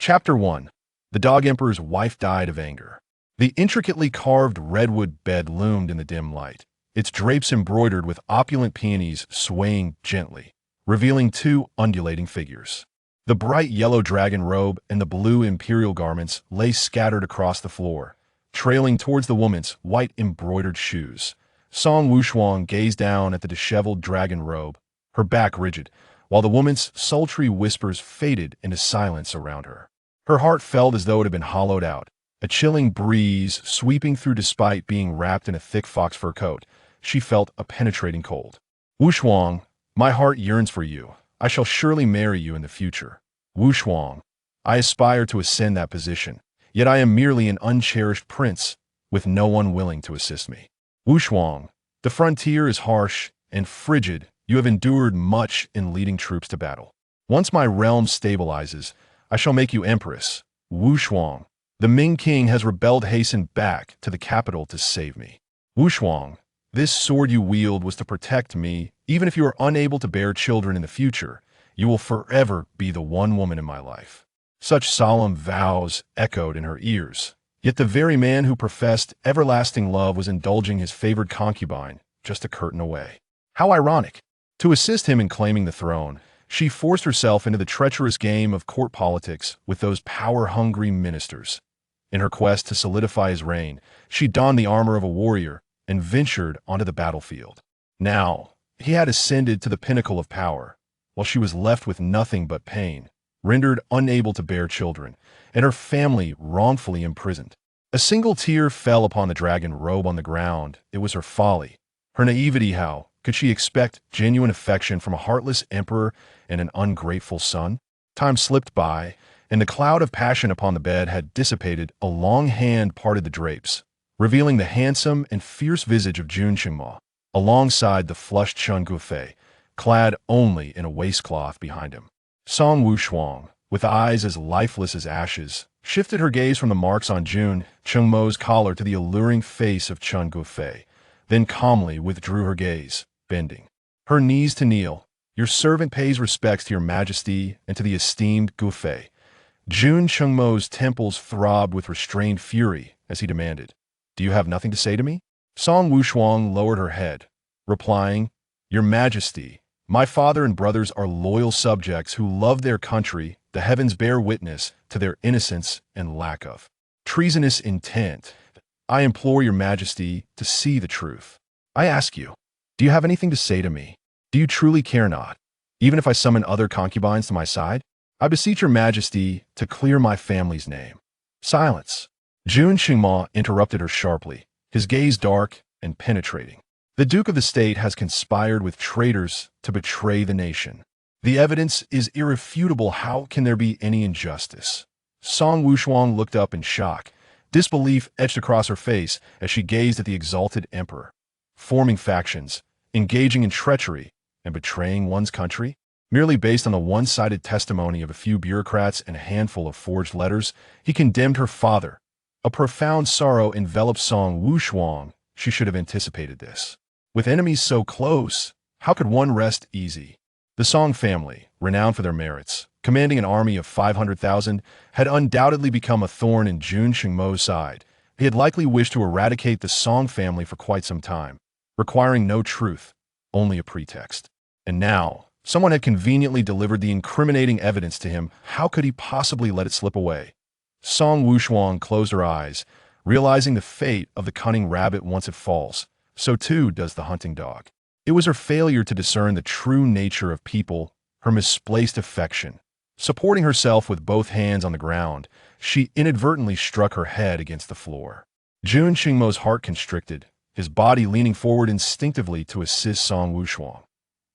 Chapter 1. The Dog Emperor's wife died of anger. The intricately carved redwood bed loomed in the dim light, its drapes embroidered with opulent peonies swaying gently, revealing two undulating figures. The bright yellow dragon robe and the blue imperial garments lay scattered across the floor, trailing towards the woman's white embroidered shoes. Song Wushuang gazed down at the disheveled dragon robe, her back rigid, while the woman's sultry whispers faded into silence around her. Her heart felt as though it had been hollowed out, a chilling breeze sweeping through despite being wrapped in a thick fox fur coat. She felt a penetrating cold. Wushuang, my heart yearns for you. I shall surely marry you in the future. Wushuang, I aspire to ascend that position, yet I am merely an uncherished prince, with no one willing to assist me. Wushuang, the frontier is harsh and frigid. You have endured much in leading troops to battle. Once my realm stabilizes, I shall make you empress. Wushuang, the Ming king has rebelled. Hasten back to the capital to save me. Wushuang, this sword you wield was to protect me. Even if you are unable to bear children in the future, you will forever be the one woman in my life. Such solemn vows echoed in her ears. Yet the very man who professed everlasting love was indulging his favored concubine just a curtain away. How ironic! To assist him in claiming the throne, she forced herself into the treacherous game of court politics with those power-hungry ministers. In her quest to solidify his reign, she donned the armor of a warrior and ventured onto the battlefield. Now, he had ascended to the pinnacle of power, while she was left with nothing but pain, rendered unable to bear children, and her family wrongfully imprisoned. A single tear fell upon the dragon robe on the ground. It was her folly, her naivety. How could she expect genuine affection from a heartless emperor and an ungrateful son? Time slipped by, and the cloud of passion upon the bed had dissipated. A long hand parted the drapes, revealing the handsome and fierce visage of Jun Qingma, alongside the flushed Chen Guofei, clad only in a waistcloth behind him. Song Wushuang, with eyes as lifeless as ashes, shifted her gaze from the marks on Jun Qingma's collar to the alluring face of Chen Guofei, then calmly withdrew her gaze, bending her knees to kneel. Your servant pays respects to your majesty and to the esteemed Guofei. Jun Qingma's temples throbbed with restrained fury as he demanded, Do you have nothing to say to me? Song Wushuang lowered her head, replying, Your majesty, my father and brothers are loyal subjects who love their country. The heavens bear witness to their innocence and lack of treasonous intent. I implore your majesty to see the truth. I ask you, do you have anything to say to me? Do you truly care not, even if I summon other concubines to my side? I beseech your majesty to clear my family's name. Silence. Jun Qingma interrupted her sharply, his gaze dark and penetrating. The Duke of the State has conspired with traitors to betray the nation. The evidence is irrefutable. How can there be any injustice? Song Wushuang looked up in shock. Disbelief etched across her face as she gazed at the exalted emperor. Forming factions, engaging in treachery, and betraying one's country? Merely based on the one-sided testimony of a few bureaucrats and a handful of forged letters, he condemned her father. A profound sorrow enveloped Song Wushuang. She should have anticipated this. With enemies so close, how could one rest easy? The Song family, renowned for their merits, commanding an army of 500,000, had undoubtedly become a thorn in Jun Qingma's side. He had likely wished to eradicate the Song family for quite some time, requiring no truth, only a pretext. And now, someone had conveniently delivered the incriminating evidence to him. How could he possibly let it slip away? Song Wushuang closed her eyes, realizing the fate of the cunning rabbit. Once it falls, so too does the hunting dog. It was her failure to discern the true nature of people, her misplaced affection. Supporting herself with both hands on the ground, she inadvertently struck her head against the floor. Jun Qingma's heart constricted, his body leaning forward instinctively to assist Song Wushuang.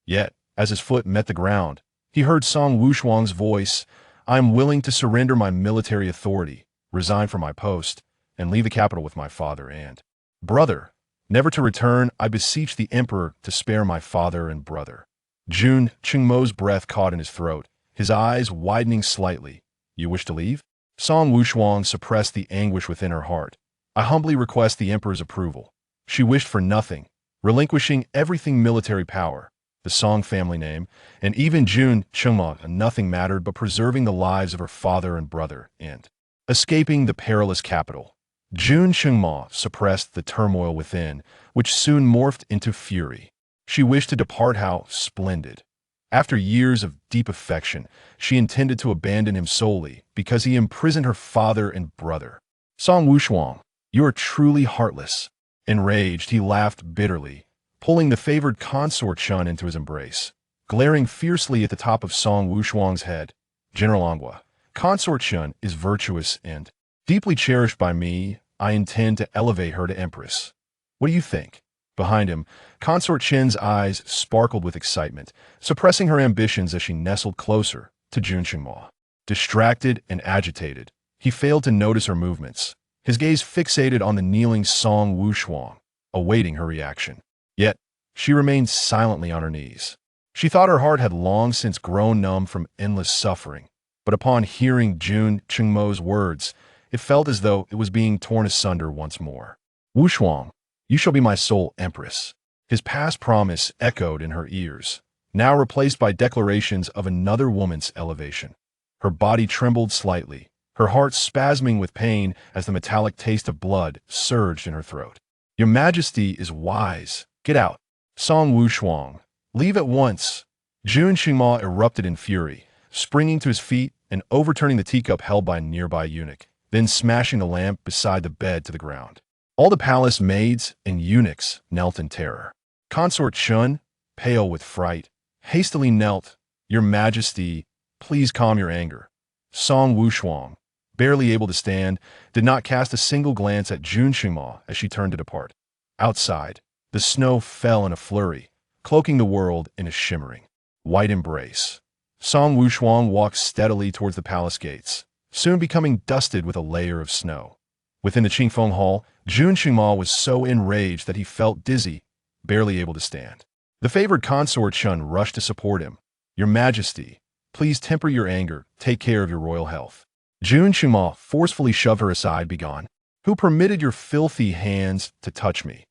Yet, as his foot met the ground, he heard Song Wushuang's voice, I am willing to surrender my military authority, resign from my post, and leave the capital with my father and brother. Never to return. I beseech the emperor to spare my father and brother. Jun Qingma's breath caught in his throat, his eyes widening slightly. You wish to leave? Song Wushuang suppressed the anguish within her heart. I humbly request the emperor's approval. She wished for nothing, relinquishing everything military power, the Song family name, and even Jun Chengma, nothing mattered but preserving the lives of her father and brother, and escaping the perilous capital. Jun Chengma suppressed the turmoil within, which soon morphed into fury. She wished to depart. How splendid! After years of deep affection, she intended to abandon him solely because he imprisoned her father and brother. Song Wushuang, you are truly heartless. Enraged, he laughed bitterly, pulling the favored consort Shun into his embrace. Glaring fiercely at the top of Song Wushuang's head, General Angua, consort Shun is virtuous and deeply cherished by me. I intend to elevate her to empress. What do you think? Behind him, Consort Shen's eyes sparkled with excitement, suppressing her ambitions as she nestled closer to Jun Chengma. Distracted and agitated, he failed to notice her movements, his gaze fixated on the kneeling Song Wushuang, awaiting her reaction. Yet, she remained silently on her knees. She thought her heart had long since grown numb from endless suffering, but upon hearing Jun Chengma's words, it felt as though it was being torn asunder once more. Wushuang, you shall be my sole empress. His past promise echoed in her ears, now replaced by declarations of another woman's elevation. Her body trembled slightly, her heart spasming with pain as the metallic taste of blood surged in her throat. Your Majesty is wise. Get out. Song Wushuang, leave at once. Jun Chengma erupted in fury, springing to his feet and overturning the teacup held by a nearby eunuch, then smashing the lamp beside the bed to the ground. All the palace maids and eunuchs knelt in terror. Consort Shun, pale with fright, hastily knelt. Your Majesty, please calm your anger. Song Wushuang, barely able to stand, did not cast a single glance at Jun Chengma as she turned to depart. Outside, the snow fell in a flurry, cloaking the world in a shimmering white embrace. Song Wushuang walked steadily towards the palace gates, soon becoming dusted with a layer of snow. Within the Qingfeng Hall, Jun Chengma was so enraged that he felt dizzy, barely able to stand. The favored consort Shun rushed to support him. Your Majesty, please temper your anger, take care of your royal health. Jun Chengma forcefully shoved her aside. Begone. Who permitted your filthy hands to touch me?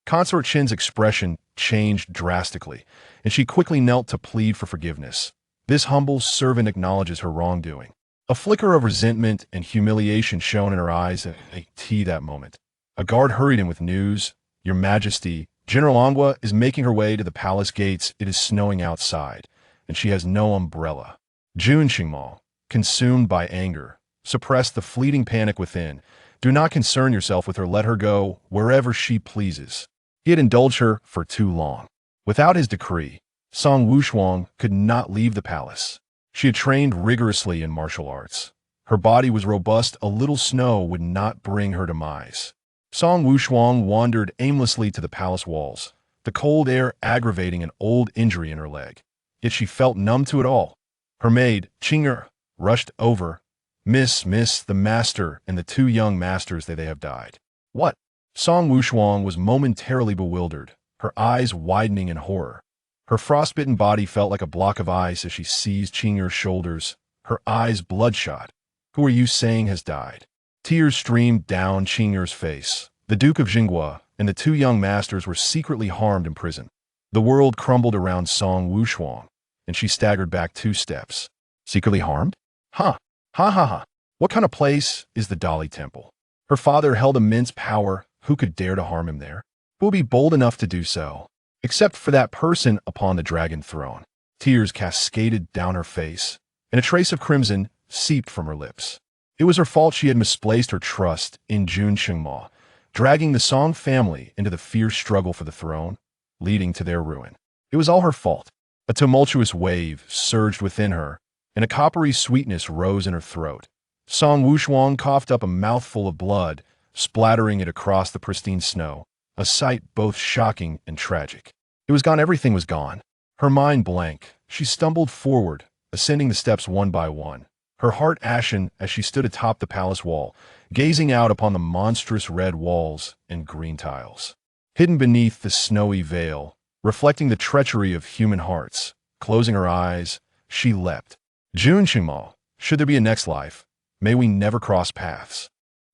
Consort Shin's expression changed drastically, and she quickly knelt to plead for forgiveness. This humble servant acknowledges her wrongdoing. A flicker of resentment and humiliation shone in her eyes at that moment. A guard hurried in with news. Your Majesty, General Angua is making her way to the palace gates. It is snowing outside, and she has no umbrella. Jun Chengma, consumed by anger, suppressed the fleeting panic within. Do not concern yourself with her. Let her go wherever she pleases. He had indulged her for too long. Without his decree, Song Wushuang could not leave the palace. She had trained rigorously in martial arts. Her body was robust. A little snow would not bring her demise. Song Wushuang wandered aimlessly to the palace walls, the cold air aggravating an old injury in her leg. Yet she felt numb to it all. Her maid, Qing'er, rushed over. Miss, the master and the two young masters, they have died. What? Song Wushuang was momentarily bewildered, her eyes widening in horror. Her frostbitten body felt like a block of ice as she seized Qing'er's shoulders, her eyes bloodshot. Who are you saying has died? Tears streamed down Qing'er's face. The Duke of Jinghua and the two young masters were secretly harmed in prison. The world crumbled around Song Wushuang, and she staggered back 2 steps. Secretly harmed? Ha! Ha ha ha! What kind of place is the Dali Temple? Her father held immense power. Who could dare to harm him there? Who will be bold enough to do so? Except for that person upon the dragon throne. Tears cascaded down her face, and a trace of crimson seeped from her lips. It was her fault. She had misplaced her trust in Jun Chengma, dragging the Song family into the fierce struggle for the throne, leading to their ruin. It was all her fault. A tumultuous wave surged within her, and a coppery sweetness rose in her throat. Song Wushuang coughed up a mouthful of blood, splattering it across the pristine snow, a sight both shocking and tragic. It was gone. Everything was gone. Her mind blank, she stumbled forward, ascending the steps one by one, her heart ashen as she stood atop the palace wall, gazing out upon the monstrous red walls and green tiles. Hidden beneath the snowy veil, reflecting the treachery of human hearts, closing her eyes, she leapt. Jun Chengma, should there be a next life, may we never cross paths.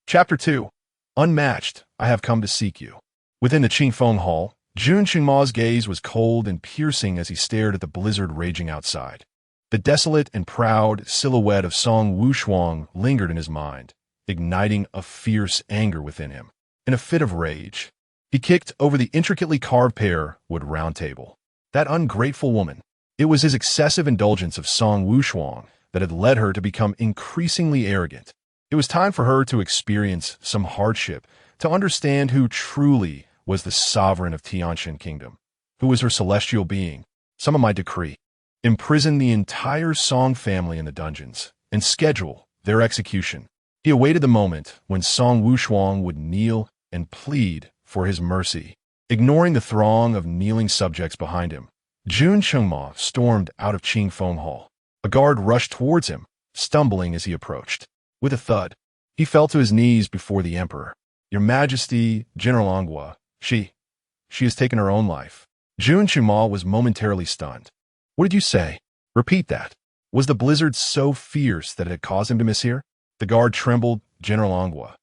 Chapter 2. Unmatched, I have come to seek you. Within the Qingfeng Hall, Jun Qingma's gaze was cold and piercing as he stared at the blizzard raging outside. The desolate and proud silhouette of Song Wushuang lingered in his mind, igniting a fierce anger within him. In a fit of rage, he kicked over the intricately carved pear-wood round table. That ungrateful woman! It was his excessive indulgence of Song Wushuang that had led her to become increasingly arrogant. It was time for her to experience some hardship, to understand who truly was the sovereign of Tianshan Kingdom, who was her celestial being. Some of my decree: imprison the entire Song family in the dungeons and schedule their execution. He awaited the moment when Song Wushuang would kneel and plead for his mercy. Ignoring the throng of kneeling subjects behind him, Jun Qingma stormed out of Qing Feng Hall. A guard rushed towards him, stumbling as he approached. With a thud, he fell to his knees before the emperor. "Your Majesty, General Anghua, she has taken her own life." Jun Qingma was momentarily stunned. "What did you say? Repeat that." Was the blizzard so fierce that it had caused him to mishear? The guard trembled. "General Anghua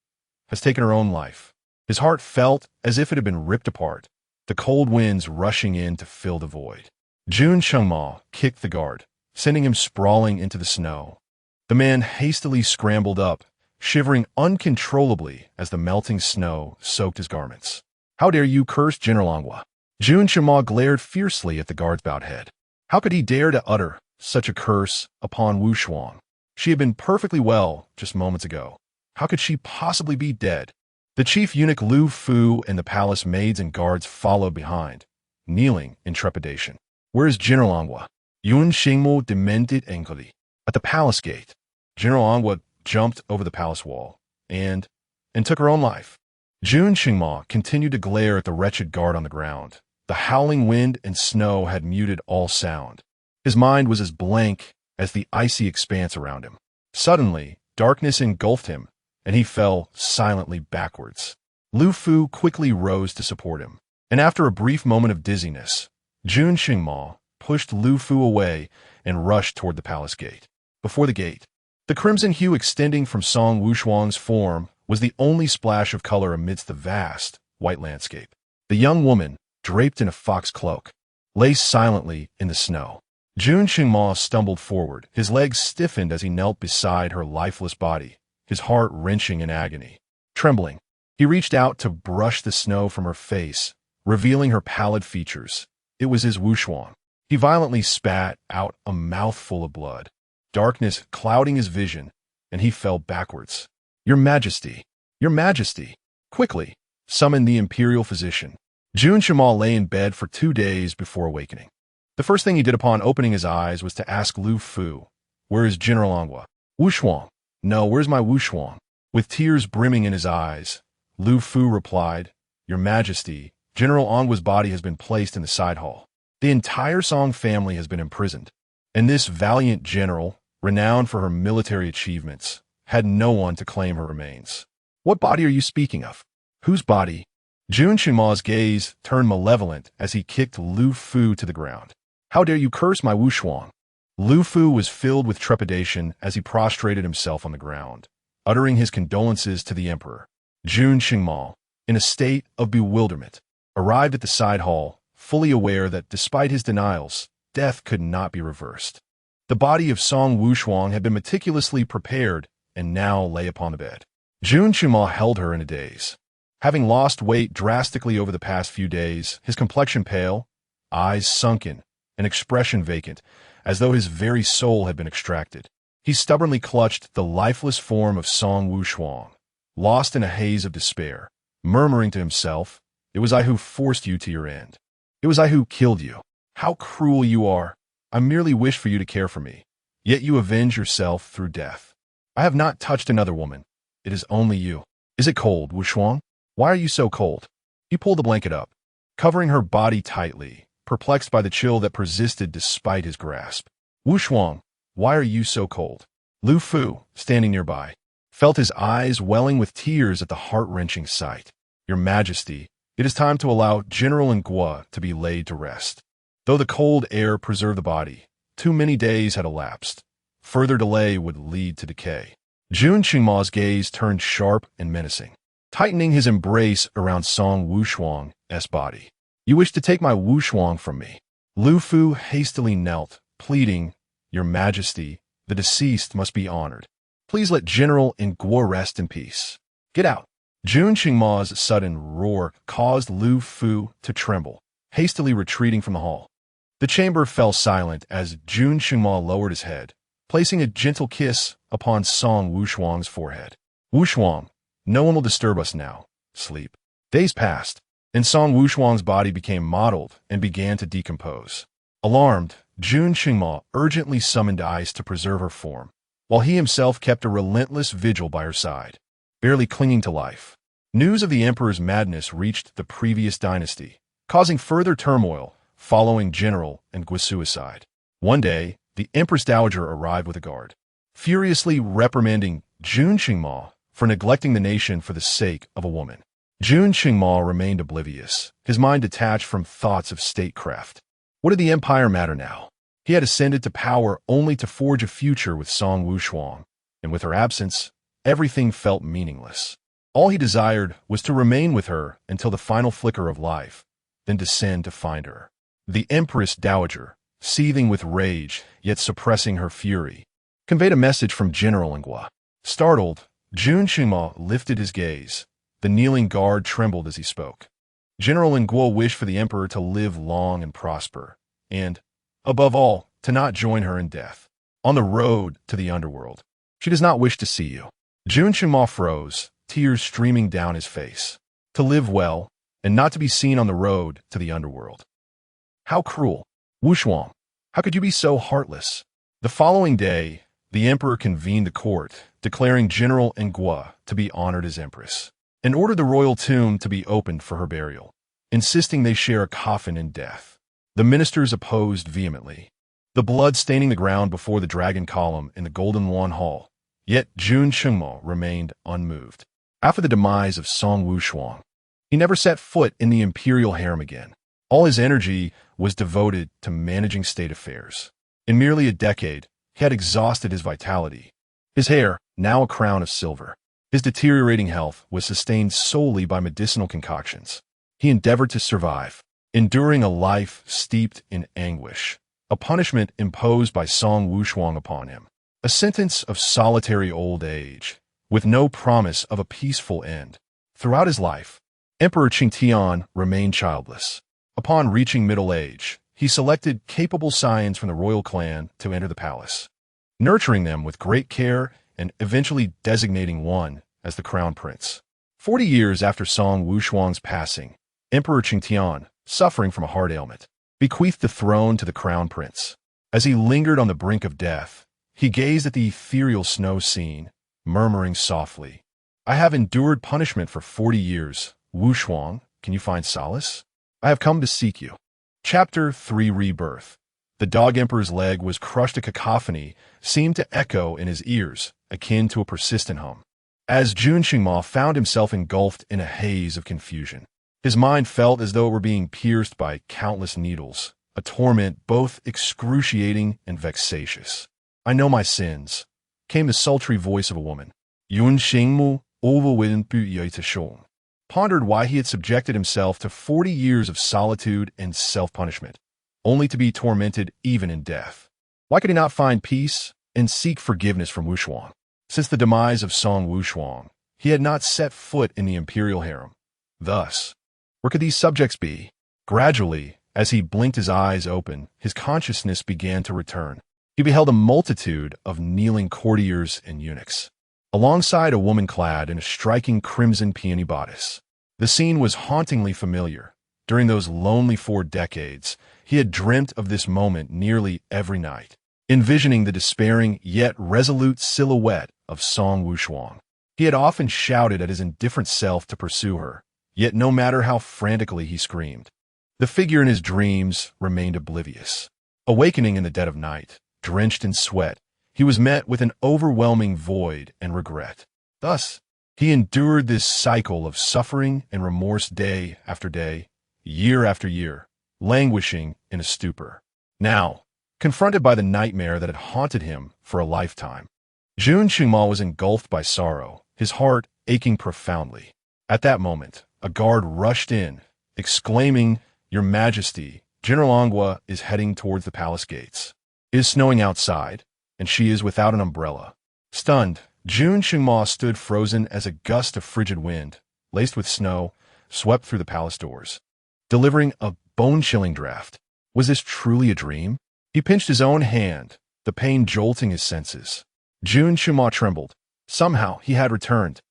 has taken her own life." His heart felt as if it had been ripped apart, the cold winds rushing in to fill the void. Jun Qingma kicked the guard, sending him sprawling into the snow. The man hastily scrambled up, shivering uncontrollably as the melting snow soaked his garments. "How dare you curse General Anghua?" Jun Qingma glared fiercely at the guard's bowed head. How could he dare to utter such a curse upon Wushuang? She had been perfectly well just moments ago. How could she possibly be dead? The chief eunuch Lu Fu and the palace maids and guards followed behind, kneeling in trepidation. "Where is General Anghua?" Yun Xingmu demanded angrily. At the palace gate. General Anghua jumped over the palace wall and took her own life. Jun Qingma continued to glare at the wretched guard on the ground. The howling wind and snow had muted all sound. His mind was as blank as the icy expanse around him. Suddenly, darkness engulfed him, and he fell silently backwards. Lu Fu quickly rose to support him, and after a brief moment of dizziness, Jun Qingma pushed Lu Fu away and rushed toward the palace gate. Before the gate, the crimson hue extending from Song Wushuang's form was the only splash of color amidst the vast, white landscape. The young woman, draped in a fox cloak, lay silently in the snow. Jun Qingma stumbled forward, his legs stiffened as he knelt beside her lifeless body, his heart wrenching in agony. Trembling, he reached out to brush the snow from her face, revealing her pallid features. It was his Wushuang. He violently spat out a mouthful of blood, darkness clouding his vision, and he fell backwards. "Your Majesty! Your Majesty! Quickly, summon the imperial physician." Jun Qingma lay in bed for 2 days before awakening. The first thing he did upon opening his eyes was to ask Lu Fu, "Where is General Anghua?" "Wushuang. No, where's my Wushuang?" With tears brimming in his eyes, Lu Fu replied, "Your Majesty, General Anghua's body has been placed in the side hall. The entire Song family has been imprisoned, and this valiant general, renowned for her military achievements, had no one to claim her remains." "What body are you speaking of? Whose body?" Jun Qingma's gaze turned malevolent as he kicked Lu Fu to the ground. "How dare you curse my Wushuang?" Lu Fu was filled with trepidation as he prostrated himself on the ground, uttering his condolences to the emperor. Jun Qingma, in a state of bewilderment, arrived at the side hall, fully aware that despite his denials, death could not be reversed. The body of Song Wushuang had been meticulously prepared and now lay upon the bed. Jun Qingma held her in a daze. Having lost weight drastically over the past few days, his complexion pale, eyes sunken, and expression vacant, as though his very soul had been extracted, he stubbornly clutched the lifeless form of Song Wushuang, lost in a haze of despair, murmuring to himself, "It was I who forced you to your end. It was I who killed you. How cruel you are! I merely wished for you to care for me, yet you avenge yourself through death. I have not touched another woman. It is only you. Is it cold, Wushuang? Why are you so cold?" He pulled the blanket up, covering her body tightly, perplexed by the chill that persisted despite his grasp. "Wushuang, why are you so cold?" Lu Fu, standing nearby, felt his eyes welling with tears at the heart-wrenching sight. "Your Majesty, it is time to allow General Anghua to be laid to rest." Though the cold air preserved the body, too many days had elapsed. Further delay would lead to decay. Jun Qingma's gaze turned sharp and menacing, tightening his embrace around Song Wushuang's body. You wish to take my Wushuang from me. Lu Fu hastily knelt, pleading, Your Majesty, the deceased must be honored. Please let General Nguo rest in peace. Get out. Jun Qingma's sudden roar caused Lu Fu to tremble, hastily retreating from the hall. The chamber fell silent as Jun Qingma lowered his head, placing a gentle kiss upon Song Wushuang's forehead. Wushuang, no one will disturb us now. Sleep. Days passed, and Song Wushuang's body became mottled and began to decompose. Alarmed, Jun Qingma urgently summoned ice to preserve her form, while he himself kept a relentless vigil by her side, barely clinging to life. News of the emperor's madness reached the previous dynasty, causing further turmoil following General Nguo's suicide. One day, the Empress Dowager arrived with a guard, furiously reprimanding Jun Qingma for neglecting the nation for the sake of a woman. Jun Qingma remained oblivious, his mind detached from thoughts of statecraft. What did the empire matter now? He had ascended to power only to forge a future with Song Wushuang, and with her absence, everything felt meaningless. All he desired was to remain with her until the final flicker of life, then descend to find her. The Empress Dowager, seething with rage, yet suppressing her fury, conveyed a message from General Nguo. Startled, Jun Qingma lifted his gaze. The kneeling guard trembled as he spoke. General Nguo wished for the emperor to live long and prosper, and, above all, to not join her in death. On the road to the underworld, she does not wish to see you. Jun Qingma froze, tears streaming down his face. To live well, and not to be seen on the road to the underworld. How cruel. Wushuang, how could you be so heartless? The following day, the emperor convened the court, declaring General Nguo to be honored as empress, and ordered the royal tomb to be opened for her burial, insisting they share a coffin in death. The ministers opposed vehemently, the blood staining the ground before the dragon column in the Golden Wan Hall, yet Jun Qingma remained unmoved. After the demise of Song Wushuang, he never set foot in the imperial harem again. All his energy was devoted to managing state affairs. In merely a decade, he had exhausted his vitality. His hair, now a crown of silver. His deteriorating health was sustained solely by medicinal concoctions. He endeavored to survive, enduring a life steeped in anguish, a punishment imposed by Song Wushuang upon him, a sentence of solitary old age, with no promise of a peaceful end. Throughout his life, Emperor Qingtian remained childless. Upon reaching middle age, he selected capable scions from the royal clan to enter the palace, nurturing them with great care and eventually designating one as the crown prince. 40 years after Song Wushuang's passing, Emperor Qingtian, suffering from a heart ailment, bequeathed the throne to the crown prince. As he lingered on the brink of death, he gazed at the ethereal snow scene, murmuring softly, I have endured punishment for 40 years. Wushuang, can you find solace? I have come to seek you. Chapter 3 Rebirth. The dog emperor's leg was crushed. A cacophony seemed to echo in his ears, akin to a persistent hum. As Jun Qingma found himself engulfed in a haze of confusion, his mind felt as though it were being pierced by countless needles, a torment both excruciating and vexatious. I know my sins, came the sultry voice of a woman. Yun Xingmu overwhelmed Shong pondered why he had subjected himself to 40 years of solitude and self-punishment, only to be tormented even in death. Why could he not find peace and seek forgiveness from Wushuang? Since the demise of Song Wushuang, he had not set foot in the imperial harem. Thus, where could these subjects be? Gradually, as he blinked his eyes open, his consciousness began to return. He beheld a multitude of kneeling courtiers and eunuchs, alongside a woman clad in a striking crimson peony bodice. The scene was hauntingly familiar. During those lonely 4 decades, he had dreamt of this moment nearly every night, envisioning the despairing yet resolute silhouette of Song Wushuang. He had often shouted at his indifferent self to pursue her, yet no matter how frantically he screamed, the figure in his dreams remained oblivious. Awakening in the dead of night, drenched in sweat, he was met with an overwhelming void and regret. Thus, he endured this cycle of suffering and remorse day after day, year after year, languishing in a stupor. Now, confronted by the nightmare that had haunted him for a lifetime, Jun Qingma was engulfed by sorrow, his heart aching profoundly. At that moment, a guard rushed in, exclaiming Your Majesty, General Angua is heading towards the palace gates. It is snowing outside, and she is without an umbrella. Stunned, Jun Qingma stood frozen as a gust of frigid wind, laced with snow, swept through the palace doors, delivering a bone-chilling draft. Was this truly a dream? He pinched his own hand, the pain jolting his senses. Jun Qingma trembled. Somehow he had returned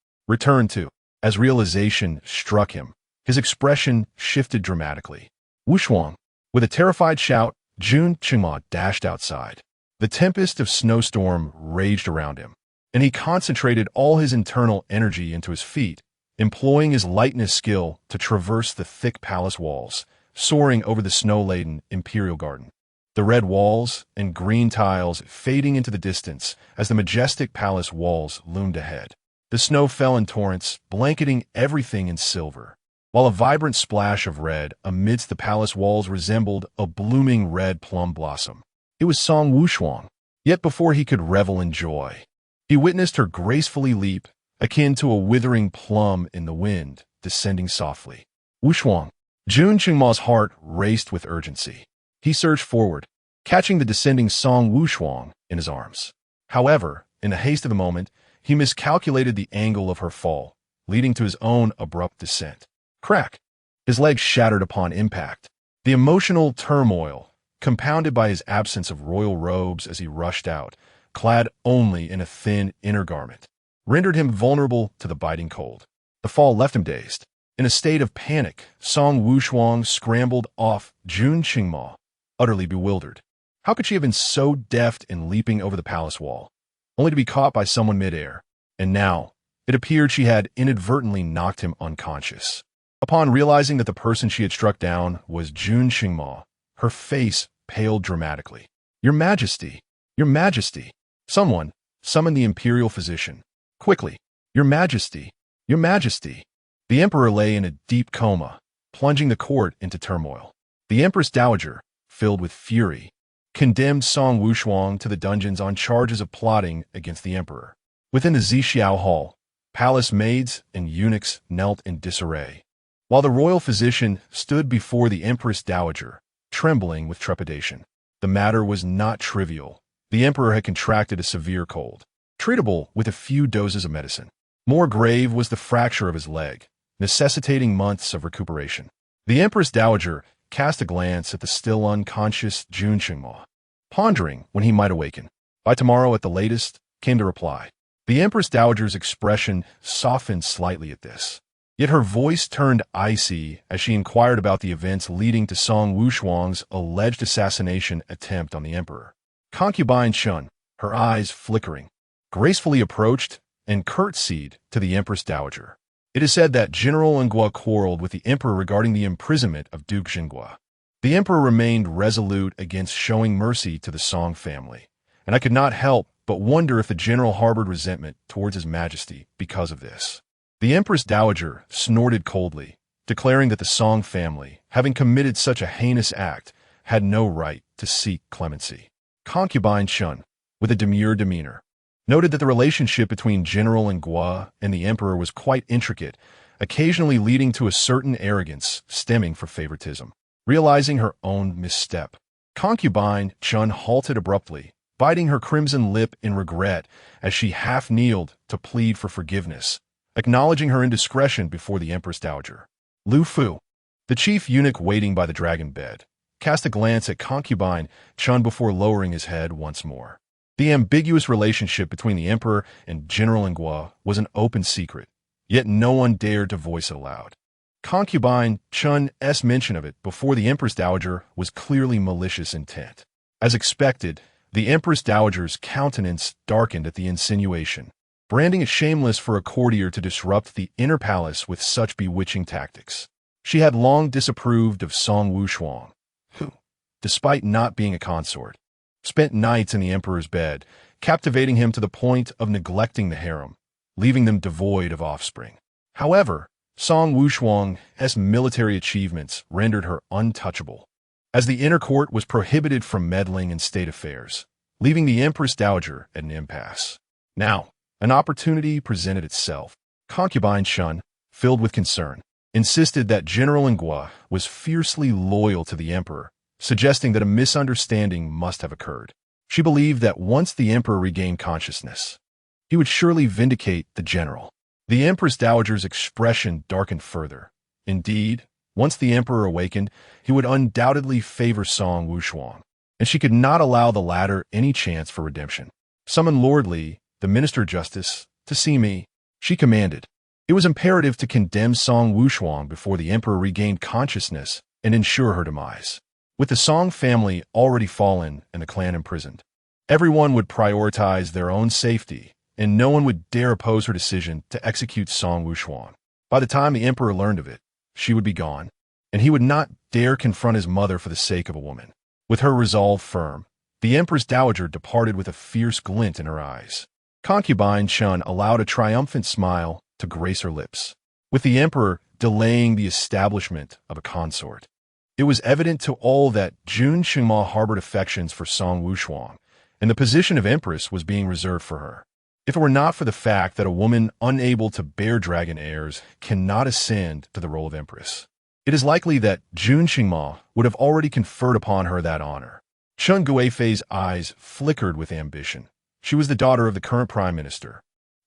to. As realization struck him, his expression shifted dramatically. Wushuang. With a terrified shout, Jun Qingma dashed outside. The tempest of snowstorm raged around him, and he concentrated all his internal energy into his feet, employing his lightness skill to traverse the thick palace walls, soaring over the snow-laden imperial garden. The red walls and green tiles fading into the distance as the majestic palace walls loomed ahead. The snow fell in torrents, blanketing everything in silver, while a vibrant splash of red amidst the palace walls resembled a blooming red plum blossom. It was Song Wushuang. Yet before he could revel in joy, he witnessed her gracefully leap, akin to a withering plum in the wind, descending softly. Wushuang. Jun Qingma's heart raced with urgency. He surged forward, catching the descending Song Wushuang in his arms. However, in the haste of the moment, he miscalculated the angle of her fall, leading to his own abrupt descent. Crack! His legs shattered upon impact. The emotional turmoil, compounded by his absence of royal robes as he rushed out, clad only in a thin inner garment, rendered him vulnerable to the biting cold. The fall left him dazed. In a state of panic, Song Wushuang scrambled off Jun Qingma, utterly bewildered. How could she have been so deft in leaping over the palace wall, only to be caught by someone midair? And now, it appeared she had inadvertently knocked him unconscious. Upon realizing that the person she had struck down was Jun Qingma, her face paled dramatically. Your Majesty! Your Majesty! Someone, summon the imperial physician. Quickly! Your Majesty! Your Majesty! The emperor lay in a deep coma, plunging the court into turmoil. The Empress Dowager, filled with fury, condemned Song Wushuang to the dungeons on charges of plotting against the emperor. Within the Zixiao Hall, palace maids and eunuchs knelt in disarray, while the royal physician stood before the Empress Dowager, trembling with trepidation. The matter was not trivial. The emperor had contracted a severe cold, treatable with a few doses of medicine. More grave was the fracture of his leg, necessitating months of recuperation. The Empress Dowager cast a glance at the still unconscious Jun Qingma, pondering when he might awaken. By tomorrow at the latest, came the reply. The Empress Dowager's expression softened slightly at this, yet her voice turned icy as she inquired about the events leading to Song Wushuang's alleged assassination attempt on the emperor. Concubine Chun, her eyes flickering, gracefully approached and curtsied to the Empress Dowager. It is said that General Angua quarreled with the emperor regarding the imprisonment of Duke Xingua. The emperor remained resolute against showing mercy to the Song family, and I could not help but wonder if the general harbored resentment towards his majesty because of this. The Empress Dowager snorted coldly, declaring that the Song family, having committed such a heinous act, had no right to seek clemency. Concubine Chun, with a demure demeanor, noted that the relationship between General Angua and the emperor was quite intricate, occasionally leading to a certain arrogance stemming from favoritism. Realizing her own misstep, Concubine Chun halted abruptly, biting her crimson lip in regret as she half-kneeled to plead for forgiveness, acknowledging her indiscretion before the Empress Dowager. Lu Fu, the chief eunuch waiting by the dragon bed, cast a glance at Concubine Chun before lowering his head once more. The ambiguous relationship between the emperor and General Angua was an open secret, yet no one dared to voice it aloud. Concubine Chun's mention of it before the Empress Dowager was clearly malicious intent. As expected, the Empress Dowager's countenance darkened at the insinuation, branding it shameless for a courtier to disrupt the inner palace with such bewitching tactics. She had long disapproved of Song Wushuang, who, despite not being a consort, spent nights in the emperor's bed, captivating him to the point of neglecting the harem, leaving them devoid of offspring. However, Song Wushuang's military achievements rendered her untouchable, as the inner court was prohibited from meddling in state affairs, leaving the Empress Dowager at an impasse. Now, an opportunity presented itself. Concubine Chun, filled with concern, insisted that General Ngwa was fiercely loyal to the emperor, suggesting that a misunderstanding must have occurred. She believed that once the emperor regained consciousness, he would surely vindicate the general. The Empress Dowager's expression darkened further. Indeed, once the emperor awakened, he would undoubtedly favor Song Wushuang, and she could not allow the latter any chance for redemption. "Summon Lord Li, the Minister of Justice, to see me," she commanded. It was imperative to condemn Song Wushuang before the emperor regained consciousness and ensure her demise. With the Song family already fallen and the clan imprisoned, everyone would prioritize their own safety, and no one would dare oppose her decision to execute Song Wushuang. By the time the emperor learned of it, she would be gone, and he would not dare confront his mother for the sake of a woman. With her resolve firm, the Empress Dowager departed with a fierce glint in her eyes. Concubine Chun allowed a triumphant smile to grace her lips, with the emperor delaying the establishment of a consort. It was evident to all that Jun Qingma harbored affections for Song Wushuang, and the position of empress was being reserved for her. If it were not for the fact that a woman unable to bear dragon heirs cannot ascend to the role of empress, it is likely that Jun Qingma would have already conferred upon her that honor. Chun Guifei's eyes flickered with ambition. She was the daughter of the current prime minister,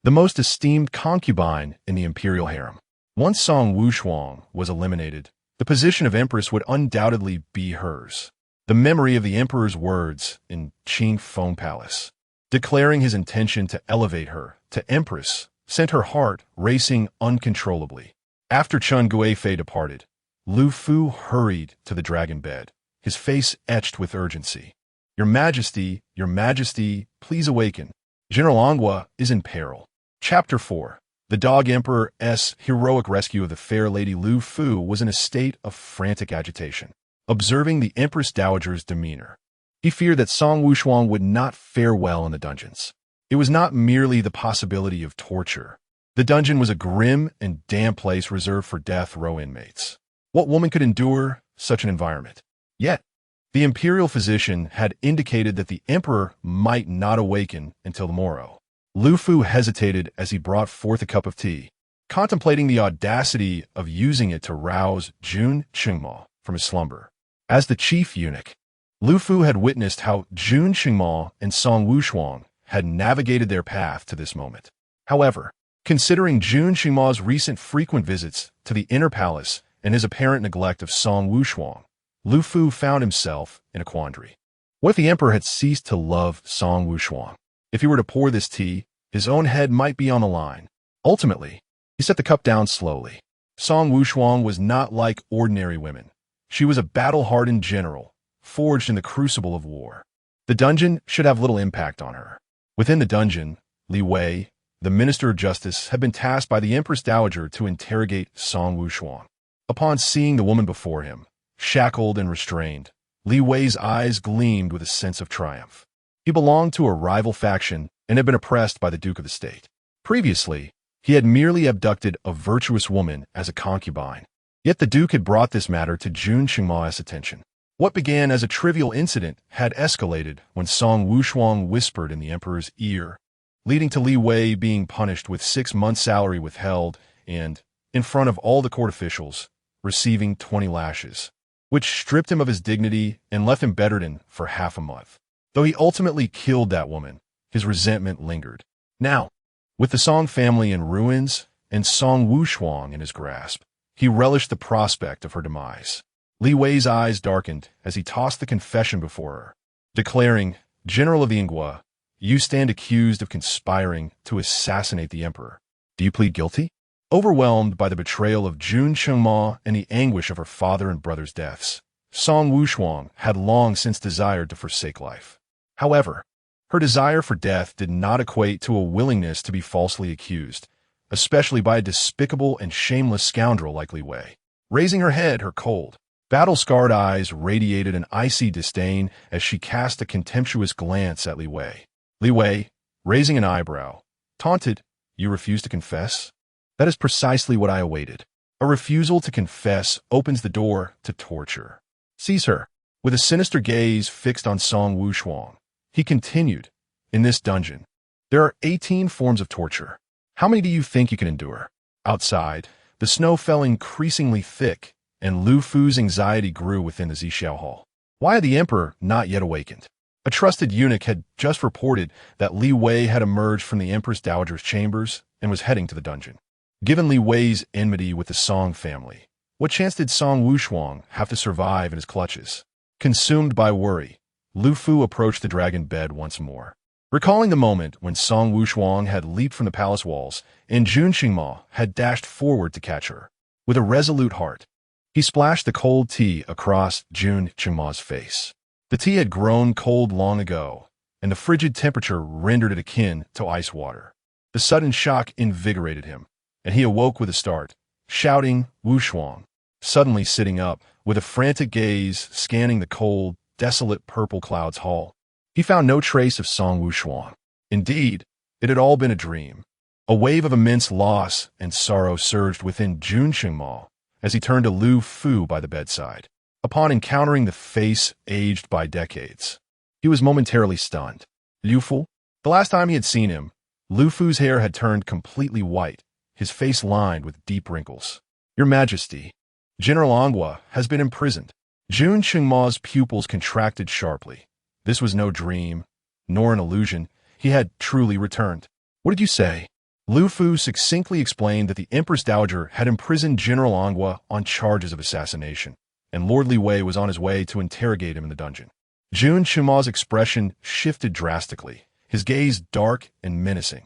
the most esteemed concubine in the imperial harem. Once Song Wushuang was eliminated, the position of empress would undoubtedly be hers. The memory of the emperor's words in Qing Feng Palace, declaring his intention to elevate her to empress, sent her heart racing uncontrollably. After Chun Guifei departed, Lu Fu hurried to the dragon bed, his face etched with urgency. Your Majesty, please awaken. General Angua is in peril." Chapter 4. The Dog Emperor's heroic rescue of the fair lady Lu Fu was in a state of frantic agitation. Observing the Empress Dowager's demeanor, he feared that Song Wushuang would not fare well in the dungeons. It was not merely the possibility of torture. The dungeon was a grim and damp place reserved for death row inmates. What woman could endure such an environment? Yet, the imperial physician had indicated that the emperor might not awaken until the morrow. Lu Fu hesitated as he brought forth a cup of tea, contemplating the audacity of using it to rouse Jun Qingma from his slumber. As the chief eunuch, Lu Fu had witnessed how Jun Qingma and Song Wushuang had navigated their path to this moment. However, considering Jun Qingma's recent frequent visits to the inner palace and his apparent neglect of Song Wushuang, Lu Fu found himself in a quandary. What if the emperor had ceased to love Song Wushuang? If he were to pour this tea, his own head might be on the line. Ultimately, he set the cup down slowly. Song Wushuang was not like ordinary women. She was a battle-hardened general, forged in the crucible of war. The dungeon should have little impact on her. Within the dungeon, Li Wei, the Minister of Justice, had been tasked by the Empress Dowager to interrogate Song Wushuang. Upon seeing the woman before him, shackled and restrained, Li Wei's eyes gleamed with a sense of triumph. He belonged to a rival faction and had been oppressed by the Duke of the State. Previously, he had merely abducted a virtuous woman as a concubine. Yet the Duke had brought this matter to Jun Qingma's attention. What began as a trivial incident had escalated when Song Wushuang whispered in the emperor's ear, leading to Li Wei being punished with 6 months' salary withheld and, in front of all the court officials, receiving 20 lashes, which stripped him of his dignity and left him bedridden for half a month. Though he ultimately killed that woman, his resentment lingered. Now, with the Song family in ruins and Song Wushuang in his grasp, he relished the prospect of her demise. Li Wei's eyes darkened as he tossed the confession before her, declaring, "General of the Ngwa, you stand accused of conspiring to assassinate the emperor. Do you plead guilty?" Overwhelmed by the betrayal of Jun Qingma and the anguish of her father and brother's deaths, Song Wushuang had long since desired to forsake life. However, her desire for death did not equate to a willingness to be falsely accused, especially by a despicable and shameless scoundrel like Li Wei. Raising her head, her cold, battle-scarred eyes radiated an icy disdain as she cast a contemptuous glance at Li Wei. Li Wei, raising an eyebrow, taunted, "You refuse to confess? That is precisely what I awaited. A refusal to confess opens the door to torture." Seize her. With a sinister gaze fixed on Song Wushuang, he continued, "In this dungeon, there are 18 forms of torture. How many do you think you can endure? Outside, The snow fell increasingly thick, and Lu Fu's anxiety grew within the Zixiao Hall. Why had the emperor not yet awakened? A trusted eunuch had just reported that Li Wei had emerged from the Empress Dowager's chambers and was heading to the dungeon. Given Li Wei's enmity with the Song family, what chance did Song Wushuang have to survive in his clutches? Consumed by worry, Lu Fu approached the dragon bed once more. Recalling the moment when Song Wushuang had leaped from the palace walls and Jun Qingma had dashed forward to catch her, with a resolute heart, he splashed the cold tea across Jun Qingma's face. The tea had grown cold long ago, and the frigid temperature rendered it akin to ice water. The sudden shock invigorated him, and he awoke with a start, shouting, "Wushuang!" Suddenly sitting up, with a frantic gaze scanning the cold, desolate purple clouds hall. He found no trace of Song Wushuang. Indeed, it had all been a dream. A wave of immense loss and sorrow surged within Jun Qingma as he turned to Lu Fu by the bedside. Upon encountering the face aged by decades, he was momentarily stunned. Lu Fu? The last time he had seen him, Lu Fu's hair had turned completely white, his face lined with deep wrinkles. "Your Majesty, General Anghua has been imprisoned." Jun Qingma's pupils contracted sharply. This was no dream, nor an illusion. He had truly returned. "What did you say?" Lu Fu succinctly explained that the Empress Dowager had imprisoned General Anghua on charges of assassination, and Lord Li Wei was on his way to interrogate him in the dungeon. Jun Qingma's expression shifted drastically, his gaze dark and menacing.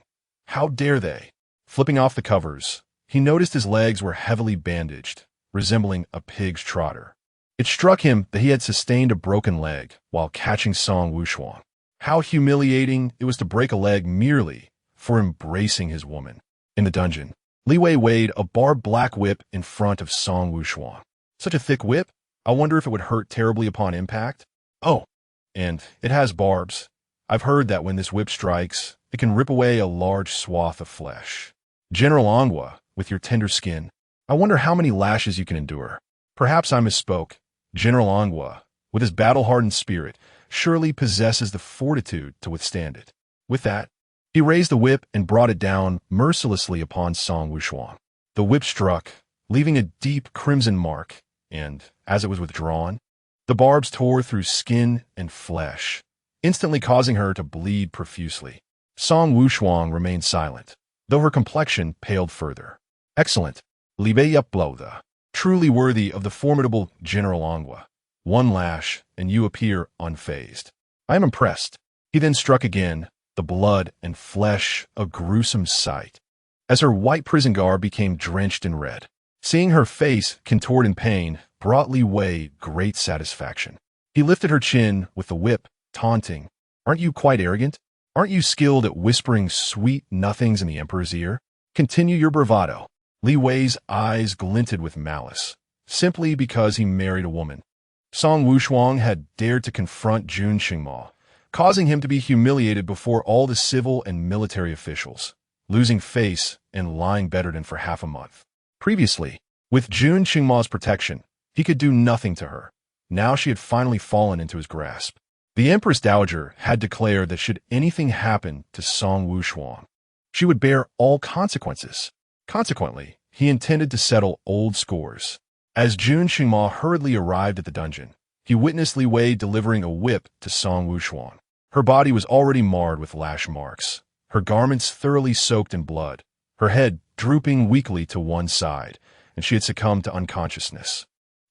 How dare they? Flipping off the covers, he noticed his legs were heavily bandaged, resembling a pig's trotter. It struck him that he had sustained a broken leg while catching Song Wushuang. How humiliating it was to break a leg merely for embracing his woman. In the dungeon, Li Wei weighed a barbed black whip in front of Song Wushuang. "Such a thick whip? I wonder if it would hurt terribly upon impact." "Oh, and it has barbs. I've heard that when this whip strikes, it can rip away a large swath of flesh. General Anghua, with your tender skin, I wonder how many lashes you can endure." Perhaps I misspoke. General Anghua, with his battle-hardened spirit, surely possesses the fortitude to withstand it. With that, he raised the whip and brought it down mercilessly upon Song Wushuang. The whip struck, leaving a deep crimson mark, and, as it was withdrawn, the barbs tore through skin and flesh, instantly causing her to bleed profusely. Song Wushuang remained silent, though her complexion paled further. "Excellent. Li Bei Uploda. Truly worthy of the formidable General Anghua. One lash, and you appear unfazed. I am impressed." He then struck again, the blood and flesh a gruesome sight, as her white prison garb became drenched in red. Seeing her face contort in pain brought Li Wei great satisfaction. He lifted her chin with the whip, taunting, "Aren't you quite arrogant? Aren't you skilled at whispering sweet nothings in the emperor's ear? Continue your bravado." Li Wei's eyes glinted with malice, simply because he married a woman. Song Wushuang had dared to confront Jun Qingma, causing him to be humiliated before all the civil and military officials, losing face and lying bedridden for half a month. Previously, with Jun Qingma's protection, he could do nothing to her. Now she had finally fallen into his grasp. The Empress Dowager had declared that should anything happen to Song Wushuang, she would bear all consequences. Consequently, he intended to settle old scores. As Jun Qingma hurriedly arrived at the dungeon, he witnessed Li Wei delivering a whip to Song Wushuang. Her body was already marred with lash marks, her garments thoroughly soaked in blood, her head drooping weakly to one side, and she had succumbed to unconsciousness.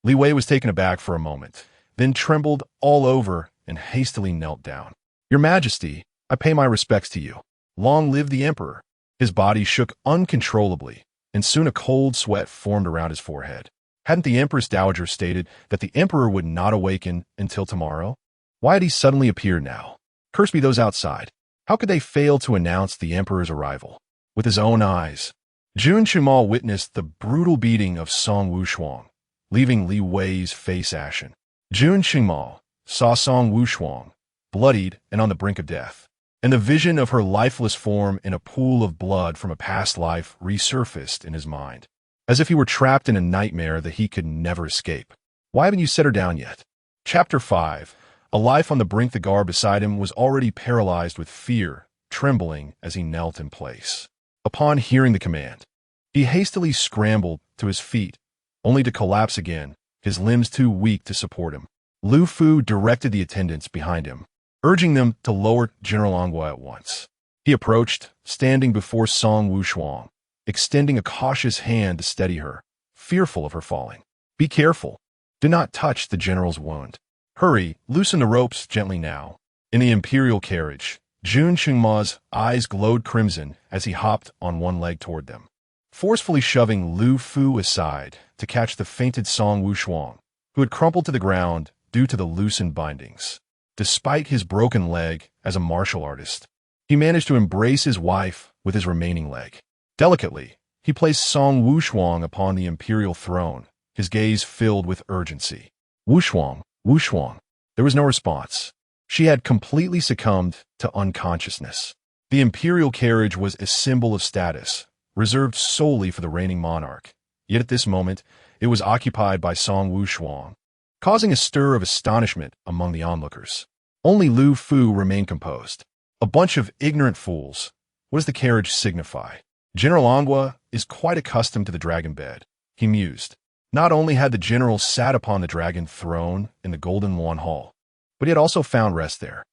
Li Wei was taken aback for a moment, then trembled all over and hastily knelt down. "Your Majesty, I pay my respects to you. Long live the Emperor." His body shook uncontrollably, and soon a cold sweat formed around his forehead. Hadn't the Empress Dowager stated that the Emperor would not awaken until tomorrow? Why had he suddenly appeared now? Curse be those outside. How could they fail to announce the Emperor's arrival? With his own eyes, Jun Qingma witnessed the brutal beating of Song Wushuang, leaving Li Wei's face ashen. Jun Qingma saw Song Wushuang, bloodied and on the brink of death, and the vision of her lifeless form in a pool of blood from a past life resurfaced in his mind, as if he were trapped in a nightmare that he could never escape. "Why haven't you set her down yet?" Chapter 5. A life on the brink. The guard beside him was already paralyzed with fear, trembling as he knelt in place. Upon hearing the command, he hastily scrambled to his feet, only to collapse again, his limbs too weak to support him. Lu Fu directed the attendants behind him, urging them to lower General Angua at once. He approached, standing before Song Wushuang, extending a cautious hand to steady her, fearful of her falling. "Be careful. Do not touch the general's wound. Hurry, loosen the ropes gently now." In the imperial carriage, Jun Qingma's eyes glowed crimson as he hopped on one leg toward them, forcefully shoving Lu Fu aside to catch the fainted Song Wushuang, who had crumpled to the ground due to the loosened bindings. Despite his broken leg as a martial artist, he managed to embrace his wife with his remaining leg. Delicately, he placed Song Wushuang upon the imperial throne, his gaze filled with urgency. "Wushuang, Wushuang." There was no response. She had completely succumbed to unconsciousness. The imperial carriage was a symbol of status, reserved solely for the reigning monarch. Yet at this moment, it was occupied by Song Wushuang, causing a stir of astonishment among the onlookers. Only Lu Fu remained composed. "A bunch of ignorant fools. What does the carriage signify?" "General Angua is quite accustomed to the dragon bed," he mused. Not only had the general sat upon the dragon throne in the Golden Wan Hall, but he had also found rest there.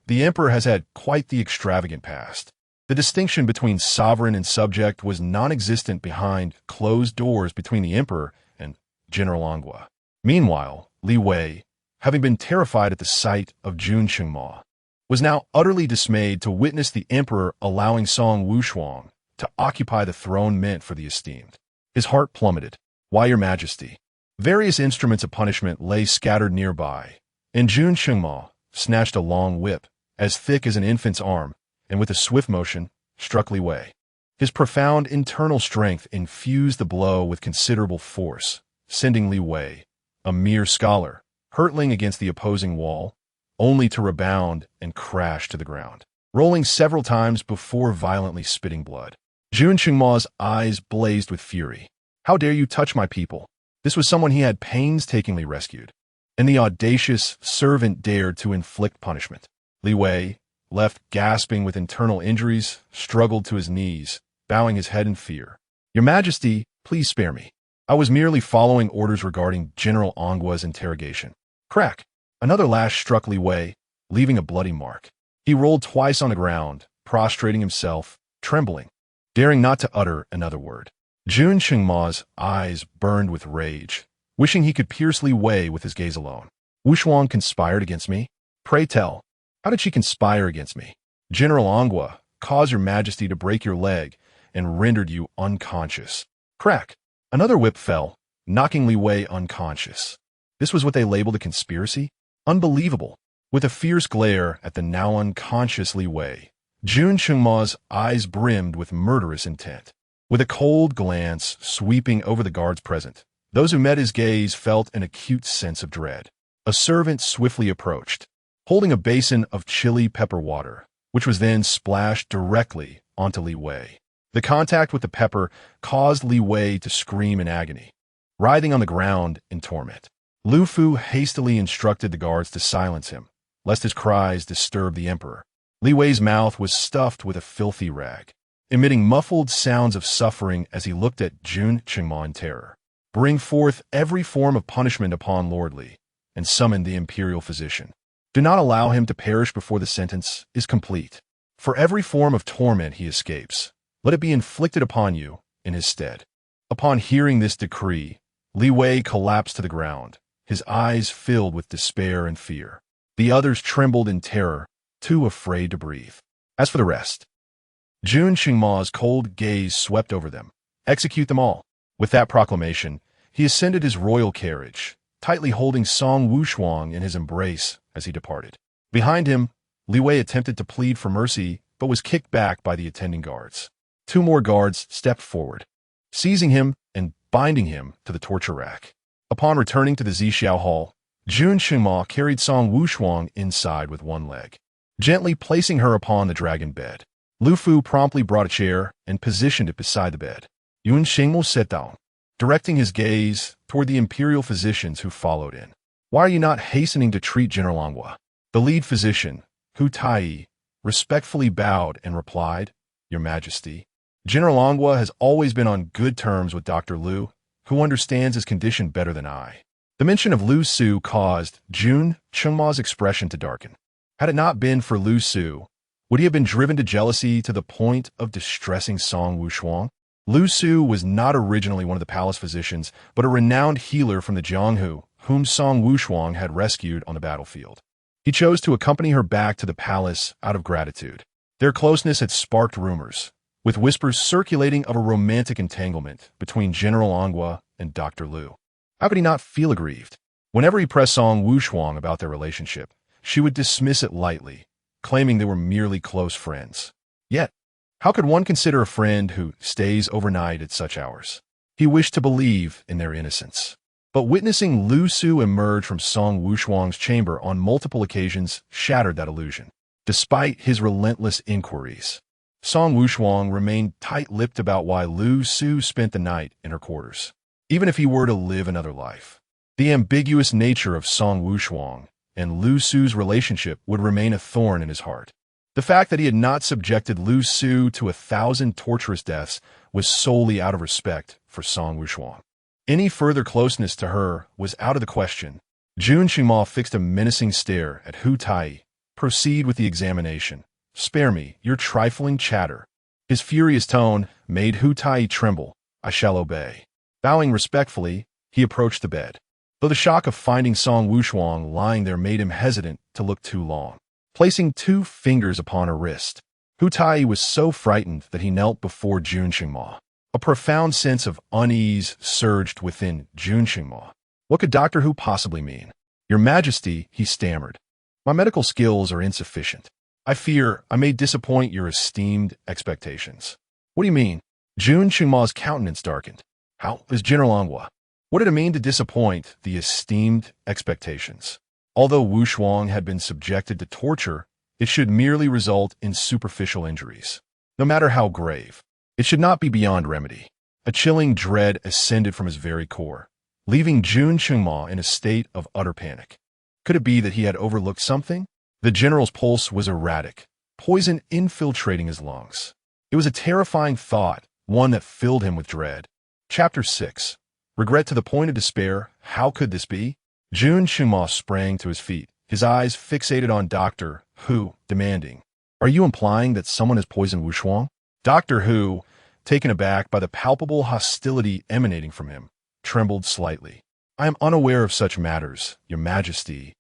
The emperor has had quite the extravagant past. The distinction between sovereign and subject was non-existent behind closed doors between the emperor and General Angua. Meanwhile, Li Wei, having been terrified at the sight of Jun Qingma, was now utterly dismayed to witness the emperor allowing Song Wushuang to occupy the throne meant for the esteemed. His heart plummeted. "Why, your majesty?" Various instruments of punishment lay scattered nearby, and Jun Qingma snatched a long whip, as thick as an infant's arm, and with a swift motion, struck Li Wei. His profound internal strength infused the blow with considerable force, sending Li Wei, a mere scholar, hurtling against the opposing wall, only to rebound and crash to the ground, rolling several times before violently spitting blood. Jun Qingma's eyes blazed with fury. "How dare you touch my people?" This was someone he had painstakingly rescued, and the audacious servant dared to inflict punishment. Li Wei, left gasping with internal injuries, struggled to his knees, bowing his head in fear. "Your Majesty, please spare me. I was merely following orders regarding General Angua's interrogation." Crack! Another lash struck Li Wei, leaving a bloody mark. He rolled twice on the ground, prostrating himself, trembling, daring not to utter another word. Jun Qingma's eyes burned with rage, wishing he could pierce Li Wei with his gaze alone. "Wushuang conspired against me? Pray tell, how did she conspire against me?" "General Angua caused your majesty to break your leg and rendered you unconscious." Crack! Another whip fell, knocking Li Wei unconscious. This was what they labeled a conspiracy? Unbelievable. With a fierce glare at the now unconscious Li Wei, Jun Qingma's eyes brimmed with murderous intent. With a cold glance sweeping over the guards present, those who met his gaze felt an acute sense of dread. A servant swiftly approached, holding a basin of chili pepper water, which was then splashed directly onto Li Wei. The contact with the pepper caused Li Wei to scream in agony, writhing on the ground in torment. Lu Fu hastily instructed the guards to silence him, lest his cries disturb the emperor. Li Wei's mouth was stuffed with a filthy rag, emitting muffled sounds of suffering as he looked at Jun Qingma in terror. "Bring forth every form of punishment upon Lord Li, and summon the imperial physician. Do not allow him to perish before the sentence is complete. For every form of torment he escapes, let it be inflicted upon you in his stead." Upon hearing this decree, Li Wei collapsed to the ground, his eyes filled with despair and fear. The others trembled in terror, too afraid to breathe. As for the rest, Jun Qingma's cold gaze swept over them. Execute them all. With that proclamation, he ascended his royal carriage, tightly holding Song Wushuang in his embrace as he departed. Behind him, Li Wei attempted to plead for mercy, but was kicked back by the attending guards. Two more guards stepped forward, seizing him and binding him to the torture rack. Upon returning to the Zixiao Hall, Jun Qingma carried Song Wushuang inside with one leg, gently placing her upon the dragon bed. Lu Fu promptly brought a chair and positioned it beside the bed. Yun Xingmo sat down, directing his gaze toward the imperial physicians who followed in. "Why are you not hastening to treat General Angua?" The lead physician, Hu Tai, respectfully bowed and replied, "Your Majesty, General Ongwa has always been on good terms with Dr. Lu, who understands his condition better than I. The mention of Lu Su caused Jun Chengma's expression to darken. Had it not been for Lu Su, would he have been driven to jealousy to the point of distressing Song Wushuang? Lu Su was not originally one of the palace physicians, but a renowned healer from the Jianghu, whom Song Wushuang had rescued on the battlefield. He chose to accompany her back to the palace out of gratitude. Their closeness had sparked rumors, with whispers circulating of a romantic entanglement between General Ongwa and Dr. Lu. How could he not feel aggrieved? Whenever he pressed Song Wushuang about their relationship, she would dismiss it lightly, claiming they were merely close friends. Yet, how could one consider a friend who stays overnight at such hours? He wished to believe in their innocence. But witnessing Lu Su emerge from Song Wushuang's chamber on multiple occasions shattered that illusion. Despite his relentless inquiries, Song Wushuang remained tight-lipped about why Lu Su spent the night in her quarters, even if he were to live another life. The ambiguous nature of Song Wushuang and Lu Su's relationship would remain a thorn in his heart. The fact that he had not subjected Lu Su to 1,000 torturous deaths was solely out of respect for Song Wushuang. Any further closeness to her was out of the question. Jun Qingma fixed a menacing stare at Hu Tai. Proceed with the examination. Spare me your trifling chatter. His furious tone made Hu Tai tremble. I shall obey. Bowing respectfully, he approached the bed. Though the shock of finding Song Wushuang lying there made him hesitant to look too long. Placing 2 fingers upon her wrist, Hu Tai was so frightened that he knelt before Jun Qingma. A profound sense of unease surged within Jun Qingma. What could Dr. Hu possibly mean? Your Majesty, he stammered. My medical skills are insufficient. I fear I may disappoint your esteemed expectations. What do you mean? Jun Qingma's countenance darkened. How is General Ongwa? What did it mean to disappoint the esteemed expectations? Although Wushuang had been subjected to torture, it should merely result in superficial injuries. No matter how grave, it should not be beyond remedy. A chilling dread ascended from his very core, leaving Jun Qingma in a state of utter panic. Could it be that he had overlooked something? The general's pulse was erratic, poison infiltrating his lungs. It was a terrifying thought, one that filled him with dread. Chapter 6. Regret to the point of despair. How could this be? Jun Qingma sprang to his feet, his eyes fixated on Dr. Hu, demanding, Are you implying that someone has poisoned Wushuang? Dr. Hu, taken aback by the palpable hostility emanating from him, trembled slightly. I am unaware of such matters, Your Majesty,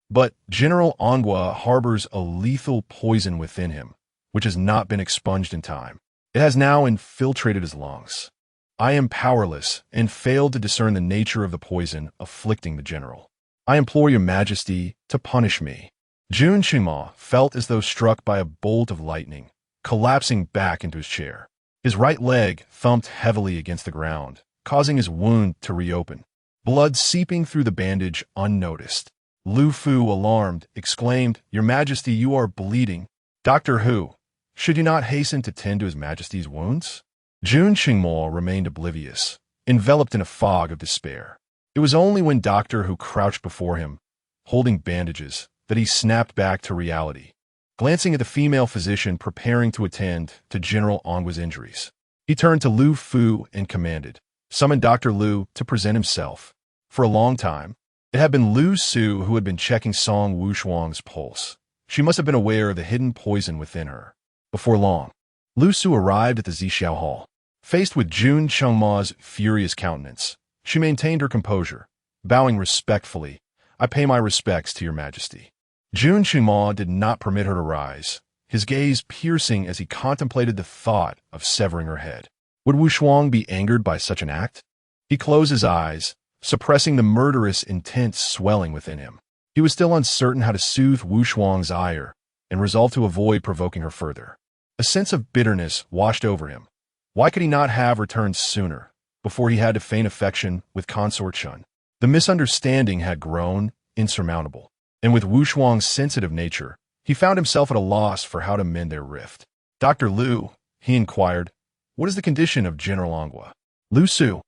but General Ongwa harbors a lethal poison within him, which has not been expunged in time. It has now infiltrated his lungs. I am powerless and failed to discern the nature of the poison afflicting the general. I implore Your Majesty to punish me. Jun Qingma felt as though struck by a bolt of lightning, collapsing back into his chair. His right leg thumped heavily against the ground, causing his wound to reopen, blood seeping through the bandage unnoticed. Lu Fu, alarmed, exclaimed, Your Majesty, you are bleeding. Dr. Hu, should you not hasten to tend to His Majesty's wounds? Jun Qingma remained oblivious, enveloped in a fog of despair. It was only when Dr. Hu crouched before him, holding bandages, that he snapped back to reality. Glancing at the female physician preparing to attend to General Ongwa's injuries, he turned to Lu Fu and commanded, Summon Dr. Lu to present himself. For a long time, it had been Lu Su who had been checking Song Wushuang's pulse. She must have been aware of the hidden poison within her. Before long, Lu Su arrived at the Zixiao Hall. Faced with Jun Chengma's furious countenance, she maintained her composure, bowing respectfully. I pay my respects to Your Majesty. Jun Qingma did not permit her to rise, his gaze piercing as he contemplated the thought of severing her head. Would Wushuang be angered by such an act? He closed his eyes, suppressing the murderous intent swelling within him. He was still uncertain how to soothe Wushuang's ire and resolved to avoid provoking her further. A sense of bitterness washed over him. Why could he not have returned sooner, before he had to feign affection with Consort Shun? The misunderstanding had grown insurmountable, and with Wushuang's sensitive nature, he found himself at a loss for how to mend their rift. Dr. Lu, he inquired, what is the condition of General Ongwa? Lu Su,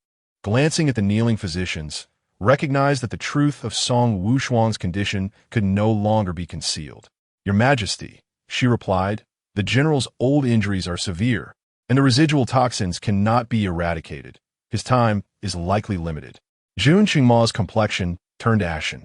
glancing at the kneeling physicians, recognized that the truth of Song Wushuang's condition could no longer be concealed. Your Majesty, she replied, the general's old injuries are severe, and the residual toxins cannot be eradicated. His time is likely limited. Jun Qingma's complexion turned ashen.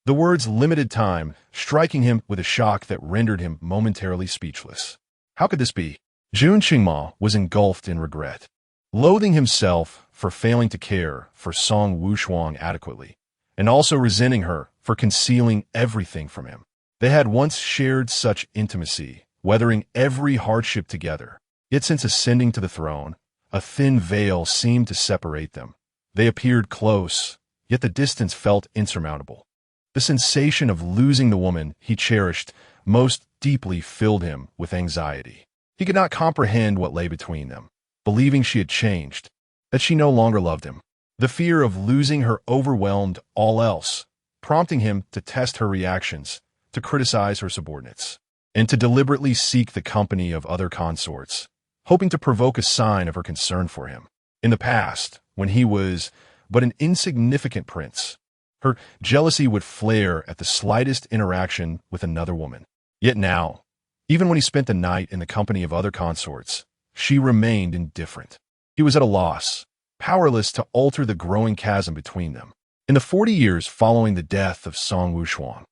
The words limited time striking him with a shock that rendered him momentarily speechless. How could this be? Jun Qingma was engulfed in regret, loathing himself for failing to care for Song Wushuang adequately, and also resenting her for concealing everything from him. They had once shared such intimacy, weathering every hardship together. Yet since ascending to the throne, a thin veil seemed to separate them. They appeared close, yet the distance felt insurmountable. The sensation of losing the woman he cherished most deeply filled him with anxiety. He could not comprehend what lay between them, believing she had changed, that she no longer loved him. The fear of losing her overwhelmed all else, prompting him to test her reactions, to criticize her subordinates, and to deliberately seek the company of other consorts, hoping to provoke a sign of her concern for him. In the past, when he was but an insignificant prince, her jealousy would flare at the slightest interaction with another woman. Yet now, even when he spent the night in the company of other consorts, she remained indifferent. He was at a loss, powerless to alter the growing chasm between them. In the 40 years following the death of Song Wushuang,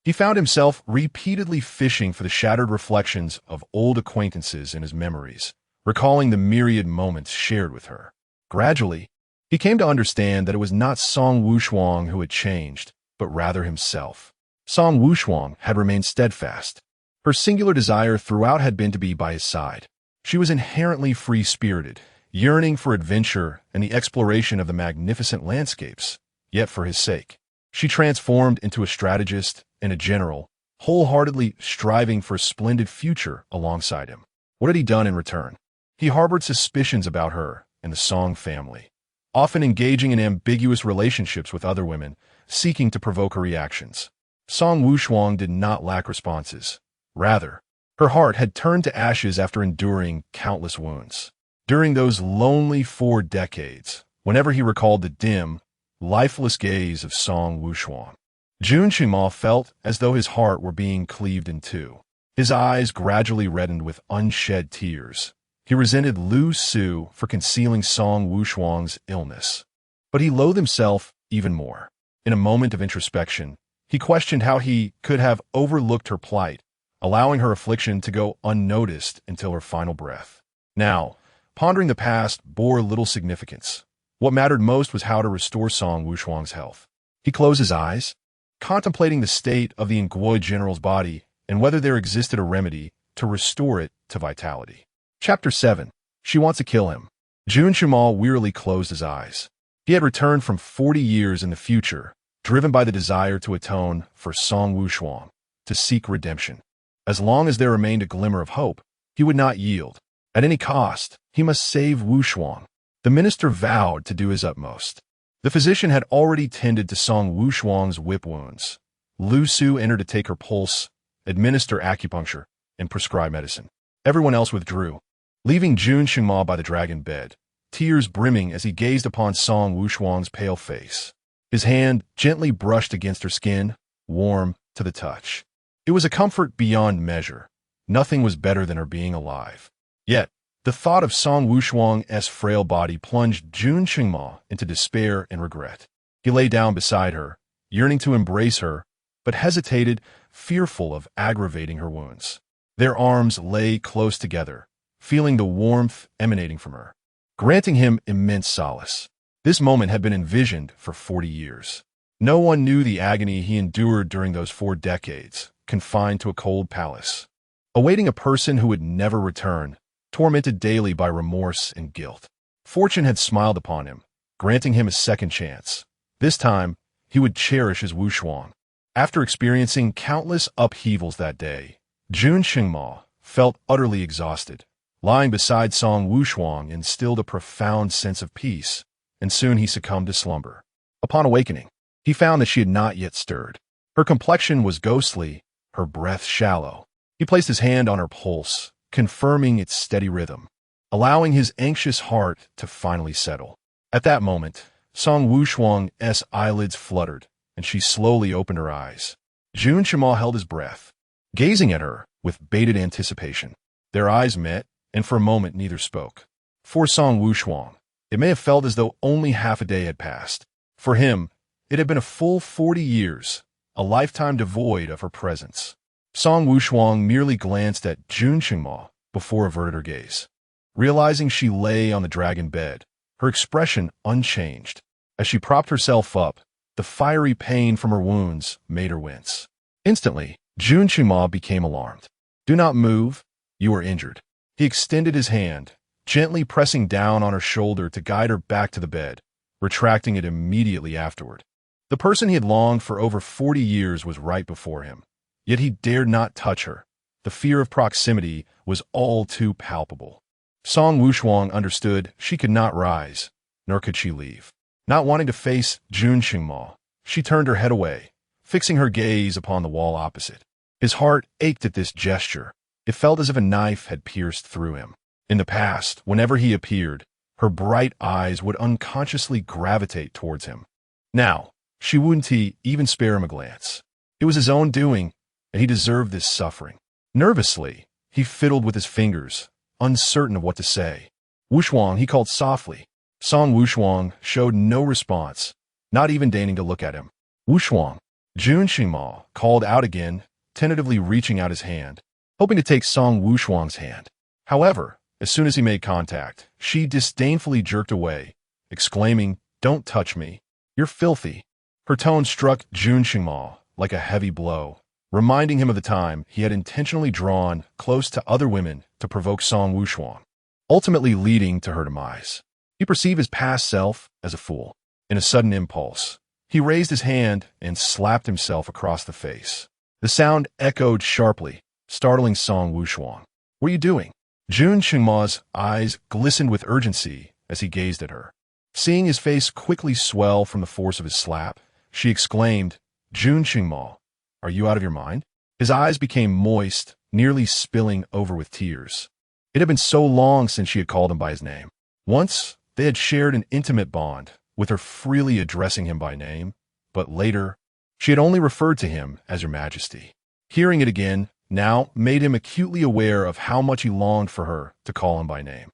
he found himself repeatedly fishing for the shattered reflections of old acquaintances in his memories, recalling the myriad moments shared with her. Gradually, he came to understand that it was not Song Wushuang who had changed, but rather himself. Song Wushuang had remained steadfast. Her singular desire throughout had been to be by his side. She was inherently free-spirited, yearning for adventure and the exploration of the magnificent landscapes, yet for his sake. She transformed into a strategist and a general, wholeheartedly striving for a splendid future alongside him. What had he done in return? He harbored suspicions about her and the Song family, often engaging in ambiguous relationships with other women, seeking to provoke her reactions. Song Wushuang did not lack responses. Rather, her heart had turned to ashes after enduring countless wounds. During those lonely 4 decades, whenever he recalled the dim, lifeless gaze of Song Wushuang, Jun Qingma felt as though his heart were being cleaved in two. His eyes gradually reddened with unshed tears. He resented Lu Su for concealing Song Wushuang's illness, but he loathed himself even more. In a moment of introspection, he questioned how he could have overlooked her plight, allowing her affliction to go unnoticed until her final breath. Now, pondering the past bore little significance. What mattered most was how to restore Song Wushuang's health. He closed his eyes, contemplating the state of the Nguoi general's body and whether there existed a remedy to restore it to vitality. Chapter 7. She wants to kill him. Jun Qingma wearily closed his eyes. He had returned from 40 years in the future, driven by the desire to atone for Song Wushuang, to seek redemption. As long as there remained a glimmer of hope, he would not yield. At any cost, he must save Wushuang. The minister vowed to do his utmost. The physician had already tended to Song Wushuang's whip wounds. Lu Su entered to take her pulse, administer acupuncture, and prescribe medicine. Everyone else withdrew, leaving Jun Qingma by the dragon bed, tears brimming as he gazed upon Song Wushuang's pale face. His hand gently brushed against her skin, warm to the touch. It was a comfort beyond measure. Nothing was better than her being alive. Yet, the thought of Song Wushuang's frail body plunged Jun Qingma into despair and regret. He lay down beside her, yearning to embrace her, but hesitated, fearful of aggravating her wounds. Their arms lay close together, feeling the warmth emanating from her, granting him immense solace. This moment had been envisioned for 40 years. No one knew the agony he endured during those 4 decades, confined to a cold palace, awaiting a person who would never return, tormented daily by remorse and guilt. Fortune had smiled upon him, granting him a second chance. This time, he would cherish his Wushuang. After experiencing countless upheavals that day, Jun Qingma felt utterly exhausted. Lying beside Song Wushuang instilled a profound sense of peace, and soon he succumbed to slumber. Upon awakening, he found that she had not yet stirred. Her complexion was ghostly, her breath shallow. He placed his hand on her pulse, confirming its steady rhythm, allowing his anxious heart to finally settle. At that moment, Song Wushuang's eyelids fluttered, and she slowly opened her eyes. Jun Qingma held his breath, gazing at her with bated anticipation. Their eyes met, and for a moment neither spoke. For Song Wushuang, it may have felt as though only half a day had passed. For him, it had been a full 40 years, a lifetime devoid of her presence. Song Wushuang merely glanced at Jun Qingma before averted her gaze. Realizing she lay on the dragon bed, her expression unchanged. As she propped herself up, the fiery pain from her wounds made her wince. Instantly, Jun Qingma became alarmed. "Do not move. You are injured." He extended his hand, gently pressing down on her shoulder to guide her back to the bed, retracting it immediately afterward. The person he had longed for over 40 years was right before him, yet he dared not touch her. The fear of proximity was all too palpable. Song Wushuang understood she could not rise, nor could she leave. Not wanting to face Jun Qingma, she turned her head away, fixing her gaze upon the wall opposite. His heart ached at this gesture. It felt as if a knife had pierced through him. In the past, whenever he appeared, her bright eyes would unconsciously gravitate towards him. Now, she wouldn't even spare him a glance. It was his own doing, and he deserved this suffering. Nervously, he fiddled with his fingers, uncertain of what to say. "Wushuang," he called softly. Song Wushuang showed no response, not even deigning to look at him. "Wushuang." Jun Qingma called out again, tentatively reaching out his hand, hoping to take Song Wushuang's hand. However, as soon as he made contact, she disdainfully jerked away, exclaiming, "Don't touch me. You're filthy." Her tone struck Jun Qingma like a heavy blow, reminding him of the time he had intentionally drawn close to other women to provoke Song Wushuang, ultimately leading to her demise. He perceived his past self as a fool. In a sudden impulse, he raised his hand and slapped himself across the face. The sound echoed sharply, startling Song Wushuang. "What are you doing?" Jun Qingma's eyes glistened with urgency as he gazed at her. Seeing his face quickly swell from the force of his slap, she exclaimed, "Jun Qingma, are you out of your mind?" His eyes became moist, nearly spilling over with tears. It had been so long since she had called him by his name. Once, they had shared an intimate bond, with her freely addressing him by name, but later, she had only referred to him as Your Majesty. Hearing it again now made him acutely aware of how much he longed for her to call him by name.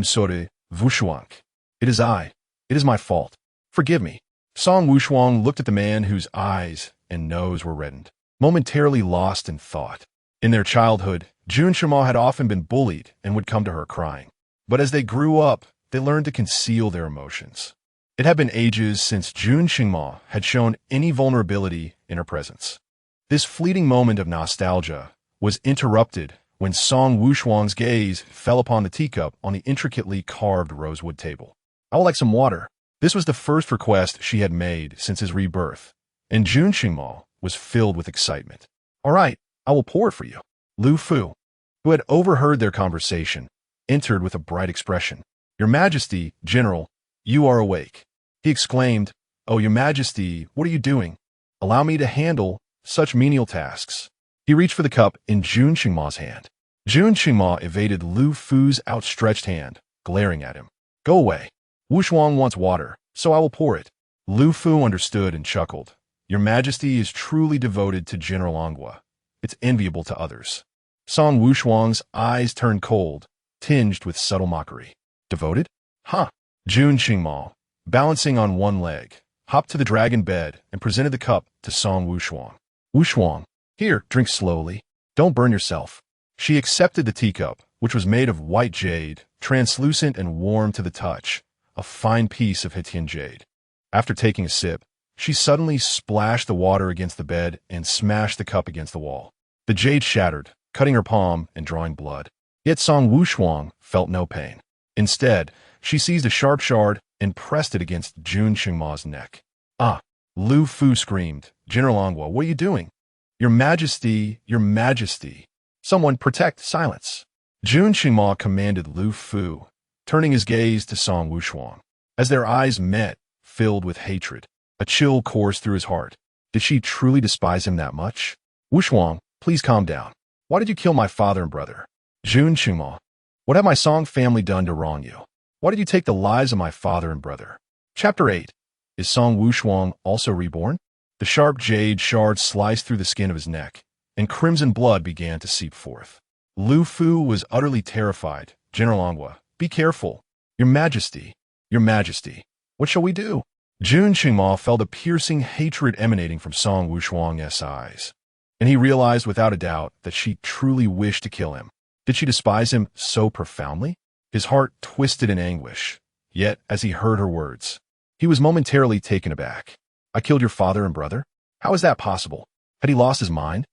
Song Wushuang. It is I. It is my fault. Forgive me." Song Wushuang looked at the man whose eyes and nose were reddened, momentarily lost in thought. In their childhood, Jun Qingma had often been bullied and would come to her crying. But as they grew up, they learned to conceal their emotions. It had been ages since Jun Qingma had shown any vulnerability in her presence. This fleeting moment of nostalgia was interrupted when Song Wushuang's gaze fell upon the teacup on the intricately carved rosewood table. "I would like some water." This was the first request she had made since his rebirth, and Jun Qingma was filled with excitement. "All right, I will pour it for you." Lu Fu, who had overheard their conversation, entered with a bright expression. "Your Majesty, General, you are awake." He exclaimed, "Oh, Your Majesty, what are you doing? Allow me to handle such menial tasks." He reached for the cup in Jun Qingma's hand. Jun Qingma evaded Lu Fu's outstretched hand, glaring at him. "Go away. Wushuang wants water, so I will pour it." Lu Fu understood and chuckled. "Your Majesty is truly devoted to General Angua. It's enviable to others." Song Wushuang's eyes turned cold, tinged with subtle mockery. "Devoted? Huh." Jun Qingma, balancing on one leg, hopped to the dragon bed and presented the cup to Song Wushuang. "Wushuang, here, drink slowly. Don't burn yourself." She accepted the teacup, which was made of white jade, translucent and warm to the touch, a fine piece of Hitian jade. After taking a sip, she suddenly splashed the water against the bed and smashed the cup against the wall. The jade shattered, cutting her palm and drawing blood. Yet Song Wushuang felt no pain. Instead, she seized a sharp shard and pressed it against Jun Qingma's neck. "Ah!" Lu Fu screamed. "General Angua, what are you doing?" "Your Majesty, Your Majesty." "Someone protect silence." Jun Qingma commanded Lu Fu, turning his gaze to Song Wushuang. As their eyes met, filled with hatred, a chill coursed through his heart. Did she truly despise him that much? "Wushuang, please calm down. Why did you kill my father and brother?" "Jun Qingma, what have my Song family done to wrong you? Why did you take the lives of my father and brother?" Chapter 8. Is Song Wushuang also reborn? The sharp jade shard sliced through the skin of his neck, and crimson blood began to seep forth. Lu Fu was utterly terrified. General Angua, be careful. Your Majesty, Your Majesty, what shall we do? Jun Qingma felt a piercing hatred emanating from Song Wushuang's eyes, and he realized without a doubt that she truly wished to kill him. Did she despise him so profoundly? His heart twisted in anguish, yet as he heard her words, he was momentarily taken aback. I killed your father and brother? How is that possible? Had he lost his mind?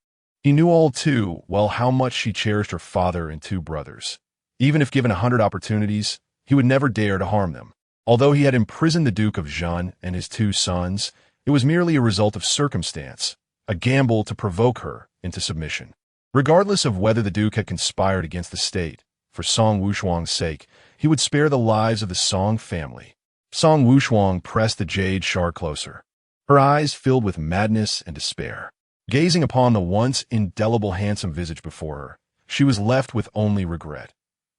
He knew all too well how much she cherished her father and two brothers. Even if given 100 opportunities, he would never dare to harm them. Although he had imprisoned the Duke of Zhan and his two sons, it was merely a result of circumstance, a gamble to provoke her into submission. Regardless of whether the Duke had conspired against the state, for Song Wushuang's sake, he would spare the lives of the Song family. Song Wushuang pressed the jade shard closer, her eyes filled with madness and despair. Gazing upon the once indelible handsome visage before her, she was left with only regret.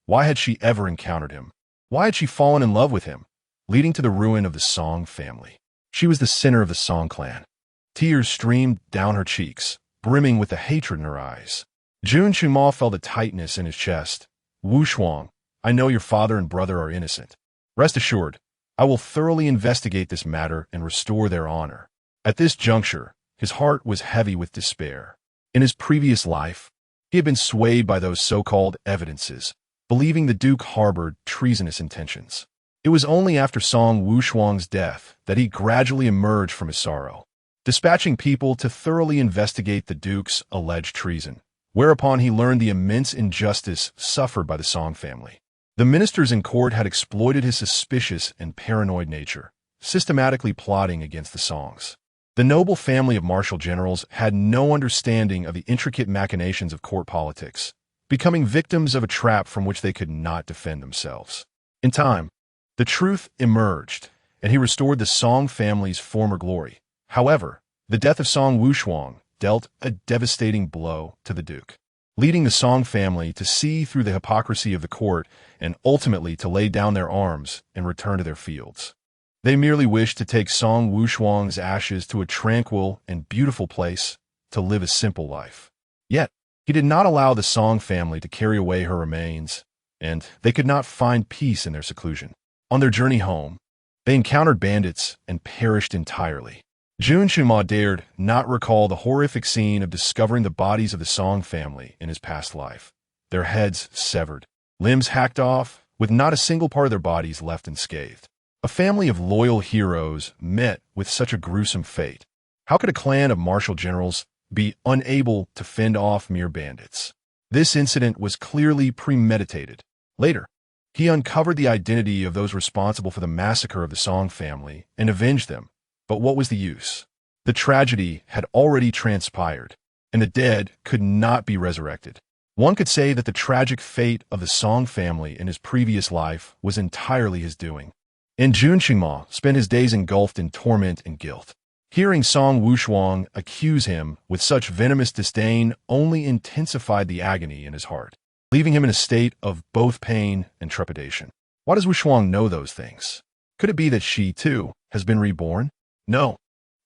Why had she ever encountered him? Why had she fallen in love with him, leading to the ruin of the Song family? She was the sinner of the Song clan. Tears streamed down her cheeks, brimming with the hatred in her eyes. Jun Qingma felt a tightness in his chest. Wushuang, I know your father and brother are innocent. Rest assured, I will thoroughly investigate this matter and restore their honor. At this juncture, his heart was heavy with despair. In his previous life, he had been swayed by those so-called evidences, believing the Duke harbored treasonous intentions. It was only after Song Wushuang's death that he gradually emerged from his sorrow, dispatching people to thoroughly investigate the Duke's alleged treason, whereupon he learned the immense injustice suffered by the Song family. The ministers in court had exploited his suspicious and paranoid nature, systematically plotting against the Songs. The noble family of martial generals had no understanding of the intricate machinations of court politics, becoming victims of a trap from which they could not defend themselves. In time, the truth emerged, and he restored the Song family's former glory. However, the death of Song Wushuang dealt a devastating blow to the Duke, leading the Song family to see through the hypocrisy of the court and ultimately to lay down their arms and return to their fields. They merely wished to take Song Wushuang's ashes to a tranquil and beautiful place to live a simple life. Yet, he did not allow the Song family to carry away her remains, and they could not find peace in their seclusion. On their journey home, they encountered bandits and perished entirely. Jun Qingma dared not recall the horrific scene of discovering the bodies of the Song family in his past life, their heads severed, limbs hacked off, with not a single part of their bodies left unscathed. A family of loyal heroes met with such a gruesome fate. How could a clan of martial generals be unable to fend off mere bandits? This incident was clearly premeditated. Later, he uncovered the identity of those responsible for the massacre of the Song family and avenged them. But what was the use? The tragedy had already transpired, and the dead could not be resurrected. One could say that the tragic fate of the Song family in his previous life was entirely his doing. And Jun Qingma spent his days engulfed in torment and guilt. Hearing Song Wushuang accuse him with such venomous disdain only intensified the agony in his heart, leaving him in a state of both pain and trepidation. Why does Wushuang know those things? Could it be that she, too, has been reborn? No.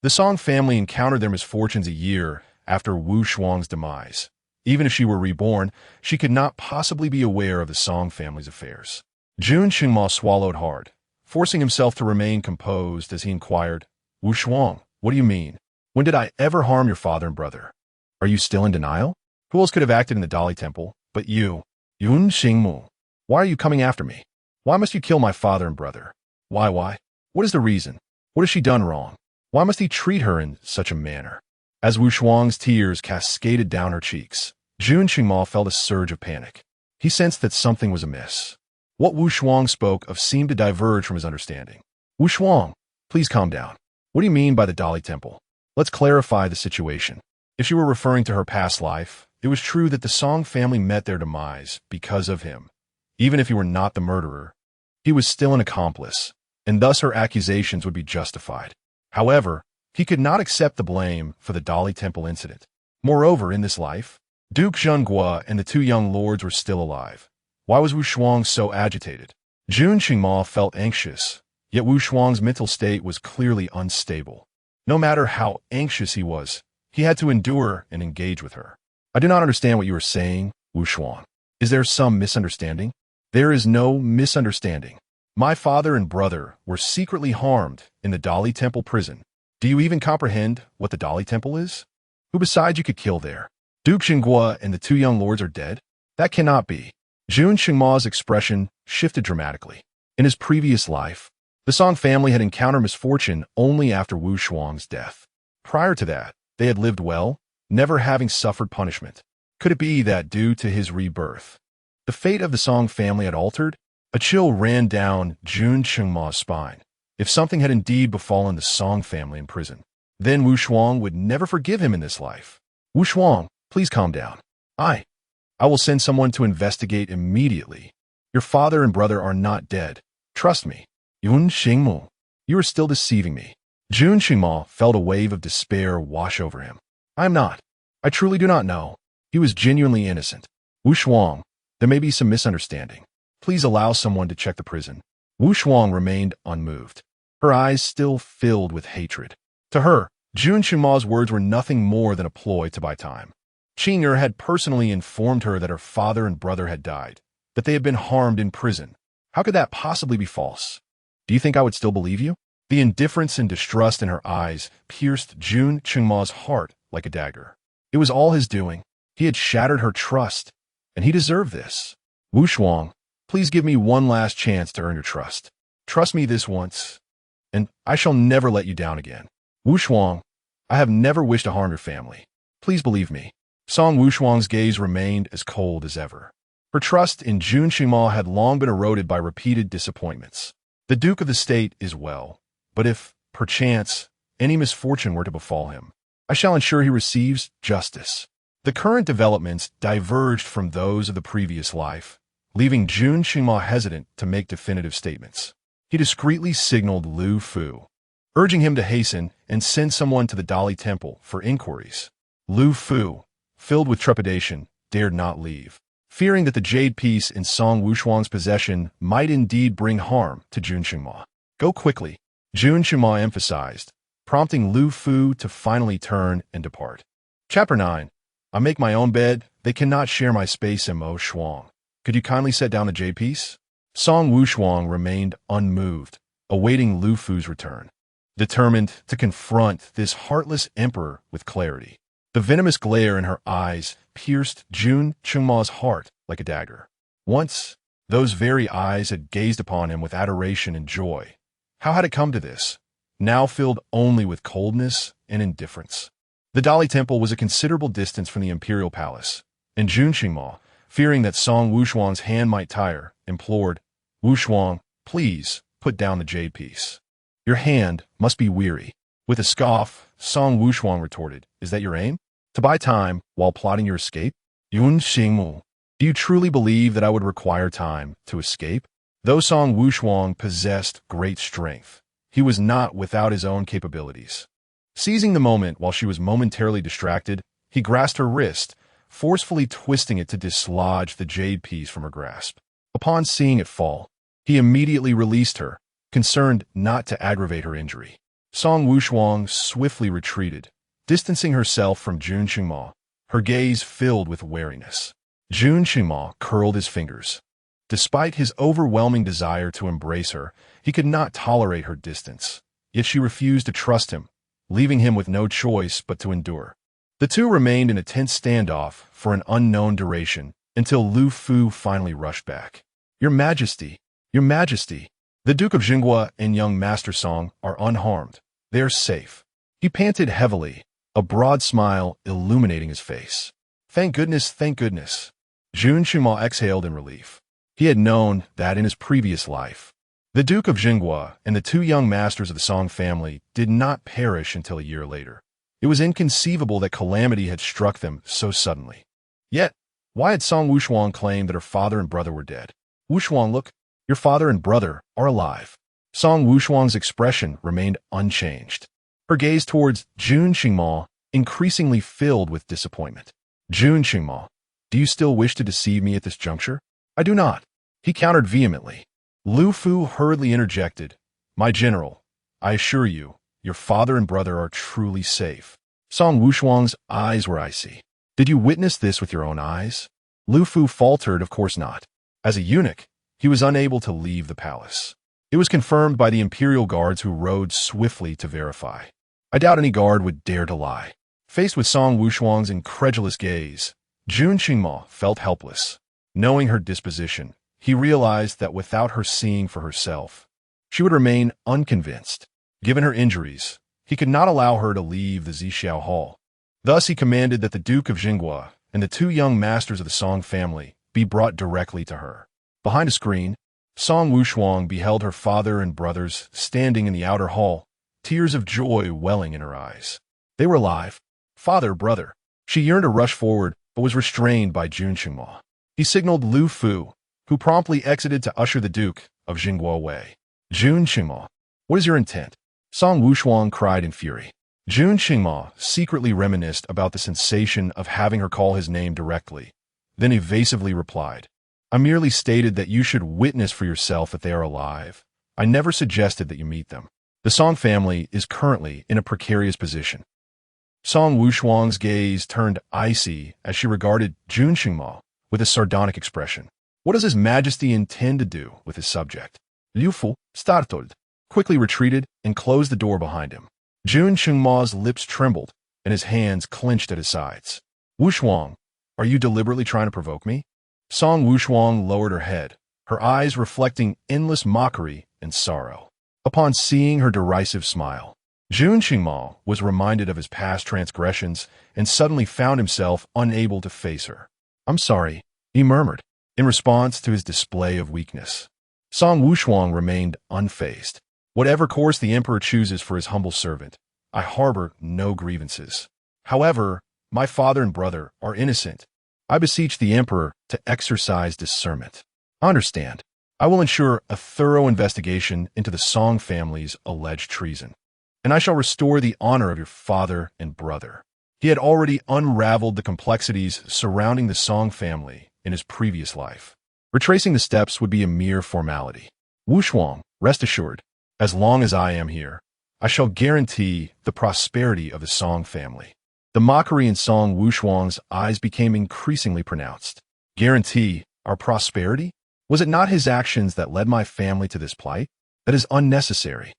The Song family encountered their misfortunes a year after Wushuang's demise. Even if she were reborn, she could not possibly be aware of the Song family's affairs. Jun Qingma swallowed hard, forcing himself to remain composed as he inquired, Wushuang, what do you mean? When did I ever harm your father and brother? Are you still in denial? Who else could have acted in the Dali Temple but you? Yun Xingmu. Why are you coming after me? Why must you kill my father and brother? Why? What is the reason? What has she done wrong? Why must he treat her in such a manner? As Wushuang's tears cascaded down her cheeks, Jun Qingma felt a surge of panic. He sensed that something was amiss. What Wushuang spoke of seemed to diverge from his understanding. Wushuang, please calm down. What do you mean by the Dali Temple? Let's clarify the situation. If she were referring to her past life, it was true that the Song family met their demise because of him. Even if he were not the murderer, he was still an accomplice, and thus her accusations would be justified. However, he could not accept the blame for the Dali Temple incident. Moreover, in this life, Duke Zhenghua and the two young lords were still alive. Why was Wushuang so agitated? Jun Qingma felt anxious, yet Wushuang's mental state was clearly unstable. No matter how anxious he was, he had to endure and engage with her. I do not understand what you are saying, Wushuang. Is there some misunderstanding? There is no misunderstanding. My father and brother were secretly harmed in the Dali Temple prison. Do you even comprehend what the Dali Temple is? Who besides you could kill there? Duke Xinghua and the two young lords are dead? That cannot be. Jun Qingma's expression shifted dramatically. In his previous life, the Song family had encountered misfortune only after Wushuang's death. Prior to that, they had lived well, never having suffered punishment. Could it be that due to his rebirth, the fate of the Song family had altered? A chill ran down Jun Qingma's spine. If something had indeed befallen the Song family in prison, then Wushuang would never forgive him in this life. Wushuang, please calm down. I will send someone to investigate immediately. Your father and brother are not dead. Trust me. Yun Xingmu, you are still deceiving me. Jun Qingma felt a wave of despair wash over him. I am not. I truly do not know. He was genuinely innocent. Wushuang, there may be some misunderstanding. Please allow someone to check the prison. Wushuang remained unmoved, her eyes still filled with hatred. To her, Jun Qingma's words were nothing more than a ploy to buy time. Qing'er had personally informed her that her father and brother had died, that they had been harmed in prison. How could that possibly be false? Do you think I would still believe you? The indifference and distrust in her eyes pierced Jun Qingma's heart like a dagger. It was all his doing. He had shattered her trust, and he deserved this. Wushuang, please give me one last chance to earn your trust. Trust me this once, and I shall never let you down again. Wushuang, I have never wished to harm your family. Please believe me. Song Wushuang's gaze remained as cold as ever. Her trust in Jun Qingma had long been eroded by repeated disappointments. The Duke of the State is well, but if, perchance, any misfortune were to befall him, I shall ensure he receives justice. The current developments diverged from those of the previous life, leaving Jun Qingma hesitant to make definitive statements. He discreetly signaled Lu Fu, urging him to hasten and send someone to the Dali Temple for inquiries. Lu Fu, filled with trepidation, dared not leave, fearing that the jade piece in Song Wushuang's possession might indeed bring harm to Jun Qingma. Go quickly, Jun Qingma emphasized, prompting Lu Fu to finally turn and depart. Chapter 9. I make my own bed. They cannot share my space in Mo Shuang. Could you kindly set down the jade piece? Song Wushuang remained unmoved, awaiting Lu Fu's return, determined to confront this heartless emperor with clarity. The venomous glare in her eyes pierced Jun Qingma's heart like a dagger. Once, those very eyes had gazed upon him with adoration and joy. How had it come to this? Now filled only with coldness and indifference. The Dali Temple was a considerable distance from the imperial palace, and Jun Qingma, fearing that Song Wushuang's hand might tire, implored, Wushuang, please put down the jade piece. Your hand must be weary. With a scoff, Song Wushuang retorted, is that your aim? To buy time while plotting your escape? Yun Xingmu, do you truly believe that I would require time to escape? Though Song Wushuang possessed great strength, he was not without his own capabilities. Seizing the moment while she was momentarily distracted, he grasped her wrist, forcefully twisting it to dislodge the jade piece from her grasp. Upon seeing it fall, he immediately released her, concerned not to aggravate her injury. Song Wushuang swiftly retreated, distancing herself from Jun Qingma, her gaze filled with wariness. Jun Qingma curled his fingers. Despite his overwhelming desire to embrace her, he could not tolerate her distance. Yet she refused to trust him, leaving him with no choice but to endure. The two remained in a tense standoff for an unknown duration until Lu Fu finally rushed back. Your Majesty, Your Majesty, the Duke of Xinghua and young Master Song are unharmed. They are safe. He panted heavily, a broad smile illuminating his face. Thank goodness, thank goodness. Jun Qingma exhaled in relief. He had known that in his previous life, the Duke of Xinghua and the two young masters of the Song family did not perish until a year later. It was inconceivable that calamity had struck them so suddenly. Yet, why had Song Wushuang claimed that her father and brother were dead? Wushuang, look, your father and brother are alive. Song Wushuang's expression remained unchanged. Her gaze towards Jun Qingma increasingly filled with disappointment. Jun Qingma, do you still wish to deceive me at this juncture? I do not. He countered vehemently. Lu Fu hurriedly interjected, My general, I assure you, your father and brother are truly safe. Song Wushuang's eyes were icy. Did you witness this with your own eyes? Lu Fu faltered, of course not. As a eunuch, he was unable to leave the palace. It was confirmed by the imperial guards who rode swiftly to verify. I doubt any guard would dare to lie. Faced with Song Wushuang's incredulous gaze, Jun Qingma felt helpless. Knowing her disposition, he realized that without her seeing for herself, she would remain unconvinced. Given her injuries, he could not allow her to leave the Zixiao Hall. Thus he commanded that the Duke of Jinghua and the two young masters of the Song family be brought directly to her. Behind a screen, Song Wushuang beheld her father and brothers standing in the outer hall, tears of joy welling in her eyes. They were alive. Father, brother. She yearned to rush forward, but was restrained by Jun Qingma. He signaled Lu Fu, who promptly exited to usher the Duke of Jinghua away. Jun Qingma, what is your intent? Song Wushuang cried in fury. Jun Qingma secretly reminisced about the sensation of having her call his name directly, then evasively replied, I merely stated that you should witness for yourself that they are alive. I never suggested that you meet them. The Song family is currently in a precarious position. Song Wushuang's gaze turned icy as she regarded Jun Qingma with a sardonic expression. What does His Majesty intend to do with his subject? Liu Fu, startled, quickly retreated and closed the door behind him. Jun Qingma's lips trembled and his hands clenched at his sides. Wushuang, are you deliberately trying to provoke me? Song Wushuang lowered her head, her eyes reflecting endless mockery and sorrow. Upon seeing her derisive smile, Jun Qingma was reminded of his past transgressions and suddenly found himself unable to face her. I'm sorry, he murmured, in response to his display of weakness. Song Wushuang remained unfazed. Whatever course the emperor chooses for his humble servant, I harbor no grievances. However, my father and brother are innocent. I beseech the emperor to exercise discernment. Understand, I will ensure a thorough investigation into the Song family's alleged treason, and I shall restore the honor of your father and brother. He had already unraveled the complexities surrounding the Song family in his previous life. Retracing the steps would be a mere formality. Wushuang, rest assured, as long as I am here, I shall guarantee the prosperity of the Song family. The mockery in Song Wushuang's eyes became increasingly pronounced. Guarantee our prosperity? Was it not his actions that led my family to this plight? That is unnecessary.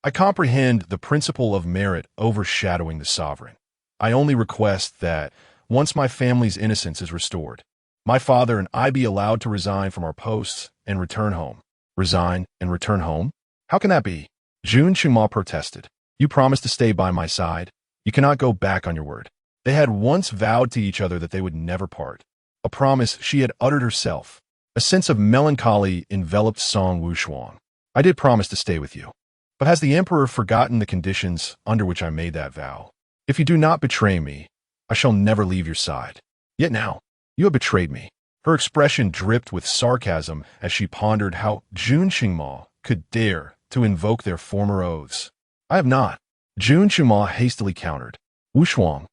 I comprehend the principle of merit overshadowing the sovereign. I only request that, once my family's innocence is restored, my father and I be allowed to resign from our posts and return home. Resign and return home? How can that be? Jun Qingma protested. You promised to stay by my side. You cannot go back on your word. They had once vowed to each other that they would never part. A promise she had uttered herself. A sense of melancholy enveloped Song Wushuang. I did promise to stay with you. But has the emperor forgotten the conditions under which I made that vow? If you do not betray me, I shall never leave your side. Yet now, you have betrayed me. Her expression dripped with sarcasm as she pondered how Jun Qingma could dare to invoke their former oaths. I have not. Jun Qingma hastily countered. Wushuang,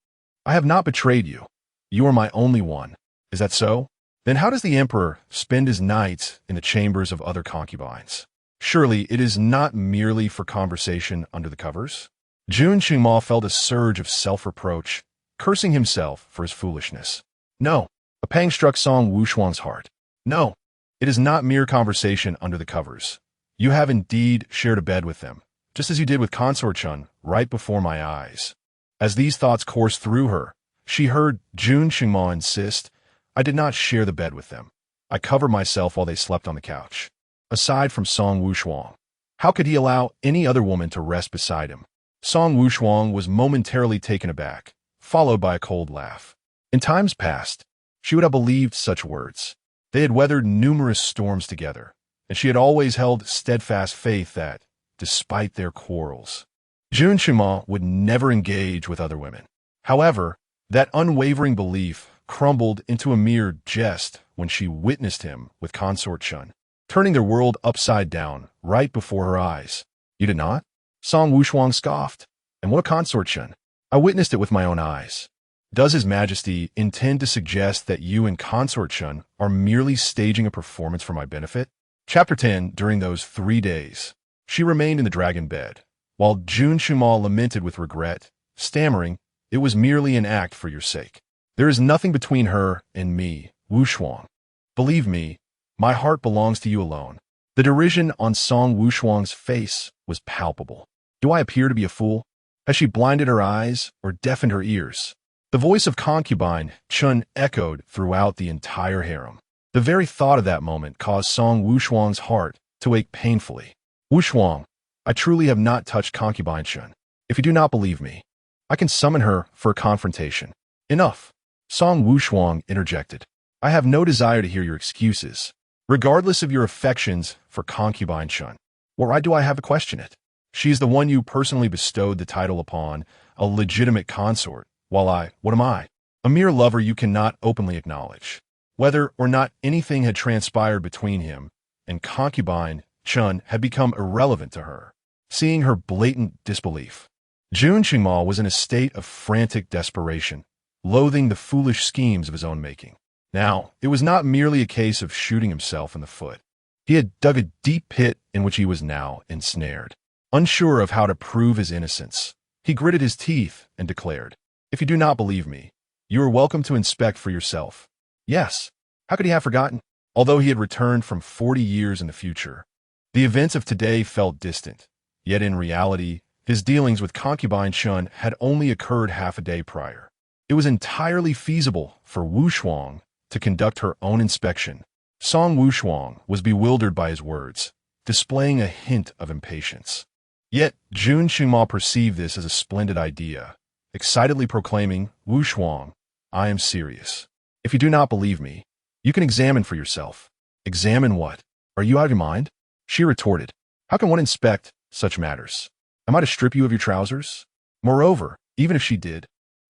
I have not betrayed you. You are my only one. Is that so? Then how does the emperor spend his nights in the chambers of other concubines? Surely it is not merely for conversation under the covers? Jun Qingma felt a surge of self-reproach, cursing himself for his foolishness. No, a pang struck Song Wushuang's heart. No, it is not mere conversation under the covers. You have indeed shared a bed with them, just as you did with Consort Chun right before my eyes. As these thoughts coursed through her, she heard Jun Qingma insist, I did not share the bed with them. I covered myself while they slept on the couch. Aside from Song Wushuang, how could he allow any other woman to rest beside him? Song Wushuang was momentarily taken aback, followed by a cold laugh. In times past, she would have believed such words. They had weathered numerous storms together, and she had always held steadfast faith that, despite their quarrels, Jun Qingma would never engage with other women. However, that unwavering belief crumbled into a mere jest when she witnessed him with Consort Chun, turning their world upside down right before her eyes. You did not? Song Wushuang scoffed. And what a Consort Chun? I witnessed it with my own eyes. Does His Majesty intend to suggest that you and Consort Chun are merely staging a performance for my benefit? Chapter 10. During those 3 days, she remained in the dragon bed, while Jun Qingma lamented with regret, stammering, it was merely an act for your sake. There is nothing between her and me, Wushuang. Believe me, my heart belongs to you alone. The derision on Song Wushuang's face was palpable. Do I appear to be a fool? Has she blinded her eyes or deafened her ears? The voice of concubine Chun echoed throughout the entire harem. The very thought of that moment caused Song Wushuang's heart to ache painfully. Wushuang, I truly have not touched concubine Chun. If you do not believe me, I can summon her for a confrontation. Enough. Song Wushuang interjected. I have no desire to hear your excuses, regardless of your affections for concubine Chun. Why do I have to question it? She is the one you personally bestowed the title upon, a legitimate consort, while what am I? A mere lover you cannot openly acknowledge. Whether or not anything had transpired between him and concubine Chun had become irrelevant to her. Seeing her blatant disbelief, Jun Qingma was in a state of frantic desperation, loathing the foolish schemes of his own making. Now, it was not merely a case of shooting himself in the foot. He had dug a deep pit in which he was now ensnared. Unsure of how to prove his innocence, he gritted his teeth and declared, "If you do not believe me, you are welcome to inspect for yourself." Yes, how could he have forgotten? Although he had returned from 40 years in the future, the events of today felt distant. Yet in reality, his dealings with concubine Chun had only occurred half a day prior. It was entirely feasible for Wushuang to conduct her own inspection. Song Wushuang was bewildered by his words, displaying a hint of impatience. Yet Jun Qingma perceived this as a splendid idea, excitedly proclaiming, "Wushuang, I am serious. If you do not believe me, you can examine for yourself." "Examine what? Are you out of your mind?" She retorted. "How can one inspect such matters? Am I to strip you of your trousers?" Moreover, even if she did,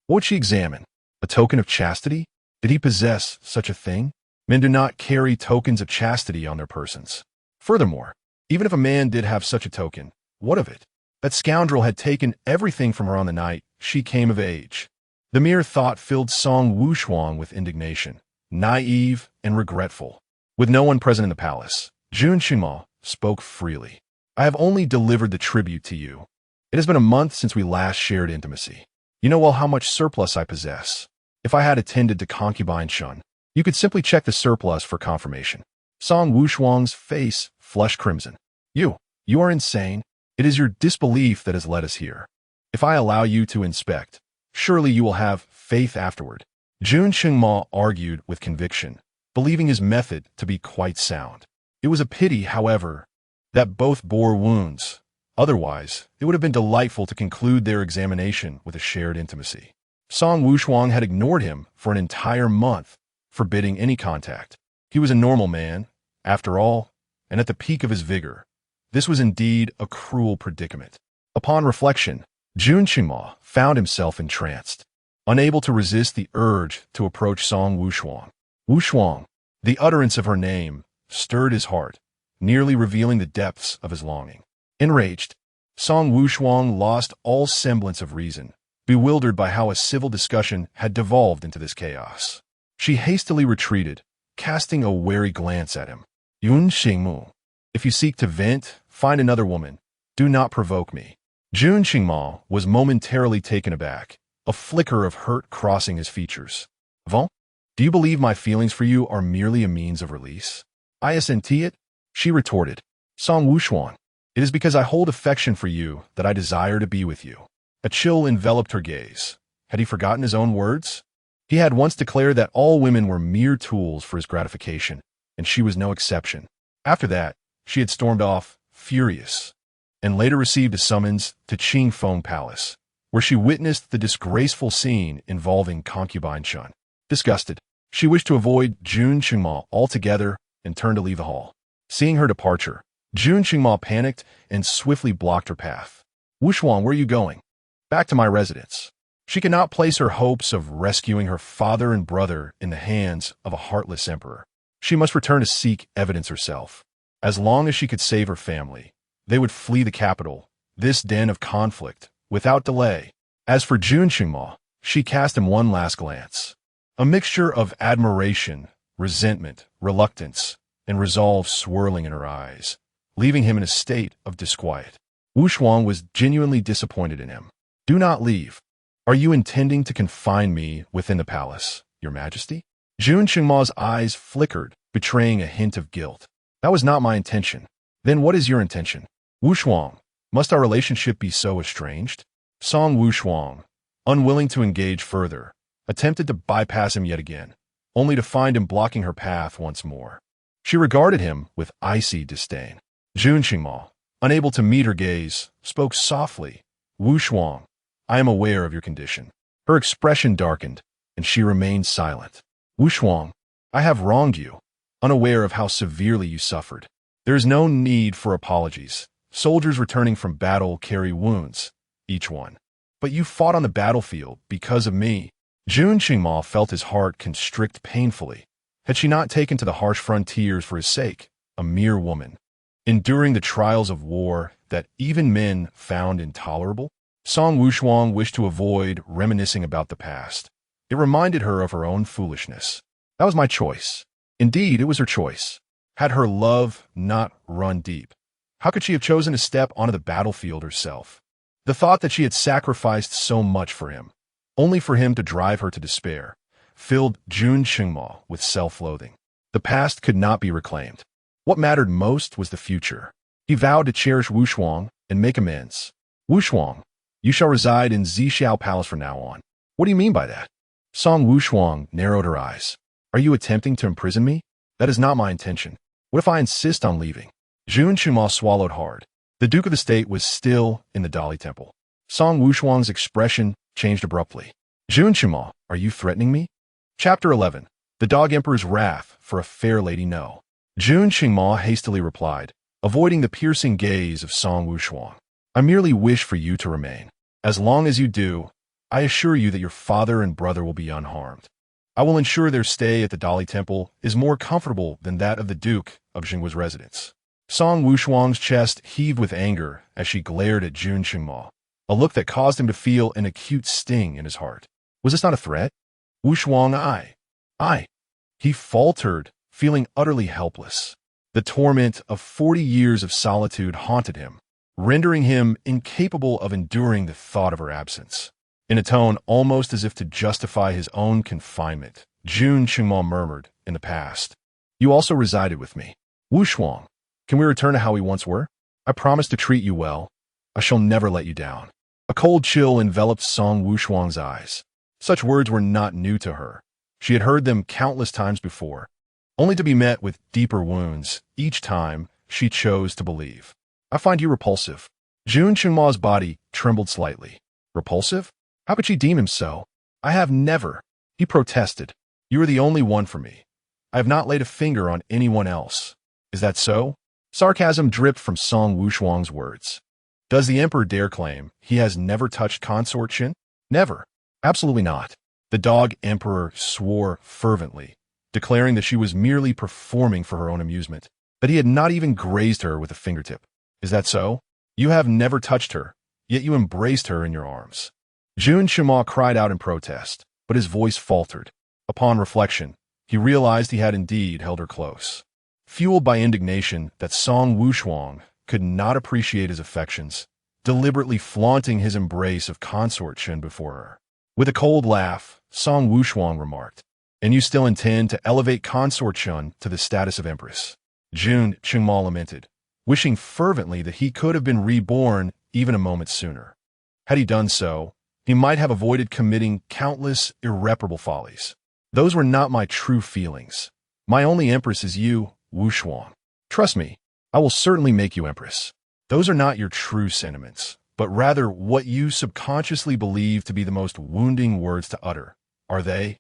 what would she examine? A token of chastity? Did he possess such a thing? Men do not carry tokens of chastity on their persons. Furthermore, even if a man did have such a token, what of it? That scoundrel had taken everything from her on the night she came of age. The mere thought filled Song Wushuang with indignation, naive and regretful. With no one present in the palace, Jun Qingma spoke freely. "I have only delivered the tribute to you. It has been a month since we last shared intimacy. You know well how much surplus I possess. If I had attended to concubine Chun, you could simply check the surplus for confirmation." Song Wushuang's face flushed crimson. You are insane. It is your disbelief that has led us here. If I allow you to inspect, surely you will have faith afterward. Jun Qingma argued with conviction, believing his method to be quite sound. It was a pity, however, that both bore wounds. Otherwise, it would have been delightful to conclude their examination with a shared intimacy. Song Wushuang had ignored him for an entire month, forbidding any contact. He was a normal man, after all, and at the peak of his vigor. This was indeed a cruel predicament. Upon reflection, Jun Qingma found himself entranced, unable to resist the urge to approach Song Wushuang. Wushuang, the utterance of her name, stirred his heart, nearly revealing the depths of his longing. Enraged, Song Wushuang lost all semblance of reason, bewildered by how a civil discussion had devolved into this chaos. She hastily retreated, casting a wary glance at him. "Yun Xingmu, if you seek to vent, find another woman. Do not provoke me." Jun Qingma was momentarily taken aback, a flicker of hurt crossing his features. "Vent? Do you believe my feelings for you are merely a means of release?" "I assent it," she retorted. "Song Wushuang, it is because I hold affection for you that I desire to be with you." A chill enveloped her gaze. Had he forgotten his own words? He had once declared that all women were mere tools for his gratification, and she was no exception. After that, she had stormed off, furious, and later received a summons to Qingfeng Palace, where she witnessed the disgraceful scene involving concubine Chun. Disgusted, she wished to avoid Jun Qingma altogether and turned to leave the hall. Seeing her departure, Jun Qingma panicked and swiftly blocked her path. "Wushuang, where are you going?" "Back to my residence." She could not place her hopes of rescuing her father and brother in the hands of a heartless emperor. She must return to seek evidence herself. As long as she could save her family, they would flee the capital, this den of conflict, without delay. As for Jun Qingma, she cast him one last glance. A mixture of admiration, resentment, reluctance, and resolve swirling in her eyes, leaving him in a state of disquiet. Wushuang was genuinely disappointed in him. "Do not leave. Are you intending to confine me within the palace, Your Majesty?" Jun Qingma's eyes flickered, betraying a hint of guilt. That was not my intention. Then what is your intention? Wushuang, must our relationship be so estranged? Song Wushuang, unwilling to engage further, attempted to bypass him yet again, only to find him blocking her path once more. She regarded him with icy disdain. Jun Qingma, unable to meet her gaze, spoke softly. Wushuang, I am aware of your condition. Her expression darkened, and she remained silent. Wushuang, I have wronged you, unaware of how severely you suffered. There is no need for apologies. Soldiers returning from battle carry wounds, each one. But you fought on the battlefield because of me. Jun Qingma felt his heart constrict painfully. Had she not taken to the harsh frontiers for his sake, a mere woman, enduring the trials of war that even men found intolerable? Song Wushuang wished to avoid reminiscing about the past. It reminded her of her own foolishness. That was my choice. Indeed, it was her choice. Had her love not run deep, how could she have chosen to step onto the battlefield herself? The thought that she had sacrificed so much for him, only for him to drive her to despair, filled Jun Qingma with self-loathing. The past could not be reclaimed. What mattered most was the future. He vowed to cherish Wushuang and make amends. Wushuang, you shall reside in Zixiao Palace from now on. What do you mean by that? Song Wushuang narrowed her eyes. Are you attempting to imprison me? That is not my intention. What if I insist on leaving? Jun Qingma swallowed hard. The Duke of the State was still in the Dali Temple. Song Wushuang's expression changed abruptly. Jun Qingma, are you threatening me? Chapter 11. The Dog Emperor's Wrath for a Fair Lady No. Jun Qingma hastily replied, avoiding the piercing gaze of Song Wushuang. I merely wish for you to remain. As long as you do, I assure you that your father and brother will be unharmed. I will ensure their stay at the Dali Temple is more comfortable than that of the Duke of Jinggua's residence. Song Wushuang's chest heaved with anger as she glared at Jun Qingma, a look that caused him to feel an acute sting in his heart. Was this not a threat? Wushuang, I. He faltered, feeling utterly helpless. The torment of 40 years of solitude haunted him, rendering him incapable of enduring the thought of her absence. In a tone almost as if to justify his own confinement, Jun Qingma murmured, in the past. You also resided with me. Wushuang, can we return to how we once were? I promise to treat you well. I shall never let you down. A cold chill enveloped Song Wushuang's eyes. Such words were not new to her. She had heard them countless times before, only to be met with deeper wounds each time she chose to believe. I find you repulsive. Jun Qingma's body trembled slightly. Repulsive? How could she deem him so? I have never. He protested. You are the only one for me. I have not laid a finger on anyone else. Is that so? Sarcasm dripped from Song Wushuang's words. Does the emperor dare claim he has never touched Consort Shin? Never. Absolutely not. The dog emperor swore fervently, declaring that she was merely performing for her own amusement, that he had not even grazed her with a fingertip. Is that so? You have never touched her, yet you embraced her in your arms. Jun Qingma cried out in protest, but his voice faltered. Upon reflection, he realized he had indeed held her close. Fueled by indignation that Song Wushuang could not appreciate his affections, deliberately flaunting his embrace of Consort Shin before her. With a cold laugh, Song Wushuang remarked, and you still intend to elevate Consort Shin to the status of empress? Jun Qingma lamented, wishing fervently that he could have been reborn even a moment sooner. Had he done so, he might have avoided committing countless irreparable follies. Those were not my true feelings. My only empress is you, Wushuang. Trust me, I will certainly make you empress. Those are not your true sentiments, but rather what you subconsciously believe to be the most wounding words to utter. Are they?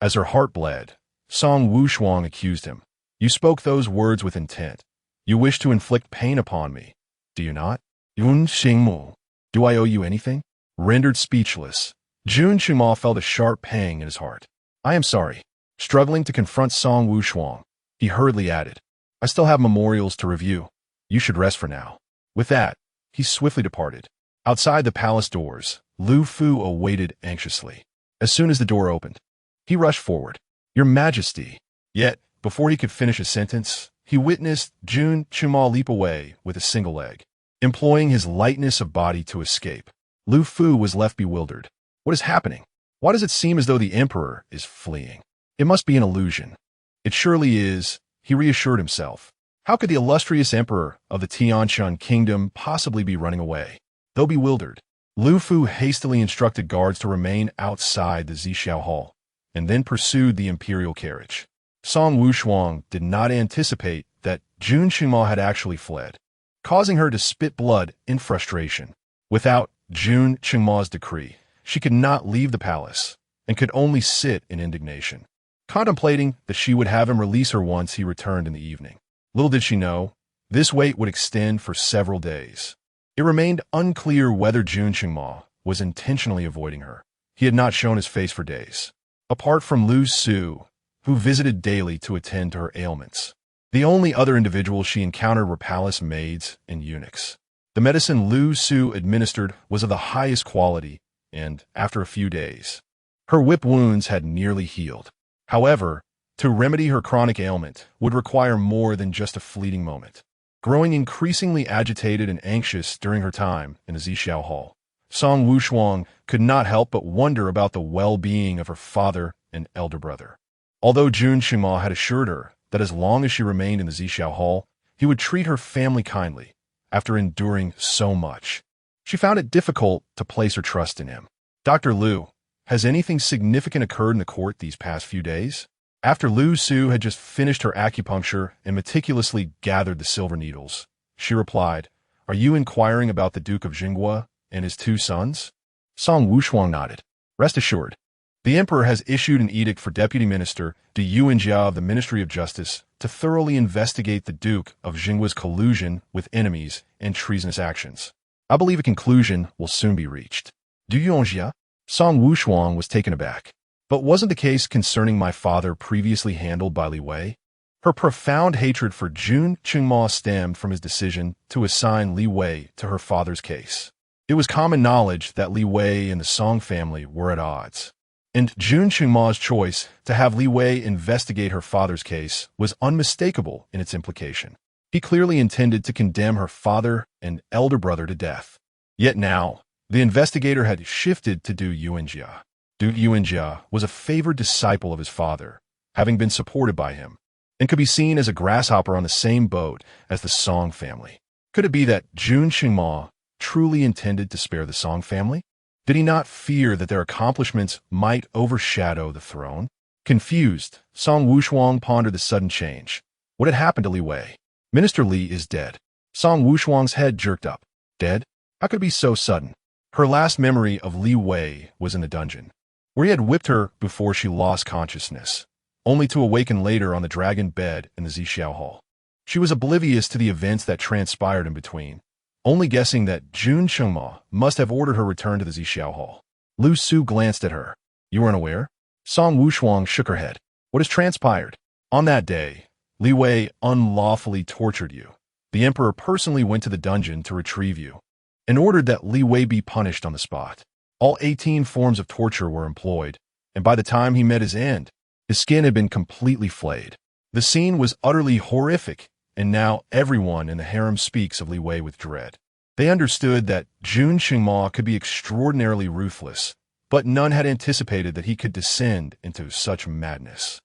As her heart bled, Song Wushuang accused him. You spoke those words with intent. You wish to inflict pain upon me, do you not? Yun Xingmu, do I owe you anything? Rendered speechless, Jun Qingma felt a sharp pang in his heart. I am sorry. Struggling to confront Song Wushuang, he hurriedly added, I still have memorials to review. You should rest for now. With that, he swiftly departed. Outside the palace doors, Lu Fu awaited anxiously. As soon as the door opened, he rushed forward. Your Majesty. Yet, before he could finish a sentence, he witnessed Jun Qingma leap away with a single leg, employing his lightness of body to escape. Lu Fu was left bewildered. What is happening? Why does it seem as though the emperor is fleeing? It must be an illusion. It surely is, he reassured himself. How could the illustrious emperor of the Tianshan kingdom possibly be running away? Though bewildered, Lu Fu hastily instructed guards to remain outside the Zixiao Hall, and then pursued the imperial carriage. Song Wushuang did not anticipate that Jun Qingma had actually fled, causing her to spit blood in frustration. Without Jun Qingma's decree, she could not leave the palace and could only sit in indignation, contemplating that she would have him release her once he returned in the evening. Little did she know, this wait would extend for several days. It remained unclear whether Jun Qingma was intentionally avoiding her. He had not shown his face for days. Apart from Lu Su, who visited daily to attend to her ailments, the only other individuals she encountered were palace maids and eunuchs. The medicine Lu Su administered was of the highest quality, and after a few days, her whip wounds had nearly healed. However, to remedy her chronic ailment would require more than just a fleeting moment. Growing increasingly agitated and anxious during her time in the Zixiao Hall, Song Wushuang could not help but wonder about the well-being of her father and elder brother. Although Jun Qingma had assured her that as long as she remained in the Zixiao Hall, he would treat her family kindly after enduring so much, she found it difficult to place her trust in him. Dr. Liu, has anything significant occurred in the court these past few days? After Lu Su had just finished her acupuncture and meticulously gathered the silver needles, she replied, "Are you inquiring about the Duke of Jinghua and his two sons?" Song Wushuang nodded. "Rest assured, the emperor has issued an edict for Deputy Minister Du Yuanjia of the Ministry of Justice to thoroughly investigate the Duke of Jinghua's collusion with enemies and treasonous actions. I believe a conclusion will soon be reached." Du Yuanjia? Song Wushuang was taken aback. But wasn't the case concerning my father previously handled by Li Wei? Her profound hatred for Jun Qingma stemmed from his decision to assign Li Wei to her father's case. It was common knowledge that Li Wei and the Song family were at odds, and Jun Qingma's choice to have Li Wei investigate her father's case was unmistakable in its implication. He clearly intended to condemn her father and elder brother to death. Yet now, the investigator had shifted to Du Yuanjia. Du Yuanjia was a favored disciple of his father, having been supported by him, and could be seen as a grasshopper on the same boat as the Song family. Could it be that Jun Qingma truly intended to spare the Song family? Did he not fear that their accomplishments might overshadow the throne? Confused, Song Wushuang pondered the sudden change. What had happened to Li Wei? Minister Li is dead. Song Wushuang's head jerked up. Dead? How could it be so sudden? Her last memory of Li Wei was in the dungeon, where he had whipped her before she lost consciousness, only to awaken later on the dragon bed in the Zixiao Hall. She was oblivious to the events that transpired in between, only guessing that Jun Qingma must have ordered her return to the Zixiao Hall. Lu Su glanced at her. "You were unaware?" Song Wushuang shook her head. "What has transpired? On that day, Li Wei unlawfully tortured you. The emperor personally went to the dungeon to retrieve you, and ordered that Li Wei be punished on the spot. All 18 forms of torture were employed, and by the time he met his end, his skin had been completely flayed. The scene was utterly horrific, and now everyone in the harem speaks of Li Wei with dread. They understood that Jun Qingma could be extraordinarily ruthless, but none had anticipated that he could descend into such madness.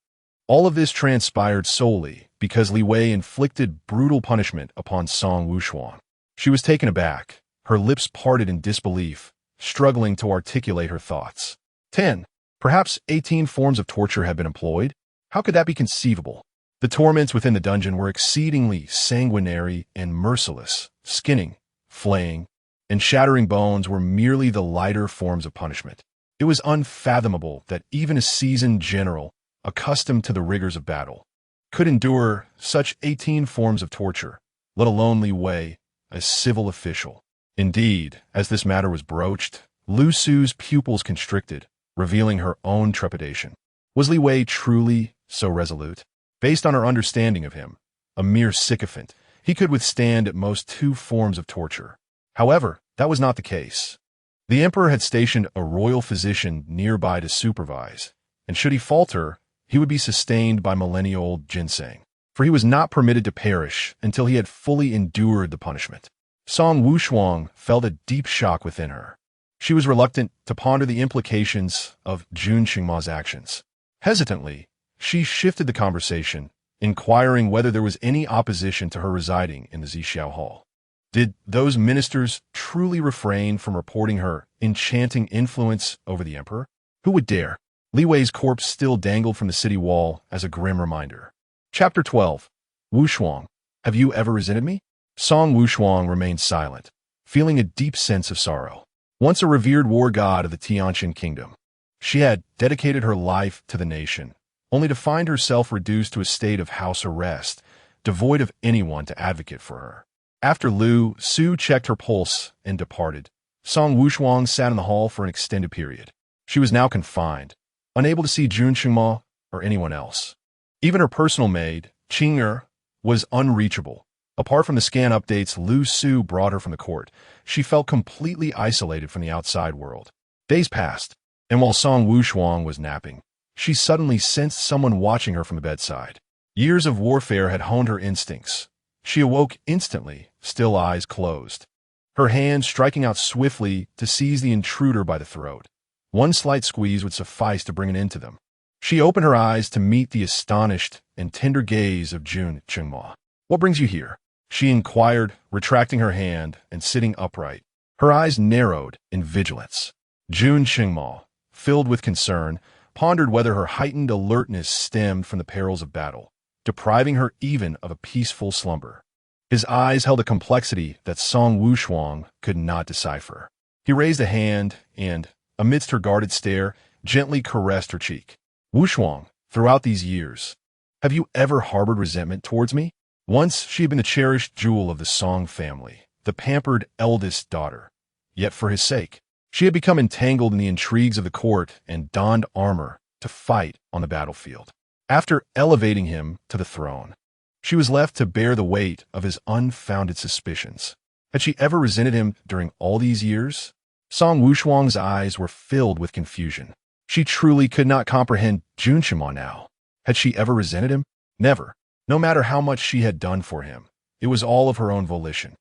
All of this transpired solely because Li Wei inflicted brutal punishment upon Song Wushuang. She was taken aback, her lips parted in disbelief, struggling to articulate her thoughts. 10. Perhaps 18 forms of torture had been employed? How could that be conceivable? The torments within the dungeon were exceedingly sanguinary and merciless. Skinning, flaying, and shattering bones were merely the lighter forms of punishment. It was unfathomable that even a seasoned general, accustomed to the rigors of battle, could endure such 18 forms of torture, let alone Li Wei, a civil official. Indeed, as this matter was broached, Lu Su's pupils constricted, revealing her own trepidation. Was Li Wei truly so resolute? Based on her understanding of him, a mere sycophant, he could withstand at most 2 forms of torture. However, that was not the case. The emperor had stationed a royal physician nearby to supervise, and should he falter, he would be sustained by millennial ginseng, for he was not permitted to perish until he had fully endured the punishment. Song Wushuang felt a deep shock within her. She was reluctant to ponder the implications of Jun Qingma's actions. Hesitantly, She shifted the conversation, inquiring whether there was any opposition to her residing in the Zixiao Hall. Did those ministers truly refrain from reporting her enchanting influence over the emperor? Who would dare? Li Wei's corpse still dangled from the city wall as a grim reminder. Chapter 12. Wushuang, have you ever resented me? Song Wushuang remained silent, feeling a deep sense of sorrow. Once a revered war god of the Tianqian kingdom, she had dedicated her life to the nation, only to find herself reduced to a state of house arrest, devoid of anyone to advocate for her. After Lu Su checked her pulse and departed, Song Wushuang sat in the hall for an extended period. She was now confined, unable to see Jun Qingma or anyone else. Even her personal maid, Qing'er, was unreachable. Apart from the scan updates Lu Su brought her from the court, she felt completely isolated from the outside world. Days passed, and while Song Wushuang was napping, she suddenly sensed someone watching her from the bedside. Years of warfare had honed her instincts. She awoke instantly, still eyes closed, her hand striking out swiftly to seize the intruder by the throat. One slight squeeze would suffice to bring an end to them. She opened her eyes to meet the astonished and tender gaze of Jun Qingma. "What brings you here?" she inquired, retracting her hand and sitting upright. Her eyes narrowed in vigilance. Jun Qingma, filled with concern, pondered whether her heightened alertness stemmed from the perils of battle, depriving her even of a peaceful slumber. His eyes held a complexity that Song Wushuang could not decipher. He raised a hand and, amidst her guarded stare, gently caressed her cheek. "Wushuang, throughout these years, have you ever harbored resentment towards me?" Once she had been the cherished jewel of the Song family, the pampered eldest daughter. Yet for his sake, she had become entangled in the intrigues of the court and donned armor to fight on the battlefield. After elevating him to the throne, she was left to bear the weight of his unfounded suspicions. Had she ever resented him during all these years? Song Wushuang's eyes were filled with confusion. She truly could not comprehend Jun Qingma now. Had she ever resented him? Never. No matter how much she had done for him, it was all of her own volition.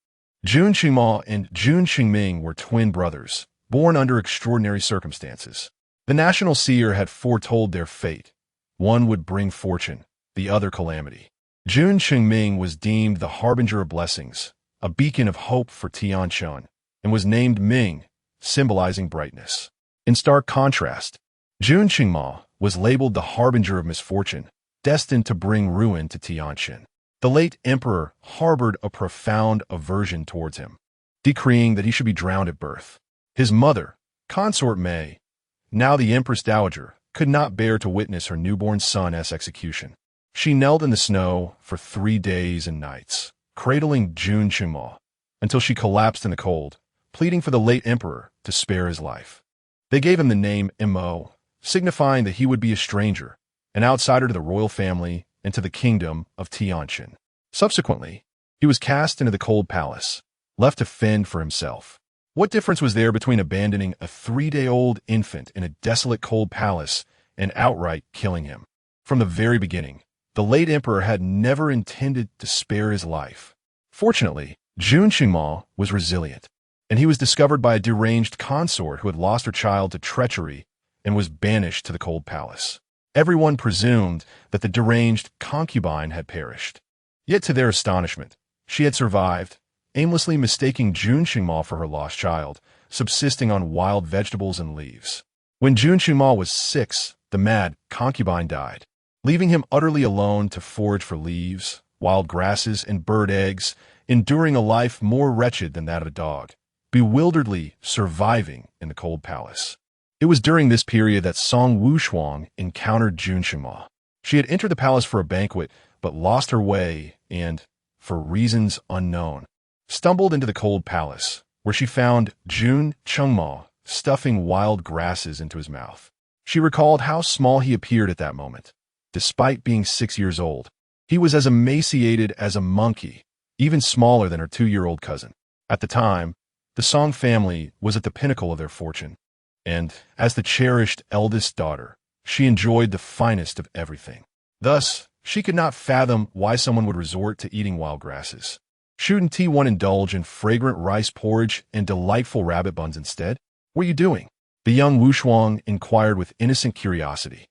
Jun Qingma and Jun Qingming were twin brothers, born under extraordinary circumstances. The national seer had foretold their fate. One would bring fortune, the other calamity. Jun Qingming was deemed the harbinger of blessings, a beacon of hope for Tianqian, and was named Ming, symbolizing brightness. In stark contrast, Jun Qingma was labeled the harbinger of misfortune, destined to bring ruin to Tianqian. The late emperor harbored a profound aversion towards him, decreeing that he should be drowned at birth. His mother, Consort Mei, now the Empress Dowager, could not bear to witness her newborn son's execution. She knelt in the snow for 3 days and nights, cradling Jun Qingma, until she collapsed in the cold, pleading for the late emperor to spare his life. They gave him the name Mo, signifying that he would be a stranger, an outsider to the royal family and to the kingdom of Tianqian. Subsequently, he was cast into the cold palace, left to fend for himself. What difference was there between abandoning a 3-day-old infant in a desolate cold palace and outright killing him? From the very beginning, the late emperor had never intended to spare his life. Fortunately, Jun Qingma was resilient, and he was discovered by a deranged consort who had lost her child to treachery and was banished to the cold palace. Everyone presumed that the deranged concubine had perished. Yet to their astonishment, she had survived, aimlessly mistaking Jun Qingma for her lost child, subsisting on wild vegetables and leaves. When Jun Qingma was 6, the mad concubine died, leaving him utterly alone to forage for leaves, wild grasses, and bird eggs, enduring a life more wretched than that of a dog, bewilderedly surviving in the cold palace. It was during this period that Song Wushuang encountered Jun Qingma. She had entered the palace for a banquet, but lost her way and, for reasons unknown, stumbled into the cold palace, where she found Jun Qingma stuffing wild grasses into his mouth. She recalled how small he appeared at that moment. Despite being 6 years old, he was as emaciated as a monkey, even smaller than her 2-year-old cousin. At the time, the Song family was at the pinnacle of their fortune, and, as the cherished eldest daughter, she enjoyed the finest of everything. Thus, she could not fathom why someone would resort to eating wild grasses. Shouldn't T1 indulge in fragrant rice porridge and delightful rabbit buns instead? What are you doing? The young Wushuang inquired with innocent curiosity.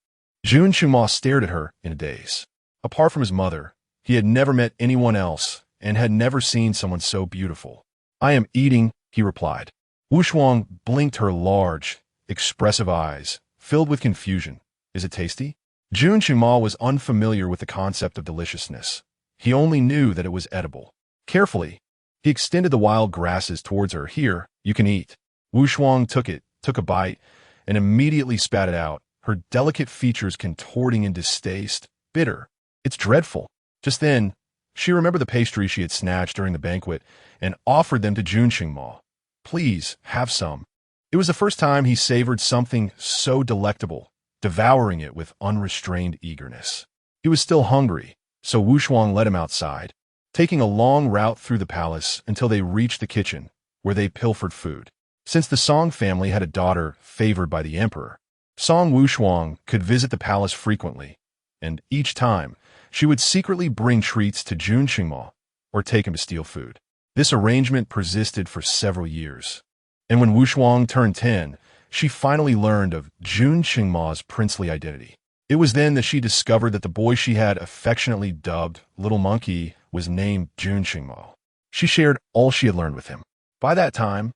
Jun Shuma stared at her in a daze. Apart from his mother, he had never met anyone else and had never seen someone so beautiful. I am eating, he replied. Wushuang blinked her large, expressive eyes, filled with confusion. Is it tasty? Jun Shuma was unfamiliar with the concept of deliciousness. He only knew that it was edible. Carefully, he extended the wild grasses towards her. Here, you can eat. Wushuang took a bite, and immediately spat it out, her delicate features contorting in distaste. Bitter. It's dreadful. Just then, she remembered the pastries she had snatched during the banquet and offered them to Jun Shuma. Please, have some. It was the first time he savored something so delectable, devouring it with unrestrained eagerness. He was still hungry, so Wushuang led him outside, taking a long route through the palace until they reached the kitchen, where they pilfered food. Since the Song family had a daughter favored by the emperor, Song Wushuang could visit the palace frequently, and each time, she would secretly bring treats to Jun Shuma or take him to steal food. This arrangement persisted for several years, and when Wushuang turned 10, she finally learned of Jun Shumu's princely identity. It was then that she discovered that the boy she had affectionately dubbed Little Monkey was named Jun Shuma. She shared all she had learned with him. By that time,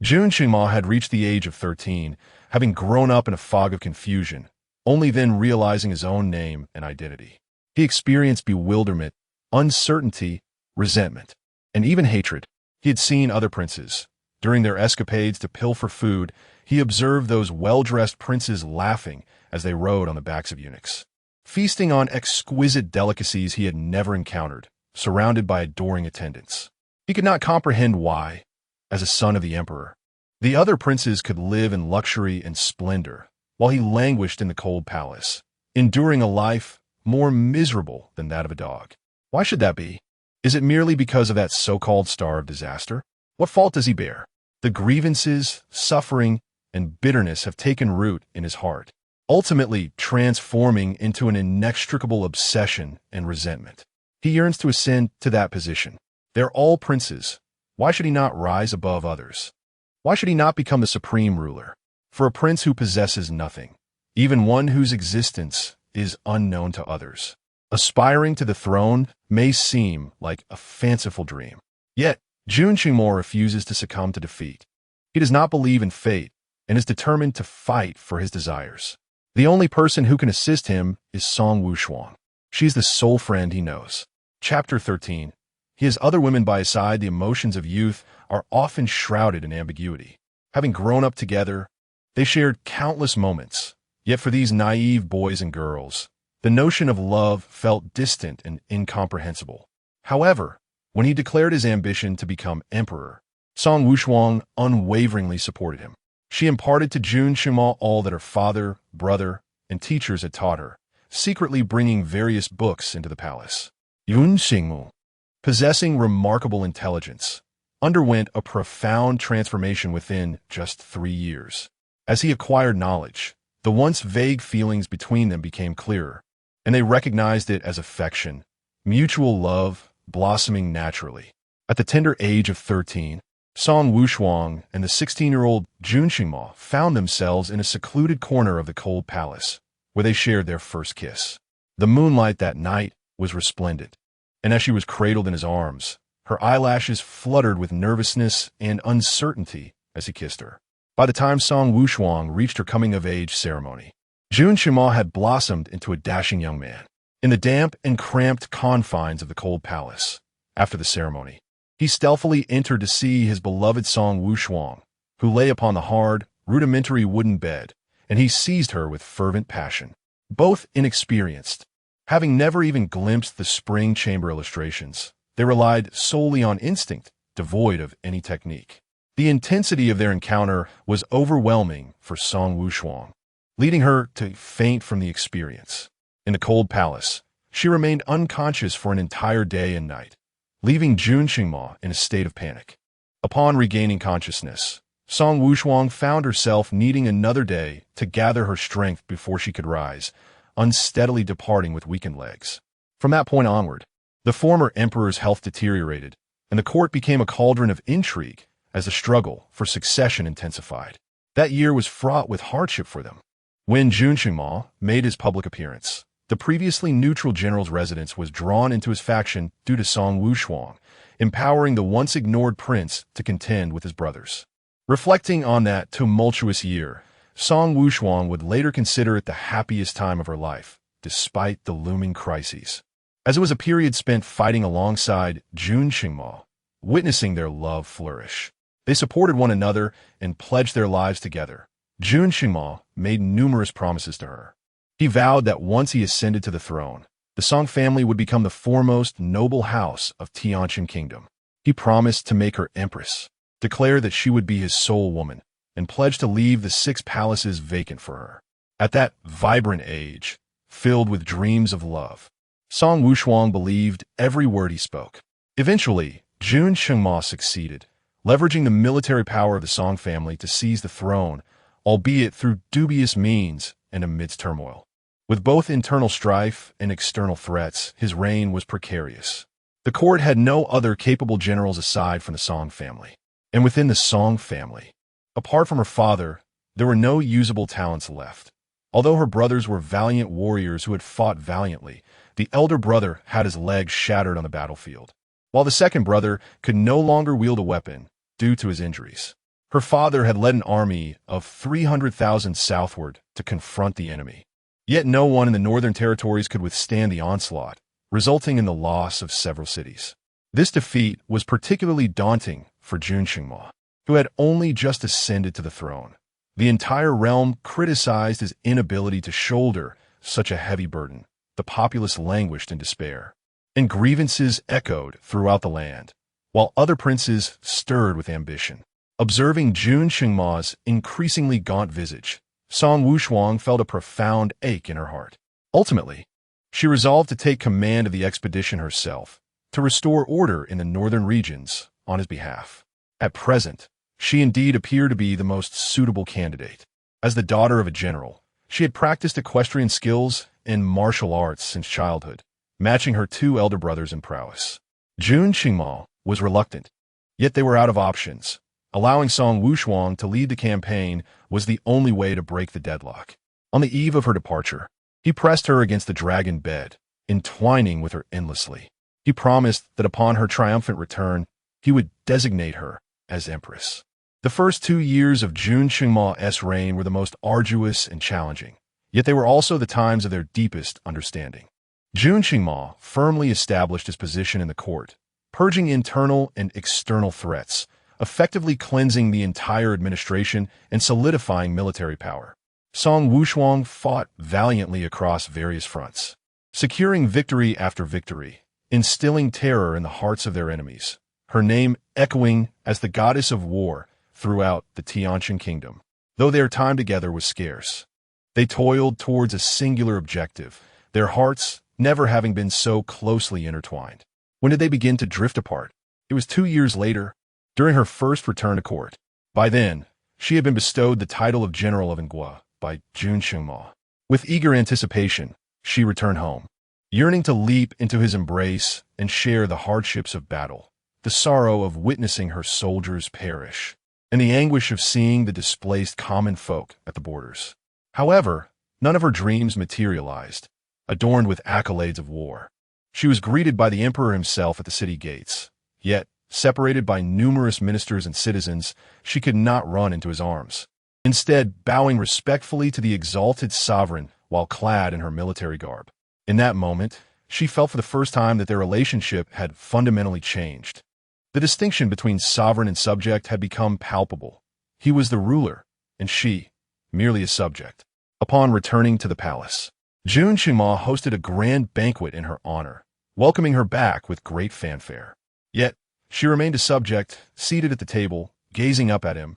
Jun Shuma had reached the age of 13, having grown up in a fog of confusion, only then realizing his own name and identity. He experienced bewilderment, uncertainty, resentment, and even hatred. He had seen other princes. During their escapades to pilfer food, he observed those well-dressed princes laughing as they rode on the backs of eunuchs, feasting on exquisite delicacies he had never encountered, surrounded by adoring attendants. He could not comprehend why, as a son of the emperor, the other princes could live in luxury and splendor, while he languished in the cold palace, enduring a life more miserable than that of a dog. Why should that be? Is it merely because of that so-called star of disaster? What fault does he bear? The grievances, suffering, and bitterness have taken root in his heart, ultimately transforming into an inextricable obsession and resentment. He yearns to ascend to that position. They're all princes. Why should he not rise above others? Why should he not become the supreme ruler? For a prince who possesses nothing, even one whose existence is unknown to others, aspiring to the throne may seem like a fanciful dream. Yet, Jun Shuma refuses to succumb to defeat. He does not believe in fate and is determined to fight for his desires. The only person who can assist him is Song Wushuang. She's the sole friend he knows. Chapter 13. He has other women by his side. The emotions of youth are often shrouded in ambiguity. Having grown up together, they shared countless moments. Yet for these naive boys and girls, the notion of love felt distant and incomprehensible. However, when he declared his ambition to become emperor, Song Wushuang unwaveringly supported him. She imparted to Jun Shuma all that her father, brother, and teachers had taught her, secretly bringing various books into the palace. Yun Xingmu, possessing remarkable intelligence, underwent a profound transformation within just 3 years. As he acquired knowledge, the once vague feelings between them became clearer, and they recognized it as affection, mutual love, blossoming naturally. At the tender age of 13, Song Wushuang and the 16-year-old Jun Shuma found themselves in a secluded corner of the cold palace, where they shared their first kiss. The moonlight that night was resplendent, and as she was cradled in his arms, her eyelashes fluttered with nervousness and uncertainty as he kissed her. By the time Song Wushuang reached her coming-of-age ceremony, Jun Shuma had blossomed into a dashing young man. In the damp and cramped confines of the cold palace, after the ceremony, he stealthily entered to see his beloved Song Wushuang, who lay upon the hard, rudimentary wooden bed, and he seized her with fervent passion. Both inexperienced, having never even glimpsed the spring chamber illustrations, they relied solely on instinct, devoid of any technique. The intensity of their encounter was overwhelming for Song Wushuang, leading her to faint from the experience. In the cold palace, she remained unconscious for an entire day and night, leaving Jun Shuma in a state of panic. Upon regaining consciousness, Song Wushuang found herself needing another day to gather her strength before she could rise, unsteadily departing with weakened legs. From that point onward, the former emperor's health deteriorated, and the court became a cauldron of intrigue as the struggle for succession intensified. That year was fraught with hardship for them. When Jun Qingma made his public appearance, the previously neutral general's residence was drawn into his faction due to Song Wushuang, empowering the once ignored prince to contend with his brothers. Reflecting on that tumultuous year, Song Wushuang would later consider it the happiest time of her life, despite the looming crises, as it was a period spent fighting alongside Jun Qingma, witnessing their love flourish. They supported one another and pledged their lives together. Jun Qingma made numerous promises to her. He vowed that once he ascended to the throne, the Song family would become the foremost noble house of Tianqin Kingdom. He promised to make her empress, declare that she would be his sole woman, and pledged to leave the 6 palaces vacant for her. At that vibrant age, filled with dreams of love, Song Wushuang believed every word he spoke. Eventually, Jun Qingma succeeded, leveraging the military power of the Song family to seize the throne, albeit through dubious means and amidst turmoil. With both internal strife and external threats, his reign was precarious. The court had no other capable generals aside from the Song family. And within the Song family, apart from her father, there were no usable talents left. Although her brothers were valiant warriors who had fought valiantly, the elder brother had his legs shattered on the battlefield, while the second brother could no longer wield a weapon due to his injuries. Her father had led an army of 300,000 southward to confront the enemy. Yet no one in the northern territories could withstand the onslaught, resulting in the loss of several cities. This defeat was particularly daunting for Jun Qingma, who had only just ascended to the throne. The entire realm criticized his inability to shoulder such a heavy burden. The populace languished in despair, and grievances echoed throughout the land, while other princes stirred with ambition. Observing Jun Qingma's increasingly gaunt visage, Song Wushuang felt a profound ache in her heart. Ultimately, she resolved to take command of the expedition herself, to restore order in the northern regions on his behalf. At present, she indeed appeared to be the most suitable candidate. As the daughter of a general, she had practiced equestrian skills and martial arts since childhood, matching her 2 elder brothers in prowess. Jun Qingma was reluctant, yet they were out of options. Allowing Song Wushuang to lead the campaign was the only way to break the deadlock. On the eve of her departure, he pressed her against the dragon bed, entwining with her endlessly. He promised that upon her triumphant return, he would designate her as empress. The first 2 years of Jun Qingma's reign were the most arduous and challenging, yet they were also the times of their deepest understanding. Jun Qingma firmly established his position in the court, purging internal and external threats, effectively cleansing the entire administration and solidifying military power. Song Wushuang fought valiantly across various fronts, securing victory after victory, instilling terror in the hearts of their enemies, her name echoing as the goddess of war throughout the Tianqin Kingdom. Though their time together was scarce, they toiled towards a singular objective, their hearts never having been so closely intertwined. When did they begin to drift apart? It was 2 years later, during her first return to court. By then, she had been bestowed the title of General of Ngua by Jun Qingma. With eager anticipation, she returned home, yearning to leap into his embrace and share the hardships of battle, the sorrow of witnessing her soldiers perish, and the anguish of seeing the displaced common folk at the borders. However, none of her dreams materialized, adorned with accolades of war. She was greeted by the emperor himself at the city gates, yet, separated by numerous ministers and citizens, she could not run into his arms. Instead, bowing respectfully to the exalted sovereign while clad in her military garb. In that moment, she felt for the first time that their relationship had fundamentally changed. The distinction between sovereign and subject had become palpable. He was the ruler, and she, merely a subject. Upon returning to the palace, Jun Qingma hosted a grand banquet in her honor, welcoming her back with great fanfare. Yet, she remained a subject, seated at the table, gazing up at him,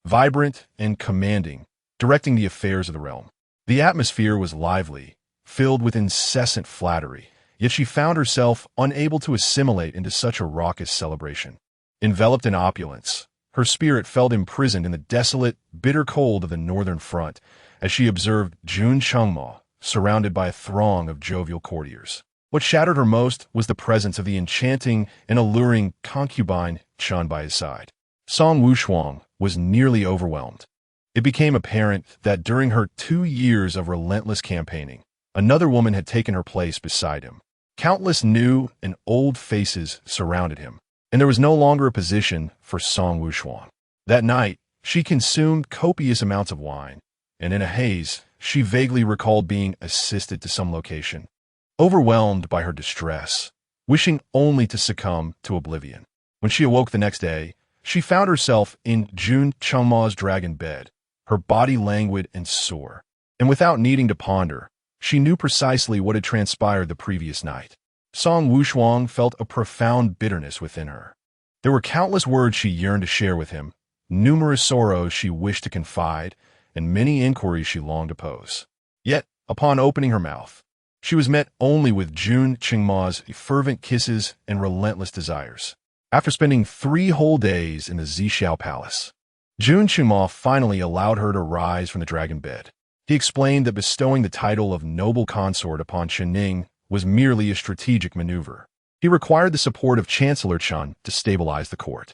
vibrant and commanding, directing the affairs of the realm. The atmosphere was lively, filled with incessant flattery, yet she found herself unable to assimilate into such a raucous celebration. Enveloped in opulence, her spirit felt imprisoned in the desolate, bitter cold of the northern front as she observed Jun Qingma surrounded by a throng of jovial courtiers. What shattered her most was the presence of the enchanting and alluring concubine Chen by his side. Song Wushuang was nearly overwhelmed. It became apparent that during her 2 years of relentless campaigning, another woman had taken her place beside him. Countless new and old faces surrounded him, and there was no longer a position for Song Wushuang. That night, she consumed copious amounts of wine, and in a haze, she vaguely recalled being assisted to some location, overwhelmed by her distress, wishing only to succumb to oblivion. When she awoke the next day, she found herself in Jun Chengma's dragon bed, her body languid and sore, and without needing to ponder, she knew precisely what had transpired the previous night. Song Wushuang felt a profound bitterness within her. There were countless words she yearned to share with him, numerous sorrows she wished to confide, and many inquiries she longed to pose. Yet, upon opening her mouth, she was met only with Jun Chengma's fervent kisses and relentless desires. After spending 3 whole days in the Zhixiao Palace, Jun Chengma finally allowed her to rise from the dragon bed. He explained that bestowing the title of noble consort upon Chening was merely a strategic maneuver. He required the support of Chancellor Chen to stabilize the court.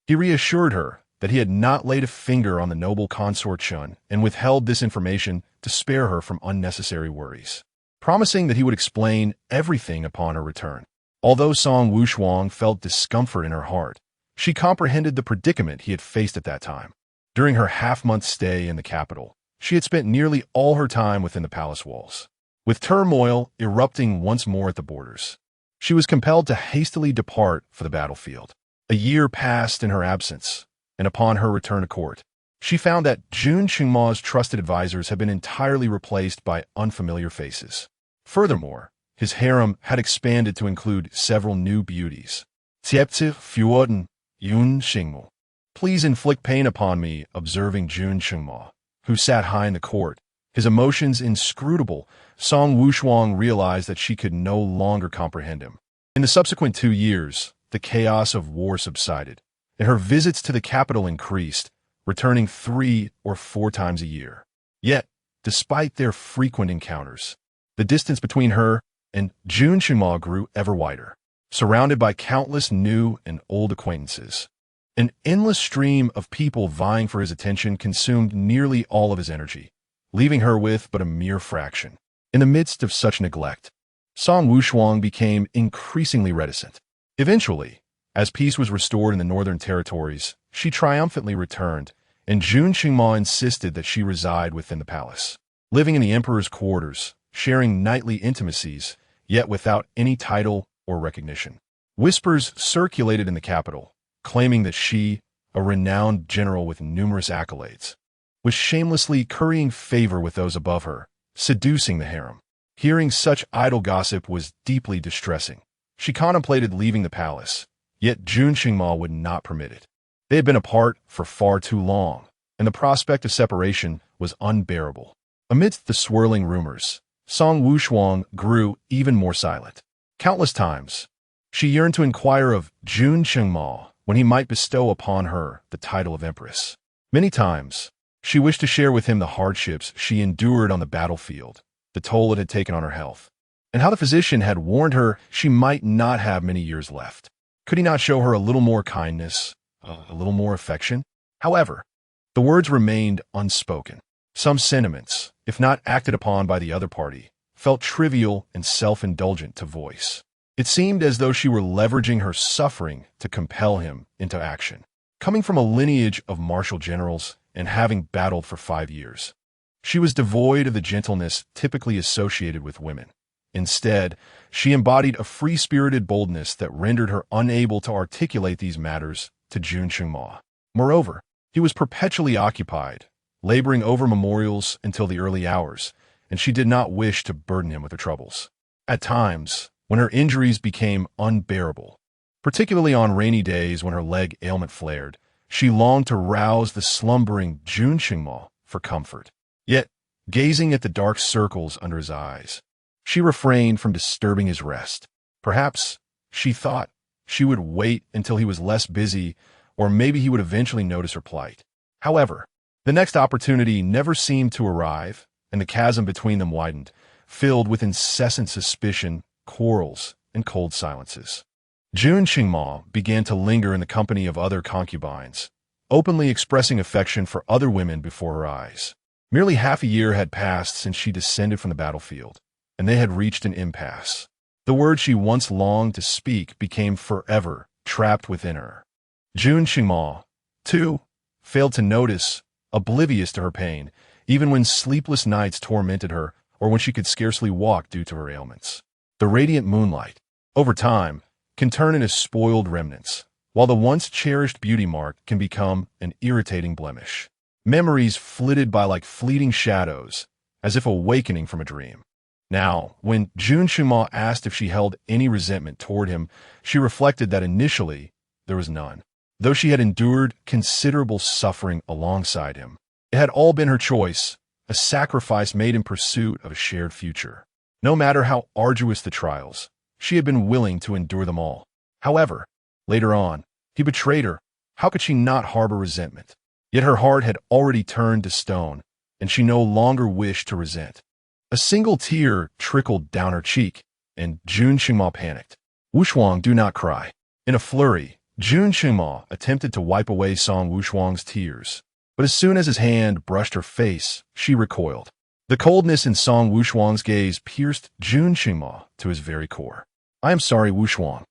He reassured her that he had not laid a finger on the noble consort Chen and withheld this information to spare her from unnecessary worries, promising that he would explain everything upon her return. Although Song Wushuang felt discomfort in her heart, she comprehended the predicament he had faced at that time. During her half-month stay in the capital, she had spent nearly all her time within the palace walls. With turmoil erupting once more at the borders, she was compelled to hastily depart for the battlefield. A year passed in her absence, and upon her return to court, she found that Jun Chengma's trusted advisors had been entirely replaced by unfamiliar faces. Furthermore, his harem had expanded to include several new beauties. Tiepzi Fuoden Yun Xingmu. Please inflict pain upon me, observing Jun Chengma, who sat high in the court, his emotions inscrutable. Song Wushuang realized that she could no longer comprehend him. In the subsequent 2 years, the chaos of war subsided, and her visits to the capital increased, returning 3 or 4 times a year. Yet, despite their frequent encounters, the distance between her and Jun Chengma grew ever wider. Surrounded by countless new and old acquaintances, an endless stream of people vying for his attention consumed nearly all of his energy, leaving her with but a mere fraction. In the midst of such neglect, Song Wushuang became increasingly reticent. Eventually, as peace was restored in the northern territories, she triumphantly returned, and Jun Chengma insisted that she reside within the palace, living in the emperor's quarters, sharing nightly intimacies, yet without any title or recognition. Whispers circulated in the capital, claiming that she, a renowned general with numerous accolades, was shamelessly currying favor with those above her, seducing the harem. Hearing such idle gossip was deeply distressing. She contemplated leaving the palace, yet Jun Chengma would not permit it. They had been apart for far too long, and the prospect of separation was unbearable. Amidst the swirling rumors, Song Wushuang grew even more silent. Countless times, she yearned to inquire of Jun Chengma when he might bestow upon her the title of empress. Many times, she wished to share with him the hardships she endured on the battlefield, the toll it had taken on her health, and how the physician had warned her she might not have many years left. Could he not show her a little more kindness, a little more affection? However, the words remained unspoken. Some sentiments, if not acted upon by the other party, felt trivial and self-indulgent to voice. It seemed as though she were leveraging her suffering to compel him into action. Coming from a lineage of martial generals and having battled for 5 years, she was devoid of the gentleness typically associated with women. Instead, she embodied a free-spirited boldness that rendered her unable to articulate these matters to Jun Chengma. Moreover, he was perpetually occupied, laboring over memorials until the early hours, and she did not wish to burden him with her troubles. At times, when her injuries became unbearable, particularly on rainy days when her leg ailment flared, she longed to rouse the slumbering Jun Chengma for comfort. Yet, gazing at the dark circles under his eyes, she refrained from disturbing his rest. Perhaps, she thought, she would wait until he was less busy, or maybe he would eventually notice her plight. However, the next opportunity never seemed to arrive, and the chasm between them widened, filled with incessant suspicion, quarrels, and cold silences. Jun Chengma began to linger in the company of other concubines, openly expressing affection for other women before her eyes. Merely half a year had passed since she descended from the battlefield, and they had reached an impasse. The words she once longed to speak became forever trapped within her. Jun Qingma, too, failed to notice, oblivious to her pain, even when sleepless nights tormented her or when she could scarcely walk due to her ailments. The radiant moonlight, over time, can turn into spoiled remnants, while the once cherished beauty mark can become an irritating blemish. Memories flitted by like fleeting shadows, as if awakening from a dream. Now, when Jun Qingma asked if she held any resentment toward him, she reflected that initially there was none. Though she had endured considerable suffering alongside him, it had all been her choice, a sacrifice made in pursuit of a shared future. No matter how arduous the trials, she had been willing to endure them all. However, later on, he betrayed her. How could she not harbor resentment? Yet her heart had already turned to stone, and she no longer wished to resent. A single tear trickled down her cheek, and Jun Qingma panicked. Wushuang, do not cry. In a flurry, Jun Qingma attempted to wipe away Song Wushuang's tears, but as soon as his hand brushed her face, she recoiled. The coldness in Song Wushuang's gaze pierced Jun Qingma to his very core. I am sorry, Wushuang.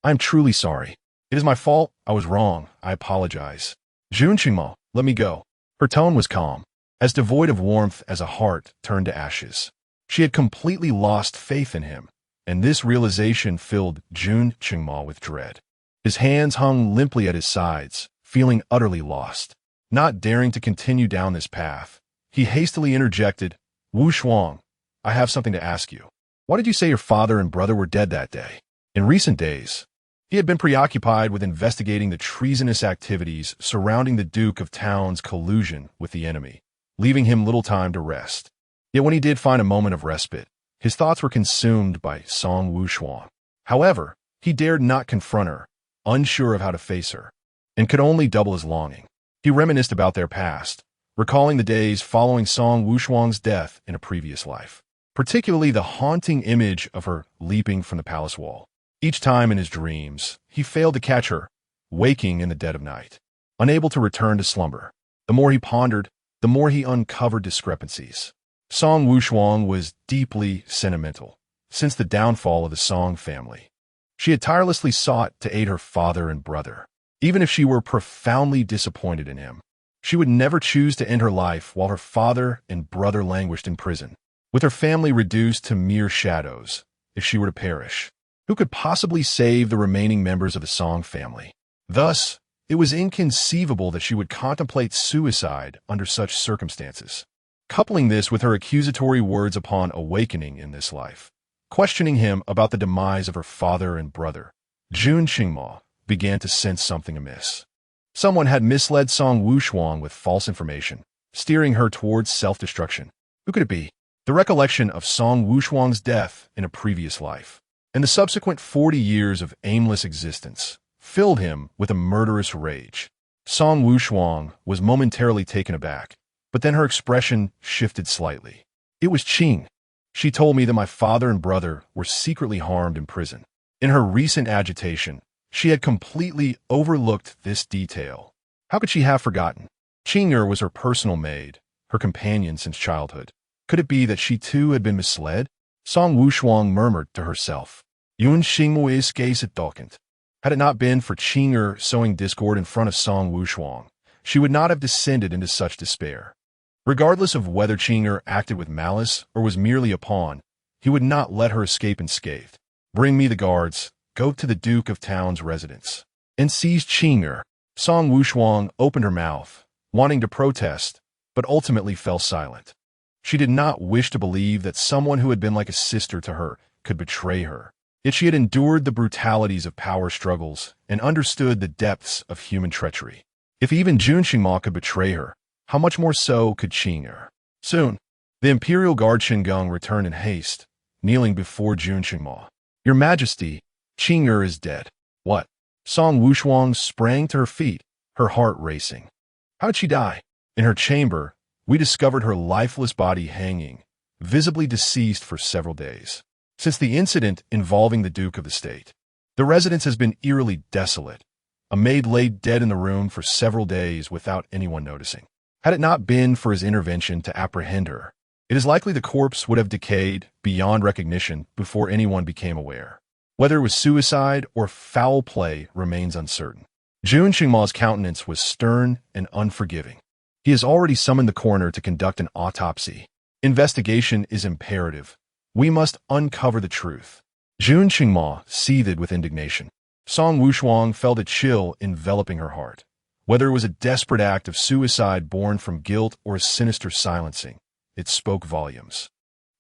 I am truly sorry. It is my fault. I was wrong. I apologize. Jun Qingma, let me go. Her tone was calm, as devoid of warmth as a heart turned to ashes. She had completely lost faith in him, and this realization filled Jun Qingma with dread. His hands hung limply at his sides, feeling utterly lost. Not daring to continue down this path, he hastily interjected, Wushuang, I have something to ask you. Why did you say your father and brother were dead that day? In recent days, he had been preoccupied with investigating the treasonous activities surrounding the Duke of Town's collusion with the enemy, leaving him little time to rest. Yet when he did find a moment of respite, his thoughts were consumed by Song Wushuang. However, he dared not confront her, unsure of how to face her, and could only double his longing. He reminisced about their past, recalling the days following Song Wushuang's death in a previous life, particularly the haunting image of her leaping from the palace wall. Each time in his dreams, he failed to catch her, waking in the dead of night, unable to return to slumber. The more he pondered, the more he uncovered discrepancies. Song Wushuang was deeply sentimental since the downfall of the Song family. She had tirelessly sought to aid her father and brother. Even if she were profoundly disappointed in him, she would never choose to end her life while her father and brother languished in prison, with her family reduced to mere shadows. If she were to perish, who could possibly save the remaining members of the Song family? Thus, it was inconceivable that she would contemplate suicide under such circumstances. Coupling this with her accusatory words upon awakening in this life, questioning him about the demise of her father and brother, Jun Qingma began to sense something amiss. Someone had misled Song Wushuang with false information, steering her towards self-destruction. Who could it be? The recollection of Song Wushuang's death in a previous life, and the subsequent 40 years of aimless existence, filled him with a murderous rage. Song Wushuang was momentarily taken aback, but then her expression shifted slightly. It was Qing. She told me that my father and brother were secretly harmed in prison. In her recent agitation, she had completely overlooked this detail. How could she have forgotten? Qing'er was her personal maid, her companion since childhood. Could it be that she too had been misled? Song Wushuang murmured to herself. Yun Xingmu is dokent. Had it not been for Qing'er sowing discord in front of Song Wushuang, she would not have descended into such despair. Regardless of whether Qing'er acted with malice or was merely a pawn, he would not let her escape unscathed. Bring me the guards. Go to the Duke of Town's residence and seize Qing'er. Song Wushuang opened her mouth, wanting to protest, but ultimately fell silent. She did not wish to believe that someone who had been like a sister to her could betray her. Yet she had endured the brutalities of power struggles and understood the depths of human treachery. If even Jun Qingma could betray her, how much more so could Qing'er? Soon, the Imperial Guard Shingung returned in haste, kneeling before Jun Qingma. Your Majesty, Qing'er is dead. What? Song Wushuang sprang to her feet, her heart racing. How did she die? In her chamber, we discovered her lifeless body hanging, visibly deceased for several days. Since the incident involving the Duke of the State, the residence has been eerily desolate. A maid lay dead in the room for several days without anyone noticing. Had it not been for his intervention to apprehend her, it is likely the corpse would have decayed beyond recognition before anyone became aware. Whether it was suicide or foul play remains uncertain. Jun Qingma's countenance was stern and unforgiving. He has already summoned the coroner to conduct an autopsy. Investigation is imperative. We must uncover the truth. Jun Qingma seethed with indignation. Song Wushuang felt a chill enveloping her heart. Whether it was a desperate act of suicide born from guilt or a sinister silencing, it spoke volumes.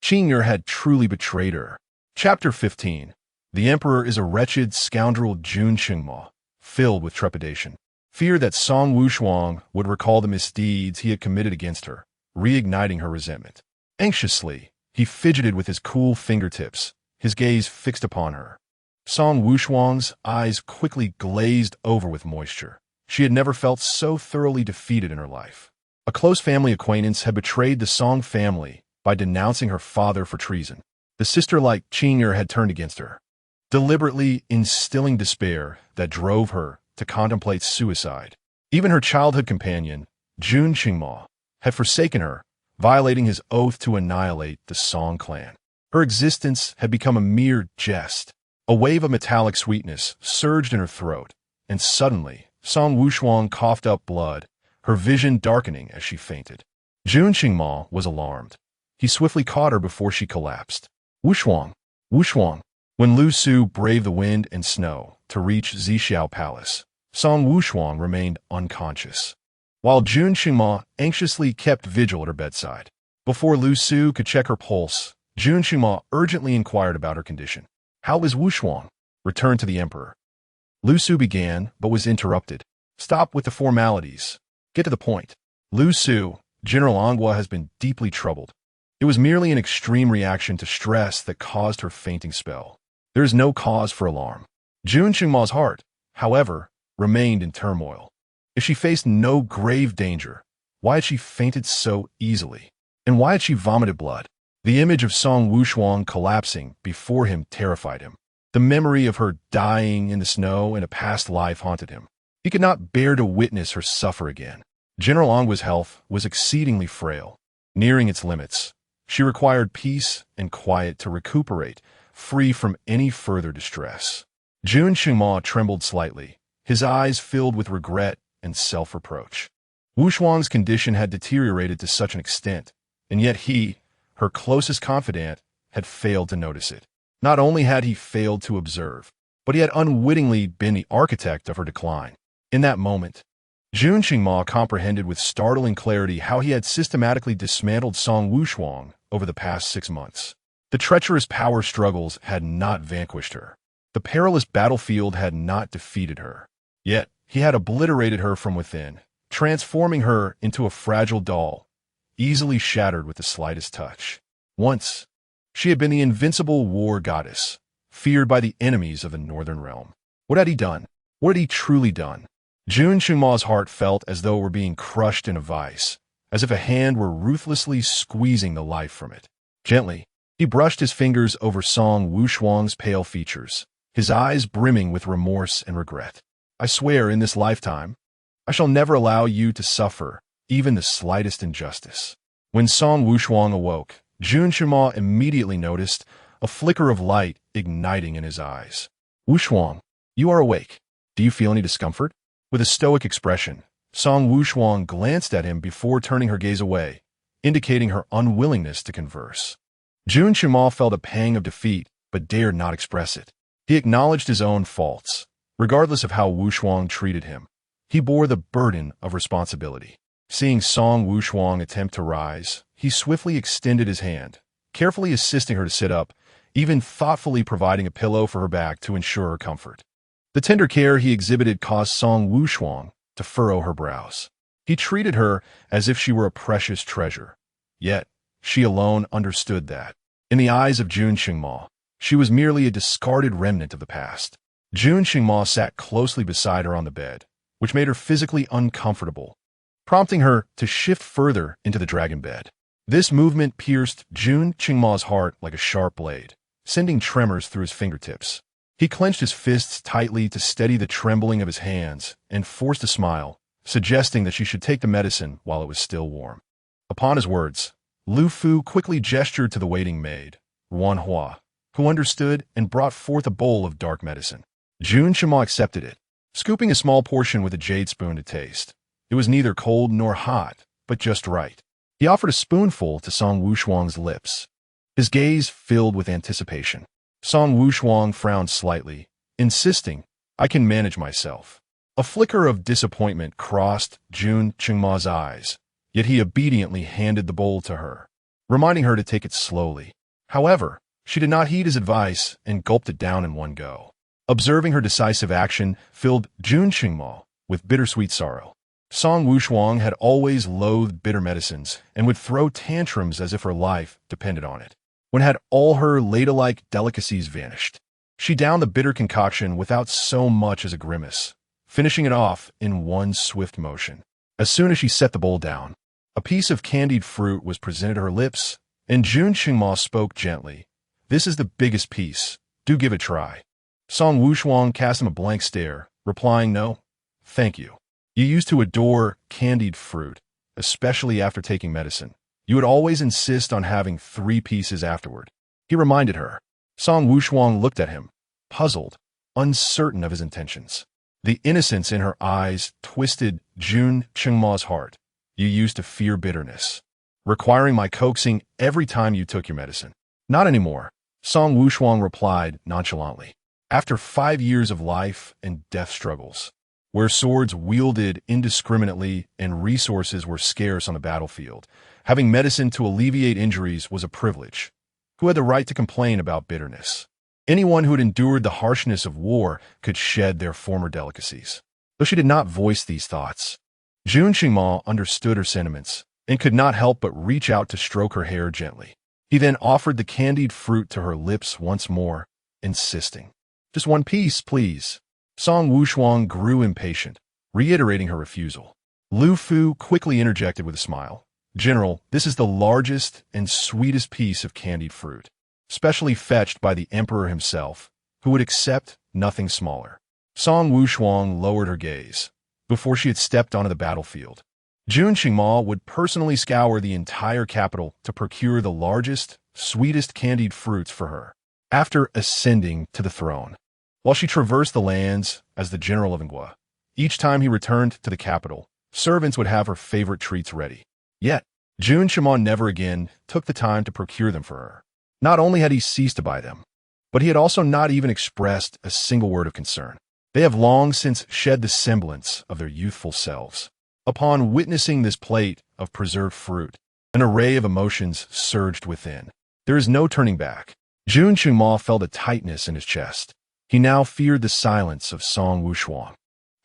Qing'er had truly betrayed her. Chapter 15. The Emperor is a wretched scoundrel. Jun Qingma, filled with trepidation. Fear that Song Wushuang would recall the misdeeds he had committed against her, reigniting her resentment. Anxiously, he fidgeted with his cool fingertips, his gaze fixed upon her. Song Wushuang's eyes quickly glazed over with moisture. She had never felt so thoroughly defeated in her life. A close family acquaintance had betrayed the Song family by denouncing her father for treason. The sister-like Qing'er had turned against her, deliberately instilling despair that drove her to contemplate suicide. Even her childhood companion, Jun Qingma, had forsaken her, violating his oath to annihilate the Song clan. Her existence had become a mere jest. A wave of metallic sweetness surged in her throat, and suddenly, Song Wushuang coughed up blood, her vision darkening as she fainted. Jun Qingma was alarmed. He swiftly caught her before she collapsed. Wushuang! Wushuang! When Lu Su braved the wind and snow to reach Zixiao Palace, Song Wushuang remained unconscious, while Jun Qingma anxiously kept vigil at her bedside. Before Lu Su could check her pulse, Jun Qingma urgently inquired about her condition. How is Wushuang? Returned to the Emperor. Lu Su began, but was interrupted. Stop with the formalities. Get to the point. Lu Su, General Anghua has been deeply troubled. It was merely an extreme reaction to stress that caused her fainting spell. There is no cause for alarm. Jun Qingma's heart, however, remained in turmoil. If she faced no grave danger, why had she fainted so easily? And why had she vomited blood? The image of Song Wushuang collapsing before him terrified him. The memory of her dying in the snow in a past life haunted him. He could not bear to witness her suffer again. General Anghua's health was exceedingly frail, nearing its limits. She required peace and quiet to recuperate, free from any further distress. Jun Qingma trembled slightly, his eyes filled with regret and self-reproach. Wushuang's condition had deteriorated to such an extent, and yet he, her closest confidant, had failed to notice it. Not only had he failed to observe, but he had unwittingly been the architect of her decline. In that moment, Jun Qingma comprehended with startling clarity how he had systematically dismantled Song Wushuang over the past 6 months. The treacherous power struggles had not vanquished her. The perilous battlefield had not defeated her. Yet, he had obliterated her from within, transforming her into a fragile doll, easily shattered with the slightest touch. Once, she had been the invincible war goddess, feared by the enemies of the Northern Realm. What had he done? What had he truly done? Jun Qingma's heart felt as though it were being crushed in a vice, as if a hand were ruthlessly squeezing the life from it. Gently, he brushed his fingers over Song Wushuang's pale features, his eyes brimming with remorse and regret. I swear in this lifetime, I shall never allow you to suffer even the slightest injustice. When Song Wushuang awoke, Jun Qingma immediately noticed a flicker of light igniting in his eyes. Wushuang, you are awake. Do you feel any discomfort? With a stoic expression, Song Wushuang glanced at him before turning her gaze away, indicating her unwillingness to converse. Jun Qingma felt a pang of defeat, but dared not express it. He acknowledged his own faults. Regardless of how Wushuang treated him, he bore the burden of responsibility. Seeing Song Wushuang attempt to rise, he swiftly extended his hand, carefully assisting her to sit up, even thoughtfully providing a pillow for her back to ensure her comfort. The tender care he exhibited caused Song Wushuang to furrow her brows. He treated her as if she were a precious treasure. Yet, she alone understood that, in the eyes of Jun Qingma, she was merely a discarded remnant of the past. Jun Qingma sat closely beside her on the bed, which made her physically uncomfortable, prompting her to shift further into the dragon bed. This movement pierced Jun Qingma's heart like a sharp blade, sending tremors through his fingertips. He clenched his fists tightly to steady the trembling of his hands and forced a smile, suggesting that she should take the medicine while it was still warm. Upon his words, Lu Fu quickly gestured to the waiting maid, Wan Hua, who understood and brought forth a bowl of dark medicine. Jun Shima accepted it, scooping a small portion with a jade spoon to taste. It was neither cold nor hot, but just right. He offered a spoonful to Song Wushuang's lips. His gaze filled with anticipation. Song Wushuang frowned slightly, insisting, "I can manage myself." A flicker of disappointment crossed Jun Chengma's eyes, yet he obediently handed the bowl to her, reminding her to take it slowly. However, she did not heed his advice and gulped it down in one go. Observing her decisive action filled Jun Chengma with bittersweet sorrow. Song Wushuang had always loathed bitter medicines and would throw tantrums as if her life depended on it. When had all her ladylike delicacies vanished, she downed the bitter concoction without so much as a grimace, finishing it off in one swift motion. As soon as she set the bowl down, a piece of candied fruit was presented to her lips, and Jun Chengma spoke gently. "This is the biggest piece. Do give it a try." Song Wushuang cast him a blank stare, replying, "No, thank you. You used to adore candied fruit, especially after taking medicine. You would always insist on having 3 pieces afterward." He reminded her. Song Wushuang looked at him, puzzled, uncertain of his intentions. The innocence in her eyes twisted Jun Chengma's heart. "You used to fear bitterness, requiring my coaxing every time you took your medicine." "Not anymore," Song Wushuang replied nonchalantly. "After 5 years of life and death struggles, where swords wielded indiscriminately and resources were scarce on the battlefield, having medicine to alleviate injuries was a privilege. Who had the right to complain about bitterness? Anyone who had endured the harshness of war could shed their former delicacies." Though she did not voice these thoughts, Jun Chengma understood her sentiments and could not help but reach out to stroke her hair gently. He then offered the candied fruit to her lips once more, insisting, "Just 1 piece, please." Song Wushuang grew impatient, reiterating her refusal. Lu Fu quickly interjected with a smile. "General, this is the largest and sweetest piece of candied fruit, specially fetched by the emperor himself, who would accept nothing smaller." Song Wushuang lowered her gaze. Before she had stepped onto the battlefield, Jun Chengma would personally scour the entire capital to procure the largest, sweetest candied fruits for her. After ascending to the throne, while she traversed the lands as the general of Ingwa, each time he returned to the capital, servants would have her favorite treats ready. Yet, Jun Chengma never again took the time to procure them for her. Not only had he ceased to buy them, but he had also not even expressed a single word of concern. They have long since shed the semblance of their youthful selves. Upon witnessing this plate of preserved fruit, an array of emotions surged within. There is no turning back. Jun Chengma felt a tightness in his chest. He now feared the silence of Song Wushuang.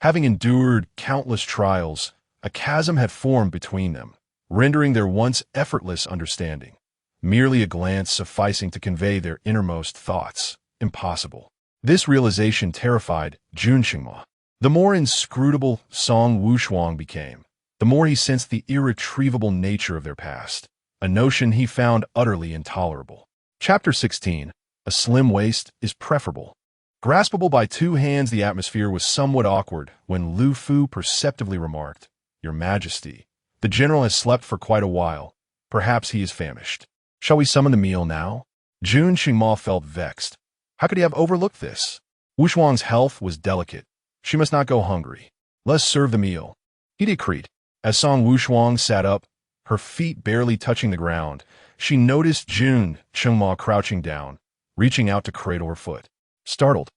Having endured countless trials, a chasm had formed between them, rendering their once effortless understanding, merely a glance sufficing to convey their innermost thoughts, impossible. This realization terrified Jun Chengma. The more inscrutable Song Wushuang became, the more he sensed the irretrievable nature of their past, a notion he found utterly intolerable. Chapter 16. A slim waist is preferable. Graspable by 2 hands, the atmosphere was somewhat awkward when Lu Fu perceptively remarked, "Your Majesty, the general has slept for quite a while. Perhaps he is famished. Shall we summon the meal now?" Jun Chengma felt vexed. How could he have overlooked this? Wushuang's health was delicate. She must not go hungry. "Let's serve the meal," he decreed. As Song Wushuang sat up, her feet barely touching the ground, she noticed Jun Chengma crouching down, reaching out to cradle her foot. Startled,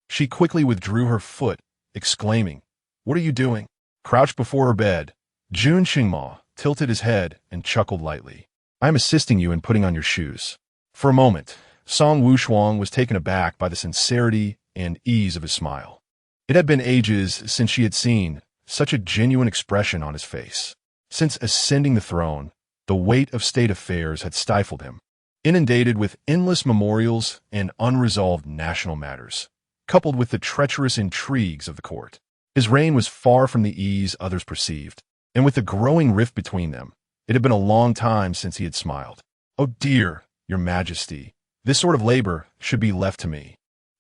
she quickly withdrew her foot, exclaiming, "What are you doing?" Crouched before her bed, Jun Chengma tilted his head and chuckled lightly. "I am assisting you in putting on your shoes." For a moment, Song Wushuang was taken aback by the sincerity and ease of his smile. It had been ages since she had seen such a genuine expression on his face. Since ascending the throne, the weight of state affairs had stifled him, inundated with endless memorials and unresolved national matters, coupled with the treacherous intrigues of the court. His reign was far from the ease others perceived, and with the growing rift between them, it had been a long time since he had smiled. "Oh dear, Your Majesty, this sort of labor should be left to me.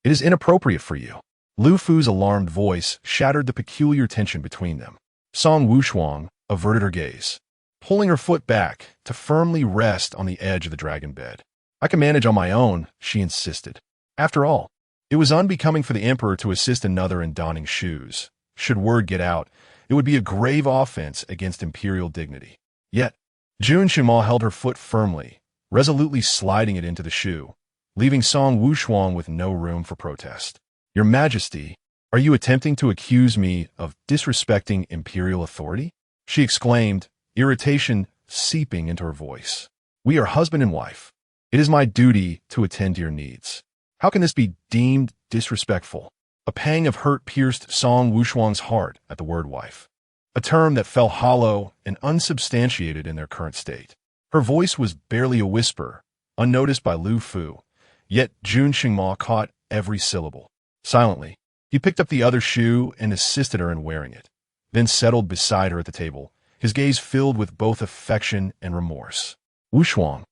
It is inappropriate for you. Lu Fu's alarmed voice shattered the peculiar tension between them. Song Wushuang averted her gaze, pulling her foot back to firmly rest on the edge of the dragon bed. I can manage on my own, she insisted. After all, it was unbecoming for the emperor to assist another in donning shoes. Should word get out, it would be a grave offense against imperial dignity. Yet, Jun Shima held her foot firmly, resolutely sliding it into the shoe, leaving Song Wushuang with no room for protest. Your Majesty, are you attempting to accuse me of disrespecting imperial authority? She exclaimed, irritation seeping into her voice. We are husband and wife. It is my duty to attend to your needs. How can this be deemed disrespectful? A pang of hurt pierced Song Wushuang's heart at the word wife, a term that fell hollow and unsubstantiated in their current state. Her voice was barely a whisper, unnoticed by Lu Fu, yet Jun Xingma caught every syllable. Silently, he picked up the other shoe and assisted her in wearing it, then settled beside her at the table, his gaze filled with both affection and remorse. Wushuang,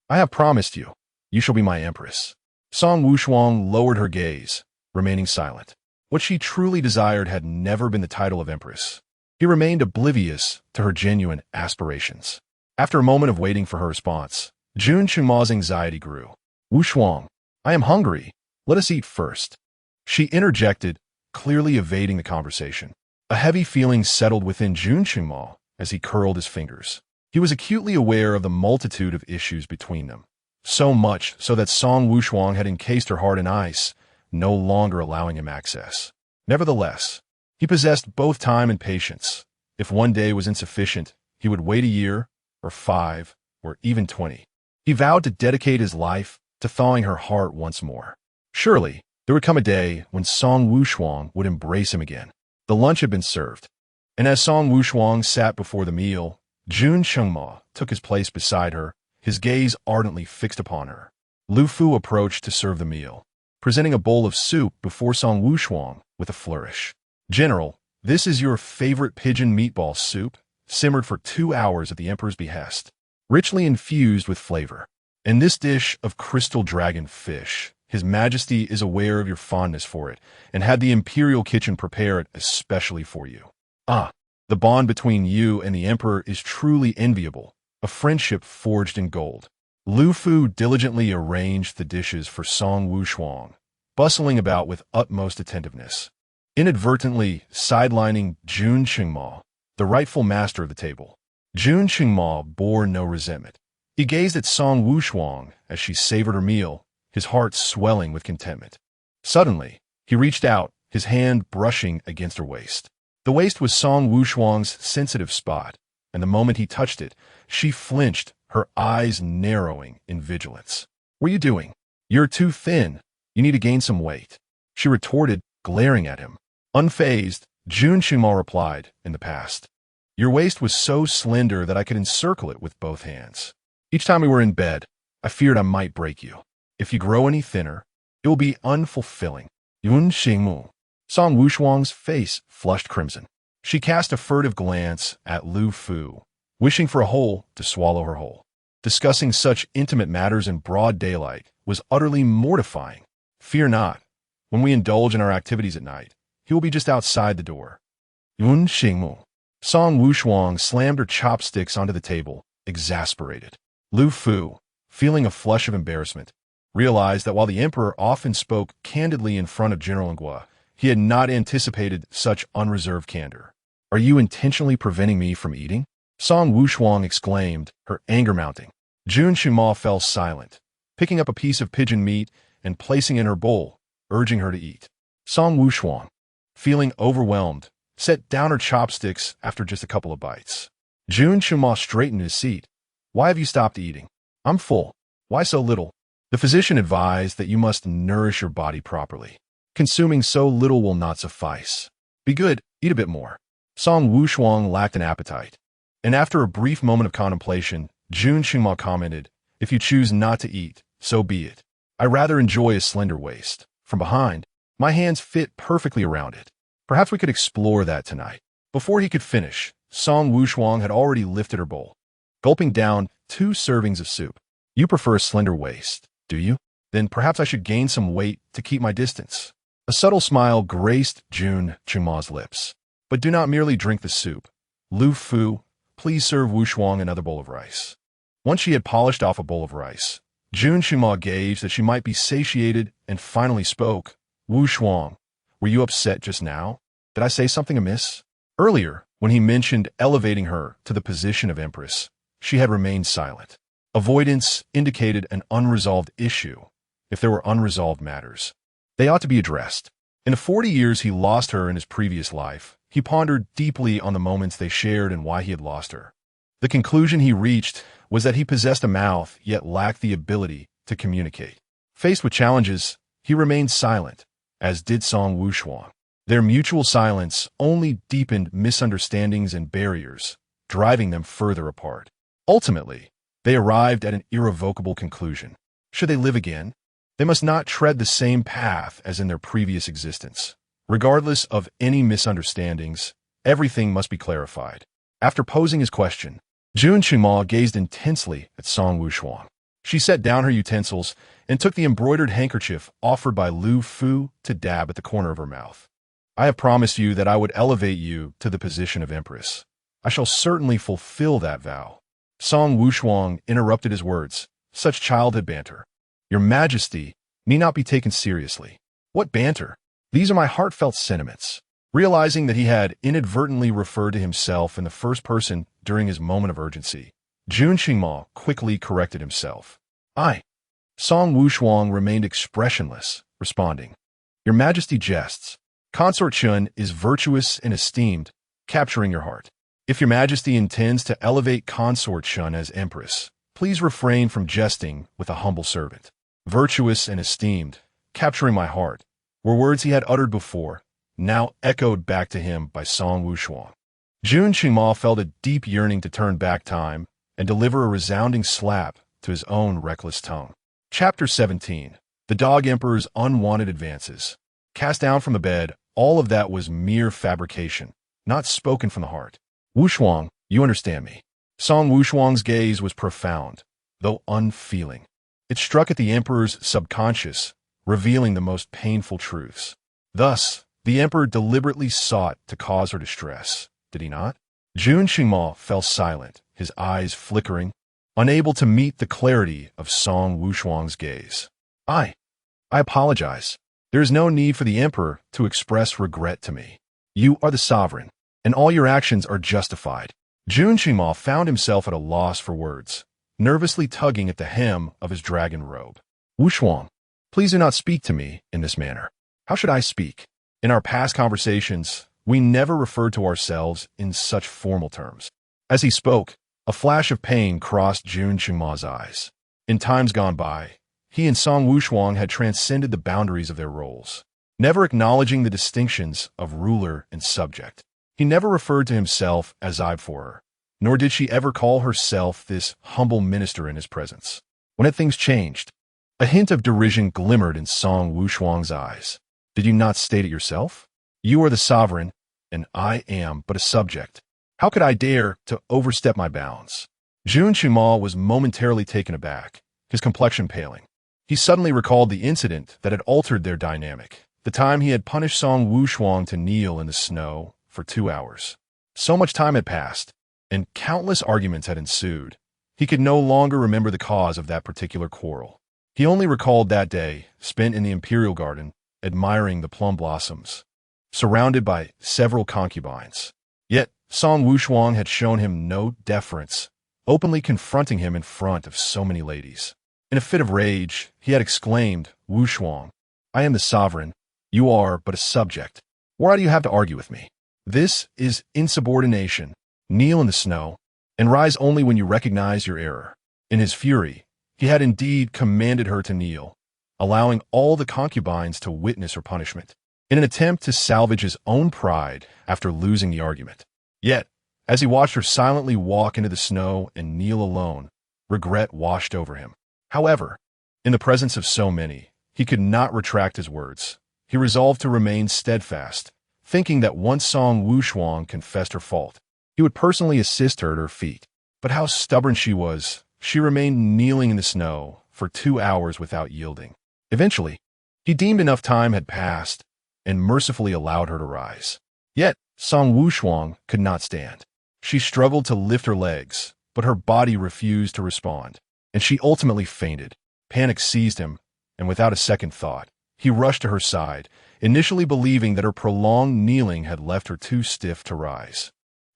I have promised you, you shall be my empress. Song Wushuang lowered her gaze, remaining silent. What she truly desired had never been the title of empress. He remained oblivious to her genuine aspirations. After a moment of waiting for her response, Jun Qingma's anxiety grew. Wushuang, I am hungry. Let us eat first. She interjected, clearly evading the conversation. A heavy feeling settled within Jun Qingma as he curled his fingers. He was acutely aware of the multitude of issues between them, so much so that Song Wushuang had encased her heart in ice, no longer allowing him access. Nevertheless, he possessed both time and patience. If one day was insufficient, he would wait a year, or 5, or even 20. He vowed to dedicate his life to thawing her heart once more. Surely, there would come a day when Song Wushuang would embrace him again. The lunch had been served, and as Song Wushuang sat before the meal, Jun Shengma took his place beside her, his gaze ardently fixed upon her. Lu Fu approached to serve the meal, presenting a bowl of soup before Song Wushuang with a flourish. General, this is your favorite pigeon meatball soup, simmered for 2 hours at the emperor's behest, richly infused with flavor. And this dish of crystal dragon fish, His Majesty is aware of your fondness for it, and had the imperial kitchen prepare it especially for you. Ah, the bond between you and the emperor is truly enviable, a friendship forged in gold. Lu Fu diligently arranged the dishes for Song Wushuang, bustling about with utmost attentiveness, inadvertently sidelining Jun Qingma, the rightful master of the table. Jun Qingma bore no resentment. He gazed at Song Wushuang as she savored her meal, his heart swelling with contentment. Suddenly, he reached out, his hand brushing against her waist. The waist was Song Wushuang's sensitive spot, and the moment he touched it, she flinched, her eyes narrowing in vigilance. What are you doing? You're too thin. You need to gain some weight, she retorted, glaring at him. Unfazed, Jun Qingma replied, in the past. Your waist was so slender that I could encircle it with both hands. Each time we were in bed, I feared I might break you. If you grow any thinner, it will be unfulfilling. Yun Xingmu. Song Wushuang's face flushed crimson. She cast a furtive glance at Lu Fu, wishing for a hole to swallow her whole. Discussing such intimate matters in broad daylight was utterly mortifying. Fear not. When we indulge in our activities at night, he will be just outside the door. Yun Xingmu. Song Wushuang slammed her chopsticks onto the table, exasperated. Lu Fu, feeling a flush of embarrassment, realized that while the emperor often spoke candidly in front of General Ngua, he had not anticipated such unreserved candor. Are you intentionally preventing me from eating? Song Wushuang exclaimed, her anger mounting. Jun Qingma fell silent, picking up a piece of pigeon meat and placing it in her bowl, urging her to eat. Song Wushuang, feeling overwhelmed, set down her chopsticks after just a couple of bites. Jun Qingma straightened his seat. Why have you stopped eating? I'm full. Why so little? The physician advised that you must nourish your body properly. Consuming so little will not suffice. Be good, eat a bit more. Song Wushuang lacked an appetite, and after a brief moment of contemplation, Jun Qingma commented, if you choose not to eat, so be it. I rather enjoy a slender waist. From behind, my hands fit perfectly around it. Perhaps we could explore that tonight. Before he could finish, Song Wushuang had already lifted her bowl, gulping down 2 servings of soup. You prefer a slender waist, do you? then perhaps I should gain some weight to keep my distance. A subtle smile graced Jun Qingma's lips. But do not merely drink the soup. Lu Fu, please serve Wushuang another bowl of rice. Once she had polished off a bowl of rice, Jun Qingma gauged that she might be satiated and finally spoke. Wushuang, were you upset just now? Did I say something amiss? Earlier, when he mentioned elevating her to the position of empress, she had remained silent. Avoidance indicated an unresolved issue. If there were unresolved matters, they ought to be addressed. In the 40 years he lost her in his previous life, he pondered deeply on the moments they shared and why he had lost her. The conclusion he reached was that he possessed a mouth yet lacked the ability to communicate. Faced with challenges, he remained silent, as did Song Wushuang. Their mutual silence only deepened misunderstandings and barriers, driving them further apart. Ultimately, they arrived at an irrevocable conclusion. Should they live again, they must not tread the same path as in their previous existence. Regardless of any misunderstandings, everything must be clarified. After posing his question, Jun Qingma gazed intensely at Song Wushuang. She set down her utensils and took the embroidered handkerchief offered by Lu Fu to dab at the corner of her mouth. I have promised you that I would elevate you to the position of empress. I shall certainly fulfill that vow. Song Wushuang interrupted his words. Such childhood banter. Your Majesty need not be taken seriously. What banter? These are my heartfelt sentiments. Realizing that he had inadvertently referred to himself in the first person during his moment of urgency, Jun Qingma quickly corrected himself. Song Wushuang remained expressionless, responding, Your Majesty jests. Consort Chun is virtuous and esteemed, capturing your heart. If Your Majesty intends to elevate Consort Chun as empress, please refrain from jesting with a humble servant. Virtuous and esteemed, capturing my heart, were words he had uttered before, now echoed back to him by Song Wushuang. Jun Qingma felt a deep yearning to turn back time and deliver a resounding slap to his own reckless tongue. Chapter 17. The Dog Emperor's Unwanted Advances. Cast down from the bed, all of that was mere fabrication, not spoken from the heart. Wushuang, you understand me. Song Wushuang's gaze was profound, though unfeeling. It struck at the emperor's subconscious, revealing the most painful truths. Thus, the emperor deliberately sought to cause her distress, did he not? Jun Qingma fell silent, his eyes flickering, unable to meet the clarity of Song Wushuang's gaze. I apologize. There is no need for the emperor to express regret to me. You are the sovereign, and all your actions are justified. Jun Qingma found himself at a loss for words, nervously tugging at the hem of his dragon robe. Wushuang, please do not speak to me in this manner. How should I speak? In our past conversations, we never referred to ourselves in such formal terms. As he spoke, a flash of pain crossed Jun Qingma's eyes. In times gone by, he and Song Wushuang had transcended the boundaries of their roles, never acknowledging the distinctions of ruler and subject. He never referred to himself as I for her, nor did she ever call herself this humble minister in his presence. When had things changed? A hint of derision glimmered in Song Wushuang's eyes. Did you not state it yourself? You are the sovereign, and I am but a subject. How could I dare to overstep my bounds? Jun Qingma was momentarily taken aback, his complexion paling. He suddenly recalled the incident that had altered their dynamic, the time he had punished Song Wushuang to kneel in the snow for 2 hours. So much time had passed, and countless arguments had ensued. He could no longer remember the cause of that particular quarrel. He only recalled that day, spent in the imperial garden, admiring the plum blossoms, surrounded by several concubines. Yet, Song Wushuang had shown him no deference, openly confronting him in front of so many ladies. In a fit of rage, he had exclaimed, Wushuang, I am the sovereign, you are but a subject. Why do you have to argue with me? This is insubordination. Kneel in the snow, and rise only when you recognize your error. In his fury, he had indeed commanded her to kneel, allowing all the concubines to witness her punishment, in an attempt to salvage his own pride after losing the argument. Yet, as he watched her silently walk into the snow and kneel alone, regret washed over him. However, in the presence of so many, he could not retract his words. He resolved to remain steadfast, thinking that once Song Wushuang confessed her fault, he would personally assist her at her feet. But how stubborn she was, she remained kneeling in the snow for 2 hours without yielding. Eventually, he deemed enough time had passed and mercifully allowed her to rise. Yet, Song Wushuang could not stand. She struggled to lift her legs, but her body refused to respond, and she ultimately fainted. Panic seized him, and without a second thought, he rushed to her side, initially believing that her prolonged kneeling had left her too stiff to rise.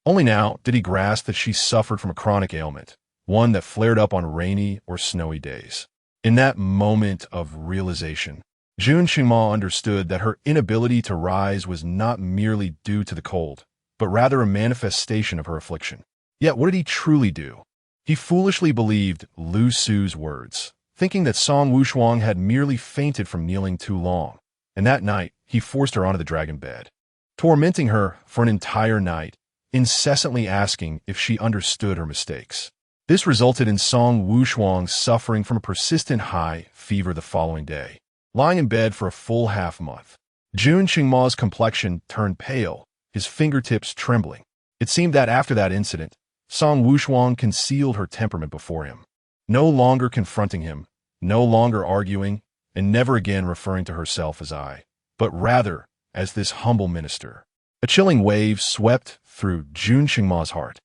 Only now did he grasp that she suffered from a chronic ailment, one that flared up on rainy or snowy days. In that moment of realization, Jun Qingma understood that her inability to rise was not merely due to the cold, but rather a manifestation of her affliction. Yet what did he truly do? He foolishly believed Lu Su's words, thinking that Song Wushuang had merely fainted from kneeling too long, and that night he forced her onto the dragon bed, tormenting her for an entire night, incessantly asking if she understood her mistakes. This resulted in Song Wushuang suffering from a persistent high fever the following day, lying in bed for a full half-month. Jun Qingma's complexion turned pale, his fingertips trembling. It seemed that after that incident, Song Wushuang concealed her temperament before him, no longer confronting him, no longer arguing, and never again referring to herself as I, but rather as this humble minister. A chilling wave swept through Jun Qingma's heart.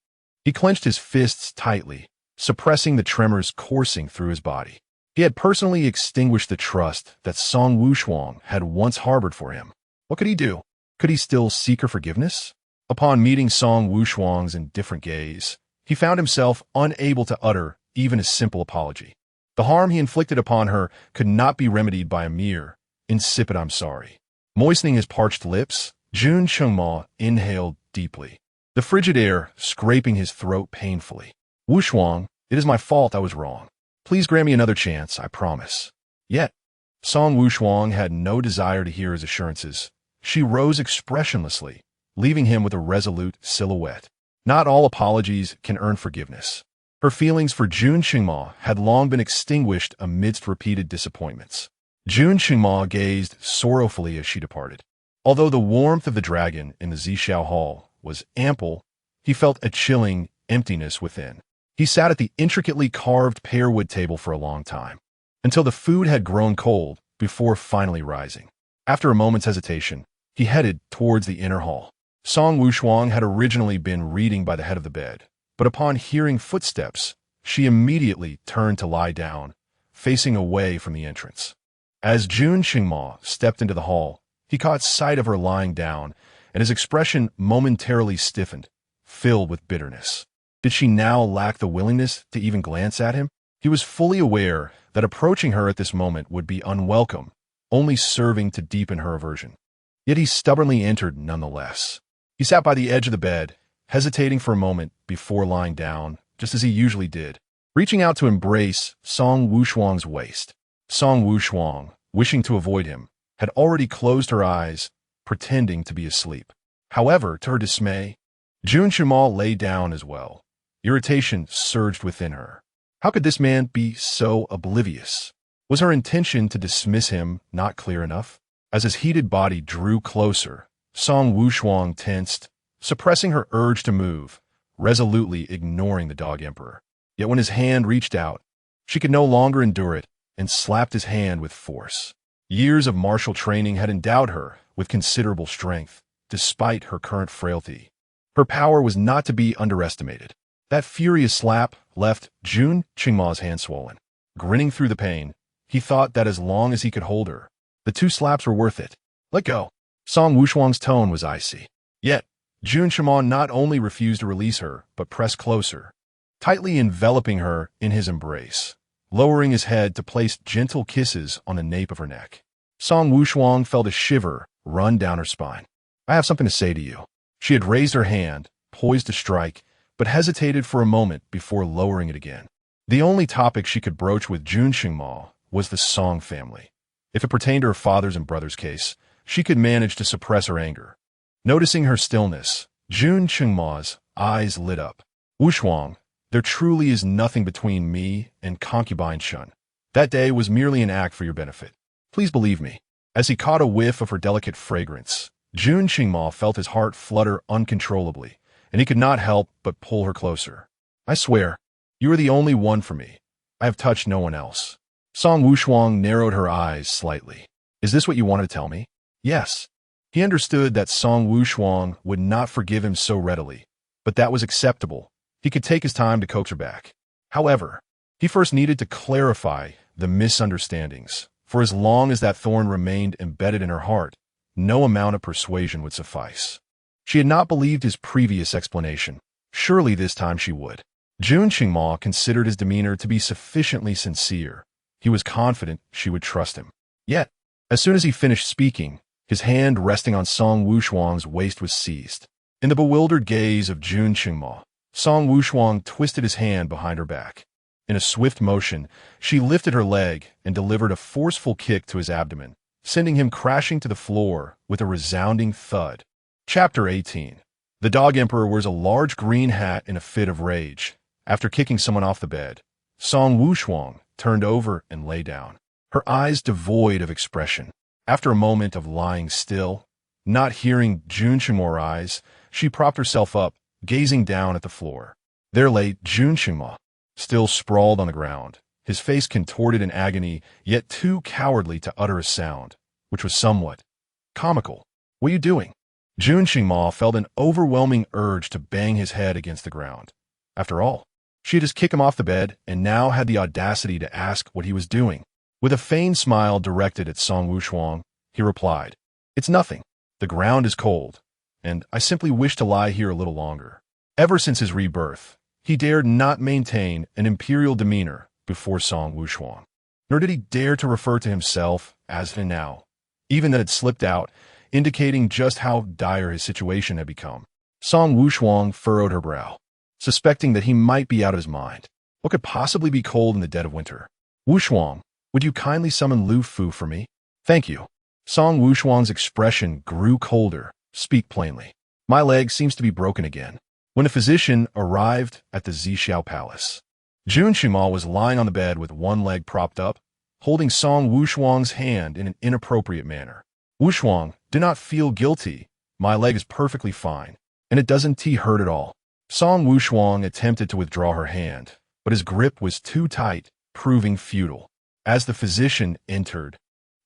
He clenched his fists tightly, suppressing the tremors coursing through his body. He had personally extinguished the trust that Song Wushuang had once harbored for him. What could he do? Could he still seek her forgiveness? Upon meeting Song Wushuang's indifferent gaze, he found himself unable to utter even a simple apology. The harm he inflicted upon her could not be remedied by a mere, insipid "I'm sorry." Moistening his parched lips, Jun Qingma inhaled deeply, the frigid air scraping his throat painfully. "Wushuang, it is my fault. I was wrong. Please grant me another chance, I promise." Yet, Song Wushuang had no desire to hear his assurances. She rose expressionlessly, leaving him with a resolute silhouette. Not all apologies can earn forgiveness. Her feelings for Jun Qingma had long been extinguished amidst repeated disappointments. Jun Qingma gazed sorrowfully as she departed. Although the warmth of the dragon in the Zixiao Hall was ample, he felt a chilling emptiness within. He sat at the intricately carved pearwood table for a long time, until the food had grown cold before finally rising. After a moment's hesitation, he headed towards the inner hall. Song Wushuang had originally been reading by the head of the bed, but upon hearing footsteps, she immediately turned to lie down, facing away from the entrance. As Jun Qingma stepped into the hall, he caught sight of her lying down, and his expression momentarily stiffened, filled with bitterness. Did she now lack the willingness to even glance at him? He was fully aware that approaching her at this moment would be unwelcome, only serving to deepen her aversion. Yet he stubbornly entered nonetheless. He sat by the edge of the bed, hesitating for a moment before lying down, just as he usually did, reaching out to embrace Song Wushuang's waist. Song Wushuang, wishing to avoid him, had already closed her eyes, pretending to be asleep. However, to her dismay, Jun Qingma lay down as well. Irritation surged within her. How could this man be so oblivious? Was her intention to dismiss him not clear enough? As his heated body drew closer, Song Wushuang tensed, suppressing her urge to move, resolutely ignoring the Dog Emperor. Yet when his hand reached out, she could no longer endure it and slapped his hand with force. Years of martial training had endowed her with considerable strength, despite her current frailty. Her power was not to be underestimated. That furious slap left Jun Qingma's hand swollen. Grinning through the pain, he thought that as long as he could hold her, the two slaps were worth it. "Let go." Song Wushuang's tone was icy. Yet, Jun Qingma not only refused to release her, but pressed closer, tightly enveloping her in his embrace, lowering his head to place gentle kisses on the nape of her neck. Song Wushuang felt a shiver run down her spine. "I have something to say to you." She had raised her hand, poised to strike, but hesitated for a moment before lowering it again. The only topic she could broach with Jun Qingma was the Song family. If it pertained to her father's and brother's case, she could manage to suppress her anger. Noticing her stillness, Jun Qingma's eyes lit up. "Wushuang, there truly is nothing between me and concubine Shun. That day was merely an act for your benefit. Please believe me." As he caught a whiff of her delicate fragrance, Jun Qingma felt his heart flutter uncontrollably, and he could not help but pull her closer. "I swear, you are the only one for me. I have touched no one else." Song Wushuang narrowed her eyes slightly. Is this what you wanted to tell me? Yes. He understood that Song Wushuang would not forgive him so readily, but that was acceptable. He could take his time to coax her back. However, he first needed to clarify the misunderstandings. For as long as that thorn remained embedded in her heart, no amount of persuasion would suffice. She had not believed his previous explanation. Surely this time she would. Jun Qingma considered his demeanor to be sufficiently sincere. He was confident she would trust him. Yet, as soon as he finished speaking, his hand resting on Song Wushuang's waist was seized. In the bewildered gaze of Jun Qingma, Song Wushuang twisted his hand behind her back. In a swift motion, she lifted her leg and delivered a forceful kick to his abdomen, sending him crashing to the floor with a resounding thud. Chapter 18. The Dog Emperor wears a large green hat in a fit of rage. After kicking someone off the bed, Song Wushuang turned over and lay down, her eyes devoid of expression. After a moment of lying still, not hearing Jun Qingma's rise, she propped herself up, gazing down at the floor. There lay Jun Qingma, still sprawled on the ground, his face contorted in agony, yet too cowardly to utter a sound, which was somewhat comical. What are you doing? Jun Qingma felt an overwhelming urge to bang his head against the ground. After all, she had just kicked him off the bed and now had the audacity to ask what he was doing. With a feigned smile directed at Song Wushuang, he replied, "It's nothing. The ground is cold, and I simply wish to lie here a little longer." Ever since his rebirth, he dared not maintain an imperial demeanor before Song Wushuang, nor did he dare to refer to himself as "the now," even that had slipped out, indicating just how dire his situation had become. Song Wushuang furrowed her brow, suspecting that he might be out of his mind. What could possibly be cold in the dead of winter? "Wushuang, would you kindly summon Lu Fu for me?" "Thank you." Song Wushuang's expression grew colder. "Speak plainly. My leg seems to be broken again." When the physician arrived at the Zixiao Palace, Jun Qingma was lying on the bed with one leg propped up, holding Song Wushuang's hand in an inappropriate manner. "Wushuang, do not feel guilty. My leg is perfectly fine, and it doesn't hurt at all." Song Wushuang attempted to withdraw her hand, but his grip was too tight, proving futile. As the physician entered,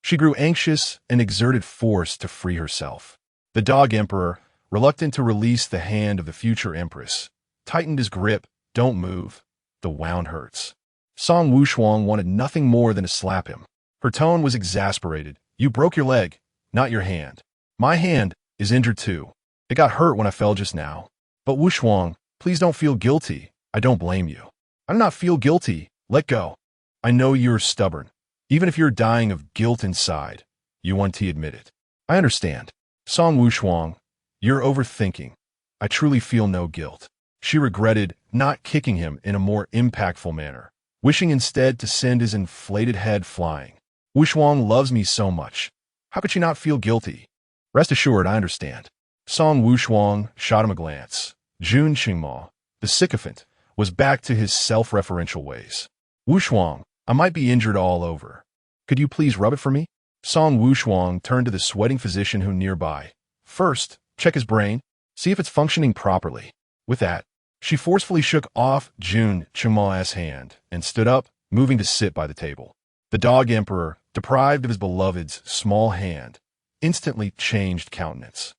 she grew anxious and exerted force to free herself. The Dog Emperor, reluctant to release the hand of the future empress, tightened his grip. "Don't move. The wound hurts." Song Wushuang wanted nothing more than to slap him. Her tone was exasperated. "You broke your leg, not your hand. My hand is injured too. It got hurt when I fell just now. But Wushuang, please don't feel guilty. I don't blame you." "I do not feel guilty. Let go." "I know you're stubborn. Even if you're dying of guilt inside, you want to admit it." "I understand." "Song Wushuang, you're overthinking. I truly feel no guilt." She regretted not kicking him in a more impactful manner, wishing instead to send his inflated head flying. "Wushuang loves me so much. How could she not feel guilty?" "Rest assured, I understand." Song Wushuang shot him a glance. Jun Qingma, the sycophant, was back to his self-referential ways. "Wushuang, I might be injured all over. Could you please rub it for me?" Song Wushuang turned to the sweating physician who nearby. "First, check his brain, see if it's functioning properly." With that, she forcefully shook off Jun Qingma's hand and stood up, moving to sit by the table. The Dog Emperor, deprived of his beloved's small hand, instantly changed countenance.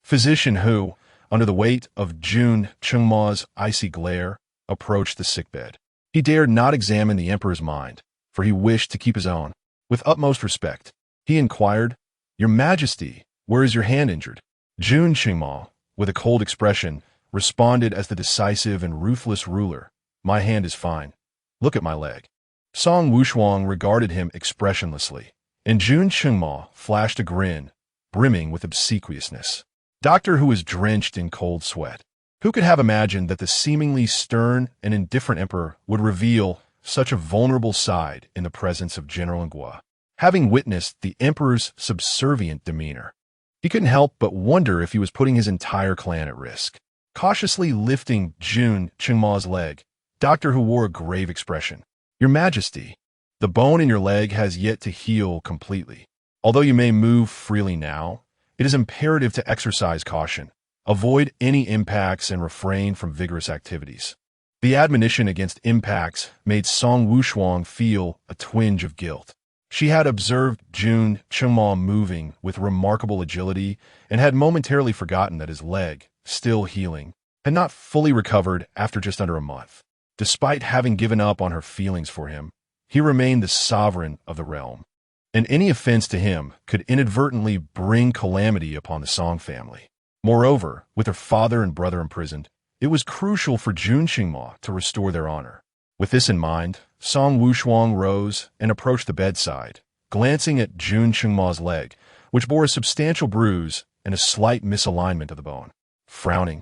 Physician who, under the weight of Jun Qingma's icy glare, approached the sickbed. He dared not examine the emperor's mind, for he wished to keep his own. With utmost respect, he inquired, "Your Majesty, where is your hand injured?" Jun Qingma, with a cold expression, responded as the decisive and ruthless ruler, "My hand is fine. Look at my leg." Song Wushuang regarded him expressionlessly, and Jun Qingma flashed a grin, brimming with obsequiousness. Doctor who was drenched in cold sweat. Who could have imagined that the seemingly stern and indifferent emperor would reveal such a vulnerable side in the presence of General Ngua? Having witnessed the emperor's subservient demeanor, he couldn't help but wonder if he was putting his entire clan at risk. Cautiously lifting Jun Qingma's leg, Doctor Who wore a grave expression. "Your Majesty, the bone in your leg has yet to heal completely. Although you may move freely now, it is imperative to exercise caution, avoid any impacts, and refrain from vigorous activities." The admonition against impacts made Song Wushuang feel a twinge of guilt. She had observed Jun Chengma moving with remarkable agility and had momentarily forgotten that his leg, still healing, had not fully recovered after just under a month. Despite having given up on her feelings for him, he remained the sovereign of the realm, and any offense to him could inadvertently bring calamity upon the Song family. Moreover, with her father and brother imprisoned, it was crucial for Jun Qingma to restore their honor. With this in mind, Song Wushuang rose and approached the bedside, glancing at Jun Qingma's leg, which bore a substantial bruise and a slight misalignment of the bone. Frowning,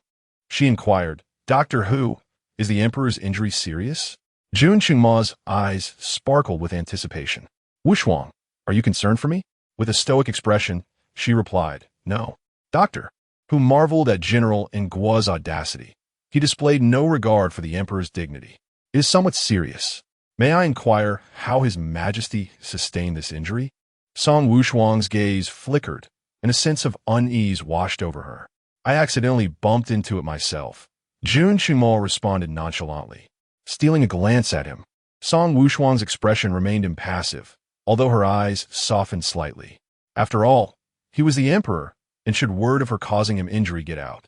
she inquired, "Doctor Hu, is the Emperor's injury serious?" Jun Qingma's eyes sparkled with anticipation. "Wushuang, are you concerned for me?" With a stoic expression, she replied, "No." Doctor Hu marveled at General Nguo's audacity. He displayed no regard for the Emperor's dignity. "It is somewhat serious. May I inquire how His Majesty sustained this injury?" Song Wushuang's gaze flickered, and a sense of unease washed over her. "I accidentally bumped into it myself." Jun Qingma responded nonchalantly. Stealing a glance at him, Song Wushuang's expression remained impassive, although her eyes softened slightly. After all, he was the Emperor, and should word of her causing him injury get out,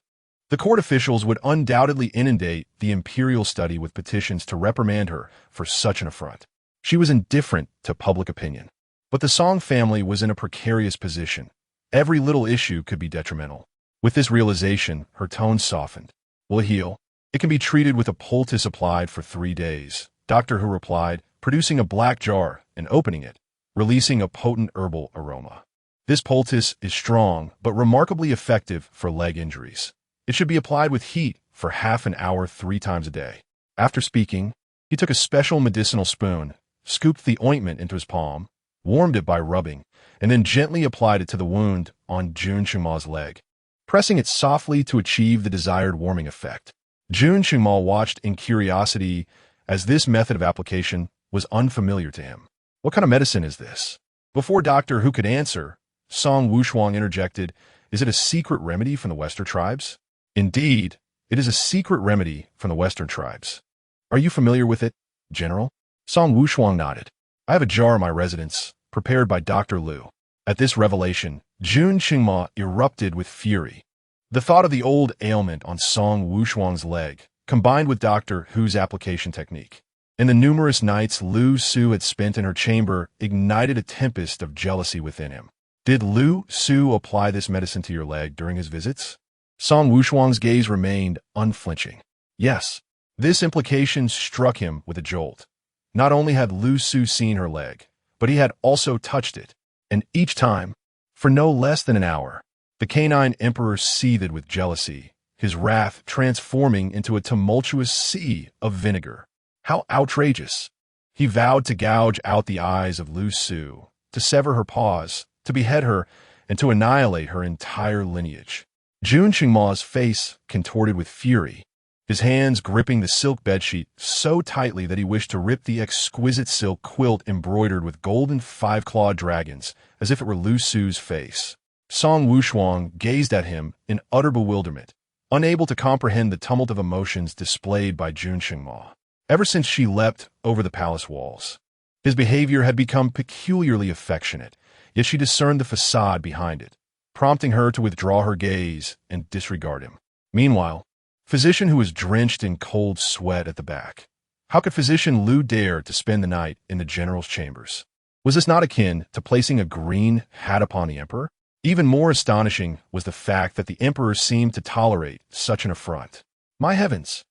the court officials would undoubtedly inundate the imperial study with petitions to reprimand her for such an affront. She was indifferent to public opinion. But the Song family was in a precarious position. Every little issue could be detrimental. With this realization, her tone softened. "Will it heal? It can be treated with a poultice applied for 3 days," Doctor Hu replied, producing a black jar and opening it, releasing a potent herbal aroma. "This poultice is strong but remarkably effective for leg injuries. It should be applied with heat for half an hour 3 times a day." After speaking, he took a special medicinal spoon, scooped the ointment into his palm, warmed it by rubbing, and then gently applied it to the wound on Jun Qingma's leg, pressing it softly to achieve the desired warming effect. Jun Qingma watched in curiosity as this method of application was unfamiliar to him. "What kind of medicine is this?" Before Doctor Hu could answer, Song Wushuang interjected, "Is it a secret remedy from the Western tribes?" "Indeed, it is a secret remedy from the Western tribes." "Are you familiar with it, General?" Song Wushuang nodded. "I have a jar in my residence, prepared by Dr. Liu." At this revelation, Jun Qingma erupted with fury. The thought of the old ailment on Song Wushuang's leg, combined with Dr. Hu's application technique, and the numerous nights Lu Su had spent in her chamber ignited a tempest of jealousy within him. "Did Lu Su apply this medicine to your leg during his visits?" Song Wushuang's gaze remained unflinching. "Yes." This implication struck him with a jolt. Not only had Lu Su seen her leg, but he had also touched it, and each time, for no less than an hour. The canine emperor seethed with jealousy, his wrath transforming into a tumultuous sea of vinegar. How outrageous! He vowed to gouge out the eyes of Lu Su, to sever her paws, to behead her, and to annihilate her entire lineage. Jun Qingma's face contorted with fury, his hands gripping the silk bedsheet so tightly that he wished to rip the exquisite silk quilt embroidered with golden 5-clawed dragons, as if it were Lu Su's face. Song Wushuang gazed at him in utter bewilderment, unable to comprehend the tumult of emotions displayed by Jun Qingma. Ever since she leapt over the palace walls, his behavior had become peculiarly affectionate, yet she discerned the facade behind it, prompting her to withdraw her gaze and disregard him. Meanwhile, Physician Hu was drenched in cold sweat at the back. How could Physician Liu dare to spend the night in the general's chambers? Was this not akin to placing a green hat upon the emperor? Even more astonishing was the fact that the emperor seemed to tolerate such an affront. My heavens!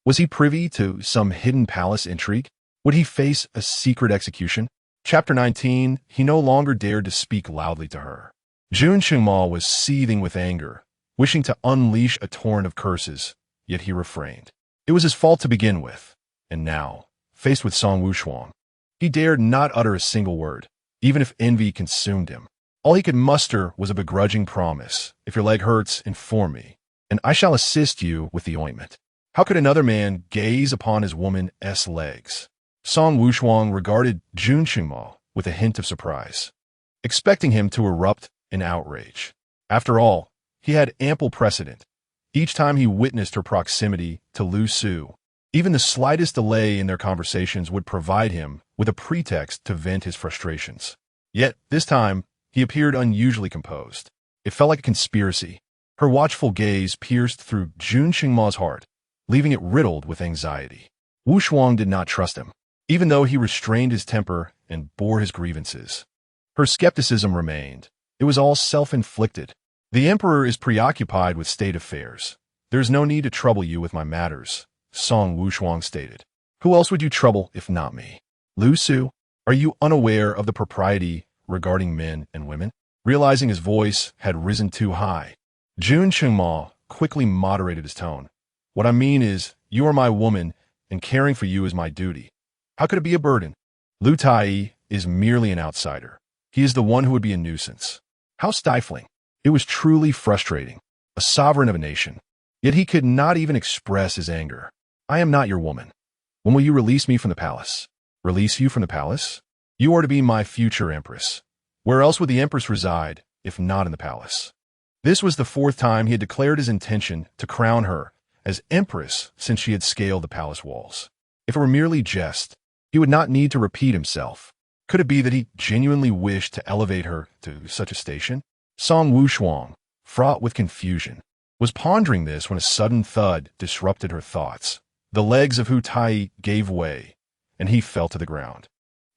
Was he privy to some hidden palace intrigue? Would he face a secret execution? Chapter 19, he no longer dared to speak loudly to her. Jun Qingma was seething with anger, wishing to unleash a torrent of curses, yet he refrained. It was his fault to begin with, and now, faced with Song Wushuang, he dared not utter a single word, even if envy consumed him. All he could muster was a begrudging promise. "If your leg hurts, inform me, and I shall assist you with the ointment." How could another man gaze upon his woman's legs? Song Wushuang regarded Jun Qingma with a hint of surprise, expecting him to erupt in outrage. After all, he had ample precedent. Each time he witnessed her proximity to Lu Su, Even the slightest delay in their conversations would provide him with a pretext to vent his frustrations. Yet, this time, he appeared unusually composed. It felt like a conspiracy. Her watchful gaze pierced through Jun Qingma's heart, leaving it riddled with anxiety. Wushuang did not trust him, even though he restrained his temper and bore his grievances. Her skepticism remained. It was all self-inflicted. The emperor is preoccupied with state affairs. There's no need to trouble you with my matters, Song Wushuang stated. Who else would you trouble if not me? Lu Su, are you unaware of the propriety regarding men and women? Realizing his voice had risen too high, Jun Qingma quickly moderated his tone. What I mean is, you are my woman, and caring for you is my duty. How could it be a burden? Lu Tai is merely an outsider. He is the one who would be a nuisance. How stifling. It was truly frustrating. A sovereign of a nation. Yet he could not even express his anger. I am not your woman. When will you release me from the palace? Release you from the palace? You are to be my future empress. Where else would the empress reside, if not in the palace? This was the 4th time he had declared his intention to crown her as empress since she had scaled the palace walls. If it were merely jest, he would not need to repeat himself. Could it be that he genuinely wished to elevate her to such a station? Song Wushuang, fraught with confusion, was pondering this when a sudden thud disrupted her thoughts. The legs of Hu Tai gave way, and he fell to the ground.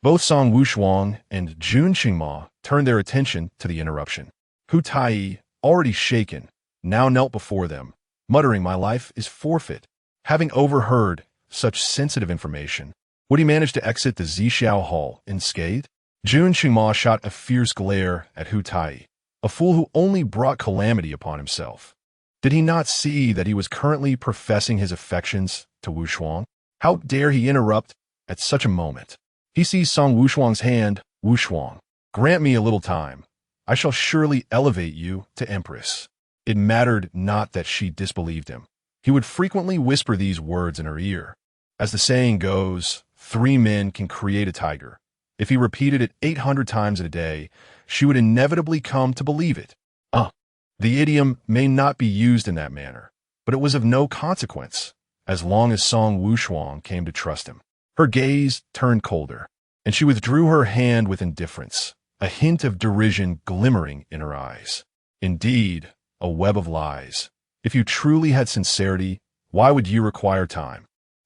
Both Song Wushuang and Jun Qingma turned their attention to the interruption. Hu Tai, already shaken, now knelt before them, muttering, "My life is forfeit." Having overheard such sensitive information, would he manage to exit the Zixiao Hall unscathed? Jun Qingma shot a fierce glare at Hu Tai, a fool who only brought calamity upon himself. Did he not see that he was currently professing his affections to Wushuang? How dare he interrupt at such a moment? He sees Song Wushuang's hand. Wushuang, grant me a little time. I shall surely elevate you to empress. It mattered not that she disbelieved him. He would frequently whisper these words in her ear. As the saying goes, 3 men can create a tiger. If he repeated it 800 times in a day, she would inevitably come to believe it. The idiom may not be used in that manner, but it was of no consequence, as long as Song Wushuang came to trust him. Her gaze turned colder, and she withdrew her hand with indifference, a hint of derision glimmering in her eyes. Indeed, a web of lies. If you truly had sincerity, why would you require time?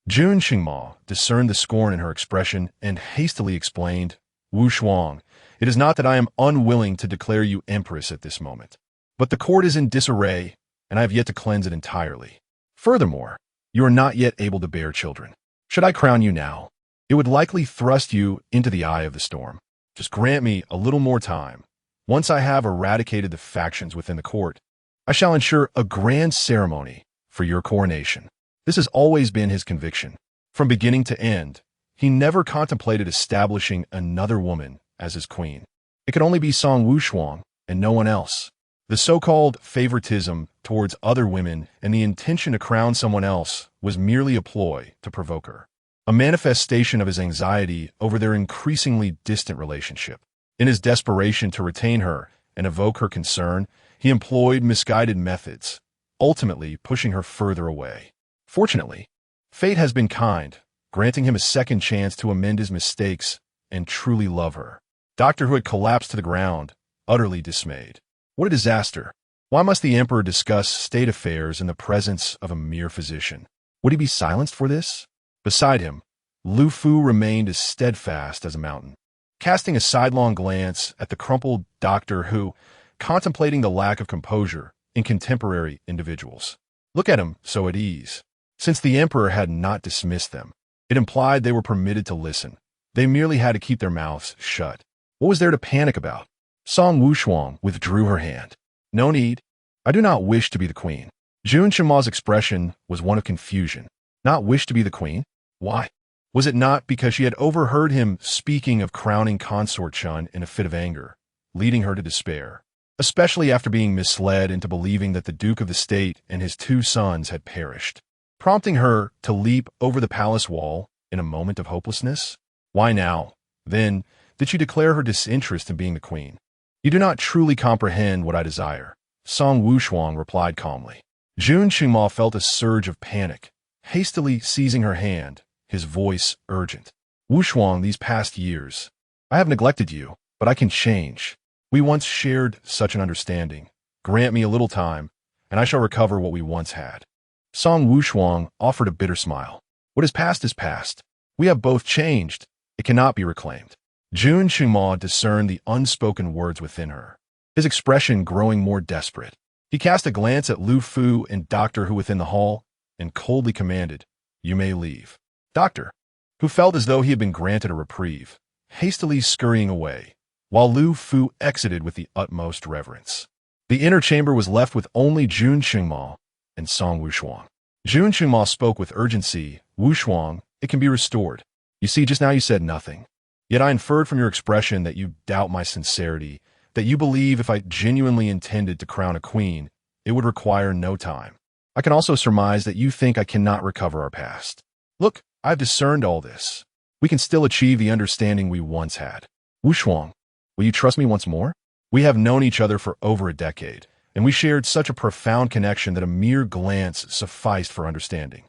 Jun Qingma discerned the scorn in her expression and hastily explained, Wushuang, it is not that I am unwilling to declare you empress at this moment, but the court is in disarray, and I have yet to cleanse it entirely. Furthermore, you are not yet able to bear children. Should I crown you now, it would likely thrust you into the eye of the storm. Just grant me a little more time. Once I have eradicated the factions within the court, I shall ensure a grand ceremony for your coronation. This has always been his conviction. From beginning to end, he never contemplated establishing another woman as his queen. It could only be Song Wushuang and no one else. The so-called favoritism towards other women and the intention to crown someone else was merely a ploy to provoke her, a manifestation of his anxiety over their increasingly distant relationship. In his desperation to retain her and evoke her concern, he employed misguided methods, ultimately pushing her further away. Fortunately, fate has been kind, granting him a second chance to amend his mistakes and truly love her. Doctor, who had collapsed to the ground, utterly dismayed. What a disaster. Why must the emperor discuss state affairs in the presence of a mere physician? Would he be silenced for this? Beside him, Lu Fu remained as steadfast as a mountain, casting a sidelong glance at the crumpled doctor who, contemplating the lack of composure in contemporary individuals. Look at him so at ease. Since the emperor had not dismissed them, it implied they were permitted to listen. They merely had to keep their mouths shut. What was there to panic about? Song Wushuang withdrew her hand. No need. I do not wish to be the queen. Jun Qingma's expression was one of confusion. Not wish to be the queen? Why? Was it not because she had overheard him speaking of crowning Consort Chun in a fit of anger, leading her to despair, especially after being misled into believing that the Duke of the State and his 2 sons had perished, prompting her to leap over the palace wall in a moment of hopelessness? Why now, then, did she declare her disinterest in being the queen? You do not truly comprehend what I desire, Song Wushuang replied calmly. Jun Qingma felt a surge of panic, hastily seizing her hand, his voice urgent. Wushuang, these past years, I have neglected you, but I can change. We once shared such an understanding. Grant me a little time, and I shall recover what we once had. Song Wushuang offered a bitter smile. What is past is past. We have both changed. It cannot be reclaimed. Jun Qingma discerned the unspoken words within her, his expression growing more desperate. He cast a glance at Lu Fu and Doctor Hu within the hall, and coldly commanded, "You may leave." Doctor, who felt as though he had been granted a reprieve, hastily scurrying away, while Lu Fu exited with the utmost reverence. The inner chamber was left with only Jun Qingma and Song Wushuang. Jun Qingma spoke with urgency. "Wushuang, it can be restored. You see, just now you said nothing. Yet I inferred from your expression that you doubt my sincerity, that you believe if I genuinely intended to crown a queen, it would require no time. I can also surmise that you think I cannot recover our past. Look, I've discerned all this. We can still achieve the understanding we once had. Wushuang, will you trust me once more? We have known each other for over a decade, and we shared such a profound connection that a mere glance sufficed for understanding.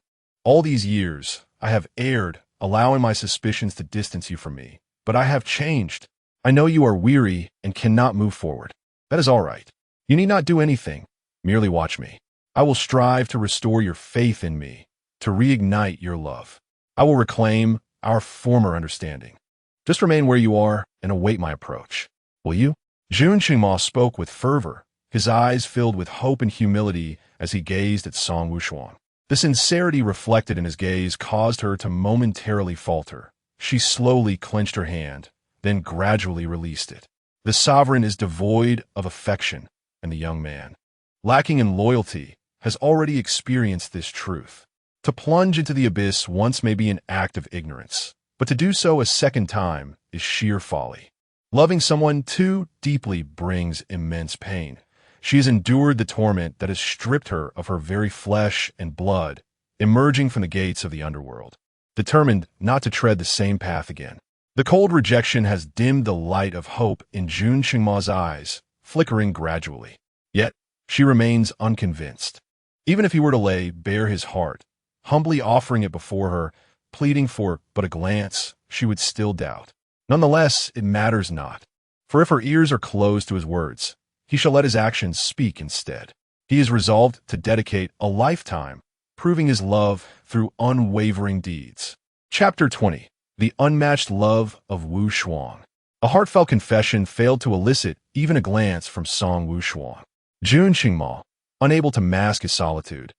All these years, I have erred, allowing my suspicions to distance you from me, but I have changed. I know you are weary and cannot move forward. That is all right. You need not do anything. Merely watch me. I will strive to restore your faith in me, to reignite your love. I will reclaim our former understanding. Just remain where you are and await my approach. Will you?" Jun Qingma spoke with fervor, his eyes filled with hope and humility as he gazed at Song Wushuang. The sincerity reflected in his gaze caused her to momentarily falter. She slowly clenched her hand, then gradually released it. The sovereign is devoid of affection, and the young man, lacking in loyalty, has already experienced this truth. To plunge into the abyss once may be an act of ignorance, but to do so a second time is sheer folly. Loving someone too deeply brings immense pain. She has endured the torment that has stripped her of her very flesh and blood, emerging from the gates of the underworld, determined not to tread the same path again. The cold rejection has dimmed the light of hope in Jun Qingma's eyes, flickering gradually. Yet, she remains unconvinced. Even if he were to lay bare his heart, humbly offering it before her, pleading for but a glance, she would still doubt. Nonetheless, it matters not. For if her ears are closed to his words, he shall let his actions speak instead. He is resolved to dedicate a lifetime, proving his love through unwavering deeds. Chapter 20. The Unmatched Love of Wushuang. A heartfelt confession failed to elicit even a glance from Song Wushuang. Jun Qingma, unable to mask his solitude,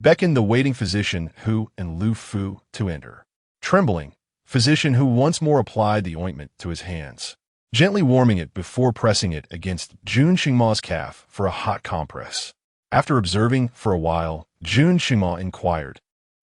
beckoned the waiting physician Hu and Lu Fu to enter. Trembling, physician Hu once more applied the ointment to his hands, gently warming it before pressing it against Jun Qingma's calf for a hot compress. After observing for a while, Jun Qingma inquired,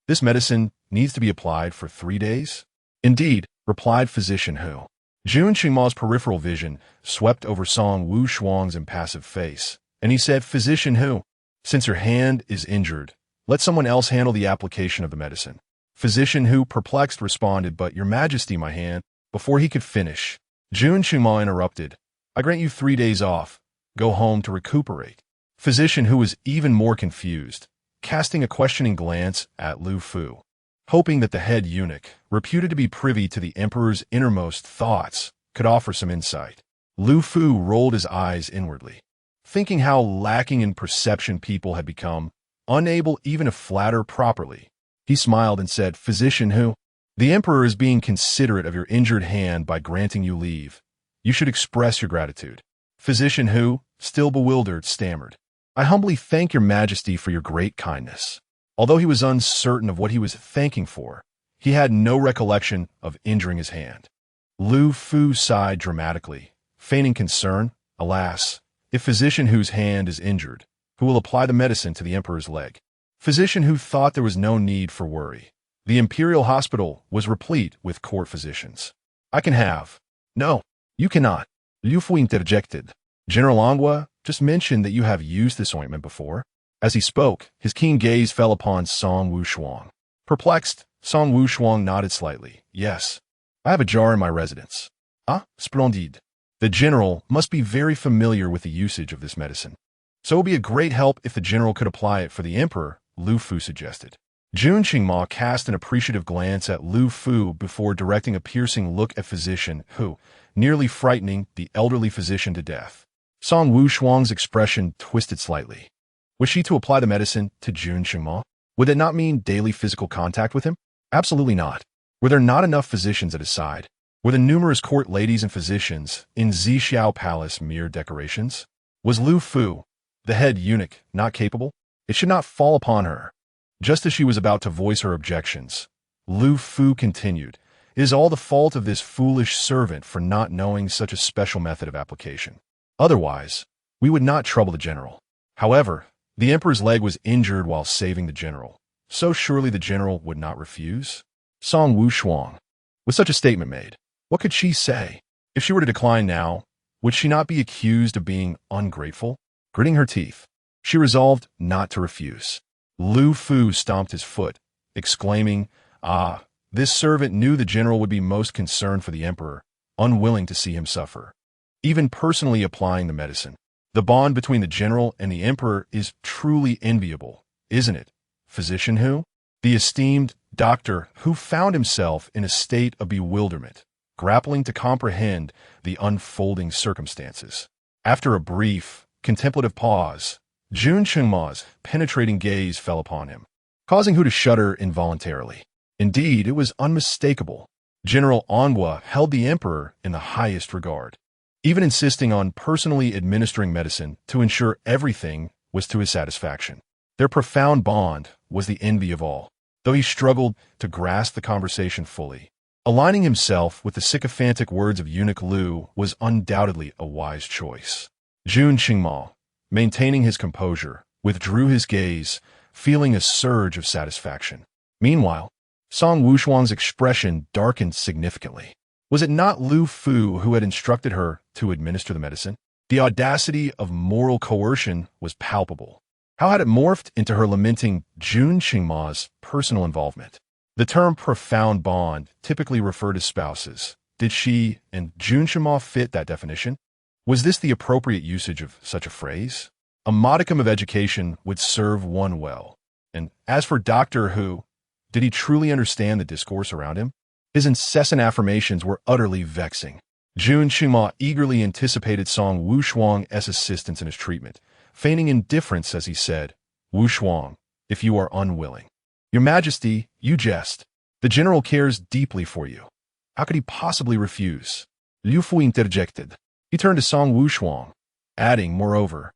"This medicine needs to be applied for 3 days?" "Indeed," replied physician Hu. Jun Qingma's peripheral vision swept over Song Wushuang's impassive face, and he said, "Physician Hu, since your hand is injured, let someone else handle the application of the medicine." Physician Hu, perplexed, responded, "But, Your Majesty, my hand—" Before he could finish, Jun Qingma interrupted, "I grant you 3 days off. Go home to recuperate." Physician Hu was even more confused, casting a questioning glance at Lu Fu, hoping that the head eunuch, reputed to be privy to the emperor's innermost thoughts, could offer some insight. Lu Fu rolled his eyes inwardly, thinking how lacking in perception people had become, unable even to flatter properly. He smiled and said, "Physician Hu, the emperor is being considerate of your injured hand by granting you leave. You should express your gratitude." Physician Hu, still bewildered, stammered, "I humbly thank your majesty for your great kindness." Although he was uncertain of what he was thanking for, he had no recollection of injuring his hand. Lu Fu sighed dramatically, feigning concern. "Alas, if Physician Hu's hand is injured, who will apply the medicine to the emperor's leg?" Physician Hu thought there was no need for worry. The imperial hospital was replete with court physicians. "I can have—" "No, you cannot." Lu Fu interjected. "General Angua just mentioned that you have used this ointment before." As he spoke, his keen gaze fell upon Song Wushuang. Perplexed, Song Wushuang nodded slightly. "Yes, I have a jar in my residence." "Ah, splendide. The general must be very familiar with the usage of this medicine. So it would be a great help if the general could apply it for the emperor," Lu Fu suggested. Jun Qingma cast an appreciative glance at Lu Fu before directing a piercing look at physician Hu, nearly frightening the elderly physician to death. Song Wushuang's expression twisted slightly. Was she to apply the medicine to Jun Qingma? Would it not mean daily physical contact with him? Absolutely not. Were there not enough physicians at his side? Were the numerous court ladies and physicians in Zixiao Palace mere decorations? Was Lu Fu, the head eunuch, not capable? It should not fall upon her. Just as she was about to voice her objections, Lu Fu continued, "It is all the fault of this foolish servant for not knowing such a special method of application. Otherwise, we would not trouble the general." However, the emperor's leg was injured while saving the general, so surely the general would not refuse? Song Wushuang. With such a statement made, what could she say? If she were to decline now, would she not be accused of being ungrateful? Gritting her teeth, she resolved not to refuse. Lu Fu stomped his foot, exclaiming, "Ah, this servant knew the general would be most concerned for the emperor, unwilling to see him suffer. Even personally applying the medicine. The bond between the general and the emperor is truly enviable, isn't it, physician Hu?" The esteemed doctor Hu found himself in a state of bewilderment, grappling to comprehend the unfolding circumstances. After a brief, contemplative pause, Jun Qingma's penetrating gaze fell upon him, causing Hu to shudder involuntarily. Indeed, it was unmistakable. General Ongwa held the emperor in the highest regard, even insisting on personally administering medicine to ensure everything was to his satisfaction. Their profound bond was the envy of all, though he struggled to grasp the conversation fully. Aligning himself with the sycophantic words of eunuch Lu was undoubtedly a wise choice. Jun Qingma, maintaining his composure, withdrew his gaze, feeling a surge of satisfaction. Meanwhile, Song Wushuang's expression darkened significantly. Was it not Lu Fu who had instructed her to administer the medicine? The audacity of moral coercion was palpable. How had it morphed into her lamenting Jun Qingma's personal involvement? The term profound bond typically referred to spouses. Did she and Jun Qingma fit that definition? Was this the appropriate usage of such a phrase? A modicum of education would serve one well. And as for Dr. Hu, did he truly understand the discourse around him? His incessant affirmations were utterly vexing. Jun Qingma eagerly anticipated Song Wushuang's assistance in his treatment, feigning indifference as he said, "Wushuang, if you are unwilling." "Your Majesty, you jest. The general cares deeply for you. How could he possibly refuse?" Liu Fu interjected. He turned to Song Wushuang, adding, moreover,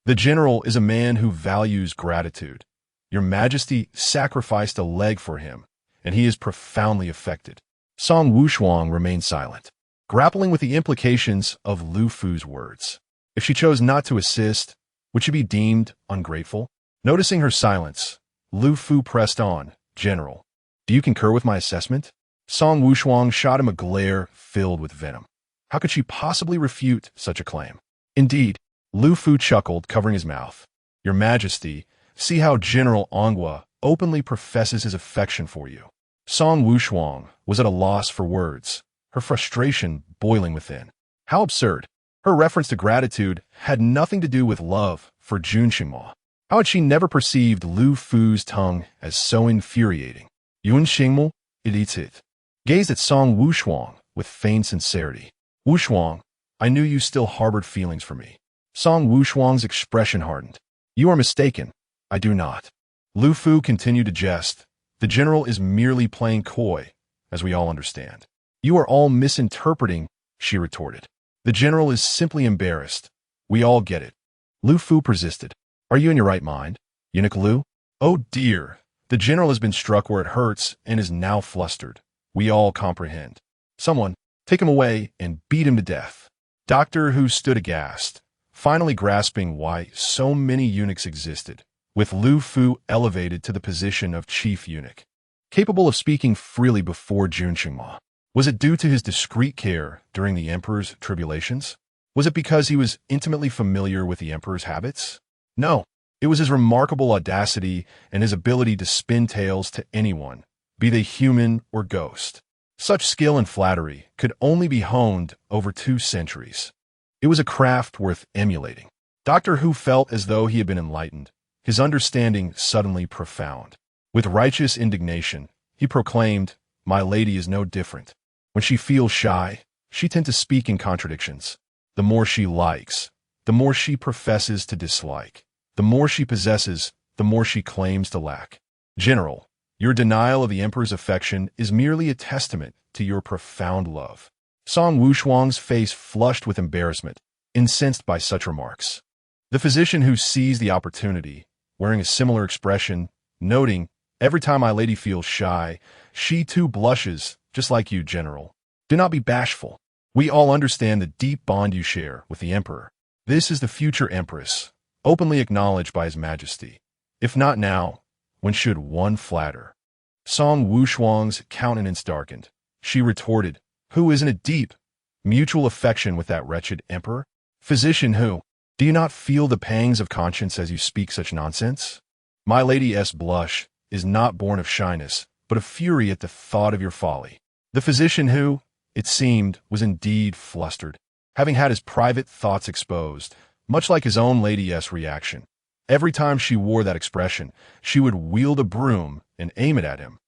"The general is a man who values gratitude. Your Majesty sacrificed a leg for him, and he is profoundly affected." Song Wushuang remained silent, grappling with the implications of Lu Fu's words. If she chose not to assist, would she be deemed ungrateful? Noticing her silence, Lu Fu pressed on, "General, do you concur with my assessment?" Song Wushuang shot him a glare filled with venom. How could she possibly refute such a claim? Indeed, Lu Fu chuckled, covering his mouth. "Your Majesty, see how General Ongwa openly professes his affection for you." Song Wushuang was at a loss for words, her frustration boiling within. How absurd. Her reference to gratitude had nothing to do with love for Jun Qingma. How had she never perceived Lu Fu's tongue as so infuriating? Yun Xingmu, it eats it. Gazed at Song Wushuang with feigned sincerity. "Wushuang, I knew you still harbored feelings for me." Song Wushuang's expression hardened. "You are mistaken. I do not." Lu Fu continued to jest. "The general is merely playing coy, as we all understand." "You are all misinterpreting," she retorted. "The general is simply embarrassed. We all get it." Lu Fu persisted. "Are you in your right mind, eunuch Lu?" "Oh dear, the general has been struck where it hurts and is now flustered. We all comprehend. Someone, take him away and beat him to death." Dr. Hu stood aghast, finally grasping why so many eunuchs existed, with Lu Fu elevated to the position of chief eunuch, capable of speaking freely before Jun Qingma. Was it due to his discreet care during the emperor's tribulations? Was it because he was intimately familiar with the emperor's habits? No, it was his remarkable audacity and his ability to spin tales to anyone, be they human or ghost. Such skill and flattery could only be honed over 2 centuries. It was a craft worth emulating. Dr. Hu felt as though he had been enlightened, his understanding suddenly profound. With righteous indignation, he proclaimed, "My lady is no different. When she feels shy, she tends to speak in contradictions. The more she likes, the more she professes to dislike. The more she possesses, the more she claims to lack. General, your denial of the emperor's affection is merely a testament to your profound love." Song Wushuang's face flushed with embarrassment, incensed by such remarks. The physician who seized the opportunity, wearing a similar expression, noting, "Every time my lady feels shy, she too blushes, just like you, General. Do not be bashful. We all understand the deep bond you share with the emperor. This is the future empress, openly acknowledged by His Majesty. If not now, when should one flatter?" Song Wushuang's countenance darkened. She retorted, "Who isn't a deep, mutual affection with that wretched emperor? Physician who? Do you not feel the pangs of conscience as you speak such nonsense? My lady's blush is not born of shyness, but of fury at the thought of your folly." The physician who, it seemed, was indeed flustered, having had his private thoughts exposed, much like his own lady's reaction. Every time she wore that expression, she would wield a broom and aim it at him.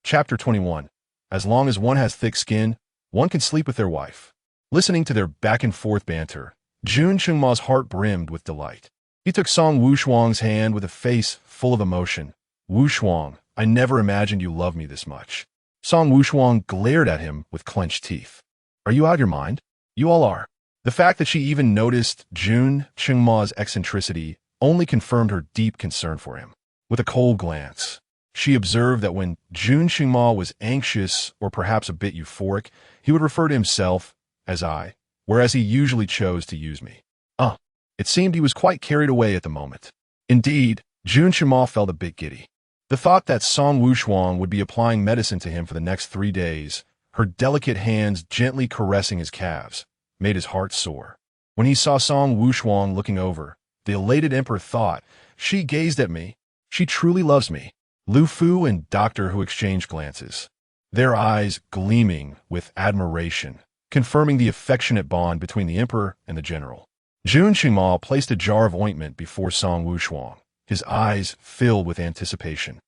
Chapter 21. As long as one has thick skin, one can sleep with their wife. Listening to their back-and-forth banter, Jun Chengma's heart brimmed with delight. He took Song Wushuang's hand with a face full of emotion. "Wushuang, I never imagined you loved me this much." Song Wushuang glared at him with clenched teeth. "Are you out of your mind? You all are." The fact that she even noticed Jun Chengma's eccentricity only confirmed her deep concern for him. With a cold glance, she observed that when Jun Chengma was anxious or perhaps a bit euphoric, he would refer to himself as I, whereas he usually chose to use me. It seemed he was quite carried away at the moment. Indeed, Jun Chengma felt a bit giddy. The thought that Song Wushuang would be applying medicine to him for the next 3 days, her delicate hands gently caressing his calves, made his heart soar. When he saw Song Wushuang looking over, the elated emperor thought, "She gazed at me. She truly loves me." Lu Fu and Doctor Hu exchanged glances, their eyes gleaming with admiration, confirming the affectionate bond between the emperor and the general. Jun Chengma placed a jar of ointment before Song Wushuang, his eyes filled with anticipation.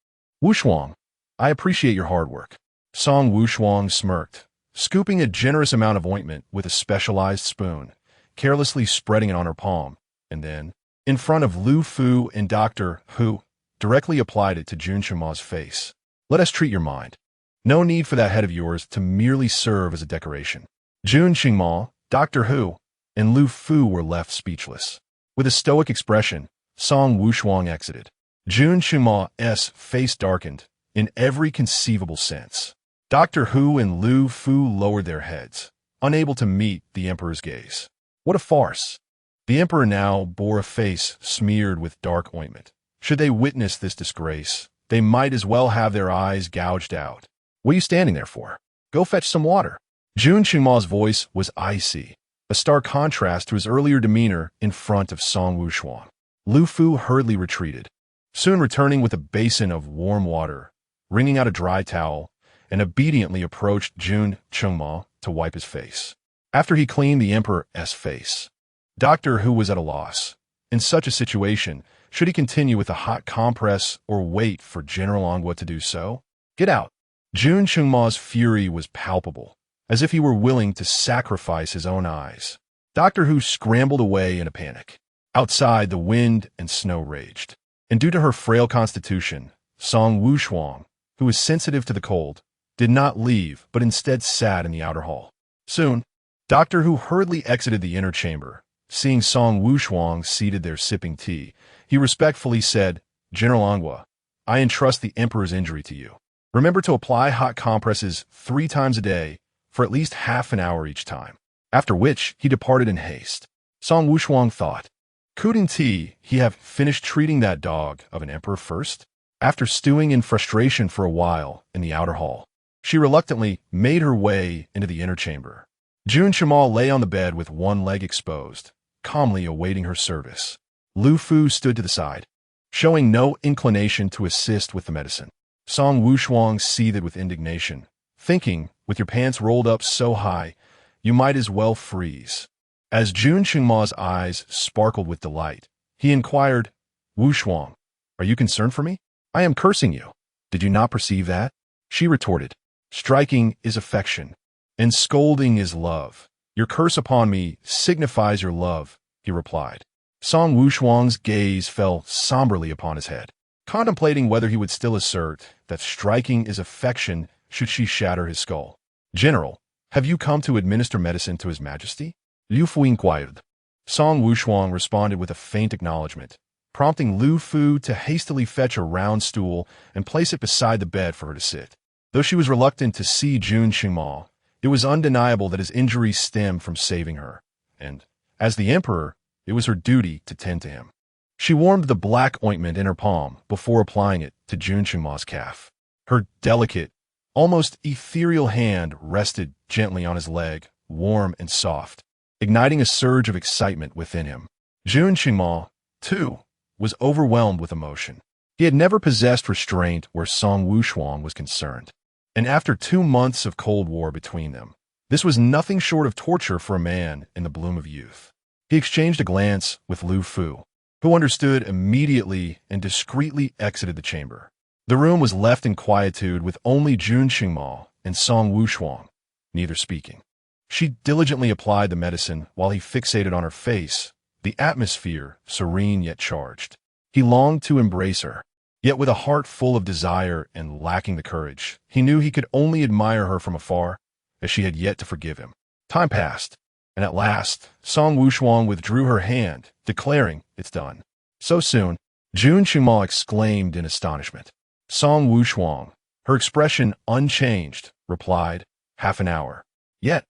"Wushuang, I appreciate your hard work." Song Wushuang smirked, scooping a generous amount of ointment with a specialized spoon, carelessly spreading it on her palm, and then, in front of Lu Fu and Doctor Hu, directly applied it to Jun Chengma's face. "Let us treat your mind. No need for that head of yours to merely serve as a decoration." Jun Chengma, Doctor Hu, and Lu Fu were left speechless. With a stoic expression, Song Wushuang exited. Jun Chengma's face darkened in every conceivable sense. Doctor Hu and Lu Fu lowered their heads, unable to meet the emperor's gaze. What a farce! The emperor now bore a face smeared with dark ointment. Should they witness this disgrace, they might as well have their eyes gouged out. "What are you standing there for? Go fetch some water." Jun Chengma's voice was icy, a stark contrast to his earlier demeanor in front of Song Wushuang. Lu Fu hurriedly retreated, soon returning with a basin of warm water, wringing out a dry towel, and obediently approached Jun Chengma to wipe his face. After he cleaned the emperor's face, Doctor Hu was at a loss. In such a situation, should he continue with a hot compress or wait for General Angua to do so? "Get out!" Jun Chengma's fury was palpable, as if he were willing to sacrifice his own eyes. Doctor Hu scrambled away in a panic. Outside, the wind and snow raged, and due to her frail constitution, Song Wushuang, who was sensitive to the cold, did not leave but instead sat in the outer hall. Soon, Doctor Hu hurriedly exited the inner chamber. Seeing Song Wushuang seated there sipping tea, he respectfully said, "General Angua, I entrust the emperor's injury to you. Remember to apply hot compresses 3 times a day for at least half an hour each time." After which, he departed in haste. Song Wushuang thought, couldn't he have finished treating that dog of an emperor first? After stewing in frustration for a while in the outer hall, she reluctantly made her way into the inner chamber. Jun Chengma lay on the bed with one leg exposed, calmly awaiting her service. Lu Fu stood to the side, showing no inclination to assist with the medicine. Song Wushuang seethed with indignation, thinking, with your pants rolled up so high, you might as well freeze. As Jun Chengma's eyes sparkled with delight, he inquired, "Wushuang, are you concerned for me? I am cursing you." Did you not perceive that? She retorted. Striking is affection, and scolding is love. Your curse upon me signifies your love, he replied. Song Wushuang's gaze fell somberly upon his head, contemplating whether he would still assert that striking is affection should she shatter his skull. General, have you come to administer medicine to His Majesty? Liu Fu inquired. Song Wushuang responded with a faint acknowledgement, prompting Liu Fu to hastily fetch a round stool and place it beside the bed for her to sit. Though she was reluctant to see Jun Qingmao, it was undeniable that his injuries stemmed from saving her, and, as the emperor, it was her duty to tend to him. She warmed the black ointment in her palm before applying it to Jun Qingmao's calf. Her delicate, almost ethereal hand rested gently on his leg, warm and soft, igniting a surge of excitement within him. Jun Qingmao, too, was overwhelmed with emotion. He had never possessed restraint where Song Wushuang was concerned. And after 2 months of Cold War between them, this was nothing short of torture for a man in the bloom of youth. He exchanged a glance with Liu Fu, who understood immediately and discreetly exited the chamber. The room was left in quietude with only Jun Qingmao and Song Wushuang, neither speaking. She diligently applied the medicine while he fixated on her face, the atmosphere serene yet charged. He longed to embrace her, yet with a heart full of desire and lacking the courage, he knew he could only admire her from afar, as she had yet to forgive him. Time passed, and at last, Song Wushuang withdrew her hand, declaring, "It's done." So soon, Jun Qingmao exclaimed in astonishment. Song Wushuang, her expression unchanged, replied, "Half an hour." Yet,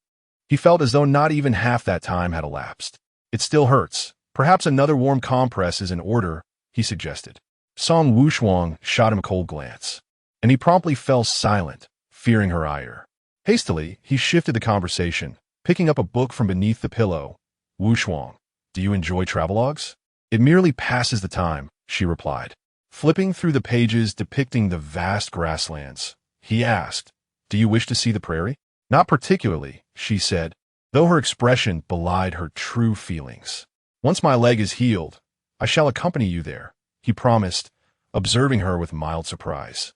he felt as though not even half that time had elapsed. "It still hurts. Perhaps another warm compress is in order," he suggested. Song Wushuang shot him a cold glance, and he promptly fell silent, fearing her ire. Hastily, he shifted the conversation, picking up a book from beneath the pillow. "Wushuang, do you enjoy travelogues?" "It merely passes the time," she replied. Flipping through the pages depicting the vast grasslands, he asked, "Do you wish to see the prairie?" "Not particularly," she said, though her expression belied her true feelings. "Once my leg is healed, I shall accompany you there," he promised, observing her with mild surprise.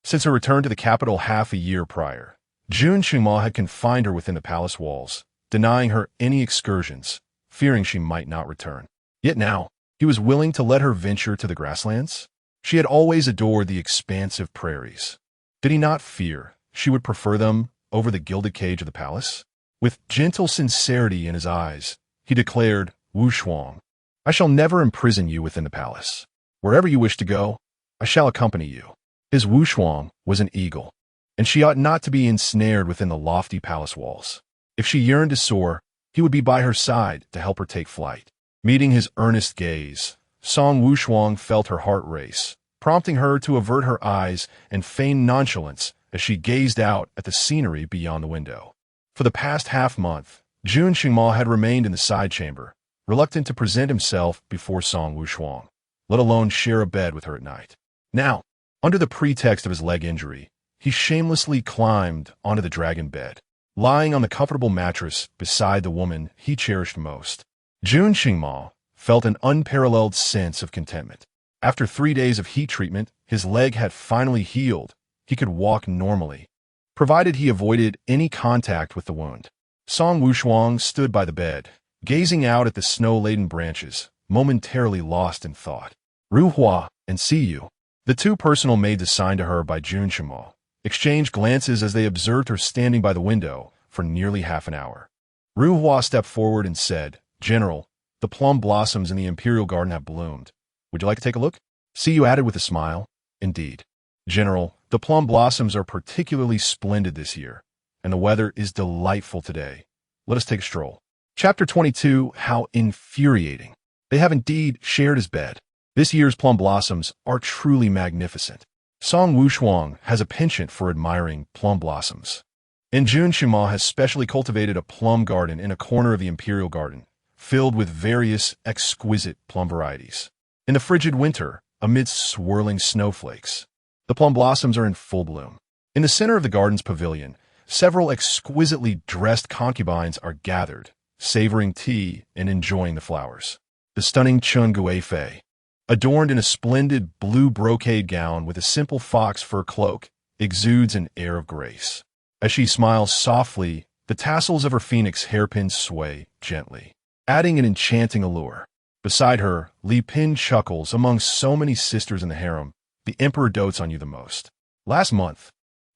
Since her return to the capital half a year prior, Jun Qingmao had confined her within the palace walls, denying her any excursions, fearing she might not return. Yet now, he was willing to let her venture to the grasslands. She had always adored the expansive prairies. Did he not fear she would prefer them over the gilded cage of the palace? With gentle sincerity in his eyes, he declared, "Wushuang, I shall never imprison you within the palace. Wherever you wish to go, I shall accompany you." His Wushuang was an eagle, and she ought not to be ensnared within the lofty palace walls. If she yearned to soar, he would be by her side to help her take flight. Meeting his earnest gaze, Song Wushuang felt her heart race, prompting her to avert her eyes and feign nonchalance as she gazed out at the scenery beyond the window. For the past half-month, Jun Qingmao had remained in the side chamber, reluctant to present himself before Song Wushuang, let alone share a bed with her at night. Now, under the pretext of his leg injury, he shamelessly climbed onto the dragon bed, lying on the comfortable mattress beside the woman he cherished most. Jun Qingmao felt an unparalleled sense of contentment. After 3 days of heat treatment, his leg had finally healed. He could walk normally, provided he avoided any contact with the wound. Song Wushuang stood by the bed, gazing out at the snow-laden branches, momentarily lost in thought. "Ruhua, and see you." The 2 personal maids assigned to her by Jun Qingmao exchanged glances as they observed her standing by the window for nearly half an hour. Ruhua stepped forward and said, "General, the plum blossoms in the imperial garden have bloomed. Would you like to take a look?" See you added with a smile, "Indeed. General, the plum blossoms are particularly splendid this year, and the weather is delightful today. Let us take a stroll." Chapter 22, How Infuriating. They have indeed shared his bed. This year's plum blossoms are truly magnificent. Song Wushuang has a penchant for admiring plum blossoms. And Jun Qingmao has specially cultivated a plum garden in a corner of the imperial garden, filled with various exquisite plum varieties. In the frigid winter, amidst swirling snowflakes, the plum blossoms are in full bloom. In the center of the garden's pavilion, several exquisitely dressed concubines are gathered, savoring tea and enjoying the flowers. The stunning Chun Guifei, adorned in a splendid blue brocade gown with a simple fox fur cloak, exudes an air of grace. As she smiles softly, the tassels of her phoenix hairpins sway gently, adding an enchanting allure. Beside her, Li Pin chuckles. Among so many sisters in the harem, the emperor dotes on you the most. Last month,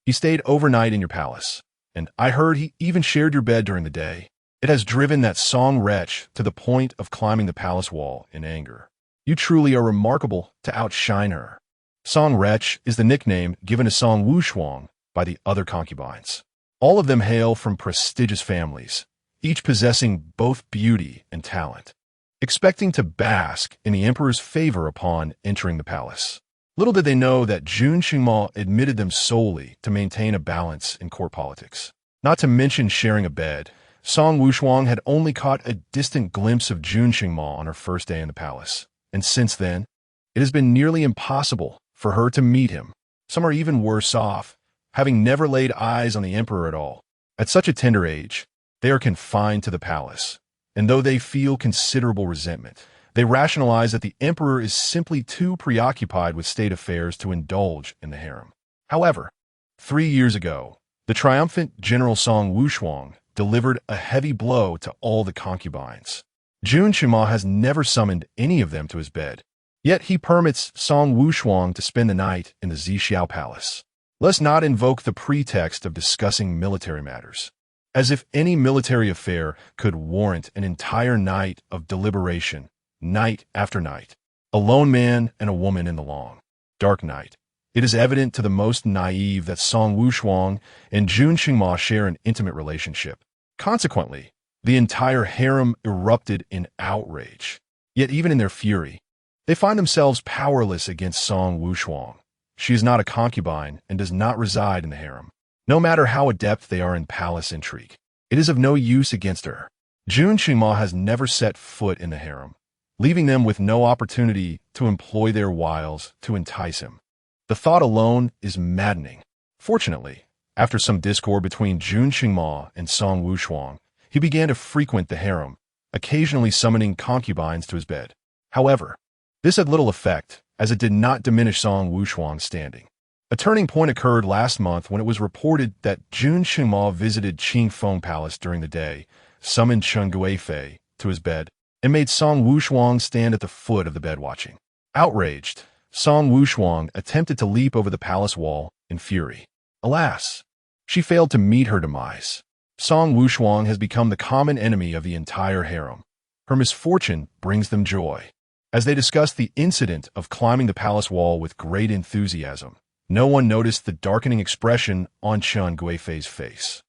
he stayed overnight in your palace, and I heard he even shared your bed during the day. It has driven that Song wretch to the point of climbing the palace wall in anger. You truly are remarkable to outshine her. Song wretch is the nickname given to Song Wushuang by the other concubines. All of them hail from prestigious families, each possessing both beauty and talent, expecting to bask in the emperor's favor upon entering the palace. Little did they know that Jun Qingma admitted them solely to maintain a balance in court politics. Not to mention sharing a bed, Song Wushuang had only caught a distant glimpse of Jun Qingma on her first day in the palace, and since then, it has been nearly impossible for her to meet him. Some are even worse off, having never laid eyes on the emperor at all. At such a tender age, they are confined to the palace, and though they feel considerable resentment, they rationalize that the emperor is simply too preoccupied with state affairs to indulge in the harem. However, 3 years ago, the triumphant General Song Wushuang delivered a heavy blow to all the concubines. Jun Qingma has never summoned any of them to his bed, yet he permits Song Wushuang to spend the night in the Zixiao Palace. Let's not invoke the pretext of discussing military matters, as if any military affair could warrant an entire night of deliberation, night after night. A lone man and a woman in the long, dark night. It is evident to the most naive that Song Wushuang and Jun Qingma share an intimate relationship. Consequently, the entire harem erupted in outrage. Yet even in their fury, they find themselves powerless against Song Wushuang. She is not a concubine and does not reside in the harem. No matter how adept they are in palace intrigue, it is of no use against her. Jun Qingma has never set foot in the harem, leaving them with no opportunity to employ their wiles to entice him. The thought alone is maddening. Fortunately, after some discord between Jun Qingma and Song Wushuang, he began to frequent the harem, occasionally summoning concubines to his bed. However, this had little effect, as it did not diminish Song Wushuang's standing. A turning point occurred last month when it was reported that Jun Qingma visited Qingfeng Palace during the day, summoned Chen Guifei to his bed, and made Song Wushuang stand at the foot of the bed watching. Outraged, Song Wushuang attempted to leap over the palace wall in fury. Alas, she failed to meet her demise. Song Wushuang has become the common enemy of the entire harem. Her misfortune brings them joy. As they discussed the incident of climbing the palace wall with great enthusiasm, no one noticed the darkening expression on Chen Guifei's face.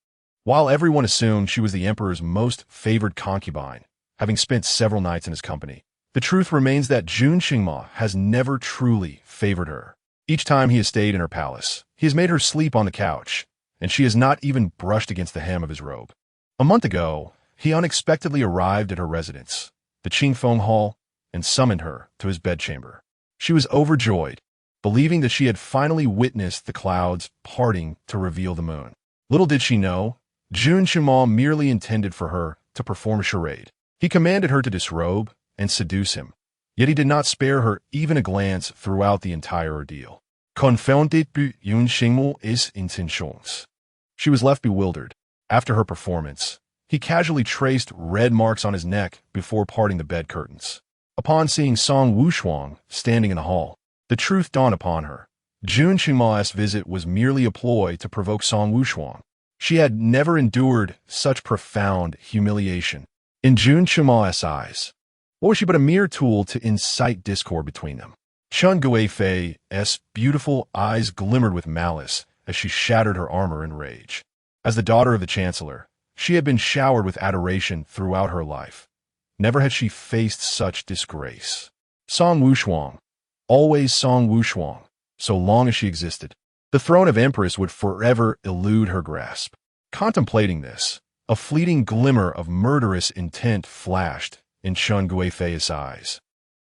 While everyone assumed she was the emperor's most favored concubine, having spent several nights in his company, the truth remains that Jun Qingma has never truly favored her. Each time he has stayed in her palace, he has made her sleep on the couch, and she has not even brushed against the hem of his robe. A month ago, he unexpectedly arrived at her residence, the Qingfeng Hall, and summoned her to his bedchamber. She was overjoyed, believing that she had finally witnessed the clouds parting to reveal the moon. Little did she know, Jun Qingma merely intended for her to perform a charade. He commanded her to disrobe and seduce him, yet he did not spare her even a glance throughout the entire ordeal. Confounded by Jun Qingma's intentions. She was left bewildered. After her performance, he casually traced red marks on his neck before parting the bed curtains. Upon seeing Song Wushuang standing in the hall, the truth dawned upon her. Jun Qingma's visit was merely a ploy to provoke Song Wushuang. She had never endured such profound humiliation. In Jun Qingma's eyes, what was she but a mere tool to incite discord between them? Chen Guifei's beautiful eyes glimmered with malice as she shattered her armor in rage. As the daughter of the chancellor, she had been showered with adoration throughout her life. Never had she faced such disgrace. Song Wushuang, always Song Wushuang, so long as she existed, the throne of empress would forever elude her grasp. Contemplating this, a fleeting glimmer of murderous intent flashed in Chen Guifei's eyes.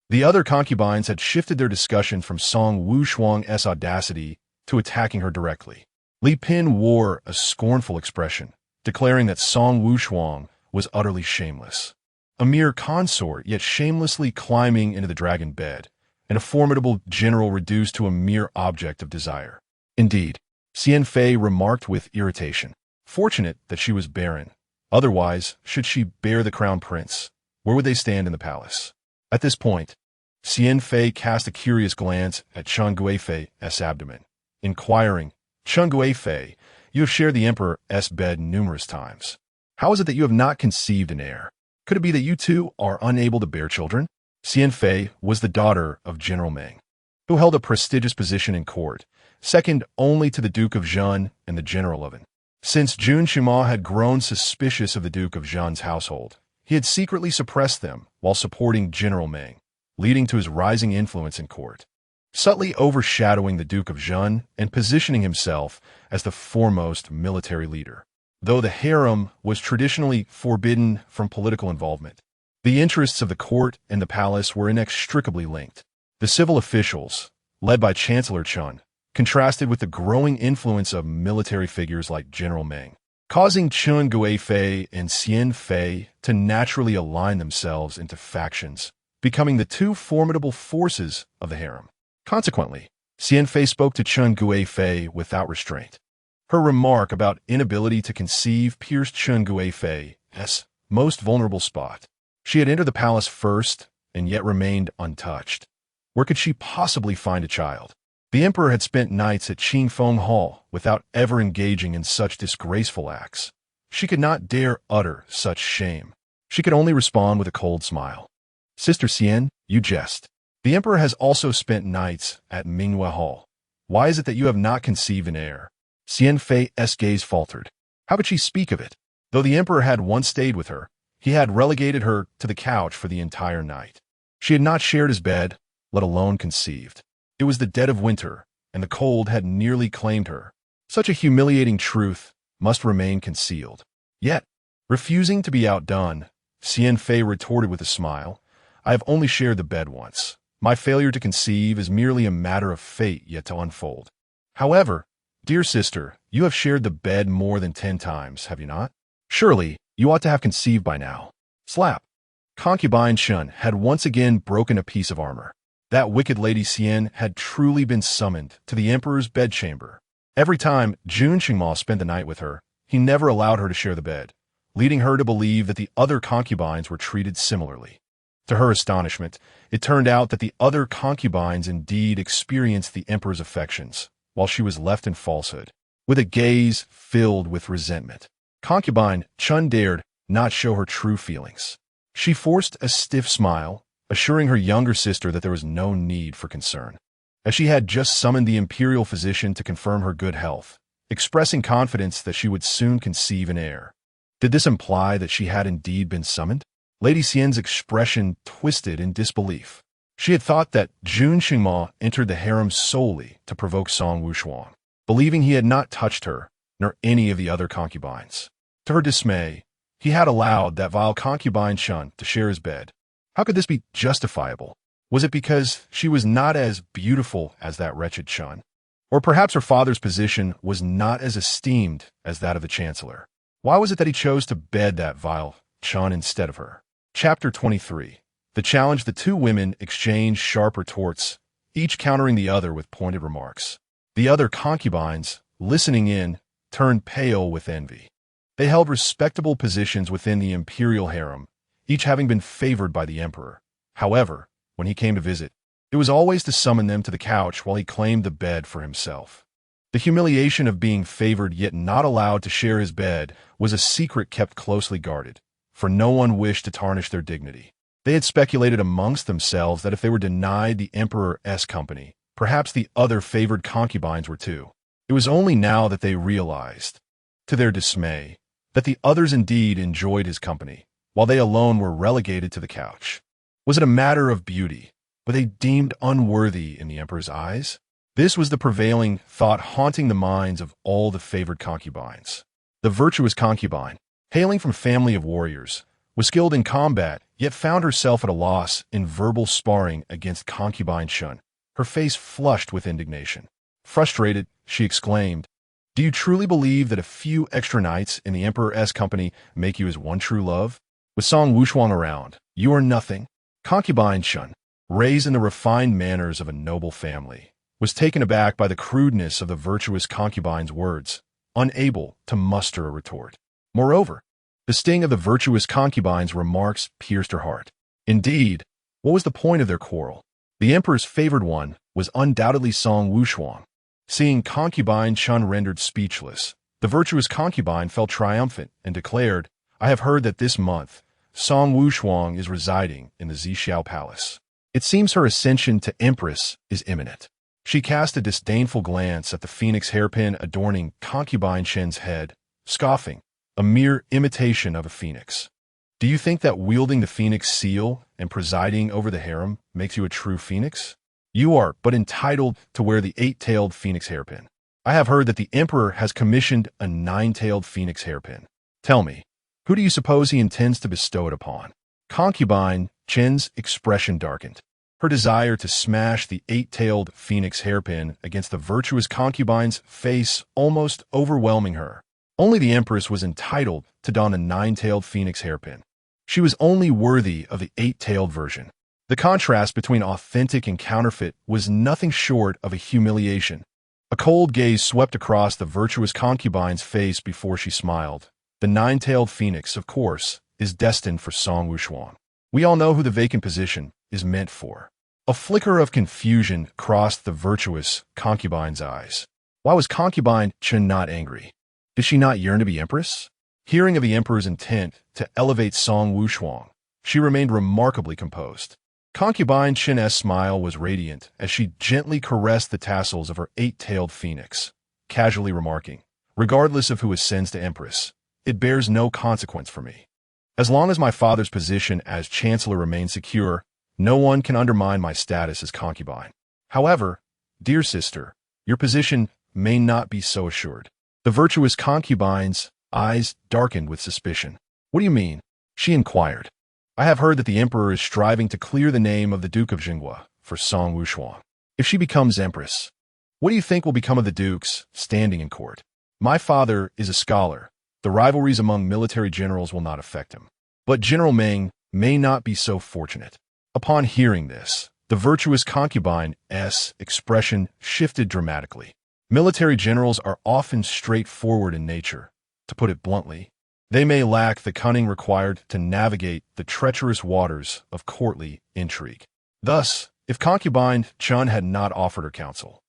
The other concubines had shifted their discussion from Song Wushuang's audacity to attacking her directly. Li Pin wore a scornful expression, declaring that Song Wushuang was utterly shameless. A mere consort, yet shamelessly climbing into the dragon bed, and a formidable general reduced to a mere object of desire. Indeed, Xian Fei remarked with irritation. Fortunate that she was barren. Otherwise, should she bear the crown prince, where would they stand in the palace? At this point, Xian Fei cast a curious glance at Chen Guifei's abdomen, inquiring, Chen Guifei, you have shared the emperor's bed numerous times. How is it that you have not conceived an heir? Could it be that you two are unable to bear children? Xian Fei was the daughter of General Meng, who held a prestigious position in court, second only to the Duke of Zhen and the General of An. Since Jun Shima had grown suspicious of the Duke of Zhen's household, he had secretly suppressed them while supporting General Meng, leading to his rising influence in court, subtly overshadowing the Duke of Zhen and positioning himself as the foremost military leader. Though the harem was traditionally forbidden from political involvement, the interests of the court and the palace were inextricably linked. The civil officials, led by Chancellor Chen, contrasted with the growing influence of military figures like General Meng, causing Chen Guifei and Xian Fei to naturally align themselves into factions, becoming the two formidable forces of the harem. Consequently, Xian Fei spoke to Chen Guifei without restraint. Her remark about inability to conceive pierced Chen Guifei's most vulnerable spot. She had entered the palace first and yet remained untouched. Where could she possibly find a child? The emperor had spent nights at Qingfeng Hall without ever engaging in such disgraceful acts. She could not dare utter such shame. She could only respond with a cold smile. Sister Xian, you jest. The emperor has also spent nights at Mingyue Hall. Why is it that you have not conceived an heir? Xian Fei's gaze faltered. How could she speak of it? Though the emperor had once stayed with her, he had relegated her to the couch for the entire night. She had not shared his bed, let alone conceived. It was the dead of winter, and the cold had nearly claimed her. Such a humiliating truth must remain concealed. Yet, refusing to be outdone, Xian Fei retorted with a smile, I have only shared the bed once. My failure to conceive is merely a matter of fate yet to unfold. However, dear sister, you have shared the bed more than 10 times, have you not? Surely, you ought to have conceived by now. Slap. Concubine Chen had once again broken a piece of armor. That wicked Lady Xian had truly been summoned to the emperor's bedchamber. Every time Jun Qingma spent the night with her, he never allowed her to share the bed, leading her to believe that the other concubines were treated similarly. To her astonishment, it turned out that the other concubines indeed experienced the emperor's affections, while she was left in falsehood, with a gaze filled with resentment. Concubine Chen dared not show her true feelings. She forced a stiff smile, assuring her younger sister that there was no need for concern, as she had just summoned the imperial physician to confirm her good health, expressing confidence that she would soon conceive an heir. Did this imply that she had indeed been summoned? Lady Xian's expression twisted in disbelief. She had thought that Jun Qingma entered the harem solely to provoke Song Wushuang, believing he had not touched her, nor any of the other concubines. To her dismay, he had allowed that vile concubine Chen to share his bed. How could this be justifiable? Was it because she was not as beautiful as that wretched Chen? Or perhaps her father's position was not as esteemed as that of the chancellor? Why was it that he chose to bed that vile Chen instead of her? Chapter 23. The challenge. The two women exchanged sharp retorts, each countering the other with pointed remarks. The other concubines, listening in, turned pale with envy. They held respectable positions within the imperial harem, each having been favored by the emperor. However, when he came to visit, it was always to summon them to the couch while he claimed the bed for himself. The humiliation of being favored yet not allowed to share his bed was a secret kept closely guarded, for no one wished to tarnish their dignity. They had speculated amongst themselves that if they were denied the emperor's company, perhaps the other favored concubines were too. It was only now that they realized, to their dismay, that the others indeed enjoyed his company, while they alone were relegated to the couch. Was it a matter of beauty? Were they deemed unworthy in the emperor's eyes? This was the prevailing thought haunting the minds of all the favored concubines. The virtuous concubine, hailing from a family of warriors, was skilled in combat, yet found herself at a loss in verbal sparring against concubine Chen, her face flushed with indignation. Frustrated, she exclaimed, "Do you truly believe that a few extra nights in the emperor's company make you his one true love? With Song Wushuang around, you are nothing." Concubine Chen, raised in the refined manners of a noble family, was taken aback by the crudeness of the virtuous concubine's words, unable to muster a retort. Moreover, the sting of the virtuous concubine's remarks pierced her heart. Indeed, what was the point of their quarrel? The emperor's favored one was undoubtedly Song Wushuang. Seeing concubine Chun rendered speechless, the virtuous concubine felt triumphant and declared, "I have heard that this month, Song Wushuang is residing in the Zixiao Palace. It seems her ascension to empress is imminent." She cast a disdainful glance at the phoenix hairpin adorning concubine Chen's head, scoffing, "A mere imitation of a phoenix. Do you think that wielding the phoenix seal and presiding over the harem makes you a true phoenix? You are but entitled to wear the 8-tailed phoenix hairpin. I have heard that the emperor has commissioned a 9-tailed phoenix hairpin. Tell me, who do you suppose he intends to bestow it upon?" Concubine Chen's expression darkened, her desire to smash the 8-tailed phoenix hairpin against the virtuous concubine's face almost overwhelming her. Only the empress was entitled to don a 9-tailed phoenix hairpin. She was only worthy of the 8-tailed version. The contrast between authentic and counterfeit was nothing short of a humiliation. A cold gaze swept across the virtuous concubine's face before she smiled. The 9-tailed phoenix, of course, is destined for Song Wushuang. We all know who the vacant position is meant for. A flicker of confusion crossed the virtuous concubine's eyes. Why was concubine Chen not angry? Did she not yearn to be empress? Hearing of the emperor's intent to elevate Song Wushuang, she remained remarkably composed. Concubine Chen's smile was radiant as she gently caressed the tassels of her 8-tailed phoenix, casually remarking, "Regardless of who ascends to empress, it bears no consequence for me. As long as my father's position as chancellor remains secure, no one can undermine my status as concubine. However, dear sister, your position may not be so assured." The virtuous concubine's eyes darkened with suspicion. "What do you mean?" she inquired. "I have heard that the emperor is striving to clear the name of the Duke of Jinghua for Song Wushuang. If she becomes empress, what do you think will become of the dukes standing in court? My father is a scholar. The rivalries among military generals will not affect him. But General Meng may not be so fortunate." Upon hearing this, the virtuous concubine's expression shifted dramatically. Military generals are often straightforward in nature. To put it bluntly, they may lack the cunning required to navigate the treacherous waters of courtly intrigue. Thus, if concubine Chun had not offered her counsel,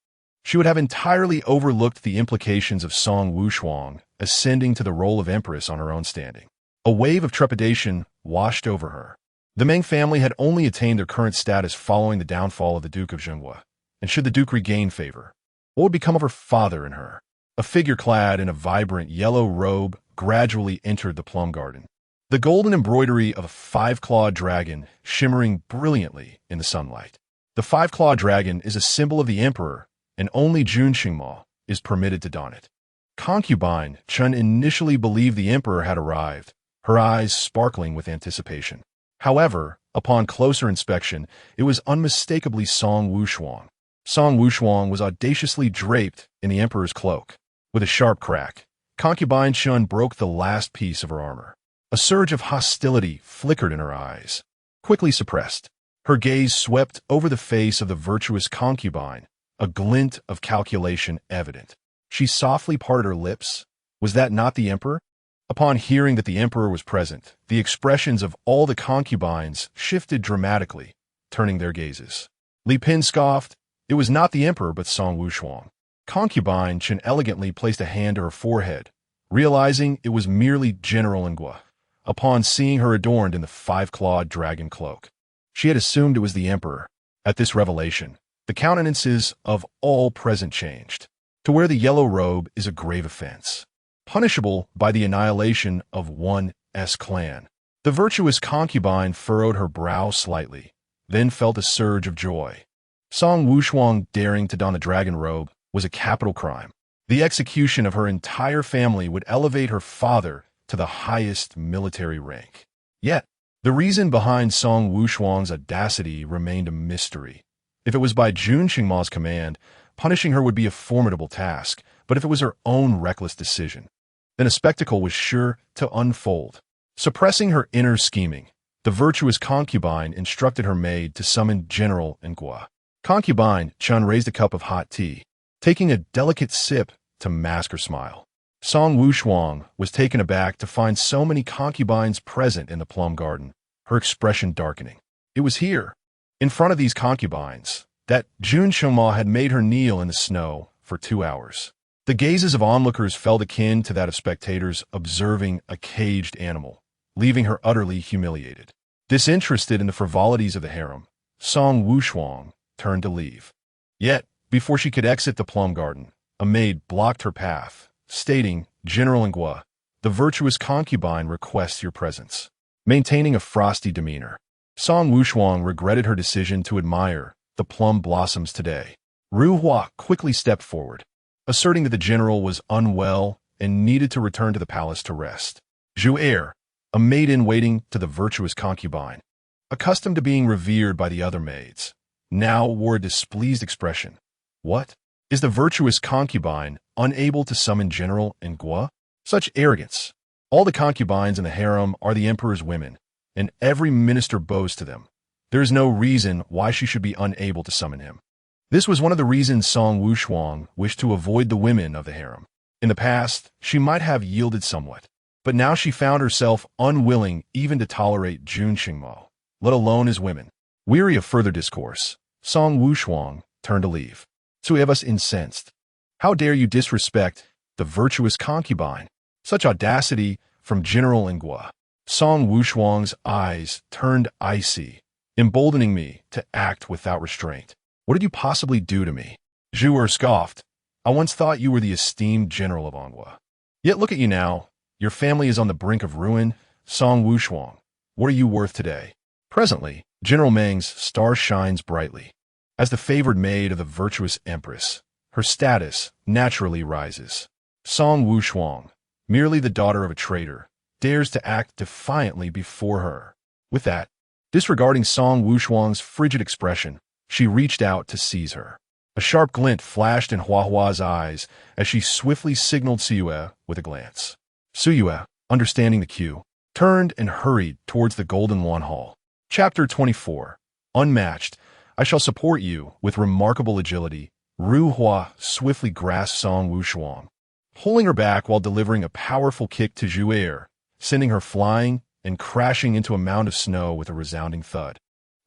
she would have entirely overlooked the implications of Song Wushuang ascending to the role of empress on her own standing. A wave of trepidation washed over her. The Meng family had only attained their current status following the downfall of the Duke of Jinghua, and should the Duke regain favor, what would become of her father and her? A figure clad in a vibrant yellow robe gradually entered the plum garden. The golden embroidery of a 5-clawed dragon shimmering brilliantly in the sunlight. The 5-clawed dragon is a symbol of the emperor, and only Jun Xingmo is permitted to don it. Concubine Chun initially believed the emperor had arrived, her eyes sparkling with anticipation. However, upon closer inspection, it was unmistakably Song Wushuang. Song Wushuang was audaciously draped in the emperor's cloak. With a sharp crack, concubine Chun broke the last piece of her armor. A surge of hostility flickered in her eyes, quickly suppressed. Her gaze swept over the face of the virtuous concubine, a glint of calculation evident. She softly parted her lips. Was that not the emperor? Upon hearing that the emperor was present, the expressions of all the concubines shifted dramatically, turning their gazes. Li Pin scoffed. It was not the emperor but Song Wushuang. Concubine Chen elegantly placed a hand to her forehead, realizing it was merely General Ingua, upon seeing her adorned in the 5-clawed dragon cloak. She had assumed it was the emperor. At this revelation, the countenances of all present changed. To wear the yellow robe is a grave offense, punishable by the annihilation of one's clan. The virtuous concubine furrowed her brow slightly, then felt a surge of joy. Song Wushuang daring to don the dragon robe was a capital crime. The execution of her entire family would elevate her father to the highest military rank. Yet, the reason behind Song Wushuang's audacity remained a mystery. If it was by Jun Xingma's command, punishing her would be a formidable task, but if it was her own reckless decision, then a spectacle was sure to unfold. Suppressing her inner scheming, The virtuous concubine instructed her maid to summon General Ngua. Concubine Chun raised a cup of hot tea, taking a delicate sip to mask her smile. Song Wushuang was taken aback to find so many concubines present in the plum garden, her expression darkening. It was here, in front of these concubines, that Jun Shengma had made her kneel in the snow for 2 hours. The gazes of onlookers felt akin to that of spectators observing a caged animal, leaving her utterly humiliated. Disinterested in the frivolities of the harem, Song Wushuang turned to leave. Yet, before she could exit the plum garden, a maid blocked her path, stating, "General Ngua, the virtuous concubine requests your presence." Maintaining a frosty demeanor, Song Wushuang regretted her decision to admire the plum blossoms today. Ru Hua quickly stepped forward, asserting that the general was unwell and needed to return to the palace to rest. Zhu Er, a maid-in-waiting to the virtuous concubine, accustomed to being revered by the other maids, now wore a displeased expression. What? Is the virtuous concubine unable to summon General Ngua? Such arrogance. All the concubines in the harem are the emperor's women, and every minister bows to them. There is no reason why she should be unable to summon him. This was one of the reasons Song Wushuang wished to avoid the women of the harem. In the past, she might have yielded somewhat, but now she found herself unwilling even to tolerate Jun Shengma, let alone his women. Weary of further discourse, Song Wushuang turned to leave. Sui was incensed. How dare you disrespect the virtuous concubine? Such audacity from General Ngua. Song Wushuang's eyes turned icy, emboldening me to act without restraint. What did you possibly do to me? Zhu Er scoffed. I once thought you were the esteemed general of Anhua. Yet look at you now. Your family is on the brink of ruin. Song Wushuang, what are you worth today? Presently, General Meng's star shines brightly. As the favored maid of the virtuous empress, her status naturally rises. Song Wushuang, merely the daughter of a traitor, dares to act defiantly before her. With that, disregarding Song Wushuang's frigid expression, she reached out to seize her. A sharp glint flashed in Huahua's eyes as she swiftly signaled Siyue with a glance. Siyue, understanding the cue, turned and hurried towards the Golden Wan Hall. Chapter 24. Unmatched, I shall support you with remarkable agility. Ru Hua swiftly grasped Song Wushuang, pulling her back while delivering a powerful kick to Zhu Er, sending her flying and crashing into a mound of snow with a resounding thud.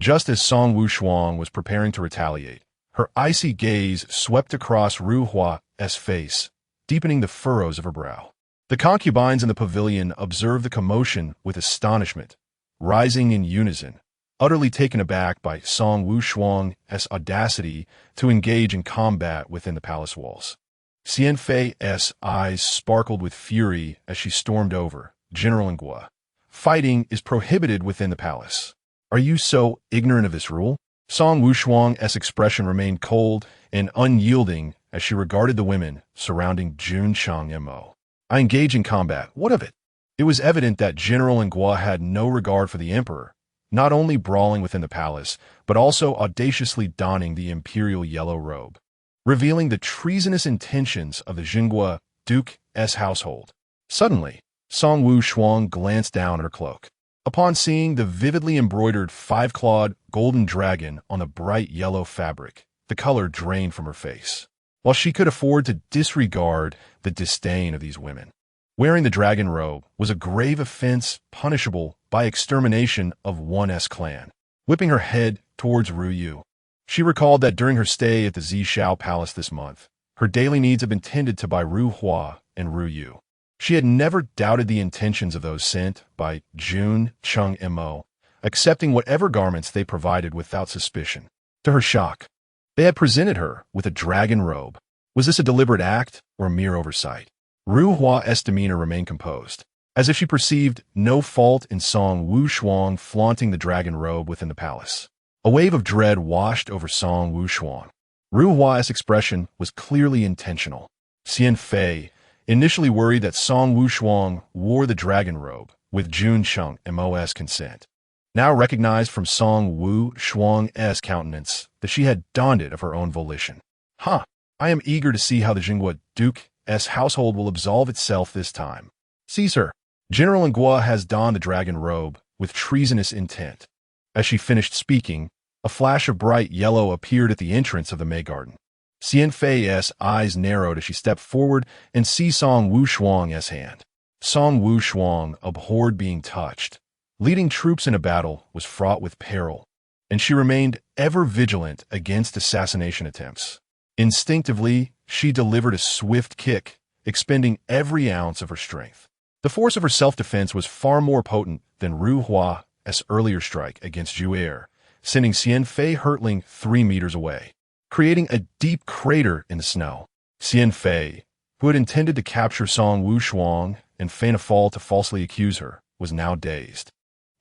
Just as Song Wushuang was preparing to retaliate, her icy gaze swept across Ru Hua's face, deepening the furrows of her brow. The concubines in the pavilion observed the commotion with astonishment, rising in unison, utterly taken aback by Song Wushuang's audacity to engage in combat within the palace walls. Xian Fei's eyes sparkled with fury as she stormed over. General Ngua, fighting is prohibited within the palace. Are you so ignorant of this rule? Song Wushuang's expression remained cold and unyielding as she regarded the women surrounding Jun Shengma. I engage in combat. What of it? It was evident that General Ngua had no regard for the emperor, not only brawling within the palace, but also audaciously donning the imperial yellow robe, revealing the treasonous intentions of the Jinghua Duke's household. Suddenly, Song Wushuang glanced down at her cloak. Upon seeing the vividly embroidered five-clawed golden dragon on the bright yellow fabric, the color drained from her face. While she could afford to disregard the disdain of these women, wearing the dragon robe was a grave offense punishable by extermination of one's clan. Whipping her head towards Ru Yu, she recalled that during her stay at the Zishao Palace this month, her daily needs had been tended to by Ru Hua and Ru Yu. She had never doubted the intentions of those sent by Jun Shengma, accepting whatever garments they provided without suspicion. To her shock, they had presented her with a dragon robe. Was this a deliberate act or a mere oversight? Ru Hua's demeanor remained composed, as if she perceived no fault in Song Wushuang flaunting the dragon robe within the palace. A wave of dread washed over Song Wushuang. Ru Hua's expression was clearly intentional. Xian Fei, initially worried that Song Wushuang wore the dragon robe with Jun Shengma's consent, now recognized from Song Wushuang's countenance that she had donned it of her own volition. I am eager to see how the Jinghua Duke's household will absolve itself this time. Seize her. General Ngua has donned the dragon robe, with treasonous intent. As she finished speaking, a flash of bright yellow appeared at the entrance of the May Garden. Xian Fei's eyes narrowed as she stepped forward and seized Song Wushuang's hand. Song Wushuang abhorred being touched. Leading troops in a battle was fraught with peril, and she remained ever vigilant against assassination attempts. Instinctively, she delivered a swift kick, expending every ounce of her strength. The force of her self-defense was far more potent than Ru Hua's earlier strike against Zhu, sending Xian Fei hurtling 3 meters away, creating a deep crater in the snow. Xian Fei, who had intended to capture Song Wushuang and feign a fall to falsely accuse her, was now dazed,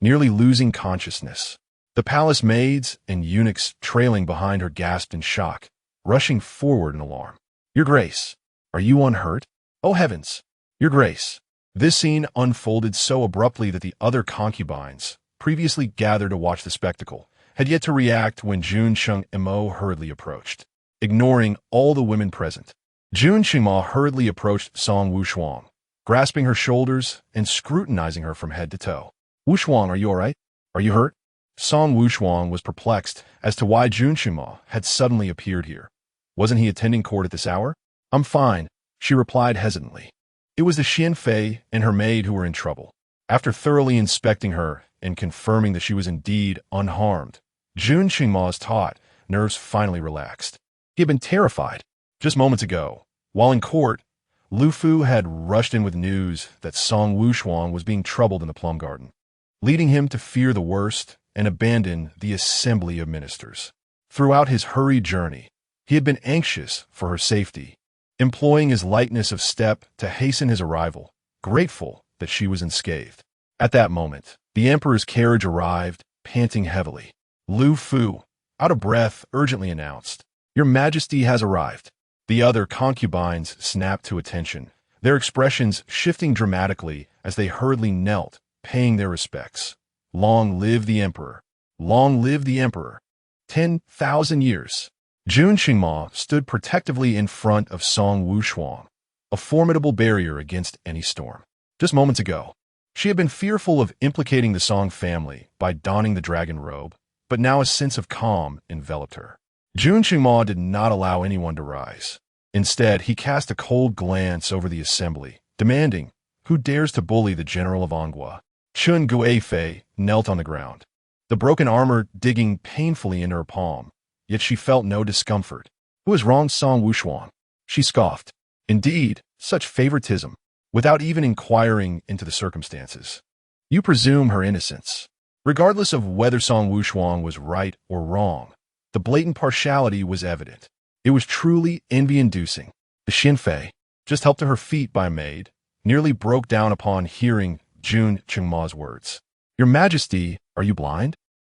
nearly losing consciousness. The palace maids and eunuchs trailing behind her gasped in shock, rushing forward in alarm. "Your Grace, are you unhurt? Oh heavens, Your Grace!" This scene unfolded so abruptly that the other concubines, previously gathered to watch the spectacle, had yet to react when Jun Chengmo hurriedly approached. Ignoring all the women present, Jun Chengmo hurriedly approached Song Wushuang, grasping her shoulders and scrutinizing her from head to toe. "Wushuang, are you all right? Are you hurt?" Song Wushuang was perplexed as to why Jun Chengmo had suddenly appeared here. Wasn't he attending court at this hour? "I'm fine," she replied hesitantly. It was the Xian Fei and her maid who were in trouble. After thoroughly inspecting her and confirming that she was indeed unharmed, Jun Chengmo's taut nerves finally relaxed. He had been terrified. Just moments ago, while in court, Lu Fu had rushed in with news that Song Wushuang was being troubled in the plum garden, leading him to fear the worst and abandon the assembly of ministers. Throughout his hurried journey, he had been anxious for her safety, employing his lightness of step to hasten his arrival, grateful that she was unscathed. At that moment, the emperor's carriage arrived, panting heavily. Lu Fu, out of breath, urgently announced, "Your Majesty has arrived." The other concubines snapped to attention, their expressions shifting dramatically as they hurriedly knelt, paying their respects. Long live the emperor! Long live the emperor! 10,000 years! Jun Chengmo stood protectively in front of Song Wushuang, a formidable barrier against any storm. Just moments ago, she had been fearful of implicating the Song family by donning the dragon robe, but now a sense of calm enveloped her. Jun Chengmo did not allow anyone to rise. Instead, he cast a cold glance over the assembly, demanding, "Who dares to bully the general of Anghua?" Chun Guifei knelt on the ground, the broken armor digging painfully into her palm, yet she felt no discomfort. "Who has wronged Song Wushuang?" She scoffed. "Indeed, such favoritism, without even inquiring into the circumstances. You presume her innocence." Regardless of whether Song Wushuang was right or wrong, the blatant partiality was evident. It was truly envy-inducing. The Xian Fei, just helped to her feet by a maid, nearly broke down upon hearing Jun Chengmo's words. "Your Majesty, are you blind?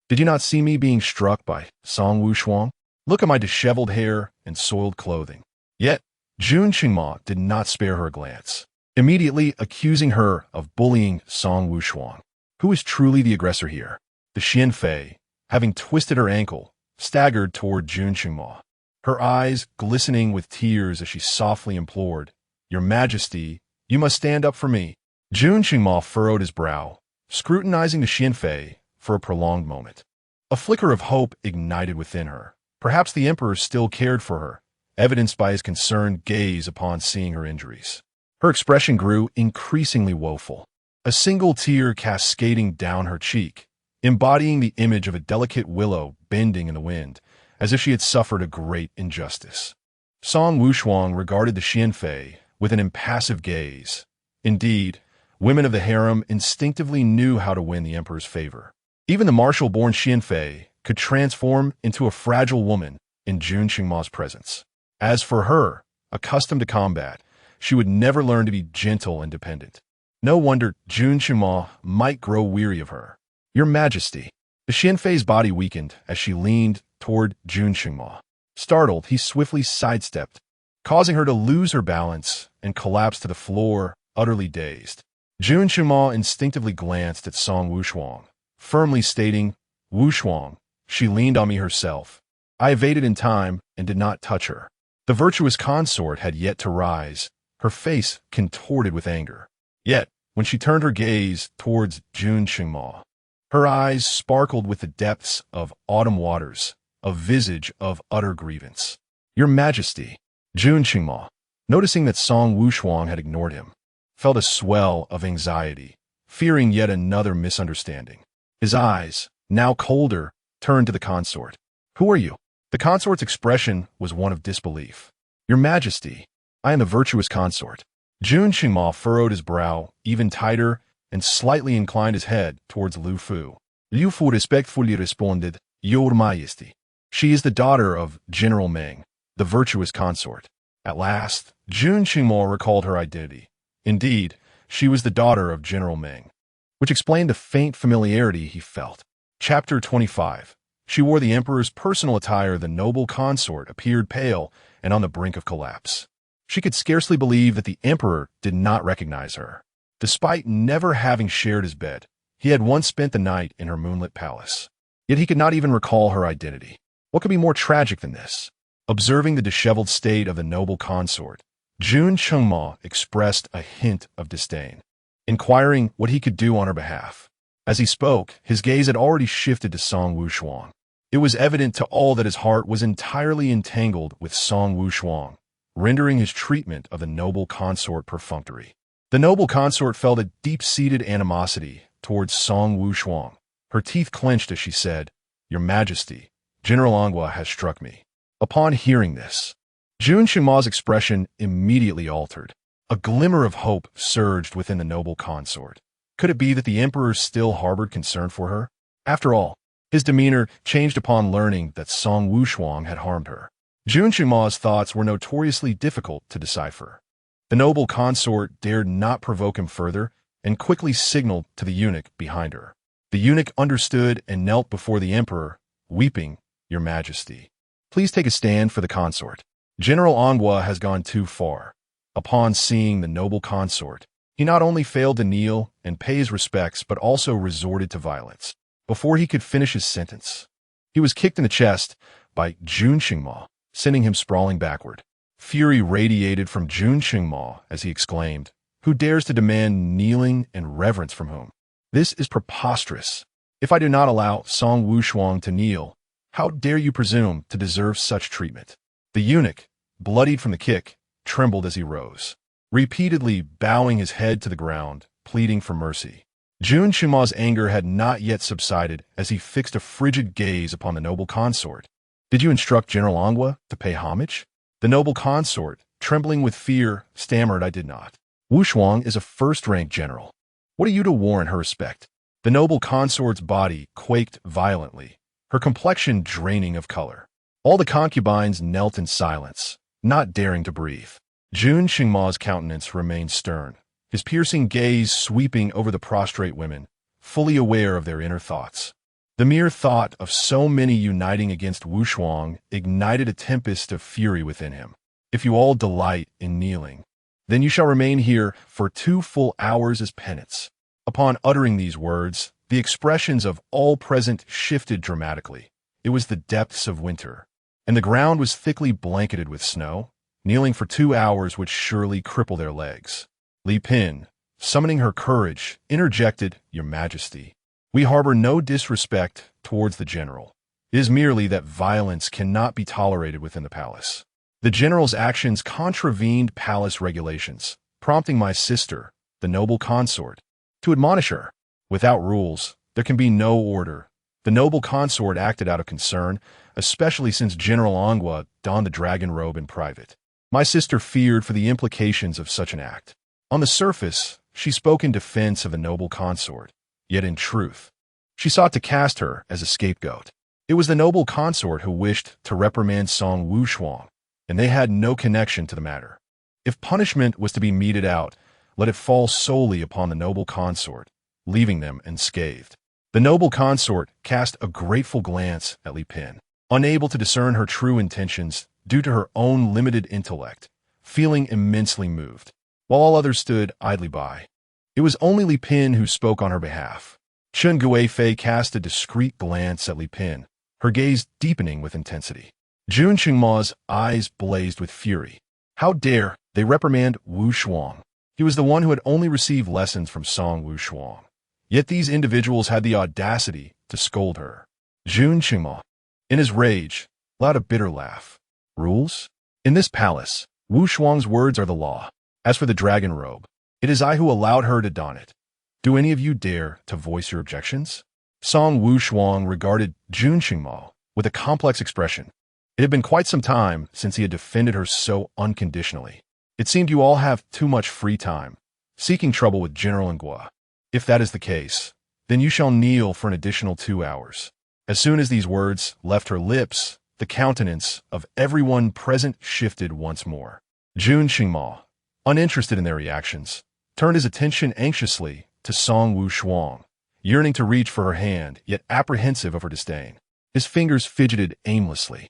Did you not see me being struck by Song Wushuang? Look at my disheveled hair and soiled clothing." Yet, Jun Chengmo did not spare her a glance, immediately accusing her of bullying Song Wushuang. Who is truly the aggressor here? The Xian Fei, having twisted her ankle, staggered toward Jun Chengmo, her eyes glistening with tears as she softly implored, "Your Majesty, you must stand up for me." Jun Chengmo furrowed his brow, scrutinizing the Xian Fei for a prolonged moment. A flicker of hope ignited within her. Perhaps the emperor still cared for her, evidenced by his concerned gaze upon seeing her injuries. Her expression grew increasingly woeful, a single tear cascading down her cheek, embodying the image of a delicate willow bending in the wind, as if she had suffered a great injustice. Song Wushuang regarded the Xian Fei with an impassive gaze. Indeed, women of the harem instinctively knew how to win the emperor's favor. Even the martial-born Xian Fei could transform into a fragile woman in Jun Chengmo's presence. As for her, accustomed to combat, she would never learn to be gentle and dependent. No wonder Jun Chengmo might grow weary of her. "Your Majesty." The Xian Fei's body weakened as she leaned toward Jun Chengmo. Startled, he swiftly sidestepped, causing her to lose her balance and collapse to the floor, utterly dazed. Jun Chengmo instinctively glanced at Song Wushuang, firmly stating, "Wushuang, she leaned on me herself. I evaded in time and did not touch her." The virtuous consort had yet to rise, her face contorted with anger. Yet, when she turned her gaze towards Jun Chengmo, Her eyes sparkled with the depths of autumn waters, a visage of utter grievance. Your Majesty, Jun Qingma, noticing that Song Wushuang had ignored him, felt a swell of anxiety, fearing yet another misunderstanding. His eyes, now colder, turned to the consort. Who are you? The consort's expression was one of disbelief. Your Majesty, I am the virtuous consort. Jun Qingma furrowed his brow even tighter and slightly inclined his head towards Lu Fu. Lu Fu respectfully responded, Your Majesty. She is the daughter of General Meng, the virtuous consort. At last, Jun Qingma recalled her identity. Indeed, she was the daughter of General Meng, which explained the faint familiarity he felt. Chapter 25. She wore the emperor's personal attire. The noble consort appeared pale and on the brink of collapse. She could scarcely believe that the emperor did not recognize her. Despite never having shared his bed, he had once spent the night in her moonlit palace. Yet he could not even recall her identity. What could be more tragic than this? Observing the disheveled state of the noble consort, Jun Qingma expressed a hint of disdain, inquiring what he could do on her behalf. As he spoke, his gaze had already shifted to Song Wushuang. It was evident to all that his heart was entirely entangled with Song Wushuang, rendering his treatment of the noble consort perfunctory. The noble consort felt a deep-seated animosity towards Song Wushuang. Her teeth clenched as she said, Your Majesty, General Angua has struck me. Upon hearing this, Jun Qingma's expression immediately altered. A glimmer of hope surged within the noble consort. Could it be that the emperor still harbored concern for her? After all, his demeanor changed upon learning that Song Wushuang had harmed her. Jun Qingma's thoughts were notoriously difficult to decipher. The noble consort dared not provoke him further and quickly signaled to the eunuch behind her. The eunuch understood and knelt before the emperor, weeping, Your Majesty, please take a stand for the consort. General Angua has gone too far. Upon seeing the noble consort, he not only failed to kneel and pay his respects but also resorted to violence. Before he could finish his sentence, he was kicked in the chest by Jun Qingma, sending him sprawling backward. Fury radiated from Jun Qingma as he exclaimed, Who dares to demand kneeling and reverence from whom? This is preposterous. If I do not allow Song Wushuang to kneel, how dare you presume to deserve such treatment? The eunuch, bloodied from the kick, trembled as he rose, repeatedly bowing his head to the ground, pleading for mercy. Jun Qingma's anger had not yet subsided as he fixed a frigid gaze upon the noble consort. Did you instruct General Angua to pay homage? The noble consort, trembling with fear, stammered, I did not. Wushuang is a first-rank general. What are you to warrant her respect? The noble consort's body quaked violently, her complexion draining of color. All the concubines knelt in silence, not daring to breathe. Jun Qingma's countenance remained stern, his piercing gaze sweeping over the prostrate women, fully aware of their inner thoughts. The mere thought of so many uniting against Wushuang ignited a tempest of fury within him. If you all delight in kneeling, then you shall remain here for 2 full hours as penance. Upon uttering these words, the expressions of all present shifted dramatically. It was the depths of winter, and the ground was thickly blanketed with snow. Kneeling for 2 hours would surely cripple their legs. Li Pin, summoning her courage, interjected, Your Majesty, we harbor no disrespect towards the general. It is merely that violence cannot be tolerated within the palace. The general's actions contravened palace regulations, prompting my sister, the noble consort, to admonish her. Without rules, there can be no order. The noble consort acted out of concern, especially since General Angua donned the dragon robe in private. My sister feared for the implications of such an act. On the surface, she spoke in defense of the noble consort, yet in truth, she sought to cast her as a scapegoat. It was the noble consort who wished to reprimand Song Wushuang, and they had no connection to the matter. If punishment was to be meted out, let it fall solely upon the noble consort, leaving them unscathed. The noble consort cast a grateful glance at Li Pin, unable to discern her true intentions due to her own limited intellect, feeling immensely moved, while all others stood idly by. It was only Li Pin who spoke on her behalf. Chen Guifei cast a discreet glance at Li Pin, her gaze deepening with intensity. Jun Qingma's eyes blazed with fury. How dare they reprimand Wushuang? He was the one who had only received lessons from Song Wushuang. Yet these individuals had the audacity to scold her. Jun Qingma, in his rage, let out a bitter laugh. Rules? In this palace, Wushuang's words are the law. As for the dragon robe, it is I who allowed her to don it. Do any of you dare to voice your objections? Song Wushuang regarded Jun Qingma with a complex expression. It had been quite some time since he had defended her so unconditionally. It seemed you all have too much free time, seeking trouble with General Ngua. If that is the case, then you shall kneel for an additional 2 hours. As soon as these words left her lips, the countenance of everyone present shifted once more. Jun Qingma, uninterested in their reactions, turned his attention anxiously to Song Wushuang, yearning to reach for her hand, yet apprehensive of her disdain. His fingers fidgeted aimlessly.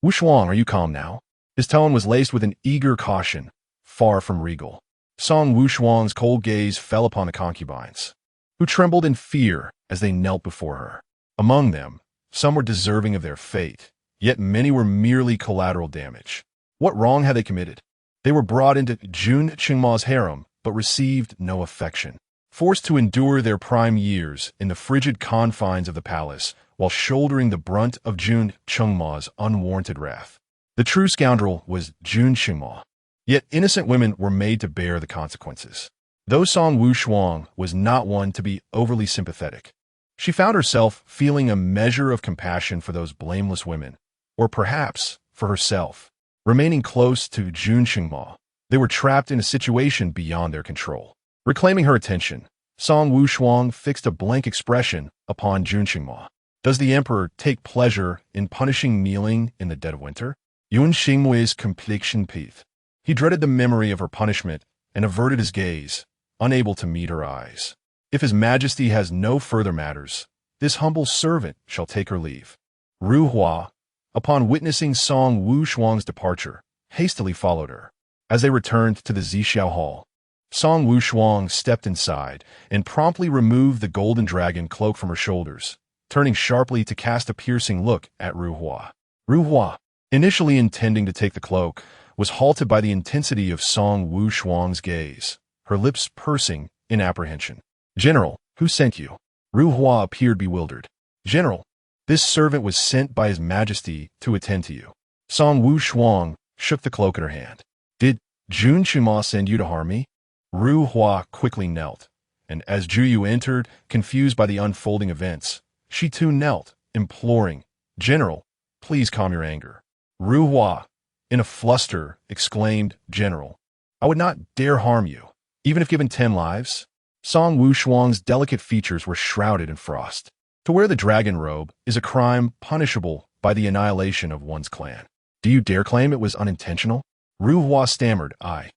Wushuang, are you calm now? His tone was laced with an eager caution, far from regal. Song Wushuang's cold gaze fell upon the concubines, who trembled in fear as they knelt before her. Among them, some were deserving of their fate, yet many were merely collateral damage. What wrong had they committed? They were brought into Jun Qingma's harem, but received no affection. Forced to endure their prime years in the frigid confines of the palace while shouldering the brunt of Jun Qingma's unwarranted wrath. The true scoundrel was Jun Qingma. Yet innocent women were made to bear the consequences. Though Song Wushuang was not one to be overly sympathetic, she found herself feeling a measure of compassion for those blameless women, or perhaps for herself. Remaining close to Jun Qingma, they were trapped in a situation beyond their control. Reclaiming her attention, Song Wushuang fixed a blank expression upon Jun Qingma. Does the emperor take pleasure in punishing kneeling in the dead of winter? Yun Xingmui's complexion peathed. He dreaded the memory of her punishment and averted his gaze, unable to meet her eyes. If his majesty has no further matters, this humble servant shall take her leave. Ru Hua, upon witnessing Song Wushuang's departure, hastily followed her. As they returned to the Zixiao Hall, Song Wushuang stepped inside and promptly removed the golden dragon cloak from her shoulders, turning sharply to cast a piercing look at Ru Hua. Ru Hua, initially intending to take the cloak, was halted by the intensity of Song Wushuang's gaze, her lips pursing in apprehension. General, who sent you? Ru Hua appeared bewildered. General, this servant was sent by His Majesty to attend to you. Song Wushuang shook the cloak in her hand. Did Jun Qingma send you to harm me? Ru Hua quickly knelt, and as Ju Yu entered, confused by the unfolding events, she too knelt, imploring, General, please calm your anger. Ru Hua, in a fluster, exclaimed, General, I would not dare harm you, even if given 10 lives. Song Wushuang's delicate features were shrouded in frost. To wear the dragon robe is a crime punishable by the annihilation of one's clan. Do you dare claim it was unintentional? Ru Hua stammered, I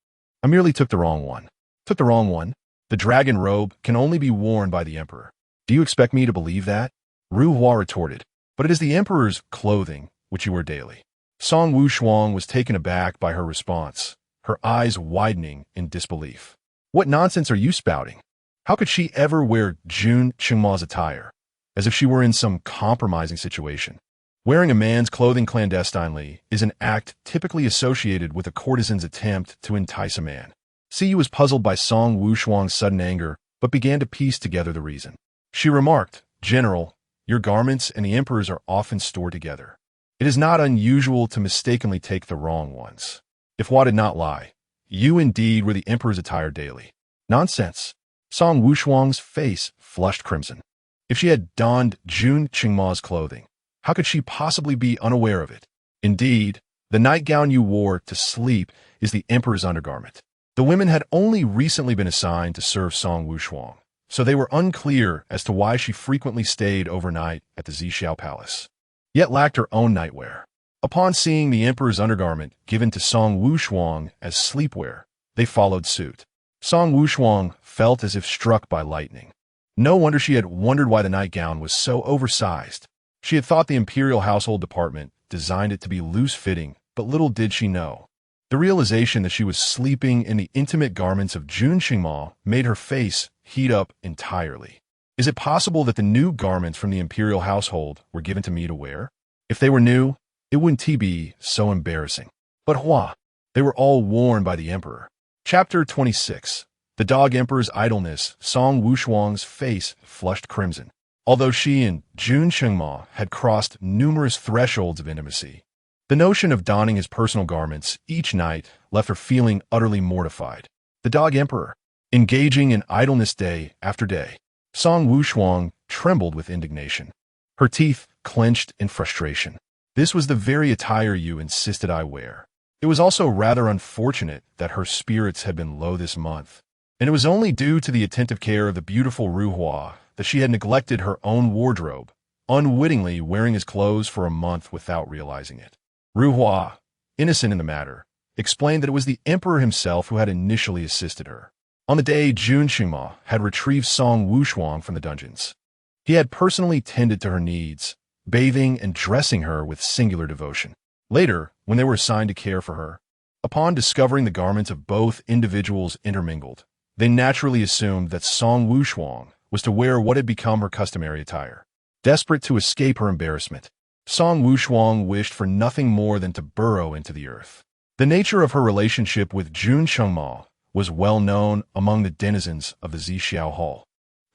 merely took the wrong one. Took the wrong one? The dragon robe can only be worn by the emperor. Do you expect me to believe that? Ru Hua retorted, but it is the emperor's clothing which you wear daily. Song Wushuang was taken aback by her response, her eyes widening in disbelief. What nonsense are you spouting? How could she ever wear Jun Qingma's attire, as if she were in some compromising situation? Wearing a man's clothing clandestinely is an act typically associated with a courtesan's attempt to entice a man. Siyu was puzzled by Song Wushuang's sudden anger, but began to piece together the reason. She remarked, General, your garments and the emperor's are often stored together. It is not unusual to mistakenly take the wrong ones. If Hua did not lie, you indeed were the emperor's attire daily. Nonsense. Song Wushuang's face flushed crimson. If she had donned Jun Qingma's clothing, how could she possibly be unaware of it? Indeed, the nightgown you wore to sleep is the emperor's undergarment. The women had only recently been assigned to serve Song Wushuang, so they were unclear as to why she frequently stayed overnight at the Zixiao Palace, yet lacked her own nightwear. Upon seeing the emperor's undergarment given to Song Wushuang as sleepwear, they followed suit. Song Wushuang felt as if struck by lightning. No wonder she had wondered why the nightgown was so oversized. She had thought the imperial household department designed it to be loose-fitting, but little did she know. The realization that she was sleeping in the intimate garments of Jun Qingma made her face heat up entirely. Is it possible that the new garments from the imperial household were given to me to wear? If they were new, it wouldn't be so embarrassing. But Hua, they were all worn by the emperor. Chapter 26. The dog emperor's idleness, Song Wushuang's face flushed crimson. Although she and Jun Shengma had crossed numerous thresholds of intimacy, the notion of donning his personal garments each night left her feeling utterly mortified. The dog emperor, engaging in idleness day after day. Song Wushuang trembled with indignation. Her teeth clenched in frustration. This was the very attire you insisted I wear. It was also rather unfortunate that her spirits had been low this month, and it was only due to the attentive care of the beautiful Ruhua that she had neglected her own wardrobe, unwittingly wearing his clothes for a month without realizing it. Ruhua, innocent in the matter, explained that it was the emperor himself who had initially assisted her. On the day Jun Shengma had retrieved Song Wushuang from the dungeons, he had personally tended to her needs, bathing and dressing her with singular devotion. Later, when they were assigned to care for her, upon discovering the garments of both individuals intermingled, they naturally assumed that Song Wushuang was to wear what had become her customary attire. Desperate to escape her embarrassment, Song Wushuang wished for nothing more than to burrow into the earth. The nature of her relationship with Jun Shengma was well known among the denizens of the Zixiao Hall.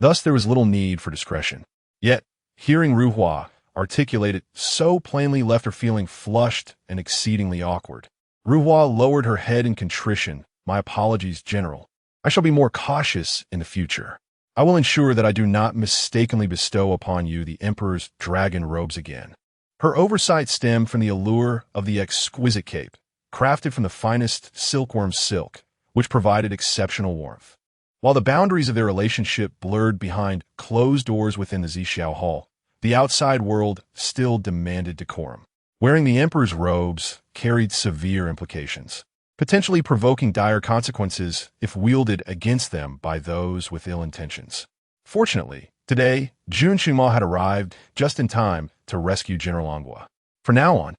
Thus there was little need for discretion. Yet, hearing Ruhua articulate it so plainly left her feeling flushed and exceedingly awkward. Ruhua lowered her head in contrition. My apologies, General. I shall be more cautious in the future. I will ensure that I do not mistakenly bestow upon you the Emperor's dragon robes again. Her oversight stemmed from the allure of the exquisite cape, crafted from the finest silkworm silk, which provided exceptional warmth. While the boundaries of their relationship blurred behind closed doors within the Zixiao Hall, the outside world still demanded decorum. Wearing the Emperor's robes carried severe implications, potentially provoking dire consequences if wielded against them by those with ill intentions. Fortunately, today, Jun Shengma had arrived just in time to rescue General Angua. From now on,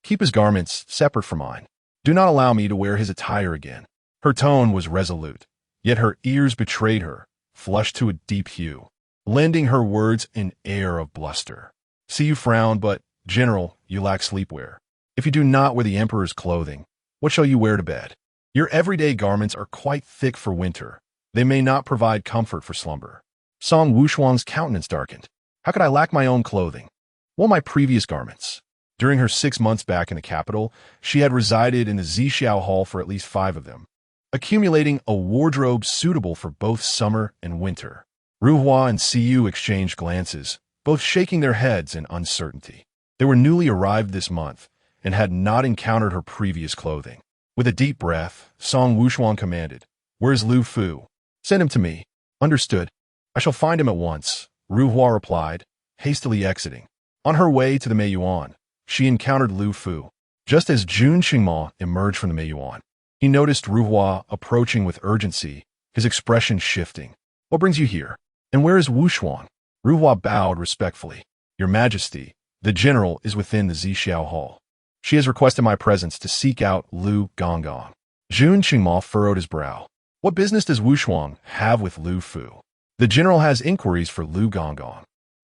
keep his garments separate from mine. Do not allow me to wear his attire again. Her tone was resolute, yet her ears betrayed her, flushed to a deep hue, lending her words an air of bluster. See, you frown, but, General, you lack sleepwear. If you do not wear the Emperor's clothing, what shall you wear to bed? Your everyday garments are quite thick for winter. They may not provide comfort for slumber. Song Wushuang's countenance darkened. How could I lack my own clothing? Well, my previous garments. During her 6 months back in the capital, she had resided in the Zixiao Hall for at least 5 of them, accumulating a wardrobe suitable for both summer and winter. Ruhua and Siyu exchanged glances, both shaking their heads in uncertainty. They were newly arrived this month and had not encountered her previous clothing. With a deep breath, Song Wushuang commanded, "Where's Lu Fu? Send him to me." "Understood. I shall find him at once," Ruhua replied, hastily exiting. On her way to the Meiyuan, she encountered Lu Fu. Just as Jun Shengma emerged from the Meiyuan, he noticed Ruhua approaching with urgency, his expression shifting. "What brings you here? And where is Wushuang?" Ruhua bowed respectfully. "Your Majesty, the general is within the Zixiao Hall. She has requested my presence to seek out Lu Gonggong." Jun Shengma furrowed his brow. What business does Wushuang have with Lu Fu? The general has inquiries for Lu Gonggong.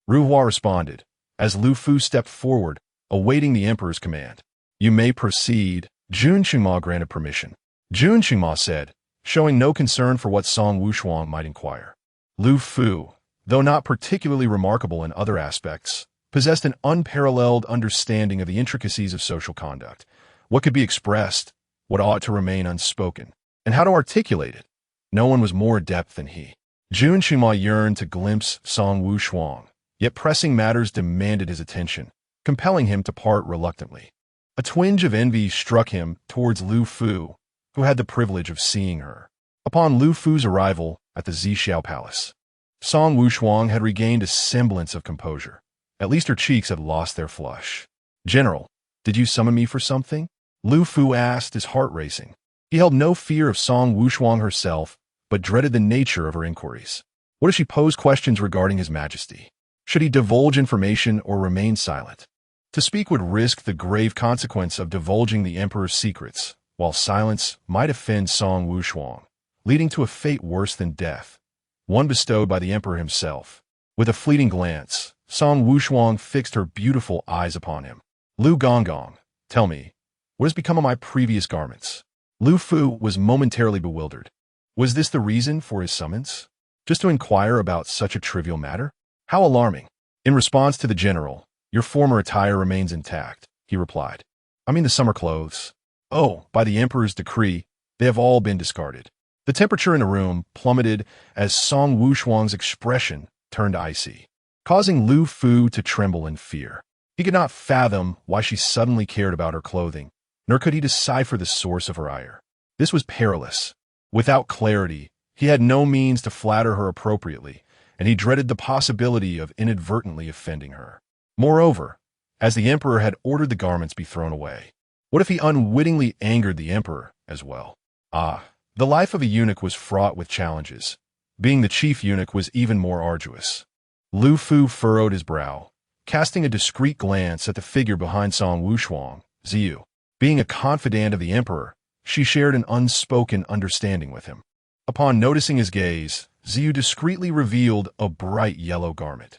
Ruhua responded, as Lu Fu stepped forward, awaiting the Emperor's command. "You may proceed." Jun Shengma granted permission. Jun Shengma said, showing no concern for what Song Wushuang might inquire. Lu Fu, though not particularly remarkable in other aspects, possessed an unparalleled understanding of the intricacies of social conduct, what could be expressed, what ought to remain unspoken, and how to articulate it. No one was more adept than he. Jun Shengma yearned to glimpse Song Wushuang, yet pressing matters demanded his attention, compelling him to part reluctantly. A twinge of envy struck him towards Lu Fu, who had the privilege of seeing her. Upon Lu Fu's arrival at the Zixiao Palace, Song Wushuang had regained a semblance of composure. At least her cheeks had lost their flush. "General, did you summon me for something?" Lu Fu asked, his heart racing. He held no fear of Song Wushuang herself, but dreaded the nature of her inquiries. What if she posed questions regarding His Majesty? Should he divulge information or remain silent? To speak would risk the grave consequence of divulging the Emperor's secrets, while silence might offend Song Wushuang, leading to a fate worse than death, one bestowed by the Emperor himself. With a fleeting glance, Song Wushuang fixed her beautiful eyes upon him. "Lu Gonggong, tell me, what has become of my previous garments?" Lu Fu was momentarily bewildered. Was this the reason for his summons? Just to inquire about such a trivial matter? How alarming. In response to the general, your former attire remains intact, he replied. I mean the summer clothes. Oh, by the emperor's decree, they have all been discarded. The temperature in the room plummeted as Song Wushuang's expression turned icy, causing Lu Fu to tremble in fear. He could not fathom why she suddenly cared about her clothing, nor could he decipher the source of her ire. This was perilous. Without clarity, he had no means to flatter her appropriately, and he dreaded the possibility of inadvertently offending her. Moreover, as the emperor had ordered the garments be thrown away, what if he unwittingly angered the emperor as well? The life of a eunuch was fraught with challenges. Being the chief eunuch was even more arduous. Lu Fu furrowed his brow, casting a discreet glance at the figure behind Song Wushuang, Ziyu. Being a confidant of the emperor, she shared an unspoken understanding with him. Upon noticing his gaze, Ziyu discreetly revealed a bright yellow garment,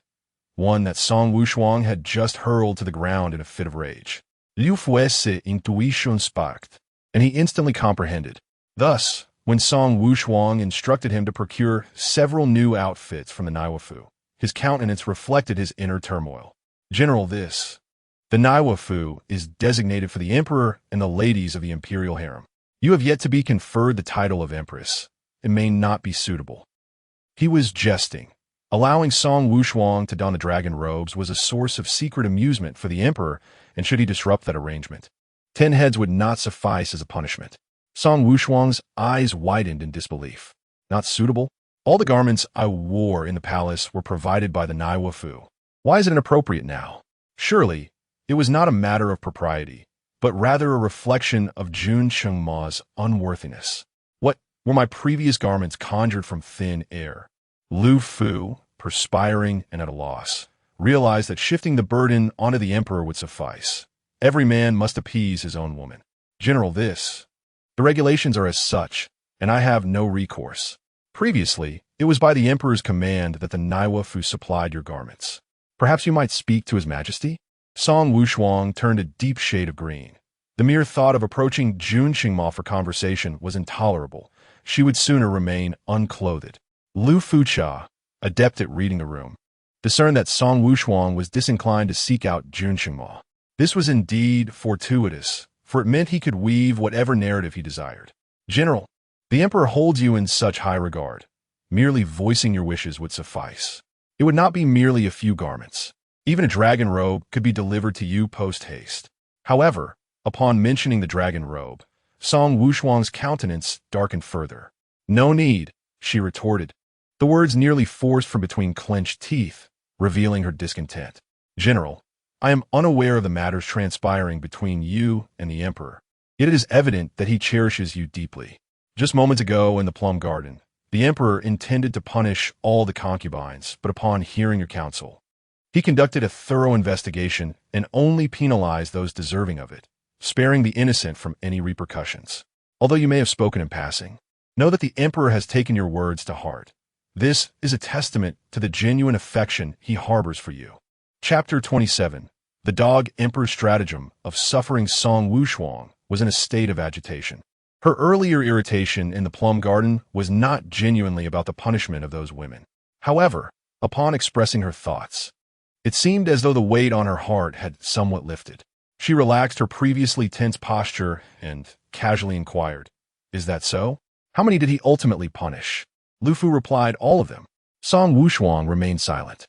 one that Song Wushuang had just hurled to the ground in a fit of rage. Liu Fue's intuition sparked, and he instantly comprehended. Thus, when Song Wushuang instructed him to procure several new outfits from the Naiwafu, his countenance reflected his inner turmoil. General, the Naiwafu is designated for the emperor and the ladies of the imperial harem. You have yet to be conferred the title of empress. It may not be suitable. He was jesting. Allowing Song Wushuang to don the dragon robes was a source of secret amusement for the emperor, and should he disrupt that arrangement, 10 heads would not suffice as a punishment. Song Wushuang's eyes widened in disbelief. Not suitable? All the garments I wore in the palace were provided by the Naiwafu. Why is it inappropriate now? Surely, it was not a matter of propriety, but rather a reflection of Jun Chengma's unworthiness. What were my previous garments conjured from thin air? Lu Fu, perspiring and at a loss, realized that shifting the burden onto the emperor would suffice. Every man must appease his own woman. General, the regulations are as such, and I have no recourse. Previously, it was by the emperor's command that the Naiwafu supplied your garments. Perhaps you might speak to his majesty? Song Wushuang turned a deep shade of green. The mere thought of approaching Jun Qingma for conversation was intolerable. She would sooner remain unclothed. Lu Fucha, adept at reading the room, discerned that Song Wushuang was disinclined to seek out Jun Qingma. This was indeed fortuitous, for it meant he could weave whatever narrative he desired. General, the emperor holds you in such high regard. Merely voicing your wishes would suffice. It would not be merely a few garments. Even a dragon robe could be delivered to you post-haste. However, upon mentioning the dragon robe, Song Wushuang's countenance darkened further. No need, she retorted, the words nearly forced from between clenched teeth, revealing her discontent. General, I am unaware of the matters transpiring between you and the emperor, yet it is evident that he cherishes you deeply. Just moments ago in the plum garden, the emperor intended to punish all the concubines, but upon hearing your counsel, he conducted a thorough investigation and only penalized those deserving of it, sparing the innocent from any repercussions. Although you may have spoken in passing, know that the emperor has taken your words to heart. This is a testament to the genuine affection he harbors for you. Chapter 27. The dog emperor's stratagem of suffering Song Wushuang was in a state of agitation. Her earlier irritation in the plum garden was not genuinely about the punishment of those women. However, upon expressing her thoughts, it seemed as though the weight on her heart had somewhat lifted. She relaxed her previously tense posture and casually inquired, "Is that so? How many did he ultimately punish?" Lu Fu replied, "All of them." Song Wushuang remained silent.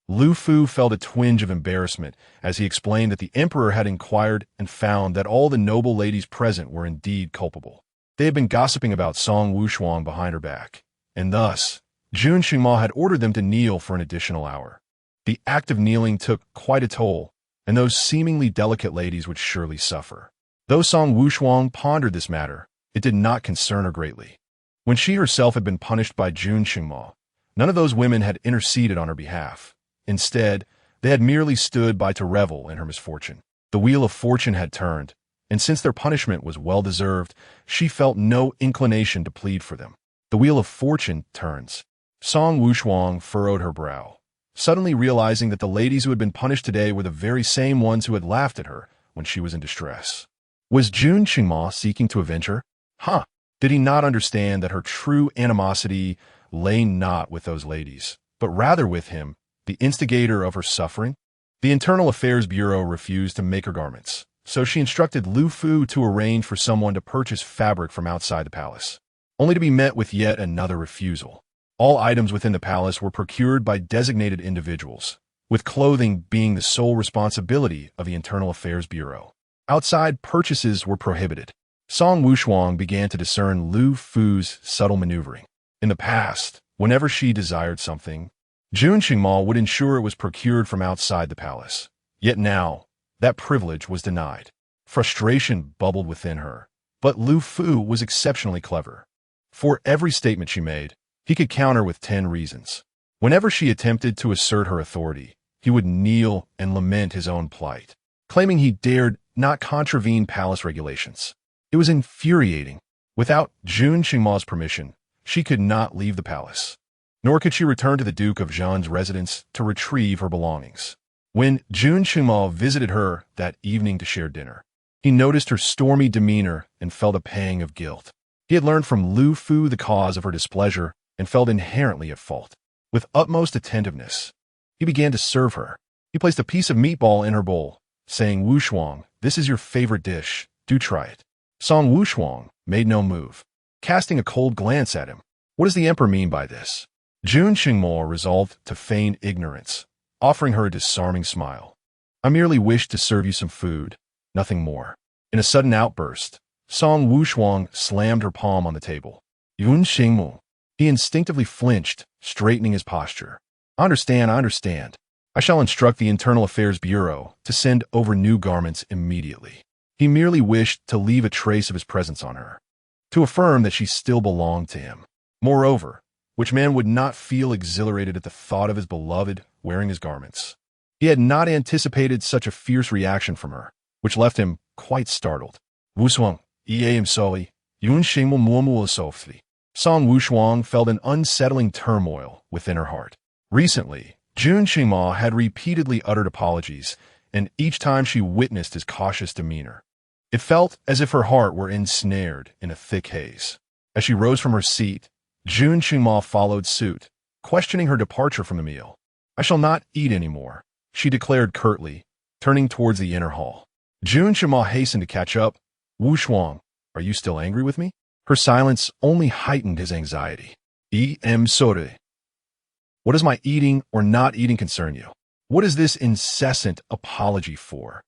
Lu Fu felt a twinge of embarrassment as he explained that the emperor had inquired and found that all the noble ladies present were indeed culpable. They had been gossiping about Song Wushuang behind her back, and thus, Jun Qingma had ordered them to kneel for an additional hour. The act of kneeling took quite a toll, and those seemingly delicate ladies would surely suffer. Though Song Wushuang pondered this matter, it did not concern her greatly. When she herself had been punished by Jun Qingma, none of those women had interceded on her behalf. Instead, they had merely stood by to revel in her misfortune. The wheel of fortune had turned, and since their punishment was well-deserved, she felt no inclination to plead for them. The wheel of fortune turns. Song Wushuang furrowed her brow, suddenly realizing that the ladies who had been punished today were the very same ones who had laughed at her when she was in distress. Was Jun Qingma seeking to avenge her? Did he not understand that her true animosity lay not with those ladies, but rather with him, the instigator of her suffering? The Internal Affairs Bureau refused to make her garments, so she instructed Lu Fu to arrange for someone to purchase fabric from outside the palace, only to be met with yet another refusal. All items within the palace were procured by designated individuals, with clothing being the sole responsibility of the Internal Affairs Bureau. Outside purchases were prohibited. Song Wushuang began to discern Lu Fu's subtle maneuvering. In the past, whenever she desired something, Jun Qingmao would ensure it was procured from outside the palace. Yet now, that privilege was denied. Frustration bubbled within her, but Lu Fu was exceptionally clever. For every statement she made, he could counter with 10 reasons. Whenever she attempted to assert her authority, he would kneel and lament his own plight, claiming he dared not contravene palace regulations. It was infuriating. Without Jun Qingmao's permission, she could not leave the palace, nor could she return to the Duke of Zhan's residence to retrieve her belongings. When Jun Qingmao visited her that evening to share dinner, he noticed her stormy demeanor and felt a pang of guilt. He had learned from Lu Fu the cause of her displeasure and felt inherently at fault. With utmost attentiveness, he began to serve her. He placed a piece of meatball in her bowl, saying, "Wushuang, this is your favorite dish. Do try it." Song Wushuang made no move, casting a cold glance at him. What does the emperor mean by this? Jun Qingmao resolved to feign ignorance, offering her a disarming smile. "I merely wished to serve you some food, nothing more." In a sudden outburst, Song Wushuang slammed her palm on the table. "Yun Qingmao." He instinctively flinched, straightening his posture. I understand. I shall instruct the Internal Affairs Bureau to send over new garments immediately." He merely wished to leave a trace of his presence on her, to affirm that she still belonged to him. Moreover, which man would not feel exhilarated at the thought of his beloved wearing his garments? He had not anticipated such a fierce reaction from her, which left him quite startled. "Wushuang, am sorry, Yun Xing mu softly." Song Wushuang felt an unsettling turmoil within her heart. Recently, Jun Qingmao had repeatedly uttered apologies, and each time she witnessed his cautious demeanor, it felt as if her heart were ensnared in a thick haze. As she rose from her seat, Jun Qingmao followed suit, questioning her departure from the meal. "I shall not eat any more," she declared curtly, turning towards the inner hall. Jun Qingmao hastened to catch up. "Wushuang, are you still angry with me?" Her silence only heightened his anxiety. "Am sorry." "What does my eating or not eating concern you? What is this incessant apology for?"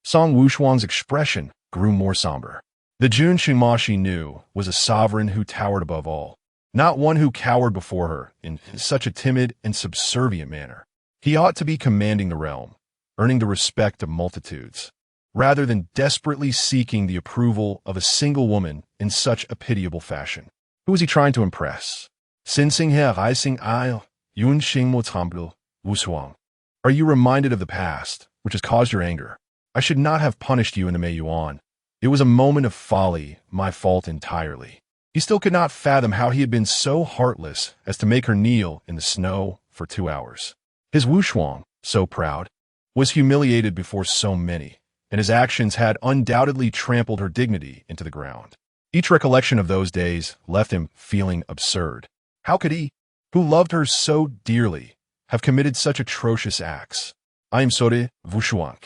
Song Wushuang's expression grew more somber. The Jun Qingmao she knew was a sovereign who towered above all, not one who cowered before her in such a timid and subservient manner. He ought to be commanding the realm, earning the respect of multitudes, rather than desperately seeking the approval of a single woman in such a pitiable fashion. Who was he trying to impress? "Sensing her rising ire, Yun Xingmo tremble, Wushuang." Are you reminded of the past, which has caused your anger? I should not have punished you in the Meiyuan. It was a moment of folly, my fault entirely. He still could not fathom how he had been so heartless as to make her kneel in the snow for 2 hours. His Wushuang, so proud, was humiliated before so many, and his actions had undoubtedly trampled her dignity into the ground. Each recollection of those days left him feeling absurd. How could he, who loved her so dearly, have committed such atrocious acts? "I am sorry, Wushuang.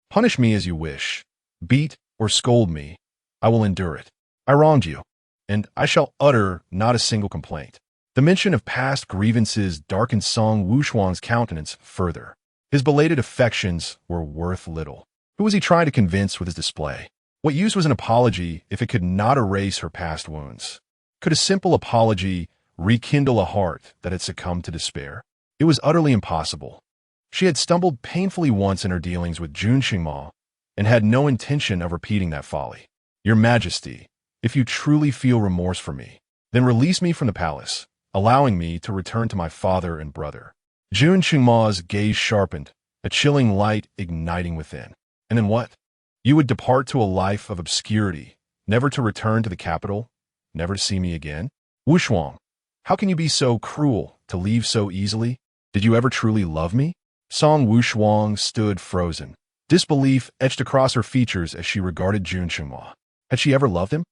Punish me as you wish. Beat or scold me. I will endure it. I wronged you, and I shall utter not a single complaint." The mention of past grievances darkened Song Wushuang's countenance further. His belated affections were worth little. Who was he trying to convince with his display? What use was an apology if it could not erase her past wounds? Could a simple apology rekindle a heart that had succumbed to despair? It was utterly impossible. She had stumbled painfully once in her dealings with Jun Qingmao, and had no intention of repeating that folly. "Your Majesty, if you truly feel remorse for me, then release me from the palace, allowing me to return to my father and brother." Jun Qingmao's gaze sharpened, a chilling light igniting within. "And then what? You would depart to a life of obscurity, never to return to the capital, never to see me again? Wushuang, how can you be so cruel to leave so easily? Did you ever truly love me?" Song Wushuang stood frozen. Disbelief etched across her features as she regarded Jun Qingmao. Had she ever loved him?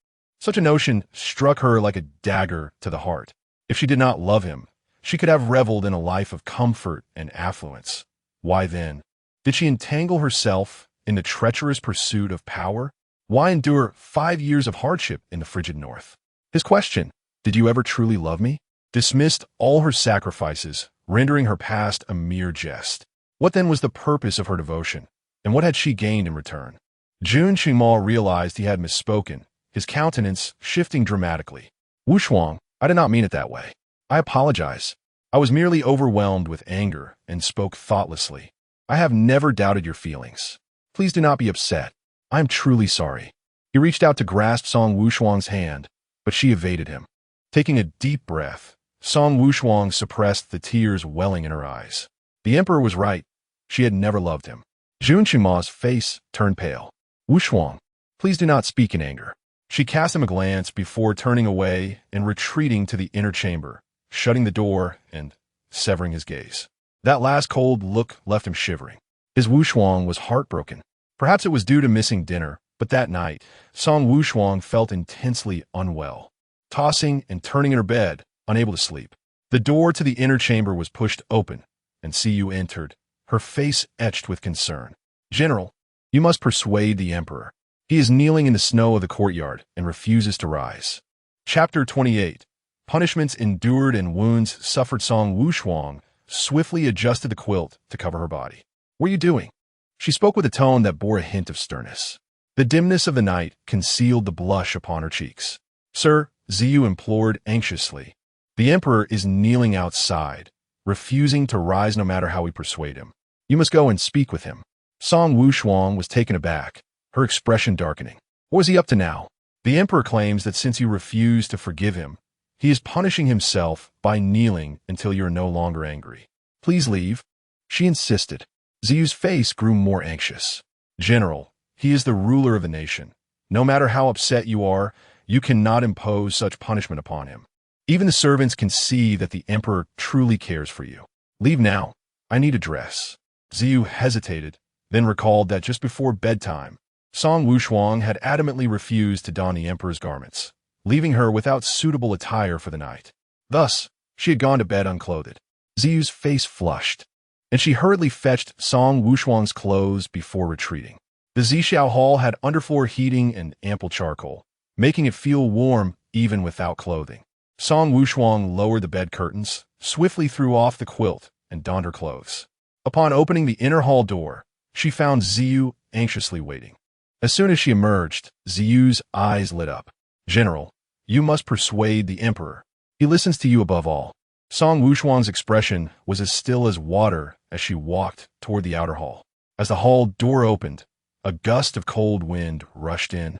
Such a notion struck her like a dagger to the heart. If she did not love him, she could have reveled in a life of comfort and affluence. Why then did she entangle herself in the treacherous pursuit of power? Why endure 5 years of hardship in the frigid north? His question, "Did you ever truly love me?" dismissed all her sacrifices, rendering her past a mere jest. What then was the purpose of her devotion, and what had she gained in return? Jun Qingmao realized he had misspoken, his countenance shifting dramatically. "Wushuang, I did not mean it that way. I apologize. I was merely overwhelmed with anger and spoke thoughtlessly. I have never doubted your feelings. Please do not be upset. I am truly sorry." He reached out to grasp Song Wushuang's hand, but she evaded him. Taking a deep breath, Song Wushuang suppressed the tears welling in her eyes. The emperor was right. She had never loved him. Jun Qingmao's face turned pale. "Wushuang, please do not speak in anger." She cast him a glance before turning away and retreating to the inner chamber, shutting the door and severing his gaze. That last cold look left him shivering. His Wushuang was heartbroken. Perhaps it was due to missing dinner, but that night, Song Wushuang felt intensely unwell, tossing and turning in her bed, unable to sleep. The door to the inner chamber was pushed open, and Siyu entered, her face etched with concern. "General, you must persuade the emperor. He is kneeling in the snow of the courtyard and refuses to rise." Chapter 28. Punishments endured and wounds suffered. Song Wushuang swiftly adjusted the quilt to cover her body. "What are you doing?" She spoke with a tone that bore a hint of sternness. The dimness of the night concealed the blush upon her cheeks. "Sir," Ziyu implored anxiously, "the emperor is kneeling outside, refusing to rise no matter how we persuade him. You must go and speak with him." Song Wushuang was taken aback, her expression darkening. "What was he up to now?" "The emperor claims that since you refuse to forgive him, he is punishing himself by kneeling until you are no longer angry. Please leave." She insisted. Ziyu's face grew more anxious. "General, he is the ruler of the nation. No matter how upset you are, you cannot impose such punishment upon him. Even the servants can see that the emperor truly cares for you. Leave now. I need a dress." Ziyu hesitated, then recalled that just before bedtime, Song Wushuang had adamantly refused to don the emperor's garments, leaving her without suitable attire for the night. Thus, she had gone to bed unclothed. Ziyu's face flushed, and she hurriedly fetched Song Wushuang's clothes before retreating. The Zixiao hall had underfloor heating and ample charcoal, making it feel warm even without clothing. Song Wushuang lowered the bed curtains, swiftly threw off the quilt, and donned her clothes. Upon opening the inner hall door, she found Ziyu anxiously waiting. As soon as she emerged, Ziyu's eyes lit up. "General, you must persuade the emperor. He listens to you above all." Song Wushuang's expression was as still as water as she walked toward the outer hall. As the hall door opened, a gust of cold wind rushed in,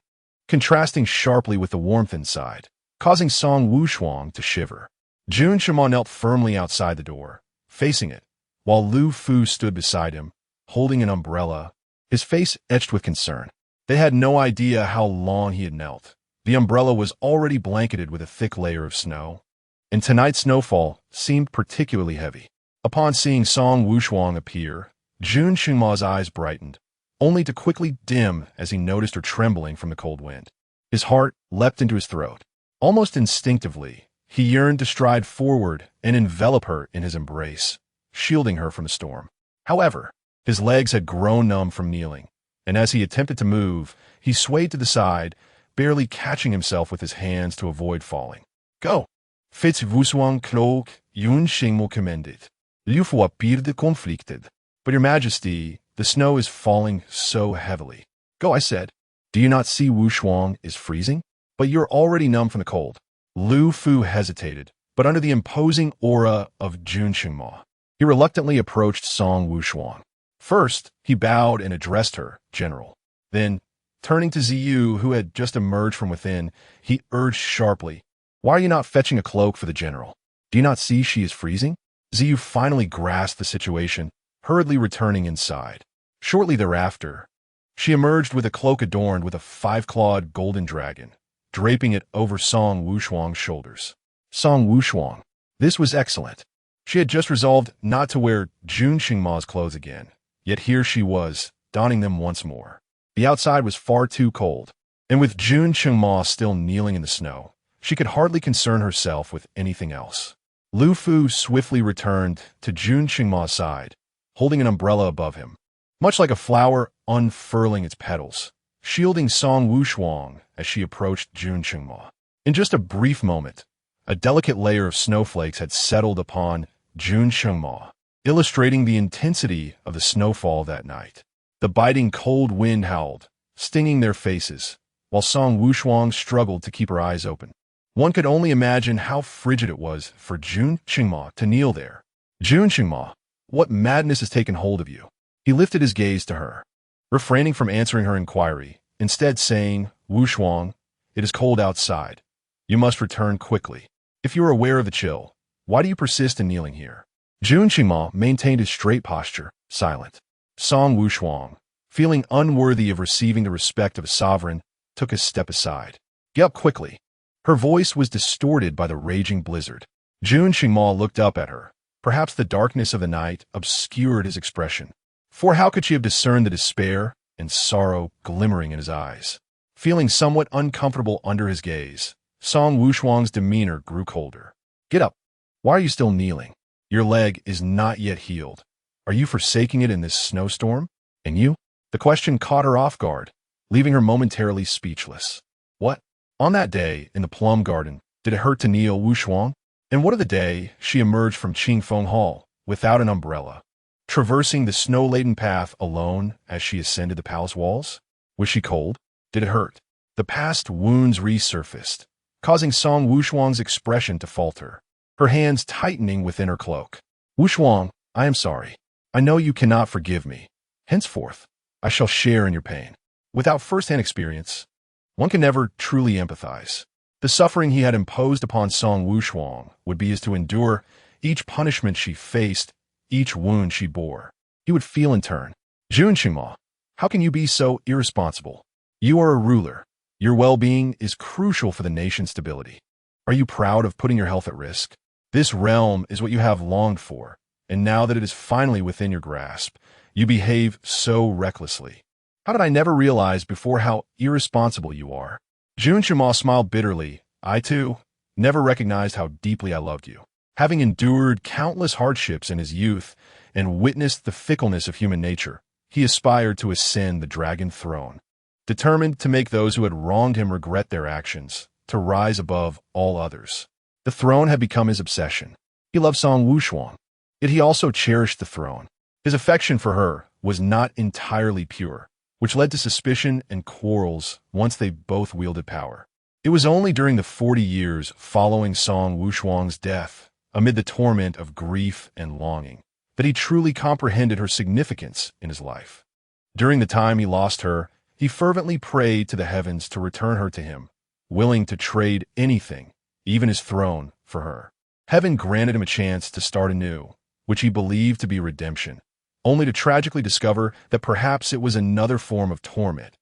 contrasting sharply with the warmth inside, causing Song Wushuang to shiver. Jun Qingmao knelt firmly outside the door, facing it, while Lu Fu stood beside him, holding an umbrella, his face etched with concern. They had no idea how long he had knelt. The umbrella was already blanketed with a thick layer of snow, and tonight's snowfall seemed particularly heavy. Upon seeing Song Wushuang appear, Jun Qingmao's eyes brightened, only to quickly dim as he noticed her trembling from the cold wind. His heart leapt into his throat. Almost instinctively, he yearned to stride forward and envelop her in his embrace, shielding her from the storm. However, his legs had grown numb from kneeling, and as he attempted to move, he swayed to the side, barely catching himself with his hands to avoid falling. "Go! Fitz Wushuang cloak, Yun Xingmo commended. Liu Fu appeared conflicted. But your majesty, the snow is falling so heavily." "Go," I said. "Do you not see Wushuang is freezing? But you're already numb from the cold." Lu Fu hesitated, but under the imposing aura of Jun Qingmao, he reluctantly approached Song Wushuang. First, he bowed and addressed her, "General." Then, turning to Ziyu, who had just emerged from within, he urged sharply, "Why are you not fetching a cloak for the general? Do you not see she is freezing?" Ziyu finally grasped the situation, hurriedly returning inside. Shortly thereafter, she emerged with a cloak adorned with a 5-clawed golden dragon, draping it over Song Wushuang's shoulders. Song Wushuang. This was excellent. She had just resolved not to wear Jun Qingmao's clothes again, yet here she was, donning them once more. The outside was far too cold. And with Jun Chengma still kneeling in the snow, she could hardly concern herself with anything else. Lu Fu swiftly returned to Jun Chengma's side, holding an umbrella above him, much like a flower unfurling its petals, shielding Song Wushuang as she approached Jun Chengma. In just a brief moment, a delicate layer of snowflakes had settled upon Jun Chengma, illustrating the intensity of the snowfall that night. The biting cold wind howled, stinging their faces, while Song Wushuang struggled to keep her eyes open. One could only imagine how frigid it was for Jun Chengma to kneel there. Jun Chengma, what madness has taken hold of you? He lifted his gaze to her, refraining from answering her inquiry, instead saying, Wushuang, it is cold outside. You must return quickly. If you are aware of the chill, why do you persist in kneeling here? Jun Chengma maintained his straight posture, silent. Song Wushuang, feeling unworthy of receiving the respect of a sovereign, took a step aside. Get up quickly. Her voice was distorted by the raging blizzard. Jun Chengma looked up at her. Perhaps the darkness of the night obscured his expression. For how could she have discerned the despair and sorrow glimmering in his eyes? Feeling somewhat uncomfortable under his gaze, Song Wushuang's demeanor grew colder. Get up. Why are you still kneeling? Your leg is not yet healed. Are you forsaking it in this snowstorm? And you? The question caught her off guard, leaving her momentarily speechless. What? On that day, in the plum garden, did it hurt to kneel, Wushuang? And what of the day she emerged from Qingfeng Hall, without an umbrella, traversing the snow-laden path alone as she ascended the palace walls? Was she cold? Did it hurt? The past wounds resurfaced, causing Song Wushuang's expression to falter, her hands tightening within her cloak. Wushuang, I am sorry. I know you cannot forgive me. Henceforth, I shall share in your pain. Without first-hand experience, one can never truly empathize. The suffering he had imposed upon Song Wushuang would be as to endure each punishment she faced, each wound she bore. He would feel in turn. Jun Chengma, how can you be so irresponsible? You are a ruler. Your well-being is crucial for the nation's stability. Are you proud of putting your health at risk? This realm is what you have longed for, and now that it is finally within your grasp, you behave so recklessly. How did I never realize before how irresponsible you are? Jun Chengma smiled bitterly. I, too, never recognized how deeply I loved you. Having endured countless hardships in his youth and witnessed the fickleness of human nature, he aspired to ascend the dragon throne. Determined to make those who had wronged him regret their actions, to rise above all others. The throne had become his obsession. He loved Song Wushuang, yet he also cherished the throne. His affection for her was not entirely pure, which led to suspicion and quarrels once they both wielded power. It was only during the 40 years following Song Wushuang's death, amid the torment of grief and longing, that he truly comprehended her significance in his life. During the time he lost her, he fervently prayed to the heavens to return her to him, willing to trade anything, even his throne, for her. Heaven granted him a chance to start anew, which he believed to be redemption, only to tragically discover that perhaps it was another form of torment.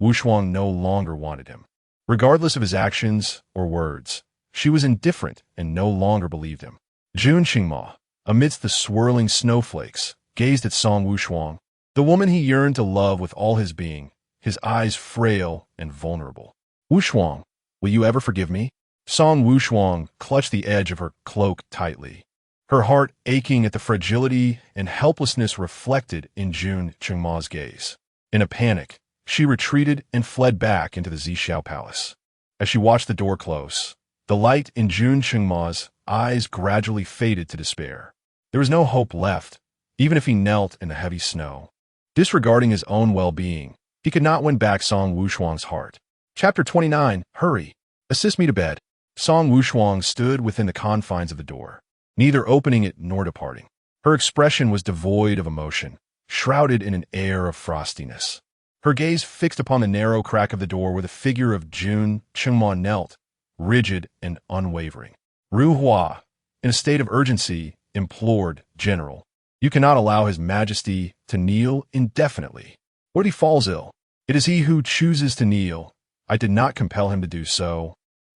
Wushuang no longer wanted him. Regardless of his actions or words, she was indifferent and no longer believed him. Jun Chengma, amidst the swirling snowflakes, gazed at Song Wushuang, the woman he yearned to love with all his being, his eyes frail and vulnerable. Wushuang, will you ever forgive me? Song Wushuang clutched the edge of her cloak tightly, her heart aching at the fragility and helplessness reflected in Jun Chengma's gaze. In a panic, she retreated and fled back into the Zhixiao Palace. As she watched the door close, the light in Jun Chengma's eyes gradually faded to despair. There was no hope left, even if he knelt in the heavy snow. Disregarding his own well-being, he could not win back Song Wushuang's heart. Chapter 29. Hurry. Assist me to bed. Song Wushuang stood within the confines of the door, neither opening it nor departing. Her expression was devoid of emotion, shrouded in an air of frostiness. Her gaze fixed upon the narrow crack of the door where the figure of Jun Chengma knelt, rigid and unwavering. Ru Hua, in a state of urgency, implored, General, you cannot allow His Majesty to kneel indefinitely. What if he falls ill? It is he who chooses to kneel. I did not compel him to do so.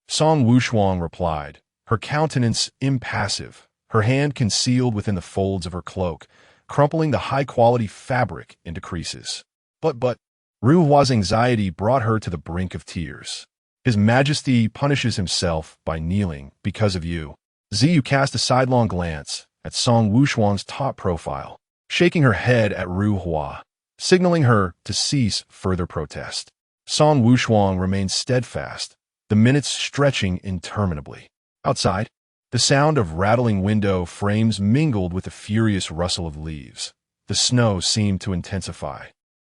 Song Wushuang replied, her countenance impassive, her hand concealed within the folds of her cloak, crumpling the high-quality fabric into creases. But, Ru Hua's anxiety brought her to the brink of tears. His Majesty punishes himself by kneeling because of you. Ziyu cast a sidelong glance at Song Wushuang's top profile, shaking her head at Ru Hua, signaling her to cease further protest. Song Wushuang remained steadfast, the minutes stretching interminably. Outside, the sound of rattling window frames mingled with the furious rustle of leaves. The snow seemed to intensify.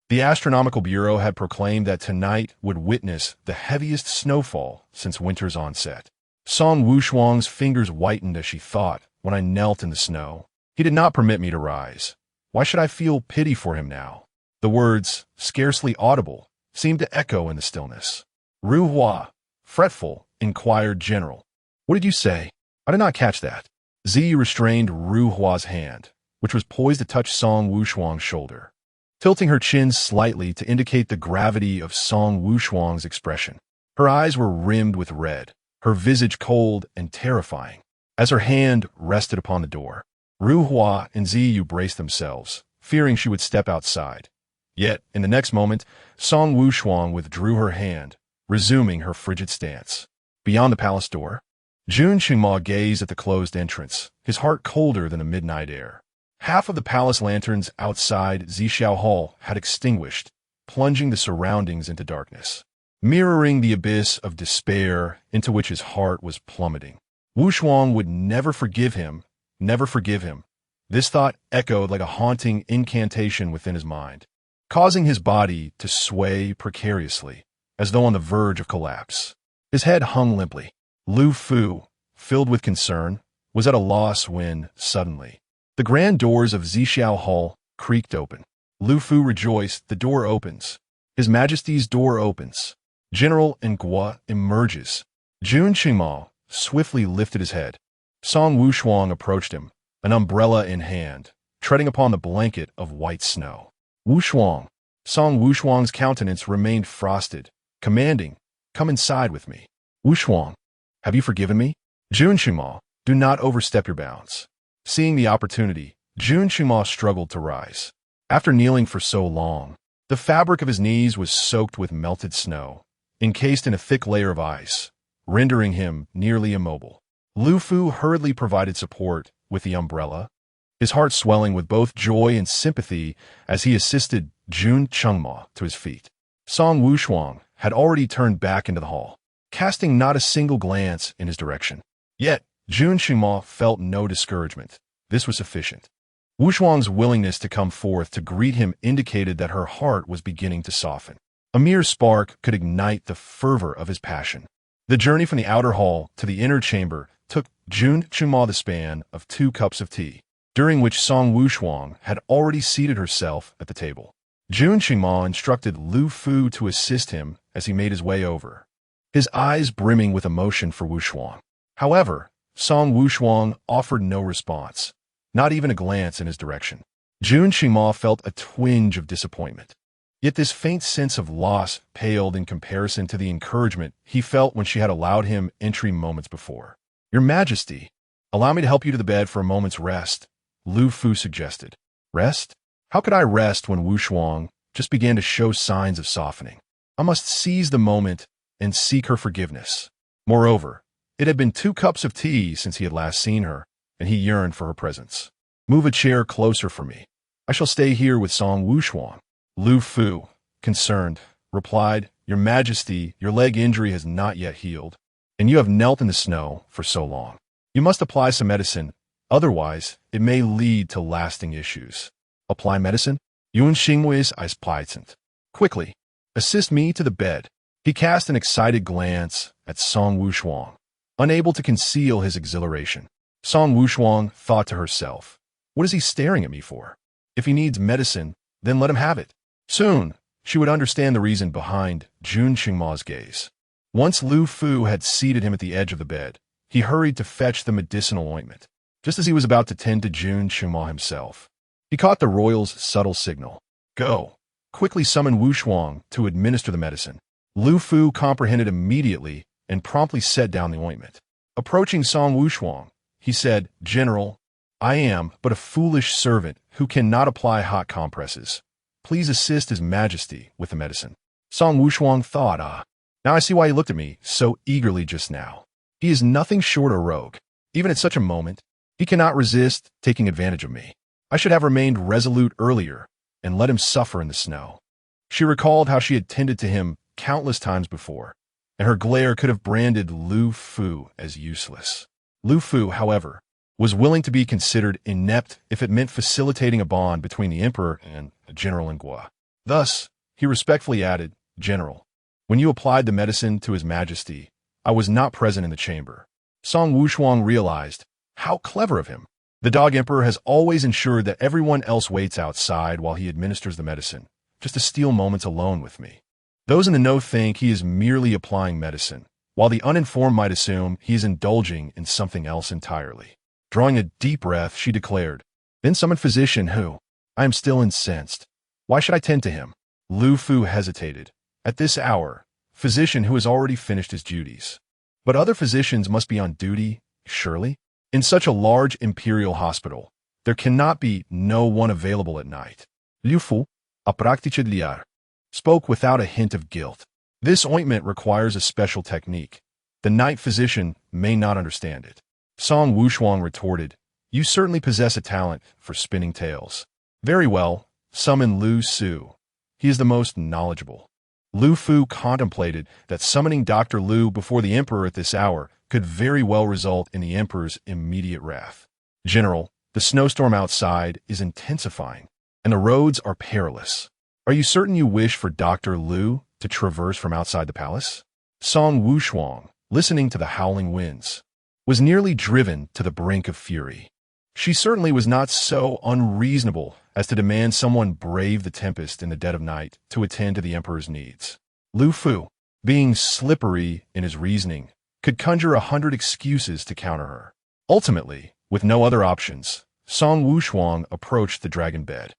The Astronomical Bureau had proclaimed that tonight would witness the heaviest snowfall since winter's onset. Song Wushuang's fingers whitened as she thought, when I knelt in the snow. He did not permit me to rise. Why should I feel pity for him now? The words, scarcely audible, seemed to echo in the stillness. Ru Hua, fretful, inquired General. What did you say? I did not catch that. Ziyu restrained Ru Hua's hand, which was poised to touch Song Wushuang's shoulder, tilting her chin slightly to indicate the gravity of Song Wushuang's expression. Her eyes were rimmed with red, her visage cold and terrifying. As her hand rested upon the door, Ru Hua and Ziyu braced themselves, fearing she would step outside. Yet, in the next moment, Song Wushuang withdrew her hand, resuming her frigid stance. Beyond the palace door, Jun Qingma gazed at the closed entrance, his heart colder than the midnight air. Half of the palace lanterns outside Zixiao Hall had extinguished, plunging the surroundings into darkness, mirroring the abyss of despair into which his heart was plummeting. Wushuang would never forgive him, never forgive him. This thought echoed like a haunting incantation within his mind, causing his body to sway precariously, as though on the verge of collapse. His head hung limply. Lu Fu, filled with concern, was at a loss when, suddenly, the grand doors of Zixiao Hall creaked open. Lu Fu rejoiced. The door opens. His Majesty's door opens. General Nguo emerges. Jun Qingma swiftly lifted his head. Song Wushuang approached him, an umbrella in hand, treading upon the blanket of white snow. Wushuang. Song Wushuang's countenance remained frosted, commanding, "Come inside with me." Wushuang, have you forgiven me? Jun Qingma, do not overstep your bounds. Seeing the opportunity, Jun Qingma struggled to rise. After kneeling for so long, the fabric of his knees was soaked with melted snow, encased in a thick layer of ice, rendering him nearly immobile. Lu Fu hurriedly provided support with the umbrella, his heart swelling with both joy and sympathy as he assisted Jun Qingma to his feet. Song Wushuang had already turned back into the hall, casting not a single glance in his direction. Yet, Jun Qingma felt no discouragement. This was sufficient. Wushuang's willingness to come forth to greet him indicated that her heart was beginning to soften. A mere spark could ignite the fervor of his passion. The journey from the outer hall to the inner chamber took Jun Qingma the span of 2 cups of tea, during which Song Wushuang had already seated herself at the table. Jun Qingma instructed Lu Fu to assist him as he made his way over, his eyes brimming with emotion for Wushuang. However, Song Wushuang offered no response, not even a glance in his direction. Jun Qingma felt a twinge of disappointment. Yet this faint sense of loss paled in comparison to the encouragement he felt when she had allowed him entry moments before. Your Majesty, allow me to help you to the bed for a moment's rest, Lu Fu suggested. Rest? How could I rest when Wushuang just began to show signs of softening? I must seize the moment and seek her forgiveness. Moreover, it had been 2 cups of tea since he had last seen her, and he yearned for her presence. Move a chair closer for me. I shall stay here with Song Wushuang. Lu Fu, concerned, replied, Your Majesty, your leg injury has not yet healed, and you have knelt in the snow for so long. You must apply some medicine, otherwise it may lead to lasting issues. Apply medicine? Yun Xingwei's Eispeizend. Quickly, assist me to the bed. He cast an excited glance at Song Wushuang, unable to conceal his exhilaration. Song Wushuang thought to herself, what is he staring at me for? If he needs medicine, then let him have it. Soon, she would understand the reason behind Jun Qingma's gaze. Once Lu Fu had seated him at the edge of the bed, he hurried to fetch the medicinal ointment. Just as he was about to tend to Jun Qingma himself, he caught the royal's subtle signal. Go. Quickly summon Wushuang to administer the medicine. Lu Fu comprehended immediately and promptly set down the ointment. Approaching Song Wushuang, he said, General, I am but a foolish servant who cannot apply hot compresses. please assist His Majesty with the medicine. Song Wushuang thought, now I see why he looked at me so eagerly just now. He is nothing short a rogue. Even at such a moment, he cannot resist taking advantage of me. I should have remained resolute earlier and let him suffer in the snow. She recalled how she had tended to him countless times before, and her glare could have branded Lu Fu as useless. Lu Fu, however, was willing to be considered inept if it meant facilitating a bond between the emperor and General Ingua. Thus, he respectfully added, General, when you applied the medicine to His Majesty, I was not present in the chamber. Song Wushuang realized how clever of him. The Dog Emperor has always ensured that everyone else waits outside while he administers the medicine, just to steal moments alone with me. Those in the know think he is merely applying medicine, while the uninformed might assume he is indulging in something else entirely. Drawing a deep breath, she declared, Then summon physician who? I am still incensed. Why should I tend to him? Lu Fu hesitated. At this hour, physician who has already finished his duties. But other physicians must be on duty, surely? In such a large imperial hospital, there cannot be no one available at night. Liu Fu, a practice spoke without a hint of guilt. This ointment requires a special technique. The night physician may not understand it. Song Wushuang retorted, You certainly possess a talent for spinning tales. Very well, summon Lu Su. He is the most knowledgeable. Lu Fu contemplated that summoning Dr. Lu before the emperor at this hour could very well result in the emperor's immediate wrath. General, the snowstorm outside is intensifying, and the roads are perilous. Are you certain you wish for Dr. Lu to traverse from outside the palace? Song Wushuang, listening to the howling winds, was nearly driven to the brink of fury. She certainly was not so unreasonable as to demand someone brave the tempest in the dead of night to attend to the emperor's needs. Lu Fu, being slippery in his reasoning, could conjure 100 excuses to counter her. Ultimately, with no other options, Song Wushuang approached the dragon bed.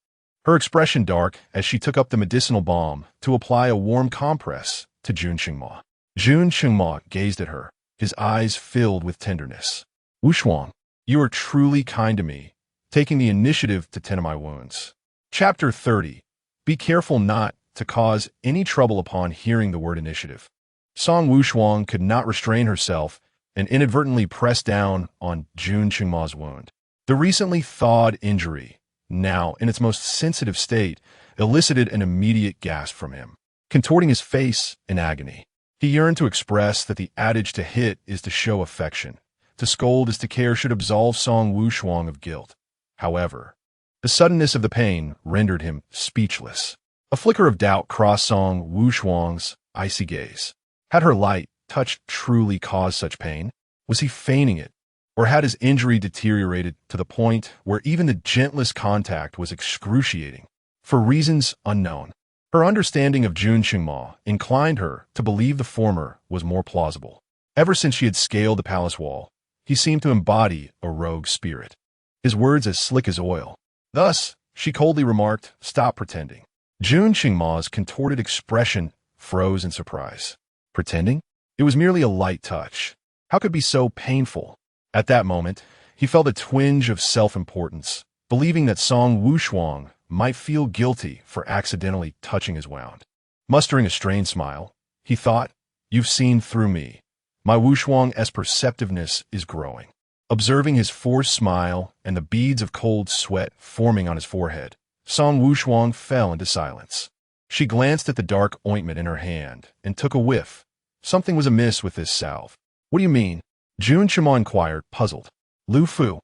Her expression dark as she took up the medicinal balm to apply a warm compress to Jun Qingma. Jun Qingma gazed at her, his eyes filled with tenderness. Wushuang, you are truly kind to me, taking the initiative to tend to my wounds. Chapter 30. Be careful not to cause any trouble upon hearing the word initiative. Song Wushuang could not restrain herself and inadvertently pressed down on Jun Qingma's wound. The recently thawed injury, now in its most sensitive state, elicited an immediate gasp from him, contorting his face in agony. He yearned to express that the adage to hit is to show affection, to scold is to care should absolve Song Wushuang of guilt. However, the suddenness of the pain rendered him speechless. A flicker of doubt crossed Song Wushuang's icy gaze. Had her light touch truly caused such pain? Was he feigning it? Or had his injury deteriorated to the point where even the gentlest contact was excruciating? For reasons unknown, her understanding of Jun Qingma inclined her to believe the former was more plausible. Ever since she had scaled the palace wall, he seemed to embody a rogue spirit. His words as slick as oil. Thus, she coldly remarked, Stop pretending. Jun Qingma's contorted expression froze in surprise. Pretending? It was merely a light touch. How could it be so painful? At that moment, he felt a twinge of self-importance, believing that Song Wushuang might feel guilty for accidentally touching his wound. Mustering a strained smile, he thought, You've seen through me. My Wushuang's perceptiveness is growing. Observing his forced smile and the beads of cold sweat forming on his forehead, Song Wushuang fell into silence. She glanced at the dark ointment in her hand and took a whiff. Something was amiss with this salve. What do you mean? Jun Qingma inquired, puzzled. Lu Fu,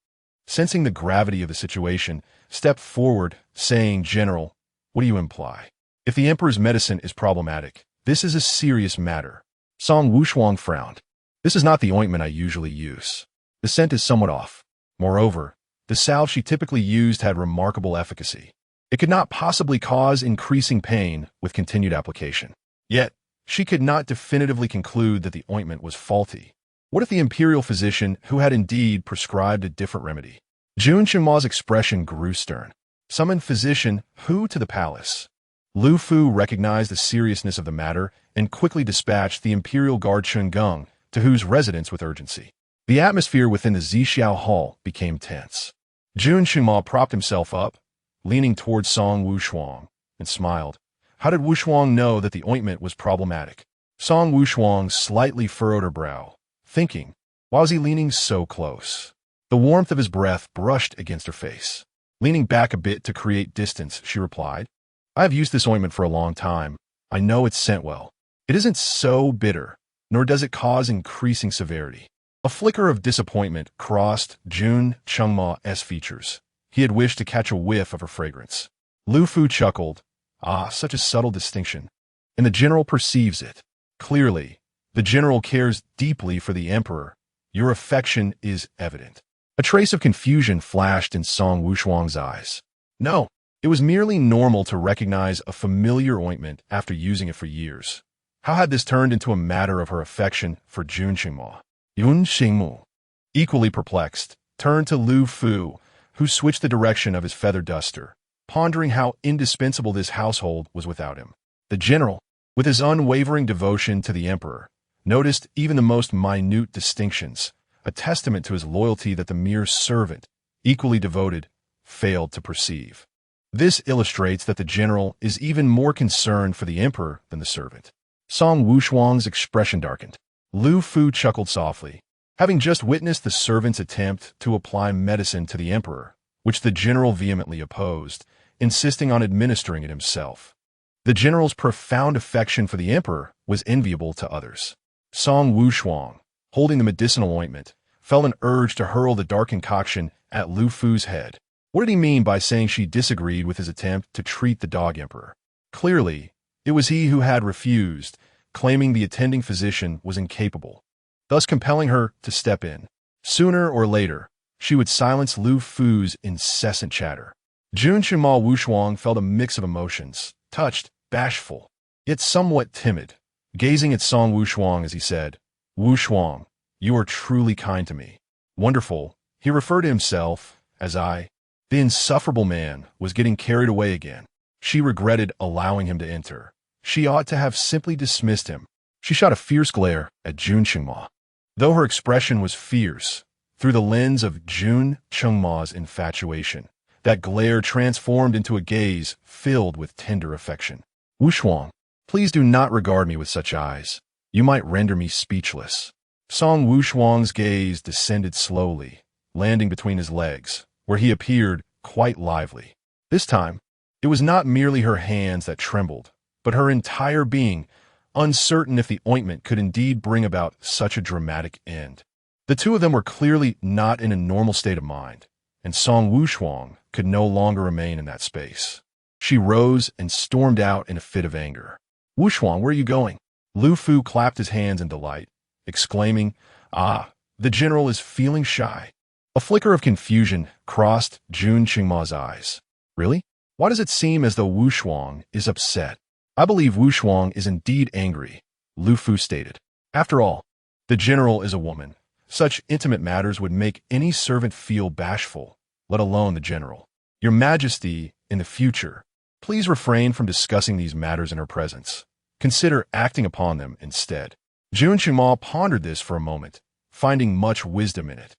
sensing the gravity of the situation, stepped forward, saying, General, what do you imply? If the emperor's medicine is problematic, this is a serious matter. Song Wushuang frowned. This is not the ointment I usually use. The scent is somewhat off. Moreover, the salve she typically used had remarkable efficacy. It could not possibly cause increasing pain with continued application. Yet, she could not definitively conclude that the ointment was faulty. What if the imperial physician who had indeed prescribed a different remedy? Jun Qingma's expression grew stern. Summon physician who to the palace? Lu Fu recognized the seriousness of the matter and quickly dispatched the imperial guard Chungung to whose residence with urgency. The atmosphere within the Zixiao hall became tense. Jun Qingma propped himself up, leaning towards Song Wushuang, and smiled. How did Wushuang know that the ointment was problematic? Song Wushuang slightly furrowed her brow, thinking, why was he leaning so close? The warmth of his breath brushed against her face. Leaning back a bit to create distance, she replied, I have used this ointment for a long time. I know it's scent well. It isn't so bitter, nor does it cause increasing severity. A flicker of disappointment crossed Jun Chengma's features. He had wished to catch a whiff of her fragrance. Lu Fu chuckled. Ah, such a subtle distinction. And the general perceives it. Clearly, the general cares deeply for the emperor. Your affection is evident. A trace of confusion flashed in Song Wushuang's eyes. No, it was merely normal to recognize a familiar ointment after using it for years. How had this turned into a matter of her affection for Jun Xingmo? Yun Xingmu, equally perplexed, turned to Lu Fu, who switched the direction of his feather duster, pondering how indispensable this household was without him. The general, with his unwavering devotion to the emperor, noticed even the most minute distinctions, a testament to his loyalty that the mere servant, equally devoted, failed to perceive. This illustrates that the general is even more concerned for the emperor than the servant. Song Wushuang's expression darkened. Lu Fu chuckled softly, having just witnessed the servant's attempt to apply medicine to the emperor, which the general vehemently opposed, insisting on administering it himself. The general's profound affection for the emperor was enviable to others. Song Wushuang, holding the medicinal ointment, felt an urge to hurl the dark concoction at Lu Fu's head. What did he mean by saying she disagreed with his attempt to treat the dog emperor? Clearly, it was he who had refused, claiming the attending physician was incapable, thus compelling her to step in. Sooner or later, she would silence Lu Fu's incessant chatter. Jun Chengma Wushuang felt a mix of emotions, touched, bashful, yet somewhat timid, gazing at Song Wushuang as he said, Wushuang, you are truly kind to me. Wonderful, he referred to himself as I. The insufferable man was getting carried away again. She regretted allowing him to enter. She ought to have simply dismissed him. She shot a fierce glare at Jun Chengma. Though her expression was fierce, through the lens of Jun Chengma's infatuation, that glare transformed into a gaze filled with tender affection. Wushuang, please do not regard me with such eyes. You might render me speechless. Song Wushuang's gaze descended slowly, landing between his legs, where he appeared quite lively. This time, it was not merely her hands that trembled, but her entire being, uncertain if the ointment could indeed bring about such a dramatic end. The two of them were clearly not in a normal state of mind, and Song Wushuang could no longer remain in that space. She rose and stormed out in a fit of anger. Wushuang, where are you going? Lu Fu clapped his hands in delight, exclaiming, Ah, the general is feeling shy. A flicker of confusion crossed Jun Chengma's eyes. Really? Why does it seem as though Wushuang is upset? I believe Wushuang is indeed angry, Lu Fu stated. After all, the general is a woman. Such intimate matters would make any servant feel bashful, let alone the general. Your Majesty, in the future, please refrain from discussing these matters in her presence. Consider acting upon them instead. Jun Chengma pondered this for a moment, finding much wisdom in it.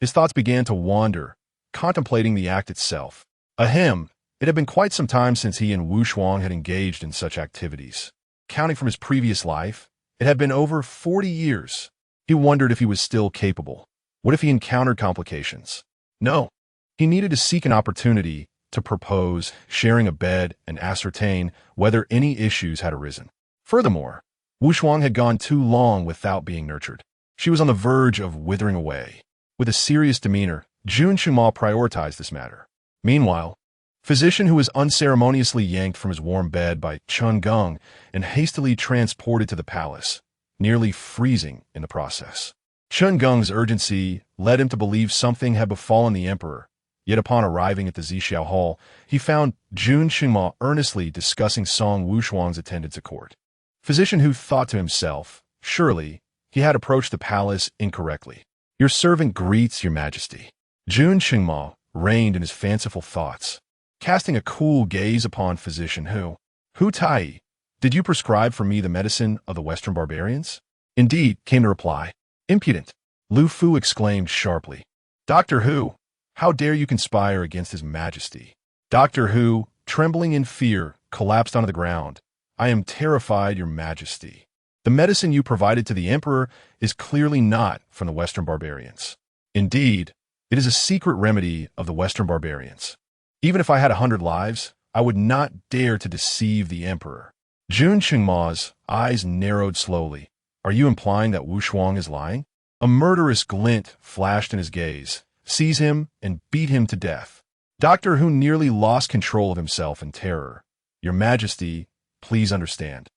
His thoughts began to wander, contemplating the act itself. Ahem, it had been quite some time since he and Wushuang had engaged in such activities. Counting from his previous life, it had been over 40 years. He wondered if he was still capable. What if he encountered complications? No, he needed to seek an opportunity to propose, sharing a bed, and ascertain whether any issues had arisen. Furthermore, Wushuang had gone too long without being nurtured. She was on the verge of withering away. With a serious demeanor, Jun Chengma prioritized this matter. Meanwhile, physician who was unceremoniously yanked from his warm bed by Chun Geng and hastily transported to the palace, nearly freezing in the process. Chun Geng's urgency led him to believe something had befallen the emperor, yet upon arriving at the Zixiao Hall, he found Jun Chengma earnestly discussing Song Wushuang's attendance at court. Physician who thought to himself, surely he had approached the palace incorrectly. Your servant greets your majesty. Jun Chengma reigned in his fanciful thoughts, casting a cool gaze upon physician who Tai, did you prescribe for me the medicine of the Western barbarians? Indeed, came the reply. Impudent, Lu Fu exclaimed sharply. Doctor Hu, how dare you conspire against his majesty? Doctor Hu, trembling in fear, collapsed onto the ground. I am terrified, Your Majesty. The medicine you provided to the emperor is clearly not from the Western barbarians. Indeed, it is a secret remedy of the Western barbarians. Even if I had 100 lives, I would not dare to deceive the emperor. Jun Qingma's eyes narrowed slowly. Are you implying that Wushuang is lying? A murderous glint flashed in his gaze. Seize him and beat him to death. Doctor Hu nearly lost control of himself in terror. Your Majesty, please understand.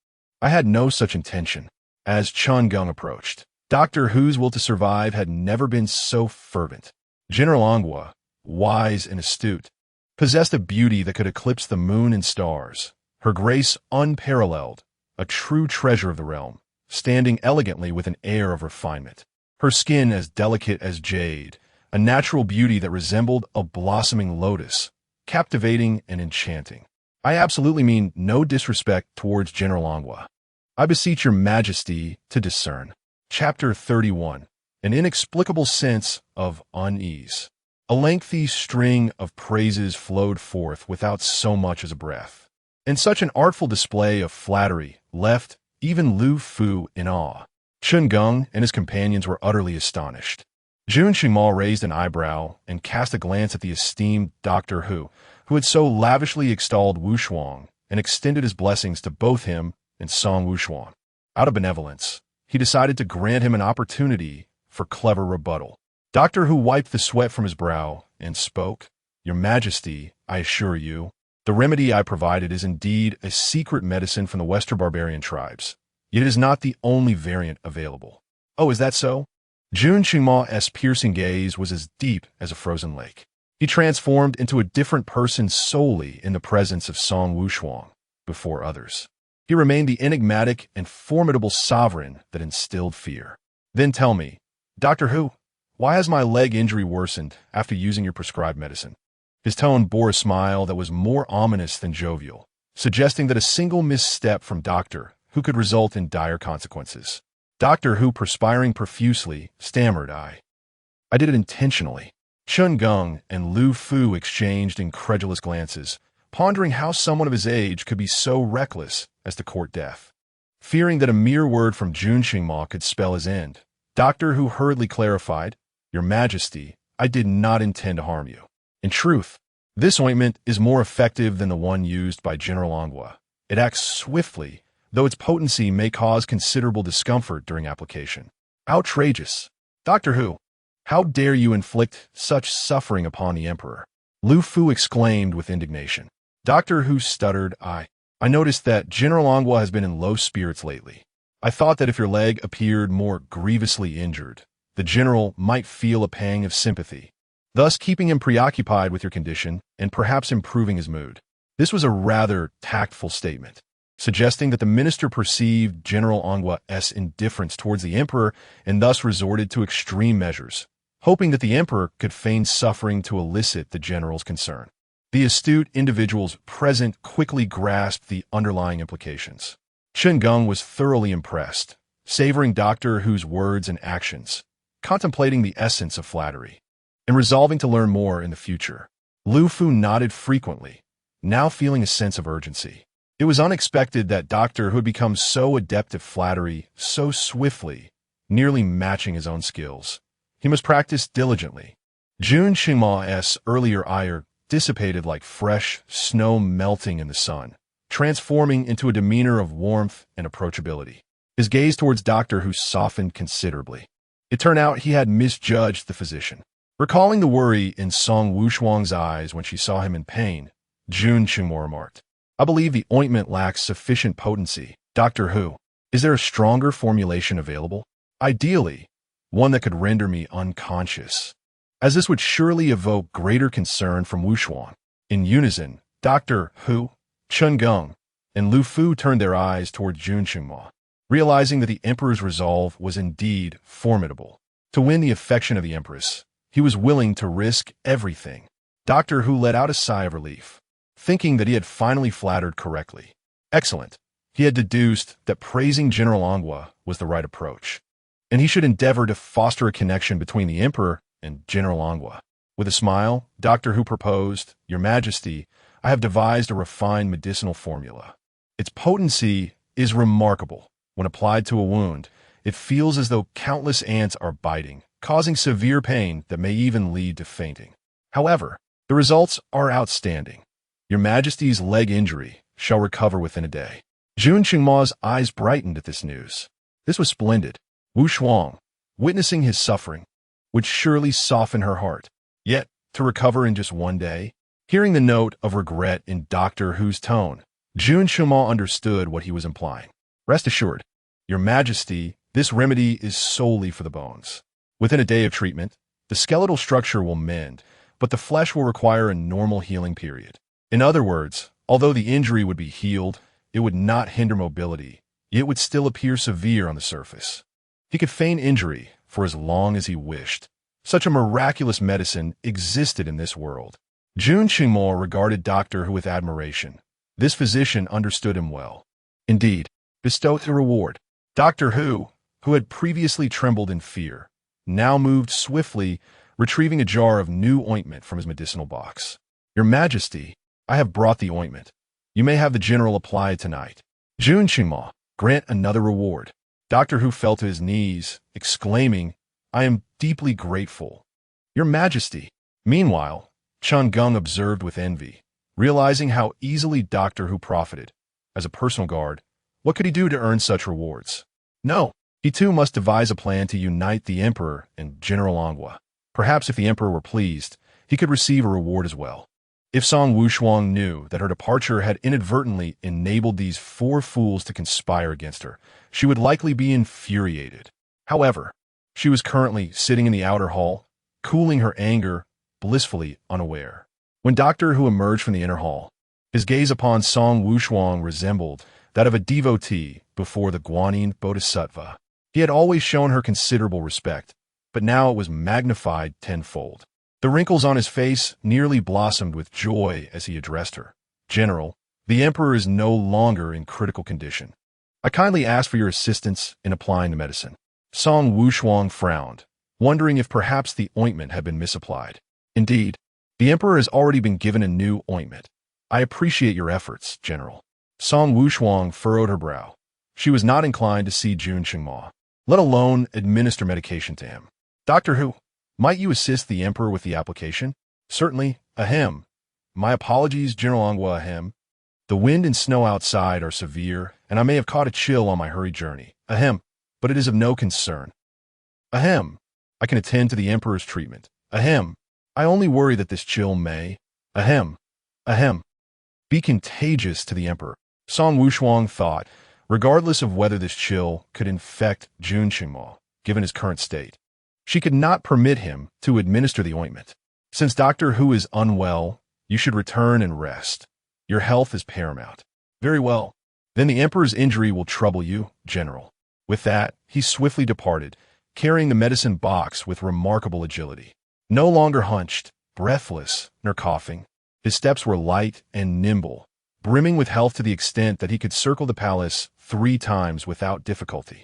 I had no such intention. As Chun Gong approached, Doctor Hu's will to survive had never been so fervent. General Anghua, wise and astute, possessed a beauty that could eclipse the moon and stars. Her grace unparalleled, a true treasure of the realm, standing elegantly with an air of refinement. Her skin as delicate as jade, a natural beauty that resembled a blossoming lotus, captivating and enchanting. I absolutely mean no disrespect towards General Anghua. I beseech Your Majesty to discern. Chapter 31. An inexplicable sense of unease. A lengthy string of praises flowed forth without so much as a breath. And such an artful display of flattery left even Lu Fu in awe. Chun Gong and his companions were utterly astonished. Jun Qingma raised an eyebrow and cast a glance at the esteemed Doctor Hu had so lavishly extolled Wushuang and extended his blessings to both him and Song Wushuang. Out of benevolence, he decided to grant him an opportunity for clever rebuttal. Doctor Hu wiped the sweat from his brow and spoke. Your Majesty, I assure you, the remedy I provided is indeed a secret medicine from the Western barbarian tribes, yet it is not the only variant available. Oh, is that so? Jun Qingma's piercing gaze was as deep as a frozen lake. He transformed into a different person solely in the presence of Song Wushuang before others. He remained the enigmatic and formidable sovereign that instilled fear. Then tell me, Doctor Hu, why has my leg injury worsened after using your prescribed medicine? His tone bore a smile that was more ominous than jovial, suggesting that a single misstep from Doctor Hu could result in dire consequences. Doctor Hu, perspiring profusely, stammered, I did it intentionally. Chun Gong and Lu Fu exchanged incredulous glances, pondering how someone of his age could be so reckless as to court death. Fearing that a mere word from Jun Qingma could spell his end, Doctor Hu hurriedly clarified, Your Majesty, I did not intend to harm you. In truth, this ointment is more effective than the one used by General Anghua. It acts swiftly, though its potency may cause considerable discomfort during application. Outrageous! Doctor Hu, how dare you inflict such suffering upon the Emperor? Lu Fu exclaimed with indignation. Doctor Hu stuttered, I noticed that General Anghua has been in low spirits lately. I thought that if your leg appeared more grievously injured, the general might feel a pang of sympathy, thus keeping him preoccupied with your condition and perhaps improving his mood. This was a rather tactful statement, suggesting that the minister perceived General Anghua's indifference towards the emperor and thus resorted to extreme measures, hoping that the emperor could feign suffering to elicit the general's concern. The astute individuals present quickly grasped the underlying implications. Chun Gong was thoroughly impressed, savoring Doctor Hu's words and actions, contemplating the essence of flattery, and resolving to learn more in the future. Lu Fu nodded frequently, now feeling a sense of urgency. It was unexpected that Doctor Hu had become so adept at flattery so swiftly, nearly matching his own skills. He must practice diligently. Jun Qingma's earlier ire dissipated like fresh snow melting in the sun, transforming into a demeanor of warmth and approachability. His gaze towards Doctor Hu softened considerably. It turned out he had misjudged the physician. Recalling the worry in Song Wushuang's eyes when she saw him in pain, Jun Qingma remarked, I believe the ointment lacks sufficient potency. Doctor Hu, is there a stronger formulation available? Ideally, one that could render me unconscious, as this would surely evoke greater concern from Wushuang. In unison, Doctor Hu, Chun Gong, and Lu Fu turned their eyes toward Jun Qingma, realizing that the emperor's resolve was indeed formidable. To win the affection of the empress, he was willing to risk everything. Doctor Hu let out a sigh of relief, thinking that he had finally flattered correctly. Excellent. He had deduced that praising General Anghua was the right approach, and he should endeavor to foster a connection between the emperor and General Anghua. With a smile, Doctor Hu proposed, Your Majesty, I have devised a refined medicinal formula. Its potency is remarkable. When applied to a wound, it feels as though countless ants are biting, causing severe pain that may even lead to fainting. However, the results are outstanding. Your Majesty's leg injury shall recover within a day. Jun Qingma's eyes brightened at this news. This was splendid. Wushuang, witnessing his suffering, would surely soften her heart. Yet, to recover in just one day? Hearing the note of regret in Doctor Who's tone, Jun Qingma understood what he was implying. Rest assured, Your Majesty, this remedy is solely for the bones. Within a day of treatment, the skeletal structure will mend, but the flesh will require a normal healing period. In other words, although the injury would be healed, it would not hinder mobility. It would still appear severe on the surface. He could feign injury for as long as he wished. Such a miraculous medicine existed in this world. Jun Qingma regarded Doctor Who with admiration. This physician understood him well. Indeed, bestowed the reward. Doctor Who had previously trembled in fear, now moved swiftly, retrieving a jar of new ointment from his medicinal box. Your Majesty, I have brought the ointment. You may have the general apply it tonight. Jun Qingma, grant another reward. Doctor Who fell to his knees, exclaiming, I am deeply grateful. Your Majesty. Meanwhile, Chun Gung observed with envy, realizing how easily Doctor Who profited. As a personal guard, what could he do to earn such rewards? No, he too must devise a plan to unite the Emperor and General Angua. Perhaps if the Emperor were pleased, he could receive a reward as well. If Song Wushuang knew that her departure had inadvertently enabled these four fools to conspire against her, she would likely be infuriated. However, she was currently sitting in the outer hall, cooling her anger, blissfully unaware. When Doctor Who emerged from the inner hall, his gaze upon Song Wushuang resembled that of a devotee before the Guanyin Bodhisattva. He had always shown her considerable respect, but now it was magnified tenfold. The wrinkles on his face nearly blossomed with joy as he addressed her. General, the Emperor is no longer in critical condition. I kindly ask for your assistance in applying the medicine. Song Wushuang frowned, wondering if perhaps the ointment had been misapplied. Indeed, the Emperor has already been given a new ointment. I appreciate your efforts, General. Song Wushuang furrowed her brow. She was not inclined to see Jun Qingma, let alone administer medication to him. Doctor Who, might you assist the Emperor with the application? Certainly, ahem. My apologies, General Angua, ahem. The wind and snow outside are severe, and I may have caught a chill on my hurried journey. Ahem. But it is of no concern. Ahem. I can attend to the Emperor's treatment. Ahem. I only worry that this chill may, ahem, be contagious to the Emperor. Song Wushuang thought, regardless of whether this chill could infect Jun Qingma, given his current state. She could not permit him to administer the ointment. Since Doctor Who is unwell, you should return and rest. Your health is paramount. Very well. Then the Emperor's injury will trouble you, General. With that, he swiftly departed, carrying the medicine box with remarkable agility. No longer hunched, breathless, nor coughing, his steps were light and nimble, brimming with health to the extent that he could circle the palace 3 times without difficulty.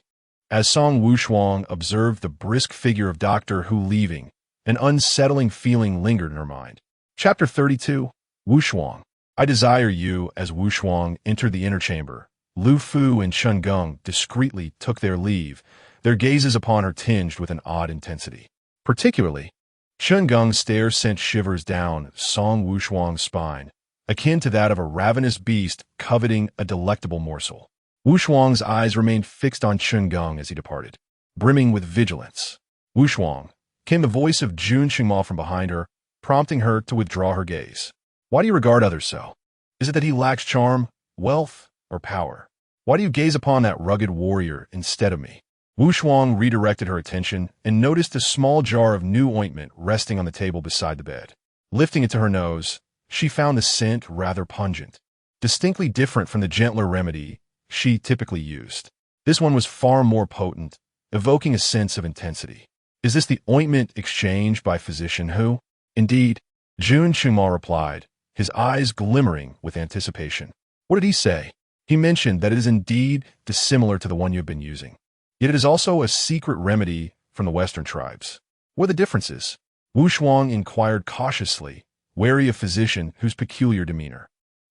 As Song Wushuang observed the brisk figure of Doctor Who leaving, an unsettling feeling lingered in her mind. Chapter 32, Wushuang. I desire you. As Wushuang entered the inner chamber, Lu Fu and Chun Gung discreetly took their leave, their gazes upon her tinged with an odd intensity. Particularly, Chun Gung's stare sent shivers down Song Wushuang's spine, akin to that of a ravenous beast coveting a delectable morsel. Wushuang's eyes remained fixed on Chun Gung as he departed, brimming with vigilance. Wushuang, came the voice of Jun Qingma from behind her, prompting her to withdraw her gaze. Why do you regard others so? Is it that he lacks charm, wealth, or power? Why do you gaze upon that rugged warrior instead of me? Wushuang redirected her attention and noticed a small jar of new ointment resting on the table beside the bed. Lifting it to her nose, she found the scent rather pungent, distinctly different from the gentler remedy she typically used. This one was far more potent, evoking a sense of intensity. Is this the ointment exchanged by Physician Who? Indeed, Jun Qingma replied, his eyes glimmering with anticipation. What did he say? He mentioned that it is indeed dissimilar to the one you have been using. Yet it is also a secret remedy from the Western tribes. What are the differences? Wushuang inquired cautiously, wary of Physician Who's peculiar demeanor.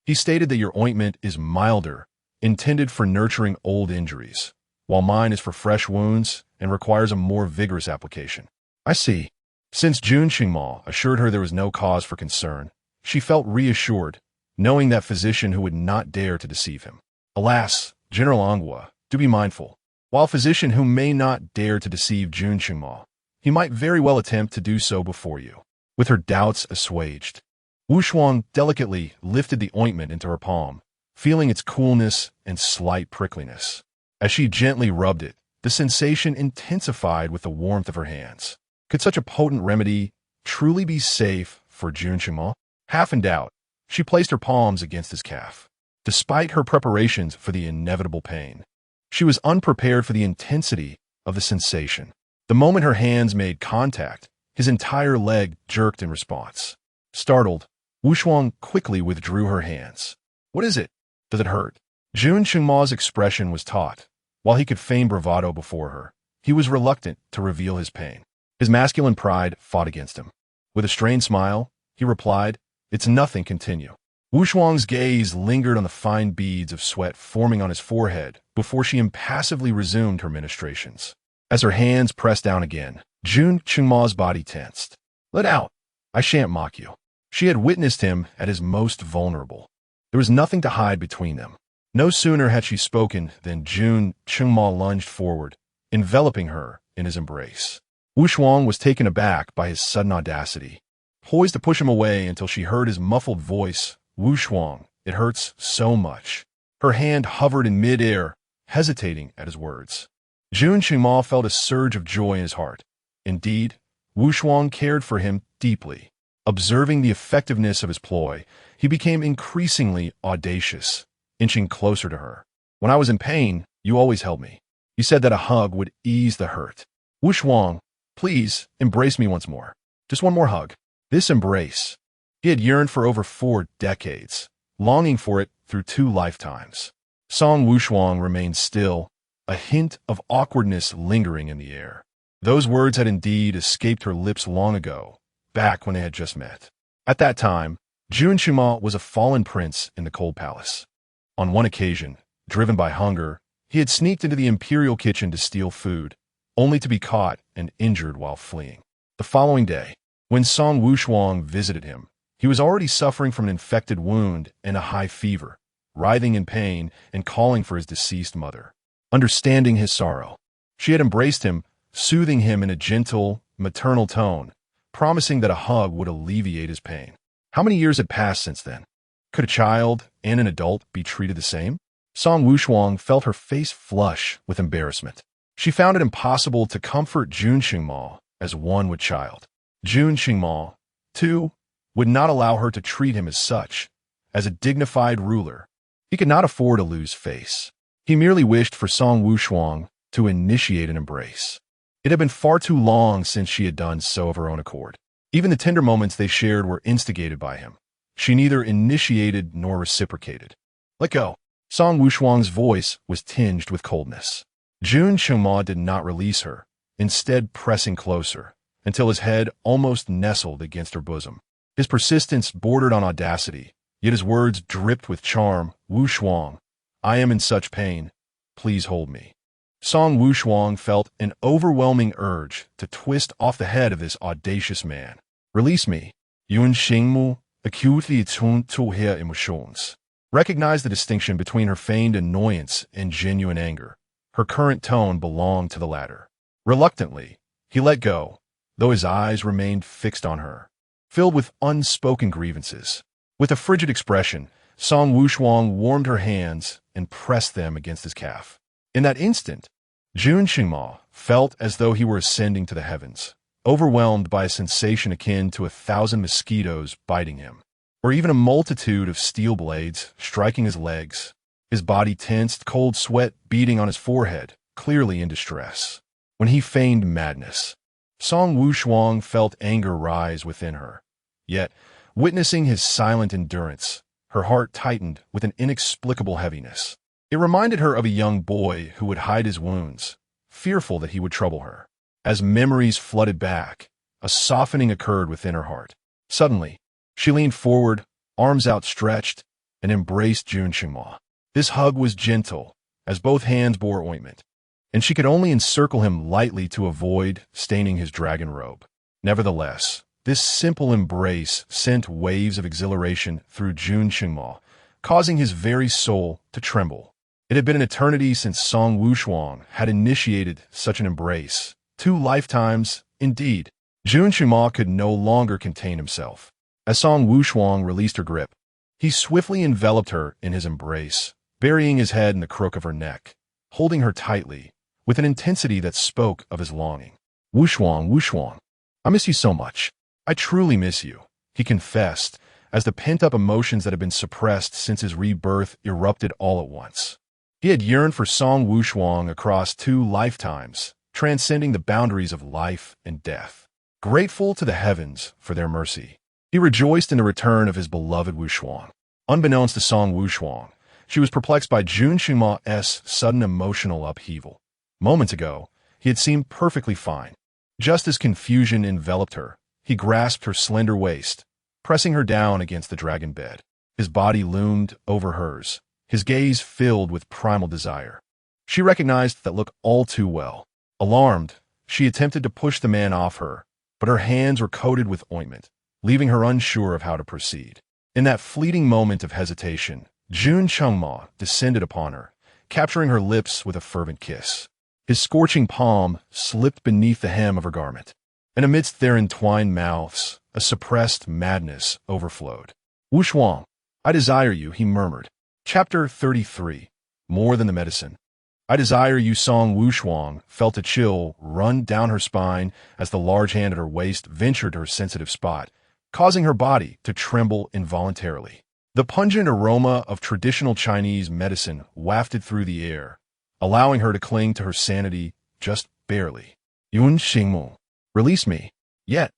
He stated that your ointment is milder, intended for nurturing old injuries, while mine is for fresh wounds and requires a more vigorous application. I see. Since Jun Qingmao assured her there was no cause for concern, she felt reassured, knowing that physician who would not dare to deceive him. Alas, General Anghua, do be mindful. While physician who may not dare to deceive Jun Qingmao, he might very well attempt to do so before you. With her doubts assuaged, Wushuang delicately lifted the ointment into her palm, feeling its coolness and slight prickliness. As she gently rubbed it, the sensation intensified with the warmth of her hands. Could such a potent remedy truly be safe for Jun Qingmao? Half in doubt, she placed her palms against his calf. Despite her preparations for the inevitable pain, she was unprepared for the intensity of the sensation. The moment her hands made contact, his entire leg jerked in response. Startled, Wushuang quickly withdrew her hands. What is it? Does it hurt? Jun Qingmao's expression was taut. While he could feign bravado before her, he was reluctant to reveal his pain. His masculine pride fought against him. With a strained smile, he replied, "It's nothing, continue." Wushuang's gaze lingered on the fine beads of sweat forming on his forehead before she impassively resumed her ministrations. As her hands pressed down again, Jun Qingmao's body tensed. "Let out. I shan't mock you." She had witnessed him at his most vulnerable. There was nothing to hide between them. No sooner had she spoken than Jun Qingmao lunged forward, enveloping her in his embrace. Wushuang was taken aback by his sudden audacity. Poised to push him away until she heard his muffled voice, "Wushuang, it hurts so much." Her hand hovered in mid-air, hesitating at his words. Jun Qingmao felt a surge of joy in his heart. Indeed, Wushuang cared for him deeply. Observing the effectiveness of his ploy, he became increasingly audacious, inching closer to her. "When I was in pain, you always held me. You said that a hug would ease the hurt. Wushuang, please embrace me once more. Just one more hug." This embrace, he had yearned for over 4 decades, longing for it through 2 lifetimes. Song Wushuang remained still, a hint of awkwardness lingering in the air. Those words had indeed escaped her lips long ago, back when they had just met. At that time, Jun Qingmao was a fallen prince in the cold palace. On one occasion, driven by hunger, he had sneaked into the imperial kitchen to steal food, only to be caught and injured while fleeing. The following day, when Song Wushuang visited him, he was already suffering from an infected wound and a high fever, writhing in pain and calling for his deceased mother. Understanding his sorrow, she had embraced him, soothing him in a gentle, maternal tone, promising that a hug would alleviate his pain. How many years had passed since then? Could a child and an adult be treated the same? Song Wushuang felt her face flush with embarrassment. She found it impossible to comfort Jun Qingmao as one would child. Jun Qingmao, too, would not allow her to treat him as such, as a dignified ruler. He could not afford to lose face. He merely wished for Song Wushuang to initiate an embrace. It had been far too long since she had done so of her own accord. Even the tender moments they shared were instigated by him. She neither initiated nor reciprocated. "Let go." Song Wushuang's voice was tinged with coldness. Jun Qingmao did not release her, instead pressing closer, until his head almost nestled against her bosom. His persistence bordered on audacity, yet his words dripped with charm. "Wushuang, I am in such pain. Please hold me." Song Wushuang felt an overwhelming urge to twist off the head of this audacious man. "Release me." Yun Xingmu acutely tuned to her emotions. Recognize the distinction between her feigned annoyance and genuine anger. Her current tone belonged to the latter. Reluctantly, he let go, though his eyes remained fixed on her, filled with unspoken grievances. With a frigid expression, Song Wushuang warmed her hands and pressed them against his calf. In that instant, Jun Qingmao felt as though he were ascending to the heavens, overwhelmed by a sensation akin to 1,000 mosquitoes biting him, or even a multitude of steel blades striking his legs. His body tensed, cold sweat beading on his forehead, clearly in distress. When he feigned madness, Song Wushuang felt anger rise within her. Yet, witnessing his silent endurance, her heart tightened with an inexplicable heaviness. It reminded her of a young boy who would hide his wounds, fearful that he would trouble her. As memories flooded back, a softening occurred within her heart. Suddenly, she leaned forward, arms outstretched, and embraced Jun Qingma. This hug was gentle, as both hands bore ointment, and she could only encircle him lightly to avoid staining his dragon robe. Nevertheless, this simple embrace sent waves of exhilaration through Jun Qingma, causing his very soul to tremble. It had been an eternity since Song Wushuang had initiated such an embrace. 2 lifetimes, indeed. Jun Qingma could no longer contain himself. As Song Wushuang released her grip, he swiftly enveloped her in his embrace, burying his head in the crook of her neck, holding her tightly, with an intensity that spoke of his longing. Wushuang, Wushuang, I miss you so much. I truly miss you, he confessed, as the pent-up emotions that had been suppressed since his rebirth erupted all at once. He had yearned for Song Wushuang across 2 lifetimes, transcending the boundaries of life and death. Grateful to the heavens for their mercy, he rejoiced in the return of his beloved Wushuang. Unbeknownst to Song Wushuang, she was perplexed by Jun Qingma's sudden emotional upheaval. Moments ago, he had seemed perfectly fine. Just as confusion enveloped her, he grasped her slender waist, pressing her down against the dragon bed. His body loomed over hers, his gaze filled with primal desire. She recognized that look all too well. Alarmed, she attempted to push the man off her, but her hands were coated with ointment, leaving her unsure of how to proceed. In that fleeting moment of hesitation, Jun Qingma descended upon her, capturing her lips with a fervent kiss. His scorching palm slipped beneath the hem of her garment, and amidst their entwined mouths, a suppressed madness overflowed. Wushuang, I desire you, he murmured. Chapter 33. More than the medicine. I desire you. Song Wushuang felt a chill run down her spine as the large hand at her waist ventured her sensitive spot, causing her body to tremble involuntarily. The pungent aroma of traditional Chinese medicine wafted through the air, allowing her to cling to her sanity just barely. Yun Xingmu, release me. Yet,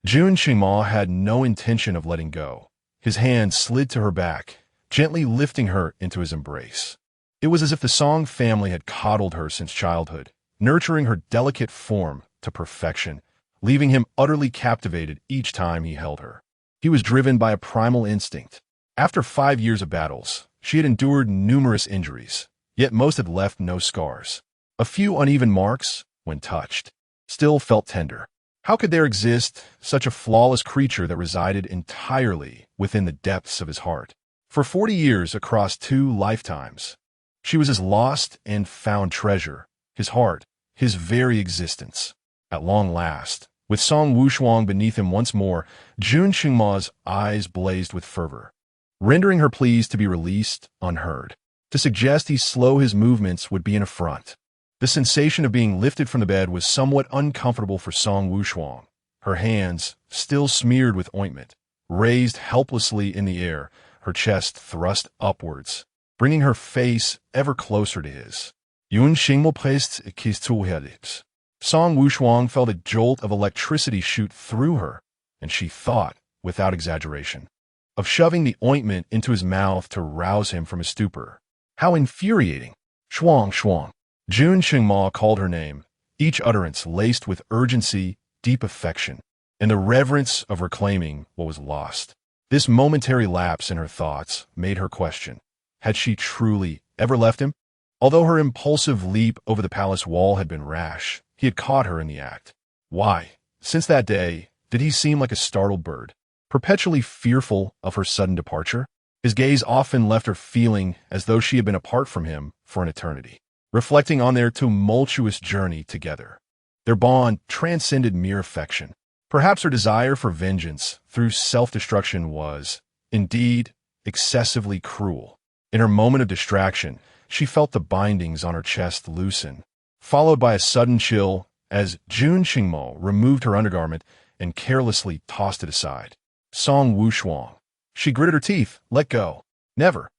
Jun Qingma had no intention of letting go. His hand slid to her back, gently lifting her into his embrace. It was as if the Song family had coddled her since childhood, nurturing her delicate form to perfection, leaving him utterly captivated each time he held her. He was driven by a primal instinct. After 5 years of battles, she had endured numerous injuries, yet most had left no scars. A few uneven marks, when touched, still felt tender. How could there exist such a flawless creature that resided entirely within the depths of his heart? For 40 years across 2 lifetimes, she was his lost and found treasure, his heart, his very existence. At long last, with Song Wushuang beneath him once more, Jun Qingma's eyes blazed with fervor, rendering her pleas to be released unheard. To suggest he slow his movements would be an affront. The sensation of being lifted from the bed was somewhat uncomfortable for Song Wushuang. Her hands, still smeared with ointment, raised helplessly in the air, her chest thrust upwards, bringing her face ever closer to his. Yun Xingmo pressed his two lips. Song Wushuang felt a jolt of electricity shoot through her, and she thought, without exaggeration, of shoving the ointment into his mouth to rouse him from his stupor. How infuriating! Shuang, Shuang. Jun Qingma called her name, each utterance laced with urgency, deep affection, and the reverence of reclaiming what was lost. This momentary lapse in her thoughts made her question, had she truly ever left him? Although her impulsive leap over the palace wall had been rash, he had caught her in the act. Why, since that day, did he seem like a startled bird, perpetually fearful of her sudden departure? His gaze often left her feeling as though she had been apart from him for an eternity, reflecting on their tumultuous journey together. Their bond transcended mere affection. Perhaps her desire for vengeance through self-destruction was, indeed, excessively cruel. In her moment of distraction, she felt the bindings on her chest loosen, followed by a sudden chill as Jun Qingmo removed her undergarment and carelessly tossed it aside. Song Wushuang. She gritted her teeth. Let go. Never.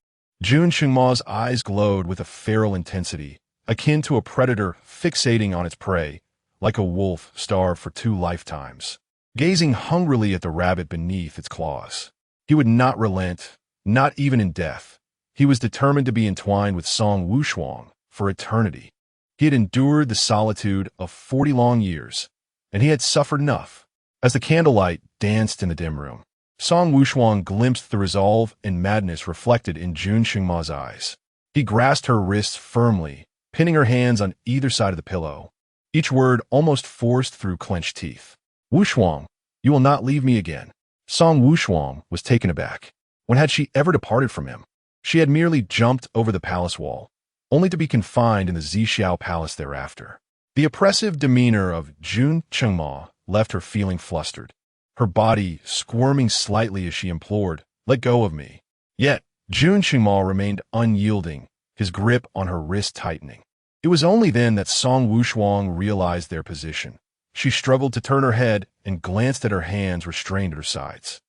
Jun Qingma's eyes glowed with a feral intensity, akin to a predator fixating on its prey, like a wolf starved for 2 lifetimes, gazing hungrily at the rabbit beneath its claws. He would not relent, not even in death. He was determined to be entwined with Song Wushuang for eternity. He had endured the solitude of 40 long years, and he had suffered enough. As the candlelight danced in the dim room, Song Wushuang glimpsed the resolve and madness reflected in Jun Qingma's eyes. He grasped her wrists firmly, pinning her hands on either side of the pillow, each word almost forced through clenched teeth. Wushuang, you will not leave me again. Song Wushuang was taken aback. When had she ever departed from him? She had merely jumped over the palace wall, only to be confined in the Zixiao palace thereafter. The oppressive demeanor of Jun Qingma left her feeling flustered, her body squirming slightly as she implored, "Let go of me." Yet, Jun Qingma remained unyielding, his grip on her wrist tightening. It was only then that Song Wushuang realized their position. She struggled to turn her head and glanced at her hands restrained at her sides.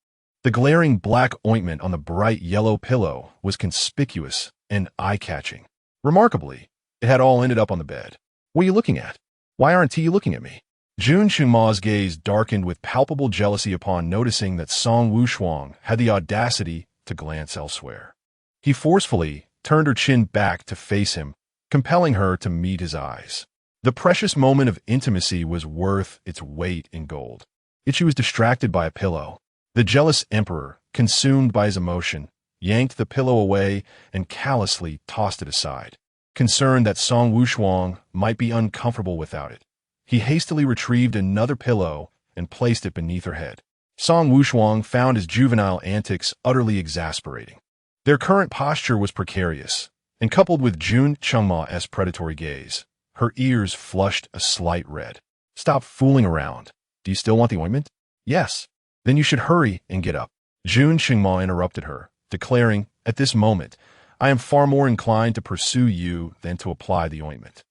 The glaring black ointment on the bright yellow pillow was conspicuous and eye-catching. Remarkably, it had all ended up on the bed. "What are you looking at? Why aren't you looking at me?" Jun Qingma's gaze darkened with palpable jealousy upon noticing that Song Wushuang had the audacity to glance elsewhere. He forcefully turned her chin back to face him, compelling her to meet his eyes. The precious moment of intimacy was worth its weight in gold. Yet she was distracted by a pillow. The jealous emperor, consumed by his emotion, yanked the pillow away and callously tossed it aside. Concerned that Song Wushuang might be uncomfortable without it, he hastily retrieved another pillow and placed it beneath her head. Song Wushuang found his juvenile antics utterly exasperating. Their current posture was precarious, and coupled with Jun Qingma's predatory gaze, her ears flushed a slight red. "Stop fooling around. Do you still want the ointment?" "Yes." "Then you should hurry and get up." Jun Qingma interrupted her, declaring, "At this moment, I am far more inclined to pursue you than to apply the ointment."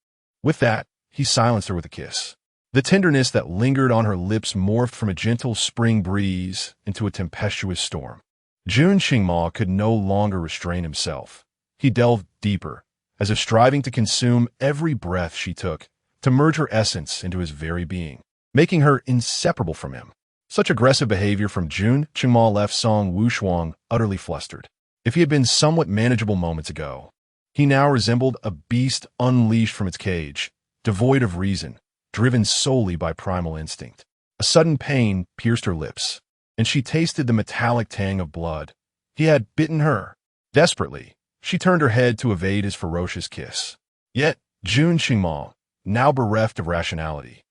With that, he silenced her with a kiss. The tenderness that lingered on her lips morphed from a gentle spring breeze into a tempestuous storm. Jun Qingma could no longer restrain himself. He delved deeper, as if striving to consume every breath she took, to merge her essence into his very being, making her inseparable from him. Such aggressive behavior from Jun Qingma left Song Wushuang utterly flustered. If he had been somewhat manageable moments ago, he now resembled a beast unleashed from its cage, devoid of reason, driven solely by primal instinct. A sudden pain pierced her lips, and she tasted the metallic tang of blood. He had bitten her. Desperately, she turned her head to evade his ferocious kiss. Yet, Jun Qingma, now bereft of rationality,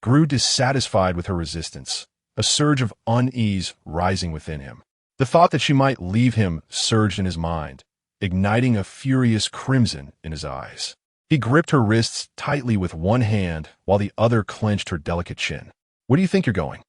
grew dissatisfied with her resistance, a surge of unease rising within him. The thought that she might leave him surged in his mind, igniting a furious crimson in his eyes. He gripped her wrists tightly with one hand while the other clenched her delicate chin. "Where do you think you're going?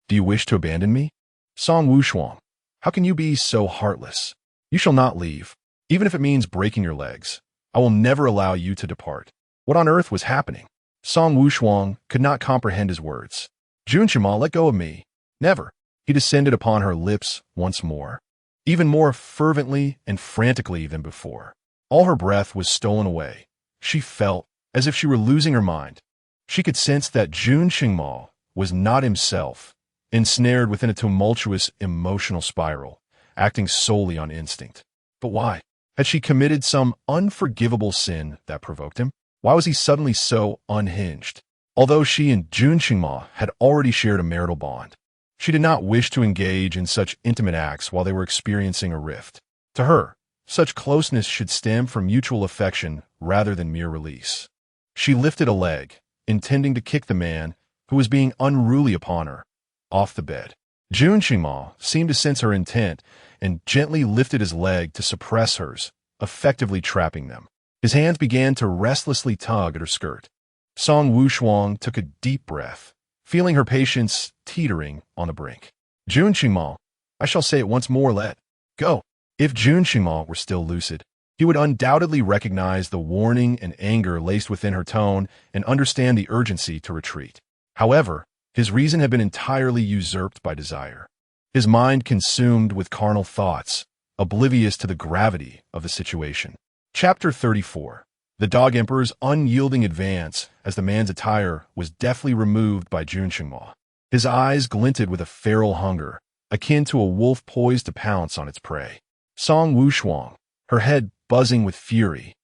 Do you wish to abandon me? Song Wushuang, how can you be so heartless? You shall not leave, even if it means breaking your legs. I will never allow you to depart." What on earth was happening? Song Wushuang could not comprehend his words. "Jun Qingma, let go of me." "Never." He descended upon her lips once more, even more fervently and frantically than before. All her breath was stolen away. She felt as if she were losing her mind. She could sense that Jun Qingma was not himself, ensnared within a tumultuous emotional spiral, acting solely on instinct. But why? Had she committed some unforgivable sin that provoked him? Why was he suddenly so unhinged? Although she and Jun Qingma had already shared a marital bond, she did not wish to engage in such intimate acts while they were experiencing a rift. To her, such closeness should stem from mutual affection rather than mere release. She lifted a leg, intending to kick the man who was being unruly upon her, off the bed. Jun Qingma seemed to sense her intent and gently lifted his leg to suppress hers, effectively trapping them. His hands began to restlessly tug at her skirt. Song Wushuang took a deep breath, feeling her patience teetering on the brink. "Jun Qingma, I shall say it once more, let go." If Jun Qingma were still lucid, he would undoubtedly recognize the warning and anger laced within her tone and understand the urgency to retreat. However, his reason had been entirely usurped by desire. His mind consumed with carnal thoughts, oblivious to the gravity of the situation. Chapter 34. The Dog Emperor's unyielding advance as the man's attire was deftly removed by Jun Qingma. His eyes glinted with a feral hunger, akin to a wolf poised to pounce on its prey. Song Wushuang, her head buzzing with fury,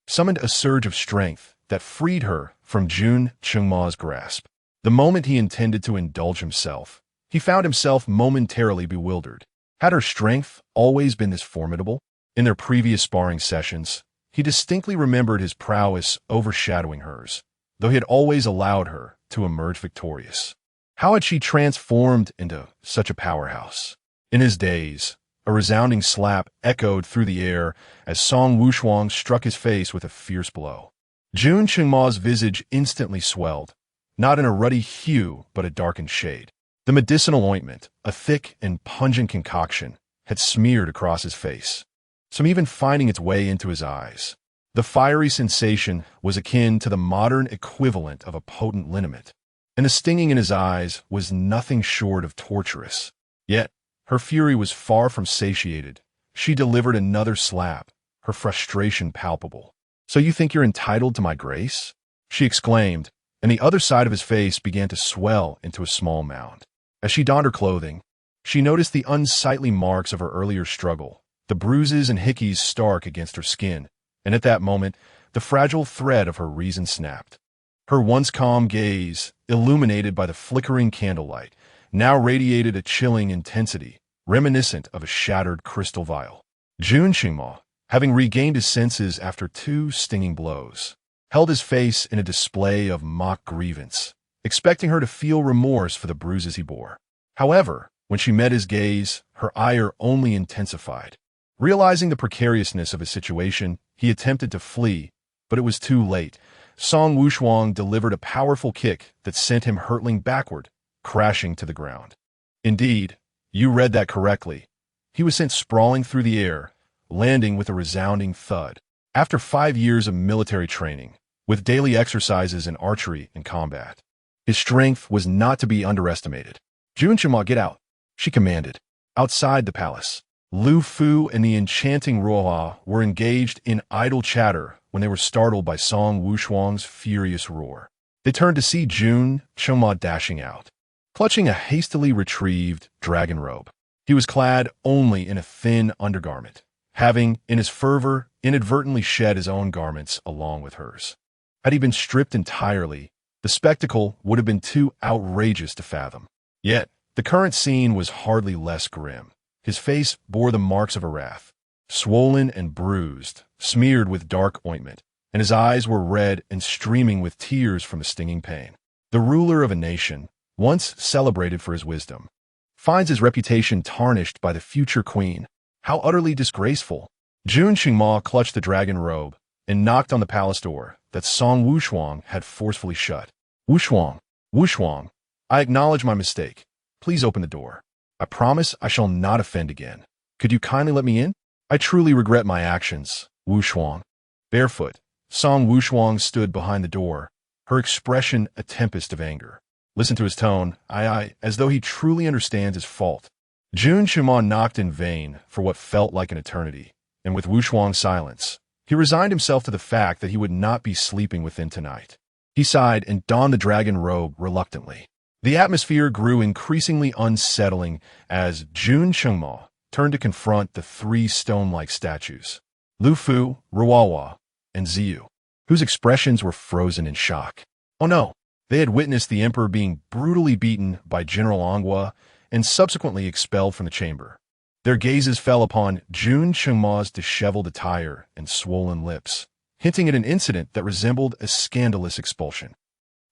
summoned a surge of strength that freed her from Jun Qingma's grasp. The moment he intended to indulge himself, He found himself momentarily bewildered. Had her strength always been this formidable? In their previous sparring sessions, he distinctly remembered his prowess overshadowing hers, though he had always allowed her to emerge victorious. How had she transformed into such a powerhouse? In his daze, a resounding slap echoed through the air as Song Wushuang struck his face with a fierce blow. Jun Qingma's visage instantly swelled, not in a ruddy hue but a darkened shade. The medicinal ointment, a thick and pungent concoction, had smeared across his face, some even finding its way into his eyes. The fiery sensation was akin to the modern equivalent of a potent liniment, and the stinging in his eyes was nothing short of torturous. Yet, her fury was far from satiated. She delivered another slap, her frustration palpable. "So you think you're entitled to my grace?" she exclaimed, and the other side of his face began to swell into a small mound. As she donned her clothing, she noticed the unsightly marks of her earlier struggle, the bruises and hickeys stark against her skin, and at that moment, the fragile thread of her reason snapped. Her once calm gaze, illuminated by the flickering candlelight, now radiated a chilling intensity, reminiscent of a shattered crystal vial. Jun Qingma, having regained his senses after 2 stinging blows, held his face in a display of mock grievance, expecting her to feel remorse for the bruises he bore. However, when she met his gaze, her ire only intensified. Realizing the precariousness of his situation, he attempted to flee, but it was too late. Song Wushuang delivered a powerful kick that sent him hurtling backward, crashing to the ground. Indeed, you read that correctly. He was sent sprawling through the air, landing with a resounding thud. After 5 years of military training, with daily exercises in archery and combat, his strength was not to be underestimated. "Jun Qingma, get out," she commanded. Outside the palace, Lu Fu and the enchanting Ruohua were engaged in idle chatter when they were startled by Song Wushuang's furious roar. They turned to see Jun Qingma dashing out, clutching a hastily retrieved dragon robe. He was clad only in a thin undergarment, having, in his fervor, inadvertently shed his own garments along with hers. Had he been stripped entirely, the spectacle would have been too outrageous to fathom. Yet, the current scene was hardly less grim. His face bore the marks of a wrath, swollen and bruised, smeared with dark ointment, and his eyes were red and streaming with tears from the stinging pain. The ruler of a nation, once celebrated for his wisdom, finds his reputation tarnished by the future queen. How utterly disgraceful! Jun Qingma clutched the dragon robe and knocked on the palace door that Song Wushuang had forcefully shut. "Wushuang, Wushuang, I acknowledge my mistake. Please open the door. I promise I shall not offend again. Could you kindly let me in? I truly regret my actions, Wushuang." Barefoot, Song Wushuang stood behind the door, her expression a tempest of anger. Listen to his tone, as though he truly understands his fault. Jun Qingma knocked in vain for what felt like an eternity, and with Wushuang's silence, he resigned himself to the fact that he would not be sleeping within tonight. He sighed and donned the dragon robe reluctantly. The atmosphere grew increasingly unsettling as Jun Qingma turned to confront the 3 stone-like statues, Lu Fu, Ruohua, and Ziyu, whose expressions were frozen in shock. Oh no! They had witnessed the emperor being brutally beaten by General Anghua and subsequently expelled from the chamber. Their gazes fell upon Jun Qingma's disheveled attire and swollen lips, hinting at an incident that resembled a scandalous expulsion.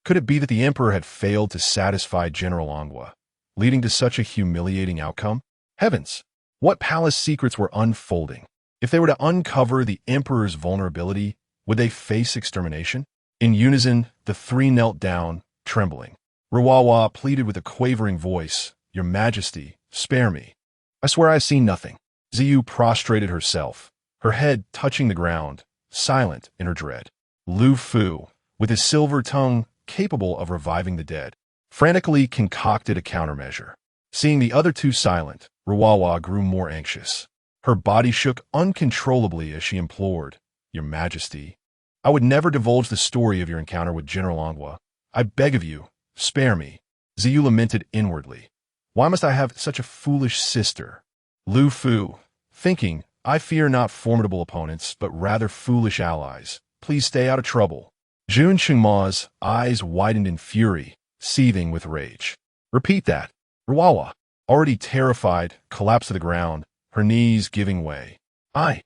Could it be that the emperor had failed to satisfy General Anghua, leading to such a humiliating outcome? Heavens! What palace secrets were unfolding? If they were to uncover the emperor's vulnerability, would they face extermination? In unison, the 3 knelt down, trembling. Ruohua pleaded with a quavering voice, "Your Majesty, spare me. I swear I have seen nothing." Ziyu prostrated herself, her head touching the ground, silent in her dread. Lu Fu, with his silver tongue capable of reviving the dead, frantically concocted a countermeasure. Seeing the other 2 silent, Ruohua grew more anxious. Her body shook uncontrollably as she implored, "Your Majesty, I would never divulge the story of your encounter with General Anghua. I beg of you, spare me." Ziyu lamented inwardly. "Why must I have such a foolish sister?" Lu Fu, thinking, "I fear not formidable opponents, but rather foolish allies. Please stay out of trouble." Jun Qingma's eyes widened in fury, seething with rage. "Repeat that. Ruwawa, already terrified, collapsed to the ground, her knees giving way. I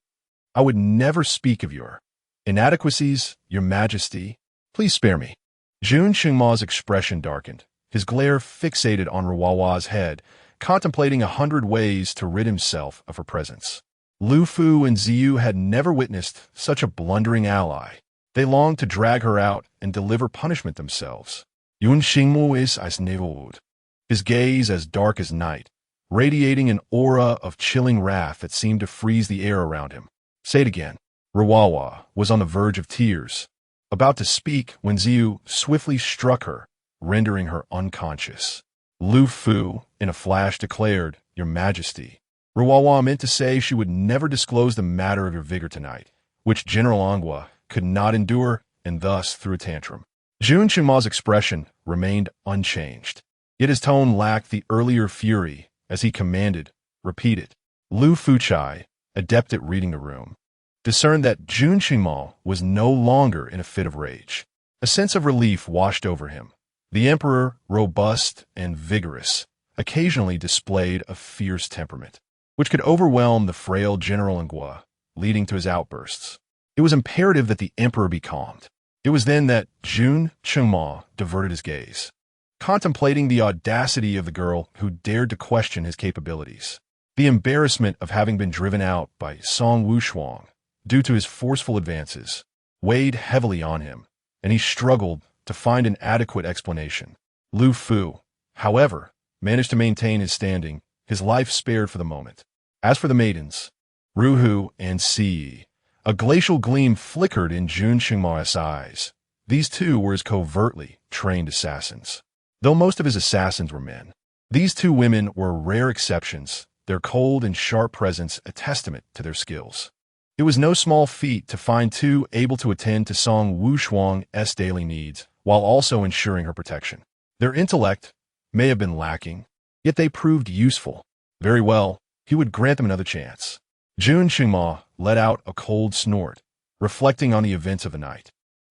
would never speak of your inadequacies, your majesty. Please spare me. Jun Qingma's expression darkened, his glare fixated on Ruwawa's head, contemplating 100 ways to rid himself of her presence. Lu Fu and Ziyu had never witnessed such a blundering ally. They longed to drag her out and deliver punishment themselves. Yun Xingmu is as neverwood, his gaze as dark as night, radiating an aura of chilling wrath that seemed to freeze the air around him. Say it again. Ruwawa was on the verge of tears, about to speak when Ziyu swiftly struck her, rendering her unconscious. Lu Fu, in a flash, declared, Your Majesty. Ruwawa meant to say she would never disclose the matter of your vigor tonight, which General Angua could not endure, and thus threw a tantrum. Jun Qingma's expression remained unchanged, yet his tone lacked the earlier fury as he commanded, Repeat it. Lu Fuchai, adept at reading the room, discerned that Jun Qingma was no longer in a fit of rage. A sense of relief washed over him. The emperor, robust and vigorous, occasionally displayed a fierce temperament, which could overwhelm the frail General Angua, leading to his outbursts. It was imperative that the emperor be calmed. It was then that Jun Qingma diverted his gaze, contemplating the audacity of the girl who dared to question his capabilities. The embarrassment of having been driven out by Song Wushuang due to his forceful advances weighed heavily on him, and he struggled to find an adequate explanation. Lu Fu, however, managed to maintain his standing, his life spared for the moment. As for the maidens, Ruhu and Si, a glacial gleam flickered in Jun Qingma's eyes. These two were his covertly trained assassins. Though most of his assassins were men, these two women were rare exceptions, their cold and sharp presence a testament to their skills. It was no small feat to find two able to attend to Song Wushuang's daily needs while also ensuring her protection. Their intellect may have been lacking, yet they proved useful. Very well, he would grant them another chance. Jun Qingma let out a cold snort, reflecting on the events of the night.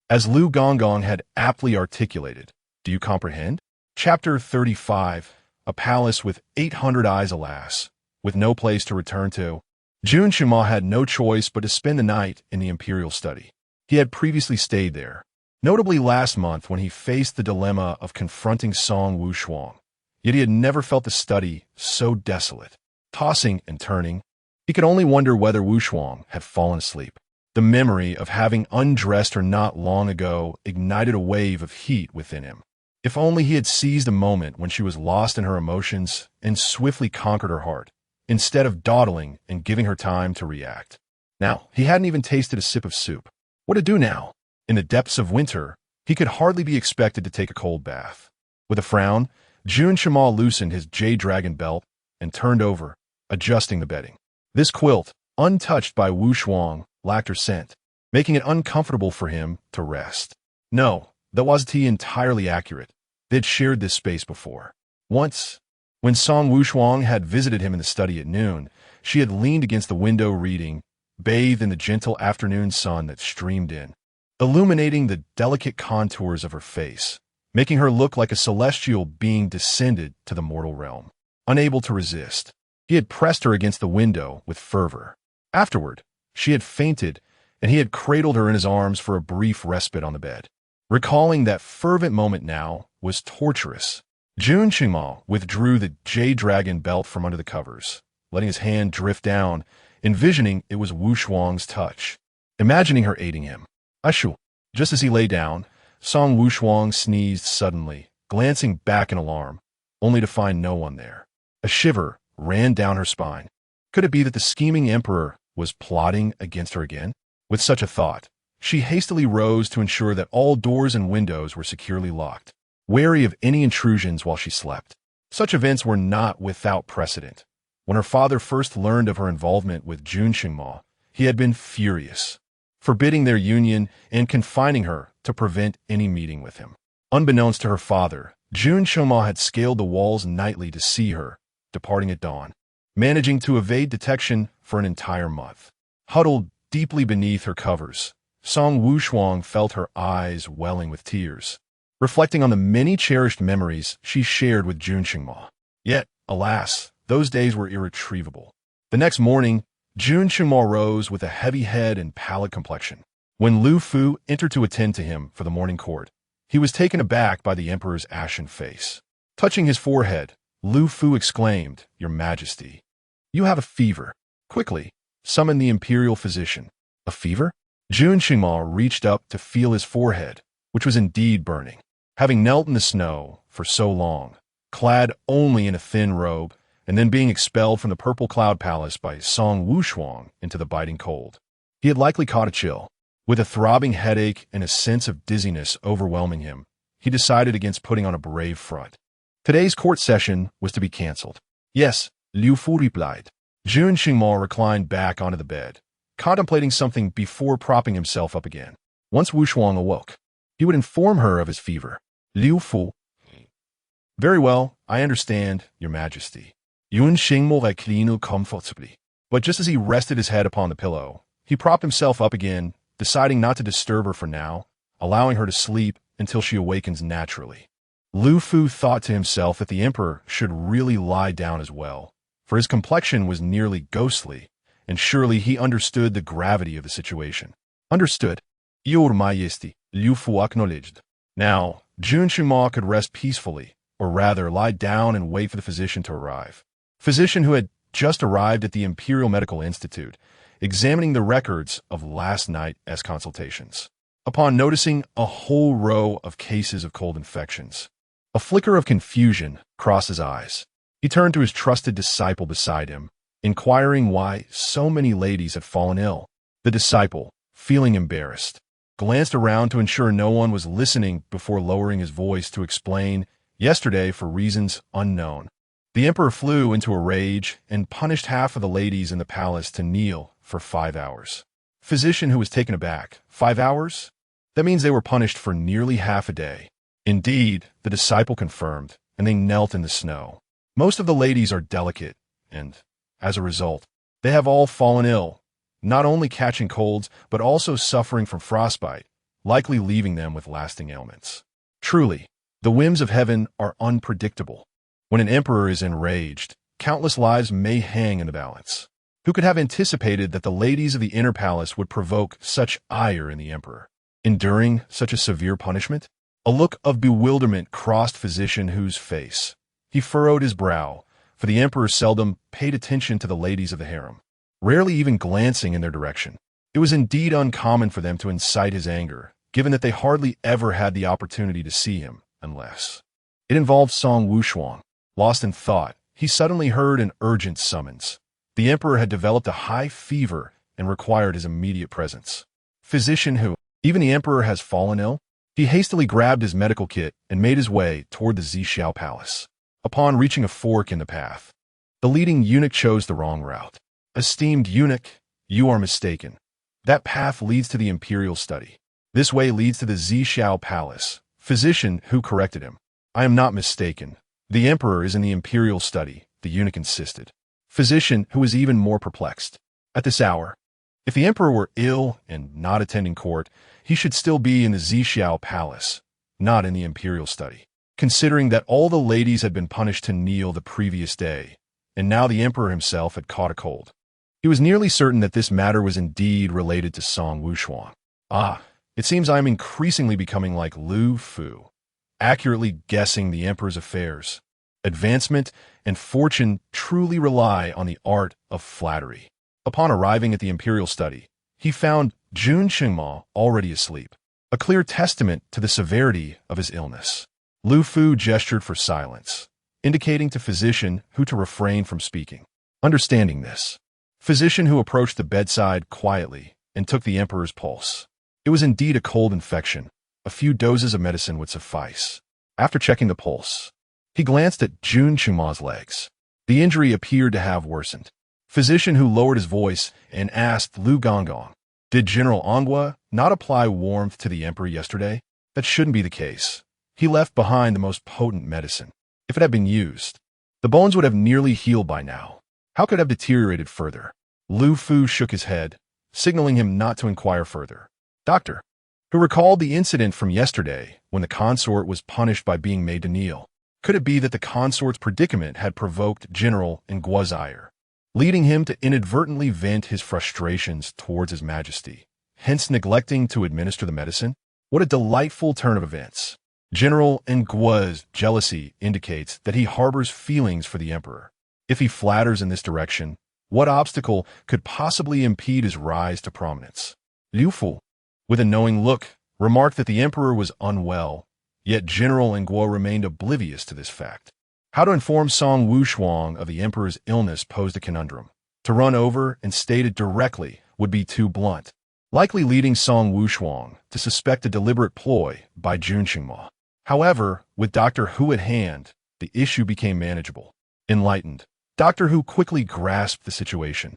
As Lu Gonggong had aptly articulated, do you comprehend? Chapter 35, A Palace with 800 Eyes, alas, with no place to return to. Jun Qingma had no choice but to spend the night in the imperial study. He had previously stayed there, notably last month when he faced the dilemma of confronting Song Wushuang. Yet he had never felt the study so desolate. Tossing and turning, he could only wonder whether Wushuang had fallen asleep. The memory of having undressed her not long ago ignited a wave of heat within him. If only he had seized a moment when she was lost in her emotions and swiftly conquered her heart, instead of dawdling and giving her time to react. Now, he hadn't even tasted a sip of soup. What to do now? In the depths of winter, he could hardly be expected to take a cold bath. With a frown, Jun Qingma loosened his jade dragon belt and turned over, adjusting the bedding. This quilt, untouched by Wushuang, lacked her scent, making it uncomfortable for him to rest. No, that wasn't entirely accurate. They'd shared this space before. Once, when Song Wushuang had visited him in the study at noon, she had leaned against the window reading, bathed in the gentle afternoon sun that streamed in, illuminating the delicate contours of her face, making her look like a celestial being descended to the mortal realm. Unable to resist, he had pressed her against the window with fervor. Afterward, she had fainted, and he had cradled her in his arms for a brief respite on the bed. Recalling that fervent moment now was torturous. Jun Qingma withdrew the jade dragon belt from under the covers, letting his hand drift down, envisioning it was Wushuang's touch, imagining her aiding him. Ashu. Just as he lay down, Song Wushuang sneezed suddenly, glancing back in alarm, only to find no one there. A shiver ran down her spine. Could it be that the scheming emperor was plotting against her again? With such a thought, she hastily rose to ensure that all doors and windows were securely locked, wary of any intrusions while she slept. Such events were not without precedent. When her father first learned of her involvement with Jun Qingma, he had been furious, forbidding their union and confining her to prevent any meeting with him. Unbeknownst to her father, Jun Qingma had scaled the walls nightly to see her, departing at dawn, managing to evade detection for an entire month. Huddled deeply beneath her covers, Song Wushuang felt her eyes welling with tears, reflecting on the many cherished memories she shared with Jun Qingma. Yet, alas, those days were irretrievable. The next morning, Jun Qingmao rose with a heavy head and pallid complexion. When Lu Fu entered to attend to him for the morning court, he was taken aback by the emperor's ashen face. Touching his forehead, Lu Fu exclaimed, "Your Majesty, you have a fever. Quickly, summon the imperial physician." A fever? Jun Qingmao reached up to feel his forehead, which was indeed burning. Having knelt in the snow for so long, clad only in a thin robe, and then being expelled from the Purple Cloud Palace by Song Wushuang into the biting cold, he had likely caught a chill. With a throbbing headache and a sense of dizziness overwhelming him, he decided against putting on a brave front. Today's court session was to be cancelled. Yes, Liu Fu replied. Jun Qingmao reclined back onto the bed, contemplating something before propping himself up again. Once Wushuang awoke, he would inform her of his fever. Liu Fu. Very well, I understand, Your Majesty. Yun Qingmao reclined comfortably. But just as he rested his head upon the pillow, he propped himself up again, deciding not to disturb her for now, allowing her to sleep until she awakens naturally. Lu Fu thought to himself that the emperor should really lie down as well, for his complexion was nearly ghostly, and surely he understood the gravity of the situation. Understood. Your Majesty, Liu Fu acknowledged. Now, Jun Qingmao could rest peacefully, or rather lie down and wait for the physician to arrive. Physician who had just arrived at the Imperial Medical Institute, examining the records of last night's consultations. Upon noticing a whole row of cases of cold infections, a flicker of confusion crossed his eyes. He turned to his trusted disciple beside him, inquiring why so many ladies had fallen ill. The disciple, feeling embarrassed, glanced around to ensure no one was listening before lowering his voice to explain, yesterday, for reasons unknown, the emperor flew into a rage and punished half of the ladies in the palace to kneel for 5 hours. Physician who was taken aback. 5 hours? That means they were punished for nearly half a day. Indeed, the disciple confirmed, and they knelt in the snow. Most of the ladies are delicate, and, as a result, they have all fallen ill, not only catching colds, but also suffering from frostbite, likely leaving them with lasting ailments. Truly, the whims of heaven are unpredictable. When an emperor is enraged, countless lives may hang in the balance. Who could have anticipated that the ladies of the inner palace would provoke such ire in the emperor, enduring such a severe punishment? A look of bewilderment crossed Physician Hu's face. He furrowed his brow, for the emperor seldom paid attention to the ladies of the harem, rarely even glancing in their direction. It was indeed uncommon for them to incite his anger, given that they hardly ever had the opportunity to see him, unless it involved Song Wushuang. Lost in thought, he suddenly heard an urgent summons. The emperor had developed a high fever and required his immediate presence. Physician Hu, even the emperor has fallen ill? He hastily grabbed his medical kit and made his way toward the Zixiao Palace. Upon reaching a fork in the path, the leading eunuch chose the wrong route. Esteemed eunuch, you are mistaken. That path leads to the imperial study. This way leads to the Zixiao Palace. Physician Hu corrected him. I am not mistaken. The emperor is in the imperial study, the eunuch insisted. Physician Hu was even more perplexed. At this hour, if the emperor were ill and not attending court, he should still be in the Zixiao Palace, not in the imperial study. Considering that all the ladies had been punished to kneel the previous day, and now the emperor himself had caught a cold, he was nearly certain that this matter was indeed related to Song Wushuang. It seems I am increasingly becoming like Lu Fu, accurately guessing the emperor's affairs. Advancement and fortune truly rely on the art of flattery. Upon arriving at the imperial study, he found Jun Qingmao already asleep, a clear testament to the severity of his illness. Lu Fu gestured for silence, indicating to Physician Hu to refrain from speaking. Understanding this, Physician Hu approached the bedside quietly and took the emperor's pulse. It was indeed a cold infection. A few doses of medicine would suffice. After checking the pulse, he glanced at Jun Qingmao's legs. The injury appeared to have worsened. Physician Hu lowered his voice and asked Lu Gonggong, "Did General Ongwa not apply warmth to the emperor yesterday?" That shouldn't be the case. He left behind the most potent medicine. If it had been used, the bones would have nearly healed by now. How could it have deteriorated further? Lu Fu shook his head, signaling him not to inquire further. Doctor, who recalled the incident from yesterday when the consort was punished by being made to kneel. Could it be that the consort's predicament had provoked General Ngua's ire, leading him to inadvertently vent his frustrations towards His Majesty, hence neglecting to administer the medicine? What a delightful turn of events. General Ngua's jealousy indicates that he harbors feelings for the emperor. If he flatters in this direction, what obstacle could possibly impede his rise to prominence? Liu Fu, with a knowing look, remarked that the emperor was unwell, yet General Ngua remained oblivious to this fact. How to inform Song Wushuang of the emperor's illness posed a conundrum. To run over and state it directly would be too blunt, likely leading Song Wushuang to suspect a deliberate ploy by Jun Qingma. However, with Dr. Hu at hand, the issue became manageable. Enlightened, Dr. Hu quickly grasped the situation.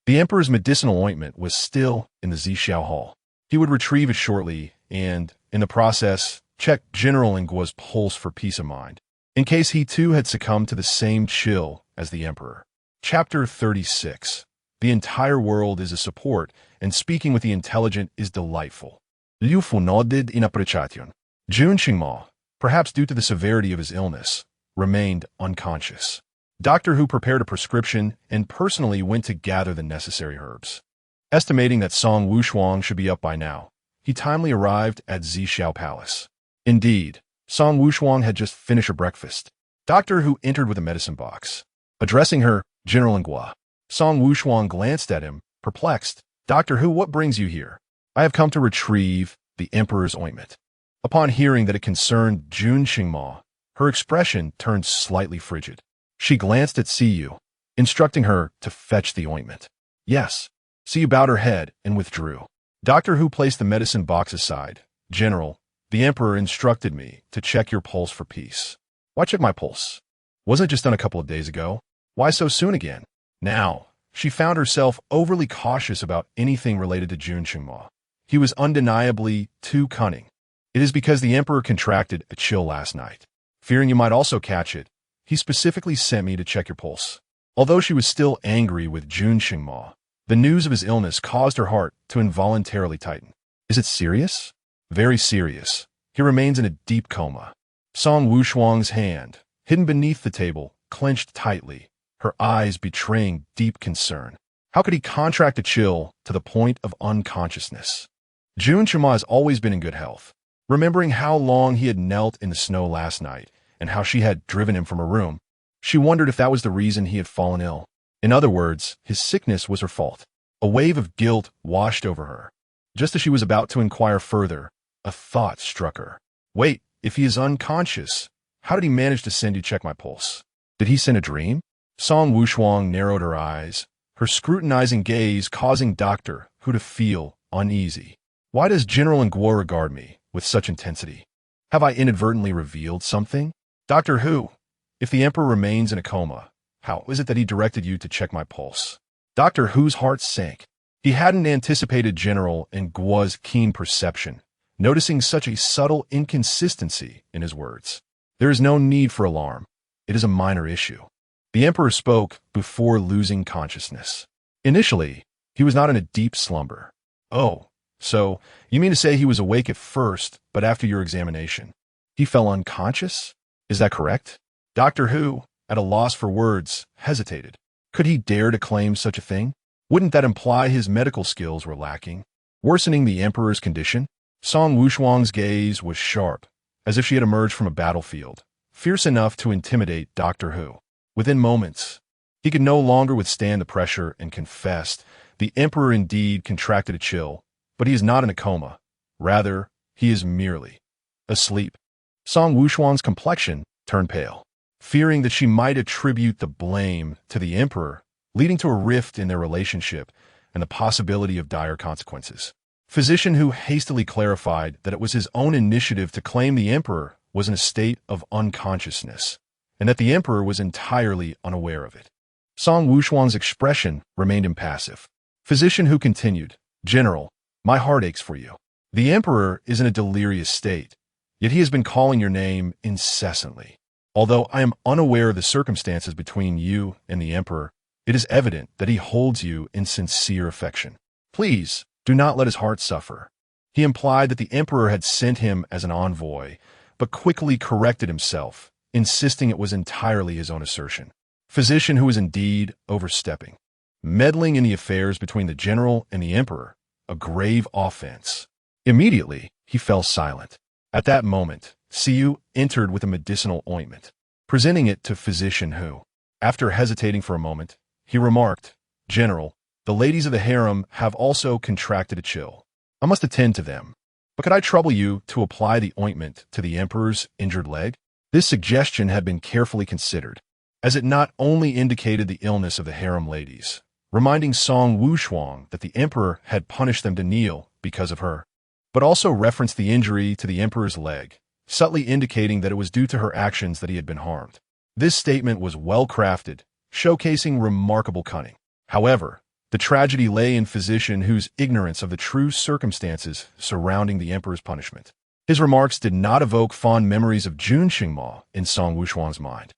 The emperor's medicinal ointment was still in the Zixiao hall. He would retrieve it shortly and, in the process, check General Ngua's pulse for peace of mind, in case he too had succumbed to the same chill as the emperor. Chapter 36. The entire world is a support, and speaking with the intelligent is delightful. Liu Fu nodded in appreciation. Jun Qingma, perhaps due to the severity of his illness, remained unconscious. Dr. Hu prepared a prescription and personally went to gather the necessary herbs. Estimating that Song Wushuang should be up by now, he timely arrived at Zixiao Palace. Indeed, Song Wushuang had just finished her breakfast. Dr. Hu entered with a medicine box. Addressing her, General Ngua, Song Wushuang glanced at him, perplexed. Dr. Hu, what brings you here? I have come to retrieve the emperor's ointment. Upon hearing that it concerned Jun Qingma, her expression turned slightly frigid. She glanced at Siyu, instructing her to fetch the ointment. Yes. Siyu bowed her head and withdrew. Dr. Hu placed the medicine box aside. General, the emperor instructed me to check your pulse for peace. Why check my pulse? Wasn't it just done a couple of days ago? Why so soon again? Now, she found herself overly cautious about anything related to Jun Qingma. He was undeniably too cunning. It is because the emperor contracted a chill last night. Fearing you might also catch it, he specifically sent me to check your pulse. Although she was still angry with Jun Qingma, the news of his illness caused her heart to involuntarily tighten. Is it serious? Very serious. He remains in a deep coma. Song Wushuang's hand, hidden beneath the table, clenched tightly, her eyes betraying deep concern. How could he contract a chill to the point of unconsciousness? Jun Qingma has always been in good health. Remembering how long he had knelt in the snow last night and how she had driven him from her room, she wondered if that was the reason he had fallen ill. In other words, his sickness was her fault. A wave of guilt washed over her. Just as she was about to inquire further, a thought struck her. Wait, if he is unconscious, how did he manage to send you check my pulse? Did he send a dream? Song Wushuang narrowed her eyes, her scrutinizing gaze causing Dr. Hu to feel uneasy. Why does General Ngua regard me with such intensity? Have I inadvertently revealed something? Dr. Hu, if the emperor remains in a coma, how is it that he directed you to check my pulse? Dr. Hu's heart sank. He hadn't anticipated General Ngua's keen perception, noticing such a subtle inconsistency in his words. There is no need for alarm. It is a minor issue. The emperor spoke before losing consciousness. Initially, he was not in a deep slumber. Oh, so you mean to say he was awake at first, but after your examination, he fell unconscious? Is that correct? Dr. Hu, at a loss for words, hesitated. Could he dare to claim such a thing? Wouldn't that imply his medical skills were lacking, worsening the emperor's condition? Song Wushuang's gaze was sharp, as if she had emerged from a battlefield, fierce enough to intimidate Dr. Hu. Within moments, he could no longer withstand the pressure and confessed, the emperor indeed contracted a chill, but he is not in a coma. Rather, he is merely asleep. Song Wushuang's complexion turned pale, fearing that she might attribute the blame to the emperor, leading to a rift in their relationship and the possibility of dire consequences. Physician Hu hastily clarified that it was his own initiative to claim the emperor was in a state of unconsciousness, and that the emperor was entirely unaware of it. Song Wushuang's expression remained impassive. Physician Hu continued, General, my heart aches for you. The emperor is in a delirious state, yet he has been calling your name incessantly. Although I am unaware of the circumstances between you and the emperor, it is evident that he holds you in sincere affection. Please, do not let his heart suffer. He implied that the emperor had sent him as an envoy, but quickly corrected himself, insisting it was entirely his own assertion. Physician who was indeed overstepping, meddling in the affairs between the general and the emperor, a grave offense. Immediately, he fell silent. At that moment, Siyu entered with a medicinal ointment, presenting it to Physician Hu. After hesitating for a moment, he remarked, "General, the ladies of the harem have also contracted a chill. I must attend to them. But could I trouble you to apply the ointment to the emperor's injured leg?" This suggestion had been carefully considered, as it not only indicated the illness of the harem ladies, reminding Song Wushuang that the emperor had punished them to kneel because of her, but also referenced the injury to the emperor's leg, subtly indicating that it was due to her actions that he had been harmed. This statement was well crafted, showcasing remarkable cunning. However, the tragedy lay in Physician Hu's ignorance of the true circumstances surrounding the emperor's punishment. His remarks did not evoke fond memories of Jun Qingma in Song Wushuang's mind.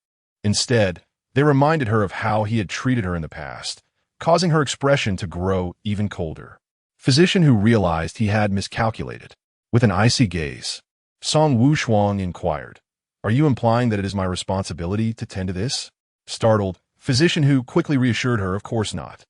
Instead, they reminded her of how he had treated her in the past, causing her expression to grow even colder. Physician Hu realized he had miscalculated. With an icy gaze, Song Wushuang inquired, "Are you implying that it is my responsibility to tend to this?" Startled, Physician Hu quickly reassured her, "Of course not.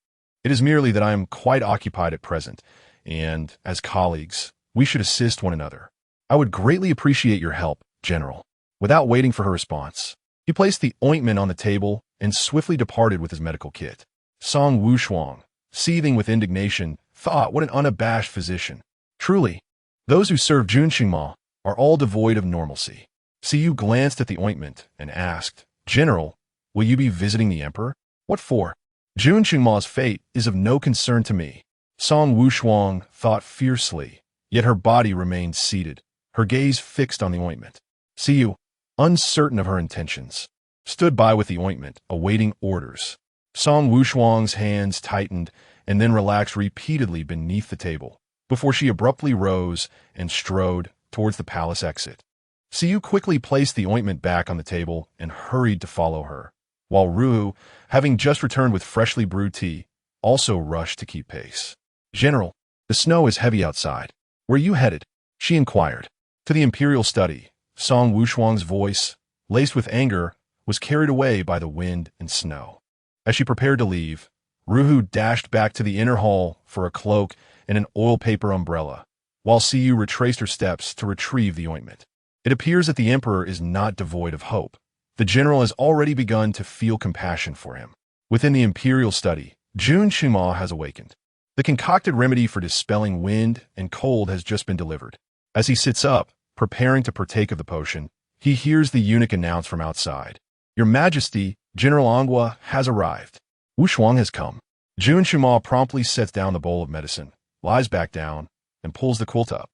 It is merely that I am quite occupied at present, and, as colleagues, we should assist one another. I would greatly appreciate your help, General." Without waiting for her response, he placed the ointment on the table and swiftly departed with his medical kit. Song Wushuang, seething with indignation, thought, what an unabashed physician. Truly, those who serve Jun Qingma are all devoid of normalcy. Siyu glanced at the ointment and asked, "General, will you be visiting the emperor?" "What for? Jun Qingma's fate is of no concern to me." Song Wushuang thought fiercely, yet her body remained seated, her gaze fixed on the ointment. Siyu, uncertain of her intentions, stood by with the ointment, awaiting orders. Song Wushuang's hands tightened and then relaxed repeatedly beneath the table, before she abruptly rose and strode towards the palace exit. Siyu quickly placed the ointment back on the table and hurried to follow her, while Ru, having just returned with freshly brewed tea, also rushed to keep pace. "General, the snow is heavy outside. Where are you headed?" she inquired. "To the imperial study." Song Wushuang's voice, laced with anger, was carried away by the wind and snow. As she prepared to leave, Ruhu dashed back to the inner hall for a cloak and an oil paper umbrella, while Siyu retraced her steps to retrieve the ointment. It appears that the emperor is not devoid of hope. The general has already begun to feel compassion for him. Within the imperial study, Jun Qingma has awakened. The concocted remedy for dispelling wind and cold has just been delivered. As he sits up, preparing to partake of the potion, he hears the eunuch announce from outside, "Your Majesty, General Angua has arrived. Wushuang has come." Jun Qingma promptly sets down the bowl of medicine, lies back down, and pulls the quilt up.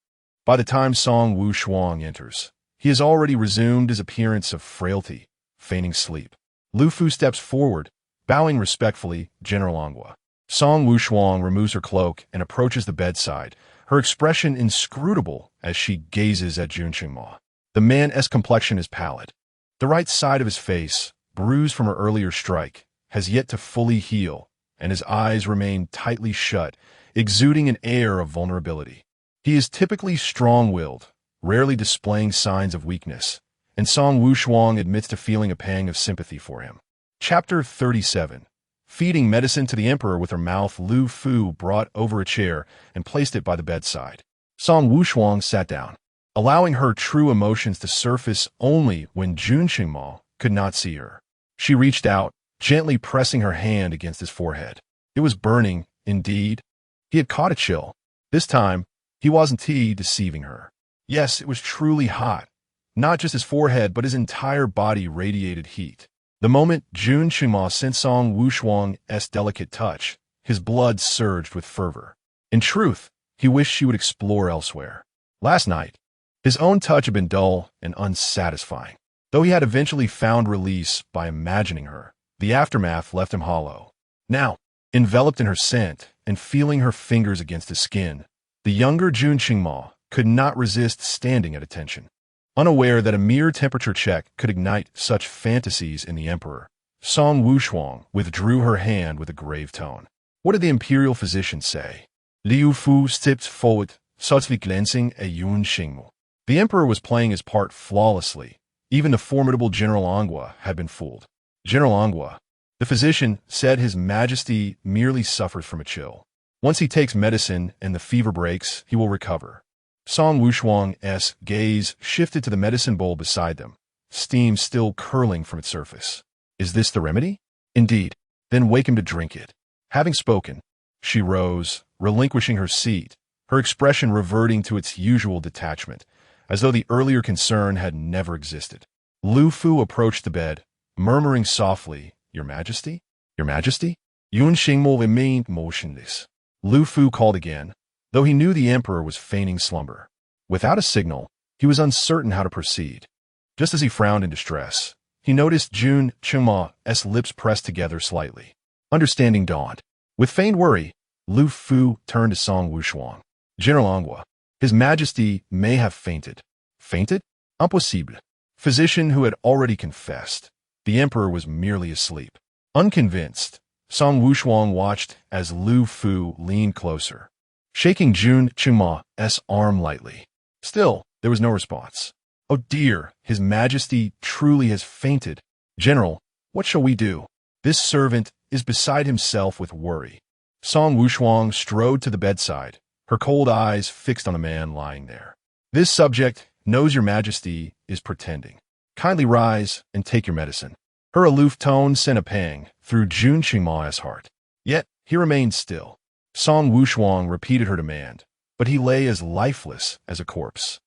By the time Song Wushuang enters, he has already resumed his appearance of frailty, feigning sleep. Lu Fu steps forward, bowing respectfully, "General Angua." Song Wushuang removes her cloak and approaches the bedside, her expression inscrutable as she gazes at Jun Qingma. The man's complexion is pallid. The right side of his face, bruised from her earlier strike, has yet to fully heal, and his eyes remain tightly shut, exuding an air of vulnerability. He is typically strong-willed, rarely displaying signs of weakness, and Song Wushuang admits to feeling a pang of sympathy for him. Chapter 37. Feeding medicine to the emperor with her mouth, Lu Fu brought over a chair and placed it by the bedside. Song Wushuang sat down, allowing her true emotions to surface only when Jun Qingma could not see her. She reached out, gently pressing her hand against his forehead. It was burning, indeed. He had caught a chill. This time, he wasn't deceiving her. Yes, it was truly hot. Not just his forehead, but his entire body radiated heat. The moment Jun Qingma sensed Song Wushuang's delicate touch, his blood surged with fervor. In truth, he wished she would explore elsewhere. Last night, his own touch had been dull and unsatisfying. Though he had eventually found release by imagining her, the aftermath left him hollow. Now, enveloped in her scent and feeling her fingers against his skin, the younger Jun Qingma could not resist standing at attention. Unaware that a mere temperature check could ignite such fantasies in the emperor, Song Wushuang withdrew her hand with a grave tone. What did the imperial physician say? Liu Fu stepped forward, suddenly glancing at Jun Qingma. The emperor was playing his part flawlessly, Even the formidable General Angua had been fooled. General Angua, the physician, said His Majesty merely suffers from a chill. Once he takes medicine and the fever breaks, he will recover. Song Wushuang's gaze shifted to the medicine bowl beside them, steam still curling from its surface. Is this the remedy? Indeed. Then wake him to drink it. Having spoken, she rose, relinquishing her seat, her expression reverting to its usual detachment, as though the earlier concern had never existed. Lu Fu approached the bed, murmuring softly, Your Majesty? Your Majesty? Yun Xingmo remained motionless. Lu Fu called again, though he knew the emperor was feigning slumber. Without a signal, he was uncertain how to proceed. Just as he frowned in distress, he noticed Jun Qingma's lips pressed together slightly. Understanding dawned. With feigned worry, Lu Fu turned to Song Wushuang. General Angua, His Majesty may have fainted. Fainted? Impossible. Physician who had already confessed. The emperor was merely asleep. Unconvinced, Song Wushuang watched as Lu Fu leaned closer, shaking Jun Qingma's arm lightly. Still, there was no response. Oh dear, His Majesty truly has fainted. General, what shall we do? This servant is beside himself with worry. Song Wushuang strode to the bedside, her cold eyes fixed on the man lying there. This subject knows Your Majesty is pretending. Kindly rise and take your medicine. Her aloof tone sent a pang through Jun Qingma's heart. Yet he remained still. Song Wushuang repeated her demand, but he lay as lifeless as a corpse.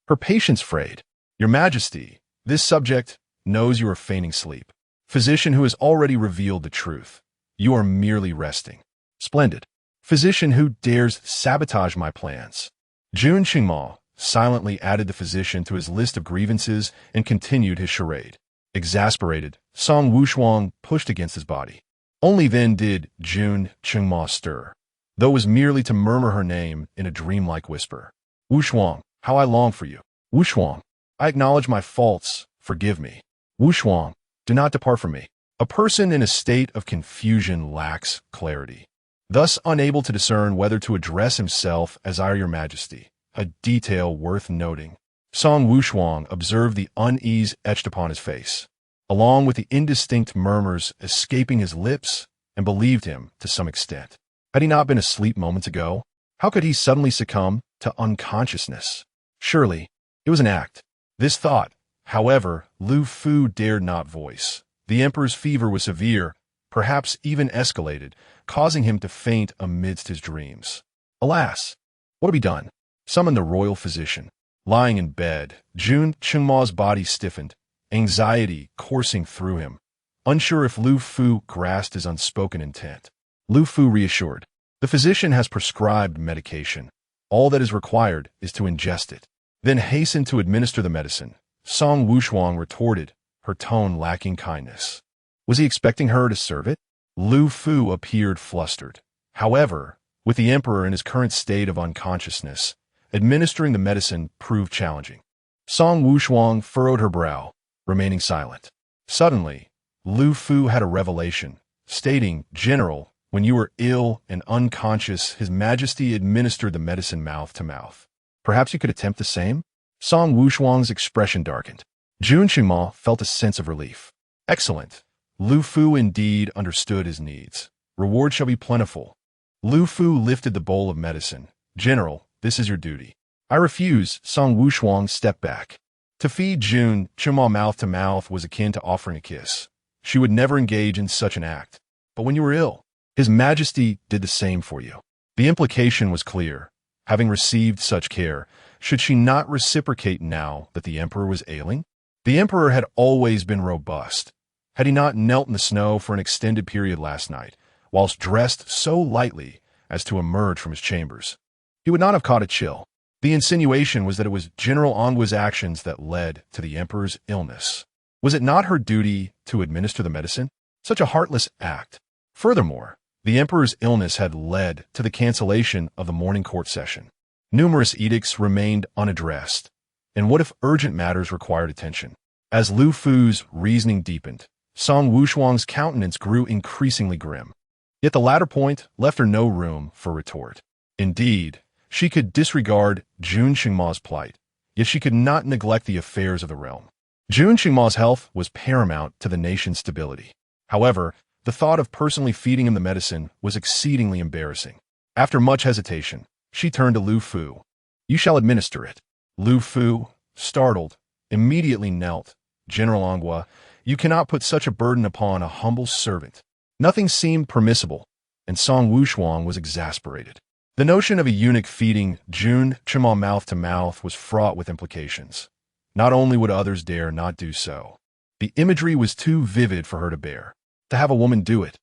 Her patience frayed. Your Majesty, this subject knows you are feigning sleep. Physician who has already revealed the truth. You are merely resting. Splendid. Physician who dares sabotage my plans. Jun Qingma silently added the physician to his list of grievances and continued his charade. Exasperated, Song Wushuang pushed against his body. Only then did Jun Qingma stir, though it was merely to murmur her name in a dreamlike whisper. Wushuang, how I long for you. Wushuang, I acknowledge my faults, forgive me. Wushuang, do not depart from me. A person in a state of confusion lacks clarity, thus unable to discern whether to address himself as Your Majesty, a detail worth noting. Song Wushuang observed the unease etched upon his face, along with the indistinct murmurs escaping his lips, and believed him to some extent. Had he not been asleep moments ago? How could he suddenly succumb to unconsciousness? Surely, it was an act. This thought, however, Lu Fu dared not voice. The emperor's fever was severe, perhaps even escalated, causing him to faint amidst his dreams. Alas, what to be done? Summon the royal physician. Lying in bed, Jun Qingma's body stiffened, anxiety coursing through him, unsure if Lu Fu grasped his unspoken intent. Lu Fu reassured. The physician has prescribed medication. All that is required is to ingest it. Then hasten to administer the medicine. Song Wushuang retorted, her tone lacking kindness. Was he expecting her to serve it? Lu Fu appeared flustered. However, with the emperor in his current state of unconsciousness, administering the medicine proved challenging. Song Wushuang furrowed her brow, remaining silent. Suddenly, Lu Fu had a revelation, stating, General, when you were ill and unconscious, His Majesty administered the medicine mouth to mouth. Perhaps you could attempt the same? Song Wushuang's expression darkened. Jun Qingma felt a sense of relief. Excellent. Lu Fu indeed understood his needs. Reward shall be plentiful. Lu Fu lifted the bowl of medicine. General, this is your duty. I refuse. Song Wushuang stepped back. To feed Jun Qingma mouth to mouth was akin to offering a kiss. She would never engage in such an act. But when you were ill, His Majesty did the same for you. The implication was clear. Having received such care, should she not reciprocate now that the emperor was ailing? The emperor had always been robust. Had he not knelt in the snow for an extended period last night, whilst dressed so lightly as to emerge from his chambers, he would not have caught a chill. The insinuation was that it was General Angua's actions that led to the emperor's illness. Was it not her duty to administer the medicine? Such a heartless act. Furthermore, the emperor's illness had led to the cancellation of the morning court session. Numerous edicts remained unaddressed. And what if urgent matters required attention? As Lu Fu's reasoning deepened, Song Wushuang's countenance grew increasingly grim. Yet the latter point left her no room for retort. Indeed, she could disregard Jun Qingma's plight, yet she could not neglect the affairs of the realm. Jun Qingma's health was paramount to the nation's stability. However, the thought of personally feeding him the medicine was exceedingly embarrassing. After much hesitation, she turned to Lu Fu. "You shall administer it." Lu Fu, startled, immediately knelt. "General Anghua, you cannot put such a burden upon a humble servant." Nothing seemed permissible, and Song Wushuang was exasperated. The notion of a eunuch feeding Jun Qingma mouth to mouth was fraught with implications. Not only would others dare not do so, the imagery was too vivid for her to bear. To have a woman do it?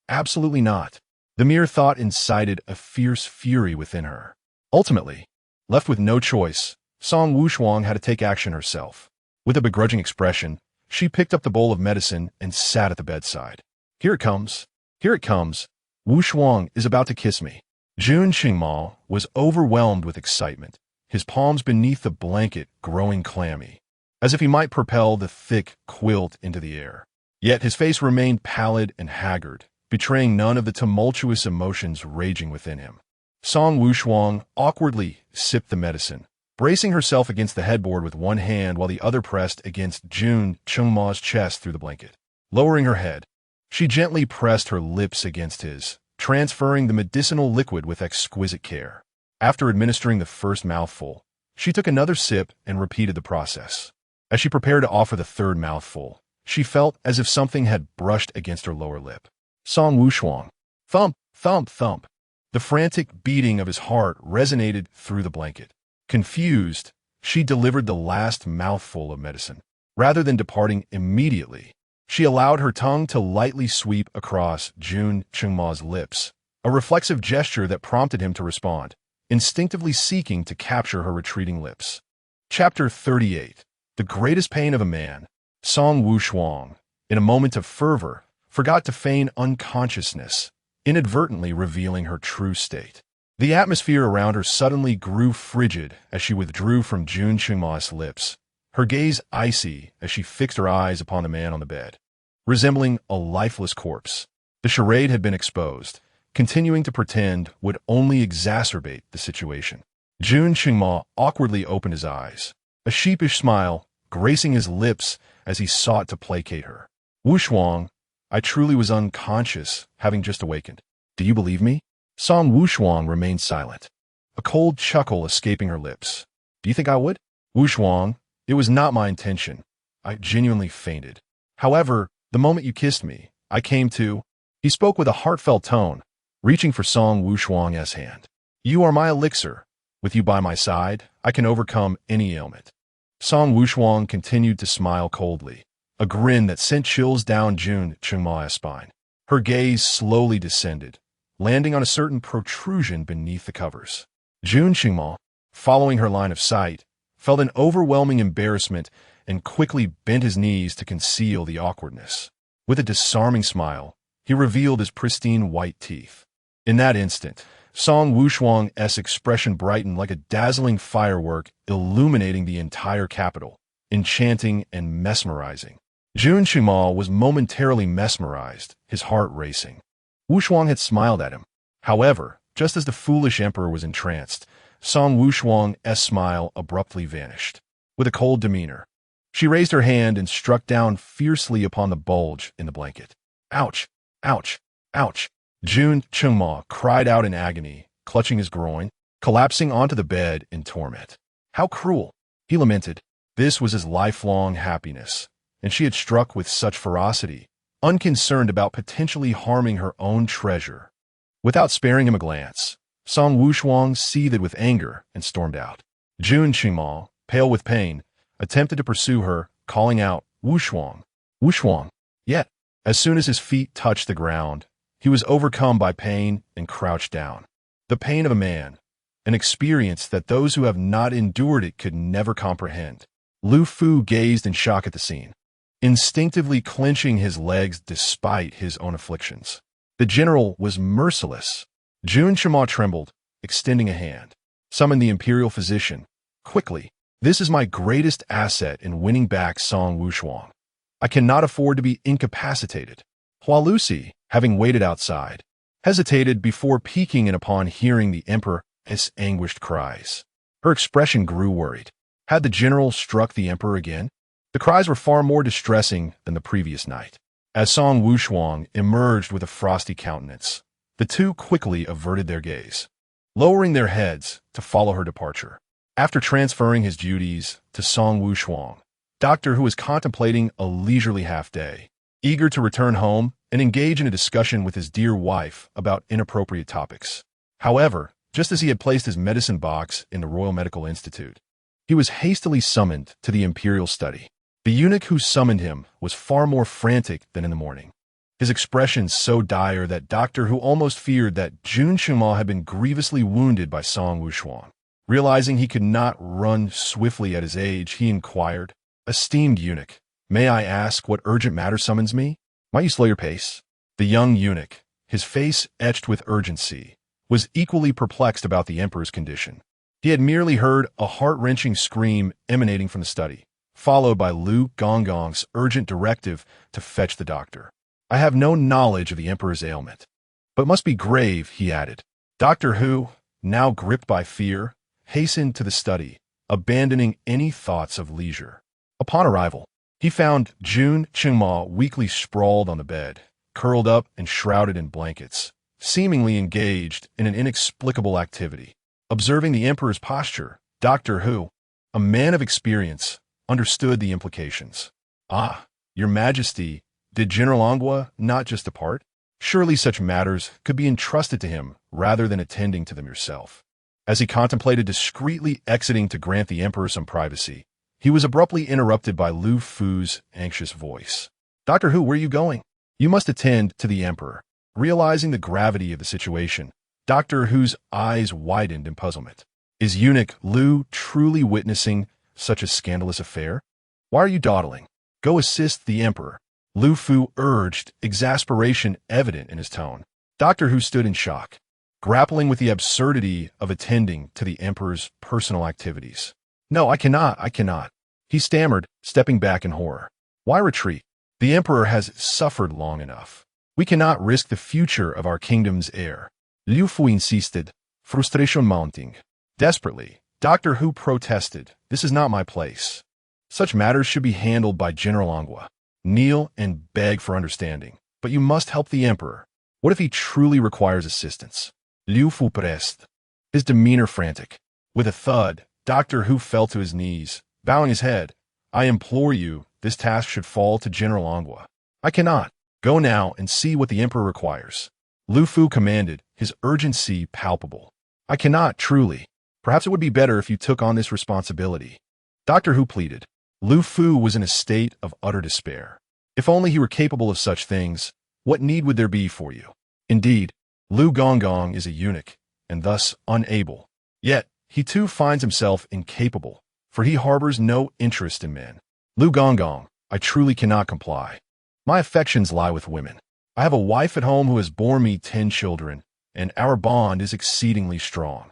Absolutely not. The mere thought incited a fierce fury within her. Ultimately, left with no choice, Song Wushuang had to take action herself. With a begrudging expression, she picked up the bowl of medicine and sat at the bedside. "Here it comes. Here it comes. Wushuang is about to kiss me." Jun Qingma was overwhelmed with excitement, his palms beneath the blanket growing clammy, as if he might propel the thick quilt into the air. Yet his face remained pallid and haggard, betraying none of the tumultuous emotions raging within him. Song Wushuang awkwardly sipped the medicine, bracing herself against the headboard with one hand while the other pressed against Jun Qingma's chest through the blanket. Lowering her head, she gently pressed her lips against his, transferring the medicinal liquid with exquisite care. After administering the first mouthful, she took another sip and repeated the process. As she prepared to offer the third mouthful, she felt as if something had brushed against her lower lip. Song Wushuang. Thump, thump, thump. The frantic beating of his heart resonated through the blanket. Confused, she delivered the last mouthful of medicine. Rather than departing immediately, she allowed her tongue to lightly sweep across Jun Qingma's lips, a reflexive gesture that prompted him to respond, instinctively seeking to capture her retreating lips. Chapter 38. The Greatest Pain of a Man. Song Wushuang, in a moment of fervor, forgot to feign unconsciousness, inadvertently revealing her true state. The atmosphere around her suddenly grew frigid as she withdrew from Jun Qingma's lips, her gaze icy as she fixed her eyes upon the man on the bed. Resembling a lifeless corpse, the charade had been exposed. Continuing to pretend would only exacerbate the situation. Jun Qingma awkwardly opened his eyes, a sheepish smile gracing his lips as he sought to placate her. "Wushuang, I truly was unconscious, having just awakened. Do you believe me?" Song Wushuang remained silent, a cold chuckle escaping her lips. "Do you think I would?" "Wushuang, it was not my intention. I genuinely fainted. However, the moment you kissed me, I came to." He spoke with a heartfelt tone, reaching for Song Wushuang's hand. "You are my elixir. With you by my side, I can overcome any ailment." Song Wushuang continued to smile coldly, a grin that sent chills down Jun Qingma's spine. Her gaze slowly descended, landing on a certain protrusion beneath the covers. Jun Qingma, following her line of sight, felt an overwhelming embarrassment and quickly bent his knees to conceal the awkwardness. With a disarming smile, he revealed his pristine white teeth. In that instant, Song Wushuang's expression brightened like a dazzling firework illuminating the entire capital, enchanting and mesmerizing. Jun Qingma was momentarily mesmerized, his heart racing. Wushuang had smiled at him. However, just as the foolish emperor was entranced, Song Wushuang's smile abruptly vanished. With a cold demeanor, she raised her hand and struck down fiercely upon the bulge in the blanket. "Ouch! Ouch! Ouch!" Jun Qingma cried out in agony, clutching his groin, collapsing onto the bed in torment. How cruel! He lamented. This was his lifelong happiness, and she had struck with such ferocity, unconcerned about potentially harming her own treasure. Without sparing him a glance, Song Wushuang seethed with anger and stormed out. Jun Qingma, pale with pain, attempted to pursue her, calling out, "Wushuang! Wushuang!" Yet, as soon as his feet touched the ground, he was overcome by pain and crouched down. The pain of a man, an experience that those who have not endured it could never comprehend. Lu Fu gazed in shock at the scene, instinctively clenching his legs despite his own afflictions. The general was merciless. Jun Qingma trembled, extending a hand. "Summon the imperial physician. Quickly. This is my greatest asset in winning back Song Wushuang. I cannot afford to be incapacitated." Hua Lucy, having waited outside, hesitated before peeking in upon hearing the emperor's anguished cries. Her expression grew worried. Had the general struck the emperor again? The cries were far more distressing than the previous night. As Song Wushuang emerged with a frosty countenance, the two quickly averted their gaze, lowering their heads to follow her departure. After transferring his duties to Song Wushuang, Doctor Who was contemplating a leisurely half-day, eager to return home and engage in a discussion with his dear wife about inappropriate topics. However, just as he had placed his medicine box in the Royal Medical Institute, he was hastily summoned to the Imperial study. The eunuch who summoned him was far more frantic than in the morning, his expression so dire that Doctor Who almost feared that Jun Chuma had been grievously wounded by Song Wushuang. Realizing he could not run swiftly at his age, he inquired, "Esteemed eunuch, may I ask what urgent matter summons me? Might you slow your pace?" The young eunuch, his face etched with urgency, was equally perplexed about the Emperor's condition. He had merely heard a heart-wrenching scream emanating from the study, followed by Lu Gonggong's urgent directive to fetch the doctor. "I have no knowledge of the Emperor's ailment, but must be grave," he added. Doctor Who, now gripped by fear, hastened to the study, abandoning any thoughts of leisure. Upon arrival, he found Jun Chuma weakly sprawled on the bed, curled up and shrouded in blankets, seemingly engaged in an inexplicable activity. Observing the Emperor's posture, Doctor Who, a man of experience, understood the implications. "Ah, Your Majesty, did General Angua not just depart? Surely such matters could be entrusted to him rather than attending to them yourself." As he contemplated discreetly exiting to grant the Emperor some privacy, he was abruptly interrupted by Lu Fu's anxious voice. "Doctor Who, where are you going? You must attend to the Emperor." Realizing the gravity of the situation, Doctor Who's eyes widened in puzzlement. Is eunuch Lu truly witnessing such a scandalous affair? "Why are you dawdling? Go assist the Emperor," Lu Fu urged, exasperation evident in his tone. Doctor Who stood in shock, grappling with the absurdity of attending to the Emperor's personal activities. "No, I cannot," he stammered, stepping back in horror. "Why retreat? The Emperor has suffered long enough. We cannot risk the future of our kingdom's heir." Liu Fu insisted, frustration mounting. Desperately, Doctor Who protested, "This is not my place. Such matters should be handled by General Angua. Kneel and beg for understanding, but you must help the Emperor. What if he truly requires assistance?" Liu Fu pressed, his demeanor frantic. With a thud, Doctor Who fell to his knees, bowing his head. "I implore you, this task should fall to General Angua. I cannot. Go now and see what the Emperor requires." Lu Fu commanded, his urgency palpable. "I cannot, truly. Perhaps it would be better if you took on this responsibility." Doctor Who pleaded. Lu Fu was in a state of utter despair. If only he were capable of such things, what need would there be for you? Indeed, Lu Gonggong is a eunuch, and thus unable. Yet, he too finds himself incapable, for he harbors no interest in men. "Lu Gonggong, I truly cannot comply. My affections lie with women. I have a wife at home who has borne me 10 children, and our bond is exceedingly strong.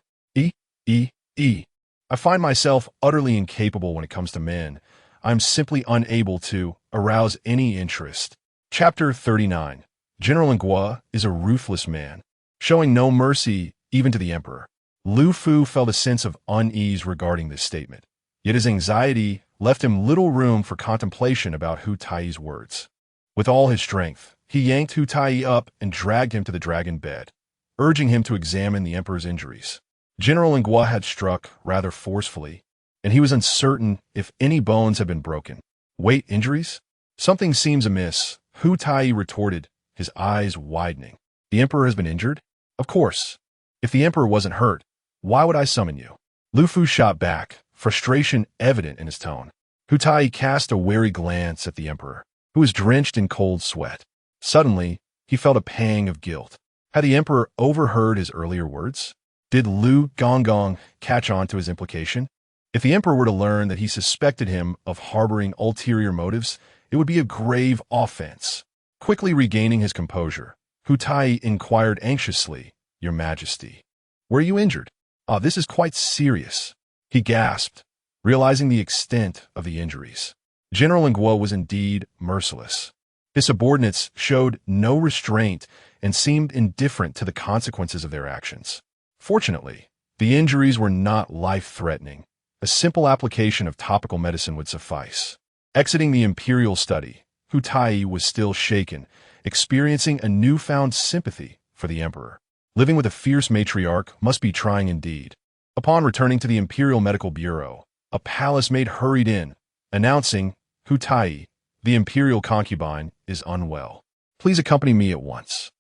I find myself utterly incapable when it comes to men. I am simply unable to arouse any interest." Chapter 39. General Angua is a ruthless man, showing no mercy even to the Emperor. Lu Fu felt a sense of unease regarding this statement, yet his anxiety left him little room for contemplation about Hu Tai's words. With all his strength, he yanked Hu Tai up and dragged him to the dragon bed, urging him to examine the Emperor's injuries. General Angua had struck rather forcefully, and he was uncertain if any bones had been broken. "Wait, injuries? Something seems amiss," Hu Tai retorted, his eyes widening. "The Emperor has been injured? Of course. If the Emperor wasn't hurt, why would I summon you?" Lu Fu shot back, frustration evident in his tone. Hu Tai cast a wary glance at the Emperor, who was drenched in cold sweat. Suddenly, he felt a pang of guilt. Had the Emperor overheard his earlier words? Did Lu Gonggong catch on to his implication? If the Emperor were to learn that he suspected him of harboring ulterior motives, it would be a grave offense. Quickly regaining his composure, Hu Tai inquired anxiously, "Your Majesty, were you injured?" "Ah, this is quite serious," he gasped, realizing the extent of the injuries. General Angua was indeed merciless. His subordinates showed no restraint and seemed indifferent to the consequences of their actions. Fortunately, the injuries were not life-threatening. A simple application of topical medicine would suffice. Exiting the imperial study, Hu Tai was still shaken, experiencing a newfound sympathy for the emperor. Living with a fierce matriarch must be trying indeed. Upon returning to the Imperial Medical Bureau, a palace maid hurried in, announcing, Hu Tai, the imperial concubine, is unwell. Please accompany me at once.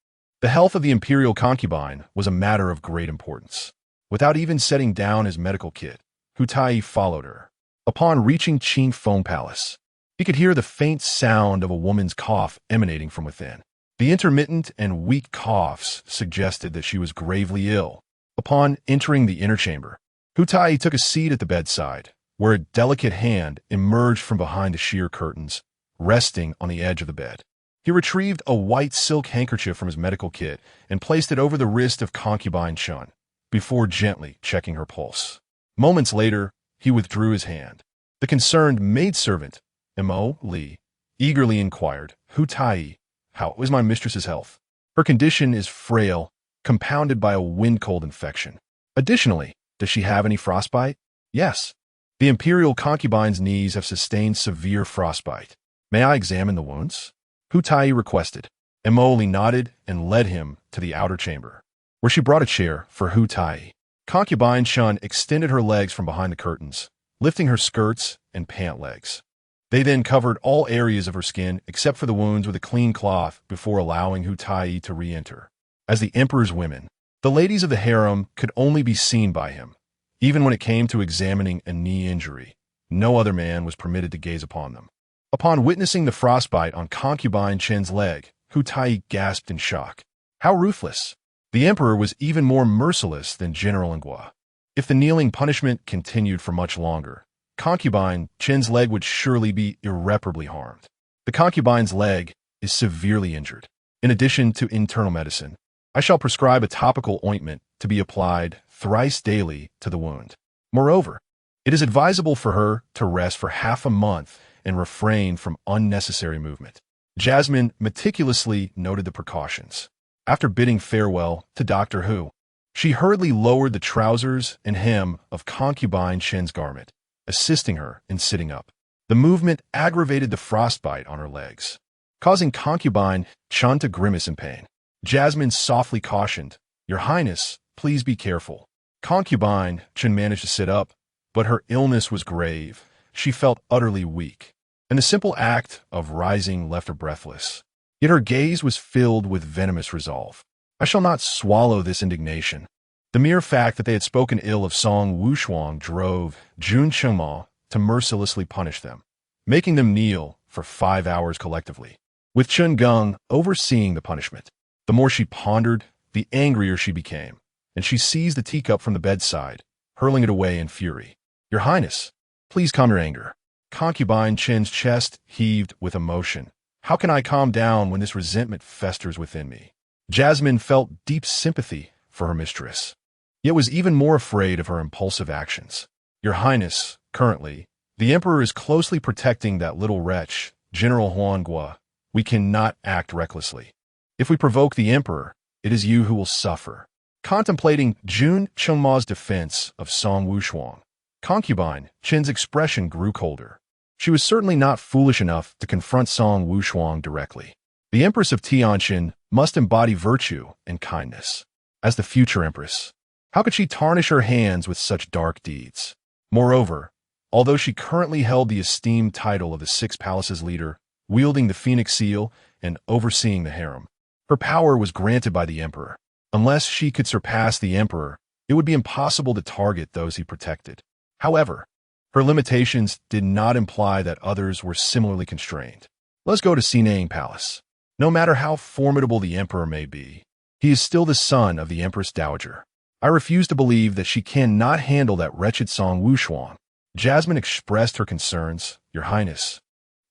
The health of the imperial concubine was a matter of great importance. Without even setting down his medical kit, Hu Tai followed her. Upon reaching Qing Feng Palace, he could hear the faint sound of a woman's cough emanating from within. The intermittent and weak coughs suggested that she was gravely ill. Upon entering the inner chamber, Hu Tai took a seat at the bedside, where a delicate hand emerged from behind the sheer curtains, resting on the edge of the bed. He retrieved a white silk handkerchief from his medical kit and placed it over the wrist of concubine Chun, before gently checking her pulse. Moments later, he withdrew his hand. The concerned maidservant, Mo Li, eagerly inquired, Hu Tai, how is my mistress's health? Her condition is frail, compounded by a wind-cold infection. Additionally, does she have any frostbite? Yes. The imperial concubine's knees have sustained severe frostbite. May I examine the wounds? Hu Tai requested. Mo Li nodded and led him to the outer chamber, where she brought a chair for Hu Tai. Concubine Chun extended her legs from behind the curtains, lifting her skirts and pant legs. They then covered all areas of her skin except for the wounds with a clean cloth before allowing Hu Tai to re-enter. As the emperor's women, the ladies of the harem could only be seen by him. Even when it came to examining a knee injury, no other man was permitted to gaze upon them. Upon witnessing the frostbite on concubine Chen's leg, Hu Tai gasped in shock. How ruthless! The emperor was even more merciless than General Ngua. If the kneeling punishment continued for much longer, concubine Chen's leg would surely be irreparably harmed. The concubine's leg is severely injured. In addition to internal medicine, I shall prescribe a topical ointment to be applied thrice daily to the wound. Moreover, it is advisable for her to rest for half a month and refrain from unnecessary movement. Jasmine meticulously noted the precautions. After bidding farewell to Dr. Hu, she hurriedly lowered the trousers and hem of concubine Chen's garment, assisting her in sitting up. The movement aggravated the frostbite on her legs, causing concubine Chun to grimace in pain. Jasmine softly cautioned, Your Highness, please be careful. Concubine Chun managed to sit up, but her illness was grave. She felt utterly weak, and the simple act of rising left her breathless. Yet her gaze was filled with venomous resolve. I shall not swallow this indignation. The mere fact that they had spoken ill of Song Wushuang drove Jun Chengma to mercilessly punish them, making them kneel for 5 hours collectively, with Chun Gung overseeing the punishment. The more she pondered, the angrier she became, and she seized the teacup from the bedside, hurling it away in fury. Your Highness, please calm your anger. Concubine Chen's chest heaved with emotion. How can I calm down when this resentment festers within me? Jasmine felt deep sympathy for her mistress, yet was even more afraid of her impulsive actions. Your Highness, currently, the Emperor is closely protecting that little wretch, General Huangua. We cannot act recklessly. If we provoke the Emperor, it is you who will suffer. Contemplating Jun Chengma's defense of Song Wushuang, concubine Chen's expression grew colder. She was certainly not foolish enough to confront Song Wushuang directly. The Empress of Tianjin must embody virtue and kindness. As the future Empress, how could she tarnish her hands with such dark deeds? Moreover, although she currently held the esteemed title of the Six Palaces leader, wielding the Phoenix Seal and overseeing the harem, her power was granted by the Emperor. Unless she could surpass the Emperor, it would be impossible to target those he protected. However, her limitations did not imply that others were similarly constrained. Let's go to Sinang Palace. No matter how formidable the Emperor may be, he is still the son of the Empress Dowager. I refuse to believe that she cannot handle that wretched Song Wushuang. Jasmine expressed her concerns. Your Highness,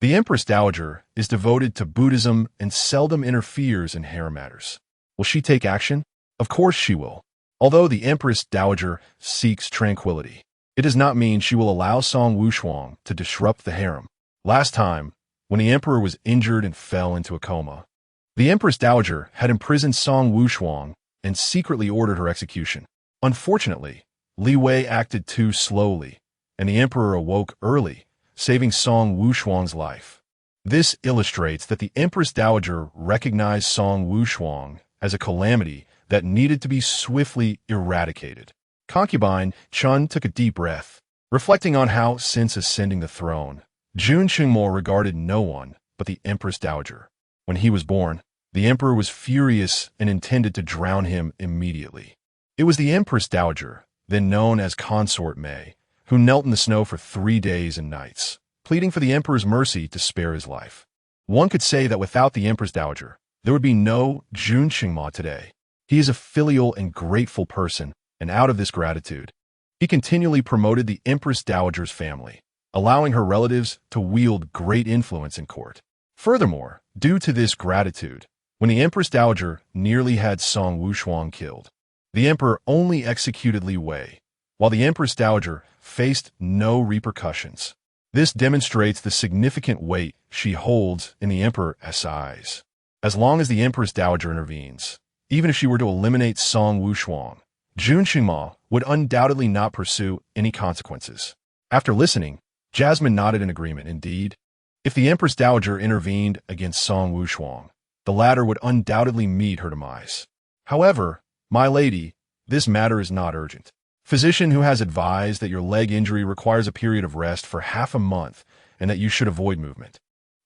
the Empress Dowager is devoted to Buddhism and seldom interferes in harem matters. Will she take action? Of course she will. Although the Empress Dowager seeks tranquility, it does not mean she will allow Song Wushuang to disrupt the harem. Last time, when the Emperor was injured and fell into a coma, the Empress Dowager had imprisoned Song Wushuang and secretly ordered her execution. Unfortunately, Li Wei acted too slowly, and the Emperor awoke early, saving Song Wushuang's life. This illustrates that the Empress Dowager recognized Song Wushuang as a calamity that needed to be swiftly eradicated. Concubine Chun took a deep breath, reflecting on how, since ascending the throne, Jun Qingmo regarded no one but the Empress Dowager. When he was born, the emperor was furious and intended to drown him immediately. It was the Empress Dowager, then known as Consort Mei, who knelt in the snow for 3 days and nights, pleading for the emperor's mercy to spare his life. One could say that without the Empress Dowager, there would be no Jun Qingmo today. He is a filial and grateful person, and out of this gratitude, he continually promoted the Empress Dowager's family, allowing her relatives to wield great influence in court. Furthermore, due to this gratitude, when the Empress Dowager nearly had Song Wushuang killed, the emperor only executed Li Wei, while the Empress Dowager faced no repercussions. This demonstrates the significant weight she holds in the emperor's eyes. As long as the Empress Dowager intervenes, even if she were to eliminate Song Wushuang, Jun Qingmo would undoubtedly not pursue any consequences. After listening, Jasmine nodded in agreement. Indeed, if the Empress Dowager intervened against Song Wushuang, the latter would undoubtedly meet her demise. However, my lady, this matter is not urgent. Physician who has advised that your leg injury requires a period of rest for half a month and that you should avoid movement.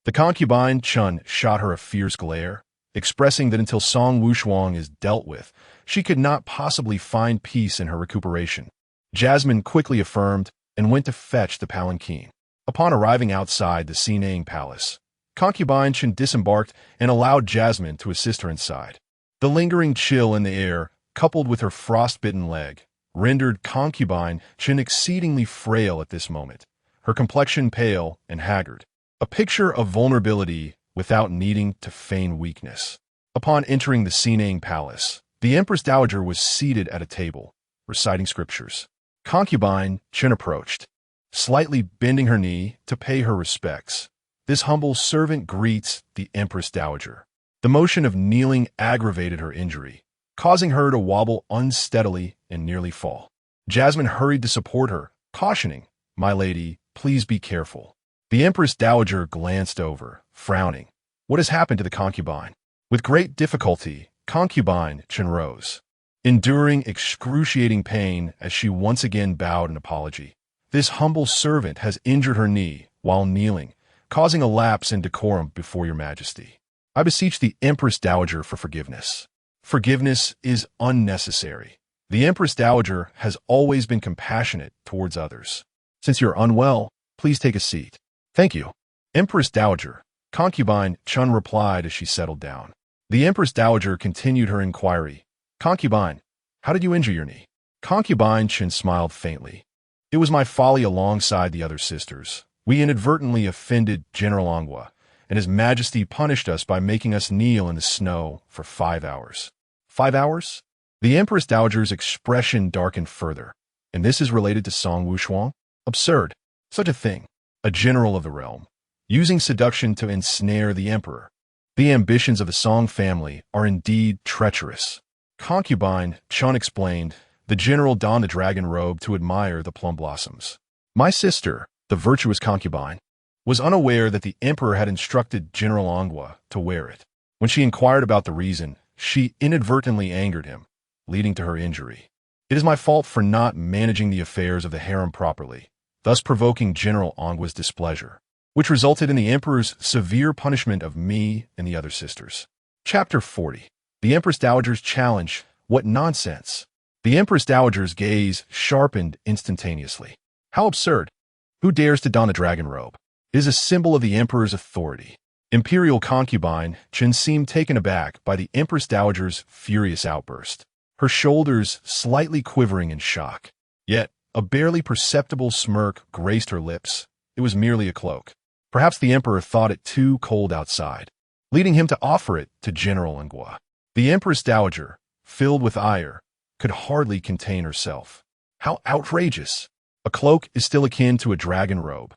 The concubine Chun shot her a fierce glare, expressing that until Song Wushuang is dealt with, she could not possibly find peace in her recuperation. Jasmine quickly affirmed and went to fetch the palanquin. Upon arriving outside the Sinang Palace, concubine Chun disembarked and allowed Jasmine to assist her inside. The lingering chill in the air, coupled with her frostbitten leg, rendered concubine Chun exceedingly frail at this moment, her complexion pale and haggard, a picture of vulnerability without needing to feign weakness. Upon entering the Sinang Palace, the Empress Dowager was seated at a table, reciting scriptures. Concubine Chun approached, slightly bending her knee to pay her respects. This humble servant greets the Empress Dowager. The motion of kneeling aggravated her injury, causing her to wobble unsteadily and nearly fall. Jasmine hurried to support her, cautioning, "My lady, please be careful." The Empress Dowager glanced over, frowning. What has happened to the concubine? With great difficulty, concubine Chun rose, enduring excruciating pain as she once again bowed in apology. This humble servant has injured her knee while kneeling, causing a lapse in decorum before your majesty. I beseech the Empress Dowager for forgiveness. Forgiveness is unnecessary. The Empress Dowager has always been compassionate towards others. Since you're unwell, please take a seat. Thank you. Empress Dowager, concubine Chun replied as she settled down. The Empress Dowager continued her inquiry. Concubine, how did you injure your knee? Concubine Chun smiled faintly. It was my folly alongside the other sisters. We inadvertently offended General Angua, and His Majesty punished us by making us kneel in the snow for 5 hours. 5 hours? The Empress Dowager's expression darkened further. And this is related to Song Wushuang? Absurd. Such a thing. A general of the realm, using seduction to ensnare the emperor. The ambitions of the Song family are indeed treacherous. Concubine Chun explained, the general donned the dragon robe to admire the plum blossoms. My sister, the virtuous concubine, was unaware that the emperor had instructed General Angua to wear it. When she inquired about the reason, she inadvertently angered him, leading to her injury. It is my fault for not managing the affairs of the harem properly, thus provoking General Angua's displeasure, which resulted in the emperor's severe punishment of me and the other sisters. Chapter 40. The Empress Dowager's Challenge. What nonsense! The Empress Dowager's gaze sharpened instantaneously. How absurd! Who dares to don a dragon robe? It is a symbol of the emperor's authority. Imperial concubine Chun seemed taken aback by the Empress Dowager's furious outburst, her shoulders slightly quivering in shock. Yet, a barely perceptible smirk graced her lips. It was merely a cloak. Perhaps the emperor thought it too cold outside, leading him to offer it to General Angua. The Empress Dowager, filled with ire, could hardly contain herself. How outrageous! A cloak is still akin to a dragon robe.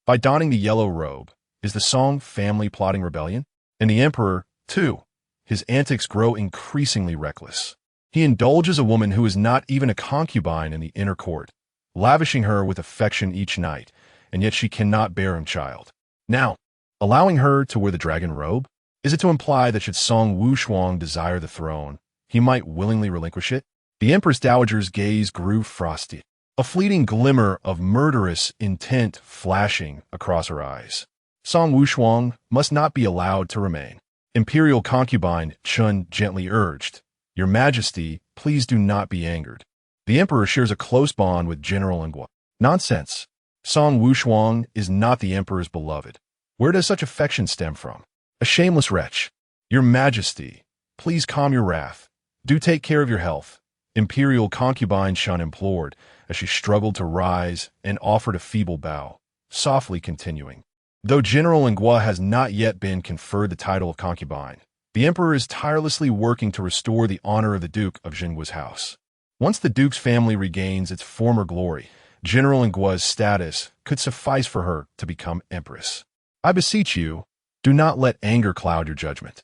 By donning the yellow robe, is the Song family plotting rebellion? And the emperor, too. His antics grow increasingly reckless. He indulges a woman who is not even a concubine in the inner court, lavishing her with affection each night, and yet she cannot bear him child. Now, allowing her to wear the dragon robe? Is it to imply that should Song Wushuang desire the throne, he might willingly relinquish it? The Empress Dowager's gaze grew frosty, a fleeting glimmer of murderous intent flashing across her eyes. Song Wushuang must not be allowed to remain. Imperial concubine Chun gently urged, "Your Majesty, please do not be angered. The Emperor shares a close bond with General Ngwa." Nonsense. Song Wushuang is not the Emperor's beloved. Where does such affection stem from? A shameless wretch. Your Majesty, please calm your wrath. Do take care of your health, Imperial concubine Shun implored as she struggled to rise and offered a feeble bow, softly continuing. Though General Ngwa has not yet been conferred the title of concubine, the Emperor is tirelessly working to restore the honor of the Duke of Jinggua's house. Once the Duke's family regains its former glory, General Ngwa's status could suffice for her to become Empress. I beseech you, do not let anger cloud your judgment.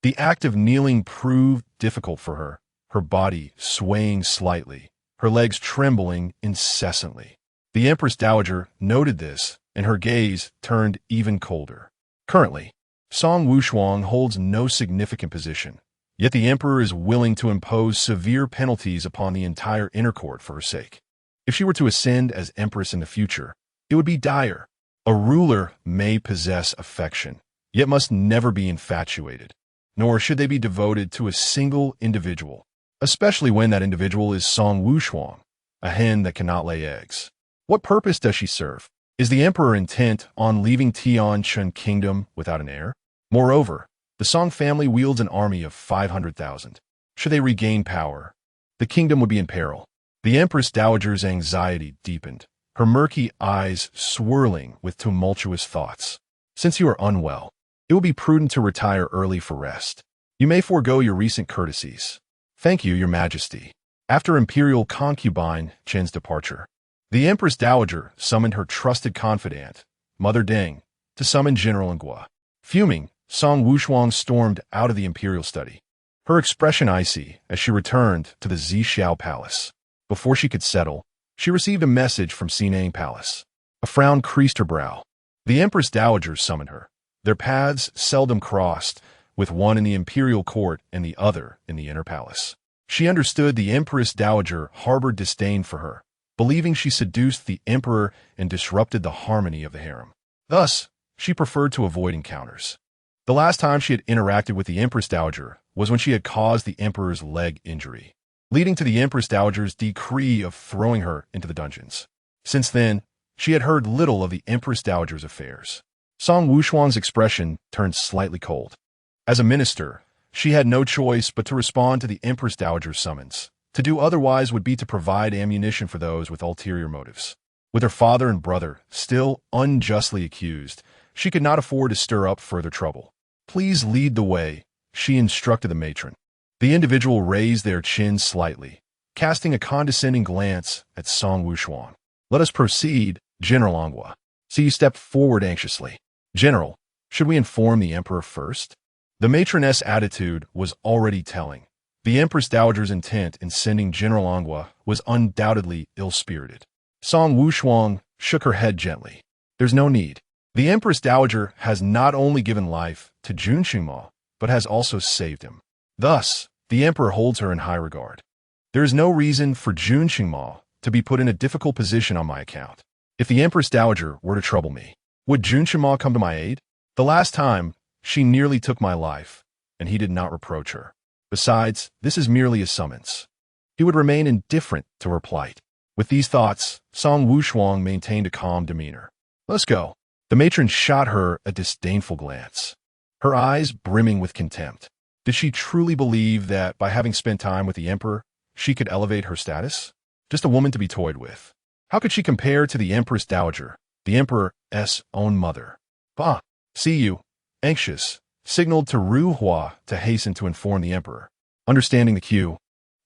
The act of kneeling proved difficult for her body swaying slightly, her legs trembling incessantly. The Empress Dowager noted this, and her gaze turned even colder. Currently, Song Wushuang holds no significant position, yet the Emperor is willing to impose severe penalties upon the entire inner court for her sake. If she were to ascend as Empress in the future, it would be dire. A ruler may possess affection, yet must never be infatuated, nor should they be devoted to a single individual, especially when that individual is Song Wushuang, a hen that cannot lay eggs. What purpose does she serve? Is the Emperor intent on leaving Tianchun Kingdom without an heir? Moreover, the Song family wields an army of 500,000. Should they regain power, the kingdom would be in peril. The Empress Dowager's anxiety deepened, her murky eyes swirling with tumultuous thoughts. Since you are unwell, it will be prudent to retire early for rest. You may forego your recent courtesies. Thank you, Your Majesty. After Imperial concubine Chen's departure, the Empress Dowager summoned her trusted confidant, Mother Deng, to summon General Ngwa. Fuming, Song Wushuang stormed out of the imperial study, her expression icy as she returned to the Zixiao Palace. Before she could settle, she received a message from Sinang Palace. A frown creased her brow. The Empress Dowager summoned her. Their paths seldom crossed, with one in the imperial court and the other in the inner palace. She understood the Empress Dowager harbored disdain for her, believing she seduced the emperor and disrupted the harmony of the harem. Thus, she preferred to avoid encounters. The last time she had interacted with the Empress Dowager was when she had caused the emperor's leg injury, leading to the Empress Dowager's decree of throwing her into the dungeons. Since then, she had heard little of the Empress Dowager's affairs. Song Wushuang's expression turned slightly cold. As a minister, she had no choice but to respond to the Empress Dowager's summons. To do otherwise would be to provide ammunition for those with ulterior motives. With her father and brother still unjustly accused, she could not afford to stir up further trouble. Please lead the way, she instructed the matron. The individual raised their chins slightly, casting a condescending glance at Song Wushuang. Let us proceed, General Ngwa. He stepped forward anxiously. General, should we inform the Emperor first? The matroness' attitude was already telling. The Empress Dowager's intent in sending General Ngwa was undoubtedly ill-spirited. Song Wushuang shook her head gently. There's no need. The Empress Dowager has not only given life to Jun Qingma, but has also saved him. Thus, the Emperor holds her in high regard. There is no reason for Jun Qingma to be put in a difficult position on my account. If the Empress Dowager were to trouble me, would Jun Qingma come to my aid? The last time, she nearly took my life, and he did not reproach her. Besides, this is merely a summons. He would remain indifferent to her plight. With these thoughts, Song Wushuang maintained a calm demeanor. Let's go. The matron shot her a disdainful glance, her eyes brimming with contempt. Did she truly believe that by having spent time with the emperor, she could elevate her status? Just a woman to be toyed with. How could she compare to the Empress Dowager, the emperor's own mother? Bah, see you. Anxious, signaled to Ru Hua to hasten to inform the emperor. Understanding the cue,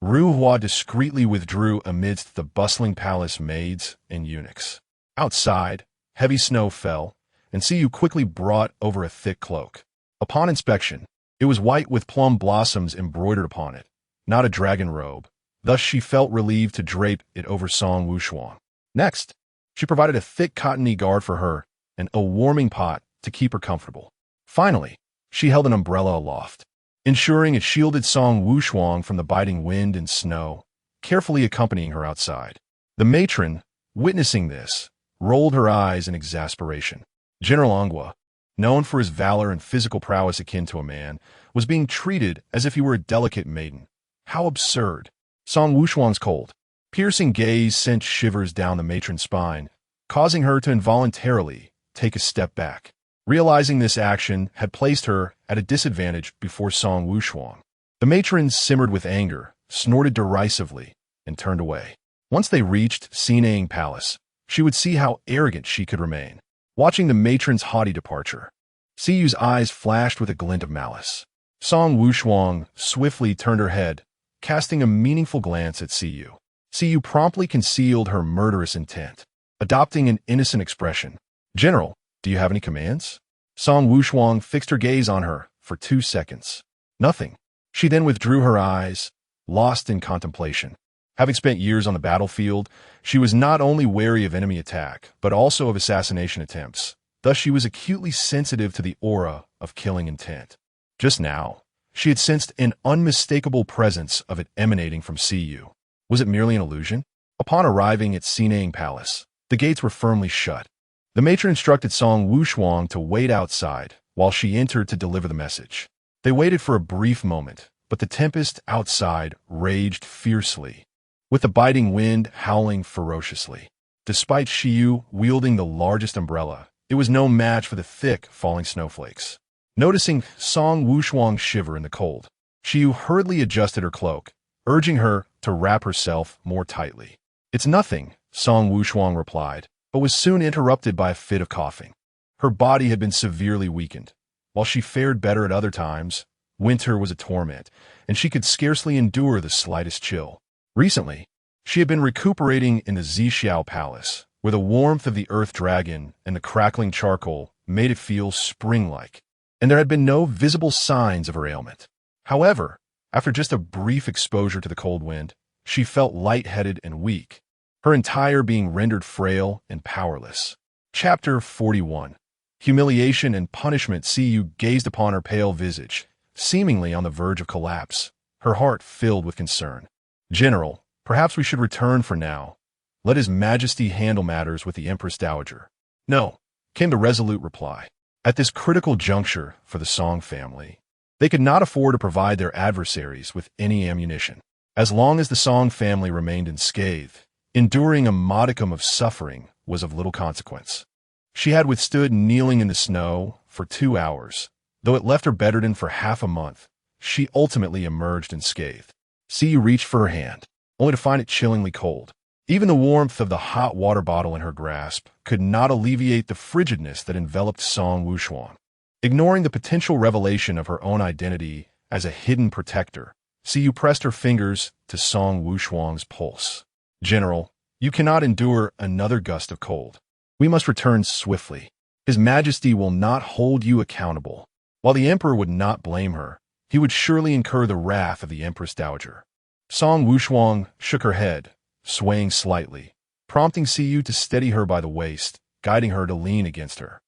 Ru Hua discreetly withdrew amidst the bustling palace maids and eunuchs. Outside, heavy snow fell, and Siyu quickly brought over a thick cloak. Upon inspection, it was white with plum blossoms embroidered upon it, not a dragon robe. Thus she felt relieved to drape it over Song Wushuang. Next, She provided a thick cottony guard for her and a warming pot to keep her comfortable. Finally, she held an umbrella aloft, ensuring it shielded Song Wushuang from the biting wind and snow, carefully accompanying her outside. The matron, witnessing this, rolled her eyes in exasperation. General Ongwa, known for his valor and physical prowess akin to a man, was being treated as if he were a delicate maiden. How absurd! Song Wushuang's cold, piercing gaze sent shivers down the matron's spine, causing her to involuntarily take a step back. Realizing this action had placed her at a disadvantage before Song Wushuang, the matron simmered with anger, snorted derisively, and turned away. Once they reached Sinang Palace, she would see how arrogant she could remain. Watching the matron's haughty departure, Siyu's eyes flashed with a glint of malice. Song Wushuang swiftly turned her head, casting a meaningful glance at Siyu. Siyu promptly concealed her murderous intent, adopting an innocent expression. "General, do you have any commands?" Song Wushuang fixed her gaze on her for 2 seconds. Nothing. She then withdrew her eyes, lost in contemplation. Having spent years on the battlefield, she was not only wary of enemy attack, but also of assassination attempts. Thus she was acutely sensitive to the aura of killing intent. Just now, she had sensed an unmistakable presence of it emanating from Siyu. Was it merely an illusion? Upon arriving at Sinang Palace, the gates were firmly shut. The matron instructed Song Wushuang to wait outside while she entered to deliver the message. They waited for a brief moment, but the tempest outside raged fiercely, with the biting wind howling ferociously. Despite Shiyu wielding the largest umbrella, it was no match for the thick, falling snowflakes. Noticing Song Wushuang shiver in the cold, Shiyu hurriedly adjusted her cloak, urging her to wrap herself more tightly. "It's nothing," Song Wushuang replied, but was soon interrupted by a fit of coughing. Her body had been severely weakened. While she fared better at other times, winter was a torment, and she could scarcely endure the slightest chill. Recently, she had been recuperating in the Zixiao Palace, where the warmth of the earth dragon and the crackling charcoal made it feel spring-like, and there had been no visible signs of her ailment. However, after just a brief exposure to the cold wind, she felt lightheaded and weak, her entire being rendered frail and powerless. Chapter 41. Humiliation and punishment. Siyu gazed upon her pale visage, seemingly on the verge of collapse, her heart filled with concern. "General, perhaps we should return for now. Let His Majesty handle matters with the Empress Dowager." "No," came the resolute reply. At this critical juncture for the Song family, they could not afford to provide their adversaries with any ammunition. As long as the Song family remained unscathed, enduring a modicum of suffering was of little consequence. She had withstood kneeling in the snow for 2 hours. Though it left her bedridden for half a month, she ultimately emerged unscathed. Siyu reached for her hand, only to find it chillingly cold. Even the warmth of the hot water bottle in her grasp could not alleviate the frigidness that enveloped Song Wushuang. Ignoring the potential revelation of her own identity as a hidden protector, Siyu pressed her fingers to Song Wushuang's pulse. "General, you cannot endure another gust of cold. We must return swiftly. His Majesty will not hold you accountable." While the Emperor would not blame her, he would surely incur the wrath of the Empress Dowager. Song Wushuang shook her head, swaying slightly, prompting Siyu to steady her by the waist, guiding her to lean against her.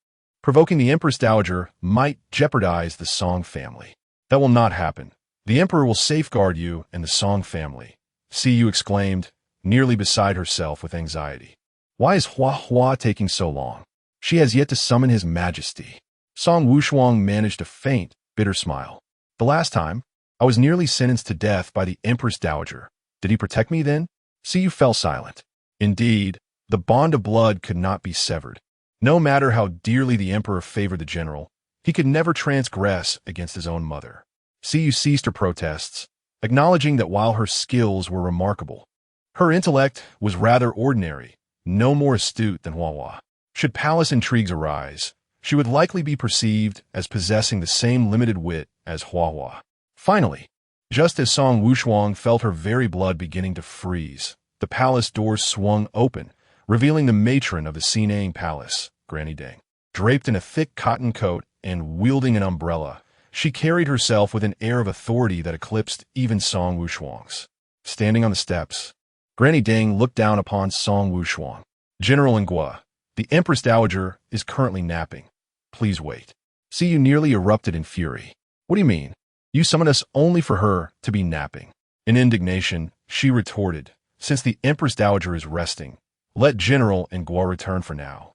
Provoking the Empress Dowager might jeopardize the Song family. "That will not happen. The Emperor will safeguard you and the Song family," Siyu exclaimed, nearly beside herself with anxiety. "Why is Hua Hua taking so long? She has yet to summon His Majesty." Song Wushuang managed a faint, bitter smile. "The last time, I was nearly sentenced to death by the Empress Dowager. Did he protect me then?" Siyu fell silent. Indeed, the bond of blood could not be severed. No matter how dearly the Emperor favored the general, he could never transgress against his own mother. Siyu ceased her protests, acknowledging that while her skills were remarkable, her intellect was rather ordinary, no more astute than Hua Hua. Should palace intrigues arise, she would likely be perceived as possessing the same limited wit as Hua Hua. Finally, just as Song Wushuang felt her very blood beginning to freeze, the palace doors swung open, revealing the matron of the Sinang Palace, Granny Deng. Draped in a thick cotton coat and wielding an umbrella, she carried herself with an air of authority that eclipsed even Song Wushuang's. Standing on the steps, Granny Deng looked down upon Song Wushuang. General Ngua, the Empress Dowager is currently napping. Please wait. Siyu nearly erupted in fury. What do you mean? You summoned us only for her to be napping. In indignation, she retorted, since the Empress Dowager is resting, let General Ngua return for now.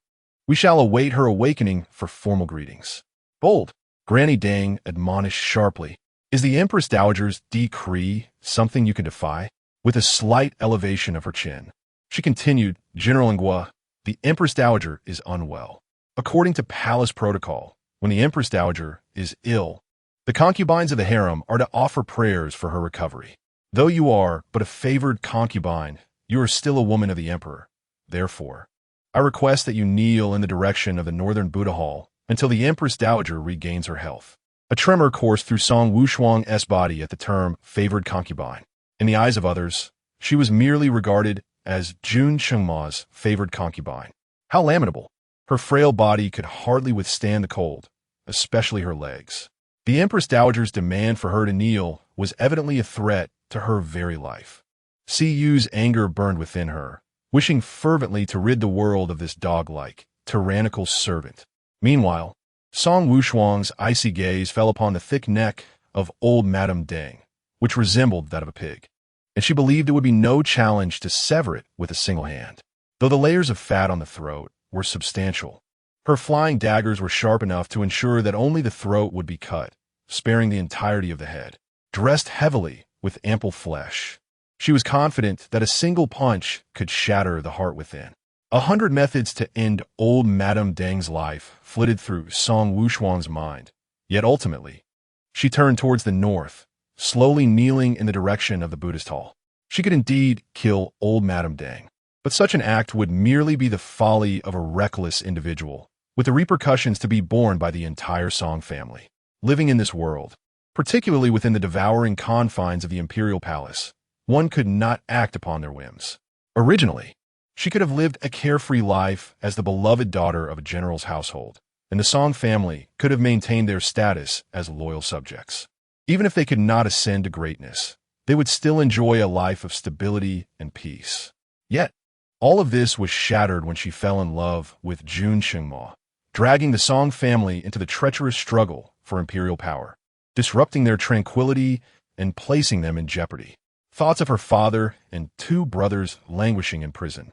We shall await her awakening for formal greetings. Bold, Granny Dang admonished sharply. Is the Empress Dowager's decree something you can defy? With a slight elevation of her chin, she continued, General Ngua, the Empress Dowager is unwell. According to palace protocol, when the Empress Dowager is ill, the concubines of the harem are to offer prayers for her recovery. Though you are but a favored concubine, you are still a woman of the emperor. Therefore, I request that you kneel in the direction of the northern Buddha Hall until the Empress Dowager regains her health. A tremor coursed through Song Wushuang's body at the term favored concubine. In the eyes of others, she was merely regarded as Jun Chengma's favored concubine. How lamentable! Her frail body could hardly withstand the cold, especially her legs. The Empress Dowager's demand for her to kneel was evidently a threat to her very life. Siyu's anger burned within her, wishing fervently to rid the world of this dog-like, tyrannical servant. Meanwhile, Song Wushuang's icy gaze fell upon the thick neck of old Madame Deng, which resembled that of a pig, and she believed it would be no challenge to sever it with a single hand. Though the layers of fat on the throat were substantial, her flying daggers were sharp enough to ensure that only the throat would be cut, sparing the entirety of the head. Dressed heavily with ample flesh, she was confident that a single punch could shatter the heart within. 100 methods to end old Madame Deng's life flitted through Song Wushuang's mind, yet ultimately, she turned towards the north, slowly kneeling in the direction of the Buddhist hall. She could indeed kill old Madame Deng, but such an act would merely be the folly of a reckless individual, with the repercussions to be borne by the entire Song family. Living in this world, particularly within the devouring confines of the imperial palace, one could not act upon their whims. Originally, she could have lived a carefree life as the beloved daughter of a general's household, and the Song family could have maintained their status as loyal subjects. Even if they could not ascend to greatness, they would still enjoy a life of stability and peace. Yet, all of this was shattered when she fell in love with Jun Chengma, dragging the Song family into the treacherous struggle for imperial power, disrupting their tranquility and placing them in jeopardy. Thoughts of her father and 2 brothers languishing in prison,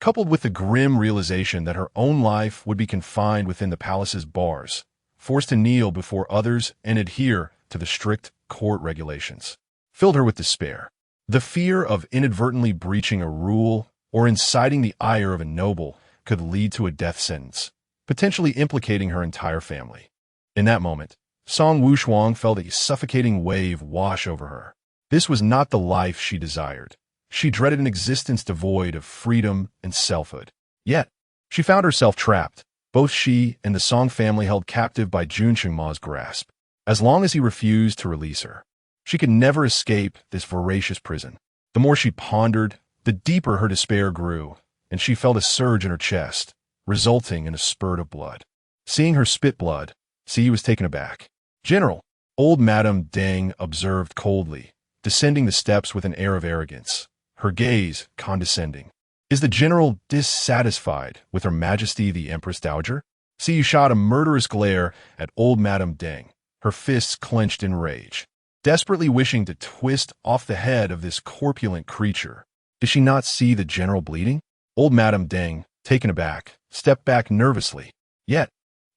coupled with the grim realization that her own life would be confined within the palace's bars, forced to kneel before others and adhere to the strict court regulations, filled her with despair. The fear of inadvertently breaching a rule or inciting the ire of a noble could lead to a death sentence, potentially implicating her entire family. In that moment, Song Wushuang felt a suffocating wave wash over her. This was not the life she desired. She dreaded an existence devoid of freedom and selfhood. Yet, she found herself trapped. Both she and the Song family held captive by Jun Chengma's grasp. As long as he refused to release her, she could never escape this voracious prison. The more she pondered, the deeper her despair grew, and she felt a surge in her chest, resulting in a spurt of blood. Seeing her spit blood, Siyu was taken aback. General, old Madame Deng observed coldly, descending the steps with an air of arrogance, her gaze condescending. Is the general dissatisfied with Her Majesty the Empress Dowager? Siyu shot a murderous glare at old Madame Deng, her fists clenched in rage, desperately wishing to twist off the head of this corpulent creature. Did she not see the general bleeding? Old Madame Deng, taken aback, stepped back nervously. Yet,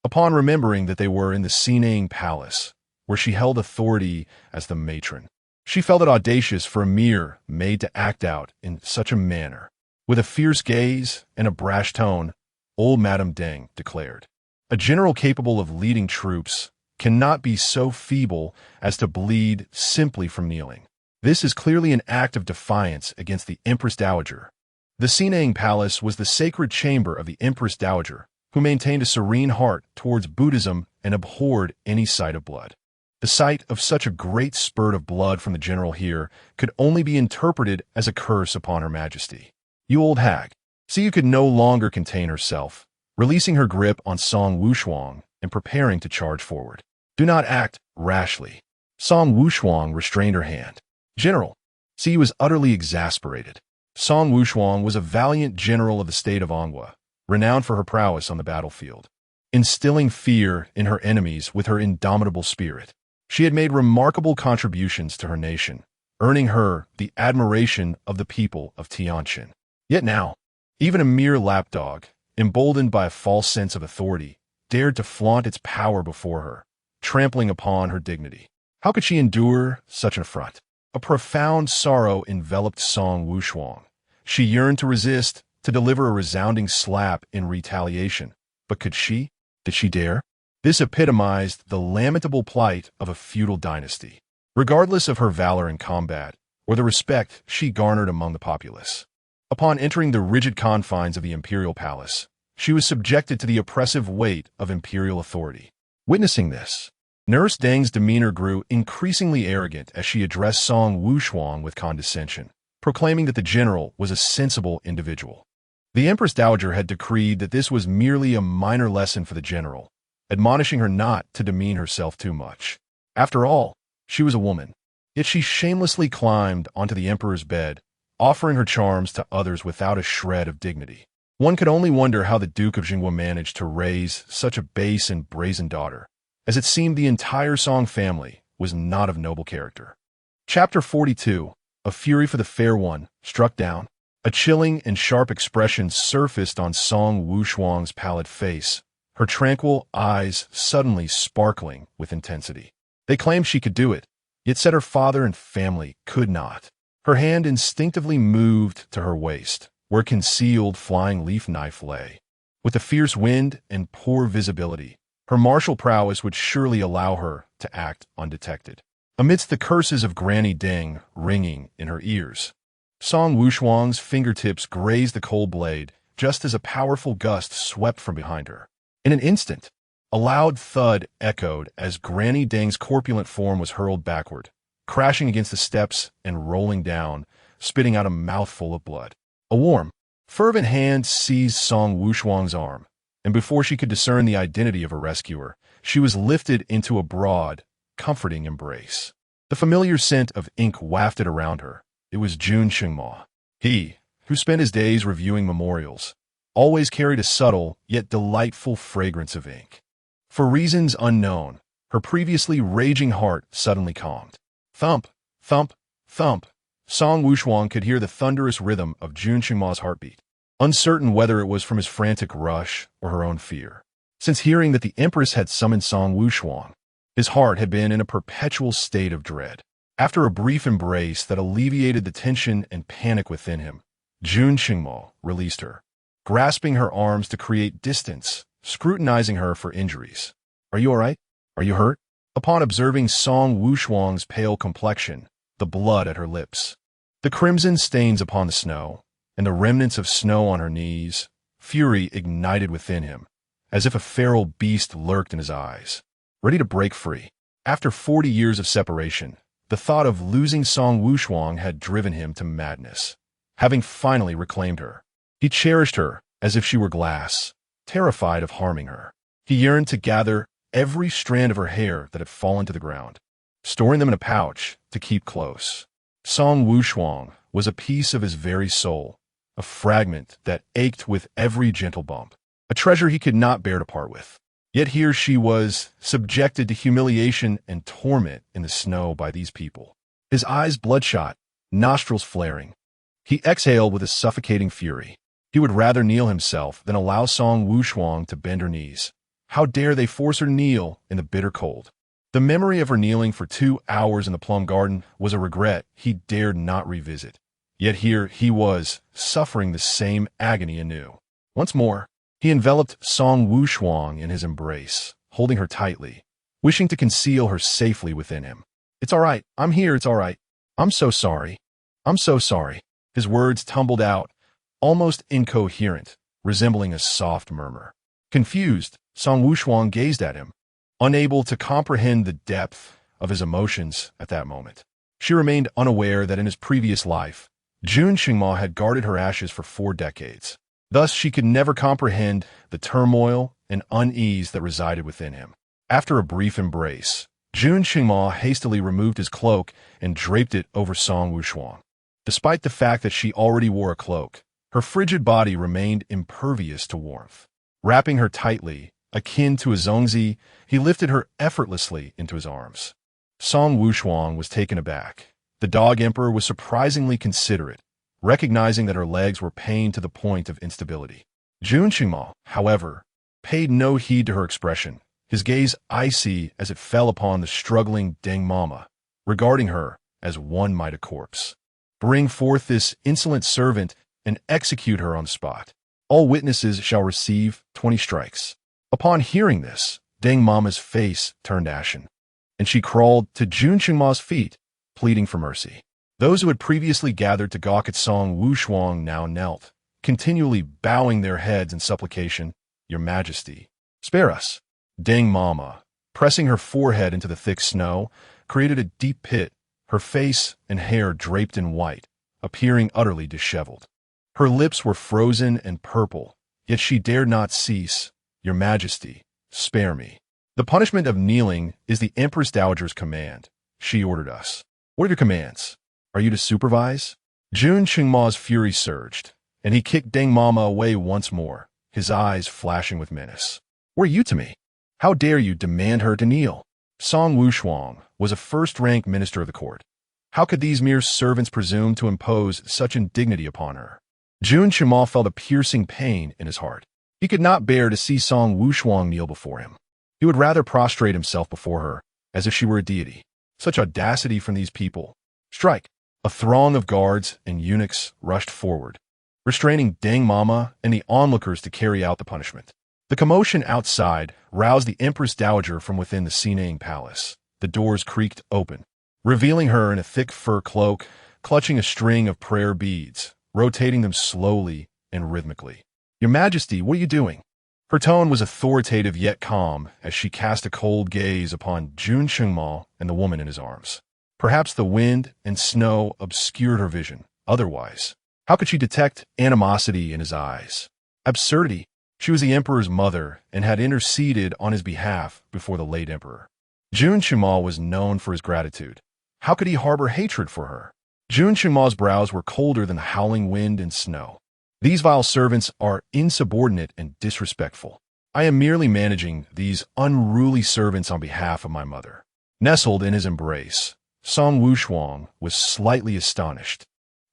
upon remembering that they were in the Sinang Palace, where she held authority as the matron, she felt it audacious for a mere maid to act out in such a manner. With a fierce gaze and a brash tone, old Madame Deng declared, "A general capable of leading troops cannot be so feeble as to bleed simply from kneeling. This is clearly an act of defiance against the Empress Dowager." The Sinang Palace was the sacred chamber of the Empress Dowager, who maintained a serene heart towards Buddhism and abhorred any sight of blood. The sight of such a great spurt of blood from the general here could only be interpreted as a curse upon Her Majesty. "You old hag." Siyu could no longer contain herself, releasing her grip on Song Wushuang and preparing to charge forward. "Do not act rashly." Song Wushuang restrained her hand. "General." Siyu was utterly exasperated. Song Wushuang was a valiant general of the state of Anghua, renowned for her prowess on the battlefield, instilling fear in her enemies with her indomitable spirit. She had made remarkable contributions to her nation, earning her the admiration of the people of Tianjin. Yet now, even a mere lapdog, emboldened by a false sense of authority, dared to flaunt its power before her, trampling upon her dignity. How could she endure such an affront? A profound sorrow enveloped Song Wushuang. She yearned to resist, to deliver a resounding slap in retaliation. But could she? Did she dare? This epitomized the lamentable plight of a feudal dynasty, regardless of her valor in combat or the respect she garnered among the populace. Upon entering the rigid confines of the imperial palace, she was subjected to the oppressive weight of imperial authority. Witnessing this, Nurse Deng's demeanor grew increasingly arrogant as she addressed Song Wushuang with condescension, proclaiming that the general was a sensible individual. The Empress Dowager had decreed that this was merely a minor lesson for the general, admonishing her not to demean herself too much. After all, she was a woman. Yet she shamelessly climbed onto the emperor's bed, offering her charms to others without a shred of dignity. One could only wonder how the Duke of Jinghua managed to raise such a base and brazen daughter, as it seemed the entire Song family was not of noble character. Chapter 42, A Fury for the Fair One, struck down. A chilling and sharp expression surfaced on Song Wushuang's pallid face, her tranquil eyes suddenly sparkling with intensity. They claimed she could do it, yet said her father and family could not. Her hand instinctively moved to her waist, where a concealed flying leaf knife lay. With the fierce wind and poor visibility, her martial prowess would surely allow her to act undetected. Amidst the curses of Granny Deng ringing in her ears, Song Wushuang's fingertips grazed the cold blade just as a powerful gust swept from behind her. In an instant, a loud thud echoed as Granny Deng's corpulent form was hurled backward, crashing against the steps and rolling down, spitting out a mouthful of blood. A warm, fervent hand seized Song Wushuang's arm, and before she could discern the identity of her rescuer, she was lifted into a broad, comforting embrace. The familiar scent of ink wafted around her. It was Jun Qingmo. He, who spent his days reviewing memorials, always carried a subtle yet delightful fragrance of ink. For reasons unknown, her previously raging heart suddenly calmed. Thump, thump, thump. Song Wushuang could hear the thunderous rhythm of Jun Qingmo's heartbeat, uncertain whether it was from his frantic rush or her own fear. Since hearing that the Empress had summoned Song Wushuang, his heart had been in a perpetual state of dread. After a brief embrace that alleviated the tension and panic within him, Jun Qingmo released her, grasping her arms to create distance, scrutinizing her for injuries. "Are you all right? Are you hurt?" Upon observing Song Wushuang's pale complexion, the blood at her lips, the crimson stains upon the snow, and the remnants of snow on her knees, fury ignited within him, as if a feral beast lurked in his eyes, ready to break free. After 40 years of separation, the thought of losing Song Wushuang had driven him to madness. Having finally reclaimed her, he cherished her as if she were glass, terrified of harming her. He yearned to gather every strand of her hair that had fallen to the ground, storing them in a pouch to keep close. Song Wushuang was a piece of his very soul, a fragment that ached with every gentle bump, a treasure he could not bear to part with. Yet here she was, subjected to humiliation and torment in the snow by these people. His eyes bloodshot, nostrils flaring, he exhaled with a suffocating fury. He would rather kneel himself than allow Song Wushuang to bend her knees. How dare they force her to kneel in the bitter cold? The memory of her kneeling for 2 hours in the plum garden was a regret he dared not revisit. Yet here he was, suffering the same agony anew. Once more, he enveloped Song Wushuang in his embrace, holding her tightly, wishing to conceal her safely within him. "It's all right. I'm here. It's all right. I'm so sorry. I'm so sorry." His words tumbled out, almost incoherent, resembling a soft murmur. Confused, Song Wushuang gazed at him, unable to comprehend the depth of his emotions at that moment. She remained unaware that in his previous life, Jun Qingmo had guarded her ashes for 4 decades. Thus, she could never comprehend the turmoil and unease that resided within him. After a brief embrace, Jun Qingmo hastily removed his cloak and draped it over Song Wushuang. Despite the fact that she already wore a cloak, her frigid body remained impervious to warmth. Wrapping her tightly, akin to a zongzi, he lifted her effortlessly into his arms. Song Wushuang was taken aback. The dog emperor was surprisingly considerate, recognizing that her legs were pained to the point of instability. Jun Qingmao, however, paid no heed to her expression, his gaze icy as it fell upon the struggling Deng Mama, regarding her as one might a corpse. Bring forth this insolent servant and execute her on the spot. All witnesses shall receive 20 strikes. Upon hearing this, Deng Mama's face turned ashen, and she crawled to Jun Qingmao's feet, pleading for mercy. Those who had previously gathered to gawk at Song Wushuang now knelt, continually bowing their heads in supplication. Your Majesty, spare us. Deng Mama, pressing her forehead into the thick snow, created a deep pit, her face and hair draped in white, appearing utterly disheveled. Her lips were frozen and purple, yet she dared not cease. Your Majesty, spare me. The punishment of kneeling is the Empress Dowager's command. She ordered us. What are your commands? Are you to supervise? Jun Qingmao's fury surged, and he kicked Deng Mama away once more, his eyes flashing with menace. What are you to me? How dare you demand her to kneel? Song Wushuang was a first-rank minister of the court. How could these mere servants presume to impose such indignity upon her? Jun Qingmao felt a piercing pain in his heart. He could not bear to see Song Wushuang kneel before him. He would rather prostrate himself before her, as if she were a deity. Such audacity from these people. Strike! A throng of guards and eunuchs rushed forward, restraining Deng Mama and the onlookers to carry out the punishment. The commotion outside roused the Empress Dowager from within the Sinang Palace. The doors creaked open, revealing her in a thick fur cloak, clutching a string of prayer beads, rotating them slowly and rhythmically. Your Majesty, what are you doing? Her tone was authoritative yet calm as she cast a cold gaze upon Jun Qingmao and the woman in his arms. Perhaps the wind and snow obscured her vision. Otherwise, how could she detect animosity in his eyes? Absurdity. She was the emperor's mother and had interceded on his behalf before the late emperor. Jun Qingmao was known for his gratitude. How could he harbor hatred for her? Jun Qingmao's brows were colder than the howling wind and snow. These vile servants are insubordinate and disrespectful. I am merely managing these unruly servants on behalf of my mother. Nestled in his embrace, Song Wushuang was slightly astonished,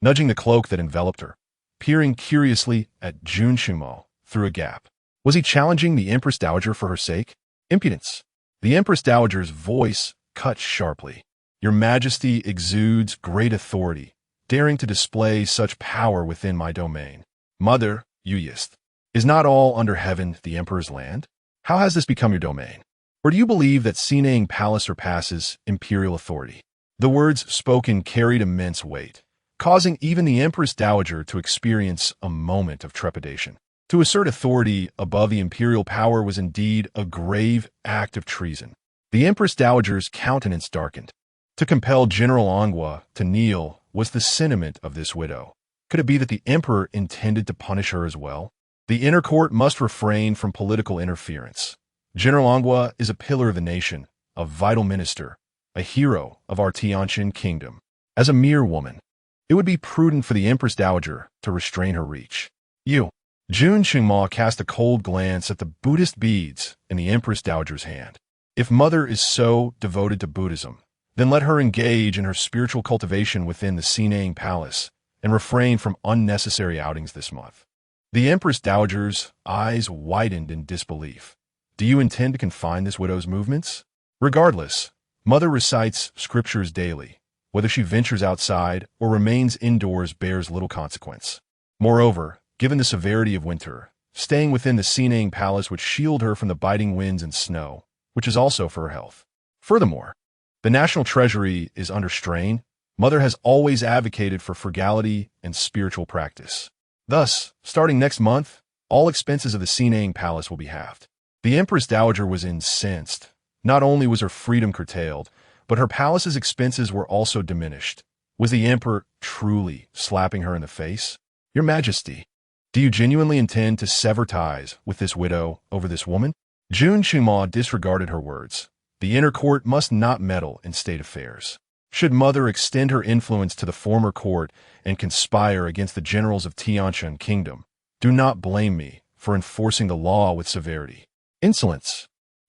nudging the cloak that enveloped her, peering curiously at Jun Qingmao through a gap. Was he challenging the Empress Dowager for her sake? Impudence. The Empress Dowager's voice cut sharply. Your Majesty exudes great authority, daring to display such power within my domain. Mother, Yuyist, is not all under heaven the emperor's land? How has this become your domain? Or do you believe that Sinang Palace surpasses imperial authority? The words spoken carried immense weight, causing even the Empress Dowager to experience a moment of trepidation. To assert authority above the imperial power was indeed a grave act of treason. The Empress Dowager's countenance darkened. To compel General Ongwa to kneel was the sentiment of this widow. Could it be that the emperor intended to punish her as well? The inner court must refrain from political interference. General Ongwa is a pillar of the nation, a vital minister, a hero of our Tianjin kingdom. As a mere woman, it would be prudent for the Empress Dowager to restrain her reach. You. Jun Qingmao cast a cold glance at the Buddhist beads in the Empress Dowager's hand. If Mother is so devoted to Buddhism, then let her engage in her spiritual cultivation within the Sinang Palace and refrain from unnecessary outings this month. The Empress Dowager's eyes widened in disbelief. Do you intend to confine this widow's movements? Regardless, Mother recites scriptures daily. Whether she ventures outside or remains indoors bears little consequence. Moreover, given the severity of winter, staying within the Sinang Palace would shield her from the biting winds and snow, which is also for her health. Furthermore, the national treasury is under strain. Mother has always advocated for frugality and spiritual practice. Thus, starting next month, all expenses of the Sinang Palace will be halved. The Empress Dowager was incensed. Not only was her freedom curtailed, but her palace's expenses were also diminished. Was the emperor truly slapping her in the face? Your Majesty, do you genuinely intend to sever ties with this widow over this woman? Jun Qingmao disregarded her words. The inner court must not meddle in state affairs. Should mother extend her influence to the former court and conspire against the generals of Tianshan Kingdom, do not blame me for enforcing the law with severity. Insolence!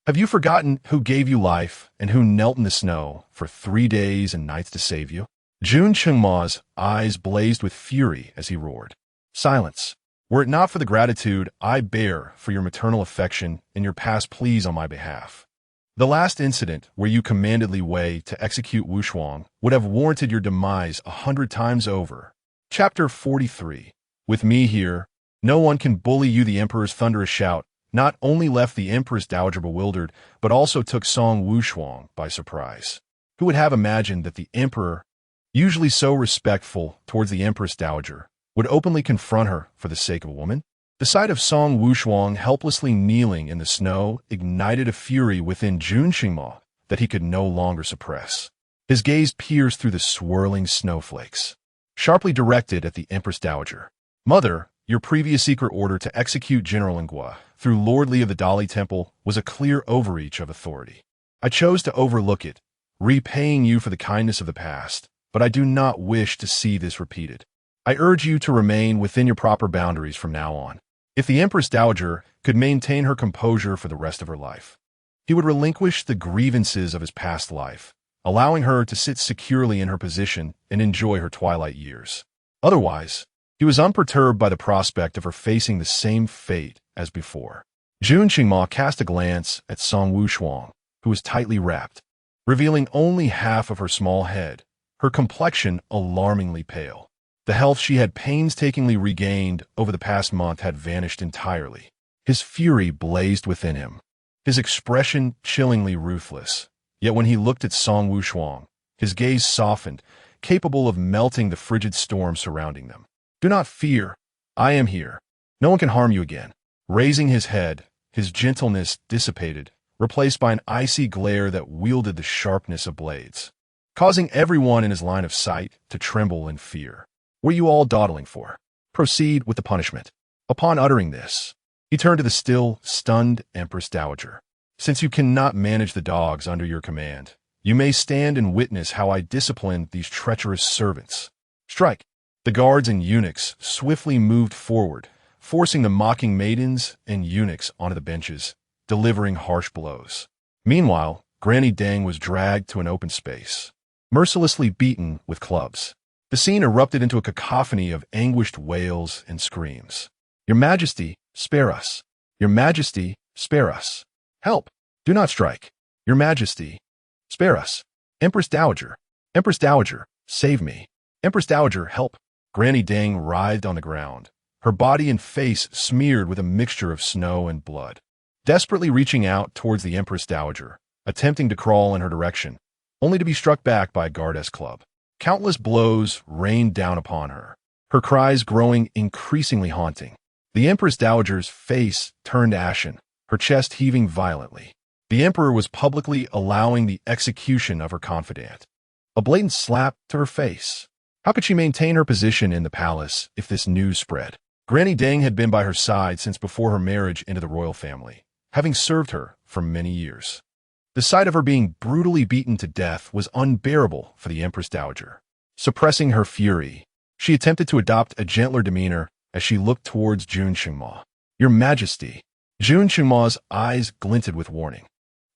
Have you forgotten who gave you life and who knelt in the snow for 3 days and nights to save you? Jun Chengma's eyes blazed with fury as he roared. Silence! Were it not for the gratitude I bear for your maternal affection and your past pleas on my behalf, the last incident where you commanded Li Wei to execute Wushuang would have warranted your demise 100 times over. Chapter 43. With me here, no one can bully you. The emperor's thunderous shout not only left the empress dowager bewildered, but also took Song Wushuang by surprise. Who would have imagined that the emperor, usually so respectful towards the empress dowager, would openly confront her for the sake of a woman? The sight of Song Wushuang helplessly kneeling in the snow ignited a fury within Jun Chengma that he could no longer suppress. His gaze pierced through the swirling snowflakes, sharply directed at the Empress Dowager. Mother, your previous secret order to execute General Ngua through Lord Li of the Dali Temple was a clear overreach of authority. I chose to overlook it, repaying you for the kindness of the past, but I do not wish to see this repeated. I urge you to remain within your proper boundaries from now on. If the Empress Dowager could maintain her composure for the rest of her life, he would relinquish the grievances of his past life, allowing her to sit securely in her position and enjoy her twilight years. Otherwise, he was unperturbed by the prospect of her facing the same fate as before. Jun Chengma cast a glance at Song Wushuang, who was tightly wrapped, revealing only half of her small head, her complexion alarmingly pale. The health she had painstakingly regained over the past month had vanished entirely. His fury blazed within him, his expression chillingly ruthless. Yet when he looked at Song Wushuang, his gaze softened, capable of melting the frigid storm surrounding them. Do not fear. I am here. No one can harm you again. Raising his head, his gentleness dissipated, replaced by an icy glare that wielded the sharpness of blades, causing everyone in his line of sight to tremble in fear. What are you all dawdling for? Proceed with the punishment. Upon uttering this, he turned to the still, stunned Empress Dowager. Since you cannot manage the dogs under your command, you may stand and witness how I discipline these treacherous servants. Strike! The guards and eunuchs swiftly moved forward, forcing the mocking maidens and eunuchs onto the benches, delivering harsh blows. Meanwhile, Granny Deng was dragged to an open space, mercilessly beaten with clubs. The scene erupted into a cacophony of anguished wails and screams. Your Majesty, spare us. Your Majesty, spare us. Help! Do not strike. Your Majesty, spare us. Empress Dowager, save me. Empress Dowager, help. Granny Deng writhed on the ground, her body and face smeared with a mixture of snow and blood. Desperately reaching out towards the Empress Dowager, attempting to crawl in her direction, only to be struck back by a guardess club. Countless blows rained down upon her, her cries growing increasingly haunting. The Empress Dowager's face turned ashen, her chest heaving violently. The Emperor was publicly allowing the execution of her confidant. A blatant slap to her face. How could she maintain her position in the palace if this news spread? Granny Deng had been by her side since before her marriage into the royal family, having served her for many years. The sight of her being brutally beaten to death was unbearable for the Empress Dowager. Suppressing her fury, she attempted to adopt a gentler demeanor as she looked towards Jun Chengma. Your Majesty. Jun Chengma's eyes glinted with warning.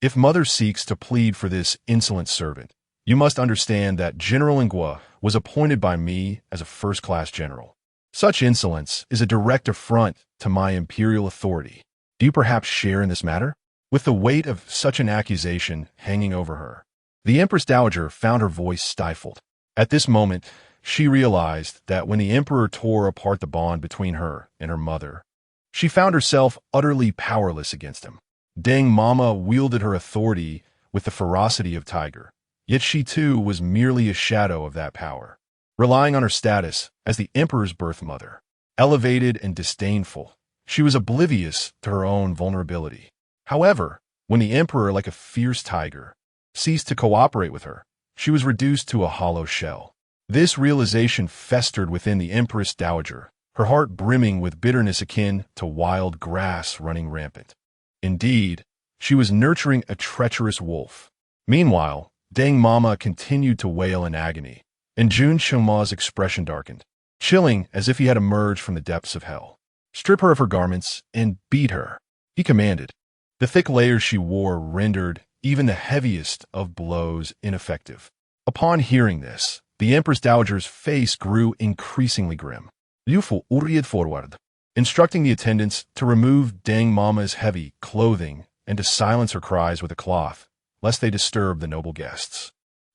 If Mother seeks to plead for this insolent servant, you must understand that General Ngua was appointed by me as a first-class general. Such insolence is a direct affront to my imperial authority. Do you perhaps share in this matter? With the weight of such an accusation hanging over her, the Empress Dowager found her voice stifled. At this moment, she realized that when the Emperor tore apart the bond between her and her mother, she found herself utterly powerless against him. Deng Mama wielded her authority with the ferocity of tiger, yet she too was merely a shadow of that power, relying on her status as the Emperor's birth mother. Elevated and disdainful, she was oblivious to her own vulnerability. However, when the Emperor, like a fierce tiger, ceased to cooperate with her, she was reduced to a hollow shell. This realization festered within the Empress Dowager, her heart brimming with bitterness akin to wild grass running rampant. Indeed, she was nurturing a treacherous wolf. Meanwhile, Dang Mama continued to wail in agony, and Jun Chungma's expression darkened, chilling as if he had emerged from the depths of hell. Strip her of her garments and beat her, he commanded. The thick layers she wore rendered even the heaviest of blows ineffective. Upon hearing this, the Empress Dowager's face grew increasingly grim. "You fool, hurried forward," instructing the attendants to remove Dang Mama's heavy clothing and to silence her cries with a cloth, lest they disturb the noble guests.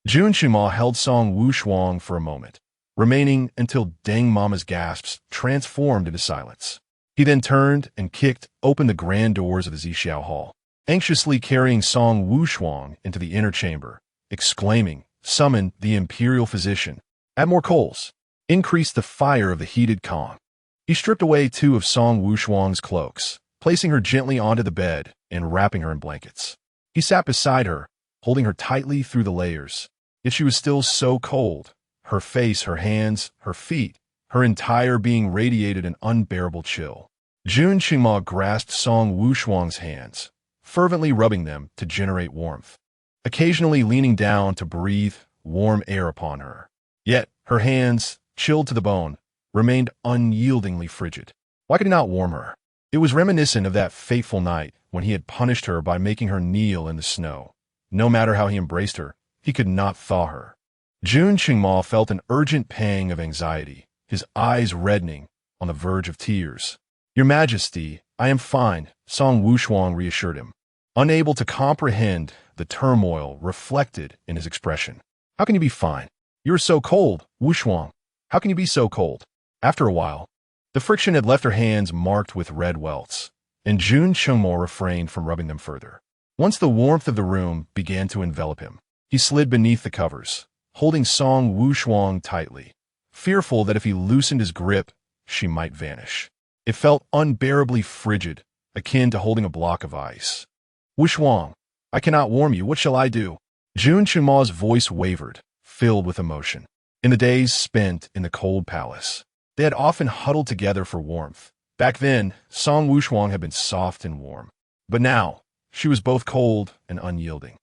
Jun Chungma held Song Wushuang for a moment, remaining until Dang Mama's gasps transformed into silence. He then turned and kicked open the grand doors of the Zixiao Hall, anxiously carrying Song Wushuang into the inner chamber, exclaiming, "Summon the imperial physician. Add more coals. Increase the fire of the heated Kong." He stripped away 2 of Song Wushuang's cloaks, placing her gently onto the bed and wrapping her in blankets. He sat beside her, holding her tightly through the layers. Yet she was still so cold. Her face, her hands, her feet, her entire being radiated an unbearable chill. Jun Chungma grasped Song Wushuang's hands, fervently rubbing them to generate warmth, occasionally leaning down to breathe warm air upon her. Yet her hands, chilled to the bone, remained unyieldingly frigid. Why could he not warm her? It was reminiscent of that fateful night when he had punished her by making her kneel in the snow. No matter how he embraced her, he could not thaw her. Jun Chungma felt an urgent pang of anxiety, his eyes reddening, on the verge of tears. "Your Majesty, I am fine," Song Wushuang reassured him, unable to comprehend the turmoil reflected in his expression. "How can you be fine? You are so cold, Wushuang. How can you be so cold?" After a while, the friction had left her hands marked with red welts, and Jun Chungma refrained from rubbing them further. Once the warmth of the room began to envelop him, he slid beneath the covers, holding Song Wushuang tightly, fearful that if he loosened his grip, she might vanish. It felt unbearably frigid, akin to holding a block of ice. "Wushuang, I cannot warm you. What shall I do?" Jun Chungma's voice wavered, filled with emotion. In the days spent in the cold palace, they had often huddled together for warmth. Back then, Song Wushuang had been soft and warm. But now, she was both cold and unyielding.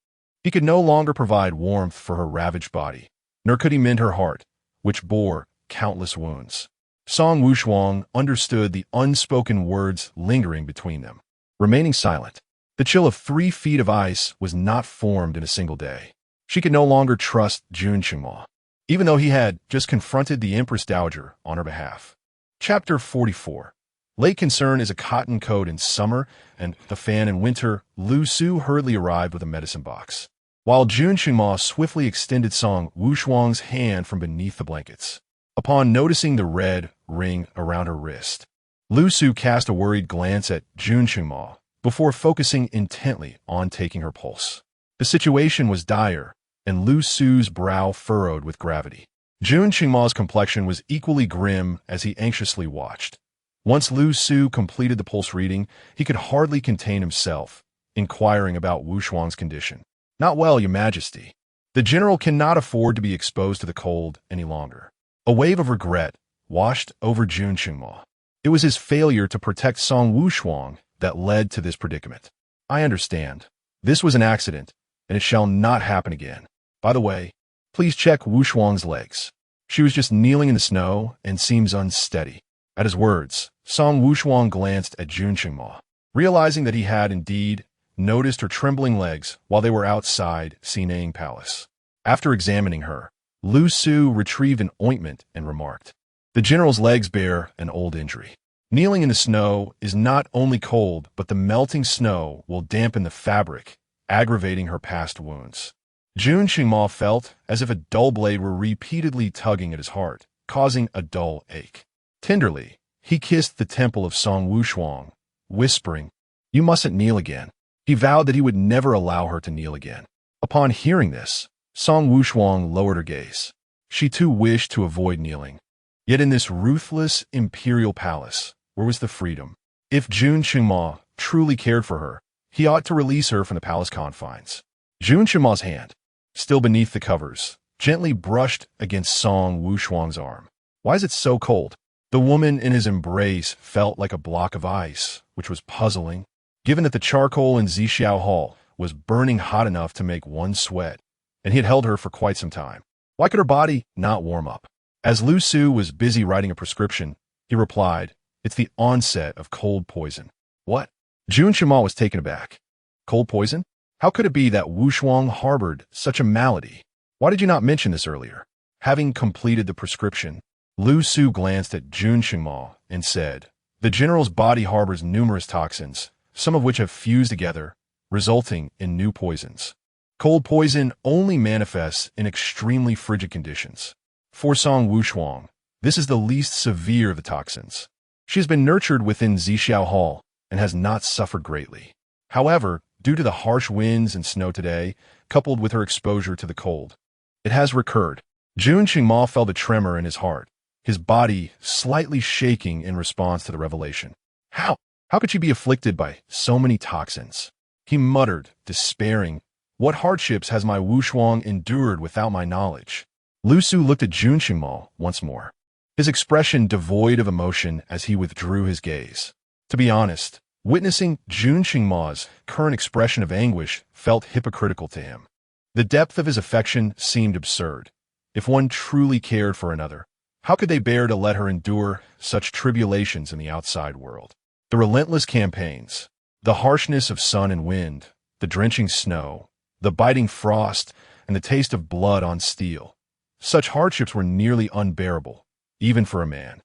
He could no longer provide warmth for her ravaged body, nor could he mend her heart, which bore countless wounds. Song Wushuang understood the unspoken words lingering between them. Remaining silent, the chill of 3 feet of ice was not formed in a single day. She could no longer trust Jun Chungma, even though he had just confronted the Empress Dowager on her behalf. Chapter 44. Late concern is a cotton coat in summer and the fan in winter. Lu Su hurriedly arrived with a medicine box, while Jun Chungma swiftly extended Song Wushuang's hand from beneath the blankets. Upon noticing the red ring around her wrist, Lu Su cast a worried glance at Jun Chungma before focusing intently on taking her pulse. The situation was dire, and Lu Su's brow furrowed with gravity. Jun Chungma's complexion was equally grim as he anxiously watched. Once Lu Su completed the pulse reading, he could hardly contain himself, inquiring about Wushuang's condition. "Not well, Your Majesty. The general cannot afford to be exposed to the cold any longer." A wave of regret washed over Jun Chungma. It was his failure to protect Song Wushuang that led to this predicament. "I understand. This was an accident, and it shall not happen again. By the way, please check Wushuang's legs. She was just kneeling in the snow and seems unsteady." At his words, Song Wushuang glanced at Jun Chungma, realizing that he had indeed noticed her trembling legs while they were outside Sinang Palace. After examining her, Lu Su retrieved an ointment and remarked, "The general's legs bear an old injury. Kneeling in the snow is not only cold, but the melting snow will dampen the fabric, aggravating her past wounds." Jun Chungma felt as if a dull blade were repeatedly tugging at his heart, causing a dull ache. Tenderly, he kissed the temple of Song Wushuang, whispering, "You mustn't kneel again." He vowed that he would never allow her to kneel again. Upon hearing this, Song Wushuang lowered her gaze. She too wished to avoid kneeling. Yet in this ruthless imperial palace, where was the freedom? If Jun Chungma truly cared for her, he ought to release her from the palace confines. Jun Chungma's hand, still beneath the covers, gently brushed against Song Wushuang's arm. "Why is it so cold?" The woman in his embrace felt like a block of ice, which was puzzling, given that the charcoal in Zixiao Hall was burning hot enough to make one sweat, and he had held her for quite some time. Why could her body not warm up? As Lu Su was busy writing a prescription, he replied, "It's the onset of cold poison." What? Jun Shima was taken aback. Cold poison? How could it be that Wushuang harbored such a malady? Why did you not mention this earlier? Having completed the prescription, Lu Su glanced at Jun Shima and said, "The general's body harbors numerous toxins, some of which have fused together, resulting in new poisons. Cold poison only manifests in extremely frigid conditions. For Song Wushuang, this is the least severe of the toxins. She has been nurtured within Zixiao Hall and has not suffered greatly. However, due to the harsh winds and snow today, coupled with her exposure to the cold, it has recurred." Jun Qingma felt a tremor in his heart, his body slightly shaking in response to the revelation. How could she be afflicted by so many toxins? He muttered, despairing, "What hardships has my Wushuang endured without my knowledge?" Lu Su looked at Jun Qingma once more, his expression devoid of emotion as he withdrew his gaze. To be honest, witnessing Jun Qingma's current expression of anguish felt hypocritical to him. The depth of his affection seemed absurd. If one truly cared for another, how could they bear to let her endure such tribulations in the outside world? The relentless campaigns, the harshness of sun and wind, the drenching snow, the biting frost, and the taste of blood on steel. Such hardships were nearly unbearable, even for a man,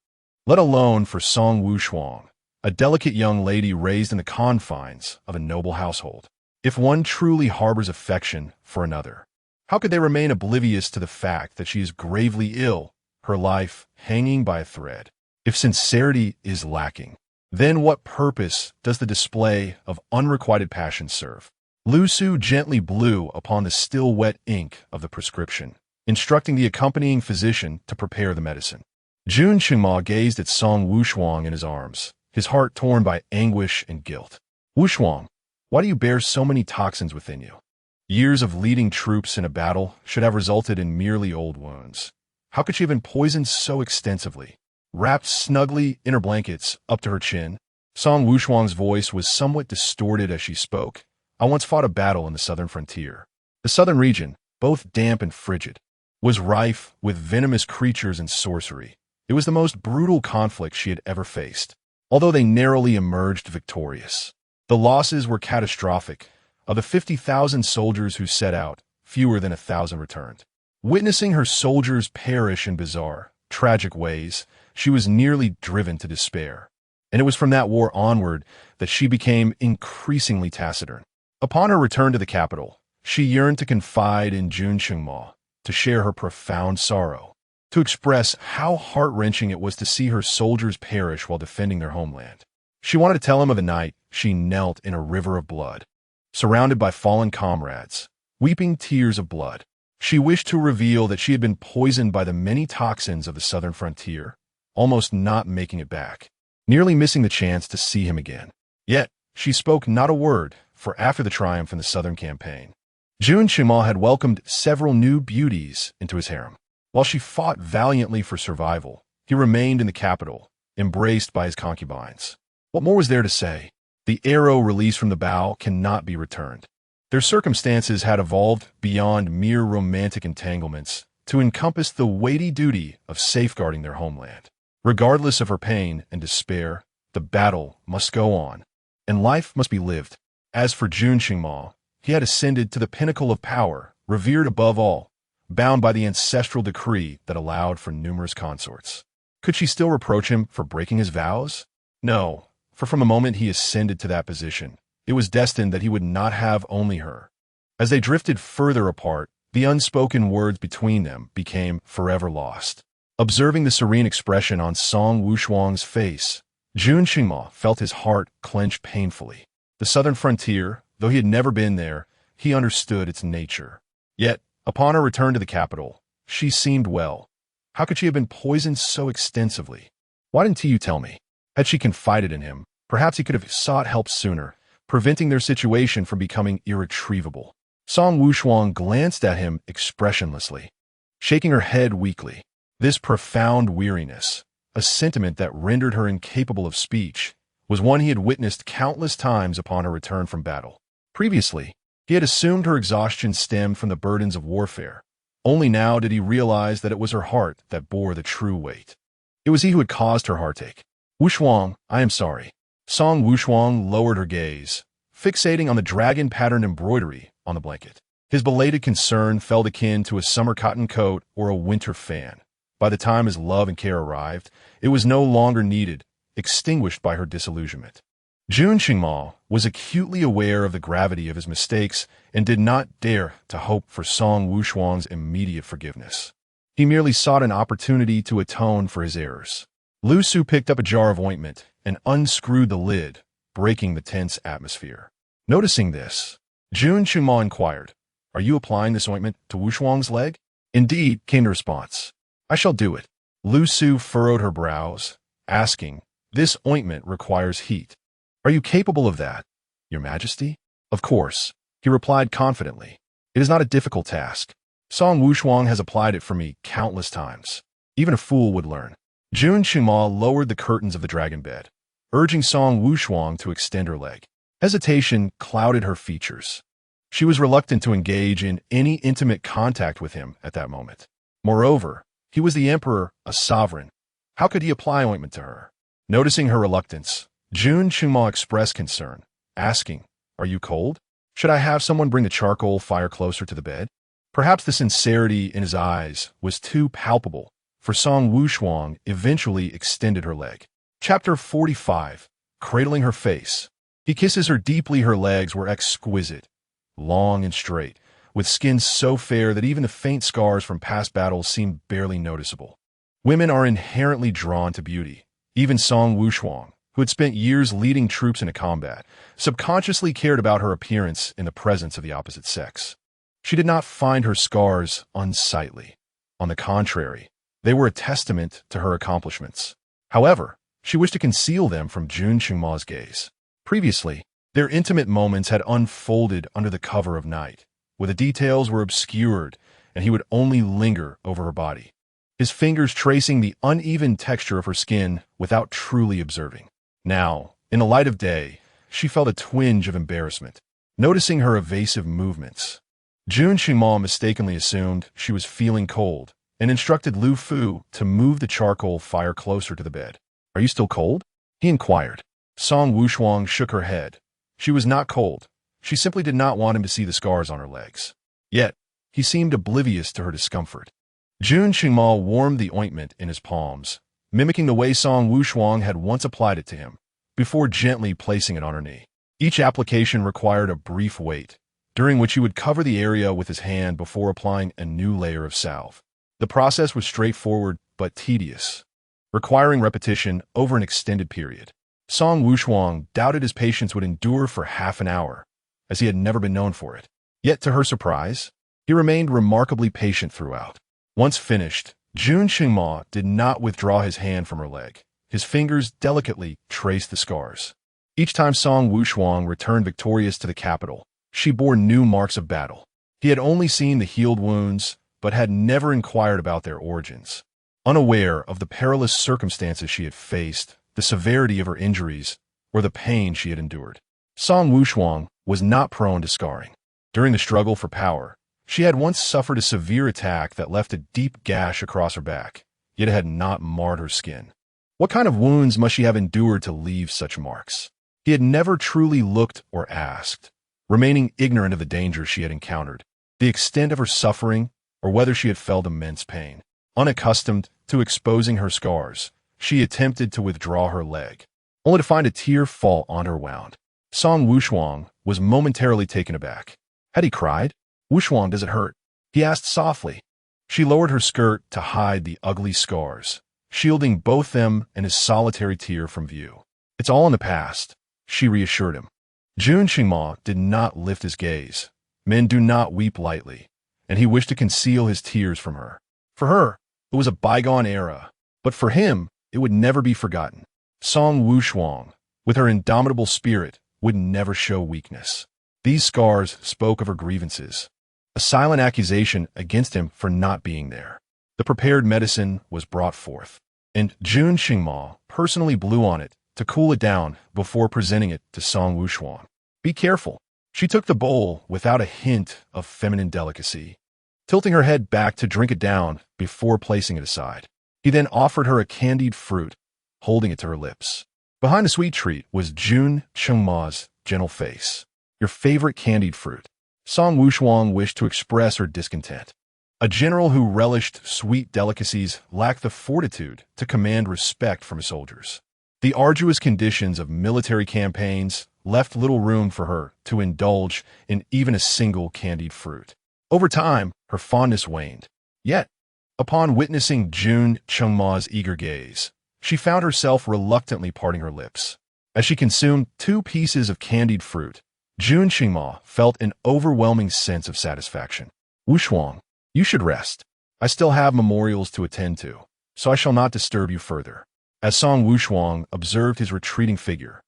let alone for Song Wushuang, a delicate young lady raised in the confines of a noble household. If one truly harbors affection for another, how could they remain oblivious to the fact that she is gravely ill, her life hanging by a thread? If sincerity is lacking, then what purpose does the display of unrequited passion serve? Lu Su gently blew upon the still wet ink of the prescription, instructing the accompanying physician to prepare the medicine. Jun Qingma gazed at Song Wushuang in his arms, his heart torn by anguish and guilt. "Wushuang, why do you bear so many toxins within you? Years of leading troops in a battle should have resulted in merely old wounds. How could she have been poisoned so extensively?" Wrapped snugly in her blankets up to her chin, Song Wushuang's voice was somewhat distorted as she spoke. "I once fought a battle in the southern frontier. The southern region, both damp and frigid, was rife with venomous creatures and sorcery. It was the most brutal conflict she had ever faced, although they narrowly emerged victorious. The losses were catastrophic. Of the 50,000 soldiers who set out, fewer than 1,000 returned. Witnessing her soldiers perish in bizarre, tragic ways, she was nearly driven to despair. And it was from that war onward that she became increasingly taciturn. Upon her return to the capital, she yearned to confide in Jun Qingma, to share her profound sorrow, to express how heart-wrenching it was to see her soldiers perish while defending their homeland. She wanted to tell him of the night she knelt in a river of blood, surrounded by fallen comrades, weeping tears of blood. She wished to reveal that she had been poisoned by the many toxins of the southern frontier, almost not making it back, nearly missing the chance to see him again. Yet, she spoke not a word, for after the triumph in the southern campaign, Jun Qingma had welcomed several new beauties into his harem. While she fought valiantly for survival, he remained in the capital, embraced by his concubines. What more was there to say? The arrow released from the bow cannot be returned. Their circumstances had evolved beyond mere romantic entanglements to encompass the weighty duty of safeguarding their homeland. Regardless of her pain and despair, the battle must go on, and life must be lived. As for Jun Qingma, he had ascended to the pinnacle of power, revered above all, bound by the ancestral decree that allowed for numerous consorts. Could she still reproach him for breaking his vows? No, for from the moment he ascended to that position, it was destined that he would not have only her. As they drifted further apart, the unspoken words between them became forever lost. Observing the serene expression on Song Wushuang's face, Jun Qingma felt his heart clench painfully. The southern frontier, though he had never been there, he understood its nature. Yet, upon her return to the capital, she seemed well. How could she have been poisoned so extensively? Why didn't you tell me? Had she confided in him, perhaps he could have sought help sooner, preventing their situation from becoming irretrievable. Song Wushuang glanced at him expressionlessly, shaking her head weakly. This profound weariness, a sentiment that rendered her incapable of speech, was one he had witnessed countless times upon her return from battle. Previously, He had assumed her exhaustion stemmed from the burdens of warfare. Only now did he realize that it was her heart that bore the true weight. It was he who had caused her heartache. Wushuang, I am sorry. Song Wushuang lowered her gaze, fixating on the dragon-patterned embroidery on the blanket. His belated concern felt akin to a summer cotton coat or a winter fan. By the time his love and care arrived, it was no longer needed, extinguished by her disillusionment. Jun Qingmao was acutely aware of the gravity of his mistakes and did not dare to hope for Song Wushuang's immediate forgiveness. He merely sought an opportunity to atone for his errors. Lu Su picked up a jar of ointment and unscrewed the lid, breaking the tense atmosphere. Noticing this, Jun Qingmao inquired, "Are you applying this ointment to Wushuang's leg?" "Indeed," came the response. "I shall do it." Lu Su furrowed her brows, asking, "This ointment requires heat. Are you capable of that, Your Majesty?" "Of course," he replied confidently. "It is not a difficult task. Song Wushuang has applied it for me countless times. Even a fool would learn." Jun Qingmao lowered the curtains of the dragon bed, urging Song Wushuang to extend her leg. Hesitation clouded her features. She was reluctant to engage in any intimate contact with him at that moment. Moreover, he was the emperor, a sovereign. How could he apply ointment to her? Noticing her reluctance, Jun Qingmao expressed concern, asking, "Are you cold? Should I have someone bring the charcoal fire closer to the bed?" Perhaps the sincerity in his eyes was too palpable, for Song Wushuang eventually extended her leg. Chapter 45. Cradling her face. He kisses her deeply. Her legs were exquisite, long and straight, with skin so fair that even the faint scars from past battles seemed barely noticeable. Women are inherently drawn to beauty. Even Song Wushuang, who had spent years leading troops into combat, subconsciously cared about her appearance in the presence of the opposite sex. She did not find her scars unsightly. On the contrary, they were a testament to her accomplishments. However, she wished to conceal them from Jun Qingmao's gaze. Previously, their intimate moments had unfolded under the cover of night, where the details were obscured and he would only linger over her body, his fingers tracing the uneven texture of her skin without truly observing. Now, in the light of day, she felt a twinge of embarrassment, noticing her evasive movements. Jun Qingmao mistakenly assumed she was feeling cold and instructed Lu Fu to move the charcoal fire closer to the bed. "Are you still cold?" he inquired. Song Wushuang shook her head. She was not cold. She simply did not want him to see the scars on her legs. Yet, he seemed oblivious to her discomfort. Jun Qingmao warmed the ointment in his palms, mimicking the way Song Wushuang had once applied it to him, before gently placing it on her knee. Each application required a brief wait, during which he would cover the area with his hand before applying a new layer of salve. The process was straightforward but tedious, requiring repetition over an extended period. Song Wushuang doubted his patience would endure for half an hour, as he had never been known for it. Yet, to her surprise, he remained remarkably patient throughout. Once finished, Jun Qingmao did not withdraw his hand from her leg. His fingers delicately traced the scars. Each time Song Wushuang returned victorious to the capital, she bore new marks of battle. He had only seen the healed wounds, but had never inquired about their origins. Unaware of the perilous circumstances she had faced, the severity of her injuries, or the pain she had endured, Song Wushuang was not prone to scarring. During the struggle for power, she had once suffered a severe attack that left a deep gash across her back, yet it had not marred her skin. What kind of wounds must she have endured to leave such marks? He had never truly looked or asked, remaining ignorant of the dangers she had encountered, the extent of her suffering, or whether she had felt immense pain. Unaccustomed to exposing her scars, she attempted to withdraw her leg, only to find a tear fall on her wound. Song Wushuang was momentarily taken aback. Had he cried? "Wushuang, does it hurt?" he asked softly. She lowered her skirt to hide the ugly scars, shielding both them and his solitary tear from view. "It's all in the past," she reassured him. Jun Qingmao did not lift his gaze. Men do not weep lightly, and he wished to conceal his tears from her. For her, it was a bygone era, but for him, it would never be forgotten. Song Wushuang, with her indomitable spirit, would never show weakness. These scars spoke of her grievances, a silent accusation against him for not being there. The prepared medicine was brought forth, and Jun Qingmao personally blew on it to cool it down before presenting it to Song Wushuang. "Be careful," She took the bowl without a hint of feminine delicacy, tilting her head back to drink it down before placing it aside. He then offered her a candied fruit, holding it to her lips. Behind the sweet treat was Jun Chengma's gentle face. Your favorite candied fruit. Song Wushuang wished to express her discontent. A general who relished sweet delicacies lacked the fortitude to command respect from his soldiers. The arduous conditions of military campaigns left little room for her to indulge in even a single candied fruit. Over time, her fondness waned. Yet, upon witnessing Jun Chengma's eager gaze, she found herself reluctantly parting her lips. As she consumed 2 pieces of candied fruit, Jun Chengma felt an overwhelming sense of satisfaction. Wushuang, you should rest. I still have memorials to attend to, so I shall not disturb you further. As Song Wushuang observed his retreating figure,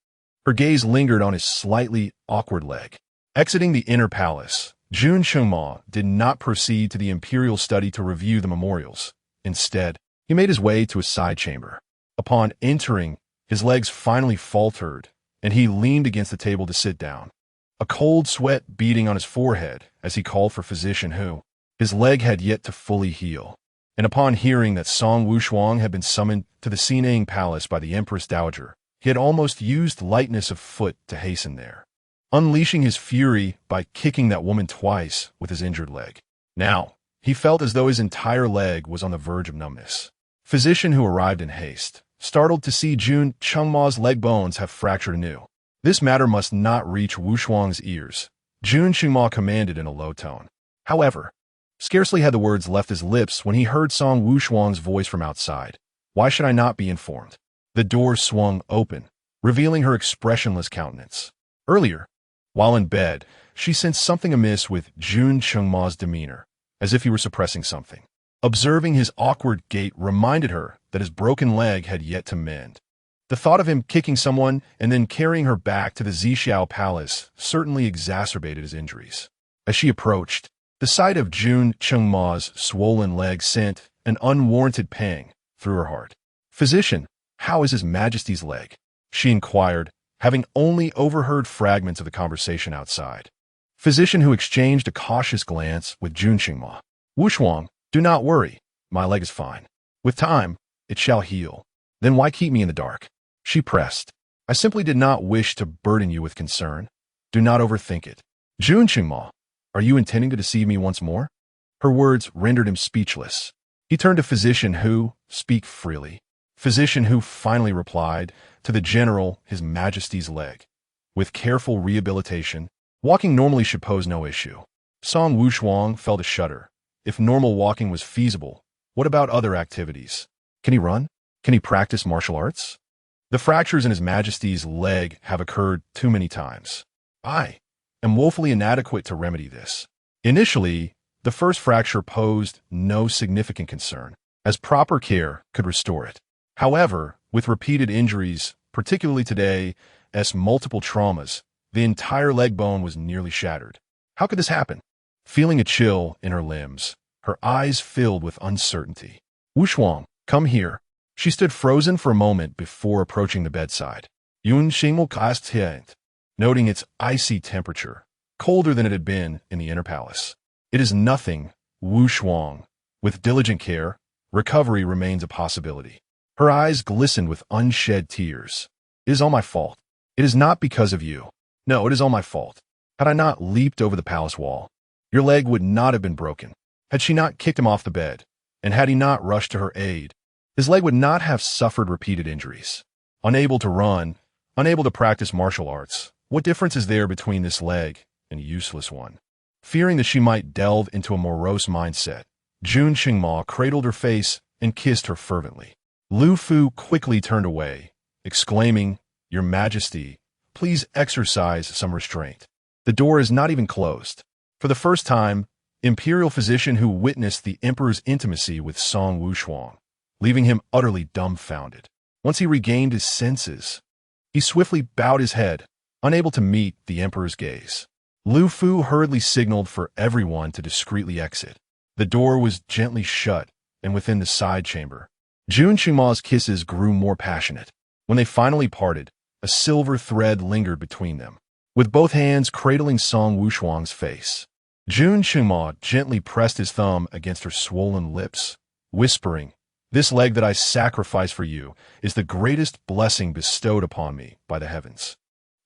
her gaze lingered on his slightly awkward leg. Exiting the inner palace, Jun Chengma did not proceed to the imperial study to review the memorials. Instead, he made his way to a side chamber. Upon entering, his legs finally faltered, and he leaned against the table to sit down. A cold sweat beating on his forehead as he called for physician Hu. His leg had yet to fully heal, and upon hearing that Song Wushuang had been summoned to the Xinang Palace by the Empress Dowager, he had almost used lightness of foot to hasten there, unleashing his fury by kicking that woman twice with his injured leg. Now, he felt as though his entire leg was on the verge of numbness. Physician Hu arrived in haste, startled to see Jun Chengma's leg bones have fractured anew. This matter must not reach Wushuang's ears, Jun Chengma commanded in a low tone. However, scarcely had the words left his lips when he heard Song Wushuang's voice from outside. Why should I not be informed? The door swung open, revealing her expressionless countenance. Earlier, while in bed, she sensed something amiss with Jun Chengma's demeanor, as if he were suppressing something. Observing his awkward gait reminded her that his broken leg had yet to mend. The thought of him kicking someone and then carrying her back to the Zixiao Palace certainly exacerbated his injuries. As she approached, the sight of Jun Chengma's swollen leg sent an unwarranted pang through her heart. Physician, how is His Majesty's leg? She inquired, having only overheard fragments of the conversation outside. Physician Hu exchanged a cautious glance with Jun Chengma. Wushuang, do not worry. My leg is fine. With time, it shall heal. Then why keep me in the dark? She pressed. I simply did not wish to burden you with concern. Do not overthink it. Jun Chengma, are you intending to deceive me once more? Her words rendered him speechless. He turned to Physician Hu, speak freely. Physician Hu finally replied, to the general, His Majesty's leg. With careful rehabilitation, walking normally should pose no issue. Song Wushuang felt a shudder. If normal walking was feasible, what about other activities? Can he run? Can he practice martial arts? The fractures in His Majesty's leg have occurred too many times. I am woefully inadequate to remedy this. Initially, the first fracture posed no significant concern, as proper care could restore it. However, with repeated injuries, particularly today, as multiple traumas, the entire leg bone was nearly shattered. How could this happen? Feeling a chill in her limbs, her eyes filled with uncertainty. Wushuang, come here. She stood frozen for a moment before approaching the bedside. Yun Xingmo Kast, noting its icy temperature, colder than it had been in the inner palace. It is nothing, Wushuang. With diligent care, recovery remains a possibility. Her eyes glistened with unshed tears. It is all my fault. It is not because of you. No, it is all my fault. Had I not leaped over the palace wall, your leg would not have been broken. Had she not kicked him off the bed, and had he not rushed to her aid, his leg would not have suffered repeated injuries. Unable to run, unable to practice martial arts, what difference is there between this leg and a useless one? Fearing that she might delve into a morose mindset, Jun Chengma cradled her face and kissed her fervently. Lu Fu quickly turned away, exclaiming, Your Majesty, please exercise some restraint. The door is not even closed. For the first time, Imperial Physician Hu witnessed the Emperor's intimacy with Song Wushuang, leaving him utterly dumbfounded. Once he regained his senses, he swiftly bowed his head, unable to meet the Emperor's gaze. Lu Fu hurriedly signaled for everyone to discreetly exit. The door was gently shut, and within the side chamber, Jun Chengma's kisses grew more passionate. When they finally parted, a silver thread lingered between them. with both hands cradling Song Wushuang's face. Jun Qingma gently pressed his thumb against her swollen lips, whispering, "This leg that I sacrifice for you is the greatest blessing bestowed upon me by the heavens."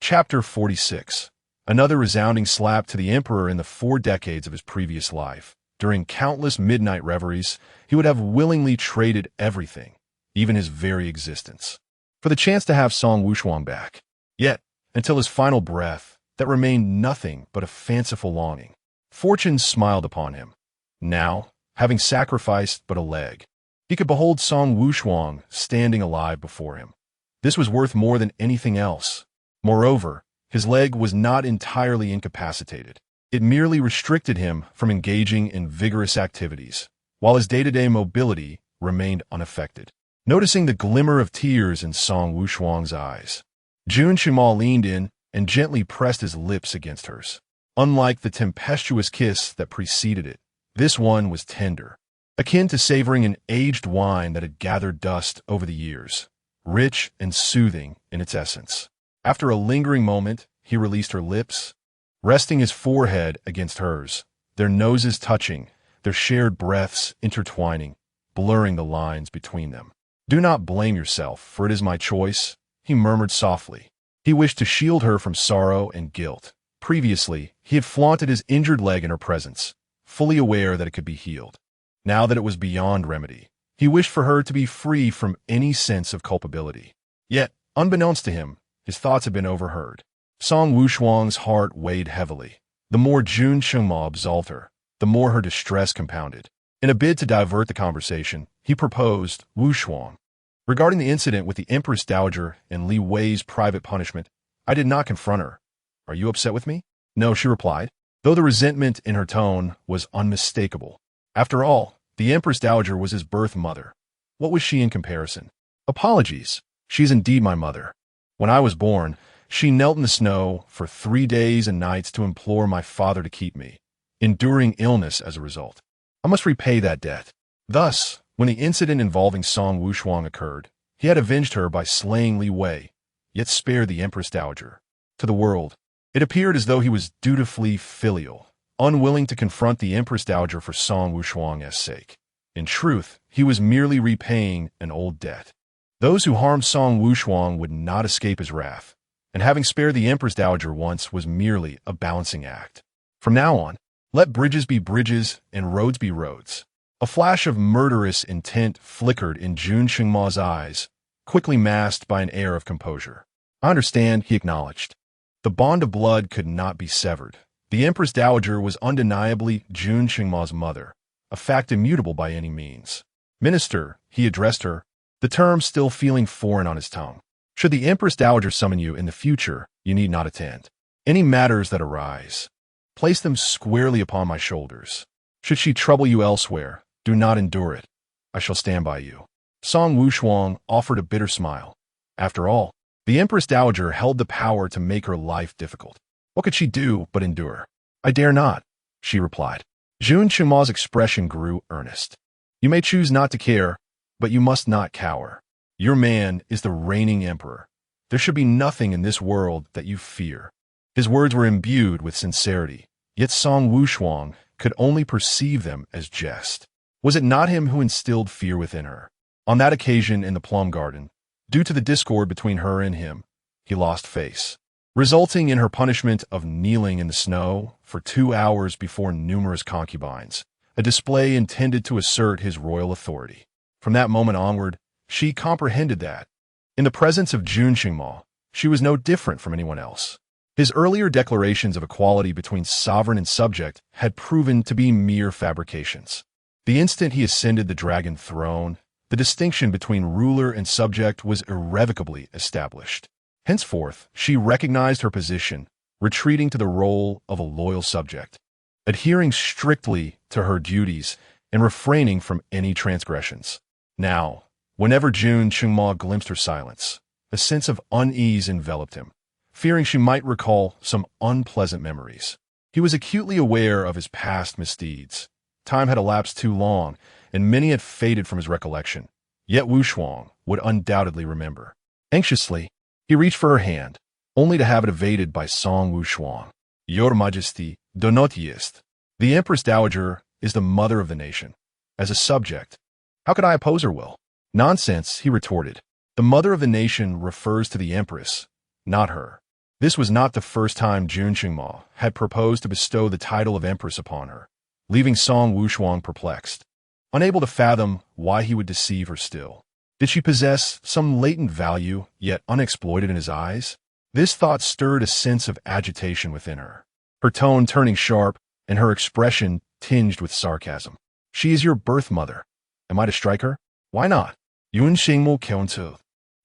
Chapter 46. Another resounding slap to the emperor in the 4 decades of his previous life. During countless midnight reveries, he would have willingly traded everything, even his very existence, for the chance to have Song Wushuang back. Yet, until his final breath, that remained nothing but a fanciful longing. Fortune smiled upon him. Now, having sacrificed but a leg, he could behold Song Wushuang standing alive before him. This was worth more than anything else. Moreover, his leg was not entirely incapacitated. It merely restricted him from engaging in vigorous activities, while his day-to-day mobility remained unaffected. Noticing the glimmer of tears in Song Wushuang's eyes, Jun Qingma leaned in and gently pressed his lips against hers. Unlike the tempestuous kiss that preceded it, this one was tender, akin to savoring an aged wine that had gathered dust over the years, rich and soothing in its essence. After a lingering moment, he released her lips, resting his forehead against hers, their noses touching, their shared breaths intertwining, blurring the lines between them. "Do not blame yourself, for it is my choice," he murmured softly. He wished to shield her from sorrow and guilt. Previously, he had flaunted his injured leg in her presence, fully aware that it could be healed. Now that it was beyond remedy, he wished for her to be free from any sense of culpability. Yet, unbeknownst to him, his thoughts had been overheard. Song Wushuang's heart weighed heavily. The more Jun Qingma absolved her, the more her distress compounded. In a bid to divert the conversation, he proposed, "Wushuang, regarding the incident with the Empress Dowager and Li Wei's private punishment, I did not confront her. Are you upset with me?" "No," she replied, though the resentment in her tone was unmistakable. After all, the Empress Dowager was his birth mother. What was she in comparison? "Apologies. She is indeed my mother. When I was born, she knelt in the snow for 3 days and nights to implore my father to keep me, enduring illness as a result. I must repay that debt." Thus, when the incident involving Song Wushuang occurred, he had avenged her by slaying Li Wei, yet spared the Empress Dowager. To the world, it appeared as though he was dutifully filial, unwilling to confront the Empress Dowager for Song Wushuang's sake. In truth, he was merely repaying an old debt. Those who harmed Song Wushuang would not escape his wrath, and having spared the Empress Dowager once was merely a balancing act. From now on, let bridges be bridges and roads be roads. A flash of murderous intent flickered in Jun Qingma's eyes, quickly masked by an air of composure. "I understand," he acknowledged. The bond of blood could not be severed. The Empress Dowager was undeniably Jun Qingma's mother, a fact immutable by any means. "Minister," he addressed her, the term still feeling foreign on his tongue. "Should the Empress Dowager summon you in the future, you need not attend. Any matters that arise, place them squarely upon my shoulders. Should she trouble you elsewhere, do not endure it. I shall stand by you." Song Wushuang offered a bitter smile. After all, the Empress Dowager held the power to make her life difficult. What could she do but endure? "I dare not," she replied. Jun Qingma's expression grew earnest. "You may choose not to care, but you must not cower. Your man is the reigning emperor. There should be nothing in this world that you fear." His words were imbued with sincerity, yet Song Wushuang could only perceive them as jest. Was it not him who instilled fear within her? On that occasion in the plum garden, due to the discord between her and him, he lost face, resulting in her punishment of kneeling in the snow for 2 hours before numerous concubines, a display intended to assert his royal authority. From that moment onward, she comprehended that, in the presence of Jun Qingma, she was no different from anyone else. His earlier declarations of equality between sovereign and subject had proven to be mere fabrications. The instant he ascended the dragon throne, the distinction between ruler and subject was irrevocably established. Henceforth, she recognized her position, retreating to the role of a loyal subject, adhering strictly to her duties and refraining from any transgressions. Now, whenever Jun Qingma glimpsed her silence, a sense of unease enveloped him, fearing she might recall some unpleasant memories. He was acutely aware of his past misdeeds. Time had elapsed too long, and many had faded from his recollection. Yet Wushuang would undoubtedly remember. Anxiously, he reached for her hand, only to have it evaded by Song Wushuang. Your Majesty, do not jest. The Empress Dowager is the mother of the nation. As a subject, how could I oppose her will? Nonsense, he retorted. The mother of the nation refers to the Empress, not her. This was not the first time Jun Qingma had proposed to bestow the title of Empress upon her, leaving Song Wushuang perplexed, unable to fathom why he would deceive her still. Did she possess some latent value, yet unexploited in his eyes? This thought stirred a sense of agitation within her, her tone turning sharp and her expression tinged with sarcasm. She is your birth mother. Am I to strike her? Why not? Yun Xingmu Keontu.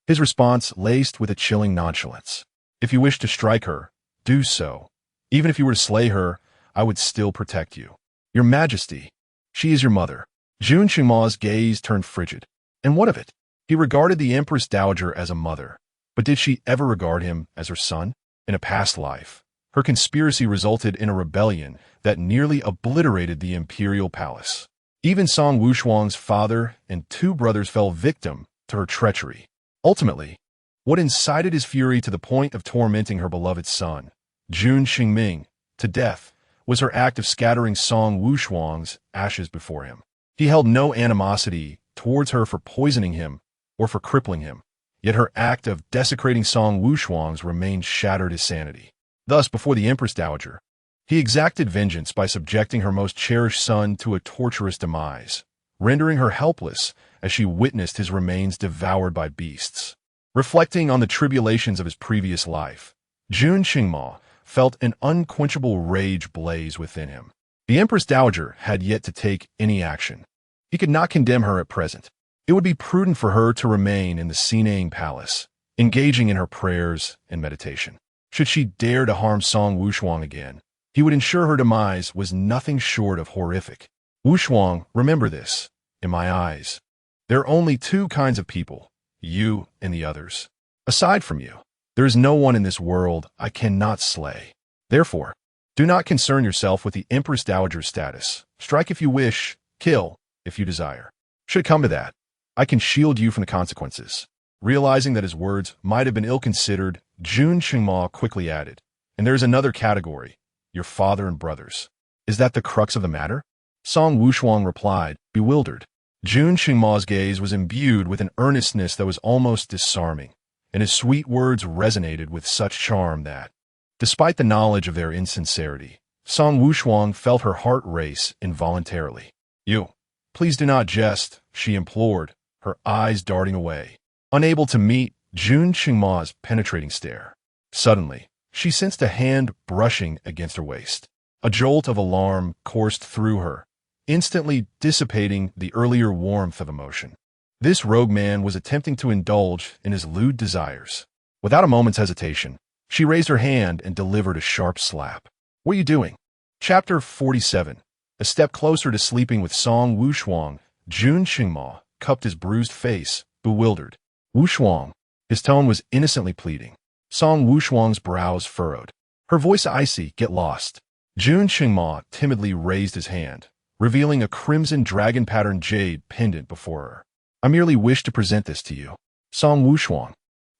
His response laced with a chilling nonchalance. If you wish to strike her, do so. Even if you were to slay her, I would still protect you. Your Majesty, she is your mother. Jun Qingma's gaze turned frigid. And what of it? He regarded the Empress Dowager as a mother, but did she ever regard him as her son? In a past life, her conspiracy resulted in a rebellion that nearly obliterated the imperial palace. Even Song Wushuang's father and 2 brothers fell victim to her treachery. Ultimately, what incited his fury to the point of tormenting her beloved son, Jun Qingming, to death, was her act of scattering Song Wushuang's ashes before him. He held no animosity towards her for poisoning him or for crippling him, yet her act of desecrating Song Wushuang's remained shattered his sanity. Thus, before the Empress Dowager, he exacted vengeance by subjecting her most cherished son to a torturous demise, rendering her helpless as she witnessed his remains devoured by beasts. Reflecting on the tribulations of his previous life, Jun Qingma felt an unquenchable rage blaze within him. The Empress Dowager had yet to take any action. He could not condemn her at present. It would be prudent for her to remain in the Sinang Palace, engaging in her prayers and meditation. Should she dare to harm Song Wushuang again, he would ensure her demise was nothing short of horrific. Wushuang, remember this. In my eyes, there are only 2 kinds of people, you and the others. Aside from you, there is no one in this world I cannot slay. Therefore, do not concern yourself with the Empress Dowager's status. Strike if you wish, kill if you desire. Should it come to that, I can shield you from the consequences. Realizing that his words might have been ill-considered, Jun Qingma quickly added, and there is another category, your father and brothers. Is that the crux of the matter? Song Wushuang replied, bewildered. Jun Qingma's gaze was imbued with an earnestness that was almost disarming, and his sweet words resonated with such charm that, despite the knowledge of their insincerity, Song Wushuang felt her heart race involuntarily. You, please do not jest, she implored, her eyes darting away, unable to meet Jun Qingma's penetrating stare. Suddenly, she sensed a hand brushing against her waist. A jolt of alarm coursed through her, instantly dissipating the earlier warmth of emotion. This rogue man was attempting to indulge in his lewd desires. Without a moment's hesitation, she raised her hand and delivered a sharp slap. What are you doing? Chapter 47. A step closer to sleeping with Song Wushuang, Jun Qingma cupped his bruised face, bewildered. Wushuang. His tone was innocently pleading. Song Wushuang's brows furrowed. Her voice icy, get lost. Jun Qingma timidly raised his hand, revealing a crimson dragon-patterned jade pendant before her. I merely wish to present this to you. Song Wushuang,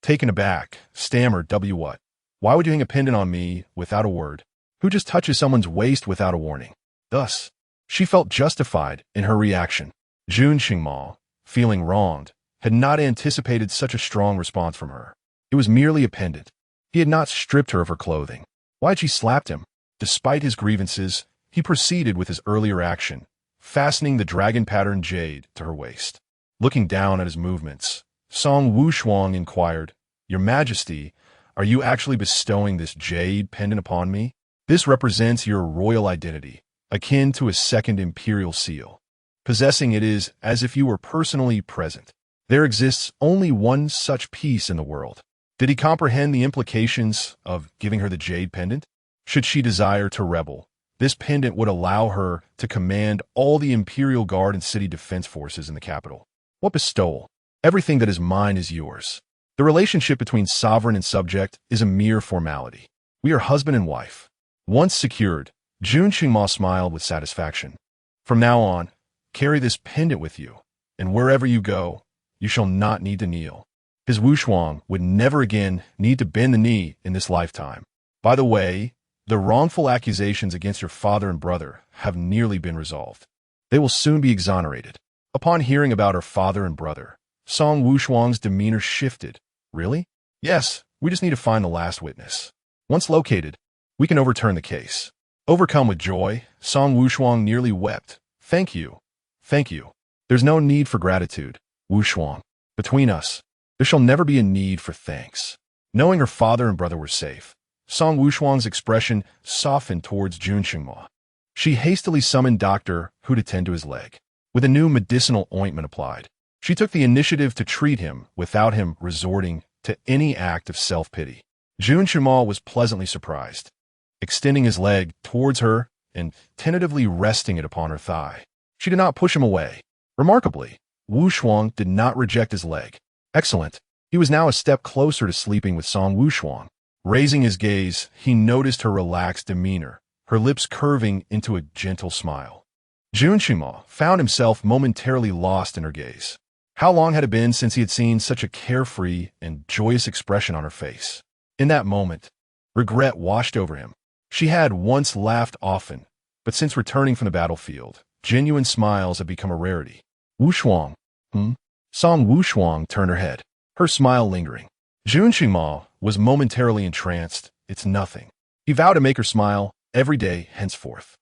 taken aback, stammered, what? Why would you hang a pendant on me without a word? Who just touches someone's waist without a warning? Thus, she felt justified in her reaction. Jun Qingma, feeling wronged, had not anticipated such a strong response from her. It was merely a pendant. He had not stripped her of her clothing. Why had she slapped him? Despite his grievances, he proceeded with his earlier action, fastening the dragon-patterned jade to her waist. Looking down at his movements, Song Wushuang inquired, Your Majesty, are you actually bestowing this jade pendant upon me? This represents your royal identity, akin to a second imperial seal. Possessing it is as if you were personally present. There exists only one such piece in the world. Did he comprehend the implications of giving her the jade pendant? Should she desire to rebel, this pendant would allow her to command all the Imperial Guard and city defense forces in the capital. What bestowal? Everything that is mine is yours. The relationship between sovereign and subject is a mere formality. We are husband and wife. Once secured, Jun Qingma smiled with satisfaction. From now on, carry this pendant with you, and wherever you go, you shall not need to kneel. His Wushuang would never again need to bend the knee in this lifetime. By the way, the wrongful accusations against your father and brother have nearly been resolved. They will soon be exonerated. Upon hearing about her father and brother, Song Wushuang's demeanor shifted. Really? Yes, we just need to find the last witness. Once located, we can overturn the case. Overcome with joy, Song Wushuang nearly wept. Thank you. Thank you. There's no need for gratitude, Wushuang. Between us, there shall never be a need for thanks. Knowing her father and brother were safe, Song Wushuang's expression softened towards Jun Qingma. She hastily summoned Doctor Hu to tend to his leg. With a new medicinal ointment applied, she took the initiative to treat him without him resorting to any act of self-pity. Jun Qingma was pleasantly surprised, extending his leg towards her and tentatively resting it upon her thigh. She did not push him away. Remarkably, Wushuang did not reject his leg. Excellent. He was now a step closer to sleeping with Song Wushuang. Raising his gaze, he noticed her relaxed demeanor, her lips curving into a gentle smile. Jun Qingma found himself momentarily lost in her gaze. How long had it been since he had seen such a carefree and joyous expression on her face? In that moment, regret washed over him. She had once laughed often, but since returning from the battlefield, genuine smiles had become a rarity. Wushuang, Song Wushuang turned her head, her smile lingering. Jun Qingma was momentarily entranced. It's nothing. He vowed to make her smile every day henceforth.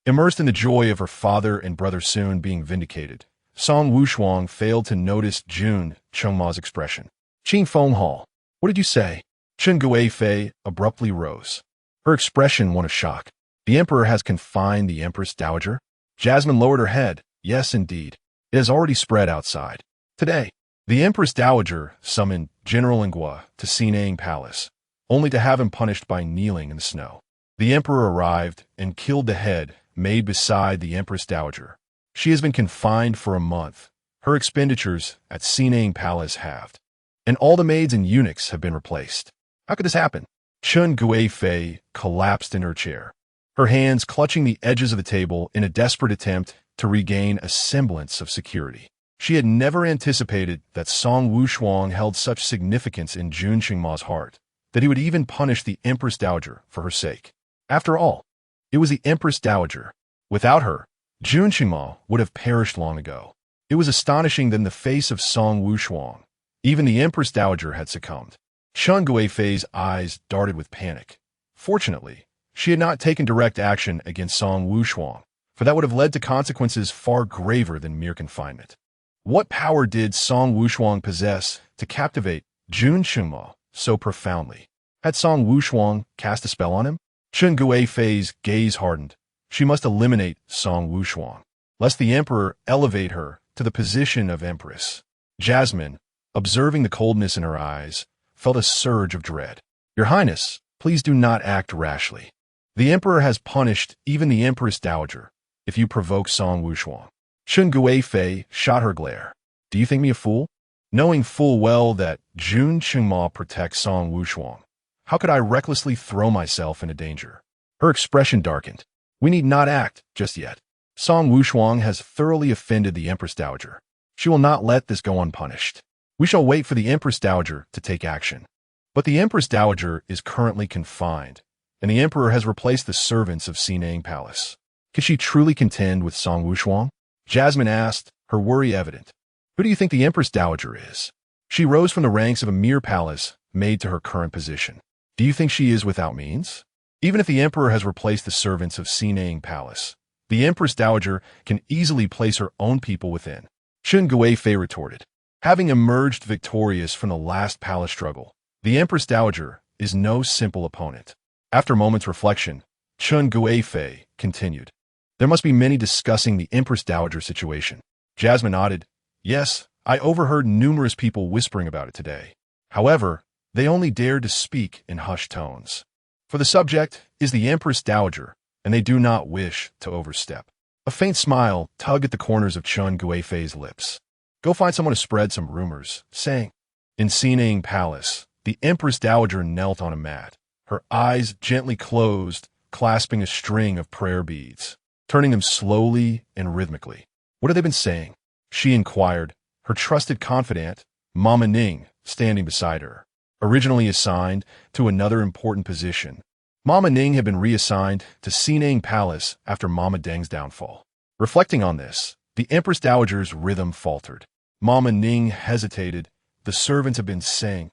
Immersed in the joy of her father and brother soon being vindicated, Song Wushuang failed to notice Jun Qingma's expression. Qing Fenghao, what did you say? Chen Guifei abruptly rose. Her expression one of shock. The emperor has confined the empress dowager? Jasmine lowered her head. Yes, indeed. It has already spread outside. Today, the empress dowager summoned General Ingua to Sinang Palace, only to have him punished by kneeling in the snow. The emperor arrived and killed the head made beside the empress dowager. She has been confined for a month. Her expenditures at Sinang Palace halved, and all the maids and eunuchs have been replaced. How could this happen? Chen Guifei collapsed in her chair, her hands clutching the edges of the table in a desperate attempt to regain a semblance of security. She had never anticipated that Song Wushuang held such significance in Jun Qingma's heart, that he would even punish the Empress Dowager for her sake. After all, it was the Empress Dowager. Without her, Jun Qingma would have perished long ago. It was astonishing that in the face of Song Wushuang, even the Empress Dowager had succumbed. Chen Guifei's eyes darted with panic. Fortunately, she had not taken direct action against Song Wushuang, for that would have led to consequences far graver than mere confinement. What power did Song Wushuang possess to captivate Jun Qingma so profoundly? Had Song Wushuang cast a spell on him? Chen Guifei's gaze hardened. She must eliminate Song Wushuang, lest the emperor elevate her to the position of empress. Jasmine, observing the coldness in her eyes, felt a surge of dread. Your Highness, please do not act rashly. The emperor has punished even the Empress Dowager if you provoke Song Wushuang. Chen Guifei shot her glare. Do you think me a fool? Knowing full well that Jun Qingma protects Song Wushuang, how could I recklessly throw myself into danger? Her expression darkened. We need not act just yet. Song Wushuang has thoroughly offended the Empress Dowager. She will not let this go unpunished. We shall wait for the Empress Dowager to take action. But the Empress Dowager is currently confined, and the Emperor has replaced the servants of Sinang Palace. Could she truly contend with Song Wushuang? Jasmine asked, her worry evident. Who do you think the Empress Dowager is? She rose from the ranks of a mere palace made to her current position. Do you think she is without means? Even if the Emperor has replaced the servants of Sinang Palace, the Empress Dowager can easily place her own people within. Chen Guifei retorted. Having emerged victorious from the last palace struggle, the Empress Dowager is no simple opponent. After a moment's reflection, Chen Guifei continued. There must be many discussing the Empress Dowager situation. Jasmine nodded. Yes, I overheard numerous people whispering about it today. However, they only dared to speak in hushed tones. For the subject is the Empress Dowager, and they do not wish to overstep. A faint smile tugged at the corners of Chen Guifei's lips. Go find someone to spread some rumors, saying. In Sinang Palace, the Empress Dowager knelt on a mat, her eyes gently closed, clasping a string of prayer beads, turning them slowly and rhythmically. What have they been saying? She inquired, her trusted confidant, Mama Ning, standing beside her. Originally assigned to another important position, Mama Ning had been reassigned to Sinang Palace after Mama Deng's downfall. Reflecting on this, the Empress Dowager's rhythm faltered. Mama Ning hesitated. The servants have been saying,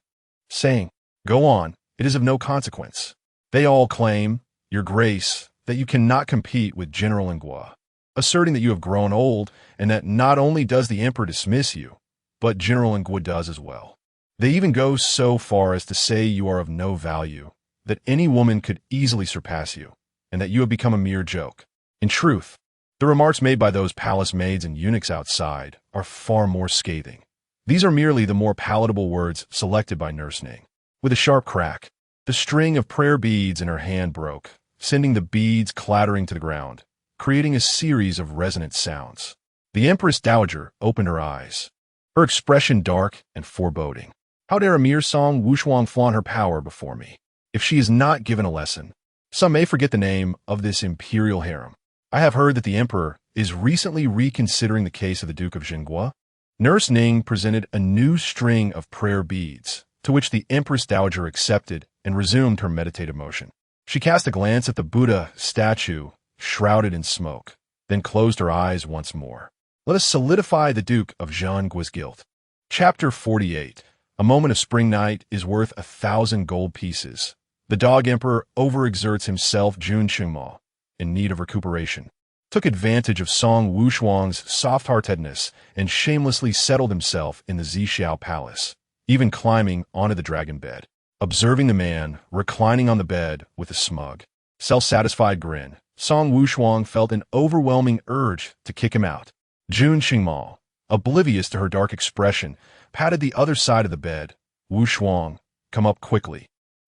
"Go on, it is of no consequence. They all claim, Your Grace, that you cannot compete with General Ngua, asserting that you have grown old and that not only does the Emperor dismiss you, but General Ngua does as well. They even go so far as to say you are of no value, that any woman could easily surpass you, and that you have become a mere joke. In truth, the remarks made by those palace maids and eunuchs outside are far more scathing. These are merely the more palatable words selected by Nurse Ning. With a sharp crack, the string of prayer beads in her hand broke, sending the beads clattering to the ground, creating a series of resonant sounds. The Empress Dowager opened her eyes, her expression dark and foreboding. How dare a mere Song Wushuang flaunt her power before me? If she is not given a lesson, some may forget the name of this imperial harem. I have heard that the Emperor is recently reconsidering the case of the Duke of Jinghua. Nurse Ning presented a new string of prayer beads, to which the Empress Dowager accepted and resumed her meditative motion. She cast a glance at the Buddha statue, shrouded in smoke, then closed her eyes once more. Let us solidify the Duke of Jingua's guilt. Chapter 48. A moment of spring night is worth 1,000 gold pieces. The Dog Emperor overexerts himself. Jun Qingmao, in need of recuperation, took advantage of Song Wushuang's soft-heartedness and shamelessly settled himself in the Zixiao Palace, even climbing onto the dragon bed. Observing the man reclining on the bed with a smug, self-satisfied grin, Song Wushuang felt an overwhelming urge to kick him out. Jun Qingmao, oblivious to her dark expression, patted the other side of the bed. Wushuang, come up quickly.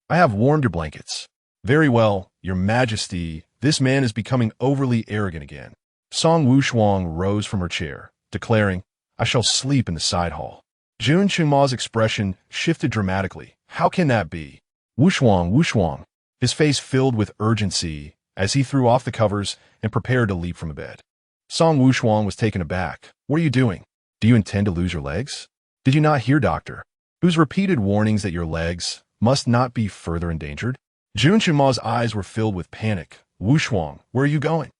I have warmed your blankets. Very well, Your Majesty. This man is becoming overly arrogant again. Song Wushuang rose from her chair, declaring, I shall sleep in the side hall. Jun Qingmao's expression shifted dramatically. How can that be? Wushuang. His face filled with urgency as he threw off the covers and prepared to leap from the bed. Song Wushuang was taken aback. What are you doing? Do you intend to lose your legs? Did you not hear Doctor, whose repeated warnings that your legs must not be further endangered? Jun Qingmao's eyes were filled with panic. Wushuang, where are you going?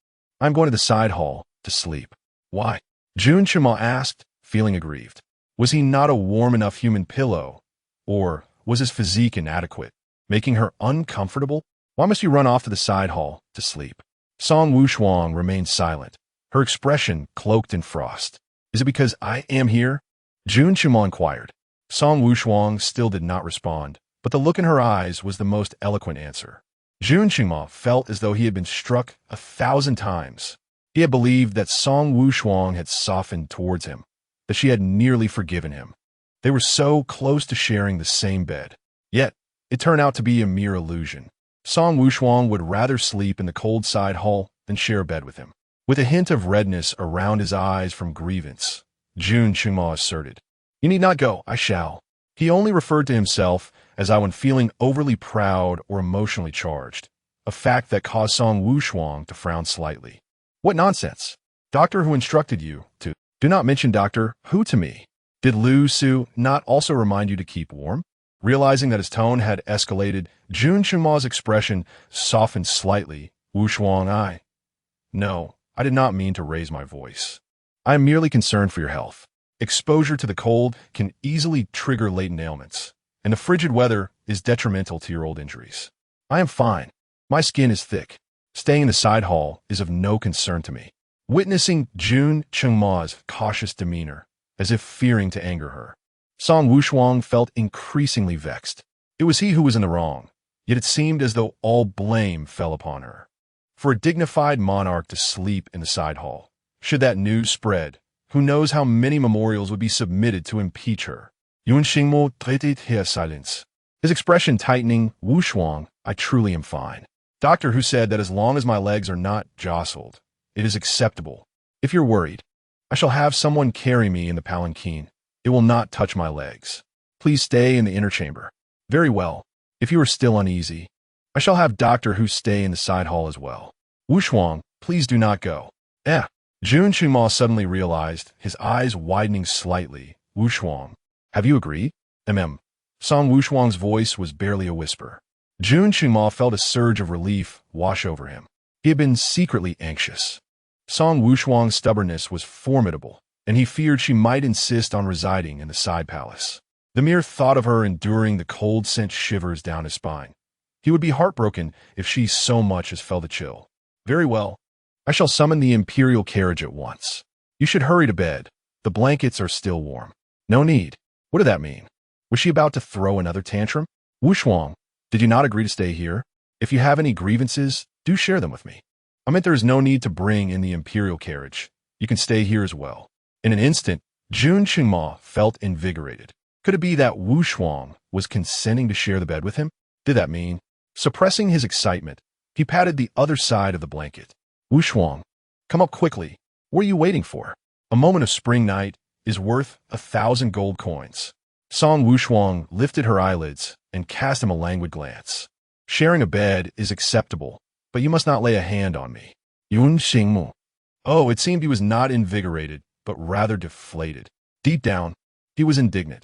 I'm going to the side hall to sleep. Why? Jun Qingmao asked, feeling aggrieved. Was he not a warm enough human pillow? Or was his physique inadequate, making her uncomfortable? Why must you run off to the side hall to sleep? Song Wushuang remained silent, her expression cloaked in frost. Is it because I am here? Jun Qingmao inquired. Song Wushuang still did not respond, but the look in her eyes was the most eloquent answer. Jun Qingmao felt as though he had been struck 1,000 times. He had believed that Song Wushuang had softened towards him, that she had nearly forgiven him. They were so close to sharing the same bed. Yet, it turned out to be a mere illusion. Song Wushuang would rather sleep in the cold side hall than share a bed with him. With a hint of redness around his eyes from grievance, Jun Qingmao asserted, You need not go, I shall. He only referred to himself as I when feeling overly proud or emotionally charged, a fact that caused Song Wushuang to frown slightly. What nonsense! Doctor who instructed you to do not mention Doctor Who to me. Did Lu Su not also remind you to keep warm? Realizing that his tone had escalated, Jun Qingmao's expression softened slightly. Wushuang, No, I did not mean to raise my voice. I am merely concerned for your health. Exposure to the cold can easily trigger latent ailments, and the frigid weather is detrimental to your old injuries. I am fine. My skin is thick. Staying in the side hall is of no concern to me. Witnessing Jun Qingmao's cautious demeanor, as if fearing to anger her, Song Wushuang felt increasingly vexed. It was he who was in the wrong, yet it seemed as though all blame fell upon her. For a dignified monarch to sleep in the side hall, should that news spread, who knows how many memorials would be submitted to impeach her. Yun Xingmo treated his silence. His expression tightening. Wushuang, I truly am fine. Doctor who said that as long as my legs are not jostled, it is acceptable. If you're worried, I shall have someone carry me in the palanquin. It will not touch my legs. Please stay in the inner chamber. Very well. If you are still uneasy, I shall have Doctor Who stay in the side hall as well. Wushuang, please do not go. Jun Qingmao suddenly realized, his eyes widening slightly. Wushuang, Have you agreed? Song Wushuang's voice was barely a whisper. Jun Qingma felt a surge of relief wash over him. He had been secretly anxious. Song Wushuang's stubbornness was formidable, and he feared she might insist on residing in the side palace. The mere thought of her enduring the cold sent shivers down his spine. He would be heartbroken if she so much as felt a chill. Very well. I shall summon the imperial carriage at once. You should hurry to bed. The blankets are still warm. No need. What did that mean? Was she about to throw another tantrum? Wushuang, did you not agree to stay here? If you have any grievances, do share them with me. I meant there is no need to bring in the imperial carriage. You can stay here as well. In an instant, Jun Qingma felt invigorated. Could it be that Wushuang was consenting to share the bed with him? Did that mean? Suppressing his excitement, he patted the other side of the blanket. Wushuang, come up quickly. What are you waiting for? A moment of spring night is worth 1,000 gold coins. Song Wushuang lifted her eyelids and cast him a languid glance. Sharing a bed is acceptable, but you must not lay a hand on me. Yun Xingmu. Oh, it seemed he was not invigorated, but rather deflated. Deep down, he was indignant.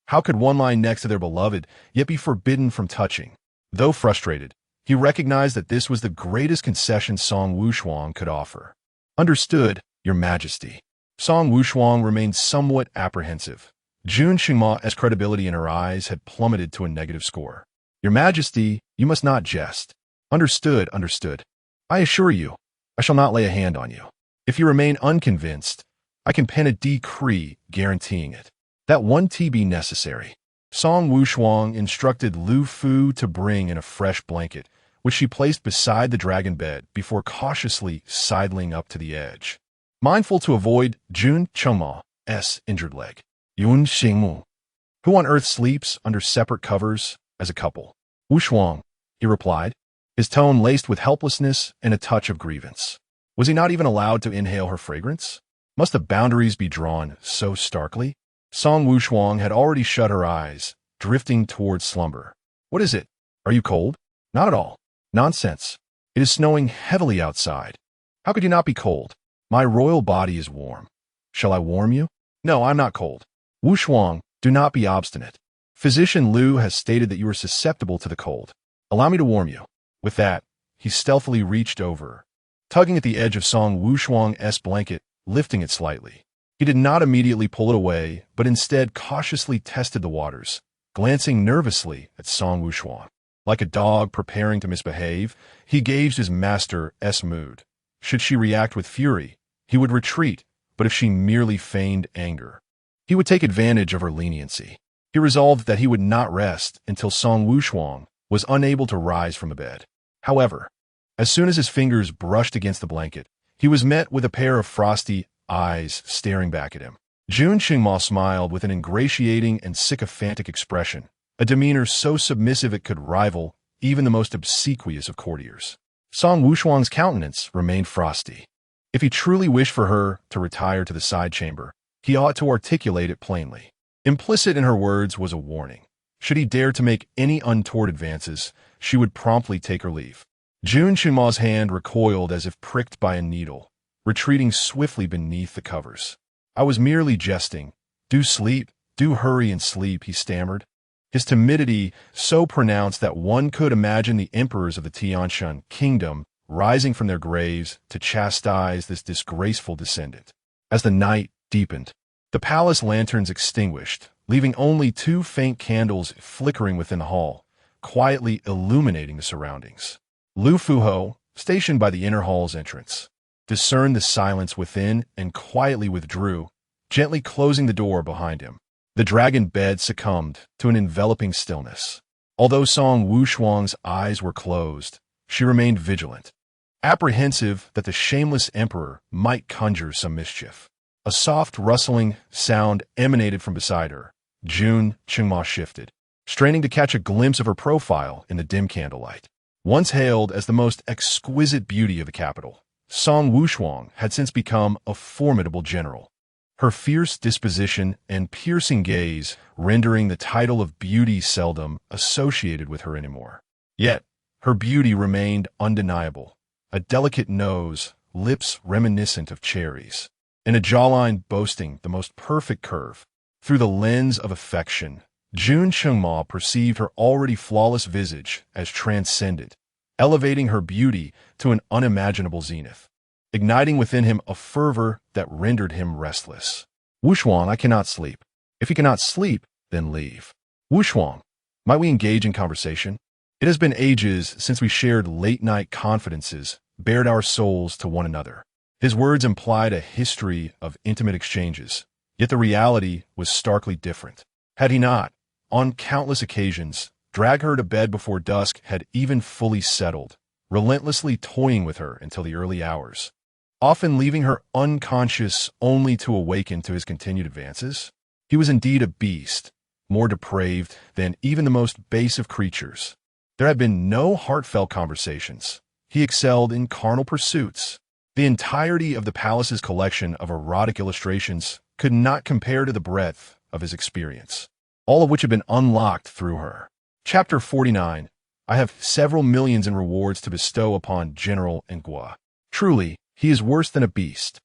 How could one lie next to their beloved, yet be forbidden from touching? Though frustrated, he recognized that this was the greatest concession Song Wushuang could offer. Understood, Your Majesty. Song Wushuang remained somewhat apprehensive. Jun Qingma's credibility in her eyes had plummeted to a negative score. Your Majesty, you must not jest. Understood. I assure you, I shall not lay a hand on you. If you remain unconvinced, I can pen a decree guaranteeing it. That won't be necessary. Song Wushuang instructed Lu Fu to bring in a fresh blanket, which she placed beside the dragon bed before cautiously sidling up to the edge. Mindful to avoid Jun Qingma's injured leg. Yun Xingmu. Who on earth sleeps under separate covers as a couple? Wushuang, he replied, his tone laced with helplessness and a touch of grievance. Was he not even allowed to inhale her fragrance? Must the boundaries be drawn so starkly? Song Wushuang had already shut her eyes, drifting towards slumber. What is it? Are you cold? Not at all. Nonsense. It is snowing heavily outside. How could you not be cold? My royal body is warm. Shall I warm you? No, I'm not cold. Wushuang, do not be obstinate. Physician Liu has stated that you are susceptible to the cold. Allow me to warm you. With that, he stealthily reached over, tugging at the edge of Song Wushuang's blanket, lifting it slightly. He did not immediately pull it away, but instead cautiously tested the waters, glancing nervously at Song Wushuang. Like a dog preparing to misbehave, he gauged his master's mood. Should she react with fury, he would retreat, but if she merely feigned anger, he would take advantage of her leniency. He resolved that he would not rest until Song Wushuang was unable to rise from the bed. However, as soon as his fingers brushed against the blanket, he was met with a pair of frosty eyes staring back at him. Jun Qingma smiled with an ingratiating and sycophantic expression, a demeanor so submissive it could rival even the most obsequious of courtiers. Song Wushuang's countenance remained frosty. If he truly wished for her to retire to the side chamber, he ought to articulate it plainly. Implicit in her words was a warning. Should he dare to make any untoward advances, she would promptly take her leave. Jun Qingma's hand recoiled as if pricked by a needle, retreating swiftly beneath the covers. I was merely jesting. Do sleep, do hurry and sleep, he stammered. His timidity so pronounced that one could imagine the emperors of the Tianshan kingdom rising from their graves to chastise this disgraceful descendant. As the night deepened, the palace lanterns extinguished, leaving only 2 faint candles flickering within the hall, quietly illuminating the surroundings. Lu Fuho, stationed by the inner hall's entrance, discerned the silence within and quietly withdrew, gently closing the door behind him. The dragon bed succumbed to an enveloping stillness. Although Song Wushuang's eyes were closed, she remained vigilant, apprehensive that the shameless emperor might conjure some mischief. A soft rustling sound emanated from beside her. Jun Qingma shifted, straining to catch a glimpse of her profile in the dim candlelight. Once hailed as the most exquisite beauty of the capital, Song Wushuang had since become a formidable general. Her fierce disposition and piercing gaze rendering the title of beauty seldom associated with her anymore. Yet, her beauty remained undeniable. A delicate nose, lips reminiscent of cherries, and a jawline boasting the most perfect curve. Through the lens of affection, Jun Chungma perceived her already flawless visage as transcendent, elevating her beauty to an unimaginable zenith, igniting within him a fervor that rendered him restless. Wushuang, I cannot sleep. If you cannot sleep, then leave. Wushuang, might we engage in conversation? It has been ages since we shared late-night confidences, bared our souls to one another. His words implied a history of intimate exchanges, yet the reality was starkly different. Had he not, on countless occasions, dragged her to bed before dusk had even fully settled, relentlessly toying with her until the early hours, often leaving her unconscious only to awaken to his continued advances? He was indeed a beast, more depraved than even the most base of creatures. There had been no heartfelt conversations. He excelled in carnal pursuits. The entirety of the palace's collection of erotic illustrations could not compare to the breadth of his experience, all of which had been unlocked through her. Chapter 49. I have several millions in rewards to bestow upon General Ngua. Truly, he is worse than a beast.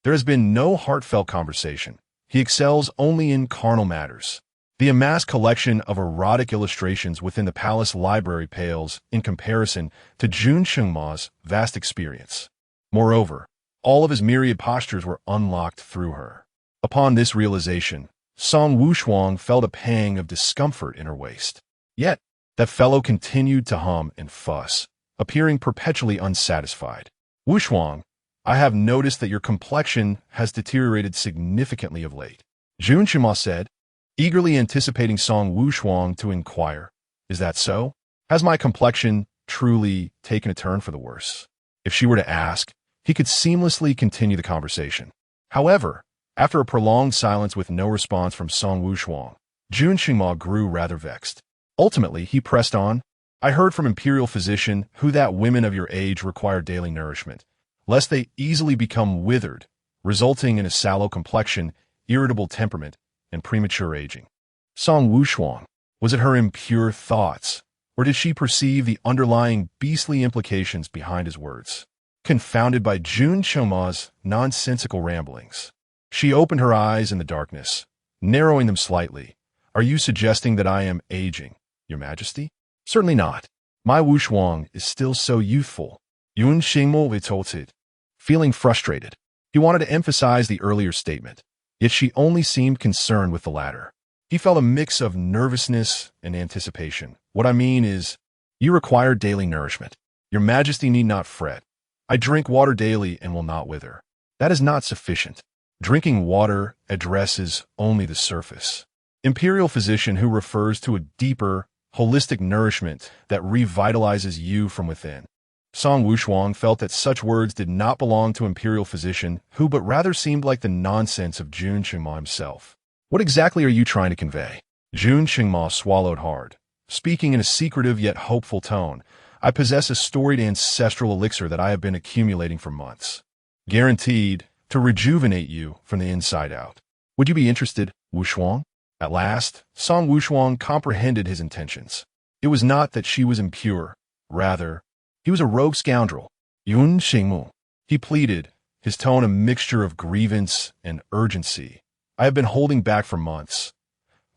There has been no heartfelt conversation. He excels only in carnal matters. The amassed collection of erotic illustrations within the palace library pales in comparison to Jun Chungma's vast experience. Moreover, all of his myriad postures were unlocked through her. Upon this realization, Song Wushuang felt a pang of discomfort in her waist. Yet, that fellow continued to hum and fuss, appearing perpetually unsatisfied. Wushuang, I have noticed that your complexion has deteriorated significantly of late. Jun Chungma said, eagerly anticipating Song Wushuang to inquire, is that so? Has my complexion truly taken a turn for the worse? If she were to ask, he could seamlessly continue the conversation. However, after a prolonged silence with no response from Song Wushuang, Jun Chungma grew rather vexed. Ultimately, he pressed on, I heard from imperial physician who that women of your age require daily nourishment, lest they easily become withered, resulting in a sallow complexion, irritable temperament, and premature aging. Song Wushuang, was it her impure thoughts, or did she perceive the underlying beastly implications behind his words? Confounded by Jun Chungma's nonsensical ramblings, she opened her eyes in the darkness, narrowing them slightly. Are you suggesting that I am aging, Your Majesty? Certainly not. My Wushuang is still so youthful. Yun Xingmo retorted, feeling frustrated. He wanted to emphasize the earlier statement, yet she only seemed concerned with the latter. He felt a mix of nervousness and anticipation. What I mean is, you require daily nourishment. Your Majesty need not fret. I drink water daily and will not wither. That is not sufficient. Drinking water addresses only the surface. Imperial physician who refers to a deeper, holistic nourishment that revitalizes you from within. Song Wushuang felt that such words did not belong to imperial physician who but rather seemed like the nonsense of Jun Chungma himself. What exactly are you trying to convey? Jun Chungma swallowed hard, speaking in a secretive yet hopeful tone. I possess a storied ancestral elixir that I have been accumulating for months, guaranteed to rejuvenate you from the inside out. Would you be interested, Wushuang? At last, Song Wushuang comprehended his intentions. It was not that she was impure. Rather, he was a rogue scoundrel. Yun Xingmu, he pleaded, his tone a mixture of grievance and urgency. I have been holding back for months.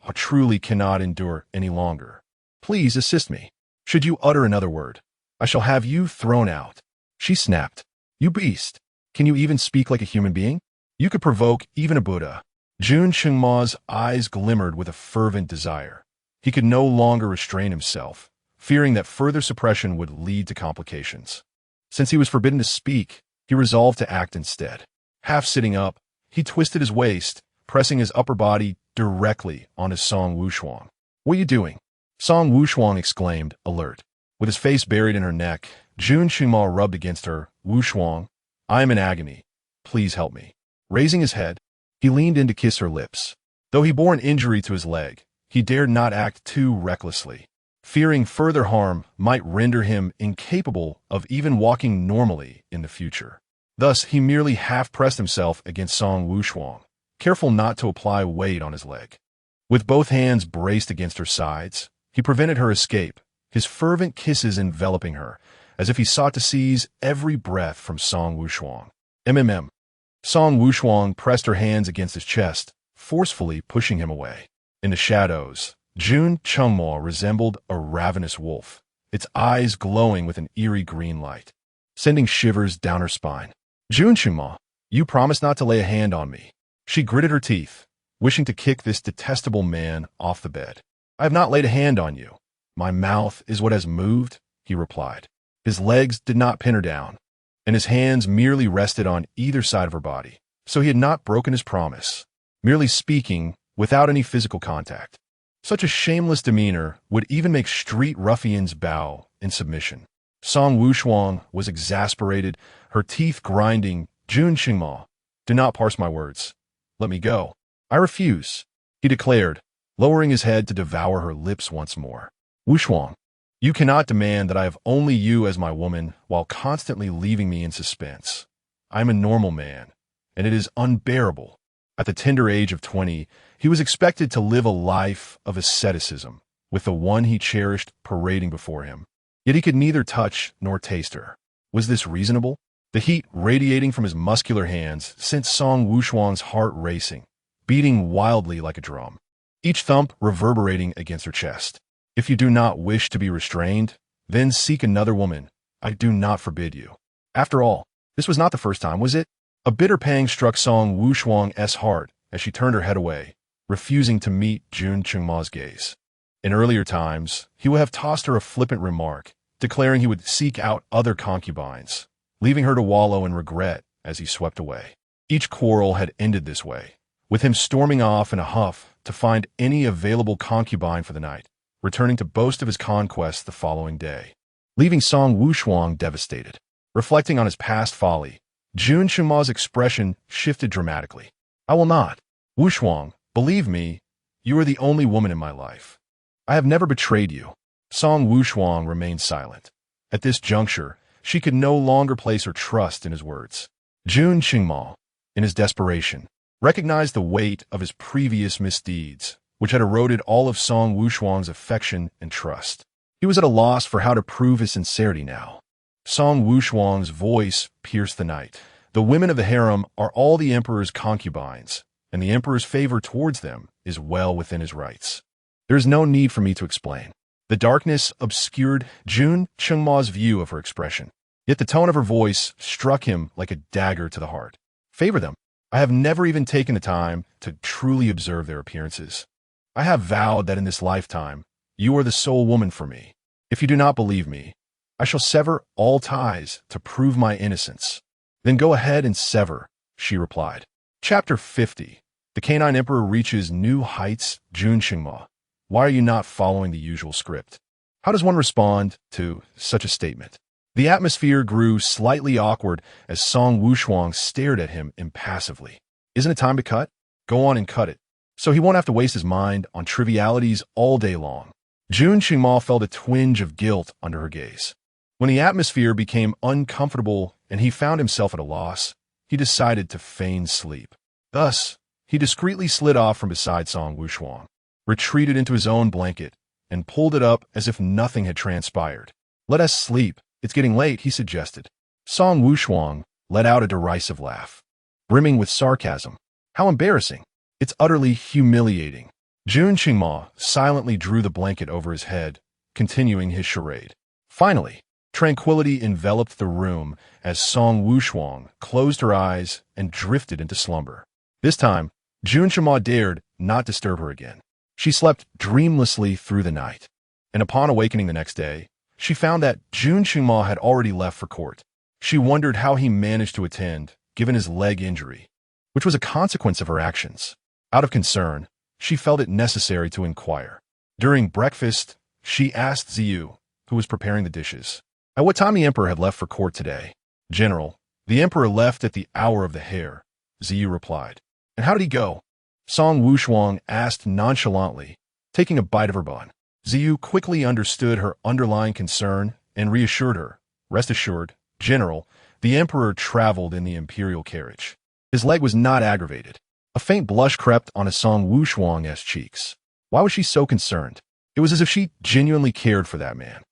I truly cannot endure any longer. Please assist me. Should you utter another word, I shall have you thrown out. She snapped. You beast. Can you even speak like a human being? You could provoke even a Buddha. Jun Chungma's eyes glimmered with a fervent desire. He could no longer restrain himself, fearing that further suppression would lead to complications. Since he was forbidden to speak, he resolved to act instead. Half sitting up, he twisted his waist, pressing his upper body directly onto Song Wushuang. What are you doing? Song Wushuang exclaimed, alert. With his face buried in her neck, Jun Chungma rubbed against her. Wushuang, I am in agony. Please help me. Raising his head, he leaned in to kiss her lips. Though he bore an injury to his leg, he dared not act too recklessly, fearing further harm might render him incapable of even walking normally in the future. Thus, he merely half-pressed himself against Song Wushuang, careful not to apply weight on his leg. With both hands braced against her sides, he prevented her escape, his fervent kisses enveloping her, as if he sought to seize every breath from Song Wushuang. Song Wushuang pressed her hands against his chest, forcefully pushing him away. In the shadows, Jun Chungmo resembled a ravenous wolf, its eyes glowing with an eerie green light, sending shivers down her spine. Jun Chungmo, you promised not to lay a hand on me. She gritted her teeth, wishing to kick this detestable man off the bed. I have not laid a hand on you. My mouth is what has moved, he replied. His legs did not pin her down, and his hands merely rested on either side of her body. So he had not broken his promise, merely speaking without any physical contact. Such a shameless demeanor would even make street ruffians bow in submission. Song Wushuang was exasperated, her teeth grinding. Jun Chungmo, do not parse my words. Let me go. I refuse, he declared, lowering his head to devour her lips once more. Wushuang, you cannot demand that I have only you as my woman while constantly leaving me in suspense. I am a normal man, and it is unbearable. At the tender age of 20, he was expected to live a life of asceticism, with the one he cherished parading before him. Yet he could neither touch nor taste her. Was this reasonable? The heat radiating from his muscular hands sent Song Wushuang's heart racing, beating wildly like a drum, each thump reverberating against her chest. If you do not wish to be restrained, then seek another woman. I do not forbid you. After all, this was not the first time, was it? A bitter pang struck Song Wushuang's heart as she turned her head away, refusing to meet Jun Chungmo's gaze. In earlier times, he would have tossed her a flippant remark, declaring he would seek out other concubines, leaving her to wallow in regret as he swept away. Each quarrel had ended this way, with him storming off in a huff to find any available concubine for the night, returning to boast of his conquest the following day, leaving Song Wushuang devastated. Reflecting on his past folly, Jun Chungmo's expression shifted dramatically. I will not. Wushuang, believe me, you are the only woman in my life. I have never betrayed you. Song Wushuang remained silent. At this juncture, she could no longer place her trust in his words. Jun Chungmo, in his desperation, recognized the weight of his previous misdeeds, which had eroded all of Song Wushuang's affection and trust. He was at a loss for how to prove his sincerity now. Song Wushuang's voice pierced the night. The women of the harem are all the emperor's concubines, and the emperor's favor towards them is well within his rights. There is no need for me to explain. The darkness obscured Jun Chungmo's view of her expression, yet the tone of her voice struck him like a dagger to the heart. Favor them. I have never even taken the time to truly observe their appearances. I have vowed that in this lifetime, you are the sole woman for me. If you do not believe me, I shall sever all ties to prove my innocence. Then go ahead and sever, she replied. Chapter 50. The Canine Emperor reaches new heights. Jun Chungmo, why are you not following the usual script? How does one respond to such a statement? The atmosphere grew slightly awkward as Song Wushuang stared at him impassively. Isn't it time to cut? Go on and cut it, so he won't have to waste his mind on trivialities all day long. Jun Chungmo felt a twinge of guilt under her gaze. When the atmosphere became uncomfortable and he found himself at a loss, he decided to feign sleep. Thus, he discreetly slid off from beside Song Wushuang, retreated into his own blanket, and pulled it up as if nothing had transpired. Let us sleep. It's getting late, he suggested. Song Wushuang let out a derisive laugh, brimming with sarcasm. How embarrassing. It's utterly humiliating. Jun Chungmo silently drew the blanket over his head, continuing his charade. Finally, tranquility enveloped the room as Song Wushuang closed her eyes and drifted into slumber. This time, Jun Chungmo dared not disturb her again. She slept dreamlessly through the night, and upon awakening the next day, she found that Jun Chungmo had already left for court. She wondered how he managed to attend, given his leg injury, which was a consequence of her actions. Out of concern, she felt it necessary to inquire. During breakfast, she asked Ziyu, who was preparing the dishes, at what time the emperor had left for court today. General, the emperor left at the hour of the hare, Ziyu replied. And how did he go? Song Wushuang asked nonchalantly, taking a bite of her bun. Ziyu quickly understood her underlying concern and reassured her. Rest assured, General, the emperor traveled in the imperial carriage. His leg was not aggravated. A faint blush crept on Song Wushuang's cheeks. Why was she so concerned? It was as if she genuinely cared for that man.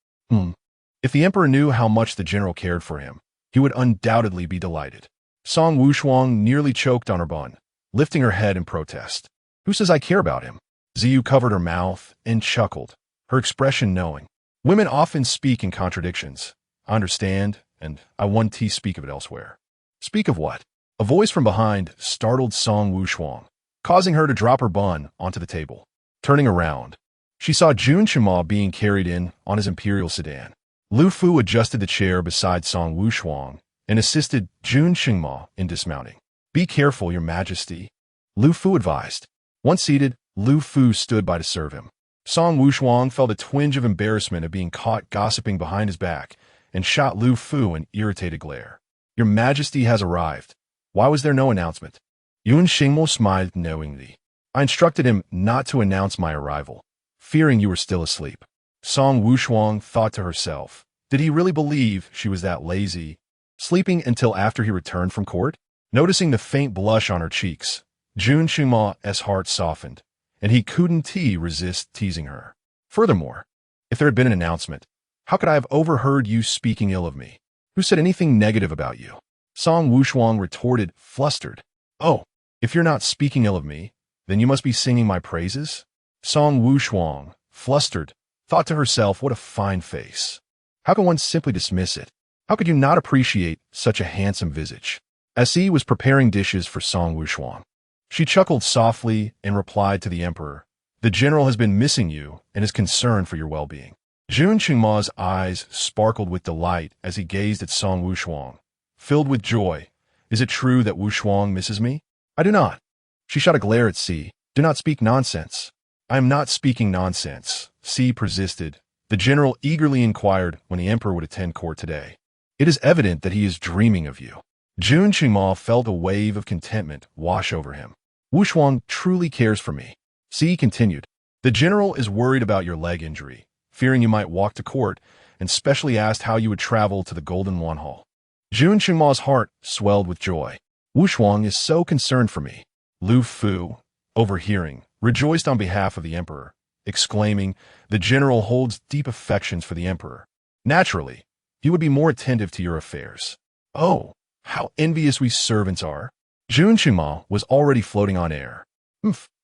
If the emperor knew how much the general cared for him, he would undoubtedly be delighted. Song Wushuang nearly choked on her bun, lifting her head in protest. Who says I care about him? Ziyu covered her mouth and chuckled, her expression knowing. Women often speak in contradictions. I understand, and I want to speak of it elsewhere. Speak of what? A voice from behind startled Song Wushuang, causing her to drop her bun onto the table. Turning around, she saw Jun Qingma being carried in on his imperial sedan. Lu Fu adjusted the chair beside Song Wushuang and assisted Jun Qingma in dismounting. Be careful, Your Majesty, Lu Fu advised. Once seated, Lu Fu stood by to serve him. Song Wushuang felt a twinge of embarrassment at being caught gossiping behind his back and shot Lu Fu an irritated glare. Your Majesty has arrived. Why was there no announcement? Yun Xingmo smiled knowingly. I instructed him not to announce my arrival, fearing you were still asleep. Song Wushuang thought to herself, did he really believe she was that lazy, sleeping until after he returned from court? Noticing the faint blush on her cheeks, Jun Qingma's heart softened, and he couldn't resist teasing her. Furthermore, if there had been an announcement, how could I have overheard you speaking ill of me? Who said anything negative about you? Song Wushuang retorted, flustered. Oh, if you're not speaking ill of me, then you must be singing my praises? Song Wushuang, flustered, thought to herself, what a fine face. How can one simply dismiss it? How could you not appreciate such a handsome visage? As he was preparing dishes for Song Wushuang, she chuckled softly and replied to the emperor, the general has been missing you and is concerned for your well-being. Jun Qingma's eyes sparkled with delight as he gazed at Song Wushuang, filled with joy. Is it true that Wushuang misses me? I do not. She shot a glare at C. Do not speak nonsense. I am not speaking nonsense, C persisted. The general eagerly inquired when the emperor would attend court today. It is evident that he is dreaming of you. Jun Qingma felt a wave of contentment wash over him. Wushuang truly cares for me. C continued. The general is worried about your leg injury, fearing you might walk to court, and specially asked how you would travel to the Golden Wan Hall. Jun Qingma's heart swelled with joy. Wushuang is so concerned for me. Lu Fu, overhearing, rejoiced on behalf of the emperor, exclaiming, the general holds deep affections for the emperor. Naturally, he would be more attentive to your affairs. Oh, how envious we servants are. Jun Qingma was already floating on air.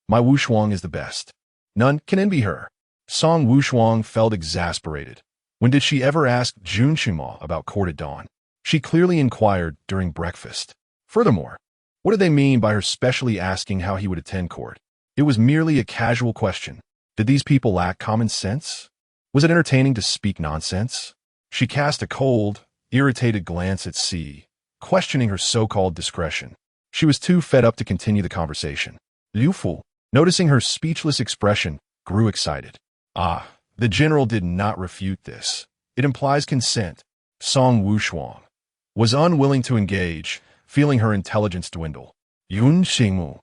My Wushuang is the best. None can envy her. Song Wushuang felt exasperated. When did she ever ask Jun Qingma about court at dawn? She clearly inquired during breakfast. Furthermore, what did they mean by her specially asking how he would attend court? It was merely a casual question. Did these people lack common sense? Was it entertaining to speak nonsense? She cast a cold, irritated glance at C, questioning her so-called discretion. She was too fed up to continue the conversation. Liu Fu, noticing her speechless expression, grew excited. Ah, the general did not refute this. It implies consent. Song Wushuang was unwilling to engage, feeling her intelligence dwindle. Yun Xingmu,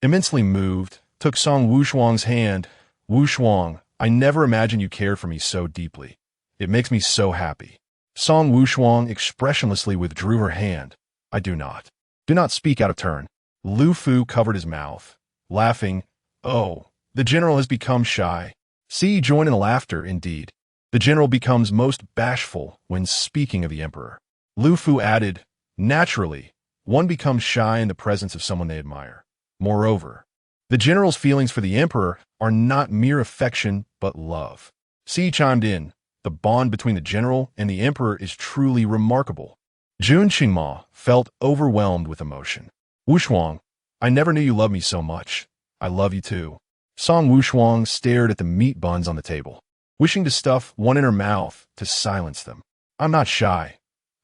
immensely moved, took Song Wushuang's hand. Wushuang, I never imagined you cared for me so deeply. It makes me so happy. Song Wushuang expressionlessly withdrew her hand. I do not. Do not speak out of turn. Lu Fu covered his mouth, laughing. Oh, the general has become shy. See, join in the laughter, indeed. The general becomes most bashful when speaking of the emperor. Lu Fu added, naturally, one becomes shy in the presence of someone they admire. Moreover, the general's feelings for the emperor are not mere affection, but love. C chimed in, the bond between the general and the emperor is truly remarkable. Jun Qingma felt overwhelmed with emotion. Wushuang, I never knew you loved me so much. I love you too. Song Wushuang stared at the meat buns on the table, wishing to stuff one in her mouth to silence them. I'm not shy.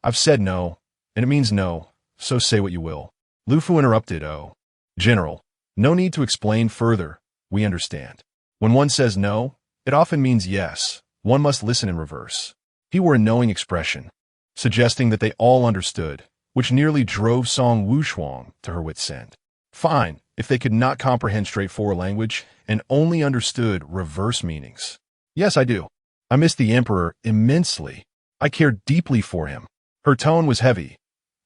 I've said no, and it means no, so say what you will. Lu Fu interrupted. Oh, General, no need to explain further. We understand. When one says no, it often means yes. One must listen in reverse. He wore a knowing expression, suggesting that they all understood, which nearly drove Song Wushuang to her wit's end. Fine, if they could not comprehend straightforward language and only understood reverse meanings. Yes, I do. I miss the emperor immensely. I care deeply for him. Her tone was heavy,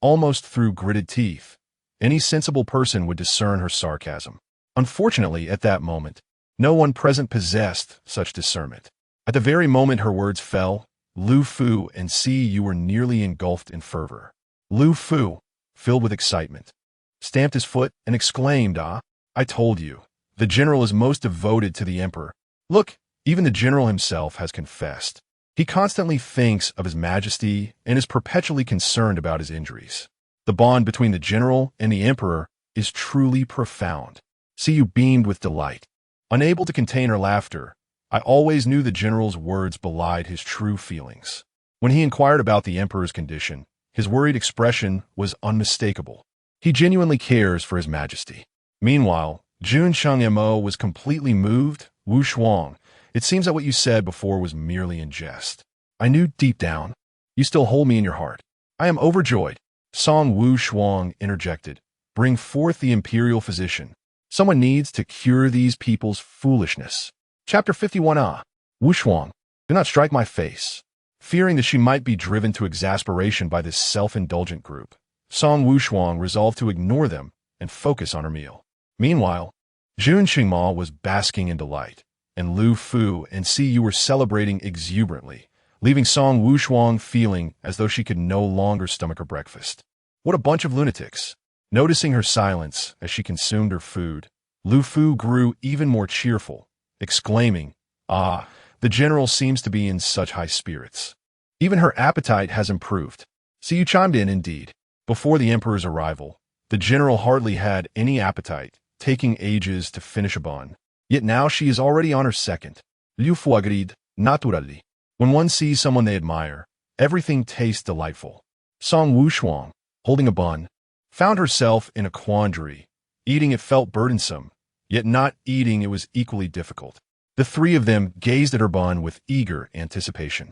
almost through gritted teeth. Any sensible person would discern her sarcasm. Unfortunately, at that moment, no one present possessed such discernment. At the very moment her words fell, Lu Fu and C you were nearly engulfed in fervor. Lu Fu, filled with excitement, stamped his foot and exclaimed, Ah, I told you, The general is most devoted to the emperor. Look, even the general himself has confessed. He constantly thinks of his majesty and is perpetually concerned about his injuries. The bond between the general and the emperor is truly profound. Siyu beamed with delight. Unable to contain her laughter, I always knew the general's words belied his true feelings. When he inquired about the emperor's condition, his worried expression was unmistakable. He genuinely cares for his majesty. Meanwhile, Jun Mo was completely moved. Wushuang, it seems that what you said before was merely in jest. I knew deep down. You still hold me in your heart. I am overjoyed. Song Wushuang interjected. Bring forth the imperial physician. Someone needs to cure these people's foolishness. Chapter 51a. Wushuang, do not strike my face. Fearing that she might be driven to exasperation by this self-indulgent group, Song Wushuang resolved to ignore them and focus on her meal. Meanwhile, Jun Qingma was basking in delight, and Lu Fu and Siyu were celebrating exuberantly, leaving Song Wushuang feeling as though she could no longer stomach her breakfast. What a bunch of lunatics! Noticing her silence as she consumed her food, Lu Fu grew even more cheerful, exclaiming, "Ah, the general seems to be in such high spirits. Even her appetite has improved." Siyu chimed in indeed. Before the emperor's arrival, the general hardly had any appetite, taking ages to finish a bun. Yet now she is already on her second. Liu Fu agreed, naturally. When one sees someone they admire, everything tastes delightful. Song Wushuang, holding a bun, found herself in a quandary. Eating it felt burdensome, yet not eating it was equally difficult. The three of them gazed at her bun with eager anticipation,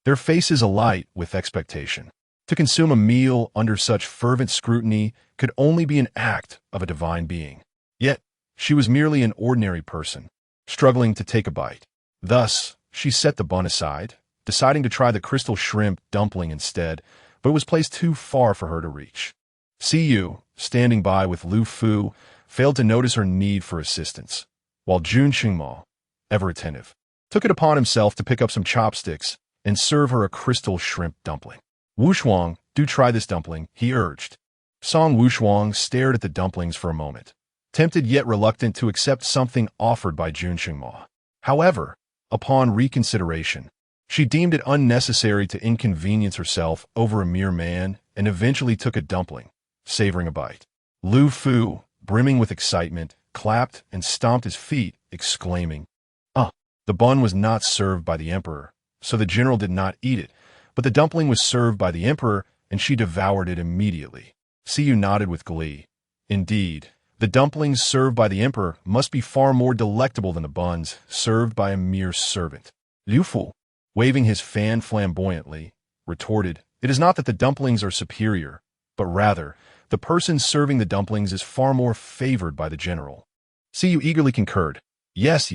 their faces alight with expectation. To consume a meal under such fervent scrutiny could only be an act of a divine being. Yet, she was merely an ordinary person, struggling to take a bite. Thus, she set the bun aside, deciding to try the crystal shrimp dumpling instead, but it was placed too far for her to reach. Siyu, standing by with Lu Fu, failed to notice her need for assistance, while Jun Qingma, ever attentive, took it upon himself to pick up some chopsticks and serve her a crystal shrimp dumpling. "Wushuang, do try this dumpling," he urged. Song Wushuang stared at the dumplings for a moment, tempted yet reluctant to accept something offered by Jun Qingma. However, upon reconsideration, she deemed it unnecessary to inconvenience herself over a mere man and eventually took a dumpling, savoring a bite. Lu Fu, brimming with excitement, clapped and stomped his feet, exclaiming, The bun was not served by the emperor, so the general did not eat it, but the dumpling was served by the emperor, and she devoured it immediately. Siyu nodded with glee. Indeed, the dumplings served by the emperor must be far more delectable than the buns served by a mere servant. Liu Fu, waving his fan flamboyantly, retorted, "It is not that the dumplings are superior, but rather, the person serving the dumplings is far more favored by the general." Siyu eagerly concurred. Yes.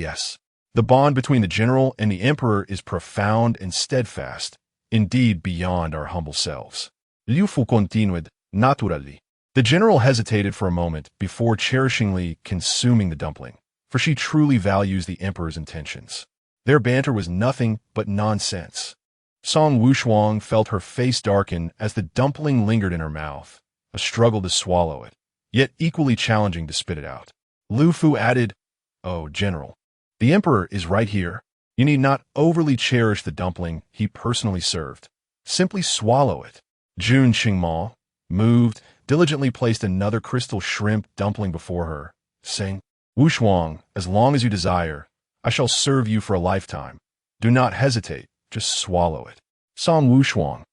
The bond between the general and the emperor is profound and steadfast, indeed beyond our humble selves. Liu Fu continued, naturally. The general hesitated for a moment before cherishingly consuming the dumpling, for she truly values the emperor's intentions. Their banter was nothing but nonsense. Song Wushuang felt her face darken as the dumpling lingered in her mouth, a struggle to swallow it, yet equally challenging to spit it out. Lu Fu added, "Oh, general, the emperor is right here. You need not overly cherish the dumpling he personally served. Simply swallow it." Jun Qingma, moved, diligently placed another crystal shrimp dumpling before her, saying, "Wushuang, as long as you desire, I shall serve you for a lifetime. Do not hesitate, just swallow it." Song Wushuang,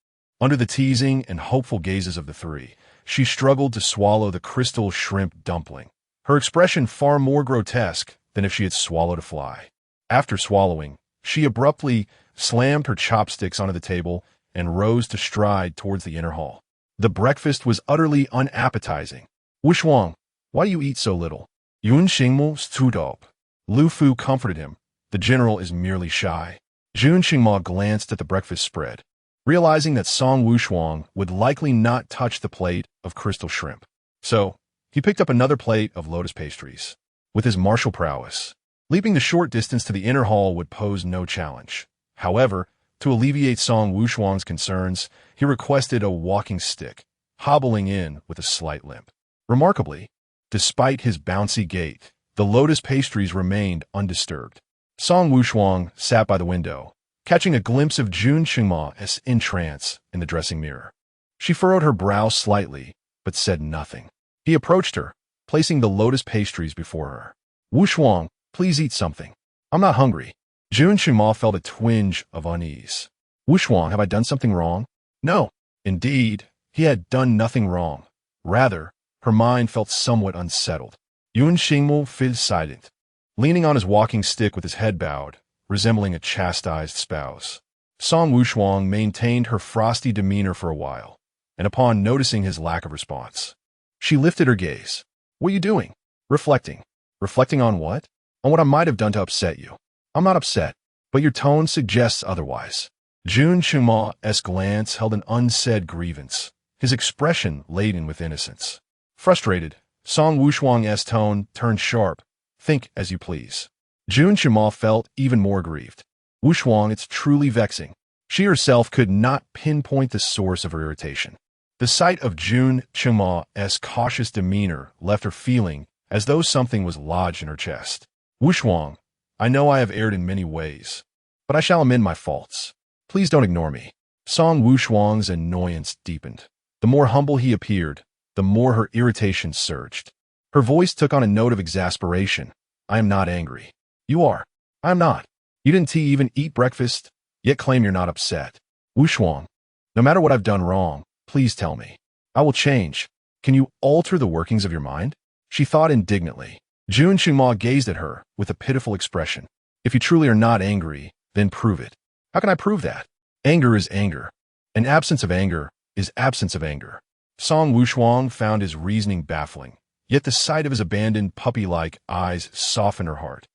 under the teasing and hopeful gazes of the three, she struggled to swallow the crystal shrimp dumpling, her expression far more grotesque than if she had swallowed a fly. After swallowing, she abruptly slammed her chopsticks onto the table and rose to stride towards the inner hall. The breakfast was utterly unappetizing. "Wushuang, why do you eat so little?" Yun Xingmu stood up. Lu Fu comforted him. "The general is merely shy." Jun Qingma glanced at the breakfast spread, realizing that Song Wushuang would likely not touch the plate of crystal shrimp. So, he picked up another plate of lotus pastries. With his martial prowess, leaping the short distance to the inner hall would pose no challenge. However, to alleviate Song Wushuang's concerns, he requested a walking stick, hobbling in with a slight limp. Remarkably, despite his bouncy gait, The lotus pastries remained undisturbed. Song Wushuang sat by the window, catching a glimpse of Jun Qingma's entrance in the dressing mirror. She furrowed her brow slightly, but said nothing. He approached her, placing the lotus pastries before her. "Wushuang, please eat something. I'm not hungry." Jun Qingma felt a twinge of unease. "Wushuang, have I done something wrong?" No. Indeed, he had done nothing wrong. Rather, her mind felt somewhat unsettled. Yun Xingmu fell silent, leaning on his walking stick with his head bowed, resembling a chastised spouse. Song Wushuang maintained her frosty demeanor for a while, and upon noticing his lack of response, she lifted her gaze. "What are you doing?" "Reflecting." "Reflecting on what?" "On what I might have done to upset you." "I'm not upset, but your tone suggests otherwise." Jun Qingma's glance held an unsaid grievance, his expression laden with innocence. Frustrated, Song Wushuang's tone turned sharp. "Think as you please." Jun Qingma felt even more grieved. "Wushuang, it's truly vexing." She herself could not pinpoint the source of her irritation. The sight of Jun Qingma's cautious demeanor left her feeling as though something was lodged in her chest. "Wushuang, I know I have erred in many ways, but I shall amend my faults. Please don't ignore me." Song Wushuang's annoyance deepened. The more humble he appeared, the more her irritation surged. Her voice took on a note of exasperation. "I am not angry." "You are." "I am not. You didn't even eat breakfast, yet claim you're not upset." "Wushuang, no matter what I've done wrong, please tell me. I will change. Can you alter the workings of your mind?" She thought indignantly. Jun Qingma gazed at her with a pitiful expression. "If you truly are not angry, then prove it." "How can I prove that?" "Anger is anger. An absence of anger is absence of anger." Song Wushuang found his reasoning baffling, yet the sight of his abandoned puppy-like eyes softened her heart.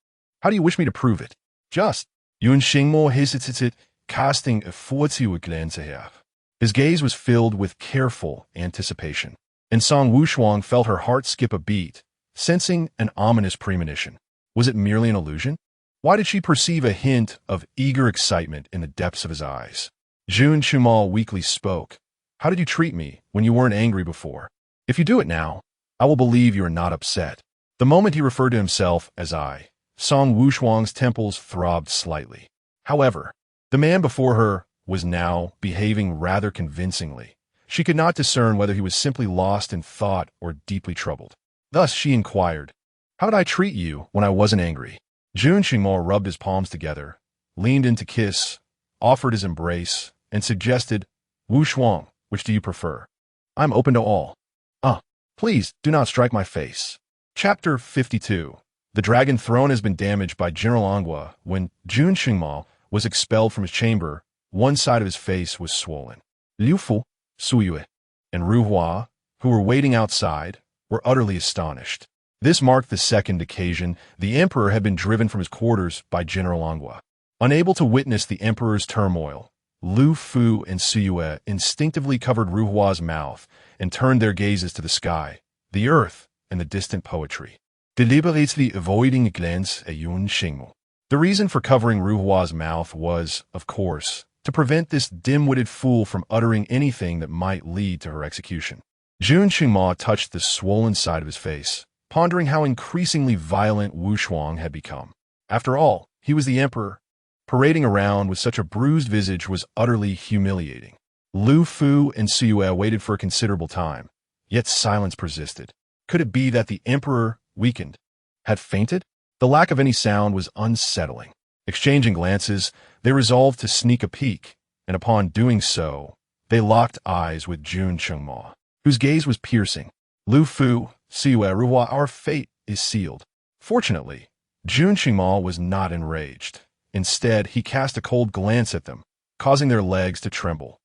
"How do you wish me to prove it?" "Just." Yun Xingmo hesitated, casting a furtive glance at her. His gaze was filled with careful anticipation, and Song Wushuang felt her heart skip a beat, sensing an ominous premonition. Was it merely an illusion? Why did she perceive a hint of eager excitement in the depths of his eyes? Jun Qingma weakly spoke. "How did you treat me when you weren't angry before? If you do it now, I will believe you are not upset." The moment he referred to himself as I, Song Wushuang's temples throbbed slightly. However, the man before her was now behaving rather convincingly. She could not discern whether he was simply lost in thought or deeply troubled. Thus she inquired, "How did I treat you when I wasn't angry?" Jun Qingmo rubbed his palms together, leaned in to kiss, offered his embrace, and suggested, "Wushuang, which do you prefer? I'm open to all." Please do not strike my face." Chapter 52. The dragon throne has been damaged by General Angua. When Jun Qingma was expelled from his chamber, one side of his face was swollen. Liu Fu, Su Yue, and Ru Hua, who were waiting outside, were utterly astonished. This marked the second occasion the emperor had been driven from his quarters by General Angua. Unable to witness the emperor's turmoil, Lu Fu and Su Yue instinctively covered Ru Hua's mouth and turned their gazes to the sky, the earth, and the distant poetry, deliberately avoiding a glance at Yun Xingmu. The reason for covering Ru Hua's mouth was, of course, to prevent this dim-witted fool from uttering anything that might lead to her execution. Jun Qingma touched the swollen side of his face, pondering how increasingly violent Wushuang had become. After all, he was the emperor. Parading around with such a bruised visage was utterly humiliating. Lu Fu and Su Yue waited for a considerable time, yet silence persisted. Could it be that the emperor, weakened, had fainted? The lack of any sound was unsettling. Exchanging glances, they resolved to sneak a peek, and upon doing so, they locked eyes with Jun Qingma, whose gaze was piercing. "Lu Fu, Su Yue, Ru Hua, our fate is sealed." Fortunately, Jun Qingma was not enraged. Instead, he cast a cold glance at them, causing their legs to tremble,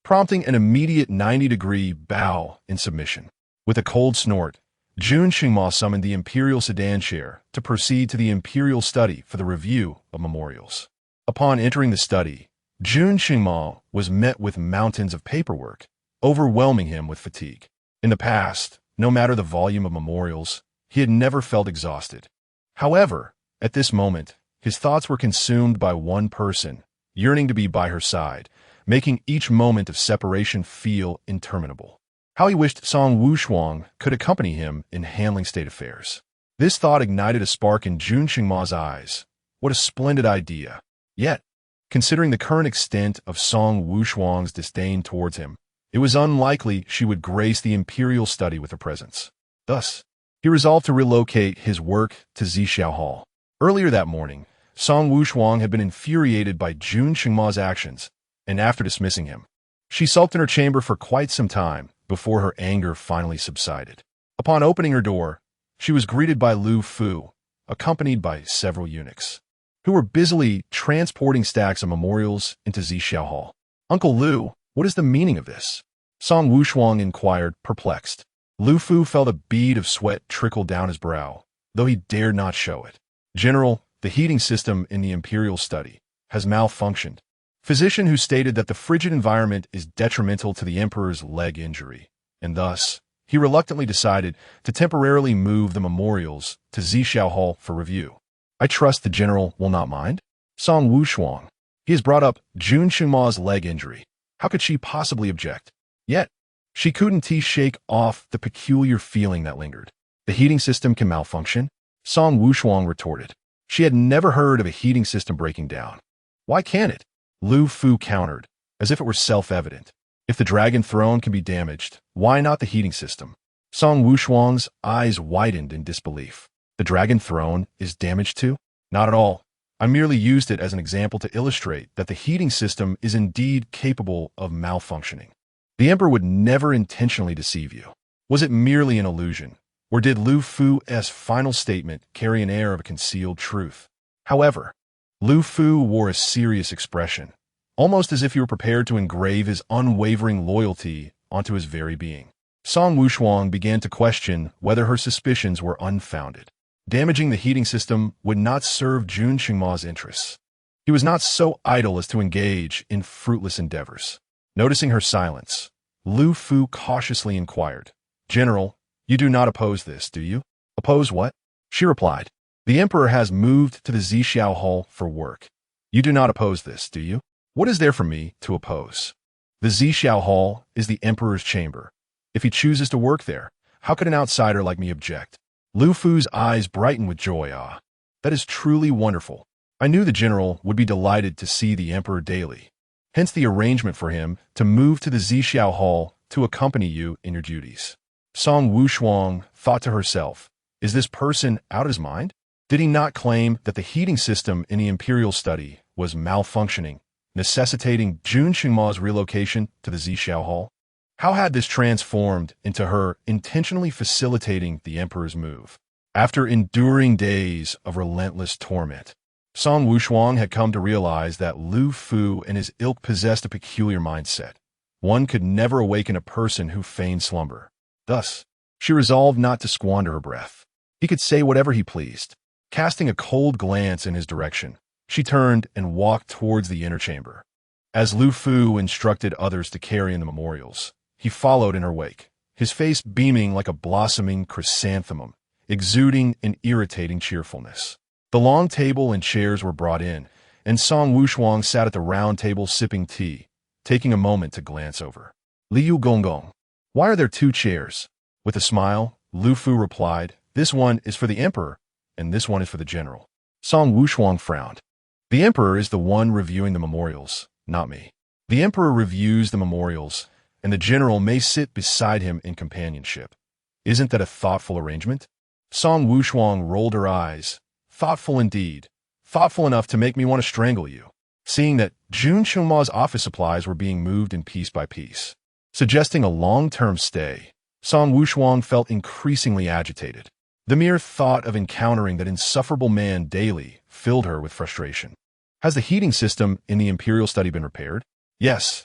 prompting an immediate 90-degree bow in submission. With a cold snort, Jun Qingma summoned the imperial sedan chair to proceed to the imperial study for the review of memorials. Upon entering the study, Jun Qingma was met with mountains of paperwork, overwhelming him with fatigue. In the past, no matter the volume of memorials, he had never felt exhausted. However, at this moment, his thoughts were consumed by one person, yearning to be by her side, making each moment of separation feel interminable. How he wished Song Wushuang could accompany him in handling state affairs. This thought ignited a spark in Jun Qingma's eyes. What a splendid idea. Yet, considering the current extent of Song Wushuang's disdain towards him, it was unlikely she would grace the imperial study with her presence. Thus, he resolved to relocate his work to Zixiao Hall. Earlier that morning, Song Wushuang had been infuriated by Jun Qingma's actions, and after dismissing him, she sulked in her chamber for quite some time before her anger finally subsided. Upon opening her door, she was greeted by Lu Fu, accompanied by several eunuchs, who were busily transporting stacks of memorials into Zixiao Hall. "Uncle Lu, what is the meaning of this?" Song Wushuang inquired, perplexed. Lu Fu felt a bead of sweat trickle down his brow, though he dared not show it. "General, the heating system in the imperial study has malfunctioned." Physician who stated that the frigid environment is detrimental to the emperor's leg injury, and thus, he reluctantly decided to temporarily move the memorials to Zixiao Hall for review. "I trust the general will not mind?" Song Wushuang. He has brought up Jun Qingma's leg injury. How could she possibly object? Yet, she couldn't shake off the peculiar feeling that lingered. The heating system can malfunction? Song Wushuang retorted. She had never heard of a heating system breaking down. Why can't it? Lu Fu countered, as if it were self-evident. If the dragon throne can be damaged, why not the heating system? Song Wushuang's eyes widened in disbelief. The dragon throne is damaged too? Not at all. I merely used it as an example to illustrate that the heating system is indeed capable of malfunctioning. The emperor would never intentionally deceive you. Was it merely an illusion? Or did Lu Fu's final statement carry an air of a concealed truth? However, Lu Fu wore a serious expression, almost as if he were prepared to engrave his unwavering loyalty onto his very being. Song Wushuang began to question whether her suspicions were unfounded. Damaging the heating system would not serve Jun Qingma's interests. He was not so idle as to engage in fruitless endeavors. Noticing her silence, Lu Fu cautiously inquired, "General, you do not oppose this, do you?" "Oppose what?" She replied, "The emperor has moved to the Zixiao Hall for work. You do not oppose this, do you?" "What is there for me to oppose? The Zixiao Hall is the emperor's chamber. If he chooses to work there, how could an outsider like me object?" Lu Fu's eyes brightened with joy. "Ah, that is truly wonderful. I knew the general would be delighted to see the emperor daily. Hence the arrangement for him to move to the Zixiao Hall to accompany you in your duties." Song Wushuang thought to herself, is this person out of his mind? Did he not claim that the heating system in the imperial study was malfunctioning, necessitating Jun Qingma's relocation to the Zixiao Hall? How had this transformed into her intentionally facilitating the emperor's move? After enduring days of relentless torment, Song Wushuang had come to realize that Lu Fu and his ilk possessed a peculiar mindset. One could never awaken a person who feigned slumber. Thus, she resolved not to squander her breath. He could say whatever he pleased. Casting a cold glance in his direction, she turned and walked towards the inner chamber. As Lu Fu instructed others to carry in the memorials, he followed in her wake, his face beaming like a blossoming chrysanthemum, exuding an irritating cheerfulness. The long table and chairs were brought in, and Song Wushuang sat at the round table sipping tea, taking a moment to glance over. "Liu Gonggong, why are there two chairs?" With a smile, Lu Fu replied, "This one is for the emperor, and this one is for the general." Song Wushuang frowned. "The emperor is the one reviewing the memorials, not me. The emperor reviews the memorials, and the general may sit beside him in companionship. Isn't that a thoughtful arrangement?" Song Wushuang rolled her eyes. "Thoughtful indeed. Thoughtful enough to make me want to strangle you." Seeing that Jun Qingma's office supplies were being moved in piece by piece, suggesting a long-term stay, Song Wushuang felt increasingly agitated. The mere thought of encountering that insufferable man daily filled her with frustration. "Has the heating system in the imperial study been repaired?" Yes,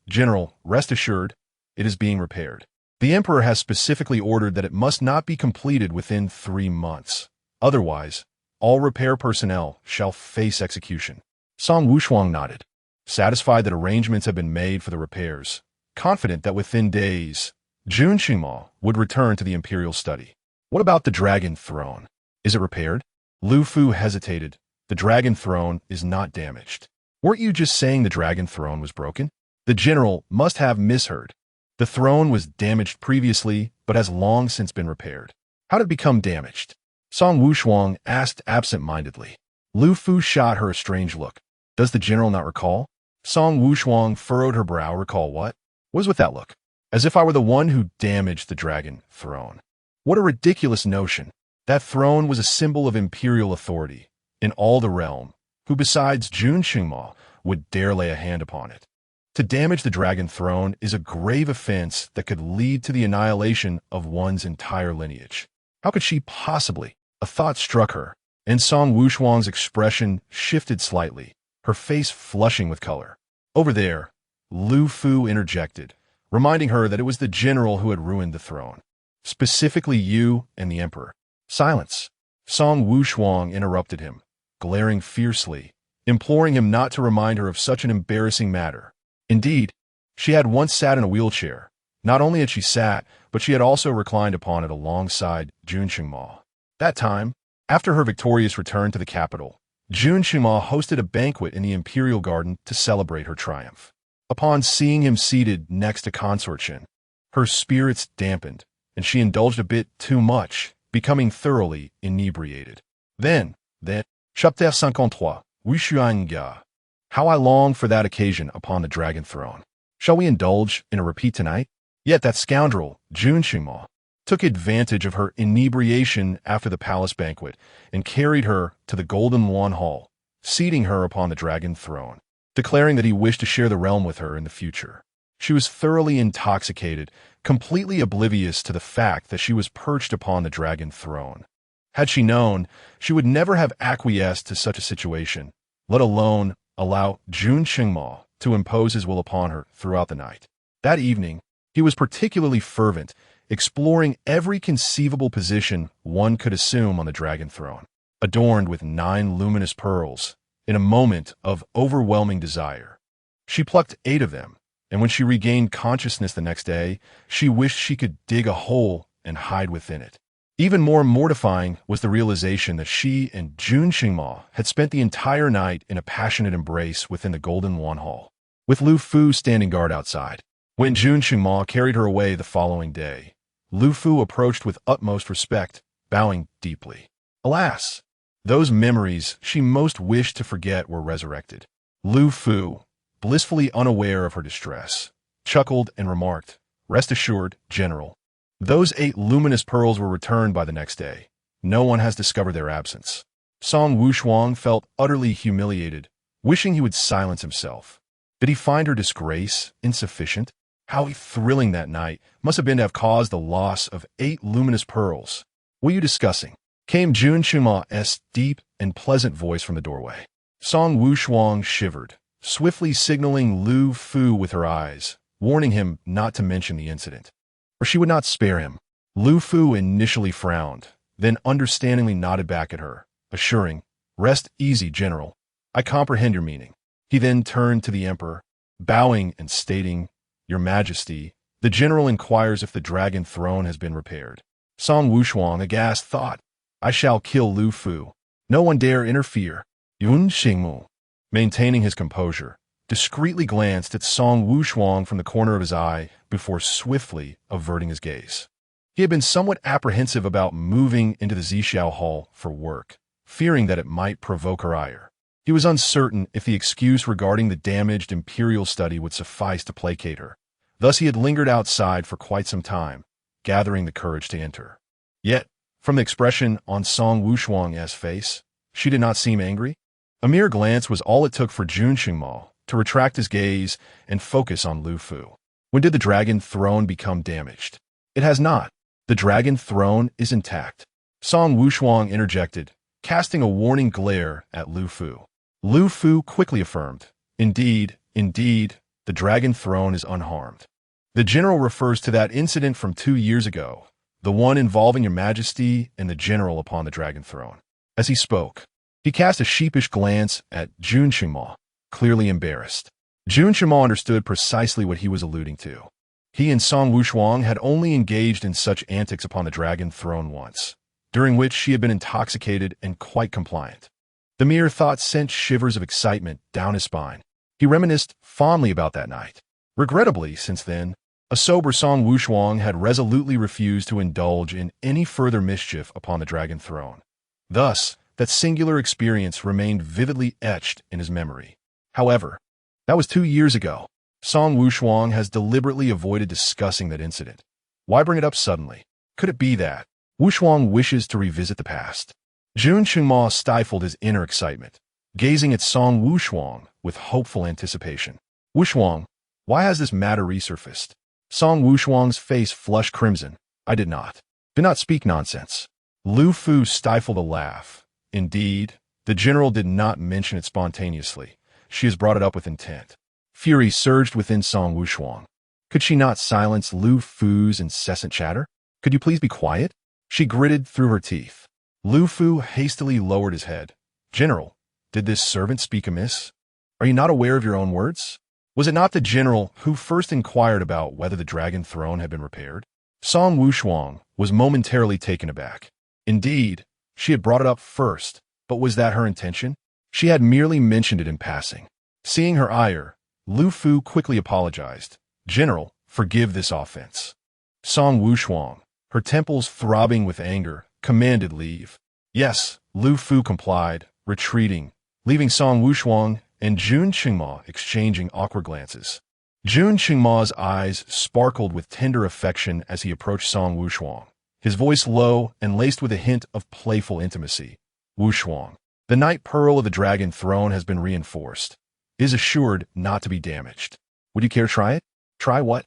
General, rest assured, it is being repaired. The emperor has specifically ordered that it must not be completed within 3 months. Otherwise, all repair personnel shall face execution." Song Wushuang nodded, satisfied that arrangements had been made for the repairs, confident that within days, Jun Qingma would return to the imperial study. "What about the dragon throne? Is it repaired?" Lu Fu hesitated. "The dragon throne is not damaged." "Weren't you just saying the dragon throne was broken?" The general must have misheard. The throne was damaged previously, but has long since been repaired. "How did it become damaged?" Song Wushuang asked absent-mindedly. Lu Fu shot her a strange look. Does the general not recall? Song Wushuang furrowed her brow. Recall what? What was with that look? As if I were the one who damaged the dragon throne. What a ridiculous notion. That throne was a symbol of imperial authority in all the realm. Who besides Jun Qingma would dare lay a hand upon it? To damage the dragon throne is a grave offense that could lead to the annihilation of one's entire lineage. How could she possibly? A thought struck her, and Song Wushuang's expression shifted slightly, her face flushing with color. Over there, Lu Fu interjected, reminding her that it was the general who had ruined the throne. Specifically you and the emperor. Silence. Song Wushuang interrupted him, glaring fiercely, imploring him not to remind her of such an embarrassing matter. Indeed, she had once sat in a wheelchair. Not only had she sat, but she had also reclined upon it alongside Jun Qingma. That time, after her victorious return to the capital, Jun Qingma hosted a banquet in the imperial garden to celebrate her triumph. Upon seeing him seated next to Consort Shen, her spirits dampened, and she indulged a bit too much, becoming thoroughly inebriated. Then, Chapter 53, Wushuang. How I long for that occasion upon the dragon throne. Shall we indulge in a repeat tonight? Yet that scoundrel, Jun Qingma, took advantage of her inebriation after the palace banquet and carried her to the Golden Lawn Hall, seating her upon the dragon throne, declaring that he wished to share the realm with her in the future. She was thoroughly intoxicated, completely oblivious to the fact that she was perched upon the dragon throne. Had she known, she would never have acquiesced to such a situation, let alone allow Jun Qingma to impose his will upon her throughout the night. That evening, he was particularly fervent, exploring every conceivable position one could assume on the dragon throne, adorned with 9 luminous pearls, in a moment of overwhelming desire. She plucked 8 of them, and when she regained consciousness the next day, she wished she could dig a hole and hide within it. Even more mortifying was the realization that she and Jun Qingma had spent the entire night in a passionate embrace within the Golden Lawn Hall, with Lu Fu standing guard outside. When Jun Qingma carried her away the following day, Lu Fu approached with utmost respect, bowing deeply. Alas! Those memories she most wished to forget were resurrected. Lu Fu, blissfully unaware of her distress, chuckled and remarked, "Rest assured, General. Those 8 luminous pearls were returned by the next day. No one has discovered their absence." Song Wushuang felt utterly humiliated, wishing he would silence himself. Did he find her disgrace insufficient? How thrilling that night must have been to have caused the loss of 8 luminous pearls. "What are you discussing?" came Jun Qingma's deep and pleasant voice from the doorway. Song Wushuang shivered, swiftly signaling Lu Fu with her eyes, warning him not to mention the incident, or she would not spare him. Lu Fu initially frowned, then understandingly nodded back at her, assuring, "Rest easy, General. I comprehend your meaning." He then turned to the emperor, bowing and stating, "Your Majesty, the general inquires if the dragon throne has been repaired." Song Wushuang, aghast, thought, "I shall kill Lu Fu. No one dare interfere." Yun Xingmu, maintaining his composure, discreetly glanced at Song Wushuang from the corner of his eye before swiftly averting his gaze. He had been somewhat apprehensive about moving into the Zixiao Hall for work, fearing that it might provoke her ire. He was uncertain if the excuse regarding the damaged imperial study would suffice to placate her. Thus he had lingered outside for quite some time, gathering the courage to enter. Yet, from the expression on Song Wushuang's face, she did not seem angry. A mere glance was all it took for Jun Qingma to retract his gaze and focus on Lu Fu. When did the dragon throne become damaged? It has not. The dragon throne is intact. Song Wushuang interjected, casting a warning glare at Lu Fu. Lu Fu quickly affirmed, Indeed, the dragon throne is unharmed. The general refers to that incident from 2 years ago, the one involving your Majesty and the general upon the dragon throne." As he spoke, he cast a sheepish glance at Jun Qingma, clearly embarrassed. Jun Qingma understood precisely what he was alluding to. He and Song Wushuang had only engaged in such antics upon the dragon throne once, during which she had been intoxicated and quite compliant. The mere thought sent shivers of excitement down his spine. He reminisced fondly about that night. Regrettably, since then, A sober Song Wushuang had resolutely refused to indulge in any further mischief upon the dragon throne. Thus, that singular experience remained vividly etched in his memory. However, that was 2 years ago. Song Wushuang has deliberately avoided discussing that incident. Why bring it up suddenly? Could it be that Wushuang wishes to revisit the past? Jun Qingma stifled his inner excitement, gazing at Song Wushuang with hopeful anticipation. Wushuang, why has this matter resurfaced? Song Wushuang's face flushed crimson. I did not. Do not speak nonsense. Lu Fu stifled a laugh. Indeed, the general did not mention it spontaneously. She has brought it up with intent. Fury surged within Song Wushuang. Could she not silence Lu Fu's incessant chatter? Could you please be quiet? She gritted through her teeth. Lu Fu hastily lowered his head. General, did this servant speak amiss? Are you not aware of your own words? Was it not the general who first inquired about whether the dragon throne had been repaired? Song Wushuang was momentarily taken aback. Indeed, she had brought it up first, but was that her intention? She had merely mentioned it in passing. Seeing her ire, Lu Fu quickly apologized. General, forgive this offense. Song Wushuang, her temples throbbing with anger, commanded leave. Yes, Lu Fu complied, retreating, leaving Song Wushuang and Jun Qingma exchanging awkward glances. Jun Qingma's eyes sparkled with tender affection as he approached Song Wushuang, his voice low and laced with a hint of playful intimacy. Wushuang, the night pearl of the dragon throne has been reinforced. It is assured not to be damaged. Would you care to try it? Try what?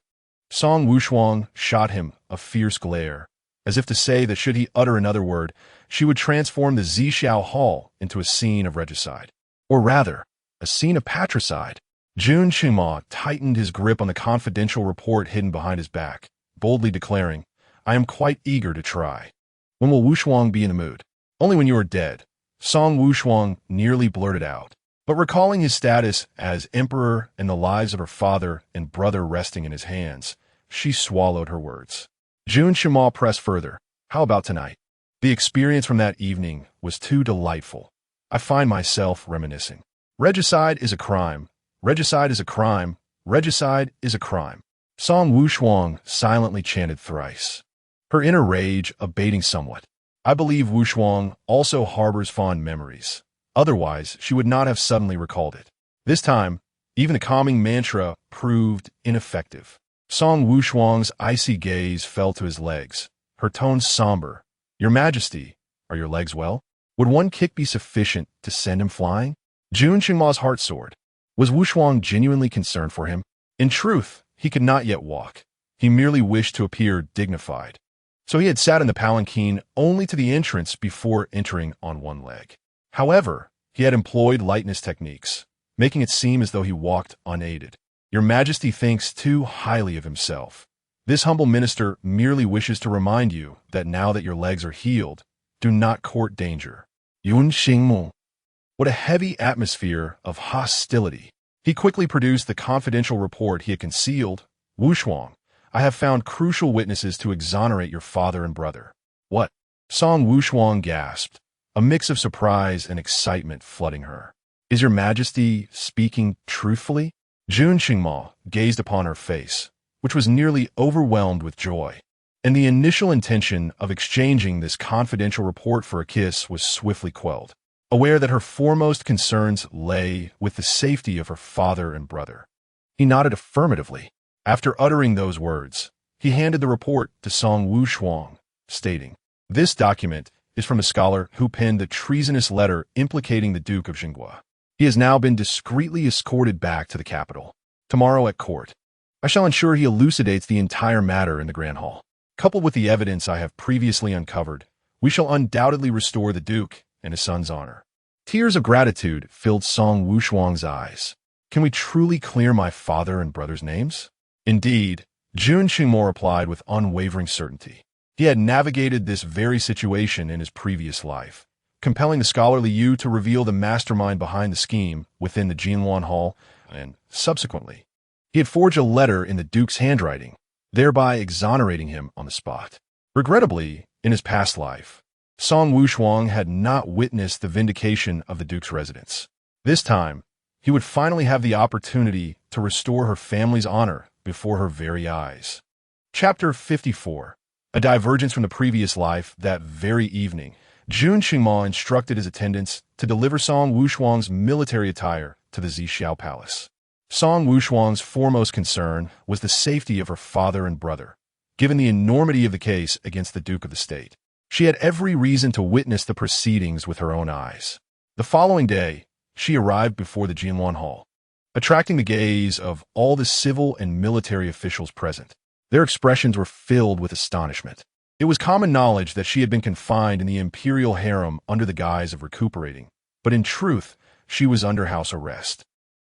Song Wushuang shot him a fierce glare, as if to say that should he utter another word, she would transform the Zixiao Hall into a scene of regicide. Or rather, a scene of patricide. Jun Qingma tightened his grip on the confidential report hidden behind his back, boldly declaring, I am quite eager to try. When will Wushuang be in the mood? Only when you are dead. Song Wushuang nearly blurted out. But recalling his status as emperor and the lives of her father and brother resting in his hands, she swallowed her words. Jun Qingma pressed further. How about tonight? The experience from that evening was too delightful. I find myself reminiscing. Regicide is a crime. Regicide is a crime. Regicide is a crime. Song Wushuang silently chanted thrice, her inner rage abating somewhat. I believe Wushuang also harbors fond memories. Otherwise, she would not have suddenly recalled it. This time, even the calming mantra proved ineffective. Song Wushuang's icy gaze fell to his legs, her tone somber. Your Majesty, are your legs well? Would one kick be sufficient to send him flying? Jun Qingma's heart soared. Was Wushuang genuinely concerned for him? In truth, he could not yet walk. He merely wished to appear dignified. So he had sat in the palanquin only to the entrance before entering on one leg. However, he had employed lightness techniques, making it seem as though he walked unaided. Your Majesty thinks too highly of himself. This humble minister merely wishes to remind you that now that your legs are healed, do not court danger. Yun Xingmu. What a heavy atmosphere of hostility. He quickly produced the confidential report he had concealed. Wushuang, I have found crucial witnesses to exonerate your father and brother. What? Song Wushuang gasped, a mix of surprise and excitement flooding her. Is your Majesty speaking truthfully? Jun Qingma gazed upon her face, which was nearly overwhelmed with joy, and the initial intention of exchanging this confidential report for a kiss was swiftly quelled. Aware that her foremost concerns lay with the safety of her father and brother. He nodded affirmatively. After uttering those words, he handed the report to Song Wushuang, stating, This document is from a scholar who penned the treasonous letter implicating the Duke of Xinghua. He has now been discreetly escorted back to the capital. Tomorrow at court, I shall ensure he elucidates the entire matter in the Grand Hall. Coupled with the evidence I have previously uncovered, we shall undoubtedly restore the Duke and his son's honor. Tears of gratitude filled Song Wushuang's eyes. Can we truly clear my father and brother's names? Indeed, Jun Qingma replied with unwavering certainty. He had navigated this very situation in his previous life, compelling the scholarly Yu to reveal the mastermind behind the scheme within the Jinluan Hall, and subsequently, he had forged a letter in the Duke's handwriting, thereby exonerating him on the spot. Regrettably, in his past life, Song Wushuang had not witnessed the vindication of the Duke's residence. This time, he would finally have the opportunity to restore her family's honor before her very eyes. Chapter 54. A divergence from the previous life. That very evening, Jun Qingma instructed his attendants to deliver Song Wushuang's military attire to the Zixiao Palace. Song Wushuang's foremost concern was the safety of her father and brother, given the enormity of the case against the Duke of the State. She had every reason to witness the proceedings with her own eyes. The following day, she arrived before the Jinluan Hall, attracting the gaze of all the civil and military officials present. Their expressions were filled with astonishment. It was common knowledge that she had been confined in the imperial harem under the guise of recuperating, but in truth, she was under house arrest.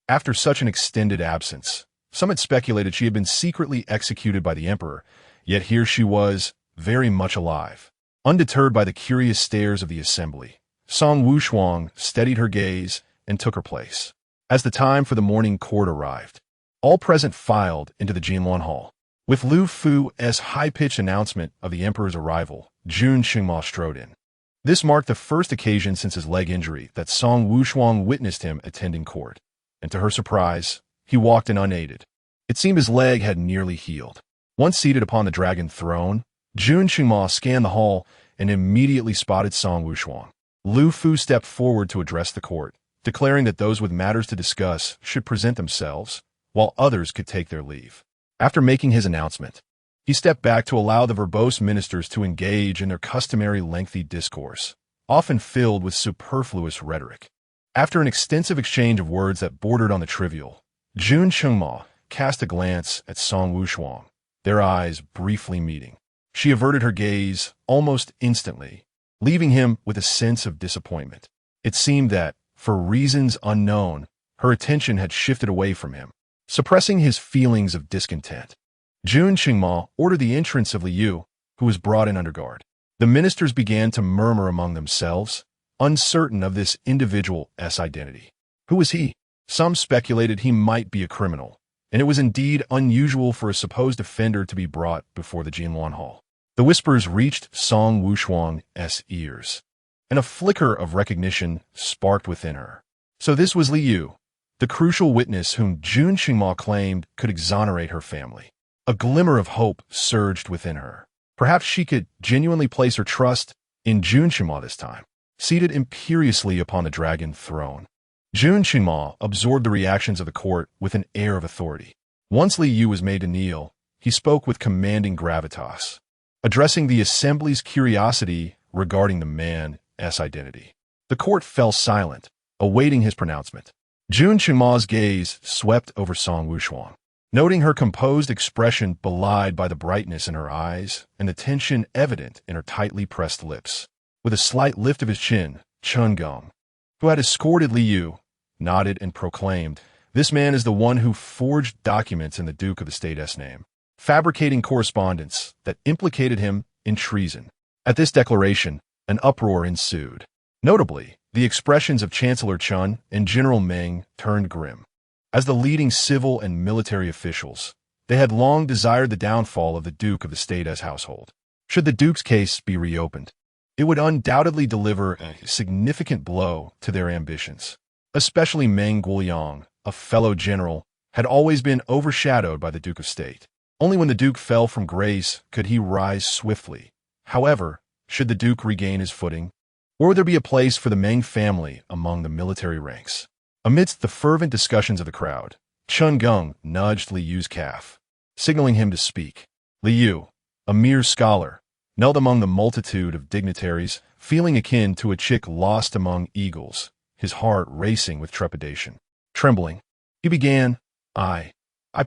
After such an extended absence, some had speculated she had been secretly executed by the emperor, yet here she was, very much alive. Undeterred by the curious stares of the assembly, Song Wushuang steadied her gaze and took her place. As the time for the morning court arrived, all present filed into the Jinluan Hall. With Lu Fu's high-pitched announcement of the emperor's arrival, Jun Qingma strode in. This marked the first occasion since his leg injury that Song Wushuang witnessed him attending court, and to her surprise, he walked in unaided. It seemed his leg had nearly healed. Once seated upon the dragon throne, Jun Qingma scanned the hall and immediately spotted Song Wushuang. Lu Fu stepped forward to address the court, declaring that those with matters to discuss should present themselves, while others could take their leave. After making his announcement, he stepped back to allow the verbose ministers to engage in their customary lengthy discourse, often filled with superfluous rhetoric. After an extensive exchange of words that bordered on the trivial, Jun Qingma cast a glance at Song Wushuang, their eyes briefly meeting. She averted her gaze almost instantly, leaving him with a sense of disappointment. It seemed that, for reasons unknown, her attention had shifted away from him. Suppressing his feelings of discontent, Jun Qingma ordered the entrance of Liu, who was brought in under guard. The ministers began to murmur among themselves, uncertain of this individual's identity. Who was he? Some speculated he might be a criminal, and it was indeed unusual for a supposed offender to be brought before the Jinluan Hall. The whispers reached Song Wushuang's ears, and a flicker of recognition sparked within her. So this was Liu, the crucial witness whom Jun Qingma claimed could exonerate her family. A glimmer of hope surged within her. Perhaps she could genuinely place her trust in Jun Qingma this time. Seated imperiously upon the dragon throne, Jun Qingma absorbed the reactions of the court with an air of authority. Once Liu was made to kneel, he spoke with commanding gravitas, addressing the assembly's curiosity regarding the man's identity. The court fell silent, awaiting his pronouncement. Jun Qingma's gaze swept over Song Wushuang, noting her composed expression belied by the brightness in her eyes and the tension evident in her tightly pressed lips. With a slight lift of his chin, Chen Gong, who had escorted Liu, nodded and proclaimed, "This man is the one who forged documents in the Duke of the State's name, fabricating correspondence that implicated him in treason." At this declaration, an uproar ensued. Notably, the expressions of Chancellor Chen and General Meng turned grim. As the leading civil and military officials, they had long desired the downfall of the Duke of the State's household. Should the Duke's case be reopened, it would undoubtedly deliver a significant blow to their ambitions. Especially Meng Guoyang, a fellow general, had always been overshadowed by the Duke of State. Only when the Duke fell from grace could he rise swiftly. However, should the Duke regain his footing, or would there be a place for the Meng family among the military ranks? Amidst the fervent discussions of the crowd, Chen Gong nudged Liu's calf, signaling him to speak. Liu, a mere scholar, knelt among the multitude of dignitaries, feeling akin to a chick lost among eagles, his heart racing with trepidation. Trembling, he began, I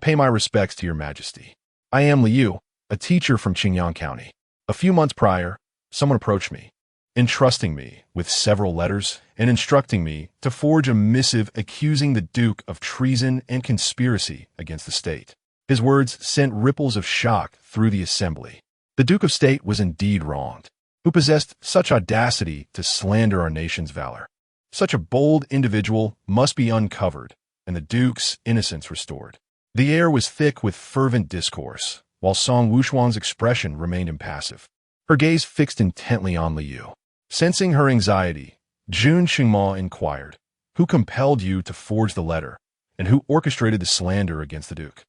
pay my respects to your majesty. I am Liu, a teacher from Qingyang County. A few months prior, someone approached me, entrusting me with several letters and instructing me to forge a missive accusing the Duke of treason and conspiracy against the state. His words sent ripples of shock through the assembly. The Duke of State was indeed wronged, who possessed such audacity to slander our nation's valor. Such a bold individual must be uncovered and the Duke's innocence restored. The air was thick with fervent discourse, while Song Wushuang's expression remained impassive, her gaze fixed intently on Liu. Sensing her anxiety, Jun Qingma inquired, "Who compelled you to forge the letter, and who orchestrated the slander against the Duke?"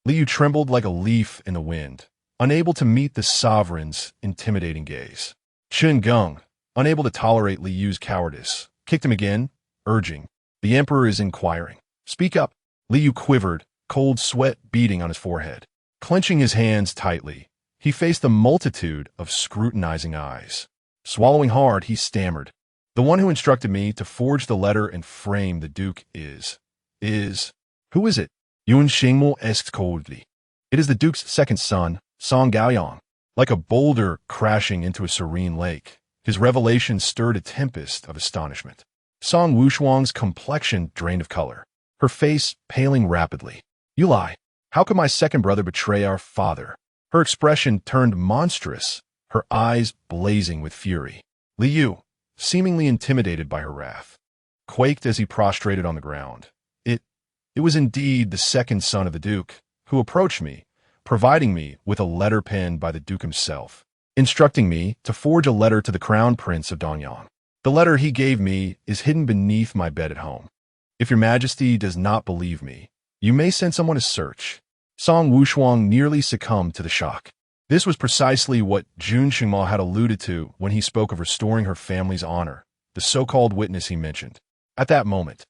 Liu trembled like a leaf in the wind, unable to meet the sovereign's intimidating gaze. Chen Geng, unable to tolerate Liu's cowardice, kicked him again, urging, "The emperor is inquiring. Speak up." Liu quivered, cold sweat beading on his forehead. Clenching his hands tightly, he faced the multitude of scrutinizing eyes. Swallowing hard, he stammered, "The one who instructed me to forge the letter and frame the duke is... Who is it?" Yuan Xingmo asked coldly. "It is the duke's second son, Song Wushuang." Like a boulder crashing into a serene lake, his revelation stirred a tempest of astonishment. Song Wushuang's complexion drained of color, her face paling rapidly. "You lie. How could my second brother betray our father?" Her expression turned monstrous, her eyes blazing with fury. Liu, seemingly intimidated by her wrath, quaked as he prostrated on the ground. It was indeed the second son of the duke, who approached me, providing me with a letter penned by the duke himself, instructing me to forge a letter to the crown prince of Dongyang. The letter he gave me is hidden beneath my bed at home. If your majesty does not believe me, you may send someone to search. Song Wushuang nearly succumbed to the shock. This was precisely what Jun Xingma had alluded to when he spoke of restoring her family's honor, the so-called witness he mentioned. At that moment,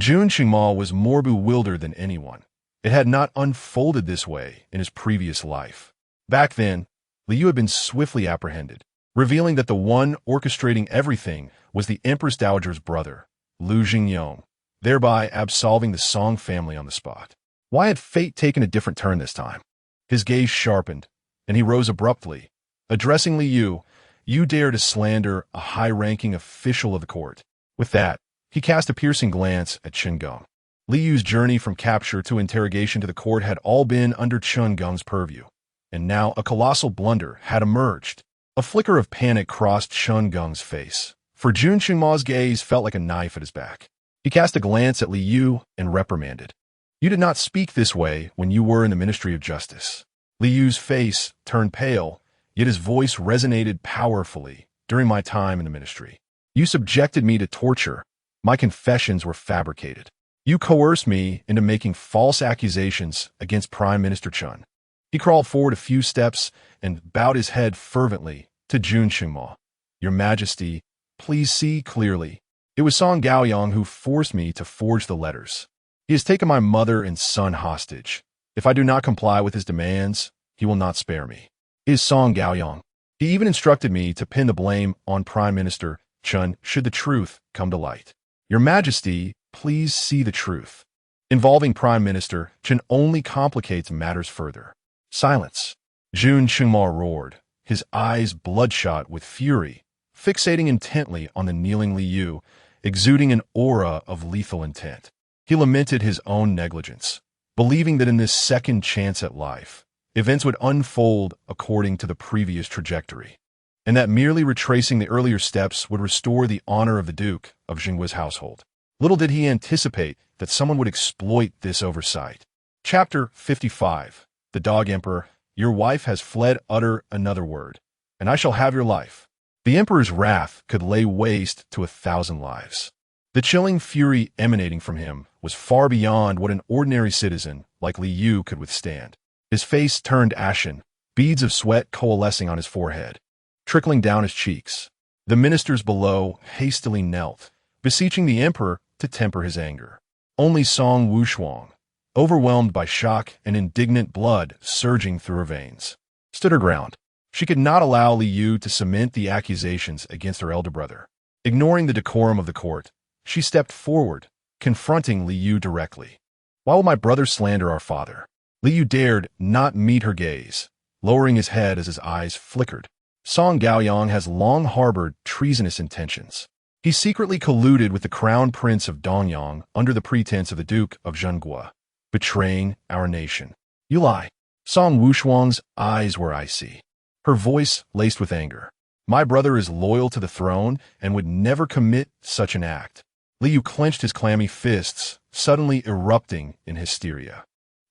Jun Xingma was more bewildered than anyone. It had not unfolded this way in his previous life. Back then, Liu had been swiftly apprehended, revealing that the one orchestrating everything was the Empress Dowager's brother, Liu Jingyong, thereby absolving the Song family on the spot. Why had fate taken a different turn this time? His gaze sharpened, and he rose abruptly. Addressing Liu, "You dare to slander a high-ranking official of the court." With that, he cast a piercing glance at Chen Geng. Liu's journey from capture to interrogation to the court had all been under Chen Geng's purview, and now a colossal blunder had emerged. A flicker of panic crossed Chen Geng's face, for Jun Xingma's gaze felt like a knife at his back. He cast a glance at Liu and reprimanded, "You did not speak this way when you were in the Ministry of Justice." Liu's face turned pale, yet his voice resonated powerfully. "During my time in the ministry, you subjected me to torture. My confessions were fabricated. You coerced me into making false accusations against Prime Minister Chen." He crawled forward a few steps and bowed his head fervently to Jun Xingma. "Your Majesty, please see clearly. It was Song Wushuang who forced me to forge the letters. He has taken my mother and son hostage. If I do not comply with his demands, he will not spare me. It is Song Wushuang. He even instructed me to pin the blame on Prime Minister Chen should the truth come to light. Your Majesty, please see the truth. Involving Prime Minister Chen only complicates matters further." Silence. Jun Xingma roared, his eyes bloodshot with fury, fixating intently on the kneeling Liu, exuding an aura of lethal intent. He lamented his own negligence, believing that in this second chance at life, events would unfold according to the previous trajectory, and that merely retracing the earlier steps would restore the honor of the Duke of Jingguo's household. Little did he anticipate that someone would exploit this oversight. Chapter 55. The Dog Emperor. Your wife has fled. Utter another word, and I shall have your life. The Emperor's wrath could lay waste to 1,000 lives. The chilling fury emanating from him was far beyond what an ordinary citizen like Liu could withstand. His face turned ashen, beads of sweat coalescing on his forehead, trickling down his cheeks. The ministers below hastily knelt, beseeching the Emperor to temper his anger. Only Song Wushuang, overwhelmed by shock and indignant blood surging through her veins, stood her ground. She could not allow Liu to cement the accusations against her elder brother. Ignoring the decorum of the court, she stepped forward, confronting Liu directly. "Why will my brother slander our father?" Liu dared not meet her gaze, lowering his head as his eyes flickered. Song Wushuang has long harbored treasonous intentions. He secretly colluded with the crown prince of Dongyang under the pretense of the Duke of Jinguo, betraying our nation. "You lie." Song Wushuang's eyes were icy, her voice laced with anger. "My brother is loyal to the throne and would never commit such an act." Liu clenched his clammy fists, suddenly erupting in hysteria.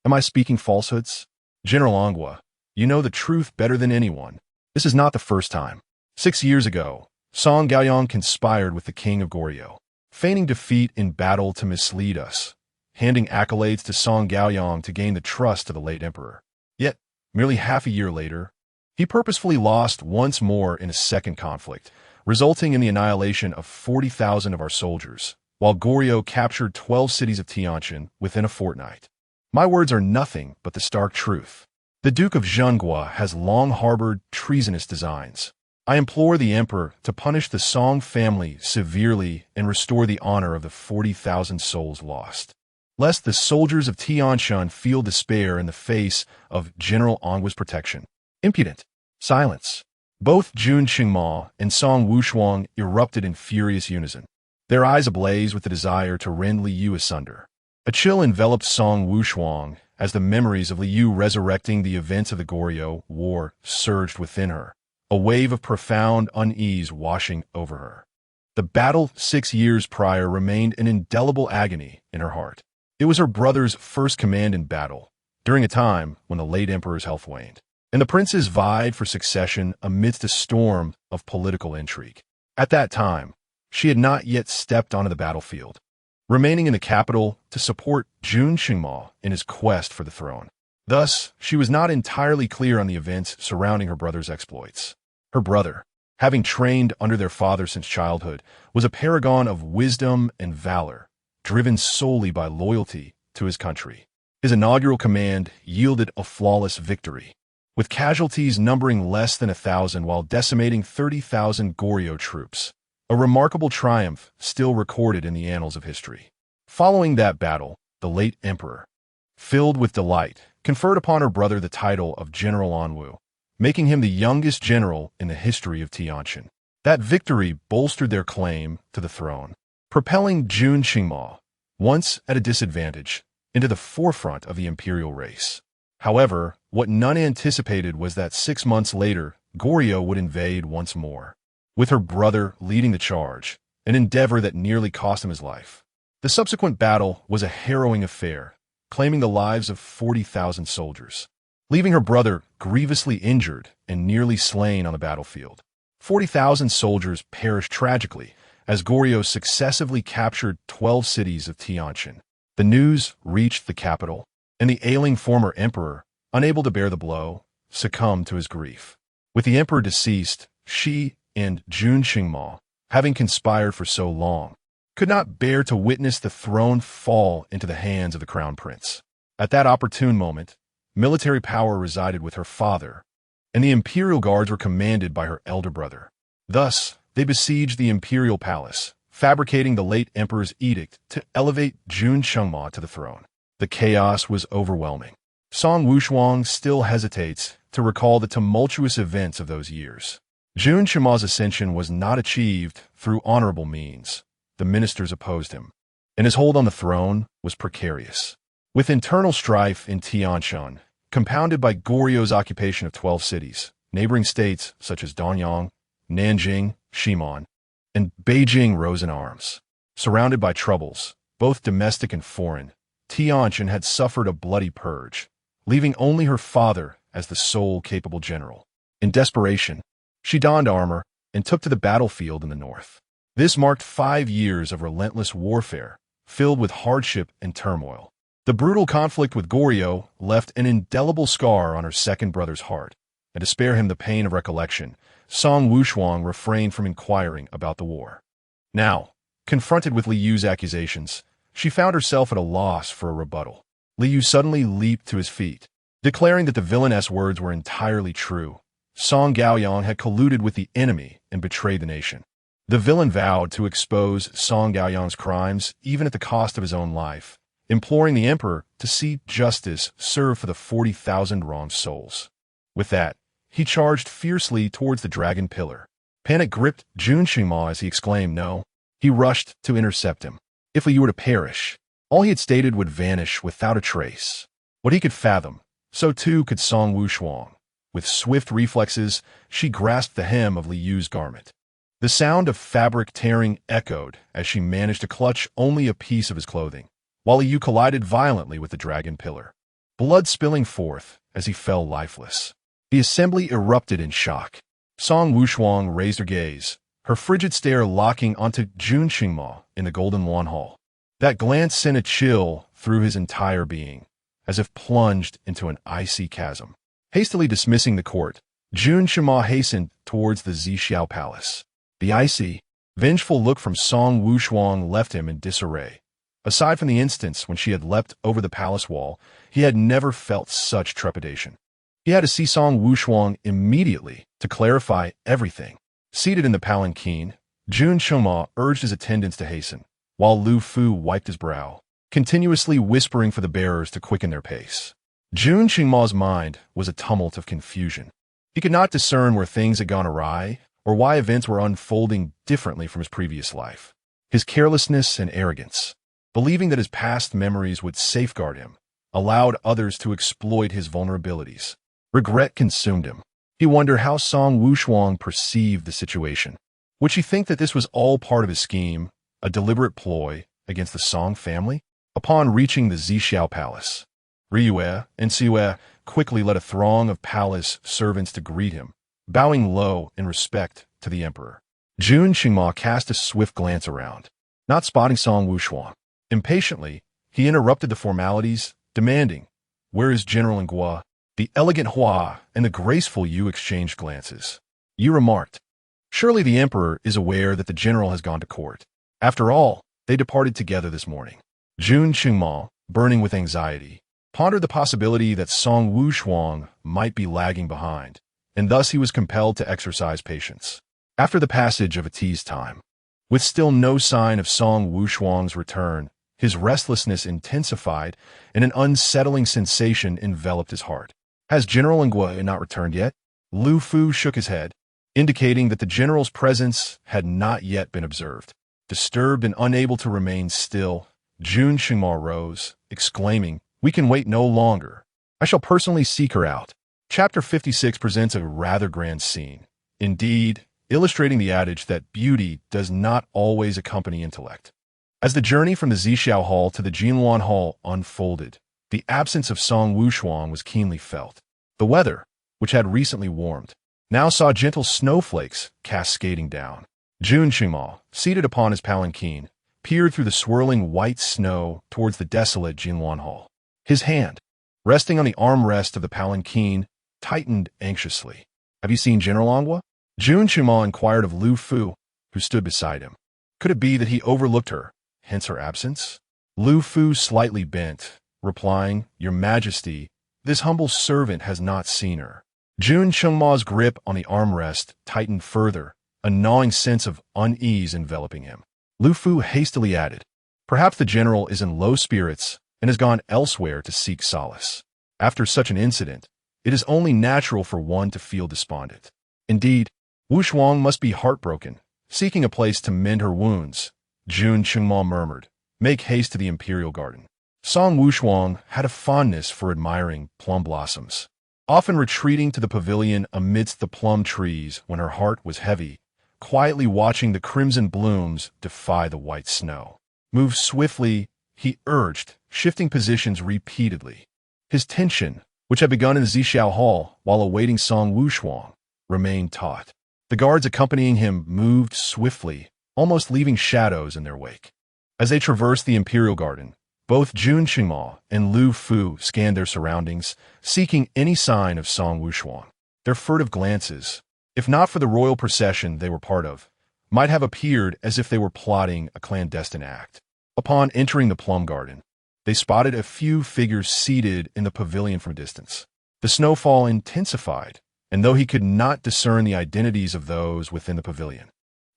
"Am I speaking falsehoods? General Anghua, you know the truth better than anyone. This is not the first time. 6 years ago, Song Wushuang conspired with the king of Goryeo, feigning defeat in battle to mislead us. handing accolades to Song Gaoyang to gain the trust of the late emperor. Yet, merely half a year later, he purposefully lost once more in a second conflict, resulting in the annihilation of 40,000 of our soldiers, while Goryeo captured 12 cities of Tianshan within a fortnight. My words are nothing but the stark truth. The Duke of Zhenghua has long harbored treasonous designs. I implore the emperor to punish the Song family severely and restore the honor of the 40,000 souls lost, lest the soldiers of Tianshan feel despair in the face of General Angua's protection. Impudent. Silence. Both Jun Qingma and Song Wushuang erupted in furious unison, their eyes ablaze with the desire to rend Li Yu asunder. A chill enveloped Song Wushuang as the memories of Li Yu resurrecting the events of the Goryeo War surged within her, a wave of profound unease washing over her. The battle 6 years prior remained an indelible agony in her heart. It was her brother's first command in battle, during a time when the late emperor's health waned, and the princes vied for succession amidst a storm of political intrigue. At that time, she had not yet stepped onto the battlefield, remaining in the capital to support Jun Qingma in his quest for the throne. Thus, she was not entirely clear on the events surrounding her brother's exploits. Her brother, having trained under their father since childhood, was a paragon of wisdom and valor, driven solely by loyalty to his country. His inaugural command yielded a flawless victory, with casualties numbering less than 1,000 while decimating 30,000 Goryeo troops, a remarkable triumph still recorded in the annals of history. Following that battle, the late emperor, filled with delight, conferred upon her brother the title of General Anwu, making him the youngest general in the history of Tianshan. That victory bolstered their claim to the throne, propelling Jun Qingma, once at a disadvantage, into the forefront of the imperial race. However, what none anticipated was that 6 months later, Goryeo would invade once more, with her brother leading the charge, an endeavor that nearly cost him his life. The subsequent battle was a harrowing affair, claiming the lives of 40,000 soldiers, leaving her brother grievously injured and nearly slain on the battlefield. 40,000 soldiers perished tragically as Goryeo successively captured 12 cities of Tianshan. The news reached the capital, and the ailing former emperor, unable to bear the blow, succumbed to his grief. With the emperor deceased, she and Jun Qingma, having conspired for so long, could not bear to witness the throne fall into the hands of the crown prince. At that opportune moment, military power resided with her father, and the imperial guards were commanded by her elder brother. Thus, they besieged the imperial palace, fabricating the late emperor's edict to elevate Jun Qingma to the throne. The chaos was overwhelming. Song Wushuang still hesitates to recall the tumultuous events of those years. Jun Qingma's ascension was not achieved through honorable means. The ministers opposed him, and his hold on the throne was precarious. With internal strife in Tianshan, compounded by Goryeo's occupation of 12 cities, neighboring states such as Danyang, Nanjing, Xi'an, and Beijing rose in arms. Surrounded by troubles, both domestic and foreign, Tianshan had suffered a bloody purge, leaving only her father as the sole capable general. In desperation, she donned armor and took to the battlefield in the north. This marked 5 years of relentless warfare, filled with hardship and turmoil. The brutal conflict with Goryeo left an indelible scar on her second brother's heart, and to spare him the pain of recollection, Song Wushuang refrained from inquiring about the war. Now, confronted with Li Yu's accusations, she found herself at a loss for a rebuttal. Li Yu suddenly leaped to his feet, declaring that the villainess words were entirely true. Song Gaoyang had colluded with the enemy and betrayed the nation. The villain vowed to expose Song Gaoyang's crimes even at the cost of his own life, imploring the emperor to see justice serve for the 40,000 wronged souls. With that, he charged fiercely towards the dragon pillar. Panic gripped Jun Qingma as he exclaimed no. He rushed to intercept him. If Li Yu were to perish, all he had stated would vanish without a trace. What he could fathom, so too could Song Wushuang. With swift reflexes, she grasped the hem of Li Yu's garment. The sound of fabric tearing echoed as she managed to clutch only a piece of his clothing, while Li Yu collided violently with the dragon pillar, blood spilling forth as he fell lifeless. The assembly erupted in shock. Song Wushuang raised her gaze, her frigid stare locking onto Jun Qingma in the Golden Lawn Hall. That glance sent a chill through his entire being, as if plunged into an icy chasm. Hastily dismissing the court, Jun Shima hastened towards the Zixiao Palace. The icy, vengeful look from Song Wushuang left him in disarray. Aside from the instance when she had leapt over the palace wall, he had never felt such trepidation. He had to see Song Wushuang immediately to clarify everything. Seated in the palanquin, Jun Shima urged his attendants to hasten, while Lu Fu wiped his brow, continuously whispering for the bearers to quicken their pace. Jun Shima's mind was a tumult of confusion. He could not discern where things had gone awry or why events were unfolding differently from his previous life. His carelessness and arrogance, believing that his past memories would safeguard him, allowed others to exploit his vulnerabilities. Regret consumed him. He wondered how Song Wushuang perceived the situation. Would she think that this was all part of his scheme, a deliberate ploy against the Song family? Upon reaching the Zixiao Palace, Riyue and Siwei quickly led a throng of palace servants to greet him, bowing low in respect to the emperor. Jun Qingma cast a swift glance around, not spotting Song Wushuang. Impatiently, he interrupted the formalities, demanding, "Where is General Nguo?" The elegant Hua and the graceful Yu exchanged glances. Yu remarked, "Surely the emperor is aware that the general has gone to court. After all, they departed together this morning." Jun Qingma, burning with anxiety, pondered the possibility that Song Wushuang might be lagging behind, and thus he was compelled to exercise patience. After the passage of a tease time, with still no sign of Song Wushuang's return, his restlessness intensified and an unsettling sensation enveloped his heart. Has General Nguo not returned yet? Lu Fu shook his head, indicating that the general's presence had not yet been observed. Disturbed and unable to remain still, Jun Qingma rose, exclaiming, "We can wait no longer. I shall personally seek her out." Chapter 56 presents a rather grand scene, indeed, illustrating the adage that beauty does not always accompany intellect. As the journey from the Zixiao Hall to the Jinluan Hall unfolded, the absence of Song Wushuang was keenly felt. The weather, which had recently warmed, now saw gentle snowflakes cascading down. Jun Qingma, seated upon his palanquin, peered through the swirling white snow towards the desolate Jinluan Hall. His hand, resting on the armrest of the palanquin, tightened anxiously. "Have you seen General Nguo?" Jun Qingma inquired of Lu Fu, who stood beside him. Could it be that he overlooked her, hence her absence? Lu Fu slightly bent, replying, "Your Majesty, this humble servant has not seen her." Jun Qingma's grip on the armrest tightened further, a gnawing sense of unease enveloping him. Lu Fu hastily added, "Perhaps the general is in low spirits and has gone elsewhere to seek solace. After such an incident, it is only natural for one to feel despondent. Indeed, Wushuang must be heartbroken, seeking a place to mend her wounds." Jun Qingma murmured, "Make haste to the imperial garden." Song Wushuang had a fondness for admiring plum blossoms, often retreating to the pavilion amidst the plum trees when her heart was heavy, quietly watching the crimson blooms defy the white snow. "Move swiftly," he urged, shifting positions repeatedly. His tension, which had begun in the Zixiao Hall while awaiting Song Wushuang, remained taut. The guards accompanying him moved swiftly, almost leaving shadows in their wake. As they traversed the imperial garden, both Jun Qingma and Lu Fu scanned their surroundings, seeking any sign of Song Wushuang. Their furtive glances, if not for the royal procession they were part of, might have appeared as if they were plotting a clandestine act. Upon entering the plum garden, they spotted a few figures seated in the pavilion from a distance. The snowfall intensified, and though he could not discern the identities of those within the pavilion,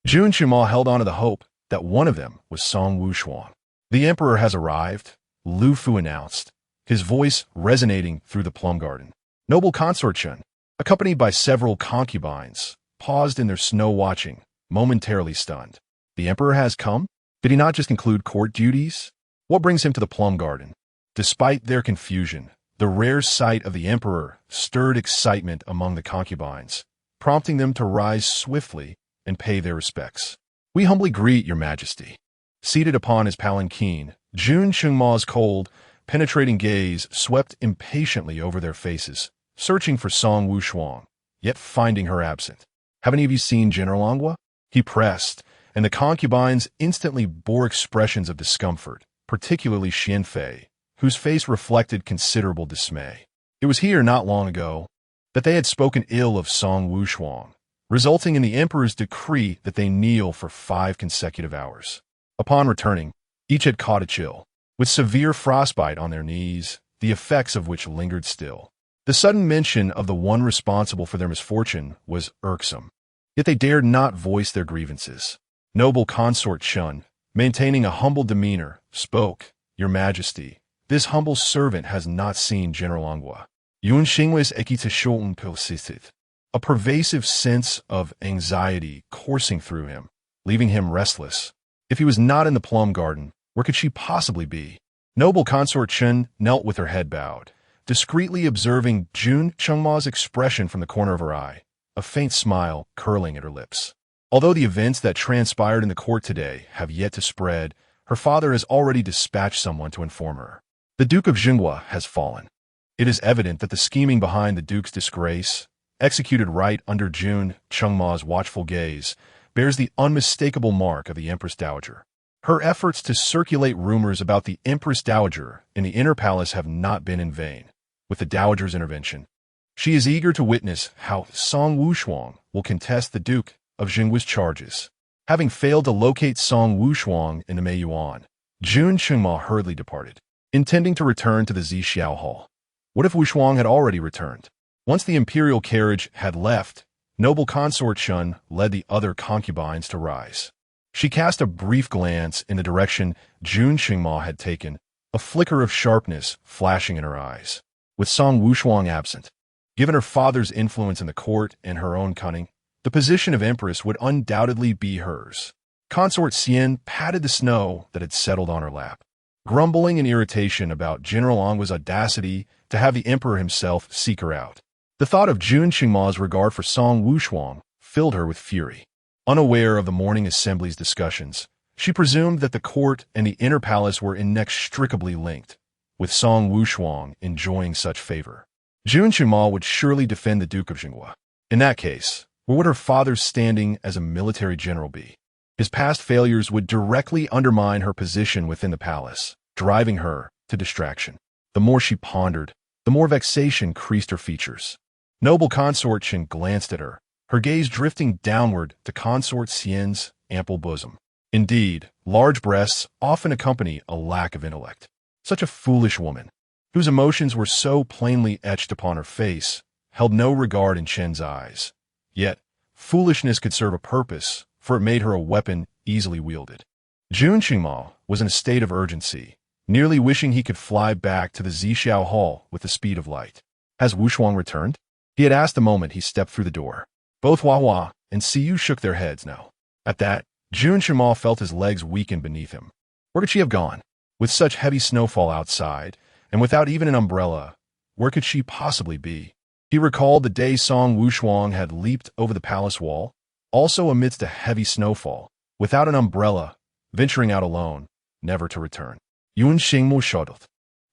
Jun Qingma held on to the hope that one of them was Song Wushuang. "The emperor has arrived," Lu Fu announced, his voice resonating through the plum garden. Noble consort Chen, accompanied by several concubines, paused in their snow watching, momentarily stunned. "The emperor has come? Did he not just conclude court duties? What brings him to the plum garden?" Despite their confusion, the rare sight of the emperor stirred excitement among the concubines, prompting them to rise swiftly and pay their respects. "We humbly greet your Majesty." Seated upon his palanquin, Jun Qingma's cold, penetrating gaze swept impatiently over their faces, searching for Song Wushuang, yet finding her absent. "Have any of you seen General Nguo?" he pressed, and the concubines instantly bore expressions of discomfort, particularly Xianfei, whose face reflected considerable dismay. It was here not long ago that they had spoken ill of Song Wushuang, resulting in the emperor's decree that they kneel for 5 consecutive hours. Upon returning, each had caught a chill, with severe frostbite on their knees, the effects of which lingered still. The sudden mention of the one responsible for their misfortune was irksome, yet they dared not voice their grievances. Noble consort Shun, maintaining a humble demeanor, spoke, "Your Majesty, this humble servant has not seen General Angua. Yun Xingwei's equitation persisted." A pervasive sense of anxiety coursing through him, leaving him restless. If he was not in the plum garden, where could she possibly be? Noble consort Chen knelt with her head bowed, discreetly observing Jun Chengma's expression from the corner of her eye, a faint smile curling at her lips. Although the events that transpired in the court today have yet to spread, her father has already dispatched someone to inform her. The Duke of Jinghua has fallen. It is evident that the scheming behind the Duke's disgrace, executed right under Jun Chengma's watchful gaze, bears the unmistakable mark of the Empress Dowager. Her efforts to circulate rumors about the Empress Dowager in the inner palace have not been in vain. With the Dowager's intervention, she is eager to witness how Song Wushuang will contest the Duke of Jinghua's charges. Having failed to locate Song Wushuang in the Meiyuan, Jun Chengma hurriedly departed, intending to return to the Zixiao Hall. What if Wushuang had already returned? Once the imperial carriage had left, noble consort Shun led the other concubines to rise. She cast a brief glance in the direction Jun Chengma had taken, a flicker of sharpness flashing in her eyes. With Song Wushuang absent, given her father's influence in the court and her own cunning, the position of empress would undoubtedly be hers. Consort Xian patted the snow that had settled on her lap, grumbling in irritation about General Angwa's audacity to have the emperor himself seek her out. The thought of Jun Chengma's regard for Song Wushuang filled her with fury. Unaware of the morning assembly's discussions, she presumed that the court and the inner palace were inextricably linked, with Song Wushuang enjoying such favor. Jun Chengma would surely defend the Duke of Jinghua. In that case, where would her father's standing as a military general be? His past failures would directly undermine her position within the palace, driving her to distraction. The more she pondered, the more vexation creased her features. Noble consort Chen glanced at her, her gaze drifting downward to consort Xian's ample bosom. Indeed, large breasts often accompany a lack of intellect. Such a foolish woman, whose emotions were so plainly etched upon her face, held no regard in Chen's eyes. Yet, foolishness could serve a purpose, for it made her a weapon easily wielded. Jun Chengma was in a state of urgency, nearly wishing he could fly back to the Zixiao Hall with the speed of light. Has Wushuang returned? He had asked the moment he stepped through the door. Both Hua and Siyu shook their heads no. At that, Jun Chengma felt his legs weaken beneath him. Where could she have gone? With such heavy snowfall outside, and without even an umbrella, where could she possibly be? He recalled the day Song Wushuang had leaped over the palace wall, also amidst a heavy snowfall, without an umbrella, venturing out alone, never to return. Yun Xingmu shuddered.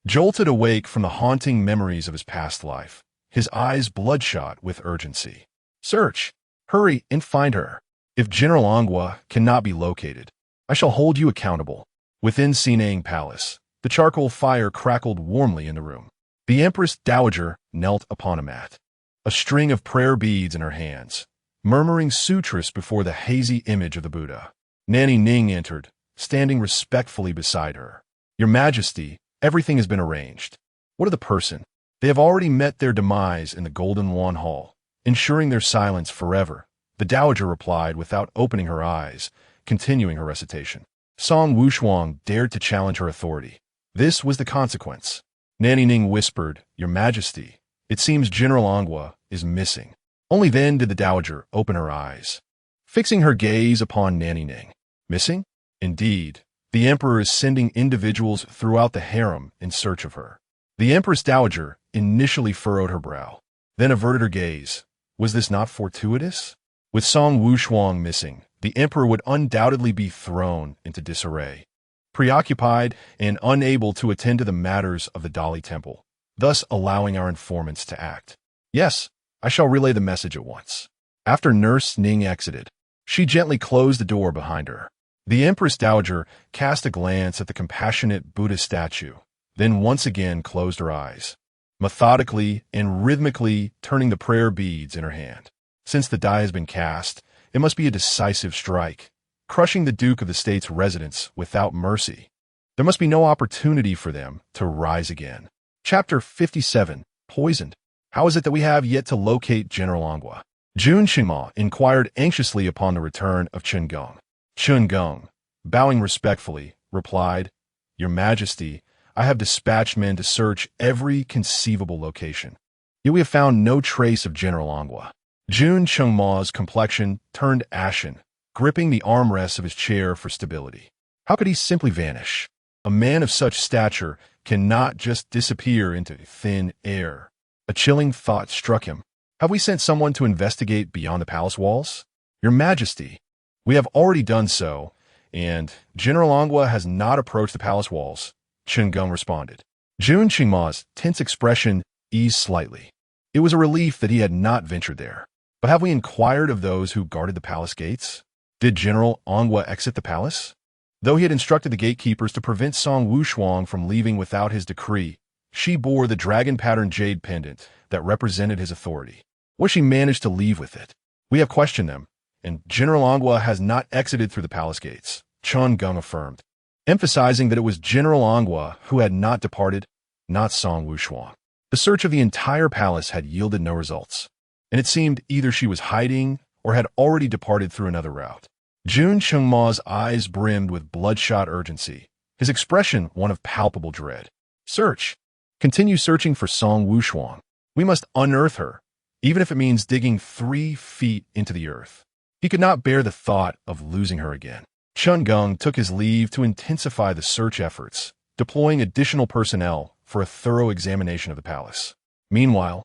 Jolted awake from the haunting memories of his past life, his eyes bloodshot with urgency. Search! Hurry and find her. If General Angua cannot be located, I shall hold you accountable. Within Sinang Palace, the charcoal fire crackled warmly in the room. The Empress Dowager knelt upon a mat, a string of prayer beads in her hands, murmuring sutras before the hazy image of the Buddha. Nanny Ning entered, standing respectfully beside her. Your Majesty, everything has been arranged. What of the person? They have already met their demise in the Golden Wan Hall, ensuring their silence forever, the Dowager replied without opening her eyes, continuing her recitation. Song Wushuang dared to challenge her authority. This was the consequence. Nanny Ning whispered, Your Majesty, it seems General Angua is missing. Only then did the Dowager open her eyes, fixing her gaze upon Nanny Ning. Missing? Indeed, the Emperor is sending individuals throughout the harem in search of her. The Empress Dowager initially furrowed her brow, then averted her gaze. Was this not fortuitous? With Song Wushuang missing, the Emperor would undoubtedly be thrown into disarray, preoccupied and unable to attend to the matters of the Dali Temple, thus allowing our informants to act. Yes, I shall relay the message at once. After Nurse Ning exited, she gently closed the door behind her. The Empress Dowager cast a glance at the compassionate Buddha statue, then once again closed her eyes, methodically and rhythmically turning the prayer beads in her hand. Since the die has been cast, it must be a decisive strike, crushing the Duke of the State's residents without mercy. There must be no opportunity for them to rise again. Chapter 57, Poisoned. How is it that we have yet to locate General Ongwa? Jun Qingma inquired anxiously upon the return of Chen Gong. Chen Gong, bowing respectfully, replied, "Your Majesty, I have dispatched men to search every conceivable location. Yet we have found no trace of General Ongwa." Jun Qingma's complexion turned ashen, gripping the armrests of his chair for stability. How could he simply vanish? A man of such stature cannot just disappear into thin air. A chilling thought struck him. Have we sent someone to investigate beyond the palace walls? Your Majesty, we have already done so, and General Ongwa has not approached the palace walls, Chen Gong responded. Jun Qingma's tense expression eased slightly. It was a relief that he had not ventured there. But have we inquired of those who guarded the palace gates? Did General Ongwa exit the palace? Though he had instructed the gatekeepers to prevent Song Wushuang from leaving without his decree, she bore the dragon-patterned jade pendant that represented his authority. What she managed to leave with it? We have questioned them, and General Ongwa has not exited through the palace gates, Chen Gong affirmed, emphasizing that it was General Ongwa who had not departed, not Song Wushuang. The search of the entire palace had yielded no results, and it seemed either she was hiding or had already departed through another route. Jun Qingma's eyes brimmed with bloodshot urgency, his expression one of palpable dread. Search. Continue searching for Song Wushuang. We must unearth her, even if it means digging 3 feet into the earth. He could not bear the thought of losing her again. Chen Gong took his leave to intensify the search efforts, deploying additional personnel for a thorough examination of the palace. Meanwhile,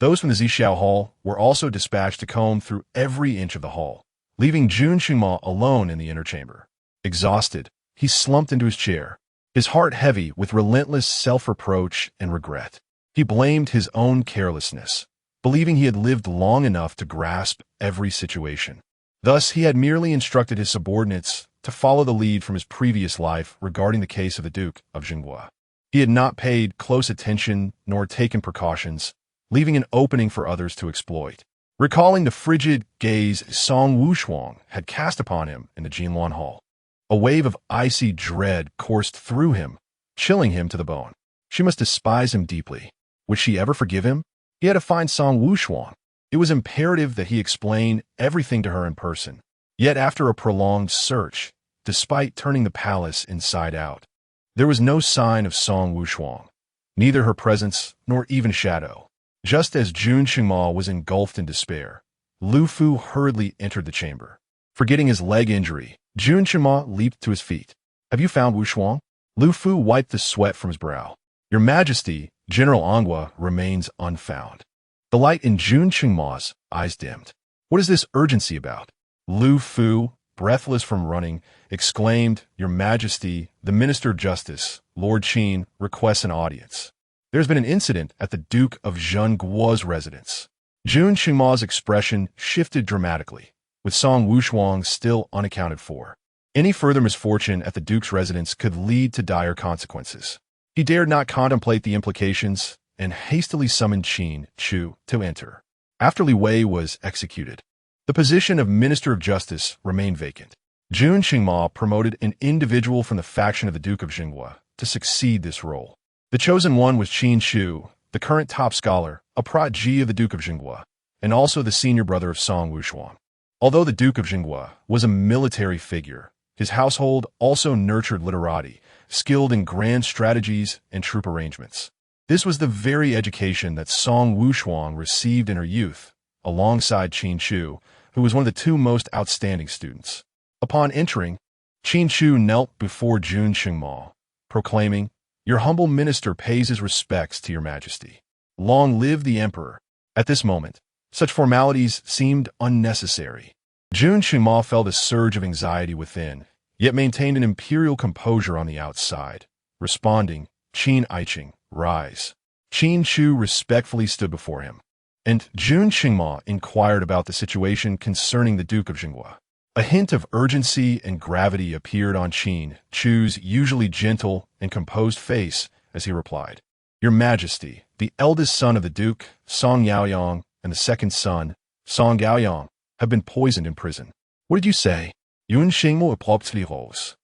those from the Zixiao Hall were also dispatched to comb through every inch of the hall, leaving Jun Qingma alone in the inner chamber. Exhausted, he slumped into his chair, his heart heavy with relentless self-reproach and regret. He blamed his own carelessness, believing he had lived long enough to grasp every situation. Thus, he had merely instructed his subordinates to follow the lead from his previous life regarding the case of the Duke of Jinghua. He had not paid close attention nor taken precautions, leaving an opening for others to exploit. Recalling the frigid gaze Song Wushuang had cast upon him in the Jinluan Hall, a wave of icy dread coursed through him, chilling him to the bone. She must despise him deeply. Would she ever forgive him? He had to find Song Wushuang. It was imperative that he explain everything to her in person. Yet after a prolonged search, despite turning the palace inside out, there was no sign of Song Wushuang, neither her presence nor even shadow. Just as Jun Qingma was engulfed in despair, Lu Fu hurriedly entered the chamber. Forgetting his leg injury, Jun Qingma leaped to his feet. Have you found Wushuang? Lu Fu wiped the sweat from his brow. Your Majesty, General Ongwa remains unfound. The light in Jun Qingma's eyes dimmed. What is this urgency about? Lu Fu, breathless from running, exclaimed, Your Majesty, the Minister of Justice, Lord Qin, requests an audience. There's been an incident at the Duke of Zhengguo's residence. Jun Qingma's expression shifted dramatically, with Song Wushuang still unaccounted for. Any further misfortune at the Duke's residence could lead to dire consequences. He dared not contemplate the implications and hastily summoned Qin Chu to enter. After Li Wei was executed, the position of Minister of Justice remained vacant. Jun Qingma promoted an individual from the faction of the Duke of Jinghua to succeed this role. The chosen one was Qin Chu, the current top scholar, a protégé of the Duke of Jinghua, and also the senior brother of Song Wushuang. Although the Duke of Jinghua was a military figure, his household also nurtured literati, skilled in grand strategies and troop arrangements. This was the very education that Song Wushuang received in her youth, alongside Qin Chu, who was one of the 2 most outstanding students. Upon entering, Qin Chu knelt before Jun Qingma, proclaiming, Your humble minister pays his respects to your Majesty. Long live the Emperor. At this moment, such formalities seemed unnecessary. Jun Qingma felt a surge of anxiety within, yet maintained an imperial composure on the outside, responding, Qin Aiqing, rise. Qin Chu respectfully stood before him, and Jun Qingma inquired about the situation concerning the Duke of Jinghua. A hint of urgency and gravity appeared on Qin Chu's usually gentle and composed face as he replied, "Your Majesty, the eldest son of the Duke, Song Yaoyang, and the second son, Song Gaoyang, have been poisoned in prison." "What did you say?" Yun Xingmo abruptly rose.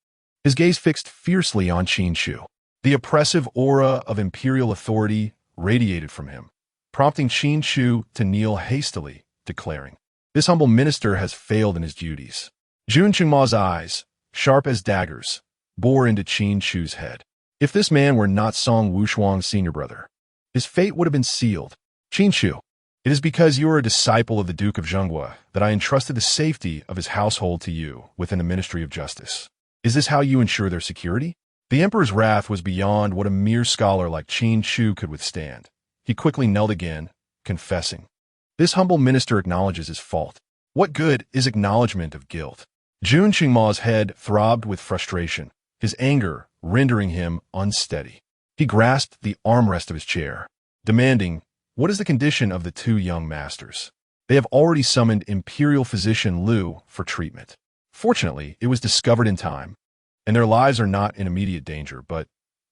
His gaze fixed fiercely on Qin Chu. The oppressive aura of imperial authority radiated from him, prompting Qin Chu to kneel hastily, declaring, "This humble minister has failed in his duties." Jun Qingma's eyes, sharp as daggers, bore into Qin Chu's head. If this man were not Song Wushuang's senior brother, his fate would have been sealed. "Qin Chu, it is because you are a disciple of the Duke of Zhenghua that I entrusted the safety of his household to you within the Ministry of Justice. Is this how you ensure their security?" The emperor's wrath was beyond what a mere scholar like Qin Chu could withstand. He quickly knelt again, confessing. This humble minister acknowledges his fault. What good is acknowledgement of guilt? Jun Qingma's head throbbed with frustration, his anger rendering him unsteady. He grasped the armrest of his chair, demanding, "What is the condition of the two young masters? They have already summoned Imperial Physician Liu for treatment. Fortunately, it was discovered in time, and their lives are not in immediate danger, but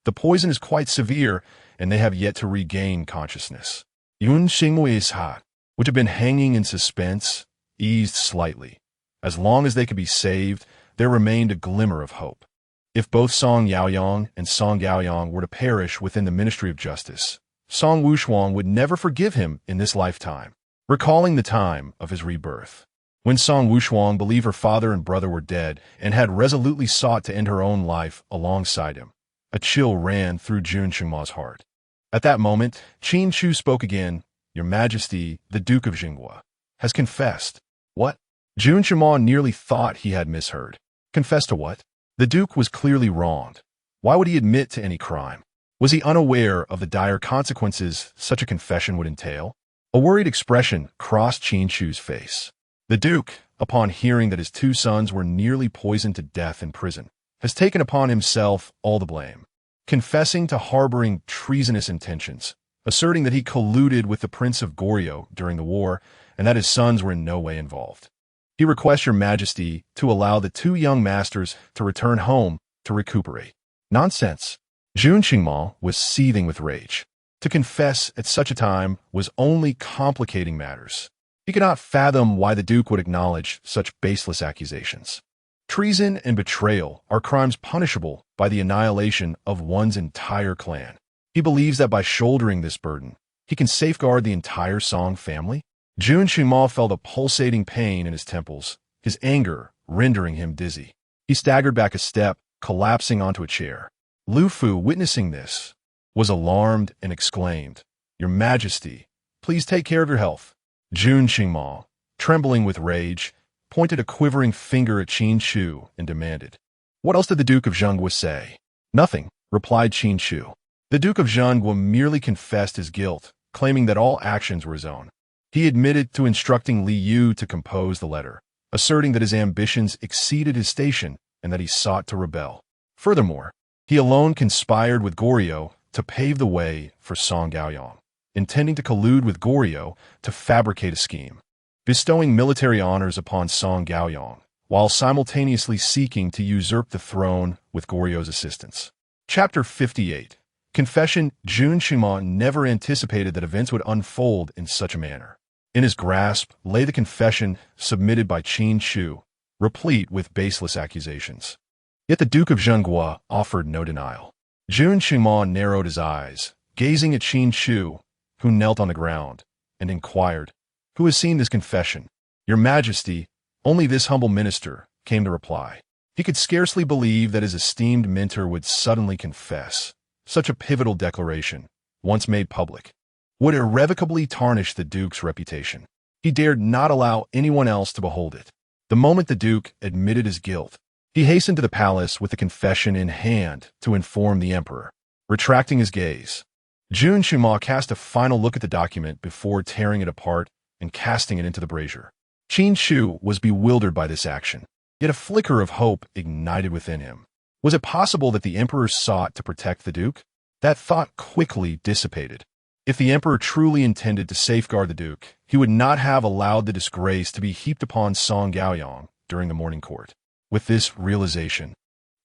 the poison is quite severe, and they have yet to regain consciousness." Yun Xingmui's heart, which had been hanging in suspense, eased slightly. As long as they could be saved, there remained a glimmer of hope. If both Song Yaoyang and Song Gaoyang were to perish within the Ministry of Justice, Song Wushuang would never forgive him in this lifetime, recalling the time of his rebirth. When Song Wushuang believed her father and brother were dead and had resolutely sought to end her own life alongside him, a chill ran through Jun Qingma's heart. At that moment, Qin Chu spoke again. "Your Majesty, the Duke of Zhenghua, has confessed." "What?" Jun Qingma nearly thought he had misheard. Confessed to what? The Duke was clearly wronged. Why would he admit to any crime? Was he unaware of the dire consequences such a confession would entail? A worried expression crossed Qin Chu's face. The Duke, upon hearing that his two sons were nearly poisoned to death in prison, has taken upon himself all the blame, confessing to harboring treasonous intentions, asserting that he colluded with the Prince of Goryeo during the war and that his sons were in no way involved. He requests your Majesty to allow the two young masters to return home to recuperate. Nonsense. Jun Qingma was seething with rage. To confess at such a time was only complicating matters. He could not fathom why the Duke would acknowledge such baseless accusations. Treason and betrayal are crimes punishable by the annihilation of one's entire clan. He believes that by shouldering this burden, he can safeguard the entire Song family. Jun Qingma felt a pulsating pain in his temples, his anger rendering him dizzy. He staggered back a step, collapsing onto a chair. Lu Fu, witnessing this, was alarmed and exclaimed, "Your Majesty, please take care of your health." Jun Qingma, trembling with rage, pointed a quivering finger at Qin Chu and demanded, "What else did the Duke of Zhenghua say?" "Nothing," replied Qin Chu. The Duke of Zhenghua merely confessed his guilt, claiming that all actions were his own. He admitted to instructing Li Yu to compose the letter, asserting that his ambitions exceeded his station and that he sought to rebel. Furthermore, he alone conspired with Goryeo to pave the way for Song Gaoyang, intending to collude with Goryeo to fabricate a scheme, bestowing military honors upon Song Gaoyang, while simultaneously seeking to usurp the throne with Goryeo's assistance. Chapter 58. Confession. Jun Qingma never anticipated that events would unfold in such a manner. In his grasp lay the confession submitted by Qin Chu, replete with baseless accusations. Yet the Duke of Zhenghua offered no denial. Jun Qingma narrowed his eyes, gazing at Qin Chu, who knelt on the ground, and inquired, "Who has seen this confession?" "Your Majesty, only this humble minister," came the reply. He could scarcely believe that his esteemed mentor would suddenly confess. Such a pivotal declaration, once made public, would irrevocably tarnish the Duke's reputation. He dared not allow anyone else to behold it. The moment the Duke admitted his guilt, he hastened to the palace with the confession in hand to inform the Emperor. Retracting his gaze, Jun Qingma cast a final look at the document before tearing it apart and casting it into the brazier. Qin Chu was bewildered by this action, yet a flicker of hope ignited within him. Was it possible that the Emperor sought to protect the Duke? That thought quickly dissipated. If the Emperor truly intended to safeguard the Duke, he would not have allowed the disgrace to be heaped upon Song Gaoyang during the morning court. With this realization,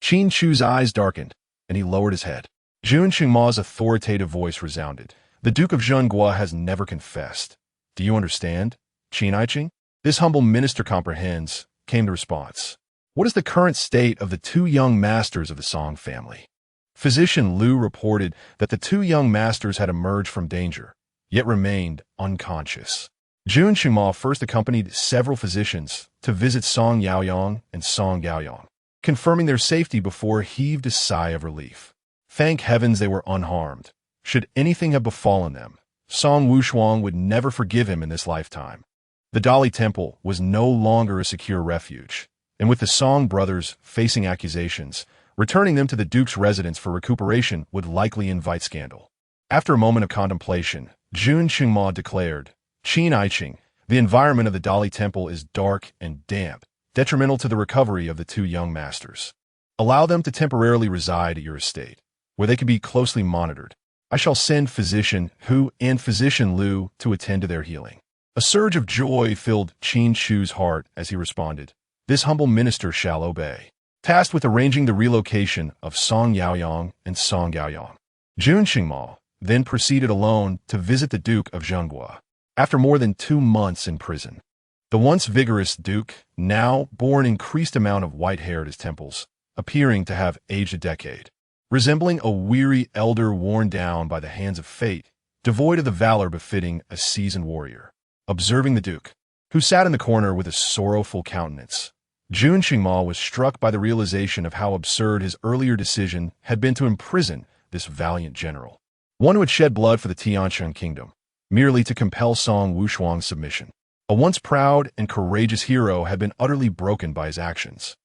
Qin Chu's eyes darkened, and he lowered his head. Jun Qingma's authoritative voice resounded. The Duke of Zhenghua has never confessed. Do you understand, Qin Aiqing? This humble minister comprehends, came the response. What is the current state of the two young masters of the Song family? Physician Liu reported that the two young masters had emerged from danger, yet remained unconscious. Jun Qingma first accompanied several physicians to visit Song Yaoyang and Song Gaoyang, confirming their safety before heaved a sigh of relief. Thank heavens they were unharmed. Should anything have befallen them, Song Wushuang would never forgive him in this lifetime. The Dali Temple was no longer a secure refuge, and with the Song brothers facing accusations, returning them to the Duke's residence for recuperation would likely invite scandal. After a moment of contemplation, Jun Qingma declared, Qin Aiqing, the environment of the Dali Temple is dark and damp, detrimental to the recovery of the two young masters. Allow them to temporarily reside at your estate, where they can be closely monitored. I shall send Physician Hu and Physician Liu to attend to their healing. A surge of joy filled Qin Chu's heart as he responded, This humble minister shall obey. Tasked with arranging the relocation of Song Yaoyang and Song Gaoyang, Jun Qingma then proceeded alone to visit the Duke of Zhenghua. After more than 2 months in prison, the once vigorous Duke now bore an increased amount of white hair at his temples, appearing to have aged a decade. Resembling a weary elder worn down by the hands of fate, devoid of the valor befitting a seasoned warrior. Observing the Duke, who sat in the corner with a sorrowful countenance, Jun Qingma was struck by the realization of how absurd his earlier decision had been to imprison this valiant general, one who had shed blood for the Tianshan kingdom, merely to compel Song Wushuang's submission. A once proud and courageous hero had been utterly broken by his actions.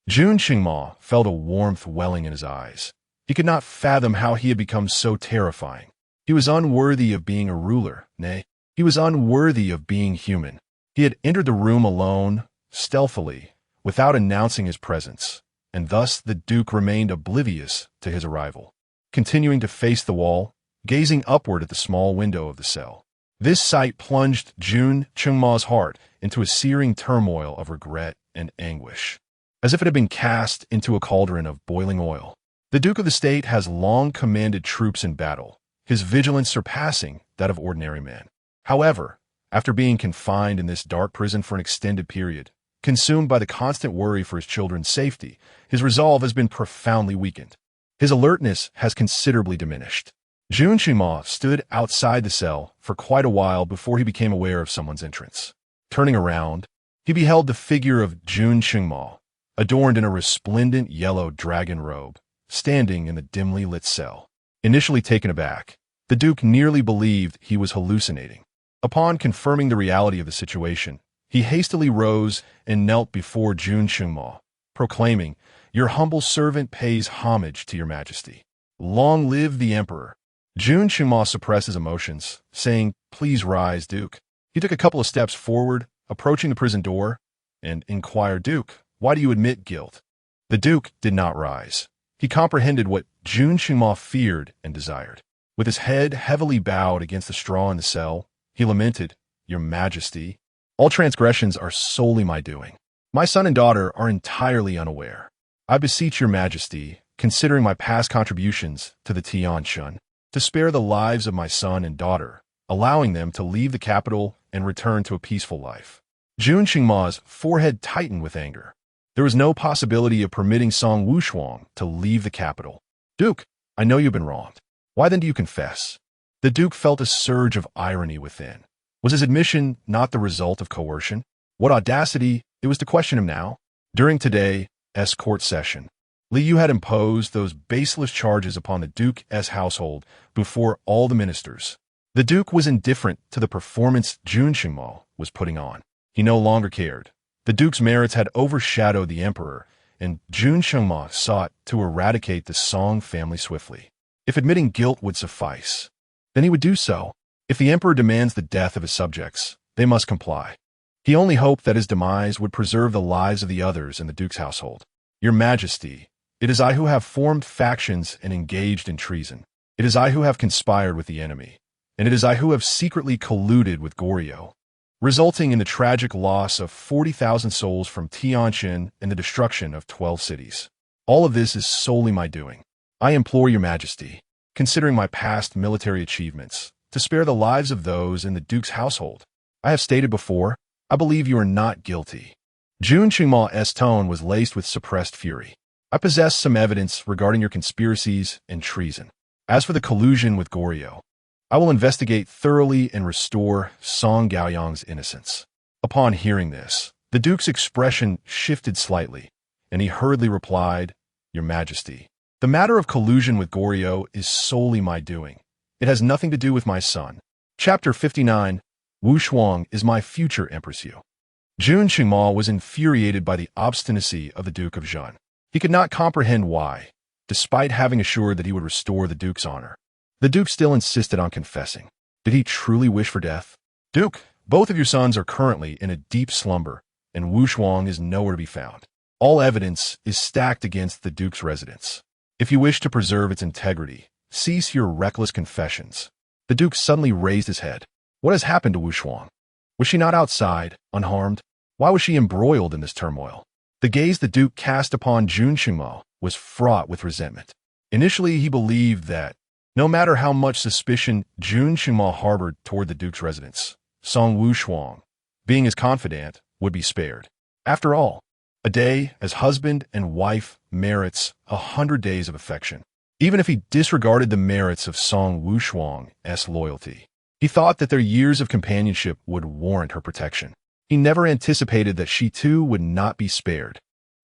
Jun Qingma felt a warmth welling in his eyes. He could not fathom how he had become so terrifying. He was unworthy of being a ruler, nay, he was unworthy of being human. He had entered the room alone, stealthily, without announcing his presence, and thus the Duke remained oblivious to his arrival, continuing to face the wall, gazing upward at the small window of the cell. This sight plunged Jun Qingma's heart into a searing turmoil of regret and anguish, as if it had been cast into a cauldron of boiling oil. The Duke of the State has long commanded troops in battle, his vigilance surpassing that of ordinary men. However, after being confined in this dark prison for an extended period, consumed by the constant worry for his children's safety, his resolve has been profoundly weakened. His alertness has considerably diminished. Jun Qingma stood outside the cell for quite a while before he became aware of someone's entrance. Turning around, he beheld the figure of Jun Qingma, adorned in a resplendent yellow dragon robe, standing in the dimly lit cell. Initially taken aback, the Duke nearly believed he was hallucinating. Upon confirming the reality of the situation, he hastily rose and knelt before Jun Qingma, proclaiming, Your humble servant pays homage to your majesty. Long live the emperor. Jun Qingma suppressed his emotions, saying, Please rise, Duke. He took a couple of steps forward, approaching the prison door, and inquired, Duke, why do you admit guilt? The Duke did not rise. He comprehended what Jun Qingma feared and desired. With his head heavily bowed against the straw in the cell, he lamented, Your Majesty, all transgressions are solely my doing. My son and daughter are entirely unaware. I beseech your Majesty, considering my past contributions to the Tianshan, to spare the lives of my son and daughter, allowing them to leave the capital and return to a peaceful life. Jun Qingma's forehead tightened with anger. There was no possibility of permitting Song Wushuang to leave the capital. Duke, I know you've been wronged. Why then do you confess? The Duke felt a surge of irony within. Was his admission not the result of coercion? What audacity it was to question him now. During today's court session, Liu had imposed those baseless charges upon the Duke's household before all the ministers. The Duke was indifferent to the performance Jun Qingma was putting on. He no longer cared. The Duke's merits had overshadowed the emperor, and Jun Qingma sought to eradicate the Song family swiftly. If admitting guilt would suffice, then he would do so. If the emperor demands the death of his subjects, they must comply. He only hoped that his demise would preserve the lives of the others in the Duke's household. Your Majesty, it is I who have formed factions and engaged in treason. It is I who have conspired with the enemy, and it is I who have secretly colluded with Goryeo. resulting in the tragic loss of 40,000 souls from Tianjin and the destruction of 12 cities. All of this is solely my doing. I implore your majesty, considering my past military achievements, to spare the lives of those in the Duke's household. I have stated before, I believe you are not guilty. Jun Qingma's tone was laced with suppressed fury. I possess some evidence regarding your conspiracies and treason. As for the collusion with Goryeo, I will investigate thoroughly and restore Song Gaoyang's innocence. Upon hearing this, the Duke's expression shifted slightly, and he hurriedly replied, Your Majesty, the matter of collusion with Goryeo is solely my doing. It has nothing to do with my son. Chapter 59, Wushuang is my future Empress Yu. Jun Qingma was infuriated by the obstinacy of the Duke of Zhen. He could not comprehend why, despite having assured that he would restore the Duke's honor, the Duke still insisted on confessing. Did he truly wish for death? Duke, both of your sons are currently in a deep slumber, and Wushuang is nowhere to be found. All evidence is stacked against the Duke's residence. If you wish to preserve its integrity, cease your reckless confessions. The Duke suddenly raised his head. What has happened to Wushuang? Was she not outside, unharmed? Why was she embroiled in this turmoil? The gaze the Duke cast upon Jun Qingma was fraught with resentment. Initially, he believed that, no matter how much suspicion Jun Qingma harbored toward the Duke's residence, Song Wushuang, being his confidant, would be spared. After all, a day as husband and wife merits 100 days of affection. Even if he disregarded the merits of Song Wushuang's loyalty, he thought that their years of companionship would warrant her protection. He never anticipated that she too would not be spared.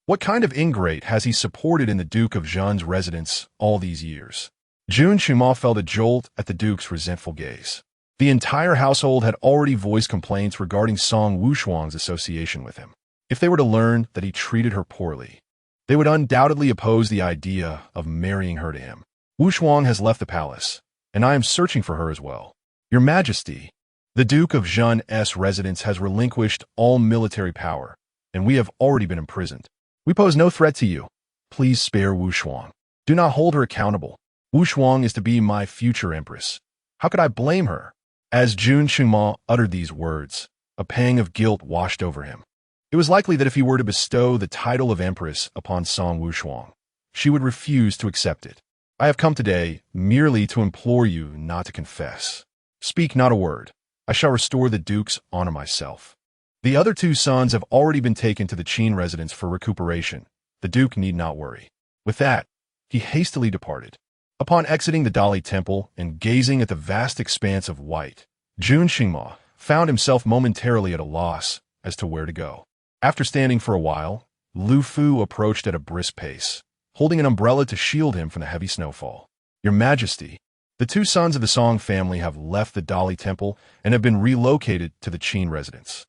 What kind of ingrate has he supported in the Duke of Zhen's residence all these years? Jun Qingma felt a jolt at the Duke's resentful gaze. The entire household had already voiced complaints regarding Song Wushuang's association with him. If they were to learn that he treated her poorly, they would undoubtedly oppose the idea of marrying her to him. Wushuang has left the palace, and I am searching for her as well. Your Majesty, the Duke of Zhen's residence has relinquished all military power, and we have already been imprisoned. We pose no threat to you. Please spare Wushuang. Do not hold her accountable. Wushuang is to be my future empress. How could I blame her? As Jun Qingma uttered these words, a pang of guilt washed over him. It was likely that if he were to bestow the title of empress upon Song Wushuang, she would refuse to accept it. I have come today merely to implore you not to confess. Speak not a word. I shall restore the Duke's honor myself. The other two sons have already been taken to the Qin residence for recuperation. The Duke need not worry. With that, he hastily departed. Upon exiting the Dali Temple and gazing at the vast expanse of white, Jun Qingma found himself momentarily at a loss as to where to go. After standing for a while, Lu Fu approached at a brisk pace, holding an umbrella to shield him from the heavy snowfall. Your Majesty, the two sons of the Song family have left the Dali Temple and have been relocated to the Qin residence.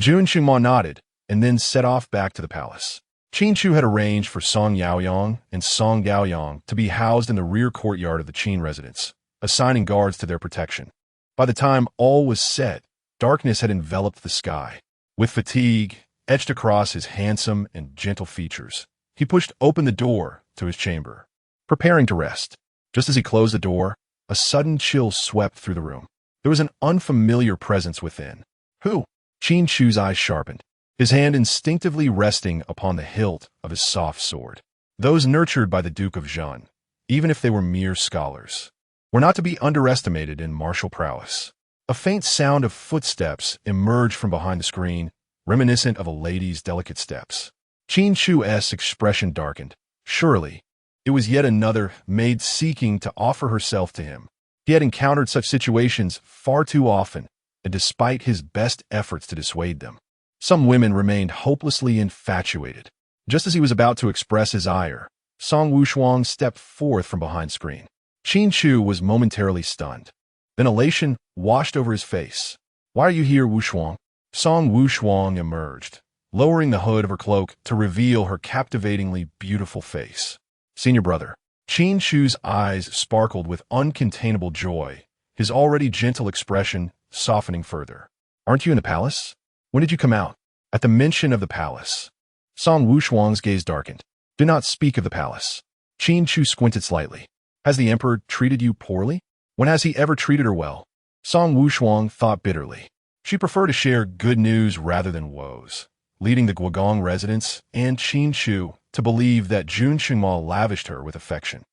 Jun Qingma nodded and then set off back to the palace. Qin Chu had arranged for Song Yaoyang and Song Gaoyang to be housed in the rear courtyard of the Qin residence, assigning guards to their protection. By the time all was set, darkness had enveloped the sky. With fatigue etched across his handsome and gentle features, he pushed open the door to his chamber, preparing to rest. Just as he closed the door, a sudden chill swept through the room. There was an unfamiliar presence within. Who? Qin Chu's eyes sharpened, his hand instinctively resting upon the hilt of his soft sword. Those nurtured by the Duke of Zhen, even if they were mere scholars, were not to be underestimated in martial prowess. A faint sound of footsteps emerged from behind the screen, reminiscent of a lady's delicate steps. Qin Chu's expression darkened. Surely, it was yet another maid seeking to offer herself to him. He had encountered such situations far too often, and despite his best efforts to dissuade them, some women remained hopelessly infatuated. Just as he was about to express his ire, Song Wushuang stepped forth from behind screen. Qin Chu was momentarily stunned. Then elation washed over his face. Why are you here, Wushuang? Song Wushuang emerged, lowering the hood of her cloak to reveal her captivatingly beautiful face. Senior brother. Qin Chu's eyes sparkled with uncontainable joy, his already gentle expression softening further. Aren't you in the palace? When did you come out? At the mention of the palace, Song Wushuang's gaze darkened. Do not speak of the palace. Qin Chu squinted slightly. Has the emperor treated you poorly? When has he ever treated her well? Song Wushuang thought bitterly. She preferred to share good news rather than woes, leading the Guogong residents and Qin Chu to believe that Jun Qingma lavished her with affection.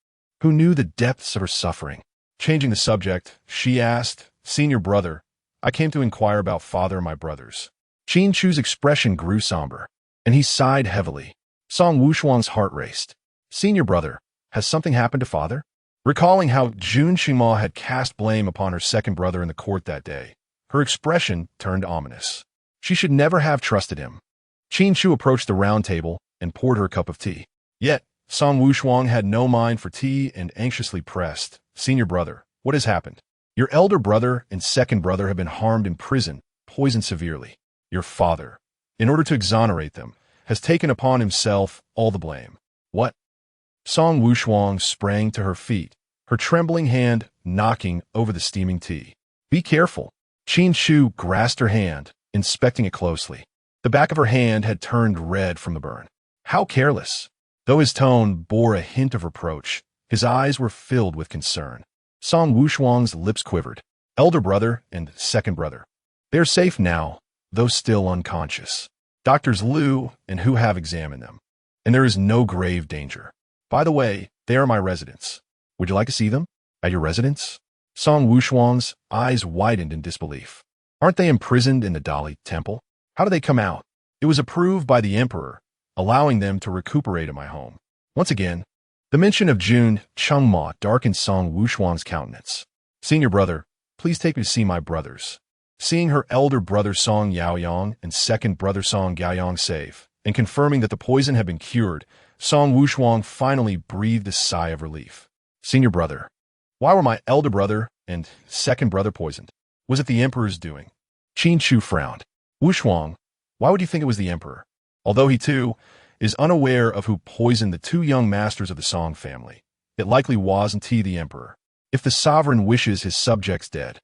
Who knew the depths of her suffering? Changing the subject, she asked, "Senior brother, I came to inquire about father and my brothers." Qin Chu's expression grew somber, and he sighed heavily. Song Wushuang's heart raced. "Senior brother, has something happened to father?" Recalling how Jun Qingma had cast blame upon her second brother in the court that day, her expression turned ominous. She should never have trusted him. Qin Chu approached the round table and poured her a cup of tea. Yet, Song Wushuang had no mind for tea and anxiously pressed, "Senior brother, what has happened? Your elder brother and second brother have been harmed in prison, poisoned severely. Your father, in order to exonerate them, has taken upon himself all the blame." "What?" Song Wushuang sprang to her feet, her trembling hand knocking over the steaming tea. "Be careful." Qin Chu grasped her hand, inspecting it closely. The back of her hand had turned red from the burn. "How careless!" Though his tone bore a hint of reproach, his eyes were filled with concern. Song Wushuang's lips quivered. "Elder brother and second brother. They are safe now, though still unconscious. Doctors Liu and Hu have examined them, and there is no grave danger. By the way, they are my residents. Would you like to see them? At your residence?" Song Wushuang's eyes widened in disbelief. "Aren't they imprisoned in the Dali temple? How do they come out?" "It was approved by the emperor, allowing them to recuperate at my home." Once again, the mention of Jun Qingma darkened Song Wushuang's countenance. "Senior brother, please take me to see my brothers." Seeing her elder brother Song Yaoyang and second brother Song Gaoyang safe, and confirming that the poison had been cured, Song Wushuang finally breathed a sigh of relief. "Senior brother, why were my elder brother and second brother poisoned? Was it the emperor's doing?" Qin Chu frowned. "Wushuang, why would you think it was the emperor? Although he, too, is unaware of who poisoned the two young masters of the Song family, it likely wasn't he the emperor. If the sovereign wishes his subjects dead,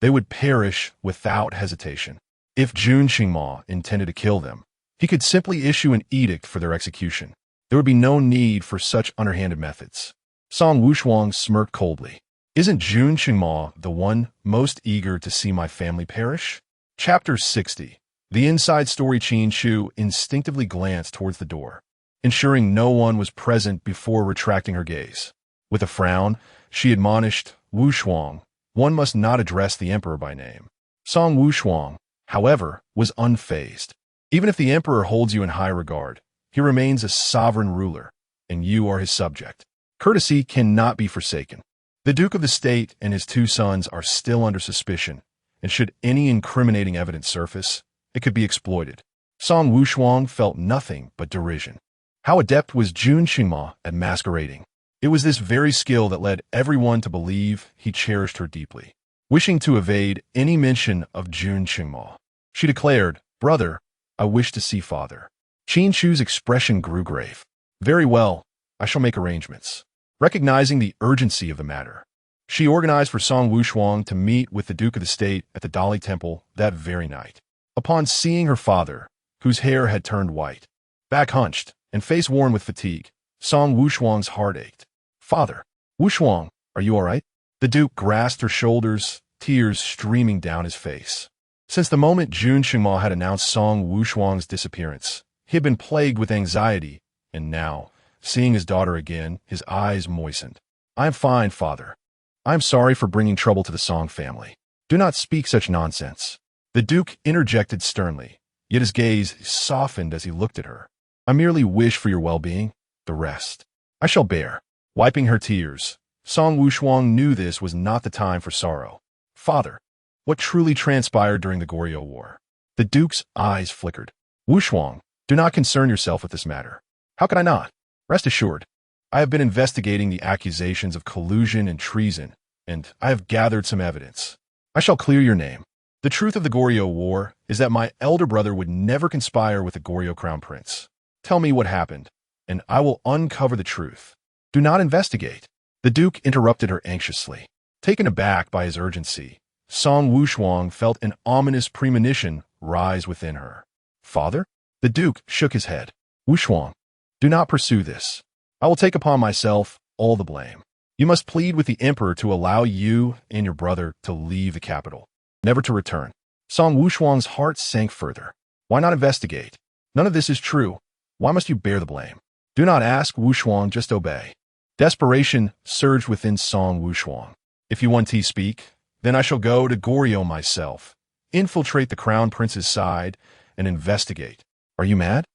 they would perish without hesitation. If Jun Qingma intended to kill them, he could simply issue an edict for their execution. There would be no need for such underhanded methods." Song Wushuang smirked coldly. "Isn't Jun Qingma the one most eager to see my family perish?" Chapter 60. The inside story. Qin Chu instinctively glanced towards the door, ensuring no one was present before retracting her gaze. With a frown, she admonished, "Wushuang, one must not address the emperor by name." Song Wushuang, however, was unfazed. "Even if the emperor holds you in high regard, he remains a sovereign ruler, and you are his subject. Courtesy cannot be forsaken. The Duke of the State and his two sons are still under suspicion, and should any incriminating evidence surface, it could be exploited." Song Wushuang felt nothing but derision. How adept was Jun Qingma at masquerading? It was this very skill that led everyone to believe he cherished her deeply. Wishing to evade any mention of Jun Qingma, she declared, "Brother, I wish to see father." Qin Chu's expression grew grave. "Very well, I shall make arrangements." Recognizing the urgency of the matter, she organized for Song Wushuang to meet with the Duke of the State at the Dali Temple that very night. Upon seeing her father, whose hair had turned white, back hunched, and face worn with fatigue, Song Wushuang's heart ached. "Father, Wushuang, are you all right?" The Duke grasped her shoulders, tears streaming down his face. Since the moment Jun Qingma had announced Song Wushuang's disappearance, he had been plagued with anxiety, and now, seeing his daughter again, his eyes moistened. "I am fine, father. I am sorry for bringing trouble to the Song family. Do not speak such nonsense." The Duke interjected sternly, yet his gaze softened as he looked at her. "I merely wish for your well-being. The rest I shall bear." Wiping her tears, Song Wushuang knew this was not the time for sorrow. "Father, what truly transpired during the Goryeo War?" The Duke's eyes flickered. "Wushuang, do not concern yourself with this matter." "How could I not? Rest assured, I have been investigating the accusations of collusion and treason, and I have gathered some evidence. I shall clear your name. The truth of the Goryeo War is that my elder brother would never conspire with the Goryeo Crown Prince. Tell me what happened, and I will uncover the truth. Do not investigate." The Duke interrupted her anxiously. Taken aback by his urgency, Song Wushuang felt an ominous premonition rise within her. "Father?" The Duke shook his head. "Wushuang, do not pursue this. I will take upon myself all the blame. You must plead with the emperor to allow you and your brother to leave the capital, never to return." Song Wushuang's heart sank further. Why not investigate? None of this is true. Why must you bear the blame? Do not ask, Wushuang, just obey. Desperation surged within Song Wushuang. If you want to speak, then I shall go to Goryeo myself, infiltrate the crown prince's side, and investigate. Are you mad?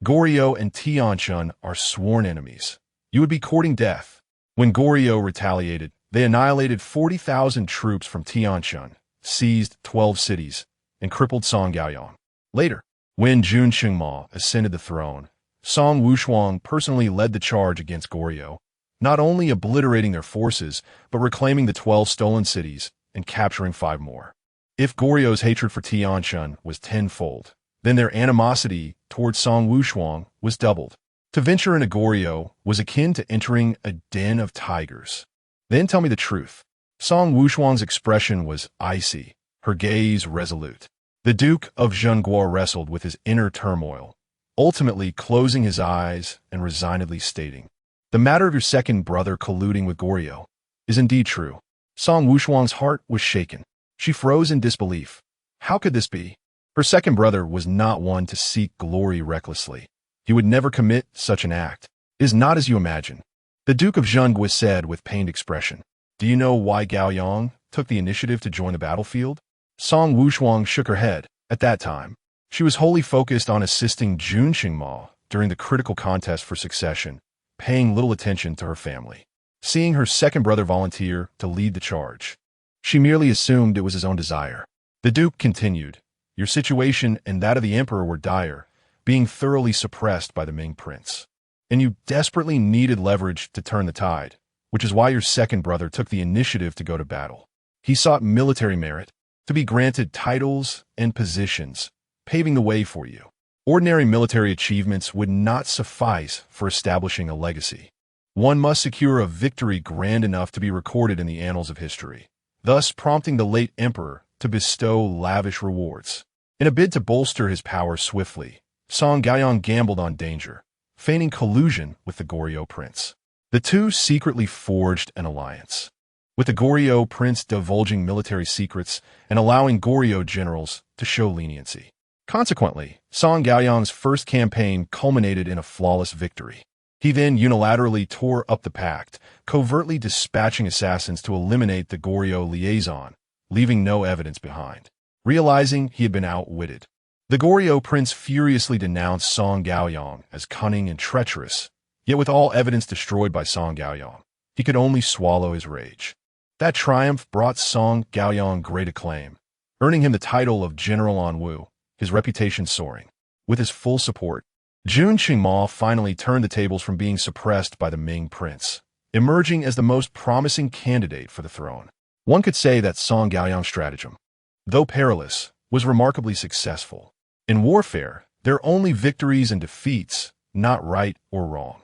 Goryeo and Tianchun are sworn enemies. You would be courting death. When Goryeo retaliated, they annihilated 40,000 troops from Tianchun, seized 12 cities, and crippled Song Gaoyang. Later, when Jun Qingma ascended the throne, Song Wushuang personally led the charge against Goryeo, not only obliterating their forces, but reclaiming the 12 stolen cities and capturing 5 more. If Goryeo's hatred for Tianchun was tenfold, then their animosity towards Song Wushuang was doubled. To venture into Goryeo was akin to entering a den of tigers. Then tell me the truth. Song Wushuang's expression was icy, her gaze resolute. The Duke of Zhenghua wrestled with his inner turmoil, ultimately closing his eyes and resignedly stating, "The matter of your second brother colluding with Goryeo is indeed true." Song Wushuang's heart was shaken. She froze in disbelief. How could this be? Her second brother was not one to seek glory recklessly. He would never commit such an act. It is not as you imagine. The Duke of Zhenghua said with pained expression. Do you know why Gaoyang took the initiative to join the battlefield? Song Wushuang shook her head. At that time, she was wholly focused on assisting Jun Qingma during the critical contest for succession, paying little attention to her family. Seeing her second brother volunteer to lead the charge, she merely assumed it was his own desire. The Duke continued, Your situation and that of the Emperor were dire, being thoroughly suppressed by the Ming Prince. And you desperately needed leverage to turn the tide, which is why your second brother took the initiative to go to battle. He sought military merit, to be granted titles and positions, paving the way for you. Ordinary military achievements would not suffice for establishing a legacy. One must secure a victory grand enough to be recorded in the annals of history, thus prompting the late emperor to bestow lavish rewards. In a bid to bolster his power swiftly, Song Gaoyang gambled on danger, feigning collusion with the Goryeo prince. The two secretly forged an alliance, with the Goryeo prince divulging military secrets and allowing Goryeo generals to show leniency. Consequently, Song Gaoyang's first campaign culminated in a flawless victory. He then unilaterally tore up the pact, covertly dispatching assassins to eliminate the Goryeo liaison, leaving no evidence behind. Realizing he had been outwitted, the Goryeo prince furiously denounced Song Gaoyang as cunning and treacherous, yet with all evidence destroyed by Song Gaoyang, he could only swallow his rage. That triumph brought Song Gaoyang great acclaim, earning him the title of General on Wu, his reputation soaring. With his full support, Jun Qingma finally turned the tables from being suppressed by the Ming prince, emerging as the most promising candidate for the throne. One could say that Song Gaoyang's stratagem, though perilous, was remarkably successful. In warfare, there are only victories and defeats, not right or wrong.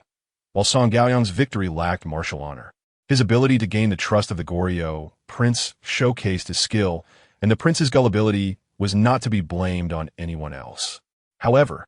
While Song Gaoyang's victory lacked martial honor, his ability to gain the trust of the Goryeo prince showcased his skill, and the prince's gullibility was not to be blamed on anyone else. However,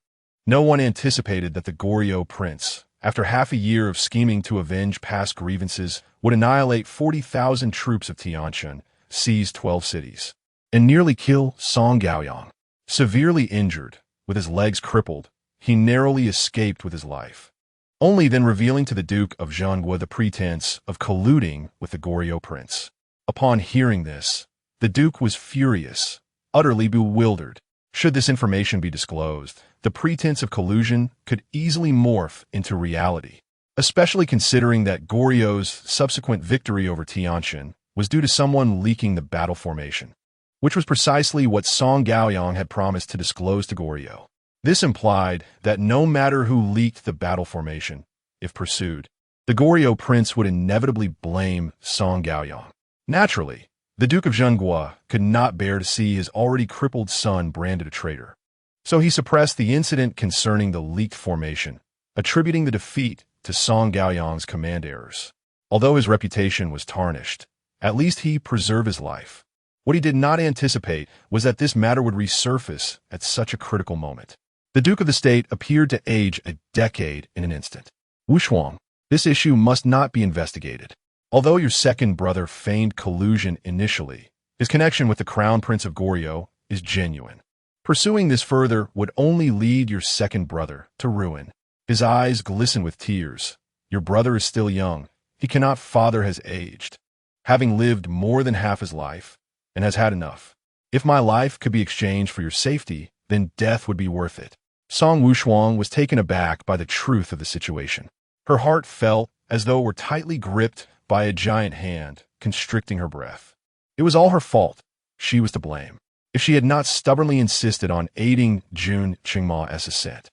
no one anticipated that the Goryeo prince, after half a year of scheming to avenge past grievances, would annihilate 40,000 troops of Tianchun, seize 12 cities, and nearly kill Song Gaoyang. Severely injured, with his legs crippled, he narrowly escaped with his life, only then revealing to the Duke of Zhenghua the pretense of colluding with the Goryeo prince. Upon hearing this, the Duke was furious, utterly bewildered. Should this information be disclosed, the pretense of collusion could easily morph into reality, especially considering that Goryeo's subsequent victory over Tianchun was due to someone leaking the battle formation, which was precisely what Song Gaoyang had promised to disclose to Goryeo. This implied that no matter who leaked the battle formation, if pursued, the Goryeo prince would inevitably blame Song Gaoyang. Naturally, the Duke of Zhenghua could not bear to see his already crippled son branded a traitor. So he suppressed the incident concerning the leaked formation, attributing the defeat to Song Gaoyang's command errors. Although his reputation was tarnished, at least he preserved his life. What he did not anticipate was that this matter would resurface at such a critical moment. The Duke of the State appeared to age a decade in an instant. Wushuang, this issue must not be investigated. Although your second brother feigned collusion initially, his connection with the Crown Prince of Goryeo is genuine. Pursuing this further would only lead your second brother to ruin. His eyes glisten with tears. Your brother is still young. He cannot. Father has aged, having lived more than half his life, and has had enough. If my life could be exchanged for your safety, then death would be worth it. Song Wushuang was taken aback by the truth of the situation. Her heart felt as though it were tightly gripped by a giant hand, constricting her breath. It was all her fault. She was to blame. If she had not stubbornly insisted on aiding Jun Qingma's ascent,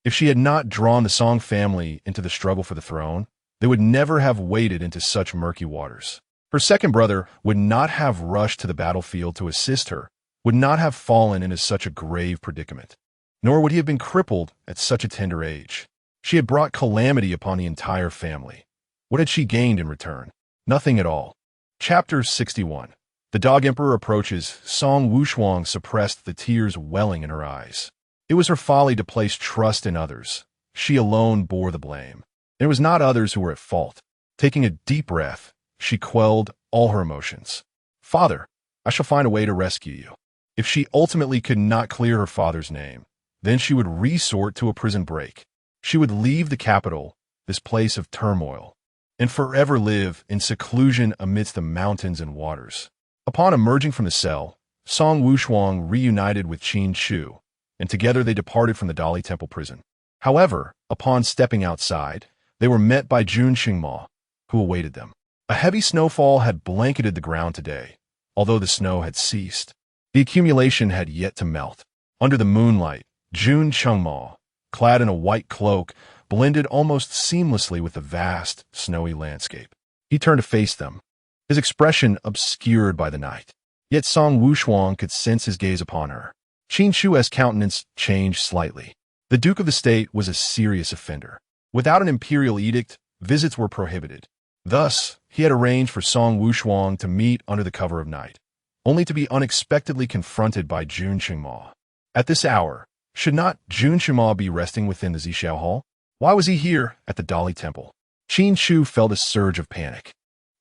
if she had not drawn the Song family into the struggle for the throne, they would never have waded into such murky waters. Her second brother would not have rushed to the battlefield to assist her, would not have fallen into such a grave predicament, nor would he have been crippled at such a tender age. She had brought calamity upon the entire family. What had she gained in return? Nothing at all. Chapter 61. The Dog Emperor approaches. Song Wushuang suppressed the tears welling in her eyes. It was her folly to place trust in others. She alone bore the blame. And it was not others who were at fault. Taking a deep breath, she quelled all her emotions. Father, I shall find a way to rescue you. If she ultimately could not clear her father's name, then she would resort to a prison break. She would leave the capital, this place of turmoil, and forever live in seclusion amidst the mountains and waters. Upon emerging from the cell, Song Wushuang reunited with Qin Chu, and together they departed from the Dali Temple prison. However, upon stepping outside, they were met by Jun Qingma, who awaited them. A heavy snowfall had blanketed the ground today, although the snow had ceased. The accumulation had yet to melt. Under the moonlight, Jun Qingma, clad in a white cloak, blended almost seamlessly with the vast, snowy landscape. He turned to face them, his expression obscured by the night. Yet Song Wushuang could sense his gaze upon her. Qin Chu's countenance changed slightly. The Duke of the State was a serious offender. Without an imperial edict, visits were prohibited. Thus, he had arranged for Song Wushuang to meet under the cover of night, only to be unexpectedly confronted by Jun Qingma. At this hour, should not Jun Qingma be resting within the Zixiao Hall? Why was he here at the Dali Temple? Qin Chu felt a surge of panic,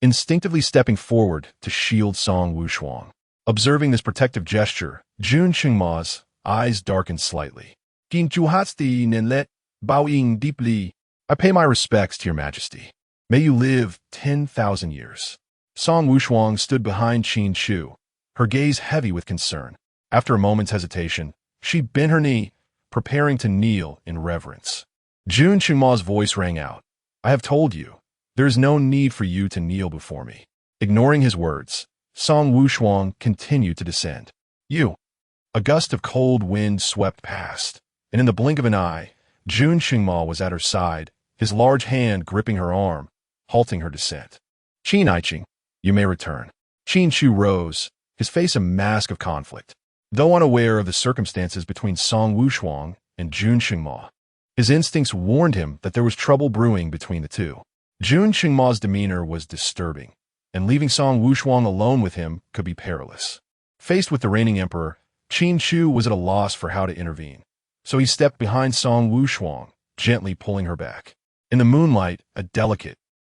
instinctively stepping forward to shield Song Wushuang. Observing this protective gesture, Jun Qingma's eyes darkened slightly. Qin Chuhatsti Nenlet, bowing deeply. I pay my respects to your majesty. May you live 10,000 years. Song Wushuang stood behind Qin Chu, her gaze heavy with concern. After a moment's hesitation, she bent her knee, preparing to kneel in reverence. Jun Qingma's voice rang out. I have told you, there is no need for you to kneel before me. Ignoring his words, Song Wushuang continued to descend. You. A gust of cold wind swept past, and in the blink of an eye, Jun Qingma was at her side, his large hand gripping her arm, halting her descent. Qin Aiqing, you may return. Qin Chu rose, his face a mask of conflict. Though unaware of the circumstances between Song Wushuang and Jun Qingma, his instincts warned him that there was trouble brewing between the two. Jun Qingma's demeanor was disturbing, and leaving Song Wushuang alone with him could be perilous. Faced with the reigning emperor, Qin Chu was at a loss for how to intervene, so he stepped behind Song Wushuang, gently pulling her back. In the moonlight, a delicate,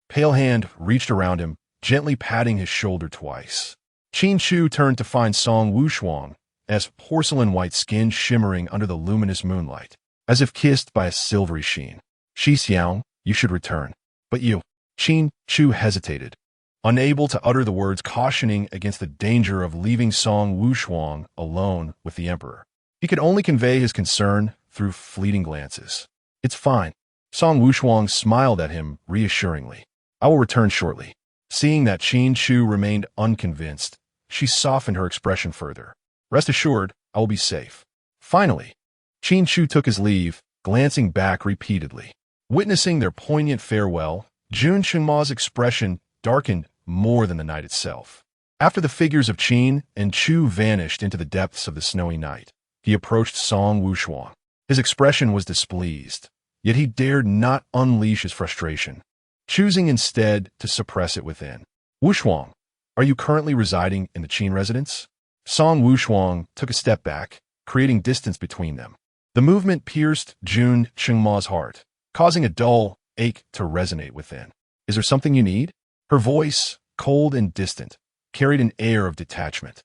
pale hand reached around him, gently patting his shoulder twice. Qin Chu turned to find Song Wushuang, as porcelain-white skin shimmering under the luminous moonlight, as if kissed by a silvery sheen. Shi Xiang, you should return. But you. Qin Chu hesitated, unable to utter the words cautioning against the danger of leaving Song Wushuang alone with the emperor. He could only convey his concern through fleeting glances. It's fine. Song Wushuang smiled at him reassuringly. I will return shortly. Seeing that Qin Chu remained unconvinced, she softened her expression further. Rest assured, I will be safe. Finally, Qin Chu took his leave, glancing back repeatedly. Witnessing their poignant farewell, Jun Qingma's expression darkened more than the night itself. After the figures of Qin and Chu vanished into the depths of the snowy night, he approached Song Wushuang. His expression was displeased, yet he dared not unleash his frustration, choosing instead to suppress it within. Wushuang, are you currently residing in the Qin residence? Song Wushuang took a step back, creating distance between them. The movement pierced Jun Qingma's heart, causing a dull ache to resonate within. Is there something you need? Her voice, cold and distant, carried an air of detachment.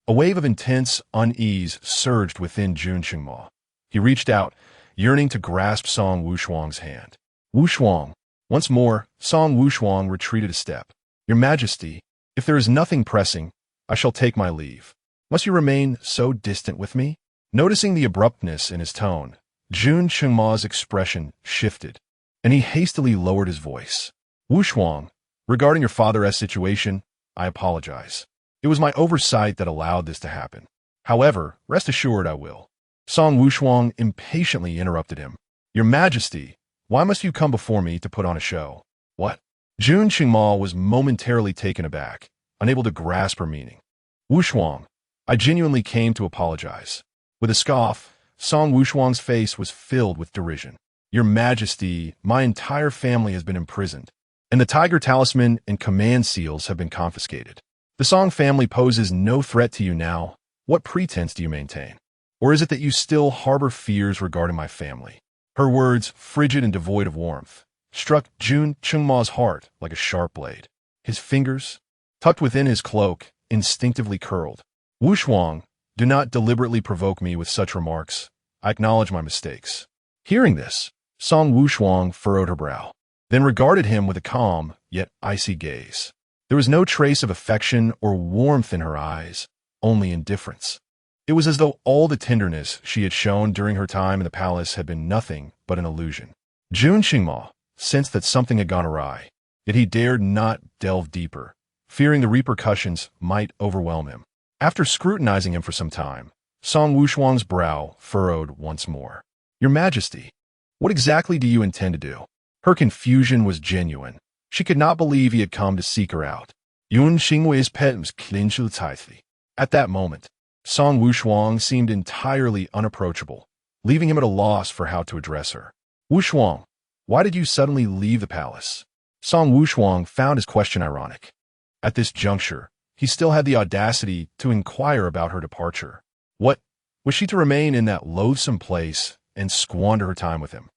A wave of intense unease surged within Jun Qingma. He reached out, yearning to grasp Song Wushuang's hand. Wushuang. Once more, Song Wushuang retreated a step. Your Majesty, if there is nothing pressing, I shall take my leave. Must you remain so distant with me? Noticing the abruptness in his tone, Jun Qingma's expression shifted, and he hastily lowered his voice. Wushuang, regarding your father's situation, I apologize. It was my oversight that allowed this to happen. However, rest assured I will. Song Wushuang impatiently interrupted him. Your Majesty, why must you come before me to put on a show? What? Jun Qingma was momentarily taken aback, unable to grasp her meaning. Wushuang, I genuinely came to apologize. With a scoff, Song Wushuang's face was filled with derision. Your Majesty, my entire family has been imprisoned, and the tiger talisman and command seals have been confiscated. The Song family poses no threat to you now. What pretense do you maintain? Or is it that you still harbor fears regarding my family? Her words, frigid and devoid of warmth, struck Jun Qingma's heart like a sharp blade. His fingers, tucked within his cloak, instinctively curled. Wushuang, do not deliberately provoke me with such remarks. I acknowledge my mistakes. Hearing this, Song Wushuang furrowed her brow, then regarded him with a calm, yet icy gaze. There was no trace of affection or warmth in her eyes, only indifference. It was as though all the tenderness she had shown during her time in the palace had been nothing but an illusion. Jun Qingma sensed that something had gone awry, yet he dared not delve deeper, fearing the repercussions might overwhelm him. After scrutinizing him for some time, Song Wushuang's brow furrowed once more. Your Majesty, what exactly do you intend to do? Her confusion was genuine. She could not believe he had come to seek her out. Yun Xingwei's petms clinchul tightly. At that moment, Song Wushuang seemed entirely unapproachable, leaving him at a loss for how to address her. Wushuang, why did you suddenly leave the palace? Song Wushuang found his question ironic. At this juncture, he still had the audacity to inquire about her departure. What? Was she to remain in that loathsome place and squander her time with him?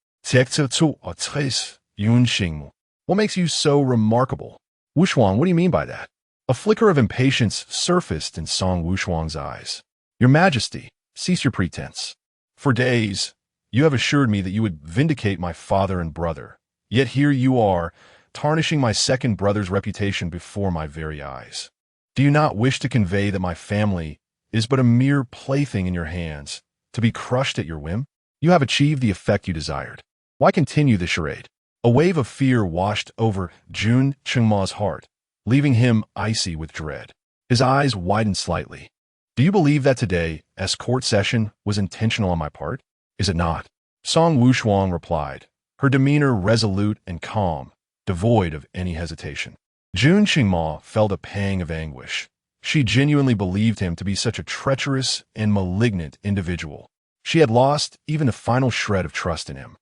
What makes you so remarkable? Wushuang, what do you mean by that? A flicker of impatience surfaced in Song Wushuang's eyes. Your Majesty, cease your pretense. For days, you have assured me that you would vindicate my father and brother. Yet here you are, tarnishing my second brother's reputation before my very eyes. Do you not wish to convey that my family is but a mere plaything in your hands, to be crushed at your whim? You have achieved the effect you desired. Why continue the charade? A wave of fear washed over Jun Qingma's heart, leaving him icy with dread. His eyes widened slightly. Do you believe that today's court session was intentional on my part? Is it not? Song Wushuang replied, her demeanor resolute and calm, devoid of any hesitation. Jun Qingma felt a pang of anguish. She genuinely believed him to be such a treacherous and malignant individual. She had lost even the final shred of trust in him.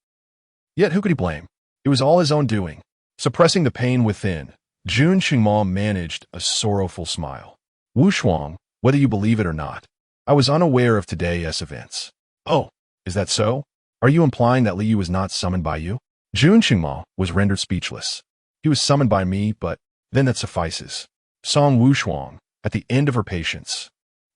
Yet who could he blame? It was all his own doing. Suppressing the pain within, Jun Qingma managed a sorrowful smile. Wushuang, whether you believe it or not, I was unaware of today's events. Oh, is that so? Are you implying that Liu was not summoned by you? Jun Qingma was rendered speechless. He was summoned by me, but then that suffices. Song Wushuang, at the end of her patience,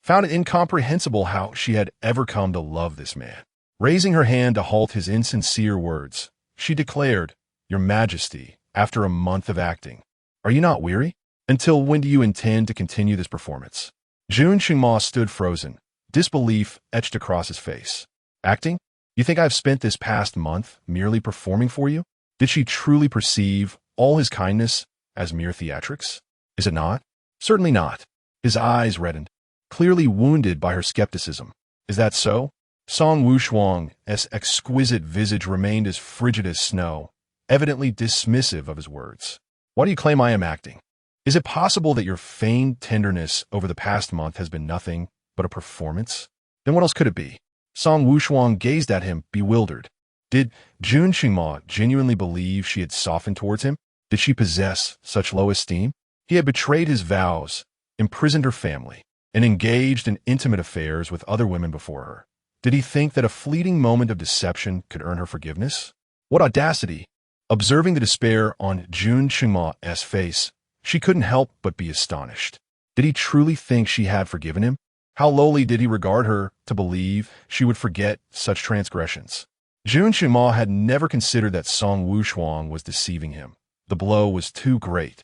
found it incomprehensible how she had ever come to love this man. Raising her hand to halt his insincere words, she declared, Your Majesty, after a month of acting, are you not weary? Until when do you intend to continue this performance? Jun Qingma stood frozen, disbelief etched across his face. Acting? You think I've spent this past month merely performing for you? Did she truly perceive all his kindness as mere theatrics? Is it not? Certainly not. His eyes reddened, clearly wounded by her skepticism. Is that so? Song Wushuang's exquisite visage remained as frigid as snow, evidently dismissive of his words. Why do you claim I am acting? Is it possible that your feigned tenderness over the past month has been nothing but a performance? Then what else could it be? Song Wushuang gazed at him, bewildered. Did Jun Qingma genuinely believe she had softened towards him? Did she possess such low esteem? He had betrayed his vows, imprisoned her family, and engaged in intimate affairs with other women before her. Did he think that a fleeting moment of deception could earn her forgiveness? What audacity! Observing the despair on Jun Qingma's face, she couldn't help but be astonished. Did he truly think she had forgiven him? How lowly did he regard her to believe she would forget such transgressions? Jun Qingma had never considered that Song Wushuang was deceiving him. The blow was too great,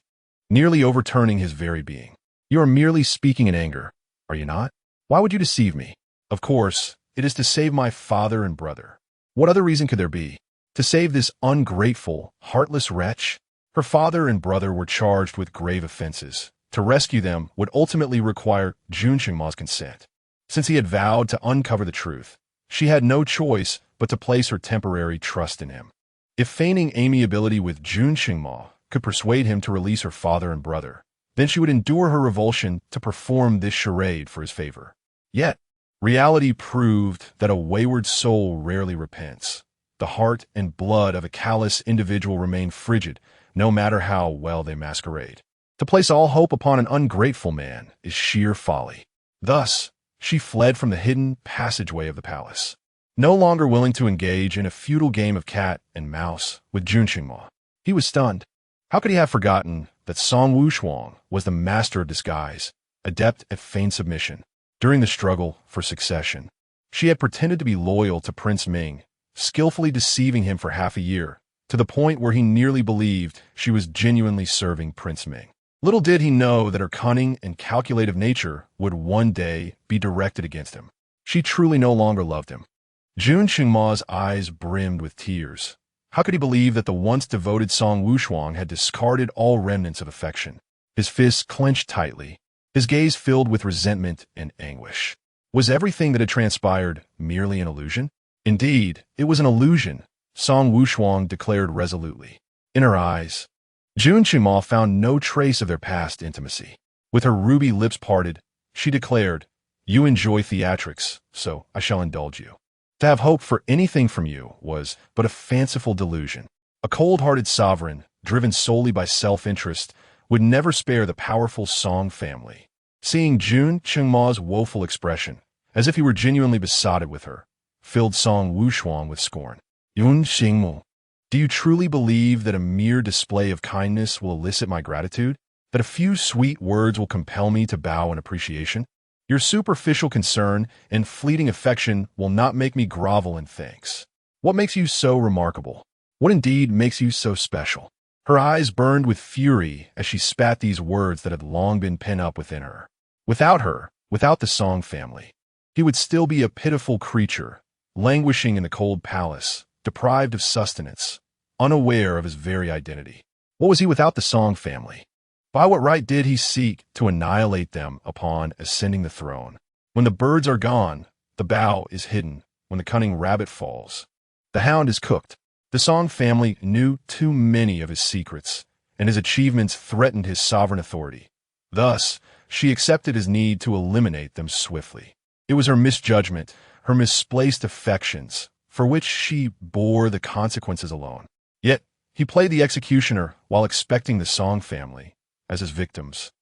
nearly overturning his very being. You are merely speaking in anger, are you not? Why would you deceive me? Of course, it is to save my father and brother. What other reason could there be? To save this ungrateful, heartless wretch? Her father and brother were charged with grave offenses. To rescue them would ultimately require Jun Qingma's consent. Since he had vowed to uncover the truth, she had no choice but to place her temporary trust in him. If feigning amiability with Jun Qingma could persuade him to release her father and brother, then she would endure her revulsion to perform this charade for his favor. Yet, reality proved that a wayward soul rarely repents. The heart and blood of a callous individual remain frigid, no matter how well they masquerade. To place all hope upon an ungrateful man is sheer folly. Thus, she fled from the hidden passageway of the palace, no longer willing to engage in a futile game of cat and mouse with Jun Qingma. He was stunned. How could he have forgotten that Song Wushuang was the master of disguise, adept at feigned submission? During the struggle for succession, she had pretended to be loyal to Prince Ming, skillfully deceiving him for half a year, to the point where he nearly believed she was genuinely serving Prince Ming. Little did he know that her cunning and calculative nature would one day be directed against him. She truly no longer loved him. Jun Qingma's eyes brimmed with tears. How could he believe that the once devoted Song Wushuang had discarded all remnants of affection? His fists clenched tightly, his gaze filled with resentment and anguish. Was everything that had transpired merely an illusion? Indeed, it was an illusion, Song Wushuang declared resolutely. In her eyes, Jun Qingma found no trace of their past intimacy. With her ruby lips parted, she declared, "You enjoy theatrics, so I shall indulge you." To have hope for anything from you was but a fanciful delusion. A cold-hearted sovereign, driven solely by self-interest, would never spare the powerful Song family. Seeing Jun Qingma's woeful expression, as if he were genuinely besotted with her, filled Song Wushuang with scorn. Yun Xingmu, do you truly believe that a mere display of kindness will elicit my gratitude? That a few sweet words will compel me to bow in appreciation? Your superficial concern and fleeting affection will not make me grovel in thanks. What makes you so remarkable? What indeed makes you so special? Her eyes burned with fury as she spat these words that had long been pent up within her. Without her, without the Song family, he would still be a pitiful creature, languishing in the cold palace, deprived of sustenance, unaware of his very identity. What was he without the Song family? By what right did he seek to annihilate them upon ascending the throne? When the birds are gone, the bough is hidden. When the cunning rabbit falls, the hound is cooked. The Song family knew too many of his secrets, and his achievements threatened his sovereign authority. Thus, she accepted his need to eliminate them swiftly. It was her misjudgment, her misplaced affections, for which she bore the consequences alone. Yet, he played the executioner while expecting the Song family, as his victims,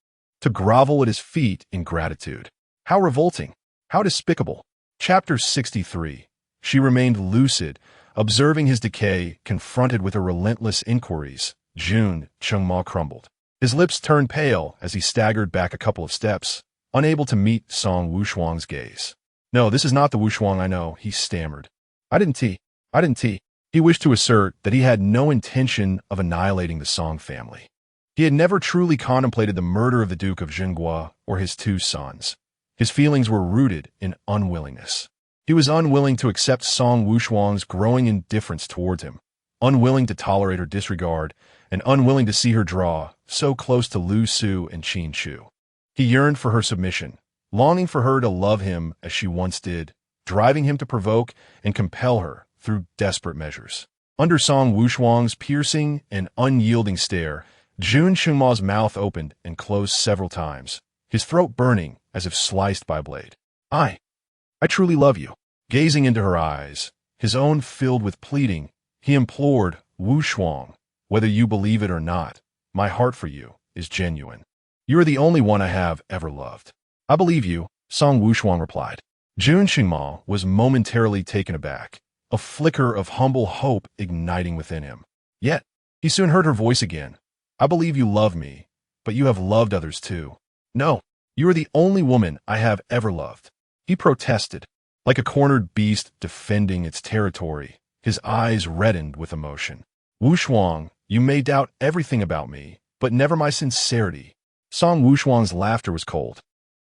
to grovel at his feet in gratitude. How revolting! How despicable! Chapter 63. She remained lucid, observing his decay, confronted with her relentless inquiries. Jun Qingma crumbled. His lips turned pale as he staggered back a couple of steps, unable to meet Song Wushuang's gaze. "No, this is not the Wushuang I know," he stammered. I didn't tea. He wished to assert that he had no intention of annihilating the Song family. He had never truly contemplated the murder of the Duke of Jinghua or his two sons. His feelings were rooted in unwillingness. He was unwilling to accept Song Wushuang's growing indifference towards him, unwilling to tolerate her disregard, and unwilling to see her draw so close to Lu Su and Qin Chu. He yearned for her submission, longing for her to love him as she once did, driving him to provoke and compel her through desperate measures. Under Song Wushuang's piercing and unyielding stare, Jun Qingma's mouth opened and closed several times, his throat burning as if sliced by a blade. I truly love you." Gazing into her eyes, his own filled with pleading, he implored, "Wushuang, whether you believe it or not, my heart for you is genuine. You are the only one I have ever loved." "I believe you," Song Wushuang replied. Jun Qingma was momentarily taken aback, a flicker of humble hope igniting within him. Yet, he soon heard her voice again. "I believe you love me, but you have loved others too." "No, You are the only woman I have ever loved." He protested, like a cornered beast defending its territory, his eyes reddened with emotion. "Wushuang, you may doubt everything about me, but never my sincerity." Song Wushuang's laughter was cold.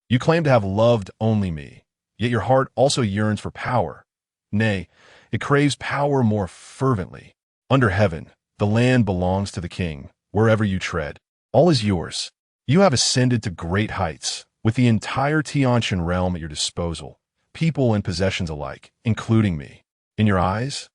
"You claim to have loved only me, yet your heart also yearns for power. Nay, it craves power more fervently. Under heaven, the land belongs to the king. Wherever you tread, all is yours. You have ascended to great heights, with the entire Tianshan realm at your disposal, people and possessions alike, including me. In your eyes,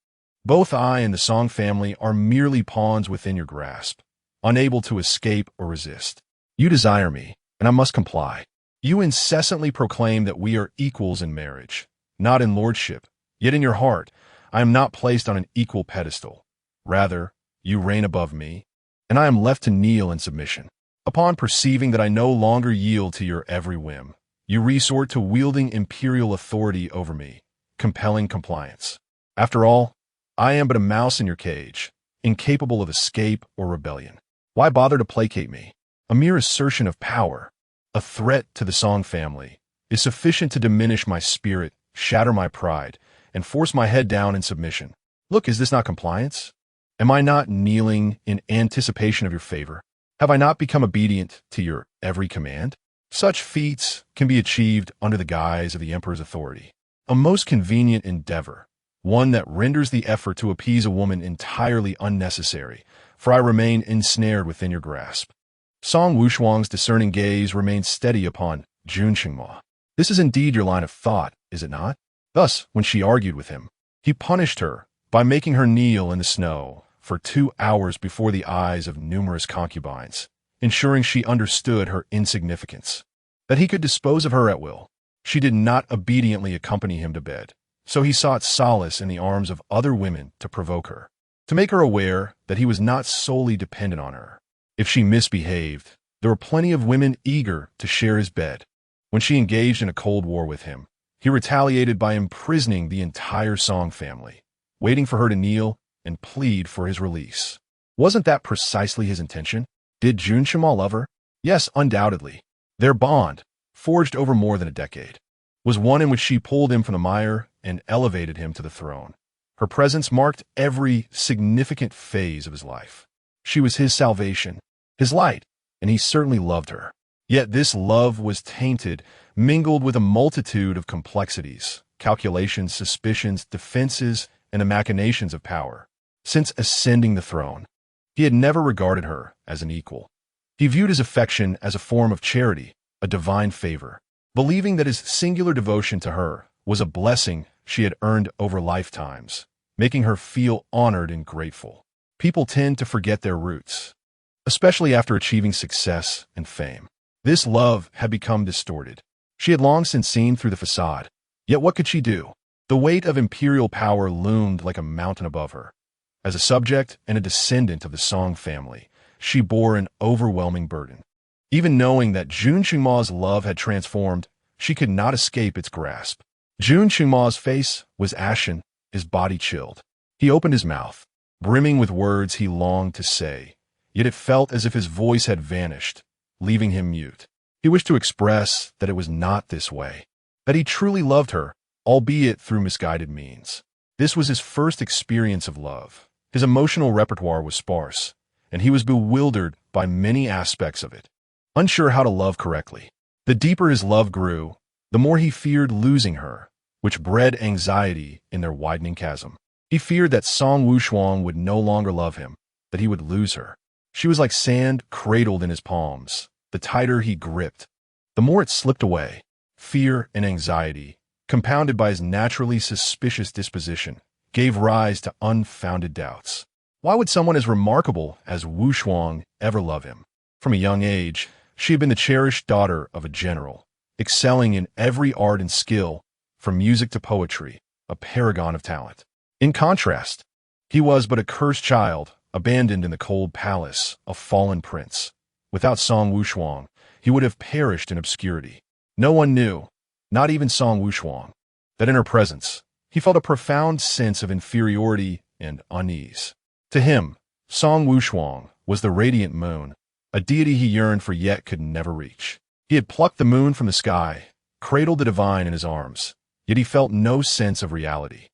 both I and the Song family are merely pawns within your grasp, unable to escape or resist. You desire me, and I must comply. You incessantly proclaim that we are equals in marriage, not in lordship, yet in your heart, I am not placed on an equal pedestal. Rather, you reign above me, and I am left to kneel in submission. Upon perceiving that I no longer yield to your every whim, you resort to wielding imperial authority over me, compelling compliance. After all, I am but a mouse in your cage, incapable of escape or rebellion. Why bother to placate me? A mere assertion of power, a threat to the Song family, is sufficient to diminish my spirit, shatter my pride, and force my head down in submission. Look, is this not compliance? Am I not kneeling in anticipation of your favor? Have I not become obedient to your every command? Such feats can be achieved under the guise of the emperor's authority. A most convenient endeavor, one that renders the effort to appease a woman entirely unnecessary, for I remain ensnared within your grasp. Song Wushuang's discerning gaze remained steady upon Jun Qingma. This is indeed your line of thought, is it not? Thus, when she argued with him, he punished her by making her kneel in the snow for 2 hours before the eyes of numerous concubines, ensuring she understood her insignificance, that he could dispose of her at will. She did not obediently accompany him to bed, so he sought solace in the arms of other women to provoke her, to make her aware that he was not solely dependent on her. If she misbehaved, there were plenty of women eager to share his bed. When she engaged in a cold war with him, he retaliated by imprisoning the entire Song family, waiting for her to kneel and plead for his release. Wasn't that precisely his intention? Did Jun Qingma love her? Yes, undoubtedly. Their bond, forged over more than a decade, was one in which she pulled him from the mire and elevated him to the throne. Her presence marked every significant phase of his life. She was his salvation, his light, and he certainly loved her. Yet this love was tainted, mingled with a multitude of complexities, calculations, suspicions, defenses, and the machinations of power. Since ascending the throne, he had never regarded her as an equal. He viewed his affection as a form of charity, a divine favor, believing that his singular devotion to her was a blessing she had earned over lifetimes, making her feel honored and grateful. People tend to forget their roots, especially after achieving success and fame. This love had become distorted. She had long since seen through the facade. Yet what could she do? The weight of imperial power loomed like a mountain above her. As a subject and a descendant of the Song family, she bore an overwhelming burden. Even knowing that Jun Qingma's love had transformed, she could not escape its grasp. Jun Qingma's face was ashen, his body chilled. He opened his mouth, brimming with words he longed to say, yet it felt as if his voice had vanished, leaving him mute. He wished to express that it was not this way, that he truly loved her, albeit through misguided means. This was his first experience of love. His emotional repertoire was sparse, and he was bewildered by many aspects of it, unsure how to love correctly. The deeper his love grew, the more he feared losing her, which bred anxiety in their widening chasm. He feared that Song Wushuang would no longer love him, that he would lose her. She was like sand cradled in his palms. The tighter he gripped, the more it slipped away. Fear and anxiety, compounded by his naturally suspicious disposition, gave rise to unfounded doubts. Why would someone as remarkable as Wushuang ever love him? From a young age, she had been the cherished daughter of a general, excelling in every art and skill, from music to poetry, a paragon of talent. In contrast, he was but a cursed child, abandoned in the cold palace, a fallen prince. Without Song Wushuang, he would have perished in obscurity. No one knew, not even Song Wushuang, that in her presence, he felt a profound sense of inferiority and unease. To him, Song Wushuang was the radiant moon, a deity he yearned for yet could never reach. He had plucked the moon from the sky, cradled the divine in his arms, yet he felt no sense of reality.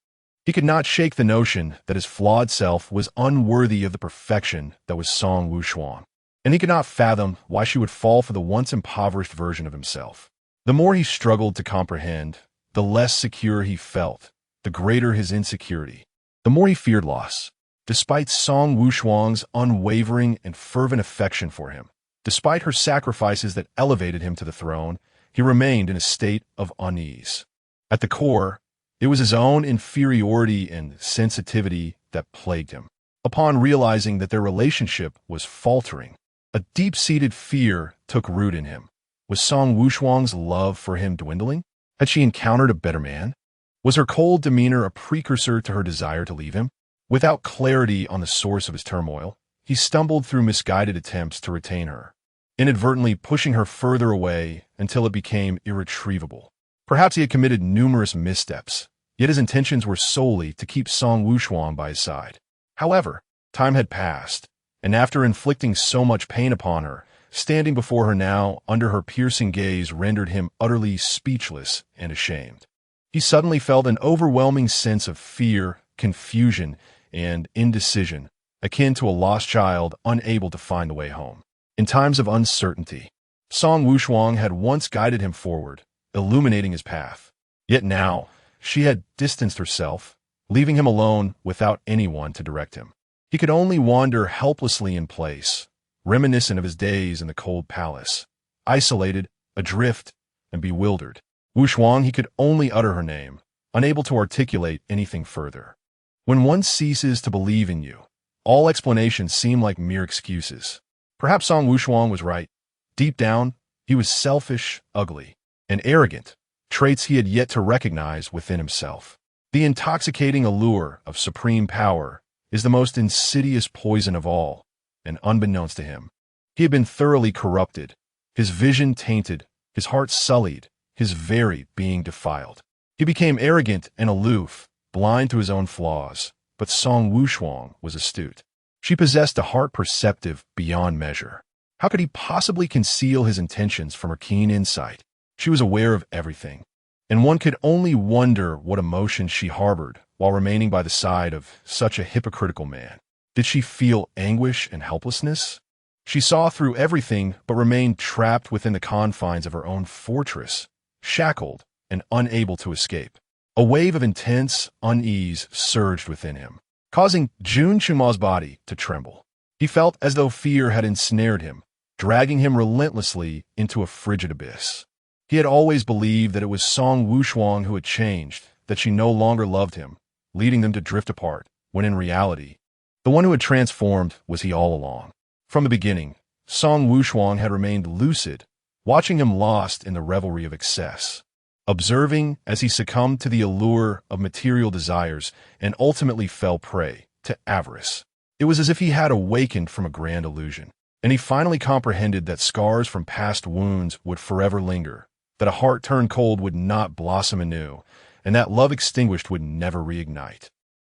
He could not shake the notion that his flawed self was unworthy of the perfection that was Song Wushuang, and he could not fathom why she would fall for the once impoverished version of himself. The more he struggled to comprehend, the less secure he felt, the greater his insecurity, the more he feared loss. Despite Song Wushuang's unwavering and fervent affection for him, despite her sacrifices that elevated him to the throne, he remained in a state of unease. At the core, it was his own inferiority and sensitivity that plagued him. Upon realizing that their relationship was faltering, a deep-seated fear took root in him. Was Song Wushuang's love for him dwindling? Had she encountered a better man? Was her cold demeanor a precursor to her desire to leave him? Without clarity on the source of his turmoil, he stumbled through misguided attempts to retain her, inadvertently pushing her further away until it became irretrievable. Perhaps he had committed numerous missteps, yet his intentions were solely to keep Song Wushuang by his side. However, time had passed, and after inflicting so much pain upon her, standing before her now under her piercing gaze rendered him utterly speechless and ashamed. He suddenly felt an overwhelming sense of fear, confusion, and indecision, akin to a lost child unable to find the way home. In times of uncertainty, Song Wushuang had once guided him forward, illuminating his path. Yet now, she had distanced herself, leaving him alone without anyone to direct him. He could only wander helplessly in place, reminiscent of his days in the cold palace, isolated, adrift, and bewildered. Wushuang, he could only utter her name, unable to articulate anything further. When one ceases to believe in you, all explanations seem like mere excuses. Perhaps Song Wushuang was right. Deep down, he was selfish, ugly, and arrogant, traits he had yet to recognize within himself. The intoxicating allure of supreme power is the most insidious poison of all, and unbeknownst to him, he had been thoroughly corrupted, his vision tainted, his heart sullied, his very being defiled. He became arrogant and aloof, blind to his own flaws, but Song Wushuang was astute. She possessed a heart perceptive beyond measure. How could he possibly conceal his intentions from her keen insight? She was aware of everything, and one could only wonder what emotions she harbored while remaining by the side of such a hypocritical man. Did she feel anguish and helplessness? She saw through everything but remained trapped within the confines of her own fortress, shackled and unable to escape. A wave of intense unease surged within him, causing Jun Chuma's body to tremble. He felt as though fear had ensnared him, dragging him relentlessly into a frigid abyss. He had always believed that it was Song Wushuang who had changed, that she no longer loved him, leading them to drift apart, when in reality, the one who had transformed was he all along. From the beginning, Song Wushuang had remained lucid, watching him lost in the revelry of excess, observing as he succumbed to the allure of material desires and ultimately fell prey to avarice. It was as if he had awakened from a grand illusion, and he finally comprehended that scars from past wounds would forever linger, that a heart turned cold would not blossom anew, and that love extinguished would never reignite.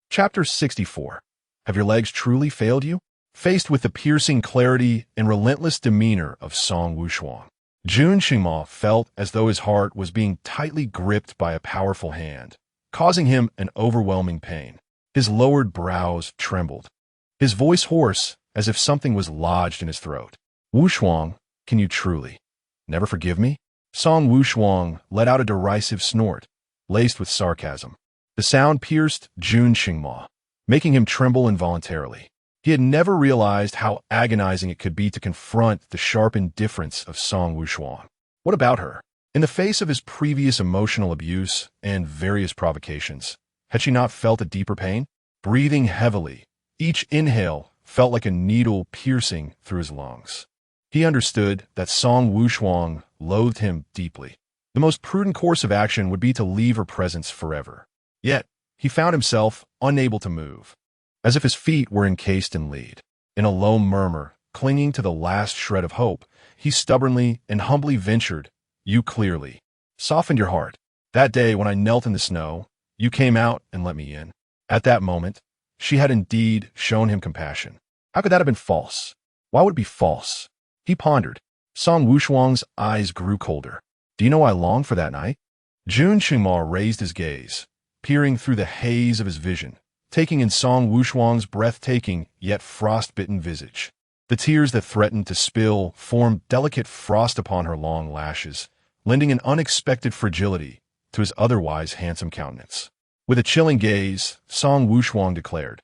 Chapter 64. Have your legs truly failed you? Faced with the piercing clarity and relentless demeanor of Song Wushuang, Jun Xingma felt as though his heart was being tightly gripped by a powerful hand, causing him an overwhelming pain. His lowered brows trembled, his voice hoarse as if something was lodged in his throat. Wushuang, can you truly never forgive me? Song Wushuang let out a derisive snort, laced with sarcasm. The sound pierced Jun Xingma, making him tremble involuntarily. He had never realized how agonizing it could be to confront the sharp indifference of Song Wushuang. What about her? In the face of his previous emotional abuse and various provocations, had she not felt a deeper pain? Breathing heavily, each inhale felt like a needle piercing through his lungs. He understood that Song Wushuang loathed him deeply. The most prudent course of action would be to leave her presence forever. Yet, he found himself unable to move, as if his feet were encased in lead. In a low murmur, clinging to the last shred of hope, he stubbornly and humbly ventured, "You clearly softened your heart. That day when I knelt in the snow, you came out and let me in." At that moment, she had indeed shown him compassion. How could that have been false? Why would it be false? He pondered, Song Wushuang's eyes grew colder. Do you know I long for that night? Jun Qingma raised his gaze, peering through the haze of his vision, taking in Song Wushuang's breathtaking yet frost-bitten visage. The tears that threatened to spill formed delicate frost upon her long lashes, lending an unexpected fragility to his otherwise handsome countenance. With a chilling gaze, Song Wushuang declared,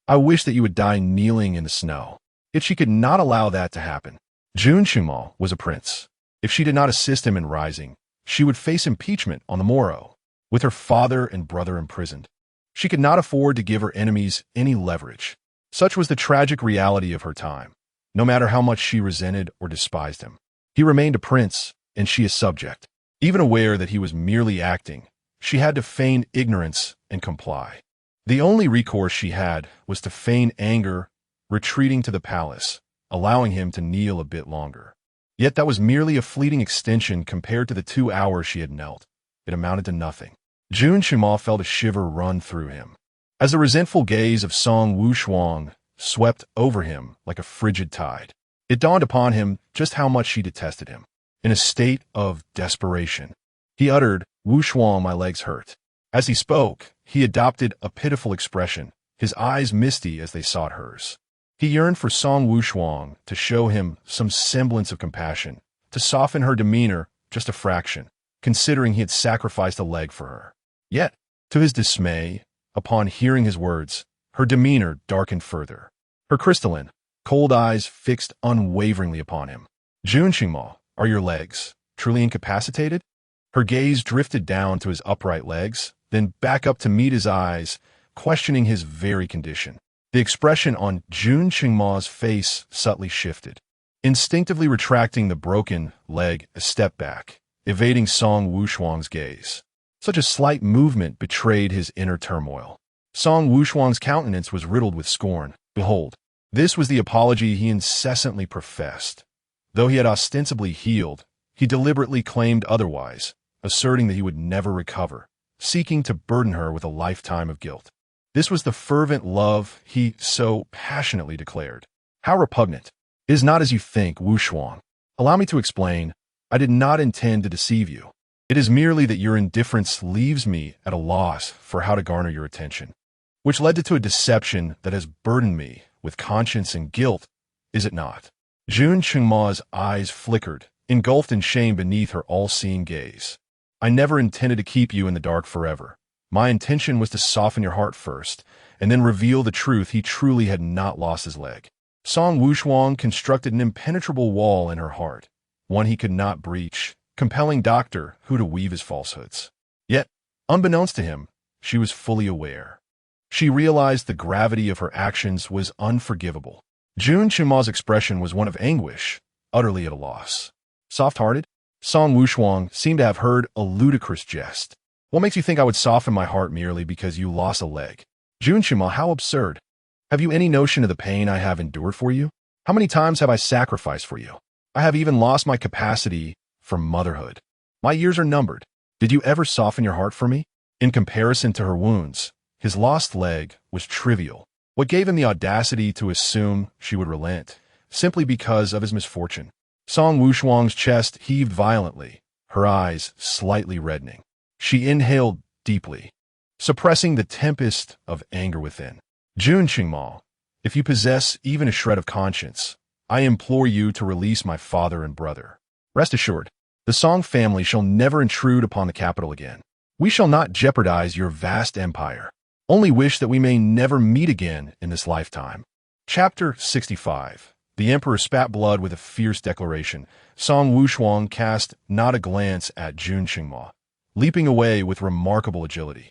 I wish that you would die kneeling in the snow. Yet she could not allow that to happen. Jun Qingma was a prince. If she did not assist him in rising, she would face impeachment on the morrow. With her father and brother imprisoned, she could not afford to give her enemies any leverage. Such was the tragic reality of her time. No matter how much she resented or despised him, he remained a prince, and she a subject. Even aware that he was merely acting, she had to feign ignorance and comply. The only recourse she had was to feign anger, retreating to the palace, allowing him to kneel a bit longer. Yet that was merely a fleeting extension compared to the 2 hours she had knelt. It amounted to nothing. Jun Qingma felt a shiver run through him, as the resentful gaze of Song Wushuang swept over him like a frigid tide. It dawned upon him just how much she detested him. In a state of desperation, he uttered, Wushuang, my legs hurt. As he spoke, he adopted a pitiful expression, his eyes misty as they sought hers. He yearned for Song Wushuang to show him some semblance of compassion, to soften her demeanor just a fraction, considering he had sacrificed a leg for her. Yet, to his dismay, upon hearing his words, her demeanor darkened further. Her crystalline, cold eyes fixed unwaveringly upon him. Jun Qingma, are your legs truly incapacitated? Her gaze drifted down to his upright legs, then back up to meet his eyes, questioning his very condition. The expression on Jun Qingma's face subtly shifted, instinctively retracting the broken leg a step back, evading Song Wushuang's gaze. Such a slight movement betrayed his inner turmoil. Song Wushuang's countenance was riddled with scorn. Behold, this was the apology he incessantly professed. Though he had ostensibly healed, he deliberately claimed otherwise, asserting that he would never recover, seeking to burden her with a lifetime of guilt. This was the fervent love he so passionately declared. How repugnant. It is not as you think, Wushuang. Allow me to explain. I did not intend to deceive you. It is merely that your indifference leaves me at a loss for how to garner your attention, which led to a deception that has burdened me with conscience and guilt, is it not? Jun Qingma's eyes flickered, engulfed in shame beneath her all-seeing gaze. I never intended to keep you in the dark forever. My intention was to soften your heart first, and then reveal the truth he truly had not lost his leg. Song Wushuang constructed an impenetrable wall in her heart, one he could not breach, compelling Doctor Who to weave his falsehoods. Yet, unbeknownst to him, she was fully aware. She realized the gravity of her actions was unforgivable. Jun Qingma's expression was one of anguish, utterly at a loss. Soft-hearted? Song Wushuang seemed to have heard a ludicrous jest. What makes you think I would soften my heart merely because you lost a leg? Jun Qingma, how absurd. Have you any notion of the pain I have endured for you? How many times have I sacrificed for you? I have even lost my capacity for motherhood. My years are numbered. Did you ever soften your heart for me? In comparison to her wounds, his lost leg was trivial. What gave him the audacity to assume she would relent, simply because of his misfortune? Song Wushuang's chest heaved violently, her eyes slightly reddening. She inhaled deeply, suppressing the tempest of anger within. Jun Qingma, if you possess even a shred of conscience, I implore you to release my father and brother. Rest assured, the Song family shall never intrude upon the capital again. We shall not jeopardize your vast empire. Only wish that we may never meet again in this lifetime. Chapter 65. The Emperor spat blood with a fierce declaration. Song Wushuang cast not a glance at Jun Qingma, leaping away with remarkable agility,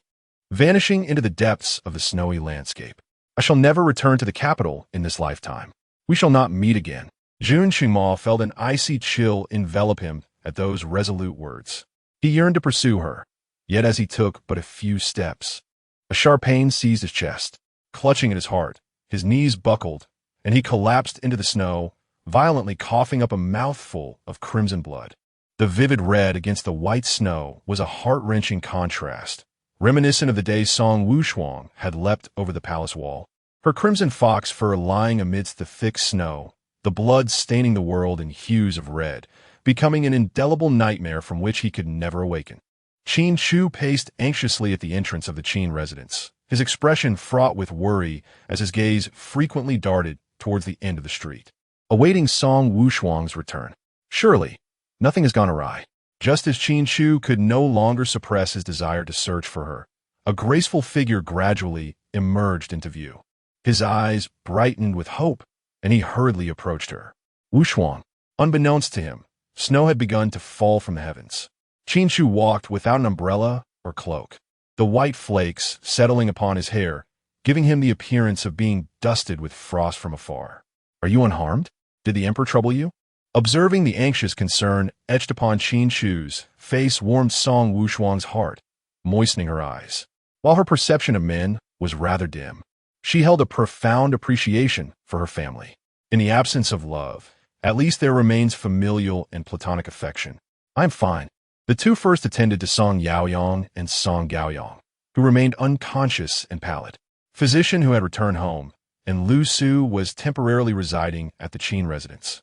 vanishing into the depths of the snowy landscape. I shall never return to the capital in this lifetime. We shall not meet again. Jun Qingma felt an icy chill envelop him at those resolute words. He yearned to pursue her, yet as he took but a few steps, a sharp pain seized his chest. Clutching at his heart, his knees buckled, and he collapsed into the snow, violently coughing up a mouthful of crimson blood. The vivid red against the white snow was a heart-wrenching contrast, reminiscent of the day Song Wushuang had leapt over the palace wall, her crimson fox fur lying amidst the thick snow, the blood staining the world in hues of red, becoming an indelible nightmare from which he could never awaken. Qin Chu paced anxiously at the entrance of the Qin residence, his expression fraught with worry as his gaze frequently darted towards the end of the street, awaiting Song Wushuang's return. Surely, nothing has gone awry. Just as Qin Chu could no longer suppress his desire to search for her, a graceful figure gradually emerged into view. His eyes brightened with hope, and he hurriedly approached her. Wushuang. Unbeknownst to him, snow had begun to fall from the heavens. Qin Chu walked without an umbrella or cloak, the white flakes settling upon his hair, giving him the appearance of being dusted with frost from afar. "Are you unharmed? Did the emperor trouble you?" Observing the anxious concern etched upon Qin Chu's face warmed Song Wushuang's heart, moistening her eyes. While her perception of men was rather dim, she held a profound appreciation for her family. In the absence of love, at least there remains familial and platonic affection. "I'm fine." The two first attended to Song Yaoyong and Song Gaoyong, who remained unconscious and pallid. Physician who had returned home, and Lu Su was temporarily residing at the Qin residence,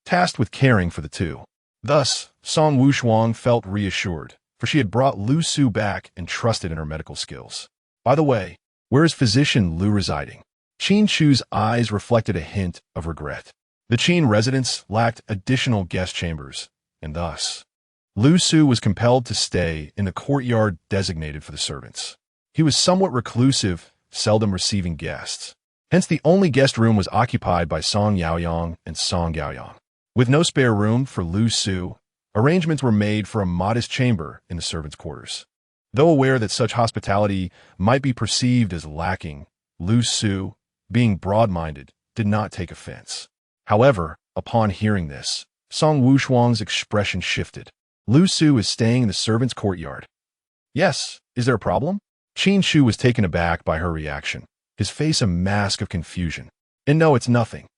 tasked with caring for the two. Thus, Song Wushuang felt reassured, for she had brought Lu Su back and trusted in her medical skills. "By the way, where is physician Lu residing?" Qin Chu's eyes reflected a hint of regret. The Qin residence lacked additional guest chambers, and thus, Lu Su was compelled to stay in the courtyard designated for the servants. He was somewhat reclusive, seldom receiving guests. Hence the only guest room was occupied by Song Yaoyong and Song Gaoyong. With no spare room for Lu Su, arrangements were made for a modest chamber in the servants' quarters. Though aware that such hospitality might be perceived as lacking, Lu Su, being broad-minded, did not take offense. However, upon hearing this, Song Wushuang's expression shifted. "Lu Su is staying in the servants' courtyard." "Yes, is there a problem?" Qin Chu was taken aback by her reaction, his face a mask of confusion. "And no, it's nothing."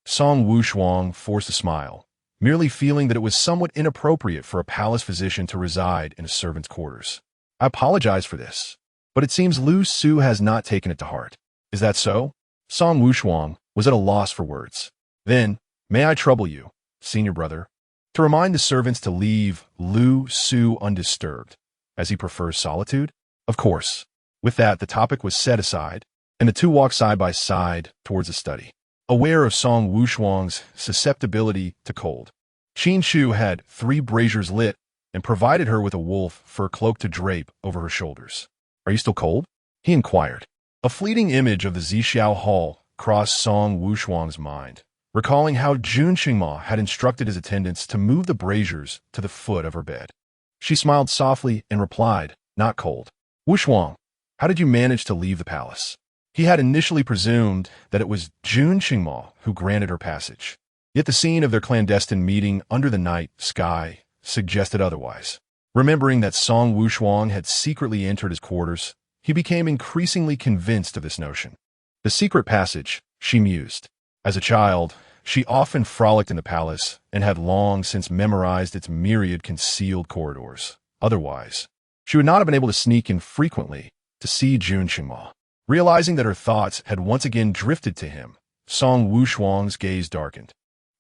Song Wushuang forced a smile, merely feeling that it was somewhat inappropriate for a palace physician to reside in a servant's quarters. "I apologize for this, but it seems Lu Su has not taken it to heart." "Is that so?" Song Wushuang was at a loss for words. "Then, may I trouble you, senior brother, to remind the servants to leave Lu Su undisturbed, as he prefers solitude?" "Of course." With that, the topic was set aside, and the two walked side by side towards the study. Aware of Song Wushuang's susceptibility to cold, Qin Chu had 3 braziers lit and provided her with a wolf fur cloak to drape over her shoulders. "Are you still cold?" he inquired. A fleeting image of the Zixiao Hall crossed Song Wushuang's mind, recalling how Jun Qingma had instructed his attendants to move the braziers to the foot of her bed. She smiled softly and replied, "Not cold." "Wushuang, how did you manage to leave the palace?" He had initially presumed that it was Jun Qingma who granted her passage. Yet the scene of their clandestine meeting under the night sky suggested otherwise. Remembering that Song Wushuang had secretly entered his quarters, he became increasingly convinced of this notion. The secret passage, she mused. As a child, she often frolicked in the palace and had long since memorized its myriad concealed corridors. Otherwise, she would not have been able to sneak in frequently to see Jun Qingma. Realizing that her thoughts had once again drifted to him, Song Wushuang's gaze darkened,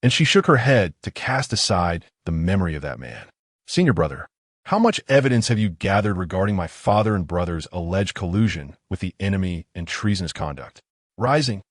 and she shook her head to cast aside the memory of that man. "Senior brother, how much evidence have you gathered regarding my father and brother's alleged collusion with the enemy and treasonous conduct?" Rising,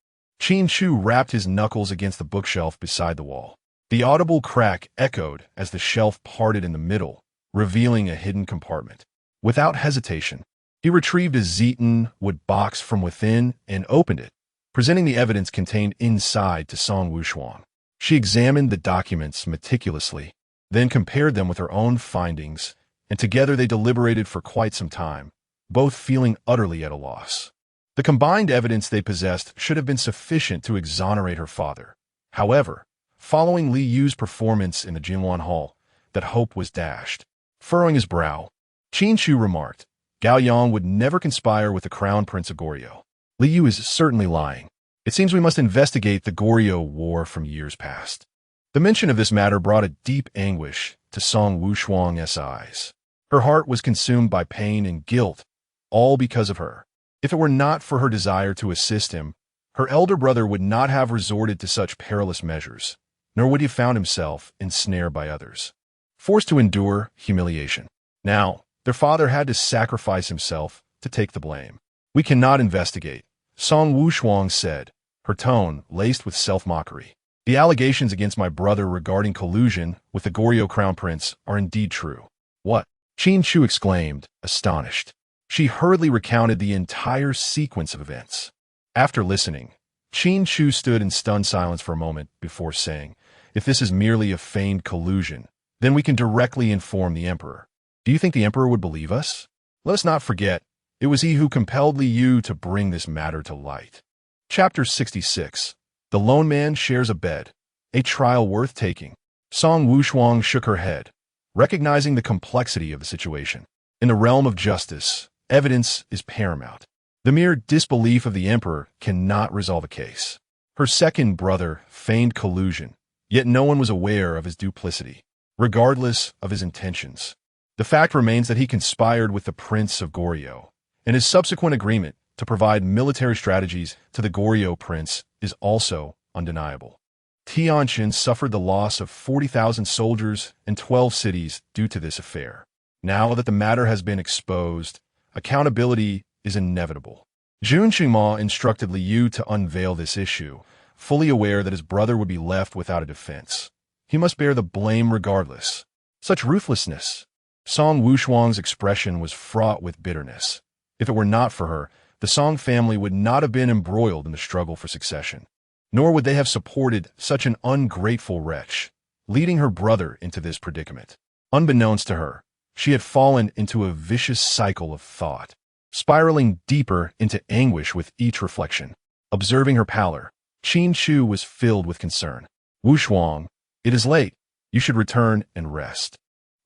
Qin Chu rapped his knuckles against the bookshelf beside the wall. The audible crack echoed as the shelf parted in the middle, revealing a hidden compartment. Without hesitation, he retrieved a Zeton wood box from within and opened it, presenting the evidence contained inside to Song Wushuang. She examined the documents meticulously, then compared them with her own findings, and together they deliberated for quite some time, both feeling utterly at a loss. The combined evidence they possessed should have been sufficient to exonerate her father. However, following Li Yu's performance in the Jinluan Hall, that hope was dashed. Furrowing his brow, Qin Chu remarked, "Gao Yang would never conspire with the Crown Prince of Goryeo. Li Yu is certainly lying. It seems we must investigate the Goryeo War from years past." The mention of this matter brought a deep anguish to Song Wushuang's eyes. Her heart was consumed by pain and guilt, all because of her. If it were not for her desire to assist him, Her elder brother would not have resorted to such perilous measures, nor would he have found himself ensnared by others, forced to endure humiliation. Now, their father had to sacrifice himself to take the blame. "We cannot investigate," Song Wushuang said, her tone laced with self-mockery. "The allegations against my brother regarding collusion with the Goryeo crown prince are indeed true." "What?" Qin Chu exclaimed, astonished. She hurriedly recounted the entire sequence of events. After listening, Qin Chu stood in stunned silence for a moment before saying, "If this is merely a feigned collusion, then we can directly inform the emperor." "Do you think the emperor would believe us?" "Let us not forget, it was he who compelled Li Yu to bring this matter to light." Chapter 66. The Lone Man Shares a Bed. A Trial Worth Taking. Song Wushuang shook her head, recognizing the complexity of the situation. In the realm of justice, evidence is paramount. The mere disbelief of the emperor cannot resolve a case. Her second brother feigned collusion, yet no one was aware of his duplicity, regardless of his intentions. The fact remains that he conspired with the Prince of Goryeo, and his subsequent agreement to provide military strategies to the Goryeo prince is also undeniable. Tianjin suffered the loss of 40,000 soldiers and 12 cities due to this affair. Now that the matter has been exposed, accountability is inevitable. Jun Qingma instructed Li Yu to unveil this issue, fully aware that his brother would be left without a defense. He must bear the blame regardless. Such ruthlessness! Song Wushuang's expression was fraught with bitterness. If it were not for her, the Song family would not have been embroiled in the struggle for succession, nor would they have supported such an ungrateful wretch, leading her brother into this predicament. Unbeknownst to her, she had fallen into a vicious cycle of thought, spiraling deeper into anguish with each reflection. Observing her pallor, Qin Chu was filled with concern. "Wushuang, it is late. You should return and rest.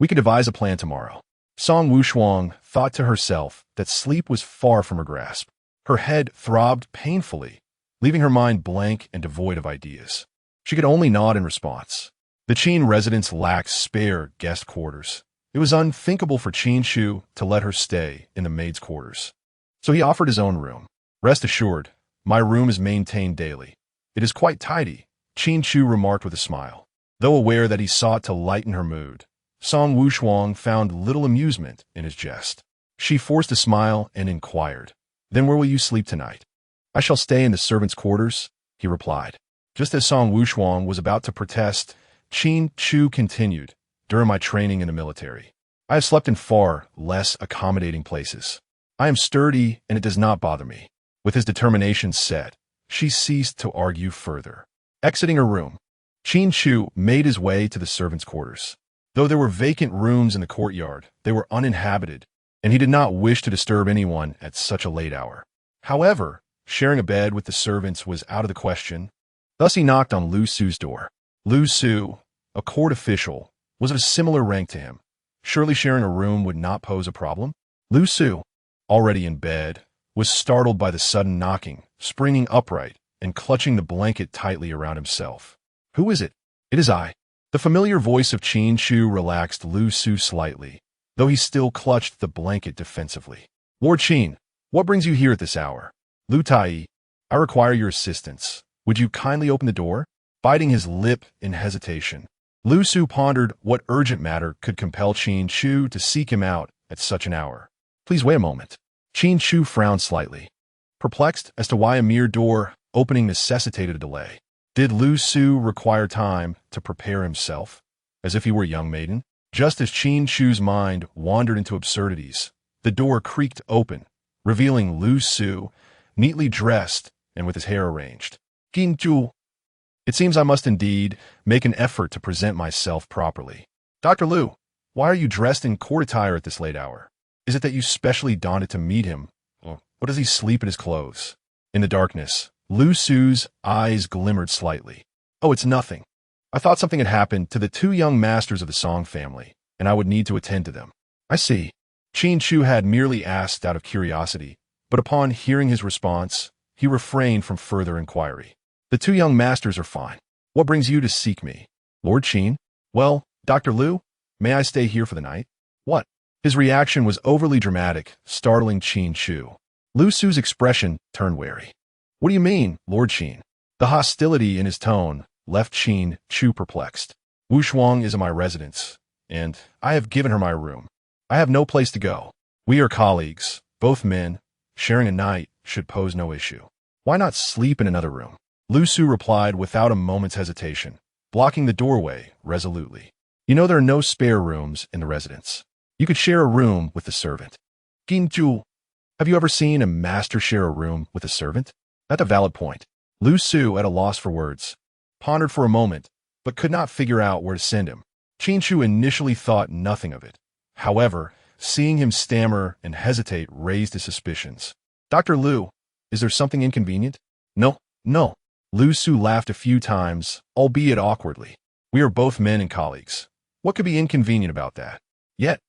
We could devise a plan tomorrow." Song Wushuang thought to herself that sleep was far from her grasp. Her head throbbed painfully, leaving her mind blank and devoid of ideas. She could only nod in response. The Qin residence lacked spare guest quarters. It was unthinkable for Qin Chu to let her stay in the maid's quarters. So he offered his own room. "Rest assured, my room is maintained daily. It is quite tidy," Qin Chu remarked with a smile. Though aware that he sought to lighten her mood, Song Wushuang found little amusement in his jest. She forced a smile and inquired, "Then where will you sleep tonight?" "I shall stay in the servants' quarters," he replied. Just as Song Wushuang was about to protest, Qin Chu continued, "During my training in the military, I have slept in far less accommodating places. I am sturdy and it does not bother me." With his determination set, she ceased to argue further. Exiting her room, Qin Chu made his way to the servants' quarters. Though there were vacant rooms in the courtyard, they were uninhabited, and he did not wish to disturb anyone at such a late hour. However, sharing a bed with the servants was out of the question. Thus he knocked on Lu Su's door. Lu Su, a court official, was of a similar rank to him. Surely sharing a room would not pose a problem? Lu Su, already in bed, was startled by the sudden knocking, springing upright and clutching the blanket tightly around himself. "Who is it?" "It is I." The familiar voice of Qin Chu relaxed Lu Su slightly, though he still clutched the blanket defensively. "Lord Qin, what brings you here at this hour?" "Lu Tai, I require your assistance. Would you kindly open the door?" Biting his lip in hesitation, Lu Su pondered what urgent matter could compel Qin Chu to seek him out at such an hour. "Please wait a moment." Qin Chu frowned slightly, perplexed as to why a mere door opening necessitated a delay. Did Lu Su require time to prepare himself, as if he were a young maiden? Just as Qin Chu's mind wandered into absurdities, the door creaked open, revealing Lu Su, neatly dressed and with his hair arranged. "Qin Chu, it seems I must indeed make an effort to present myself properly. Dr. Lu, why are you dressed in court attire at this late hour? Is it that you specially donned it to meet him, or does he sleep in his clothes?" In the darkness, Lu Su's eyes glimmered slightly. "Oh, it's nothing. I thought something had happened to the two young masters of the Song family, and I would need to attend to them." "I see." Qin Chu had merely asked out of curiosity, but upon hearing his response, he refrained from further inquiry. "The two young masters are fine. What brings you to seek me?" "Lord Qin? Well, Dr. Lu, may I stay here for the night?" "What?" His reaction was overly dramatic, startling Qin Chu. Lu Su's expression turned wary. What do you mean, Lord Qin? The hostility in his tone left Qin Chu perplexed. Wushuang is in my residence, and I have given her my room. I have no place to go. We are colleagues, both men. Sharing a night should pose no issue. Why not sleep in another room? Lu Su replied without a moment's hesitation, blocking the doorway resolutely. You know there are no spare rooms in the residence. You could share a room with the servant. Ginju, have you ever seen a master share a room with a servant? That's a valid point. Lu Su, at a loss for words, pondered for a moment, but could not figure out where to send him. Qin Chu initially thought nothing of it. However, seeing him stammer and hesitate raised his suspicions. Dr. Lu, is there something inconvenient? No. Lu Su laughed a few times, albeit awkwardly. We are both men and colleagues. What could be inconvenient about that? Yet,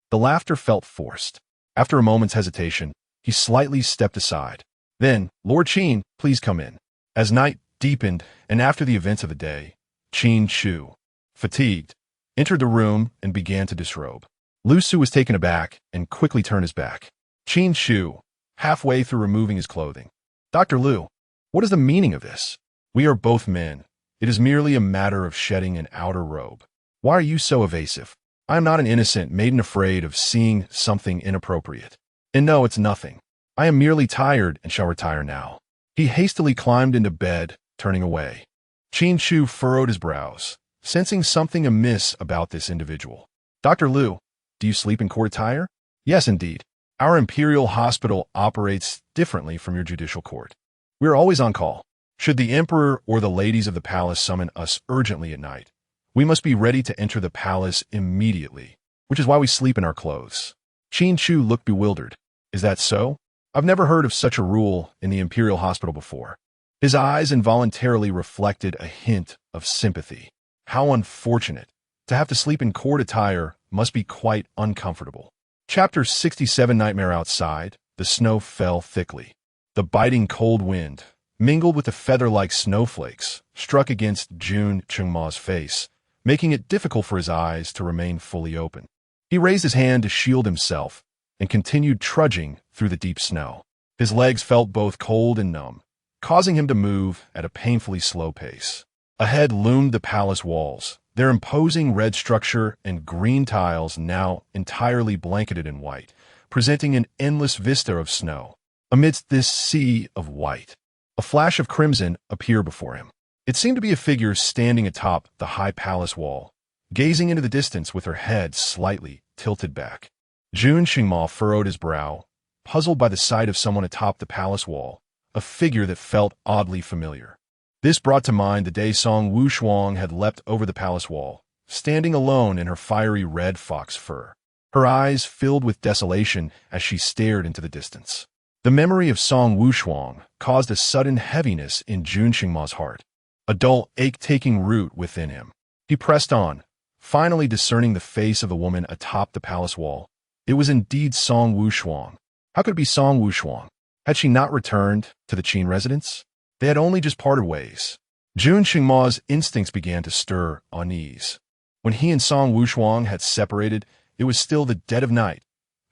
the laughter felt forced. After a moment's hesitation, he slightly stepped aside. Then, Lord Qin, please come in. As night deepened, and after the events of the day, Qin Chu, fatigued, entered the room and began to disrobe. Lu Su was taken aback and quickly turned his back. Qin Chu, halfway through removing his clothing. Dr. Lu, what is the meaning of this? We are both men. It is merely a matter of shedding an outer robe. Why are you so evasive? I am not an innocent maiden afraid of seeing something inappropriate. And no, it's nothing. I am merely tired and shall retire now. He hastily climbed into bed, turning away. Qin Chu furrowed his brows, sensing something amiss about this individual. Dr. Lu, do you sleep in court attire? Yes, indeed. Our imperial hospital operates differently from your judicial court. We are always on call. Should the emperor or the ladies of the palace summon us urgently at night, we must be ready to enter the palace immediately, which is why we sleep in our clothes. Qin Chu looked bewildered. Is that so? I've never heard of such a rule in the imperial hospital before. His eyes involuntarily reflected a hint of sympathy. How unfortunate. To have to sleep in court attire must be quite uncomfortable. Chapter 67 Nightmare Outside. The snow fell thickly. The biting cold wind, mingled with the feather-like snowflakes, struck against Jun Chengma's face, making it difficult for his eyes to remain fully open. He raised his hand to shield himself and continued trudging through the deep snow. His legs felt both cold and numb, causing him to move at a painfully slow pace. Ahead loomed the palace walls, their imposing red structure and green tiles now entirely blanketed in white, presenting an endless vista of snow. Amidst this sea of white, a flash of crimson appeared before him. It seemed to be a figure standing atop the high palace wall, gazing into the distance with her head slightly tilted back. Jun Qingma furrowed his brow, puzzled by the sight of someone atop the palace wall, a figure that felt oddly familiar. This brought to mind the day Song Wushuang had leapt over the palace wall, standing alone in her fiery red fox fur. Her eyes filled with desolation as she stared into the distance. The memory of Song Wushuang caused a sudden heaviness in Jun Qingma's heart, a dull ache taking root within him. He pressed on, finally discerning the face of the woman atop the palace wall. It was indeed Song Wushuang. How could it be Song Wushuang? Had she not returned to the Qin residence? They had only just parted ways. Jun Qingma's instincts began to stir unease. When he and Song Wushuang had separated, it was still the dead of night.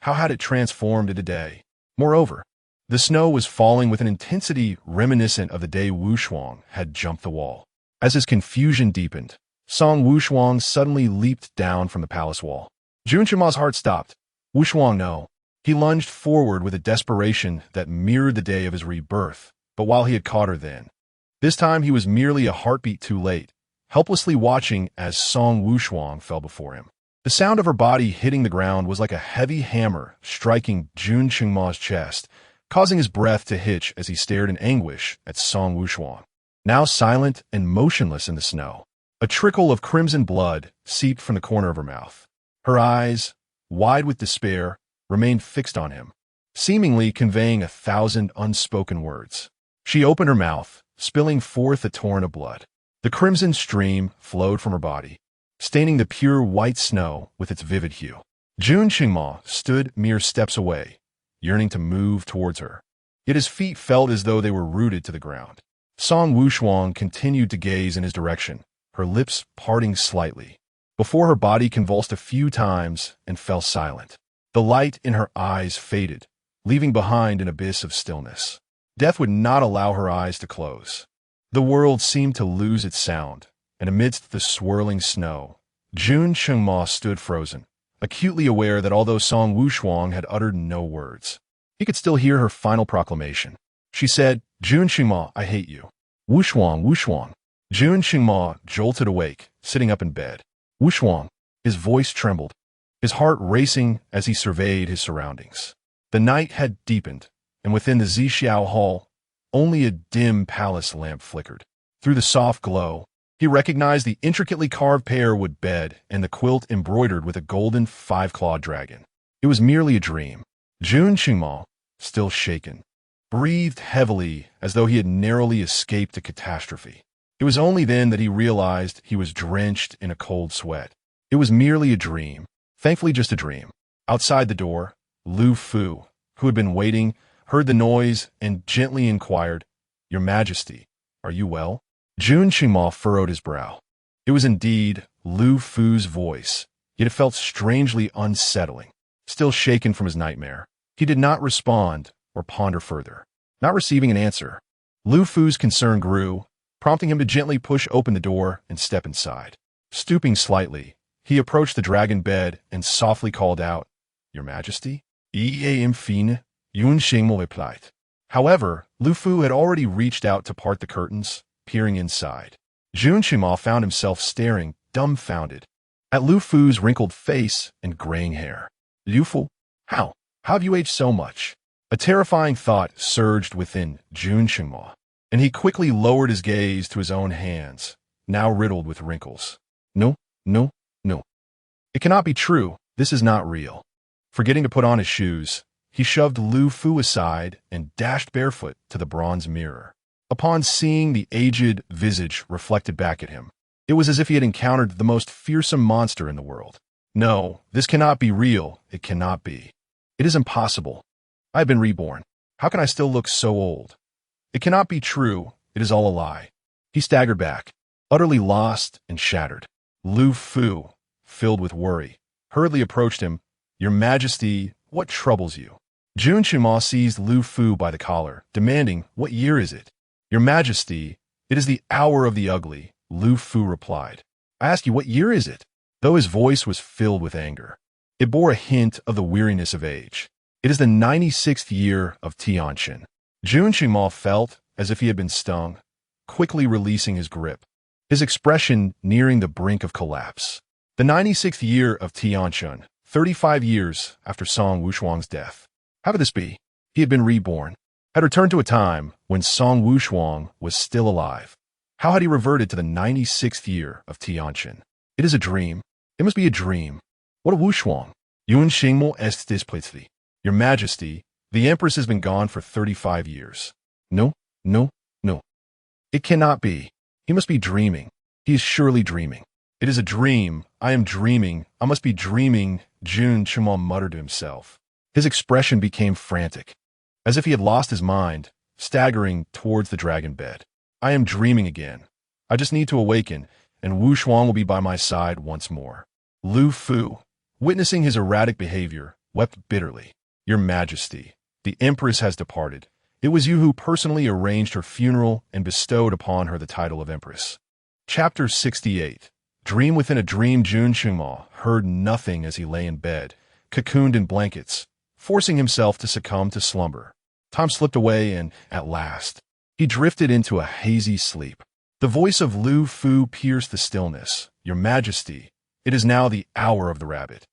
How had it transformed into day? Moreover, the snow was falling with an intensity reminiscent of the day Wushuang had jumped the wall. As his confusion deepened, Song Wushuang suddenly leaped down from the palace wall. Jun Qingma's heart stopped. Wushuang, no. He lunged forward with a desperation that mirrored the day of his rebirth, but while he had caught her then. This time he was merely a heartbeat too late, helplessly watching as Song Wushuang fell before him. The sound of her body hitting the ground was like a heavy hammer striking Jun Qingma's chest, causing his breath to hitch as he stared in anguish at Song Wushuang, now silent and motionless in the snow. A trickle of crimson blood seeped from the corner of her mouth. Her eyes, wide with despair, remained fixed on him, seemingly conveying 1,000 unspoken words. She opened her mouth, spilling forth a torrent of blood. The crimson stream flowed from her body, staining the pure white snow with its vivid hue. Jun Qingma stood mere steps away, yearning to move towards her. Yet his feet felt as though they were rooted to the ground. Song Wushuang continued to gaze in his direction, her lips parting slightly, before her body convulsed a few times and fell silent. The light in her eyes faded, leaving behind an abyss of stillness. Death would not allow her eyes to close. The world seemed to lose its sound, and amidst the swirling snow, Jun Chengma stood frozen, acutely aware that although Song Wushuang had uttered no words, he could still hear her final proclamation. She said, "Jun Chengma, I hate you." "Wushuang, Wushuang." Jun Chengma jolted awake, sitting up in bed. "Wushuang." His voice trembled, his heart racing as he surveyed his surroundings. The night had deepened, and within the Zixiao Hall, only a dim palace lamp flickered. Through the soft glow, he recognized the intricately carved pearwood bed and the quilt embroidered with a golden five-clawed dragon. It was merely a dream. Jun Chengma, still shaken, breathed heavily as though he had narrowly escaped a catastrophe. It was only then that he realized he was drenched in a cold sweat. It was merely a dream. Thankfully just a dream. Outside the door, Lu Fu, who had been waiting, heard the noise and gently inquired, "Your Majesty, are you well?" Jun Chengma furrowed his brow. It was indeed Lu Fu's voice, yet it felt strangely unsettling. Still shaken from his nightmare, he did not respond or ponder further. Not receiving an answer, Lu Fu's concern grew, prompting him to gently push open the door and step inside. Stooping slightly, he approached the dragon bed and softly called out, "Your Majesty?" Fine, Yun Xingmo replied. However, Lu Fu had already reached out to part the curtains, peering inside. Jun Chengma found himself staring, dumbfounded, at Lu Fu's wrinkled face and graying hair. "Lu Fu, how have you aged so much?" A terrifying thought surged within Jun Chengma, and he quickly lowered his gaze to his own hands, now riddled with wrinkles. No, no, no. It cannot be true. This is not real. Forgetting to put on his shoes, he shoved Lu Fu aside and dashed barefoot to the bronze mirror. Upon seeing the aged visage reflected back at him, it was as if he had encountered the most fearsome monster in the world. No, this cannot be real. It cannot be. It is impossible. I have been reborn. How can I still look so old? It cannot be true. It is all a lie. He staggered back, utterly lost and shattered. Lu Fu, filled with worry, hurriedly approached him. "Your Majesty, what troubles you?" Jun Chengma seized Lu Fu by the collar, demanding, "What year is it?" "Your Majesty, it is the hour of the ugly," Lu Fu replied. "I ask you, what year is it?" Though his voice was filled with anger, it bore a hint of the weariness of age. "It is the 96th year of Tianqin." Jun Chengma felt as if he had been stung, quickly releasing his grip, his expression nearing the brink of collapse. The 96th year of Tianqin, 35 years after Song Wushuang's death. How could this be? He had been reborn, had returned to a time when Song Wushuang was still alive. How had he reverted to the 96th year of Tianqin? It is a dream. It must be a dream. What a Wushuang! Yun Xingmo est displeased. Your Majesty, the Empress has been gone for 35 years. No, no, no. It cannot be. He must be dreaming. He is surely dreaming. It is a dream. I am dreaming. I must be dreaming, Jun Chengma muttered to himself. His expression became frantic, as if he had lost his mind, staggering towards the dragon bed. I am dreaming again. I just need to awaken, and Wushuang will be by my side once more. Lu Fu, witnessing his erratic behavior, wept bitterly. Your Majesty, the Empress has departed. It was you who personally arranged her funeral and bestowed upon her the title of Empress. Chapter 68. Dream within a dream. Jun Chengma heard nothing as he lay in bed, cocooned in blankets, forcing himself to succumb to slumber. Time slipped away and, at last, he drifted into a hazy sleep. The voice of Lu Fu pierced the stillness. Your Majesty, it is now the hour of the rabbit.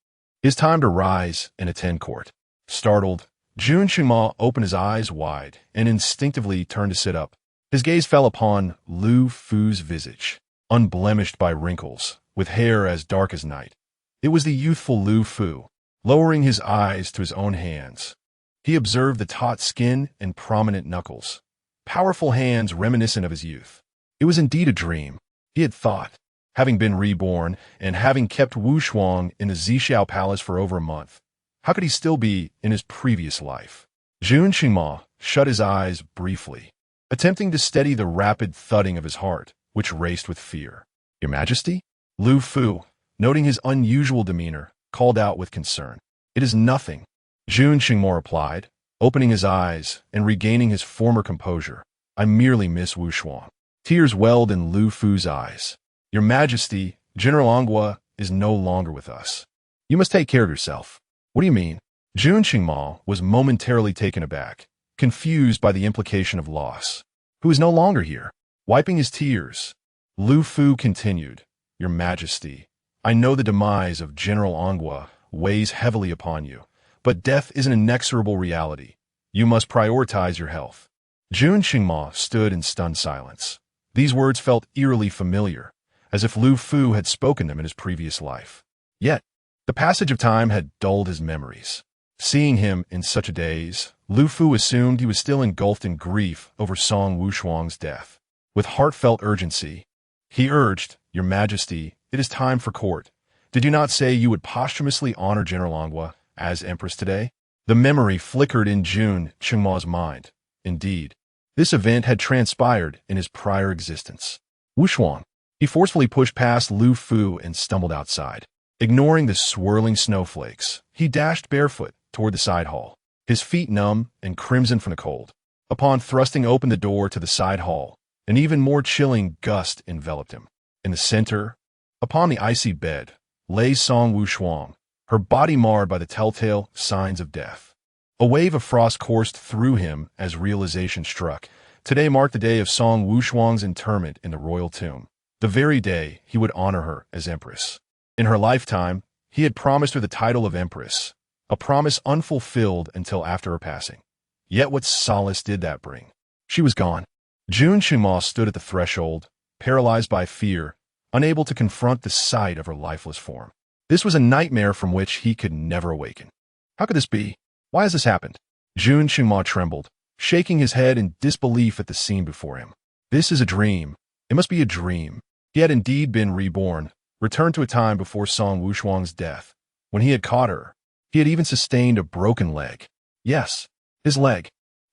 It is time to rise and attend court. Startled, Jun Chengma opened his eyes wide and instinctively turned to sit up. His gaze fell upon Lu Fu's visage, unblemished by wrinkles, with hair as dark as night. It was the youthful Lu Fu. Lowering his eyes to his own hands, he observed the taut skin and prominent knuckles, powerful hands reminiscent of his youth. It was indeed a dream. He had thought, having been reborn and having kept Wushuang in the Zixiao Palace for over a month, how could he still be in his previous life? Jun Chengma shut his eyes briefly, attempting to steady the rapid thudding of his heart, which raced with fear. Your Majesty? Lu Fu, noting his unusual demeanor, called out with concern. It is nothing, Jun Chengma replied, opening his eyes and regaining his former composure. "I merely miss Wushuang." Tears welled in Lu Fu's eyes. "Your Majesty, General Anghua is no longer with us. You must take care of yourself." "What do you mean?" Jun Qingma was momentarily taken aback, confused by the implication of loss. "Who is no longer here?" Wiping his tears, Lu Fu continued, "Your Majesty, I know the demise of General Anghua weighs heavily upon you, but death is an inexorable reality. You must prioritize your health." Jun Qingma stood in stunned silence. These words felt eerily familiar, as if Lu Fu had spoken them in his previous life. Yet, the passage of time had dulled his memories. Seeing him in such a daze, Lu Fu assumed he was still engulfed in grief over Song Wushuang's death. With heartfelt urgency, he urged, "Your Majesty, it is time for court. Did you not say you would posthumously honor General Anghua as Empress today?" The memory flickered in Jun Qingma's mind. Indeed, this event had transpired in his prior existence. "Wushuang." He forcefully pushed past Lu Fu and stumbled outside. Ignoring the swirling snowflakes, he dashed barefoot toward the side hall, his feet numb and crimson from the cold. Upon thrusting open the door to the side hall, an even more chilling gust enveloped him. In the center, upon the icy bed, lay Song Wushuang, her body marred by the telltale signs of death. A wave of frost coursed through him as realization struck. Today marked the day of Song Wushuang's interment in the royal tomb, the very day he would honor her as empress. In her lifetime, he had promised her the title of empress, a promise unfulfilled until after her passing. Yet what solace did that bring? She was gone. Jun Qingma stood at the threshold, paralyzed by fear, unable to confront the sight of her lifeless form. This was a nightmare from which he could never awaken. How could this be? Why has this happened? Jun Qingma trembled, shaking his head in disbelief at the scene before him. This is a dream. It must be a dream. He had indeed been reborn, returned to a time before Song Wushuang's death. When he had caught her, he had even sustained a broken leg. Yes, his leg.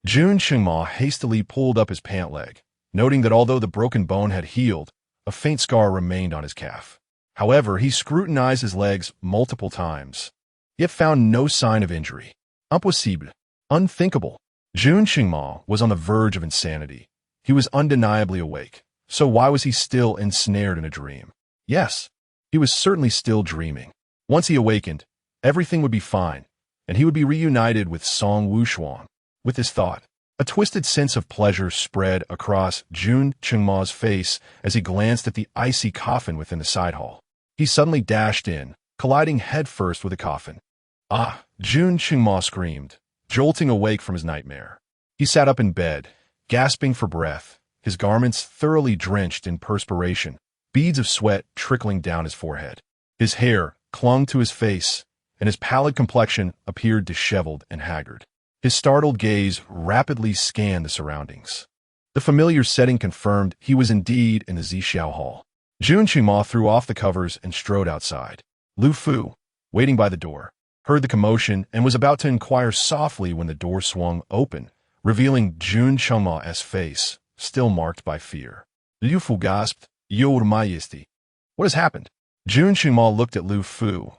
Jun Qingma hastily pulled up his pant leg, noting that although the broken bone had healed, a faint scar remained on his calf. However, he scrutinized his legs multiple times, yet found no sign of injury. Impossible. Unthinkable. Jun Qingma was on the verge of insanity. He was undeniably awake, so why was he still ensnared in a dream? Yes, he was certainly still dreaming. Once he awakened, everything would be fine, and he would be reunited with Song Wushuang. With this thought, a twisted sense of pleasure spread across Jun Qingma's face as he glanced at the icy coffin within the side hall. He suddenly dashed in, colliding headfirst with the coffin. "Ah!" Jun Qingma screamed, jolting awake from his nightmare. He sat up in bed, gasping for breath, his garments thoroughly drenched in perspiration, beads of sweat trickling down his forehead. His hair clung to his face, and his pallid complexion appeared disheveled and haggard. His startled gaze rapidly scanned the surroundings. The familiar setting confirmed he was indeed in the Zixiao Hall. Jun Qingma threw off the covers and strode outside. Lu Fu, waiting by the door, heard the commotion and was about to inquire softly when the door swung open, revealing Jun Qingma's face, still marked by fear. Lu Fu gasped, "Your Majesty." "What has happened?" Jun Qingma looked at Lu Fu,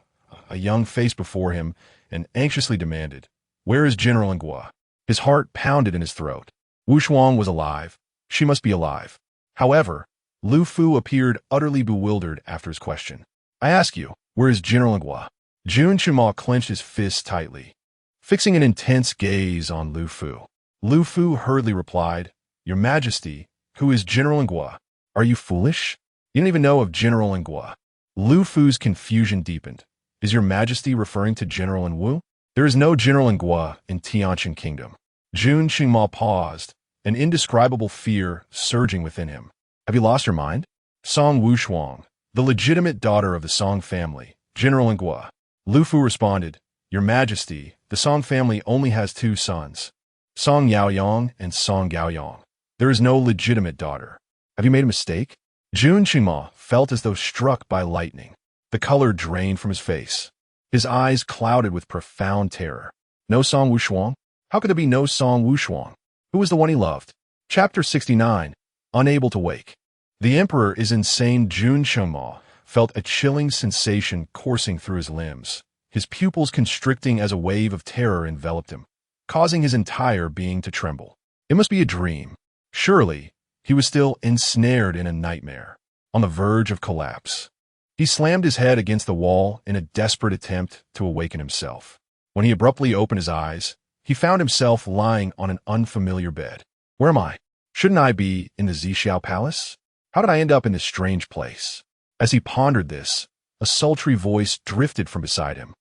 a young face before him, and anxiously demanded, "Where is General Anghua?" His heart pounded in his throat. Wushuang was alive. She must be alive. However, Lu Fu appeared utterly bewildered after his question. "I ask you, where is General Anghua?" Jun Qingma clenched his fists tightly, fixing an intense gaze on Lu Fu. Lu Fu hurriedly replied, "Your Majesty, who is General Anghua? Are you foolish? You don't even know of General Anghua." Lu Fu's confusion deepened. "Is Your Majesty referring to General Anwu?" "There is no General Anghua in Tianqin Kingdom." Jun Qingma paused, an indescribable fear surging within him. "Have you lost your mind?" Song Wushuang, the legitimate daughter of the Song family, General Anghua. Lu Fu responded, "Your Majesty, the Song family only has two sons, Song Yaoyong and Song Gaoyong. There is no legitimate daughter. Have you made a mistake?" Jun Qingma felt as though struck by lightning. The color drained from his face. His eyes clouded with profound terror. No Song Wushuang? How could there be no Song Wushuang? Who was the one he loved? Chapter 69. Unable to wake. The Emperor is insane. Jun Qingma felt a chilling sensation coursing through his limbs. His pupils constricting as a wave of terror enveloped him. causing his entire being to tremble. It must be a dream. Surely, he was still ensnared in a nightmare, on the verge of collapse. He slammed his head against the wall in a desperate attempt to awaken himself. When he abruptly opened his eyes, he found himself lying on an unfamiliar bed. Where am I? Shouldn't I be in the Zixiao Palace? How did I end up in this strange place? As he pondered this, a sultry voice drifted from beside him.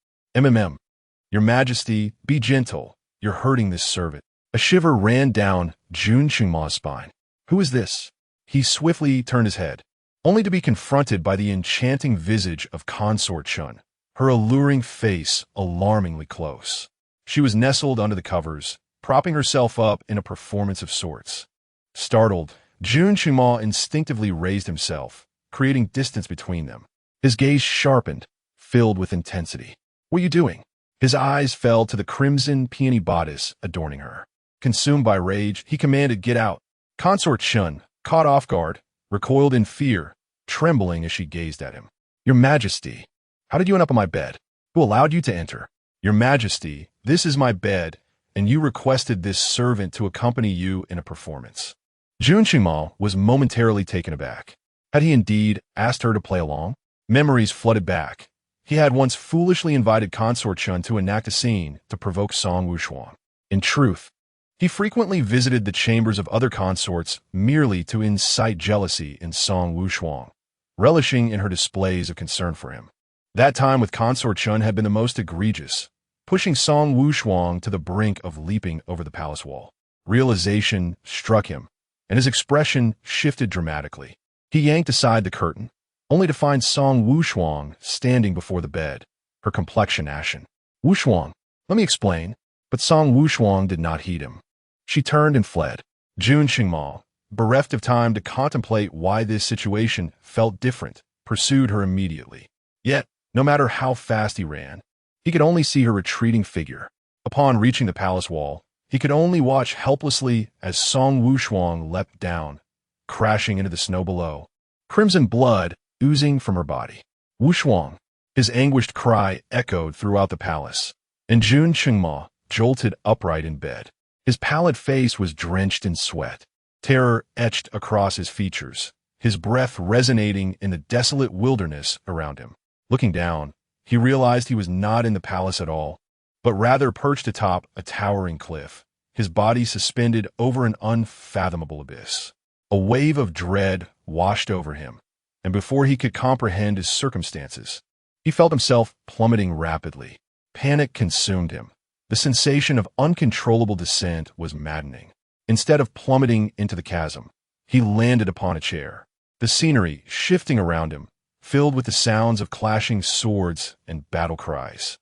Your Majesty, be gentle. You're hurting this servant. A shiver ran down Jun Qingma's spine. Who is this? He swiftly turned his head, only to be confronted by the enchanting visage of Consort Chun, her alluring face alarmingly close. She was nestled under the covers, propping herself up in a performance of sorts. Startled, Jun Qingma instinctively raised himself, creating distance between them. His gaze sharpened, filled with intensity. What are you doing? His eyes fell to the crimson peony bodice adorning her. Consumed by rage, he commanded, "Get out." Consort Chun, caught off guard, recoiled in fear, trembling as she gazed at him. Your Majesty, how did you end up on my bed? Who allowed you to enter? Your Majesty, this is my bed, and you requested this servant to accompany you in a performance. Jun Qingma was momentarily taken aback. Had he indeed asked her to play along? Memories flooded back. He had once foolishly invited Consort Chun to enact a scene to provoke Song Wushuang. In truth, he frequently visited the chambers of other consorts merely to incite jealousy in Song Wushuang, relishing in her displays of concern for him. That time with Consort Chun had been the most egregious, pushing Song Wushuang to the brink of leaping over the palace wall. Realization struck him, and his expression shifted dramatically. He yanked aside the curtain, only to find Song Wushuang standing before the bed, her complexion ashen. Wushuang, let me explain. But Song Wushuang did not heed him. She turned and fled. Jun Qingma, bereft of time to contemplate why this situation felt different, pursued her immediately. Yet, no matter how fast he ran, he could only see her retreating figure. Upon reaching the palace wall, he could only watch helplessly as Song Wushuang leapt down, crashing into the snow below, crimson blood oozing from her body. Wushuang, his anguished cry echoed throughout the palace, and Jun Qingma jolted upright in bed. His pallid face was drenched in sweat, terror etched across his features, his breath resonating in the desolate wilderness around him. Looking down, he realized he was not in the palace at all, but rather perched atop a towering cliff, his body suspended over an unfathomable abyss. A wave of dread washed over him, and before he could comprehend his circumstances, he felt himself plummeting rapidly. Panic consumed him. The sensation of uncontrollable descent was maddening. Instead of plummeting into the chasm, he landed upon a chair, the scenery shifting around him, filled with the sounds of clashing swords and battle cries.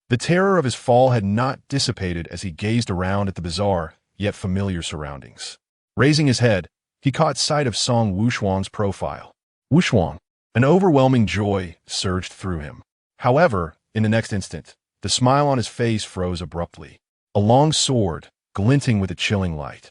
The terror of his fall had not dissipated as he gazed around at the bizarre, yet familiar surroundings. Raising his head, he caught sight of Song Wushuang's profile. Wushuang, an overwhelming joy surged through him. However, in the next instant, the smile on his face froze abruptly. A long sword, glinting with a chilling light,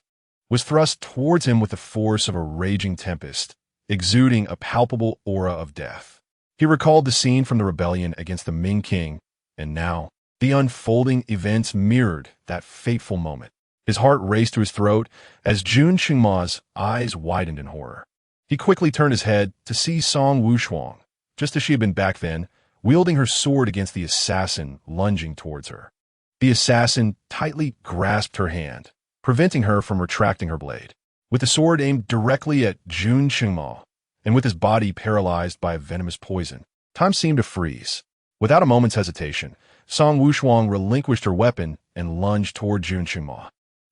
was thrust towards him with the force of a raging tempest, exuding a palpable aura of death. He recalled the scene from the rebellion against the Ming King, and now, the unfolding events mirrored that fateful moment. His heart raced to his throat as Jun Qingma's eyes widened in horror. He quickly turned his head to see Song Wushuang, just as she had been back then, wielding her sword against the assassin lunging towards her. The assassin tightly grasped her hand, preventing her from retracting her blade. With the sword aimed directly at Jun Qingma, and with his body paralyzed by a venomous poison, time seemed to freeze. Without a moment's hesitation, Song Wushuang relinquished her weapon and lunged toward Jun Qingma.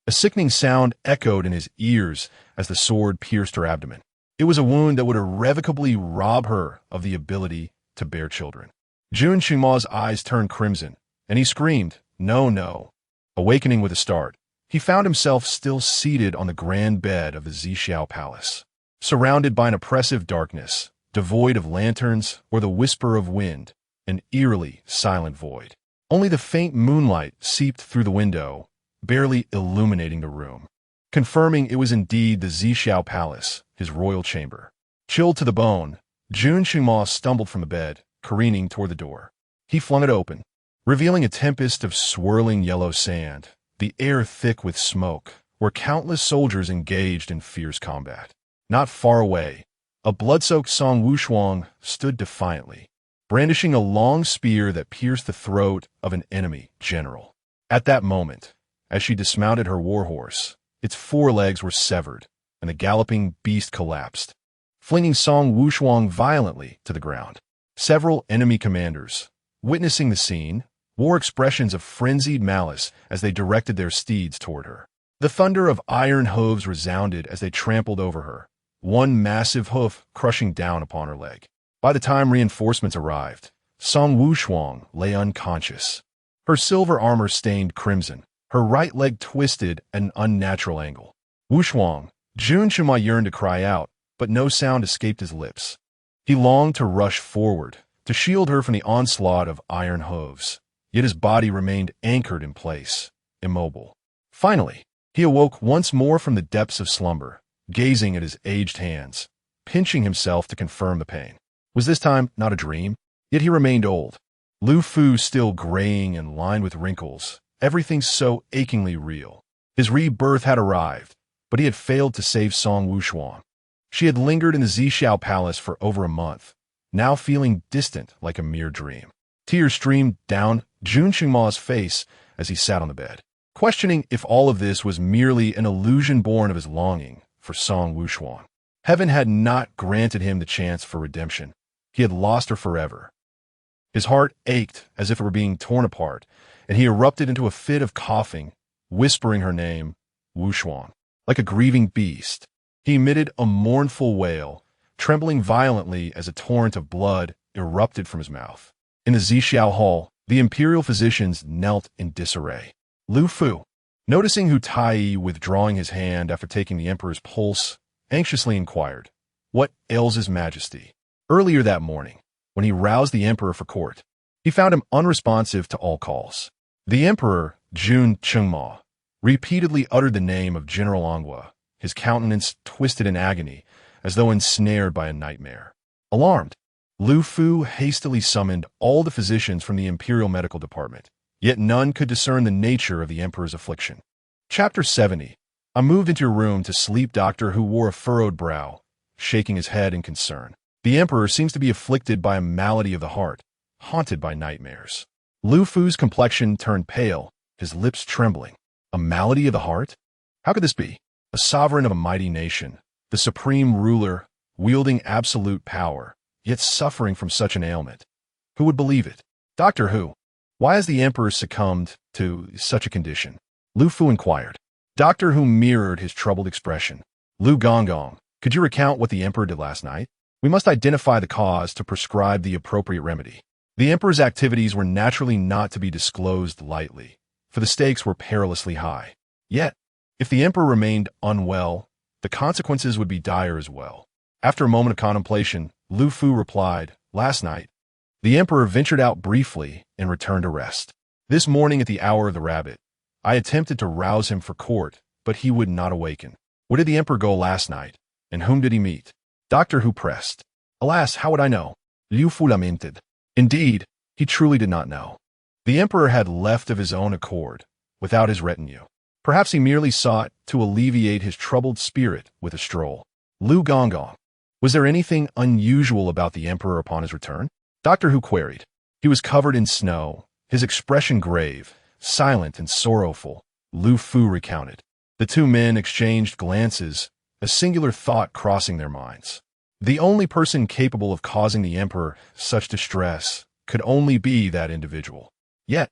A sickening sound echoed in his ears as the sword pierced her abdomen. It was a wound that would irrevocably rob her of the ability to bear children. Jun Qingma's eyes turned crimson, and he screamed, "No, no." Awakening with a start, he found himself still seated on the grand bed of the Zixiao Palace, surrounded by an oppressive darkness, devoid of lanterns or the whisper of wind, an eerily silent void. Only the faint moonlight seeped through the window, barely illuminating the room, confirming it was indeed the Zixiao Palace, his royal chamber. Chilled to the bone, Jun Qingma stumbled from the bed, careening toward the door. He flung it open, revealing a tempest of swirling yellow sand, the air thick with smoke, where countless soldiers engaged in fierce combat. Not far away, a blood-soaked Song Wushuang stood defiantly, brandishing a long spear that pierced the throat of an enemy general. At that moment, as she dismounted her warhorse, its forelegs were severed, and the galloping beast collapsed, flinging Song Wushuang violently to the ground. Several enemy commanders, witnessing the scene, wore expressions of frenzied malice as they directed their steeds toward her. The thunder of iron hooves resounded as they trampled over her, one massive hoof crushing down upon her leg. By the time reinforcements arrived, Song Wushuang lay unconscious, her silver armor stained crimson, her right leg twisted at an unnatural angle. Wushuang, Jun Chima yearned to cry out, but no sound escaped his lips. He longed to rush forward, to shield her from the onslaught of iron hooves, yet his body remained anchored in place, immobile. Finally, he awoke once more from the depths of slumber, gazing at his aged hands, pinching himself to confirm the pain. Was this time not a dream? Yet he remained old. Lu Fu still graying and lined with wrinkles, everything so achingly real. His rebirth had arrived, but he had failed to save Song Wushuang. She had lingered in the Zixiao Palace for over a month, now feeling distant like a mere dream. Tears streamed down Jun Qingma's face as he sat on the bed, questioning if all of this was merely an illusion born of his longing for Song Wushuang. Heaven had not granted him the chance for redemption. He had lost her forever. His heart ached as if it were being torn apart, and he erupted into a fit of coughing, whispering her name, Wushuang. Like a grieving beast, he emitted a mournful wail, trembling violently as a torrent of blood erupted from his mouth. In the Zixiao Hall, the imperial physicians knelt in disarray. Lu Fu, noticing Hu Tai withdrawing his hand after taking the emperor's pulse, anxiously inquired, "What ails his majesty?" Earlier that morning, when he roused the emperor for court, he found him unresponsive to all calls. The emperor, Jun Chengma, repeatedly uttered the name of General Angua, his countenance twisted in agony, as though ensnared by a nightmare. Alarmed, Lu Fu hastily summoned all the physicians from the imperial medical department, yet none could discern the nature of the emperor's affliction. Chapter 70. I moved into your room to sleep doctor who wore a furrowed brow, shaking his head in concern. The emperor seems to be afflicted by a malady of the heart, haunted by nightmares. Lu Fu's complexion turned pale, his lips trembling. A malady of the heart? How could this be? A sovereign of a mighty nation, the supreme ruler, wielding absolute power, yet suffering from such an ailment. Who would believe it? Doctor Hu, why has the emperor succumbed to such a condition? Lu Fu inquired. Doctor Hu mirrored his troubled expression. Lu Gonggong, could you recount what the emperor did last night? We must identify the cause to prescribe the appropriate remedy. The emperor's activities were naturally not to be disclosed lightly, for the stakes were perilously high. Yet, if the emperor remained unwell, the consequences would be dire as well. After a moment of contemplation, Lu Fu replied, "Last night, the emperor ventured out briefly and returned to rest. This morning at the hour of the rabbit, I attempted to rouse him for court, but he would not awaken. Where did the emperor go last night, and whom did he meet?" Doctor Hu pressed. Alas, how would I know? Lu Fu lamented. Indeed, he truly did not know. The emperor had left of his own accord, without his retinue. Perhaps he merely sought to alleviate his troubled spirit with a stroll. Lu Gonggong, was there anything unusual about the emperor upon his return? Doctor Hu queried. He was covered in snow, his expression grave, silent and sorrowful, Lu Fu recounted. The two men exchanged glances, a singular thought crossing their minds. The only person capable of causing the emperor such distress could only be that individual. Yet,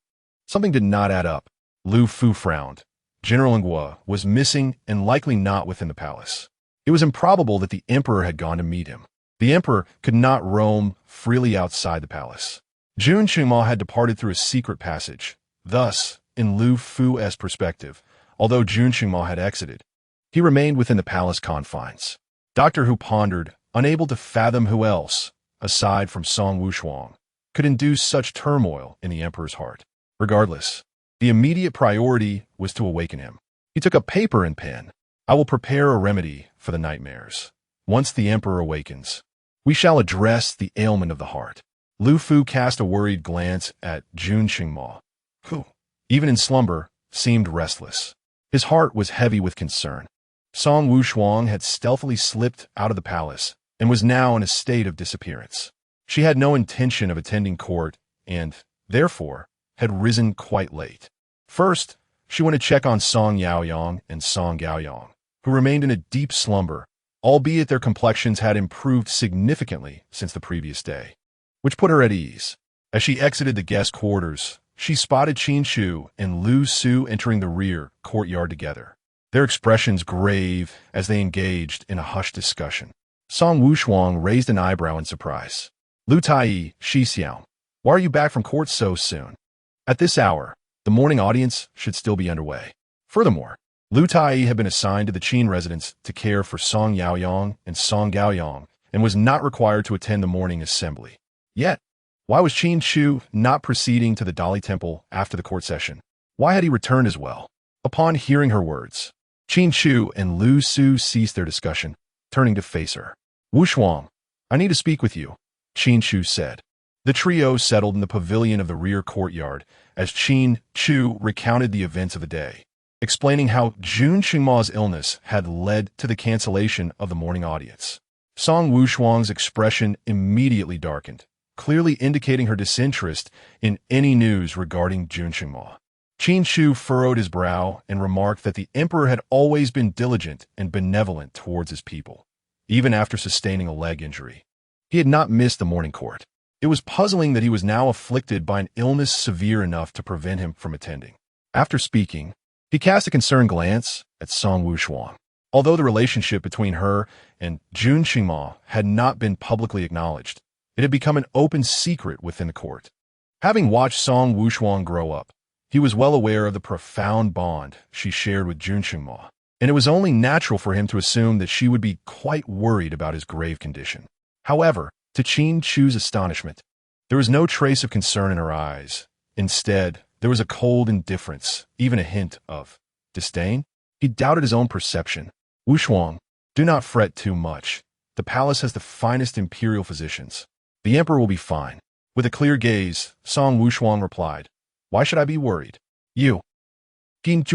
something did not add up. Lu Fu frowned. General Angua was missing and likely not within the palace. It was improbable that the emperor had gone to meet him. The emperor could not roam freely outside the palace. Jun Qingma had departed through a secret passage. Thus, in Lu Fu's perspective, although Jun Qingma had exited, he remained within the palace confines. Doctor Hu pondered, unable to fathom who else, aside from Song Wushuang, could induce such turmoil in the emperor's heart. Regardless, the immediate priority was to awaken him. He took up paper and pen. I will prepare a remedy for the nightmares. Once the emperor awakens, we shall address the ailment of the heart. Lu Fu cast a worried glance at Jun Qingma, who, even in slumber, seemed restless. His heart was heavy with concern. Song Wushuang had stealthily slipped out of the palace and was now in a state of disappearance. She had no intention of attending court and, therefore, had risen quite late. First, she went to check on Song Yaoyang and Song Gaoyang, who remained in a deep slumber, albeit their complexions had improved significantly since the previous day, which put her at ease. As she exited the guest quarters, she spotted Qin Shu and Lu Su entering the rear courtyard together, their expressions grave as they engaged in a hushed discussion. Song Wushuang raised an eyebrow in surprise. Lu Tai, Shi Xiao, why are you back from court so soon? At this hour, the morning audience should still be underway. Furthermore, Lu Tai had been assigned to the Qin residence to care for Song Yaoyang and Song Gaoyang and was not required to attend the morning assembly. Yet, why was Qin Shu not proceeding to the Dali Temple after the court session? Why had he returned as well? Upon hearing her words, Qin Shu and Lu Su ceased their discussion, turning to face her. Wushuang, I need to speak with you, Qin Shu said. The trio settled in the pavilion of the rear courtyard as Qin Shu recounted the events of the day, explaining how Jun Qingma's illness had led to the cancellation of the morning audience. Song Wushuang's expression immediately darkened, clearly indicating her disinterest in any news regarding Jun Qingma. Qin Shu furrowed his brow and remarked that the emperor had always been diligent and benevolent towards his people, even after sustaining a leg injury. He had not missed the morning court. It was puzzling that he was now afflicted by an illness severe enough to prevent him from attending. After speaking, he cast a concerned glance at Song Wushuang. Although the relationship between her and Jun Qingma had not been publicly acknowledged, it had become an open secret within the court. Having watched Song Wushuang grow up, he was well aware of the profound bond she shared with Jun Qingma, and it was only natural for him to assume that she would be quite worried about his grave condition. However, to Qin Shu's astonishment, there was no trace of concern in her eyes. Instead, there was a cold indifference, even a hint of disdain. He doubted his own perception. Wushuang, do not fret too much. The palace has the finest imperial physicians. The emperor will be fine. With a clear gaze, Song Wushuang replied, why should I be worried? You. His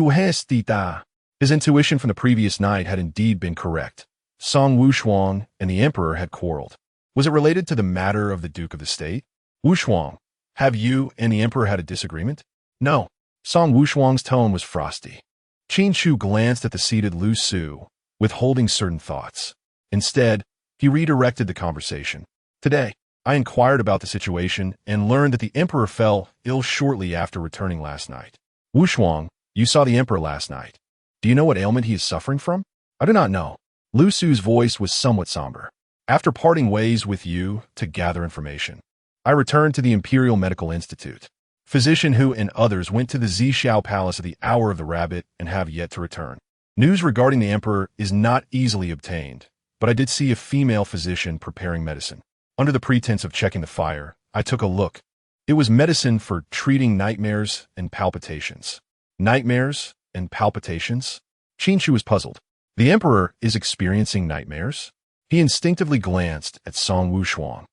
intuition from the previous night had indeed been correct. Song Wushuang and the emperor had quarreled. Was it related to the matter of the Duke of the State? Wushuang, have you and the emperor had a disagreement? No. Song Wushuang's tone was frosty. Qin Shu glanced at the seated Lu Su, withholding certain thoughts. Instead, he redirected the conversation. Today, I inquired about the situation and learned that the emperor fell ill shortly after returning last night. Wushuang, you saw the emperor last night. Do you know what ailment he is suffering from? I do not know. Lu Su's voice was somewhat somber. After parting ways with you to gather information, I returned to the Imperial Medical Institute. Physician Hu and others went to the Zhixiao Palace at the Hour of the Rabbit and have yet to return. News regarding the emperor is not easily obtained, but I did see a female physician preparing medicine. Under the pretense of checking the fire, I took a look. It was medicine for treating nightmares and palpitations. Nightmares and palpitations? Qin Shu was puzzled. The emperor is experiencing nightmares? He instinctively glanced at Song Wushuang,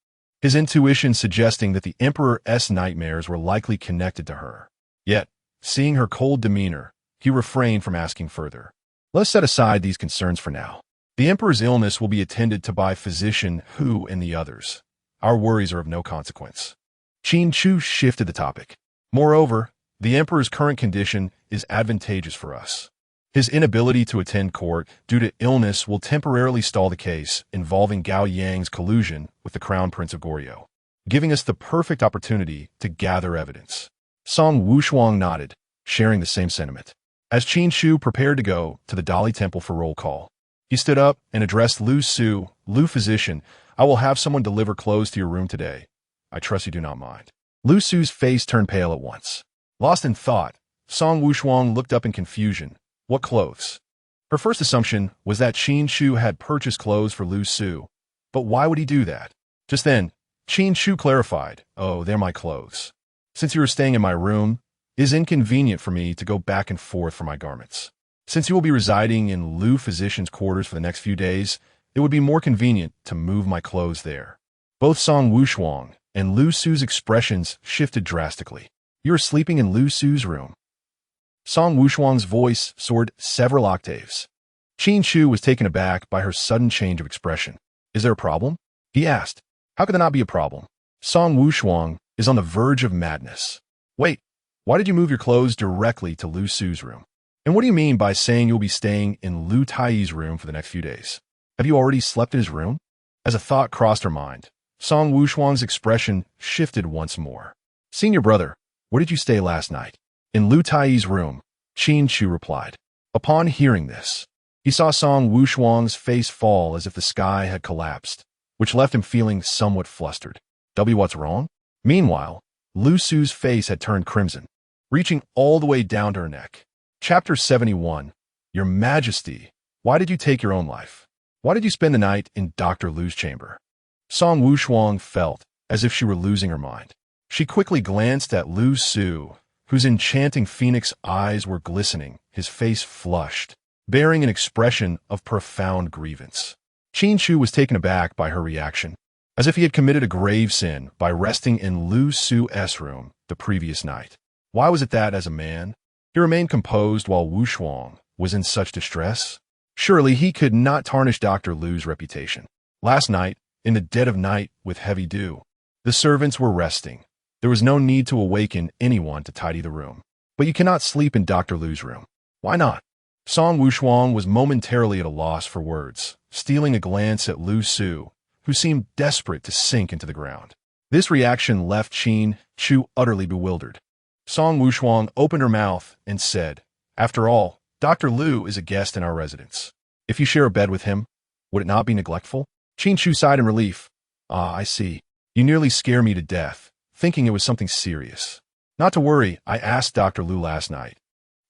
his intuition suggesting that the emperor's nightmares were likely connected to her. Yet, seeing her cold demeanor, he refrained from asking further. Let's set aside these concerns for now. The emperor's illness will be attended to by physician Hu and the others. Our worries are of no consequence. Qin Shu shifted the topic. Moreover, the emperor's current condition is advantageous for us. His inability to attend court due to illness will temporarily stall the case involving Gao Yang's collusion with the Crown Prince of Goryeo, giving us the perfect opportunity to gather evidence. Song Wushuang nodded, sharing the same sentiment. As Qin Shu prepared to go to the Dali Temple for roll call, he stood up and addressed Lu Su. Lu physician, I will have someone deliver clothes to your room today. I trust you do not mind. Lu Su's face turned pale at once. Lost in thought, Song Wushuang looked up in confusion. What clothes? Her first assumption was that Qin Shu had purchased clothes for Lu Su, but why would he do that? Just then, Qin Shu clarified, oh, they're my clothes. Since you are staying in my room, it is inconvenient for me to go back and forth for my garments. Since you will be residing in Lu physician's quarters for the next few days, it would be more convenient to move my clothes there. Both Song Wushuang and Lu Su's expressions shifted drastically. You are sleeping in Lu Su's room. Song Wushuang's voice soared several octaves. Qin Shu was taken aback by her sudden change of expression. Is there a problem? He asked. How could there not be a problem? Song Wushuang is on the verge of madness. Wait, why did you move your clothes directly to Lu Su's room? And what do you mean by saying you'll be staying in Lu Taiyi's room for the next few days? Have you already slept in his room? As a thought crossed her mind, Song Wushuang's expression shifted once more. Senior brother, where did you stay last night? In Lu Taiyi's room, Qin Shu replied. Upon hearing this, he saw Song Wushuang's face fall as if the sky had collapsed, which left him feeling somewhat flustered. What's wrong? Meanwhile, Lu Su's face had turned crimson, reaching all the way down to her neck. Chapter 71. Your Majesty, why did you take your own life? Why did you spend the night in Dr. Lu's chamber? Song Wushuang felt as if she were losing her mind. She quickly glanced at Lu Su, whose enchanting phoenix eyes were glistening, his face flushed, bearing an expression of profound grievance. Qin Shu was taken aback by her reaction, as if he had committed a grave sin by resting in Lu Su's room the previous night. Why was it that, as a man, he remained composed while Wushuang was in such distress? Surely he could not tarnish Dr. Lu's reputation. Last night, in the dead of night with heavy dew, the servants were resting. There was no need to awaken anyone to tidy the room. But you cannot sleep in Dr. Lu's room. Why not? Song Wushuang was momentarily at a loss for words, stealing a glance at Lu Su, who seemed desperate to sink into the ground. This reaction left Qin Shu utterly bewildered. Song Wushuang opened her mouth and said, After all, Dr. Lu is a guest in our residence. If you share a bed with him, would it not be neglectful? Qin Shu sighed in relief. Ah, I see. You nearly scare me to death, thinking it was something serious. Not to worry, I asked Dr. Lu last night,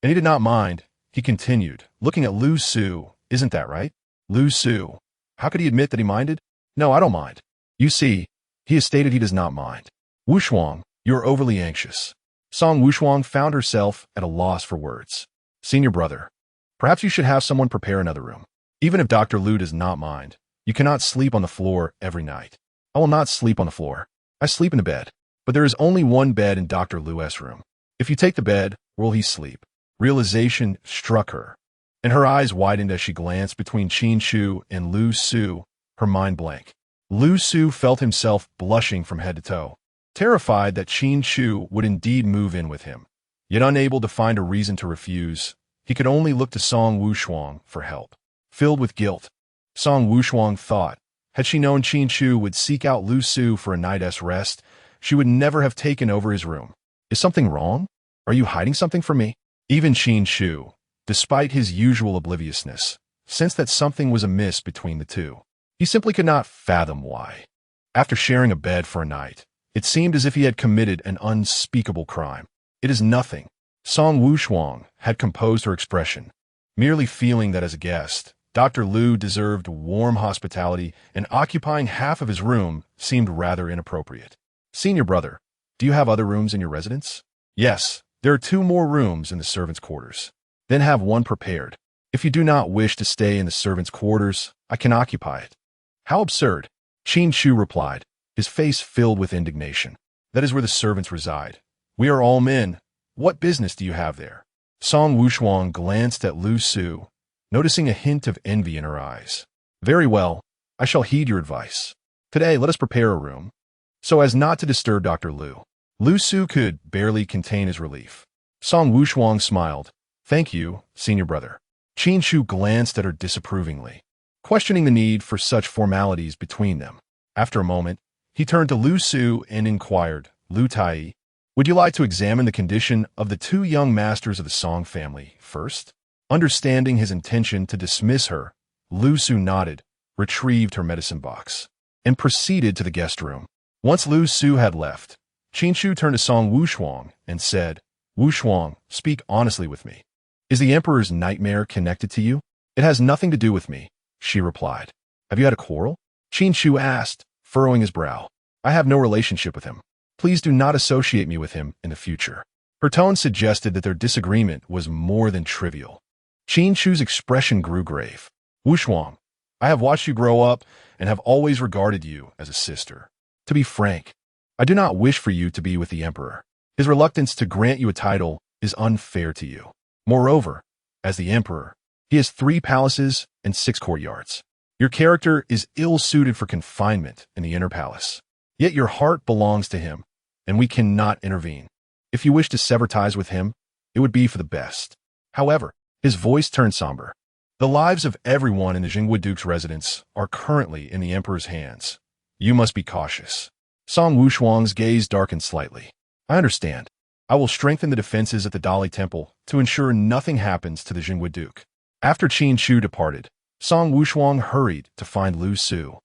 and he did not mind. He continued, looking at Lu Su. Isn't that right? Lu Su. How could he admit that he minded? No, I don't mind. You see, he has stated he does not mind. Wushuang, you are overly anxious. Song Wushuang found herself at a loss for words. Senior brother, perhaps you should have someone prepare another room. Even if Dr. Lu does not mind, you cannot sleep on the floor every night. I will not sleep on the floor. I sleep in the bed. But there is only one bed in Dr. Lu's room. If you take the bed, where will he sleep? Realization struck her, and her eyes widened as she glanced between Qin Shu and Lu Su, her mind blank. Lu Su felt himself blushing from head to toe, terrified that Qin Shu would indeed move in with him. Yet unable to find a reason to refuse, he could only look to Song Wushuang for help. Filled with guilt, Song Wushuang thought, had she known Qin Shu would seek out Lu Su for a night's rest, she would never have taken over his room. Is something wrong? Are you hiding something from me? Even Qin Shu, despite his usual obliviousness, sensed that something was amiss between the two. He simply could not fathom why. After sharing a bed for a night, it seemed as if he had committed an unspeakable crime. It is nothing. Song Wushuang had composed her expression, merely feeling that as a guest, Dr. Lu deserved warm hospitality, and occupying half of his room seemed rather inappropriate. Senior brother, do you have other rooms in your residence? Yes, there are 2 more rooms in the servants' quarters. Then have one prepared. If you do not wish to stay in the servants' quarters, I can occupy it. How absurd, Qin Shu replied, his face filled with indignation. That is where the servants reside. We are all men. What business do you have there? Song Wushuang glanced at Lu Su, noticing a hint of envy in her eyes. Very well, I shall heed your advice. Today, let us prepare a room, so as not to disturb Dr. Lu. Lu Su could barely contain his relief. Song Wushuang smiled. Thank you, senior brother. Qin Shu glanced at her disapprovingly, questioning the need for such formalities between them. After a moment, he turned to Lu Su and inquired, Lu Taiyi, would you like to examine the condition of the 2 young masters of the Song family first? Understanding his intention to dismiss her, Lu Su nodded, retrieved her medicine box, and proceeded to the guest room. Once Lu Su had left, Qin Shu turned to Song Wushuang and said, Wushuang, speak honestly with me. Is the Emperor's nightmare connected to you? It has nothing to do with me, she replied. Have you had a quarrel? Qin Shu asked, furrowing his brow. I have no relationship with him. Please do not associate me with him in the future. Her tone suggested that their disagreement was more than trivial. Qin Shu's expression grew grave. Wushuang, I have watched you grow up and have always regarded you as a sister. To be frank, I do not wish for you to be with the Emperor. His reluctance to grant you a title is unfair to you. Moreover, as the emperor, he has 3 palaces and 6 courtyards. Your character is ill-suited for confinement in the inner palace. Yet your heart belongs to him, and we cannot intervene. If you wish to sever ties with him, it would be for the best. However, his voice turned somber. The lives of everyone in the Jingwood Duke's residence are currently in the emperor's hands. You must be cautious. Song Wushuang's gaze darkened slightly. I understand. I will strengthen the defenses at the Dali Temple to ensure nothing happens to the Jingwood Duke. After Qin Chu departed, Song Wushuang hurried to find Lu Su.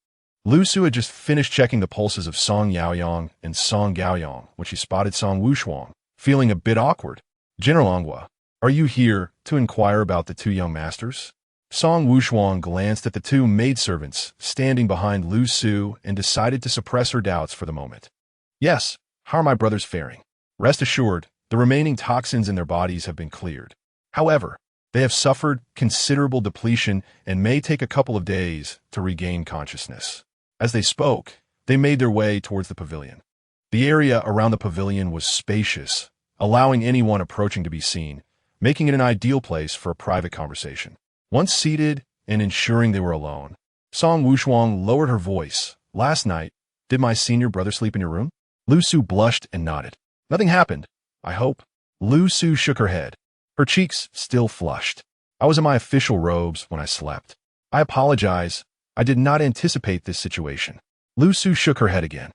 Lu Su had just finished checking the pulses of Song Yaoyang and Song Gaoyang when she spotted Song Wushuang, feeling a bit awkward. General Anghua, are you here to inquire about the 2 young masters? Song Wushuang glanced at the 2 maidservants standing behind Lu Su and decided to suppress her doubts for the moment. Yes, how are my brothers faring? Rest assured, the remaining toxins in their bodies have been cleared. However, they have suffered considerable depletion and may take a couple of days to regain consciousness. As they spoke, they made their way towards the pavilion. The area around the pavilion was spacious, allowing anyone approaching to be seen, making it an ideal place for a private conversation. Once seated and ensuring they were alone, Song Wushuang lowered her voice. Last night, did my senior brother sleep in your room? Lu Su blushed and nodded. Nothing happened, I hope. Lu Su shook her head. Her cheeks still flushed. I was in my official robes when I slept. I apologize. I did not anticipate this situation. Lu Su shook her head again.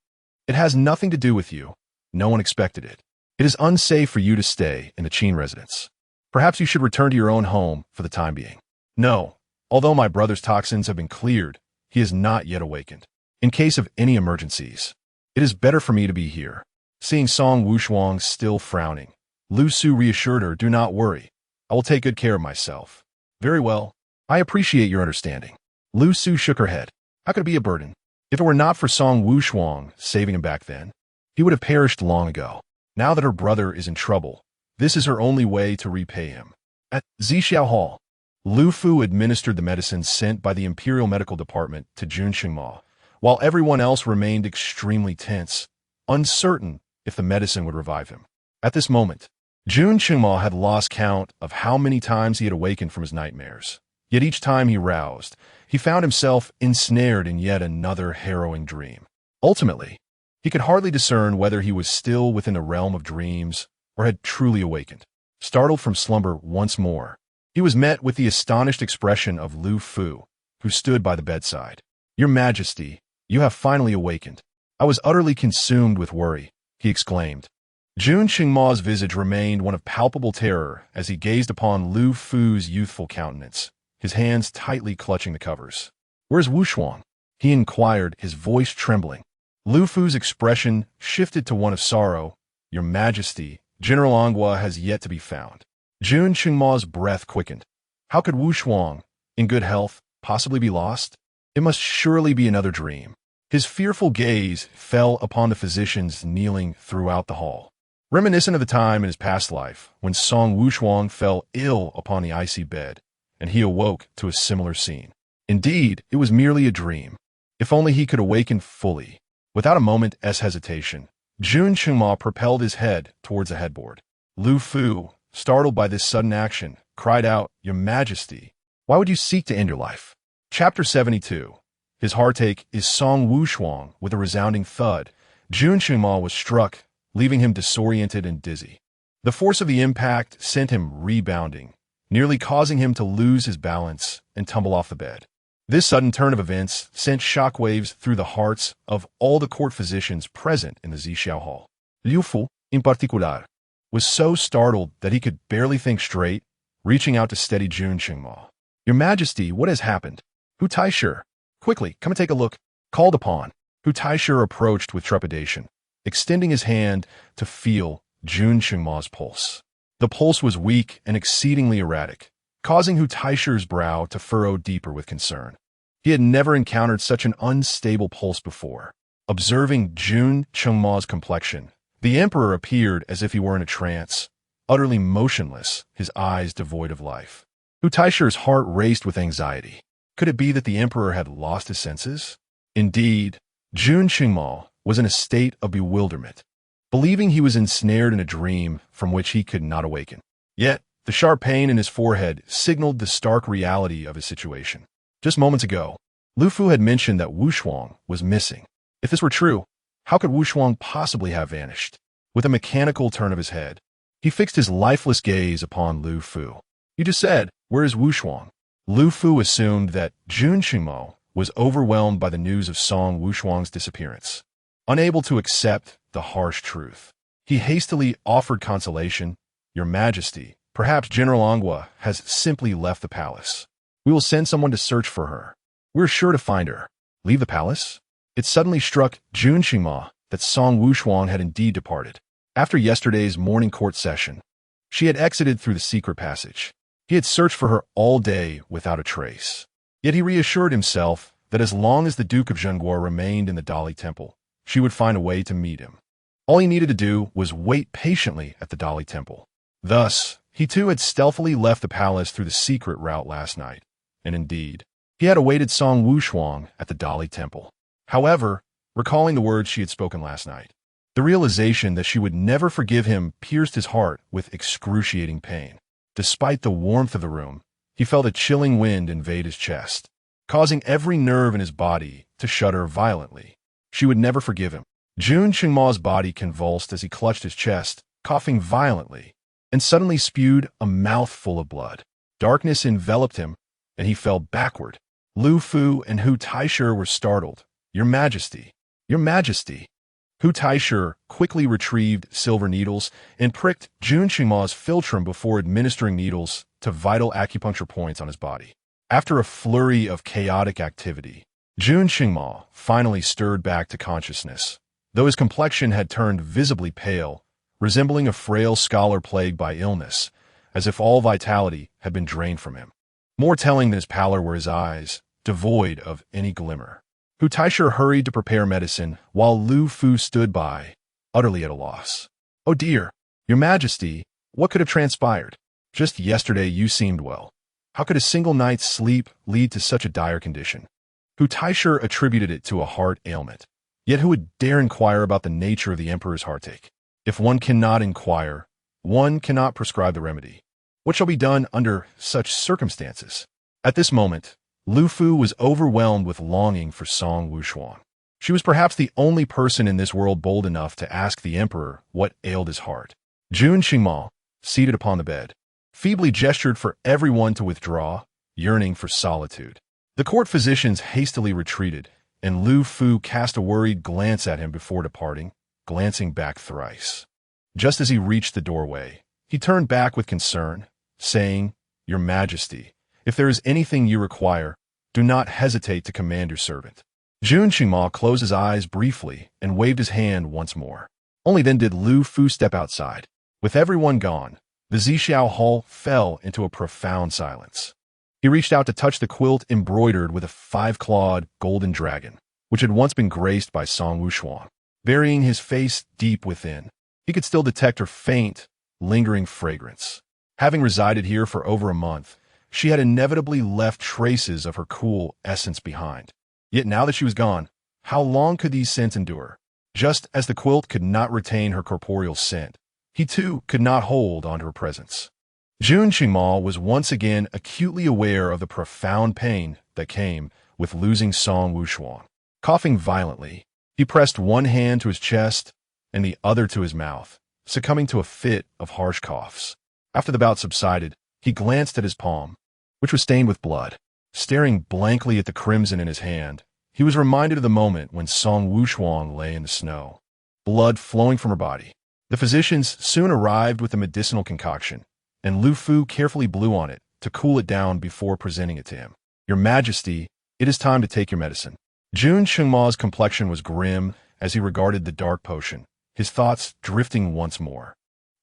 It has nothing to do with you. No one expected it. It is unsafe for you to stay in the Qin residence. Perhaps you should return to your own home for the time being. No, although my brother's toxins have been cleared, he is not yet awakened. In case of any emergencies, it is better for me to be here. Seeing Song Wushuang still frowning, Lu Su reassured her, do not worry. I will take good care of myself. Very well. I appreciate your understanding. Lu Su shook her head. How could it be a burden? If it were not for Song Wushuang saving him back then, he would have perished long ago. Now that her brother is in trouble, this is her only way to repay him. At Zixiao Hall, Lu Fu administered the medicines sent by the Imperial Medical Department to Jun Qingma, while everyone else remained extremely tense, uncertain if the medicine would revive him. At this moment, Jun Qingma had lost count of how many times he had awakened from his nightmares. Yet each time he roused, he found himself ensnared in yet another harrowing dream. Ultimately, he could hardly discern whether he was still within the realm of dreams or had truly awakened. Startled from slumber once more, he was met with the astonished expression of Lu Fu, who stood by the bedside. Your Majesty, you have finally awakened. I was utterly consumed with worry, he exclaimed. Jun Qingma's visage remained one of palpable terror as he gazed upon Lu Fu's youthful countenance, his hands tightly clutching the covers. Where's Wushuang? He inquired, his voice trembling. Lu Fu's expression shifted to one of sorrow. Your Majesty, General Anghua has yet to be found. Jun Qingma's breath quickened. How could Wushuang, in good health, possibly be lost? It must surely be another dream. His fearful gaze fell upon the physicians kneeling throughout the hall, reminiscent of the time in his past life when Song Wushuang fell ill upon the icy bed, and he awoke to a similar scene. Indeed, it was merely a dream. If only he could awaken fully. Without a moment's hesitation, Jun Qingma propelled his head towards the headboard. Lu Fu, startled by this sudden action, cried out, Your Majesty, why would you seek to end your life? Chapter 72. His heartache is Song Wushuang. With a resounding thud, Jun Qingma was struck, leaving him disoriented and dizzy. The force of the impact sent him rebounding, nearly causing him to lose his balance and tumble off the bed. This sudden turn of events sent shockwaves through the hearts of all the court physicians present in the Zixiao Hall. Liu Fu, in particular, was so startled that he could barely think straight, reaching out to steady Jun Qingma. Your Majesty, what has happened? Hu Taishe, quickly, come and take a look. Called upon, Hu Taishe approached with trepidation, extending his hand to feel Jun Qingma's pulse. The pulse was weak and exceedingly erratic, causing Hu Taishe's brow to furrow deeper with concern. He had never encountered such an unstable pulse before. Observing Jun Qingma's complexion, the emperor appeared as if he were in a trance, utterly motionless, his eyes devoid of life. Hu Taishe's heart raced with anxiety. Could it be that the emperor had lost his senses? Indeed, Jun Qingma was in a state of bewilderment, believing he was ensnared in a dream from which he could not awaken. Yet, The sharp pain in his forehead signaled the stark reality of his situation. Just moments ago, Lu Fu had mentioned that Wushuang was missing. If this were true, how could Wushuang possibly have vanished? With a mechanical turn of his head, he fixed his lifeless gaze upon Lu Fu. You just said, where is Wushuang? Lu Fu assumed that Jun Qingmo was overwhelmed by the news of Song Wushuang's disappearance. Unable to accept the harsh truth, he hastily offered consolation. Your Majesty, perhaps General Angua has simply left the palace. We will send someone to search for her. We're sure to find her. Leave the palace? It suddenly struck Jun Qingmo that Song Wushuang had indeed departed. After yesterday's morning court session, she had exited through the secret passage. He had searched for her all day without a trace. Yet he reassured himself that as long as the Duke of Zhenguo remained in the Dali Temple, she would find a way to meet him. All he needed to do was wait patiently at the Dali Temple. Thus, he too had stealthily left the palace through the secret route last night. And indeed, he had awaited Song Wushuang at the Dali Temple. However, recalling the words she had spoken last night, the realization that she would never forgive him pierced his heart with excruciating pain. Despite the warmth of the room, he felt a chilling wind invade his chest, causing every nerve in his body to shudder violently. She would never forgive him. Jun Qingmo's body convulsed as he clutched his chest, coughing violently, and suddenly spewed a mouthful of blood. Darkness enveloped him, and he fell backward. Lu Fu and Hu Taishe were startled. Your Majesty! Your Majesty! Hu Taishe quickly retrieved silver needles and pricked Jun Qingmo's philtrum before administering needles to vital acupuncture points on his body. After a flurry of chaotic activity, Jun Qingmo finally stirred back to consciousness, though his complexion had turned visibly pale, resembling a frail scholar plagued by illness, as if all vitality had been drained from him. More telling than his pallor were his eyes, devoid of any glimmer. Hu Taishe hurried to prepare medicine, while Lu Fu stood by, utterly at a loss. Oh dear, Your Majesty, what could have transpired? Just yesterday you seemed well. How could a single night's sleep lead to such a dire condition? Hu Taishe attributed it to a heart ailment. Yet who would dare inquire about the nature of the emperor's heartache? If one cannot inquire, one cannot prescribe the remedy. What shall be done under such circumstances? At this moment, Lu Fu was overwhelmed with longing for Song Wushuang. She was perhaps the only person in this world bold enough to ask the emperor what ailed his heart. Jun Qingmo, seated upon the bed, feebly gestured for everyone to withdraw, yearning for solitude. The court physicians hastily retreated, and Lu Fu cast a worried glance at him before departing, glancing back thrice. Just as he reached the doorway, he turned back with concern, saying, Your Majesty, if there is anything you require, do not hesitate to command your servant. Jun Qingmo closed his eyes briefly and waved his hand once more. Only then did Lu Fu step outside. With everyone gone, the Zixiao Hall fell into a profound silence. He reached out to touch the quilt embroidered with a 5-clawed golden dragon, which had once been graced by Song Wushuang. Burying his face deep within, he could still detect her faint, lingering fragrance. Having resided here for over a month, she had inevitably left traces of her cool essence behind. Yet now that she was gone, how long could these scents endure? Just as the quilt could not retain her corporeal scent, he too could not hold onto her presence. Jun Qingmo was once again acutely aware of the profound pain that came with losing Song Wushuang. Coughing violently, he pressed one hand to his chest and the other to his mouth, succumbing to a fit of harsh coughs. After the bout subsided, he glanced at his palm, which was stained with blood. Staring blankly at the crimson in his hand, he was reminded of the moment when Song Wushuang lay in the snow, blood flowing from her body. The physicians soon arrived with a medicinal concoction, and Lu Fu carefully blew on it to cool it down before presenting it to him. Your Majesty, it is time to take your medicine. Jun Qingmo's complexion was grim as he regarded the dark potion, his thoughts drifting once more.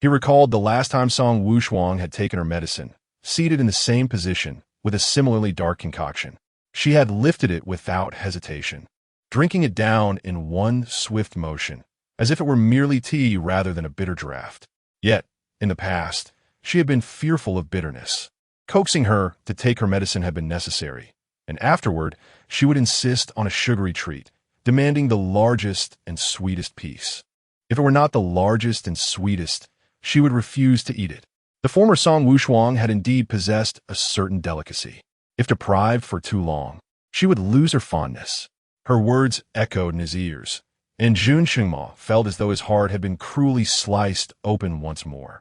He recalled the last time Song Wushuang had taken her medicine, seated in the same position with a similarly dark concoction. She had lifted it without hesitation, drinking it down in one swift motion, as if it were merely tea rather than a bitter draught. Yet, in the past, she had been fearful of bitterness. Coaxing her to take her medicine had been necessary, and afterward she would insist on a sugary treat, demanding the largest and sweetest piece. If it were not the largest and sweetest, she would refuse to eat it. The former Song Wushuang had indeed possessed a certain delicacy. If deprived for too long, she would lose her fondness. Her words echoed in his ears, and Jun Qingma felt as though his heart had been cruelly sliced open once more,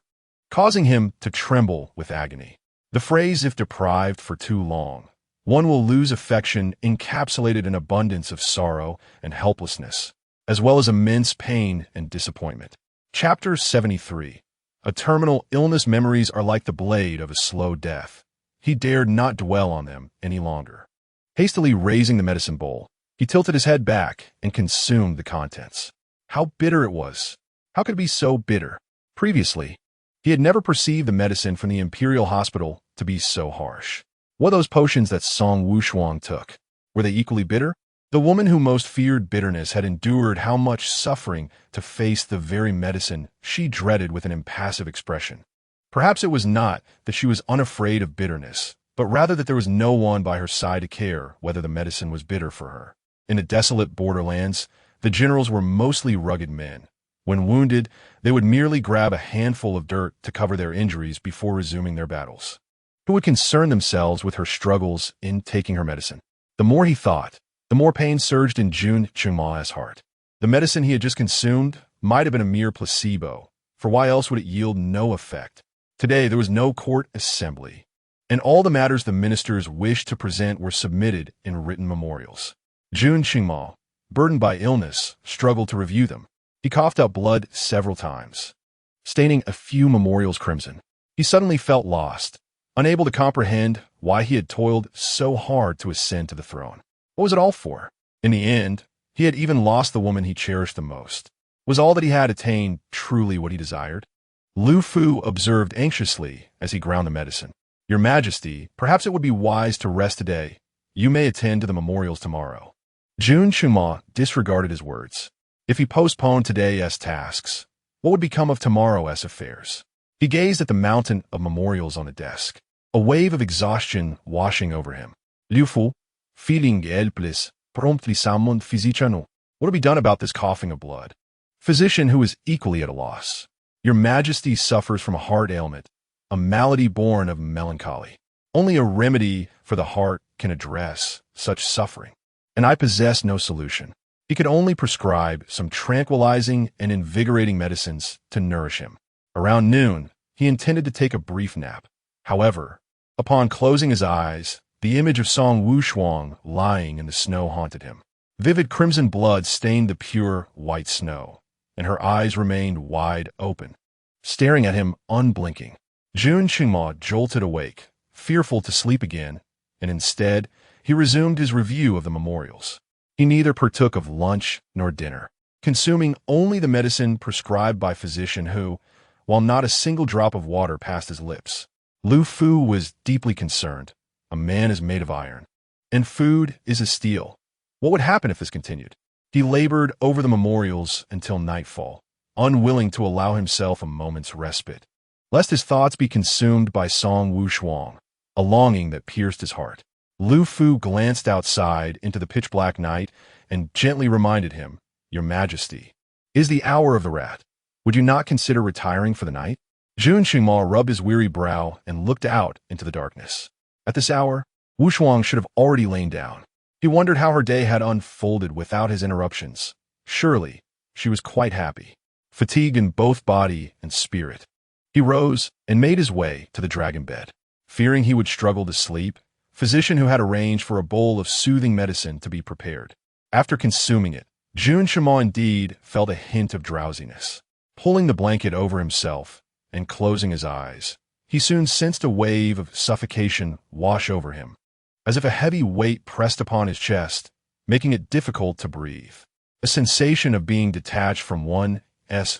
causing him to tremble with agony. The phrase, if deprived for too long, one will lose affection, encapsulated an abundance of sorrow and helplessness, as well as immense pain and disappointment. Chapter 73. A terminal illness. Memories are like the blade of a slow death. He dared not dwell on them any longer. Hastily raising the medicine bowl, he tilted his head back and consumed the contents. How bitter it was! How could it be so bitter? Previously, he had never perceived the medicine from the Imperial Hospital to be so harsh. What those potions that Song Wushuang took? Were they equally bitter? The woman who most feared bitterness had endured how much suffering to face the very medicine she dreaded with an impassive expression. Perhaps it was not that she was unafraid of bitterness, but rather that there was no one by her side to care whether the medicine was bitter for her. In the desolate borderlands, the generals were mostly rugged men. When wounded, they would merely grab a handful of dirt to cover their injuries before resuming their battles. Who would concern themselves with her struggles in taking her medicine? The more he thought, the more pain surged in Jun Qingma's heart. The medicine he had just consumed might have been a mere placebo, for why else would it yield no effect? Today there was no court assembly, and all the matters the ministers wished to present were submitted in written memorials. Jun Qingma, burdened by illness, struggled to review them. He coughed up blood several times, staining a few memorials crimson. He suddenly felt lost, unable to comprehend why he had toiled so hard to ascend to the throne. What was it all for? In the end, he had even lost the woman he cherished the most. Was all that he had attained truly what he desired? Lu Fu observed anxiously as he ground the medicine. Your Majesty, perhaps it would be wise to rest today. You may attend to the memorials tomorrow. Jun Qingma disregarded his words. If he postponed today's tasks, what would become of tomorrow's affairs? He gazed at the mountain of memorials on the desk, a wave of exhaustion washing over him. Lu Fu, feeling helpless, promptly summoned physician. What will be done about this coughing of blood? Physician who is equally at a loss. Your Majesty suffers from a heart ailment, a malady born of melancholy. Only a remedy for the heart can address such suffering, and I possess no solution. He could only prescribe some tranquilizing and invigorating medicines to nourish him. Around noon, he intended to take a brief nap. However, upon closing his eyes, the image of Song Wushuang lying in the snow haunted him. Vivid crimson blood stained the pure white snow, and her eyes remained wide open, staring at him unblinking. Jun Qingma jolted awake, fearful to sleep again, and instead, he resumed his review of the memorials. He neither partook of lunch nor dinner, consuming only the medicine prescribed by physician who, while not a single drop of water passed his lips. Lu Fu was deeply concerned. A man is made of iron, and food is of steel. What would happen if this continued? He labored over the memorials until nightfall, unwilling to allow himself a moment's respite, lest his thoughts be consumed by Song Wushuang, a longing that pierced his heart. Lu Fu glanced outside into the pitch-black night and gently reminded him, Your Majesty, is the hour of the rat. Would you not consider retiring for the night? Jun Qingma rubbed his weary brow and looked out into the darkness. At this hour, Wushuang should have already lain down. He wondered how her day had unfolded without his interruptions. Surely, she was quite happy, fatigued in both body and spirit. He rose and made his way to the dragon bed. Fearing he would struggle to sleep, physician who had arranged for a bowl of soothing medicine to be prepared. After consuming it, Jun Qingma indeed felt a hint of drowsiness. Pulling the blanket over himself and closing his eyes, he soon sensed a wave of suffocation wash over him, as if a heavy weight pressed upon his chest, making it difficult to breathe. A sensation of being detached from one's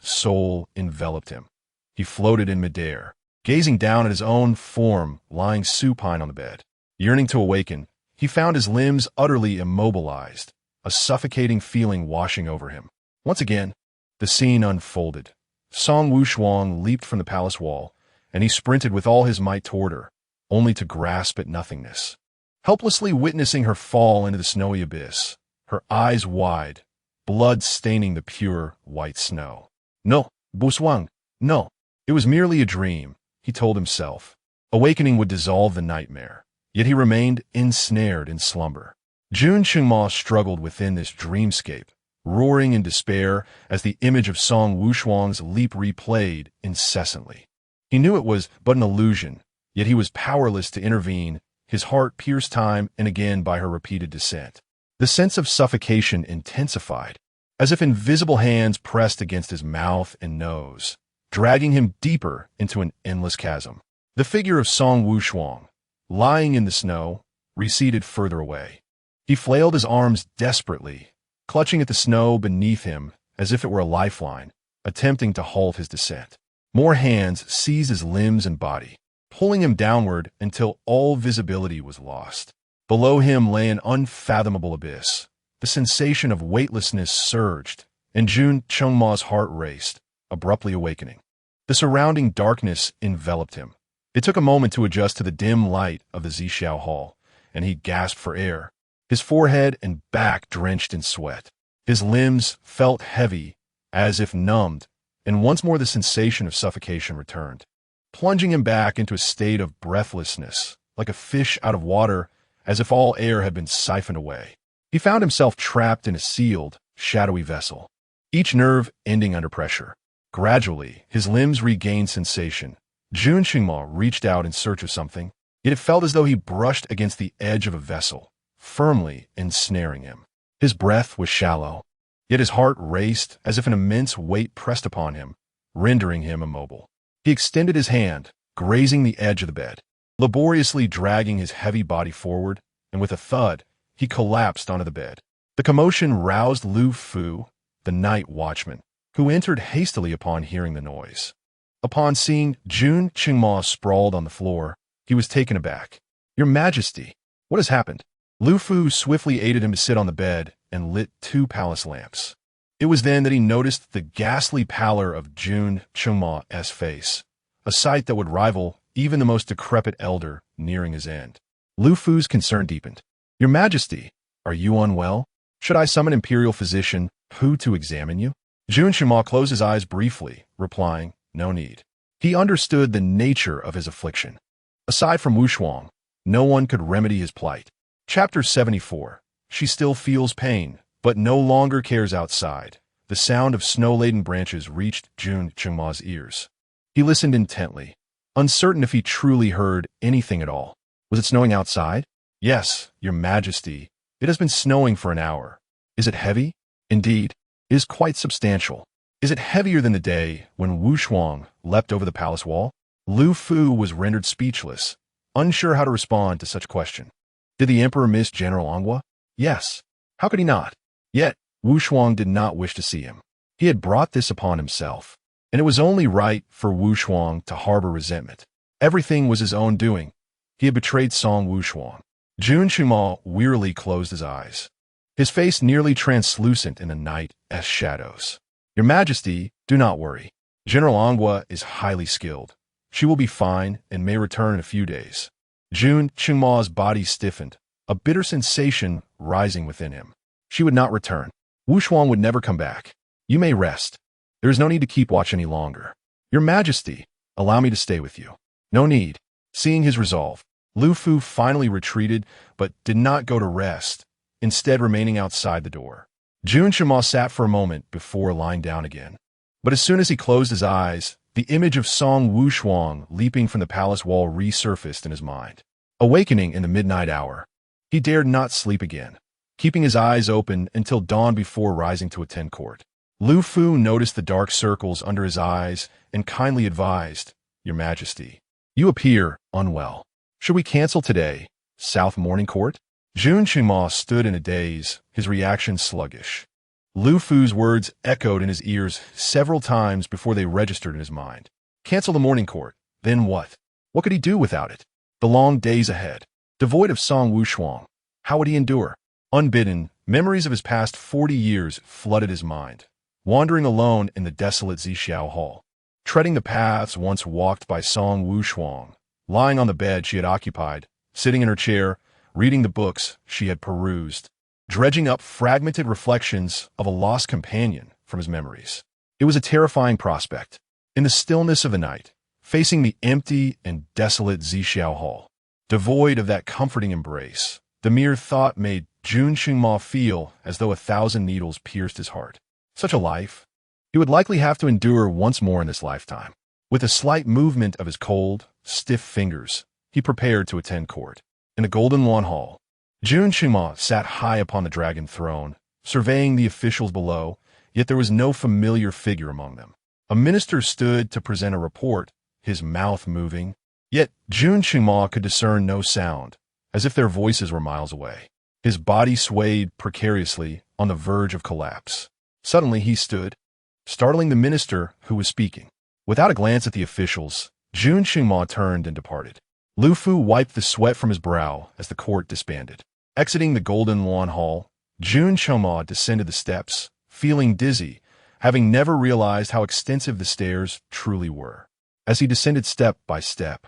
soul enveloped him. He floated in midair, gazing down at his own form lying supine on the bed. Yearning to awaken, he found his limbs utterly immobilized, a suffocating feeling washing over him. Once again, the scene unfolded. Song Wushuang leaped from the palace wall, and he sprinted with all his might toward her, only to grasp at nothingness. Helplessly witnessing her fall into the snowy abyss, her eyes wide, blood staining the pure white snow. No, Wushuang, no. It was merely a dream. he told himself. Awakening would dissolve the nightmare, yet he remained ensnared in slumber. Jun Qingma struggled within this dreamscape, roaring in despair as the image of Song Wushuang's leap replayed incessantly. He knew it was but an illusion, yet he was powerless to intervene, his heart pierced time and again by her repeated descent. The sense of suffocation intensified, as if invisible hands pressed against his mouth and nose, dragging him deeper into an endless chasm. The figure of Song Wushuang, lying in the snow, receded further away. He flailed his arms desperately, clutching at the snow beneath him as if it were a lifeline, attempting to halt his descent. More hands seized his limbs and body, pulling him downward until all visibility was lost. Below him lay an unfathomable abyss. The sensation of weightlessness surged, and Jun Qingma's heart raced, abruptly awakening. The surrounding darkness enveloped him. It took a moment to adjust to the dim light of the Zixiao Hall, and he gasped for air, his forehead and back drenched in sweat. His limbs felt heavy, as if numbed, and once more the sensation of suffocation returned, plunging him back into a state of breathlessness, like a fish out of water, as if all air had been siphoned away. He found himself trapped in a sealed, shadowy vessel, each nerve ending under pressure. Gradually, his limbs regained sensation. Jun Qingma reached out in search of something, yet it felt as though he brushed against the edge of a vessel, firmly ensnaring him. His breath was shallow, yet his heart raced as if an immense weight pressed upon him, rendering him immobile. He extended his hand, grazing the edge of the bed, laboriously dragging his heavy body forward, and with a thud, he collapsed onto the bed. The commotion roused Lu Fu, the night watchman, who entered hastily upon hearing the noise. Upon seeing Jun Qingma sprawled on the floor, he was taken aback. "Your Majesty, what has happened?" Lu Fu swiftly aided him to sit on the bed and lit 2 lamps. It was then that he noticed the ghastly pallor of Jun Qingma's face, a sight that would rival even the most decrepit elder nearing his end. Lu Fu's concern deepened. "Your Majesty, are you unwell? Should I summon imperial physician Hu to examine you?" Jun Qingma closed his eyes briefly, replying, "No need." He understood the nature of his affliction. Aside from Wushuang, no one could remedy his plight. Chapter 74. She still feels pain, but no longer cares outside. The sound of snow-laden branches reached Jun Qingma's ears. He listened intently, uncertain if he truly heard anything at all. Was it snowing outside? "Yes, Your Majesty. It has been snowing for an hour." "Is it heavy?" "Indeed, it is quite substantial." "Is it heavier than the day when Wushuang leapt over the palace wall?" Lu Fu was rendered speechless, unsure how to respond to such a question. Did the emperor miss General Anghua? Yes. How could he not? Yet, Wushuang did not wish to see him. He had brought this upon himself, and it was only right for Wushuang to harbor resentment. Everything was his own doing. He had betrayed Song Wushuang. Jun Qingma wearily closed his eyes, his face nearly translucent in the night as shadows. "Your Majesty, do not worry. General Anghua is highly skilled. She will be fine and may return in a few days." Jun Qingma's body stiffened, a bitter sensation rising within him. She would not return. Wushuang would never come back. "You may rest. There is no need to keep watch any longer." "Your Majesty, allow me to stay with you." "No need." Seeing his resolve, Lu Fu finally retreated, but did not go to rest, instead remaining outside the door. Jun Qingma sat for a moment before lying down again. But as soon as he closed his eyes, the image of Song Wushuang leaping from the palace wall resurfaced in his mind. Awakening in the midnight hour, he dared not sleep again, keeping his eyes open until dawn before rising to attend court. Lu Fu noticed the dark circles under his eyes and kindly advised, "Your Majesty, you appear unwell. Should we cancel today, South Morning Court?" Jun Qingma stood in a daze, his reaction sluggish. Lu Fu's words echoed in his ears several times before they registered in his mind. Cancel the morning court, then what? What could he do without it? The long days ahead, devoid of Song Wushuang, how would he endure? Unbidden, memories of his past 40 years flooded his mind, wandering alone in the desolate Zixiao Hall, treading the paths once walked by Song Wushuang, lying on the bed she had occupied, sitting in her chair, reading the books she had perused, dredging up fragmented reflections of a lost companion from his memories. It was a terrifying prospect. In the stillness of the night, facing the empty and desolate Zixiao Hall. Devoid of that comforting embrace, the mere thought made Jun Xingma feel as though 1,000 needles pierced his heart. Such a life he would likely have to endure once more in this lifetime. With a slight movement of his cold, stiff fingers, he prepared to attend court. In the Golden Lawn Hall, Jun Xingma sat high upon the dragon throne, surveying the officials below, yet there was no familiar figure among them. A minister stood to present a report, his mouth moving, yet Jun Xingma could discern no sound, as if their voices were miles away. His body swayed precariously on the verge of collapse. Suddenly he stood, startling the minister who was speaking. Without a glance at the officials, Jun Xingma turned and departed. Lu Fu wiped the sweat from his brow as the court disbanded. Exiting the Golden Lawn Hall, Jun Xingma descended the steps, feeling dizzy, having never realized how extensive the stairs truly were. As he descended step by step,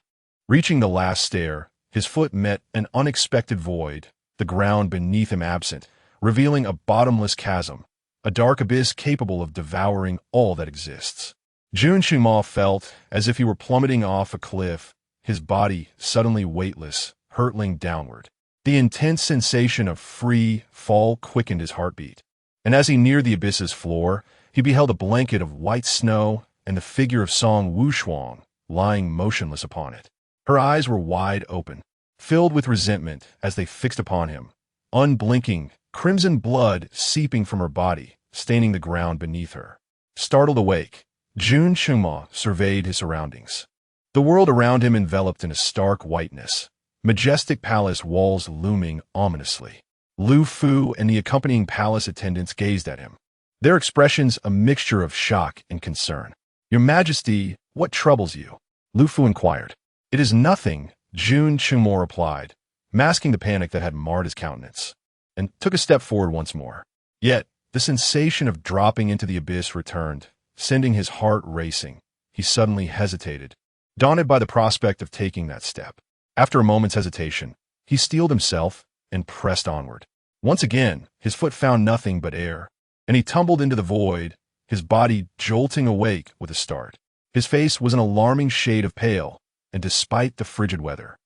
reaching the last stair, his foot met an unexpected void, the ground beneath him absent, revealing a bottomless chasm, a dark abyss capable of devouring all that exists. Jun Xingma felt as if he were plummeting off a cliff, his body suddenly weightless, hurtling downward. The intense sensation of free fall quickened his heartbeat, and as he neared the abyss's floor, he beheld a blanket of white snow and the figure of Song Wushuang lying motionless upon it. Her eyes were wide open, filled with resentment as they fixed upon him, unblinking, crimson blood seeping from her body, staining the ground beneath her. Startled awake, Jun Xingma surveyed his surroundings. The world around him enveloped in a stark whiteness, majestic palace walls looming ominously. Lu Fu and the accompanying palace attendants gazed at him, their expressions a mixture of shock and concern. "Your Majesty, what troubles you?" Lu Fu inquired. "It is nothing," Jun Xingma replied, masking the panic that had marred his countenance, and took a step forward once more. Yet, the sensation of dropping into the abyss returned, sending his heart racing. He suddenly hesitated, daunted by the prospect of taking that step. After a moment's hesitation, he steeled himself and pressed onward. Once again, his foot found nothing but air, and he tumbled into the void, his body jolting awake with a start. His face was an alarming shade of pale, and despite the frigid weather,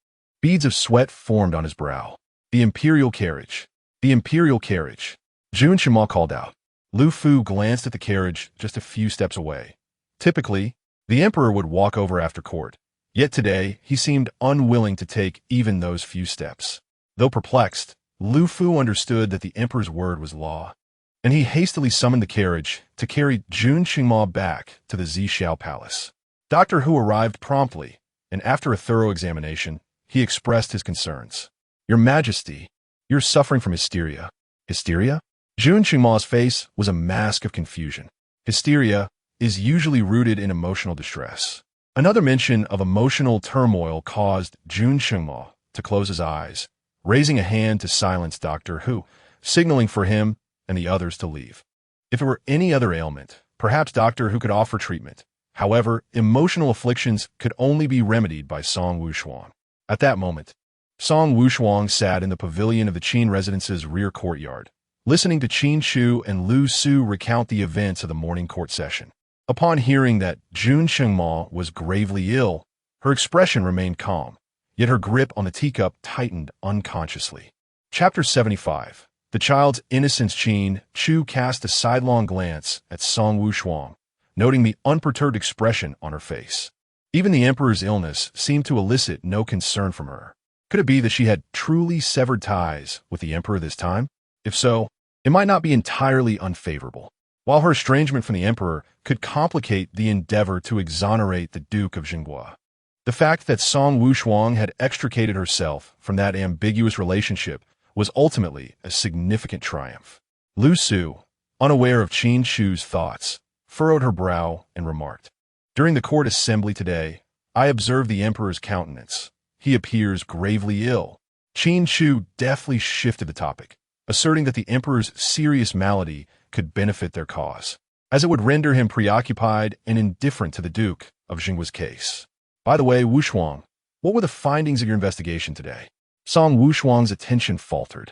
beads of sweat formed on his brow. "The Imperial carriage! The Imperial carriage!" Jun Xingma called out. Lu Fu glanced at the carriage just a few steps away. Typically, the emperor would walk over after court, yet today he seemed unwilling to take even those few steps. Though perplexed, Lu Fu understood that the emperor's word was law, and he hastily summoned the carriage to carry Jun Xingma back to the Zixiao Palace. Dr. Hu arrived promptly, and after a thorough examination, he expressed his concerns. "Your Majesty, you're suffering from hysteria." "Hysteria?" Jun Xingma's face was a mask of confusion. Hysteria is usually rooted in emotional distress. Another mention of emotional turmoil caused Jun Xingma to close his eyes, raising a hand to silence Dr. Hu, signaling for him and the others to leave. If it were any other ailment, perhaps Dr. Hu could offer treatment. However, emotional afflictions could only be remedied by Song Wushuang. At that moment, Song Wushuang sat in the pavilion of the Qin residence's rear courtyard, listening to Qin Shu and Lu Su recount the events of the morning court session. Upon hearing that Jun Xingma was gravely ill, her expression remained calm, yet her grip on the teacup tightened unconsciously. Chapter 75. The child's innocence. Qin Shu cast a sidelong glance at Song Wushuang, noting the unperturbed expression on her face. Even the emperor's illness seemed to elicit no concern from her. Could it be that she had truly severed ties with the emperor this time? If so, it might not be entirely unfavorable. While her estrangement from the emperor could complicate the endeavor to exonerate the Duke of Jinghua, the fact that Song Wushuang had extricated herself from that ambiguous relationship was ultimately a significant triumph. Lu Su, unaware of Qin Shu's thoughts, furrowed her brow and remarked, "During the court assembly today, I observed the emperor's countenance. He appears gravely ill." Qin Shu deftly shifted the topic, asserting that the emperor's serious malady could benefit their cause, as it would render him preoccupied and indifferent to the Duke of Jinghua's case. "By the way, Wushuang, what were the findings of your investigation today?" Song Wushuang's attention faltered,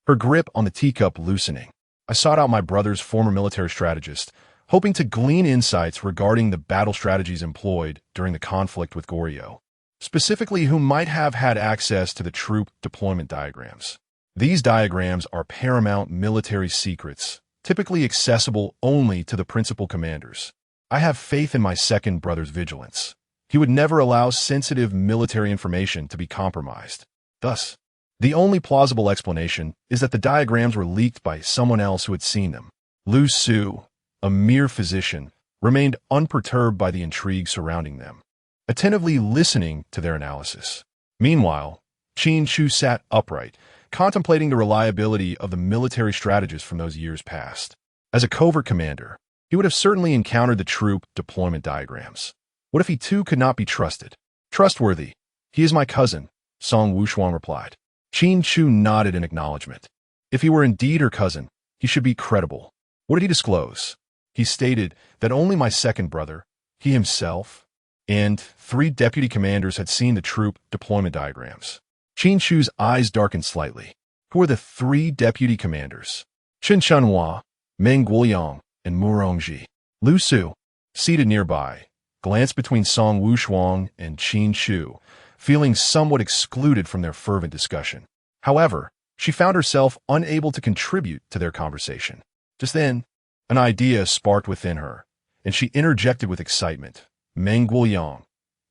her grip on the teacup loosening. "I sought out my brother's former military strategist, hoping to glean insights regarding the battle strategies employed during the conflict with Goryeo, specifically who might have had access to the troop deployment diagrams. These diagrams are paramount military secrets, typically accessible only to the principal commanders. I have faith in my second brother's vigilance. He would never allow sensitive military information to be compromised. Thus, the only plausible explanation is that the diagrams were leaked by someone else who had seen them. Lu Su, a mere physician, remained unperturbed by the intrigue surrounding them, attentively listening to their analysis. Meanwhile, Qin Chu sat upright, contemplating the reliability of the military strategists from those years past. As a covert commander, he would have certainly encountered the troop deployment diagrams. What if he too could not be trusted? Trustworthy. He is my cousin, Song Wushuang replied. Qin Chu nodded in acknowledgement. If he were indeed her cousin, he should be credible. What did he disclose? He stated that only my second brother, he himself, and 3 deputy commanders had seen the troop deployment diagrams. Qin Chu's eyes darkened slightly. Who were the 3 deputy commanders? Chen Chunhua, Meng Guoyang, and Mu Rongji. Lu Su, seated nearby, glanced between Song Wushuang and Qin Chu, feeling somewhat excluded from their fervent discussion. However, she found herself unable to contribute to their conversation. Just then, an idea sparked within her, and she interjected with excitement. Meng Guoyang.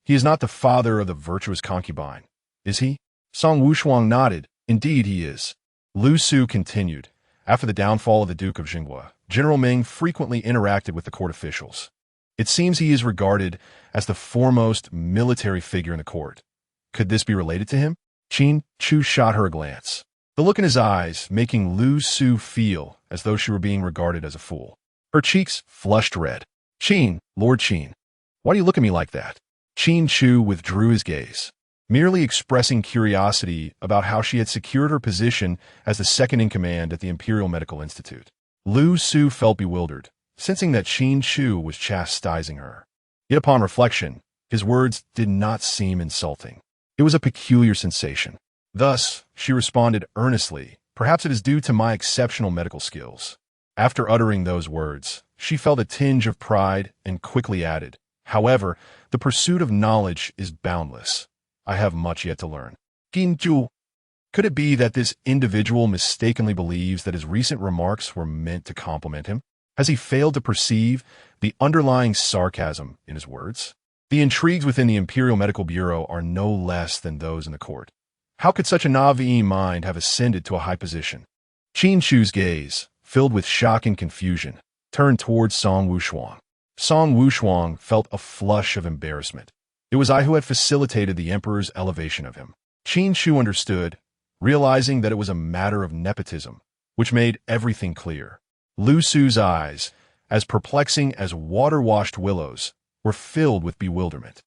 He is not the father of the virtuous concubine, is he? Song Wushuang nodded. Indeed he is. Lu Su continued. After the downfall of the Duke of Jinghua, General Meng frequently interacted with the court officials. It seems he is regarded as the foremost military figure in the court. Could this be related to him? Qin Chu shot her a glance, the look in his eyes making Lu Su feel as though she were being regarded as a fool. Her cheeks flushed red. Qin, Lord Qin, why do you look at me like that? Qin Chu withdrew his gaze, merely expressing curiosity about how she had secured her position as the second-in-command at the Imperial Medical Institute. Lu Su felt bewildered, sensing that Qin Chu was chastising her. Yet upon reflection, his words did not seem insulting. It was a peculiar sensation. Thus, she responded earnestly, perhaps it is due to my exceptional medical skills. After uttering those words, she felt a tinge of pride and quickly added, however, the pursuit of knowledge is boundless. I have much yet to learn. Qin Chu. Could it be that this individual mistakenly believes that his recent remarks were meant to compliment him? Has he failed to perceive the underlying sarcasm in his words? The intrigues within the Imperial Medical Bureau are no less than those in the court. How could such a Navi mind have ascended to a high position? Qin Chu's gaze, filled with shock and confusion, turned towards Song Wushuang. Song Wushuang felt a flush of embarrassment. It was I who had facilitated the Emperor's elevation of him. Qin Chu understood, realizing that it was a matter of nepotism, which made everything clear. Lu Su's eyes, as perplexing as water-washed willows, were filled with bewilderment.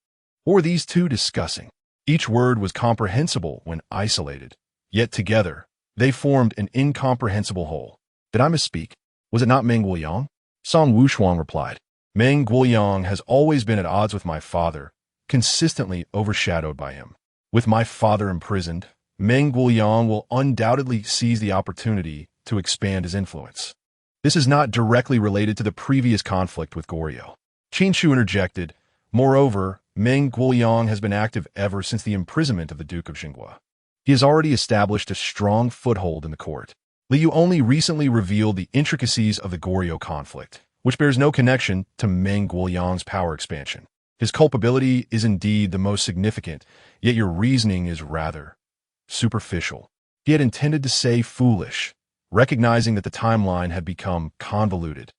What were these two discussing? Each word was comprehensible when isolated, yet together, they formed an incomprehensible whole. Did I misspeak? Was it not Meng Guoyang? Song Wushuang replied. Meng Guoyang has always been at odds with my father, consistently overshadowed by him. With my father imprisoned, Meng Guoyang will undoubtedly seize the opportunity to expand his influence. This is not directly related to the previous conflict with Goryeo. Qin Chu interjected. Moreover, Meng Guoyang has been active ever since the imprisonment of the Duke of Jinghua. He has already established a strong foothold in the court. Liu only recently revealed the intricacies of the Goryeo conflict, which bears no connection to Meng Guoyang's power expansion. His culpability is indeed the most significant, yet your reasoning is rather superficial. He had intended to say foolish, recognizing that the timeline had become convoluted.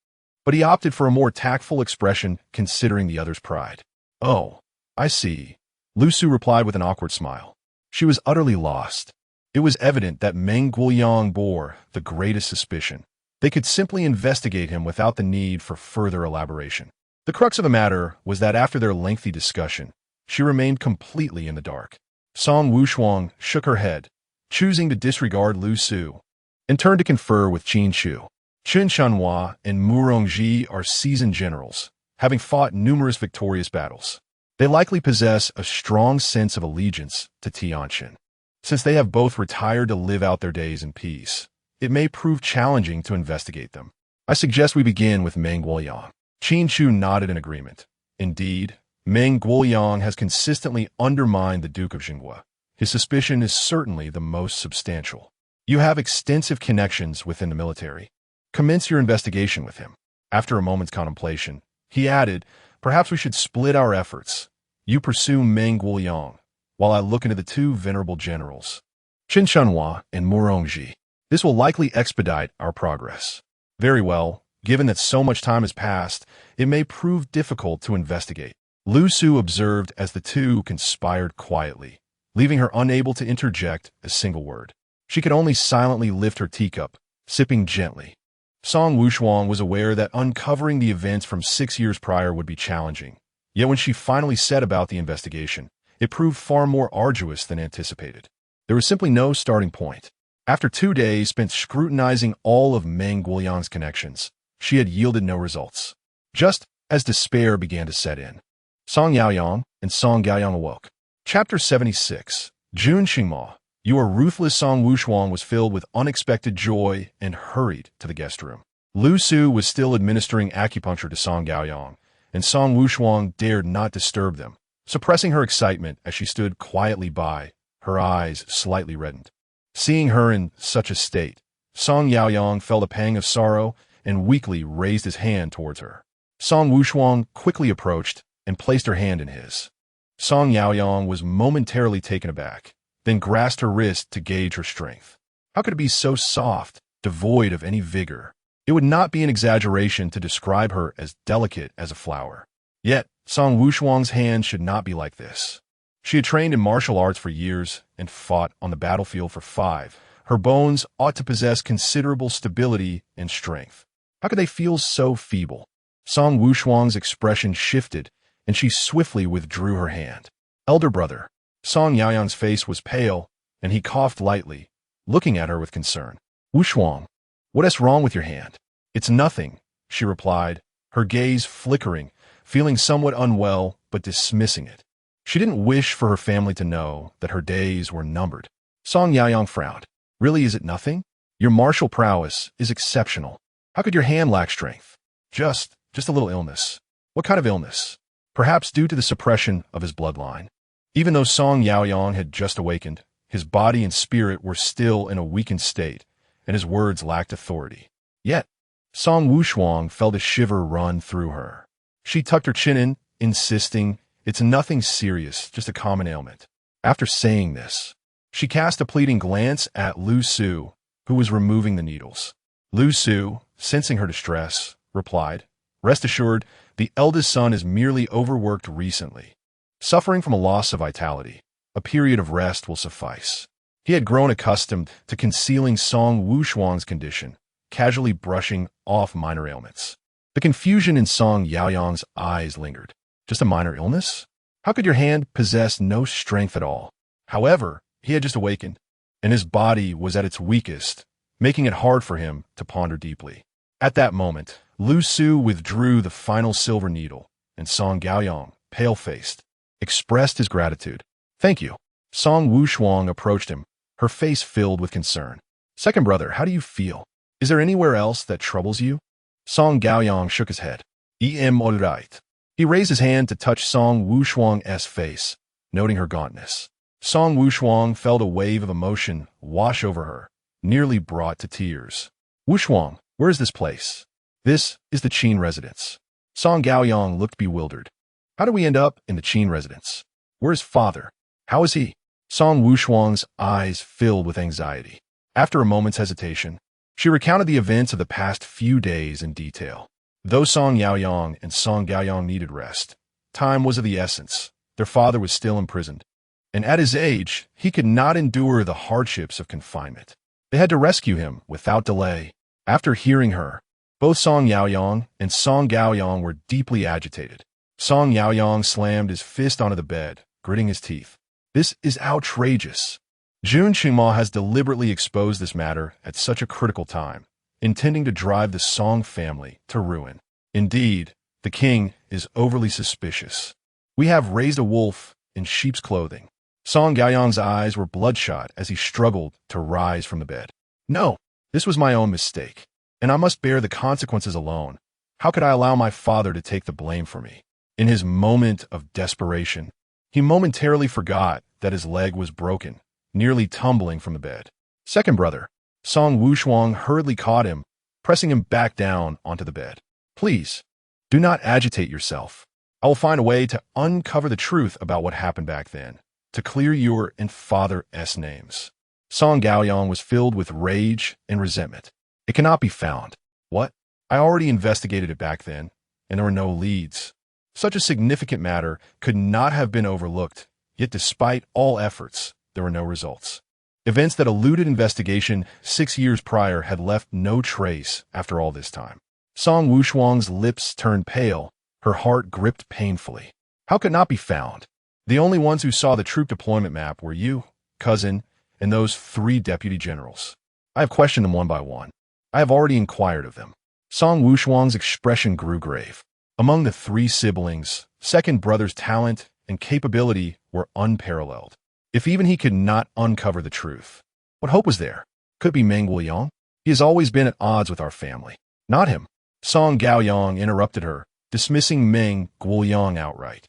But he opted for a more tactful expression considering the other's pride. Oh, I see. Lu Su replied with an awkward smile. She was utterly lost. It was evident that Meng Guoyang bore the greatest suspicion. They could simply investigate him without the need for further elaboration. The crux of the matter was that after their lengthy discussion, she remained completely in the dark. Song Wushuang shook her head, choosing to disregard Lu Su, and turned to confer with Qin Chu. Chen Chunhua and Mu Rongji are seasoned generals, having fought numerous victorious battles. They likely possess a strong sense of allegiance to Tianqin. Since they have both retired to live out their days in peace, it may prove challenging to investigate them. I suggest we begin with Meng Guoyang. Qin Chu nodded in agreement. Indeed, Meng Guoyang has consistently undermined the Duke of Jinghua. His suspicion is certainly the most substantial. You have extensive connections within the military. Commence your investigation with him. After a moment's contemplation, he added, perhaps we should split our efforts. You pursue Meng Guoyang, while I look into the two venerable generals, Qin Shenhua and Morongji. This will likely expedite our progress. Very well, given that so much time has passed, it may prove difficult to investigate. Lu Su observed as the two conspired quietly, leaving her unable to interject a single word. She could only silently lift her teacup, sipping gently. Song Wushuang was aware that uncovering the events from 6 years prior would be challenging. Yet when she finally set about the investigation, it proved far more arduous than anticipated. There was simply no starting point. After 2 days spent scrutinizing all of Meng Guoyang's connections, she had yielded no results. Just as despair began to set in, Song Yaoyang and Song Gaoyang awoke. Chapter 76. Jun Xingma. Your ruthless Song Wushuang was filled with unexpected joy and hurried to the guest room. Lu Su was still administering acupuncture to Song Gaoyang, and Song Wushuang dared not disturb them, suppressing her excitement as she stood quietly by, her eyes slightly reddened. Seeing her in such a state, Song Yaoyang felt a pang of sorrow and weakly raised his hand towards her. Song Wushuang quickly approached and placed her hand in his. Song Yaoyang was momentarily taken aback, then grasped her wrist to gauge her strength. How could it be so soft, devoid of any vigor? It would not be an exaggeration to describe her as delicate as a flower. Yet, Song Wushuang's hand should not be like this. She had trained in martial arts for years and fought on the battlefield for 5. Her bones ought to possess considerable stability and strength. How could they feel so feeble? Song Wushuang's expression shifted, and she swiftly withdrew her hand. Elder brother. Song Yaoyang's face was pale, and he coughed lightly, looking at her with concern. Wushuang, what is wrong with your hand? It's nothing, she replied, her gaze flickering, feeling somewhat unwell but dismissing it. She didn't wish for her family to know that her days were numbered. Song Yaoyang frowned. Really, is it nothing? Your martial prowess is exceptional. How could your hand lack strength? Just a little illness. What kind of illness? Perhaps due to the suppression of his bloodline. Even though Song Yaoyang had just awakened, his body and spirit were still in a weakened state, and his words lacked authority. Yet, Song Wushuang felt a shiver run through her. She tucked her chin in, insisting, it's nothing serious, just a common ailment. After saying this, she cast a pleading glance at Lu Su, who was removing the needles. Lu Su, sensing her distress, replied, rest assured, the eldest son is merely overworked recently. Suffering from a loss of vitality, a period of rest will suffice. He had grown accustomed to concealing Song Wushuang's condition, casually brushing off minor ailments. The confusion in Song Yaoyang's eyes lingered. Just a minor illness? How could your hand possess no strength at all? However, he had just awakened, and his body was at its weakest, making it hard for him to ponder deeply. At that moment, Lu Su withdrew the final silver needle, and Song Gaoyang, pale-faced, expressed his gratitude. Thank you. Song Wushuang approached him, her face filled with concern. Second brother, how do you feel? Is there anywhere else that troubles you? Song Gaoyang shook his head. Em all right. He raised his hand to touch Song Wushuang's face, noting her gauntness. Song Wushuang felt a wave of emotion wash over her, nearly brought to tears. Wushuang, where is this place? This is the Qin residence. Song Gaoyang looked bewildered. How did we end up in the Qin residence? Where's father? How is he? Song Wushuang's eyes filled with anxiety. After a moment's hesitation, she recounted the events of the past few days in detail. Though Song Yaoyang and Song Gaoyang needed rest, time was of the essence. Their father was still imprisoned, and at his age, he could not endure the hardships of confinement. They had to rescue him without delay. After hearing her, both Song Yaoyang and Song Gaoyang were deeply agitated. Song Yaoyang slammed his fist onto the bed, gritting his teeth. This is outrageous. Jun Qingma has deliberately exposed this matter at such a critical time, intending to drive the Song family to ruin. Indeed, the king is overly suspicious. We have raised a wolf in sheep's clothing. Song Gaoyang's eyes were bloodshot as he struggled to rise from the bed. No, this was my own mistake, and I must bear the consequences alone. How could I allow my father to take the blame for me? In his moment of desperation, he momentarily forgot that his leg was broken, nearly tumbling from the bed. Second brother, Song Wushuang hurriedly caught him, pressing him back down onto the bed. Please, do not agitate yourself. I will find a way to uncover the truth about what happened back then, to clear your and father's names. Song Gaoyang was filled with rage and resentment. It cannot be found. What? I already investigated it back then, and there were no leads. Such a significant matter could not have been overlooked, yet despite all efforts, there were no results. Events that eluded investigation 6 years prior had left no trace after all this time. Song Wushuang's lips turned pale, her heart gripped painfully. How could it not be found? The only ones who saw the troop deployment map were you, cousin, and those 3 deputy generals. I have questioned them one by one. I have already inquired of them. Song Wushuang's expression grew grave. Among the 3 siblings, second brother's talent and capability were unparalleled. If even he could not uncover the truth, what hope was there? Could it be Meng Guoyang? He has always been at odds with our family. Not him. Song Gaoyang interrupted her, dismissing Meng Guoyang outright.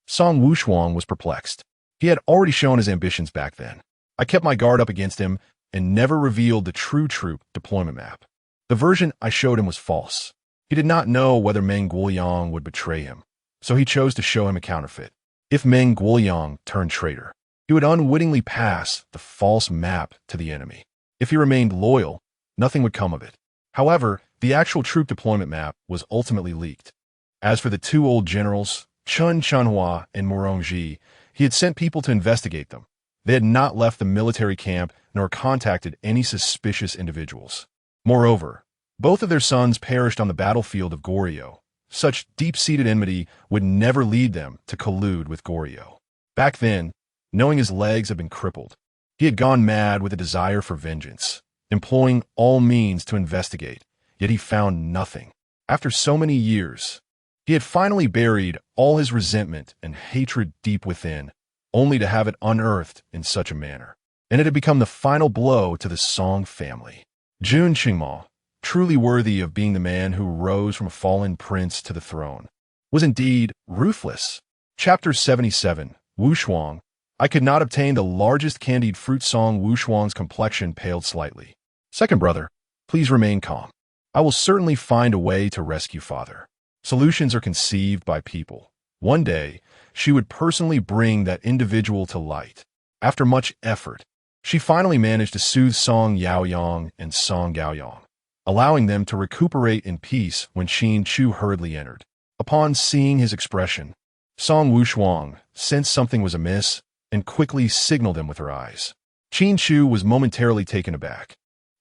Song Wushuang was perplexed. He had already shown his ambitions back then. I kept my guard up against him and never revealed the true troop deployment map. The version I showed him was false. He did not know whether Meng Guoyang would betray him, so he chose to show him a counterfeit. If Meng Guoyang turned traitor, he would unwittingly pass the false map to the enemy. If he remained loyal, nothing would come of it. However, the actual troop deployment map was ultimately leaked. As for the 2 old generals, Chun Chunhua and Morongji, he had sent people to investigate them. They had not left the military camp nor contacted any suspicious individuals. Moreover, both of their sons perished on the battlefield of Goryeo. Such deep-seated enmity would never lead them to collude with Goryeo. Back then, knowing his legs had been crippled, he had gone mad with a desire for vengeance, employing all means to investigate, yet he found nothing. After so many years, he had finally buried all his resentment and hatred deep within, only to have it unearthed in such a manner. And it had become the final blow to the Song family. Jun Qingmao, truly worthy of being the man who rose from a fallen prince to the throne, was indeed ruthless. Chapter 77, Wushuang. I could not obtain the largest candied fruit. Song Wushuang's complexion paled slightly. Second brother, please remain calm. I will certainly find a way to rescue father. Solutions are conceived by people. One day, she would personally bring that individual to light. After much effort, she finally managed to soothe Song Yaoyang and Song Gaoyang, allowing them to recuperate in peace when Qin Chu hurriedly entered. Upon seeing his expression, Song Wushuang sensed something was amiss and quickly signaled him with her eyes. Qin Chu was momentarily taken aback,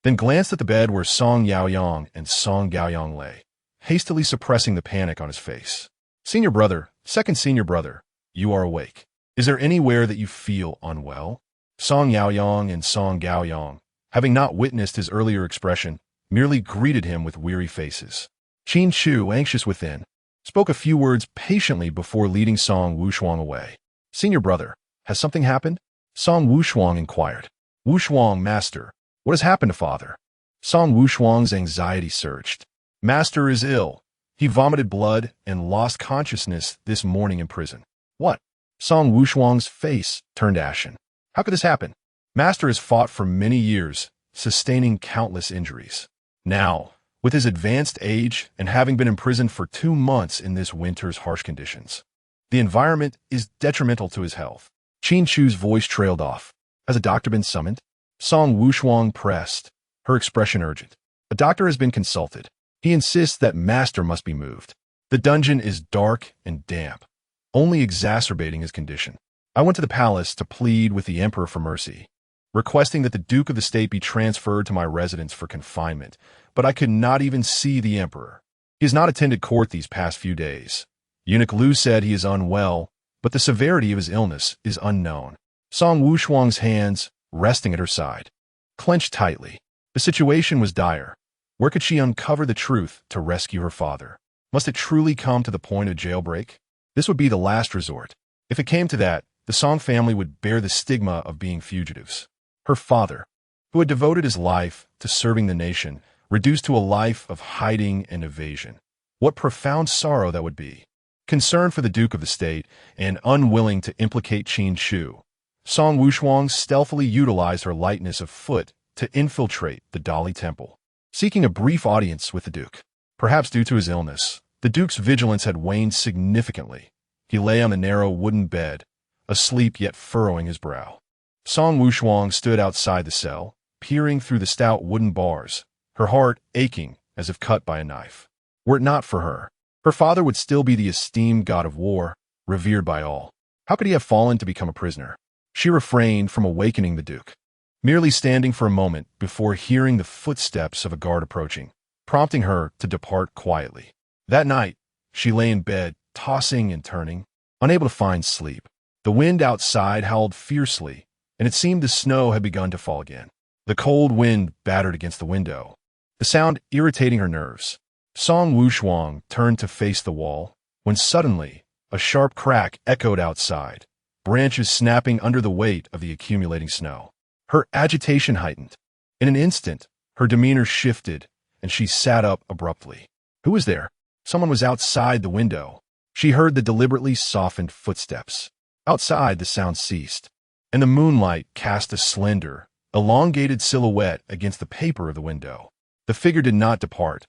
then glanced at the bed where Song Yaoyang and Song Gaoyang lay, hastily suppressing the panic on his face. Senior brother, second senior brother, you are awake. Is there anywhere that you feel unwell? Song Yaoyang and Song Gaoyang, having not witnessed his earlier expression, merely greeted him with weary faces. Qin Chu, anxious within, spoke a few words patiently before leading Song Wushuang away. Senior brother, has something happened? Song Wushuang inquired. Wushuang, master, what has happened to father? Song Wushuang's anxiety surged. Master is ill. He vomited blood and lost consciousness this morning in prison. What? Song Wushuang's face turned ashen. How could this happen? Master has fought for many years, sustaining countless injuries. Now, with his advanced age and having been imprisoned for 2 months in this winter's harsh conditions, the environment is detrimental to his health. Qin Chu's voice trailed off. Has a doctor been summoned? Song Wushuang pressed, her expression urgent. A doctor has been consulted. He insists that master must be moved. The dungeon is dark and damp, only exacerbating his condition. I went to the palace to plead with the emperor for mercy, requesting that the Duke of the State be transferred to my residence for confinement, but I could not even see the emperor. He has not attended court these past few days. Eunuch Lu said he is unwell, but the severity of his illness is unknown. Song Wushuang's hands, resting at her side, clenched tightly. The situation was dire. Where could she uncover the truth to rescue her father? Must it truly come to the point of jailbreak? This would be the last resort. If it came to that, the Song family would bear the stigma of being fugitives. Her father, who had devoted his life to serving the nation, reduced to a life of hiding and evasion. What profound sorrow that would be. Concerned for the Duke of the State and unwilling to implicate Qin Shu, Song Wushuang stealthily utilized her lightness of foot to infiltrate the Dali Temple, seeking a brief audience with the Duke. Perhaps due to his illness, the Duke's vigilance had waned significantly. He lay on the narrow wooden bed, asleep yet furrowing his brow. Song Wushuang stood outside the cell, peering through the stout wooden bars, her heart aching as if cut by a knife. Were it not for her, her father would still be the esteemed god of war, revered by all. How could he have fallen to become a prisoner? She refrained from awakening the Duke, merely standing for a moment before hearing the footsteps of a guard approaching, prompting her to depart quietly. That night, she lay in bed, tossing and turning, unable to find sleep. The wind outside howled fiercely, and it seemed the snow had begun to fall again. The cold wind battered against the window, the sound irritating her nerves. Song Wushuang turned to face the wall, when suddenly a sharp crack echoed outside, branches snapping under the weight of the accumulating snow. Her agitation heightened. In an instant, her demeanor shifted, and she sat up abruptly. Who was there? Someone was outside the window. She heard the deliberately softened footsteps. Outside, the sound ceased, and the moonlight cast a slender, elongated silhouette against the paper of the window. The figure did not depart,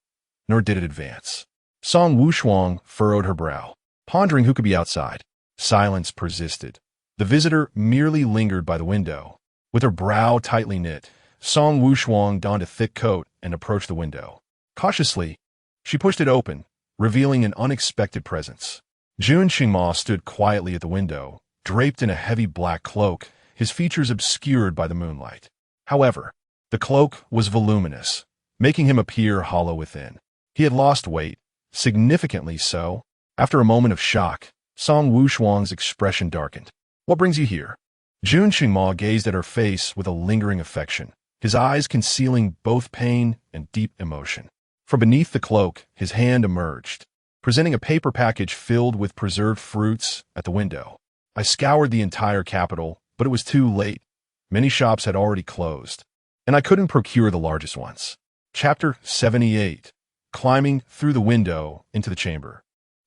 nor did it advance. Song Wushuang furrowed her brow, pondering who could be outside. Silence persisted. The visitor merely lingered by the window. With her brow tightly knit, Song Wushuang donned a thick coat and approached the window. Cautiously, she pushed it open, revealing an unexpected presence. Jun Qingma stood quietly at the window, draped in a heavy black cloak, his features obscured by the moonlight. However, the cloak was voluminous, making him appear hollow within. He had lost weight, significantly so. After a moment of shock, Song Wushuang's expression darkened. What brings you here? Jun Qingma gazed at her face with a lingering affection, his eyes concealing both pain and deep emotion. From beneath the cloak, his hand emerged, presenting a paper package filled with preserved fruits at the window. I scoured the entire capital, but it was too late. Many shops had already closed, and I couldn't procure the largest ones. Chapter 78. Climbing through the window into the chamber.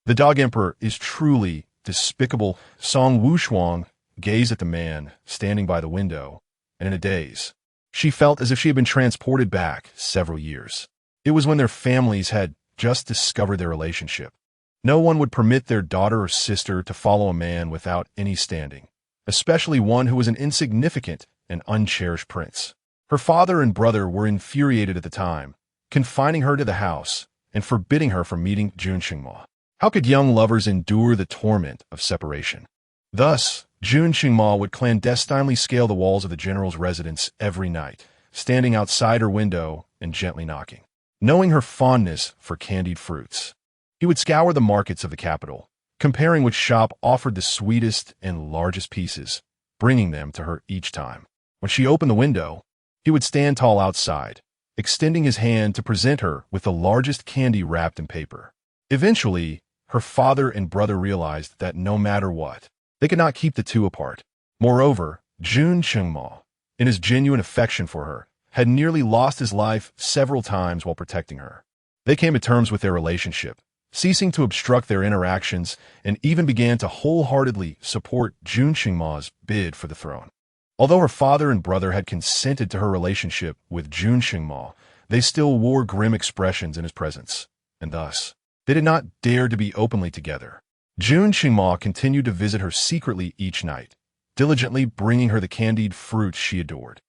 The Dog Emperor is truly despicable. Song Wushuang gazed at the man standing by the window, and in a daze, she felt as if she had been transported back several years. It was when their families had just discovered their relationship. No one would permit their daughter or sister to follow a man without any standing, especially one who was an insignificant and uncherished prince. Her father and brother were infuriated at the time, confining her to the house and forbidding her from meeting Jun Qingma. How could young lovers endure the torment of separation? Thus, Jun Qingma would clandestinely scale the walls of the general's residence every night, standing outside her window and gently knocking. Knowing her fondness for candied fruits, he would scour the markets of the capital, comparing which shop offered the sweetest and largest pieces, bringing them to her each time. When she opened the window, he would stand tall outside, extending his hand to present her with the largest candy wrapped in paper. Eventually, her father and brother realized that no matter what, they could not keep the two apart. Moreover, Jun Qingma, in his genuine affection for her, had nearly lost his life several times while protecting her. They came to terms with their relationship, ceasing to obstruct their interactions, and even began to wholeheartedly support Jun Qingma's bid for the throne. Although her father and brother had consented to her relationship with Jun Qingma, they still wore grim expressions in his presence, and thus, they did not dare to be openly together. Jun Qingma continued to visit her secretly each night, diligently bringing her the candied fruits she adored.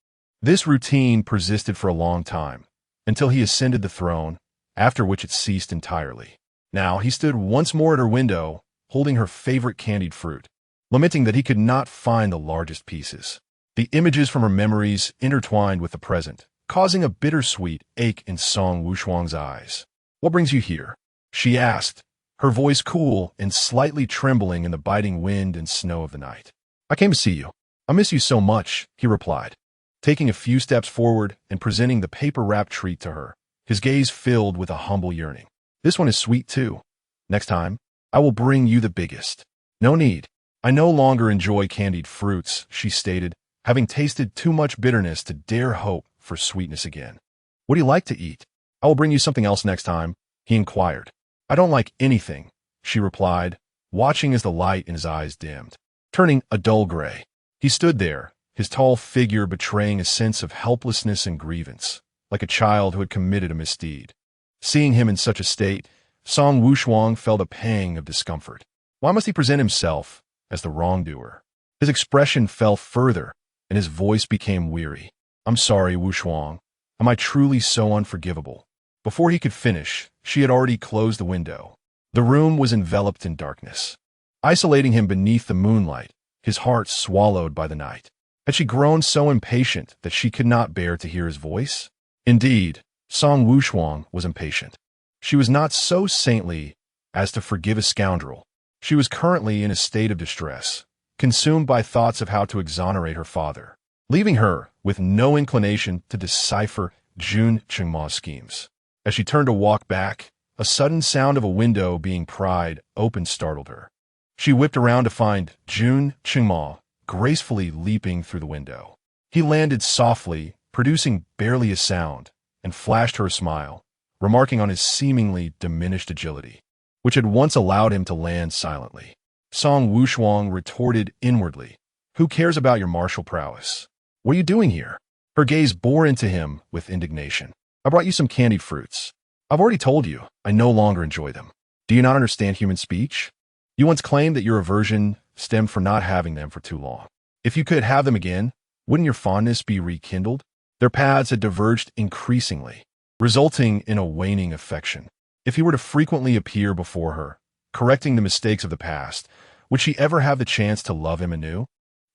This routine persisted for a long time, until he ascended the throne, after which it ceased entirely. Now he stood once more at her window, holding her favorite candied fruit, lamenting that he could not find the largest pieces. The images from her memories intertwined with the present, causing a bittersweet ache in Song Wushuang's eyes. What brings you here? She asked, her voice cool and slightly trembling in the biting wind and snow of the night. I came to see you. I miss you so much, he replied, taking a few steps forward and presenting the paper-wrapped treat to her, his gaze filled with a humble yearning. This one is sweet too. Next time, I will bring you the biggest. No need. I no longer enjoy candied fruits, she stated, having tasted too much bitterness to dare hope for sweetness again. What do you like to eat? I will bring you something else next time, he inquired, I don't like anything, she replied, watching as the light in his eyes dimmed, turning a dull gray. He stood there, his tall figure betraying a sense of helplessness and grievance, like a child who had committed a misdeed. Seeing him in such a state, Song Wushuang felt a pang of discomfort. Why must he present himself as the wrongdoer? His expression fell further, and his voice became weary. I'm sorry, Wushuang. Am I truly so unforgivable? Before he could finish, she had already closed the window. The room was enveloped in darkness, isolating him beneath the moonlight, his heart swallowed by the night. Had she grown so impatient that she could not bear to hear his voice? Indeed, Song Wushuang was impatient. She was not so saintly as to forgive a scoundrel. She was currently in a state of distress, consumed by thoughts of how to exonerate her father, leaving her with no inclination to decipher Jun Qingma's schemes. As she turned to walk back, a sudden sound of a window being pried open startled her. She whipped around to find Jun Qingma gracefully leaping through the window. He landed softly, producing barely a sound, and flashed her a smile, remarking on his seemingly diminished agility, which had once allowed him to land silently. Song Wushuang retorted inwardly, "Who cares about your martial prowess? What are you doing here?" Her gaze bore into him with indignation. "I brought you some candied fruits. I've already told you, I no longer enjoy them. Do you not understand human speech? You once claimed that your aversion stemmed from not having them for too long. If you could have them again, wouldn't your fondness be rekindled?" Their paths had diverged increasingly, resulting in a waning affection. If he were to frequently appear before her, correcting the mistakes of the past, would she ever have the chance to love him anew?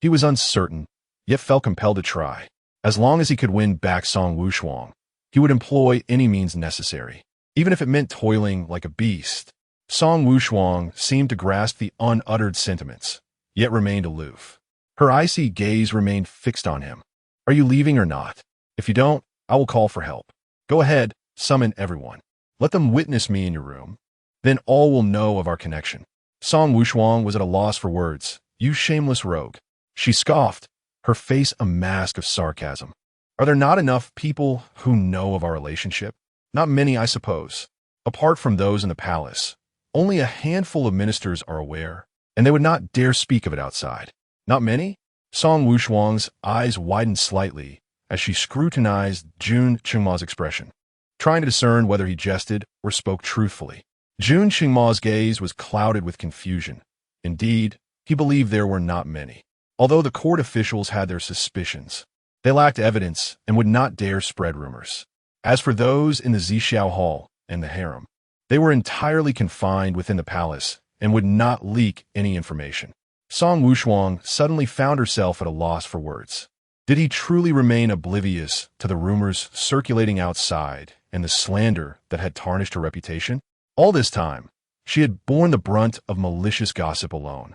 He was uncertain, yet felt compelled to try. As long as he could win back Song Wushuang, he would employ any means necessary, even if it meant toiling like a beast. Song Wushuang seemed to grasp the unuttered sentiments, yet remained aloof. Her icy gaze remained fixed on him. "Are you leaving or not? If you don't, I will call for help. Go ahead, summon everyone. Let them witness me in your room. Then all will know of our connection." Song Wushuang was at a loss for words. "You shameless rogue." She scoffed, her face a mask of sarcasm. "Are there not enough people who know of our relationship? Not many, I suppose. Apart from those in the palace, only a handful of ministers are aware, and they would not dare speak of it outside. Not many?" Song Wushuang's eyes widened slightly as she scrutinized Jun Qingma's expression, trying to discern whether he jested or spoke truthfully. Jun Qingma's gaze was clouded with confusion. Indeed, he believed there were not many. Although the court officials had their suspicions, they lacked evidence and would not dare spread rumors. As for those in the Zixiao Hall and the harem, they were entirely confined within the palace and would not leak any information. Song Wushuang suddenly found herself at a loss for words. Did he truly remain oblivious to the rumors circulating outside and the slander that had tarnished her reputation? All this time, she had borne the brunt of malicious gossip alone,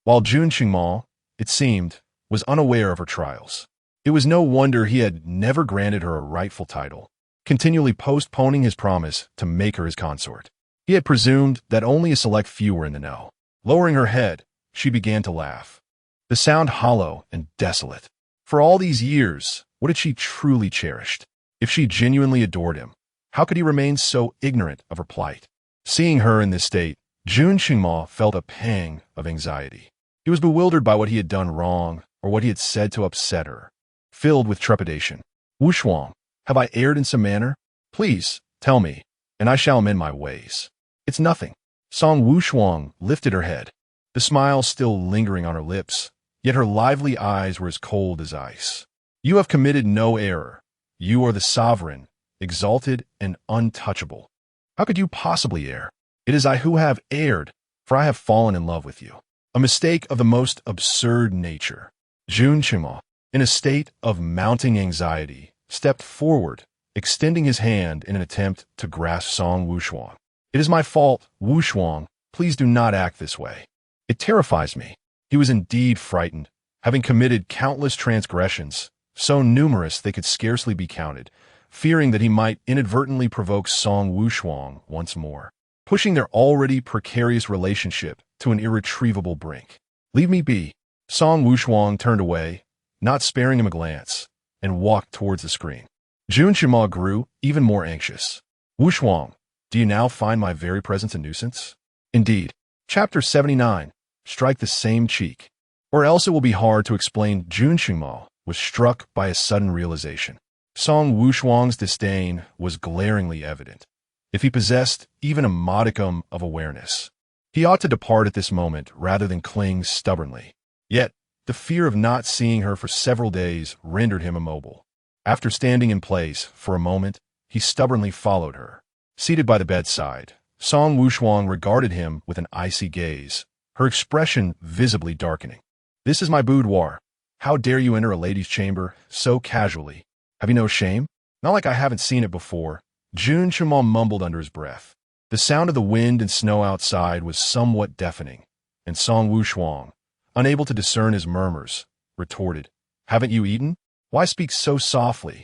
while Jun Qingma, it seemed, was unaware of her trials. It was no wonder he had never granted her a rightful title, continually postponing his promise to make her his consort. He had presumed that only a select few were in the know. Lowering her head, she began to laugh, the sound hollow and desolate. For all these years, what had she truly cherished? If she genuinely adored him, how could he remain so ignorant of her plight? Seeing her in this state, Jun Qingma felt a pang of anxiety. He was bewildered by what he had done wrong or what he had said to upset her, filled with trepidation. "Wushuang, have I erred in some manner? Please, tell me, and I shall amend my ways." "It's nothing." Song Wushuang lifted her head, the smile still lingering on her lips, yet her lively eyes were as cold as ice. "You have committed no error. You are the sovereign, exalted, and untouchable. How could you possibly err? It is I who have erred, for I have fallen in love with you." A mistake of the most absurd nature. Jun Qingma, in a state of mounting anxiety, stepped forward, extending his hand in an attempt to grasp Song Wushuang. "It is my fault, Wushuang. Please do not act this way. It terrifies me." He was indeed frightened, having committed countless transgressions, so numerous they could scarcely be counted, fearing that he might inadvertently provoke Song Wushuang once more, pushing their already precarious relationship to an irretrievable brink. "Leave me be." Song Wushuang turned away, not sparing him a glance, and walked towards the screen. Jun Qingma grew even more anxious. "Wushuang, Do you now find my very presence a nuisance? Indeed. Chapter 79. Strike the same cheek. Or else it will be hard to explain. Jun Qingmao was struck by a sudden realization. Song Wushuang's disdain was glaringly evident. If he possessed even a modicum of awareness, he ought to depart at this moment rather than cling stubbornly. Yet, the fear of not seeing her for several days rendered him immobile. After standing in place for a moment, he stubbornly followed her. Seated by the bedside, Song Wushuang regarded him with an icy gaze, her expression visibly darkening. This is my boudoir. How dare you enter a lady's chamber so casually? Have you no shame? Not like I haven't seen it before. Jun Qingmao mumbled under his breath. The sound of the wind and snow outside was somewhat deafening, and Song Wushuang, unable to discern his murmurs, retorted, Haven't you eaten? Why speak so softly?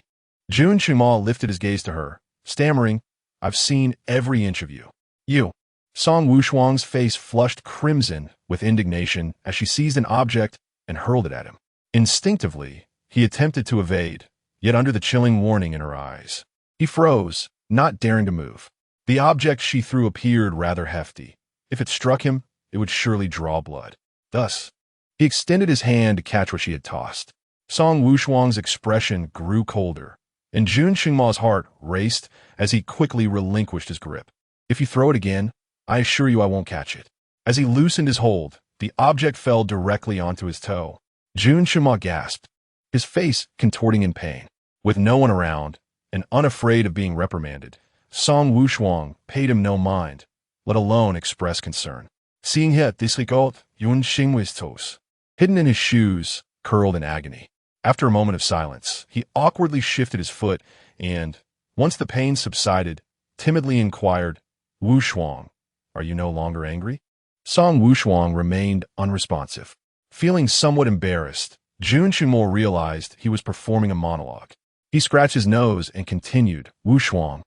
Jun Qingmao lifted his gaze to her, stammering, I've seen every inch of you. You. Song Wushuang's face flushed crimson with indignation as she seized an object and hurled it at him. Instinctively, he attempted to evade, yet under the chilling warning in her eyes, he froze, not daring to move. The object she threw appeared rather hefty. If it struck him, it would surely draw blood. Thus, he extended his hand to catch what she had tossed. Song Wushuang's expression grew colder, and Jun Qingmao's heart raced as he quickly relinquished his grip. If you throw it again, I assure you I won't catch it. As he loosened his hold, the object fell directly onto his toe. Jun Qingmao gasped, his face contorting in pain. With no one around, and unafraid of being reprimanded, Song Wushuang paid him no mind, let alone express concern. Seeing him disregard Yun Xingwei's toes, hidden in his shoes, curled in agony. After a moment of silence, he awkwardly shifted his foot and, once the pain subsided, timidly inquired, Wushuang, are you no longer angry? Song Wushuang remained unresponsive. Feeling somewhat embarrassed, Jun Qingmao realized he was performing a monologue. He scratched his nose and continued, Wushuang,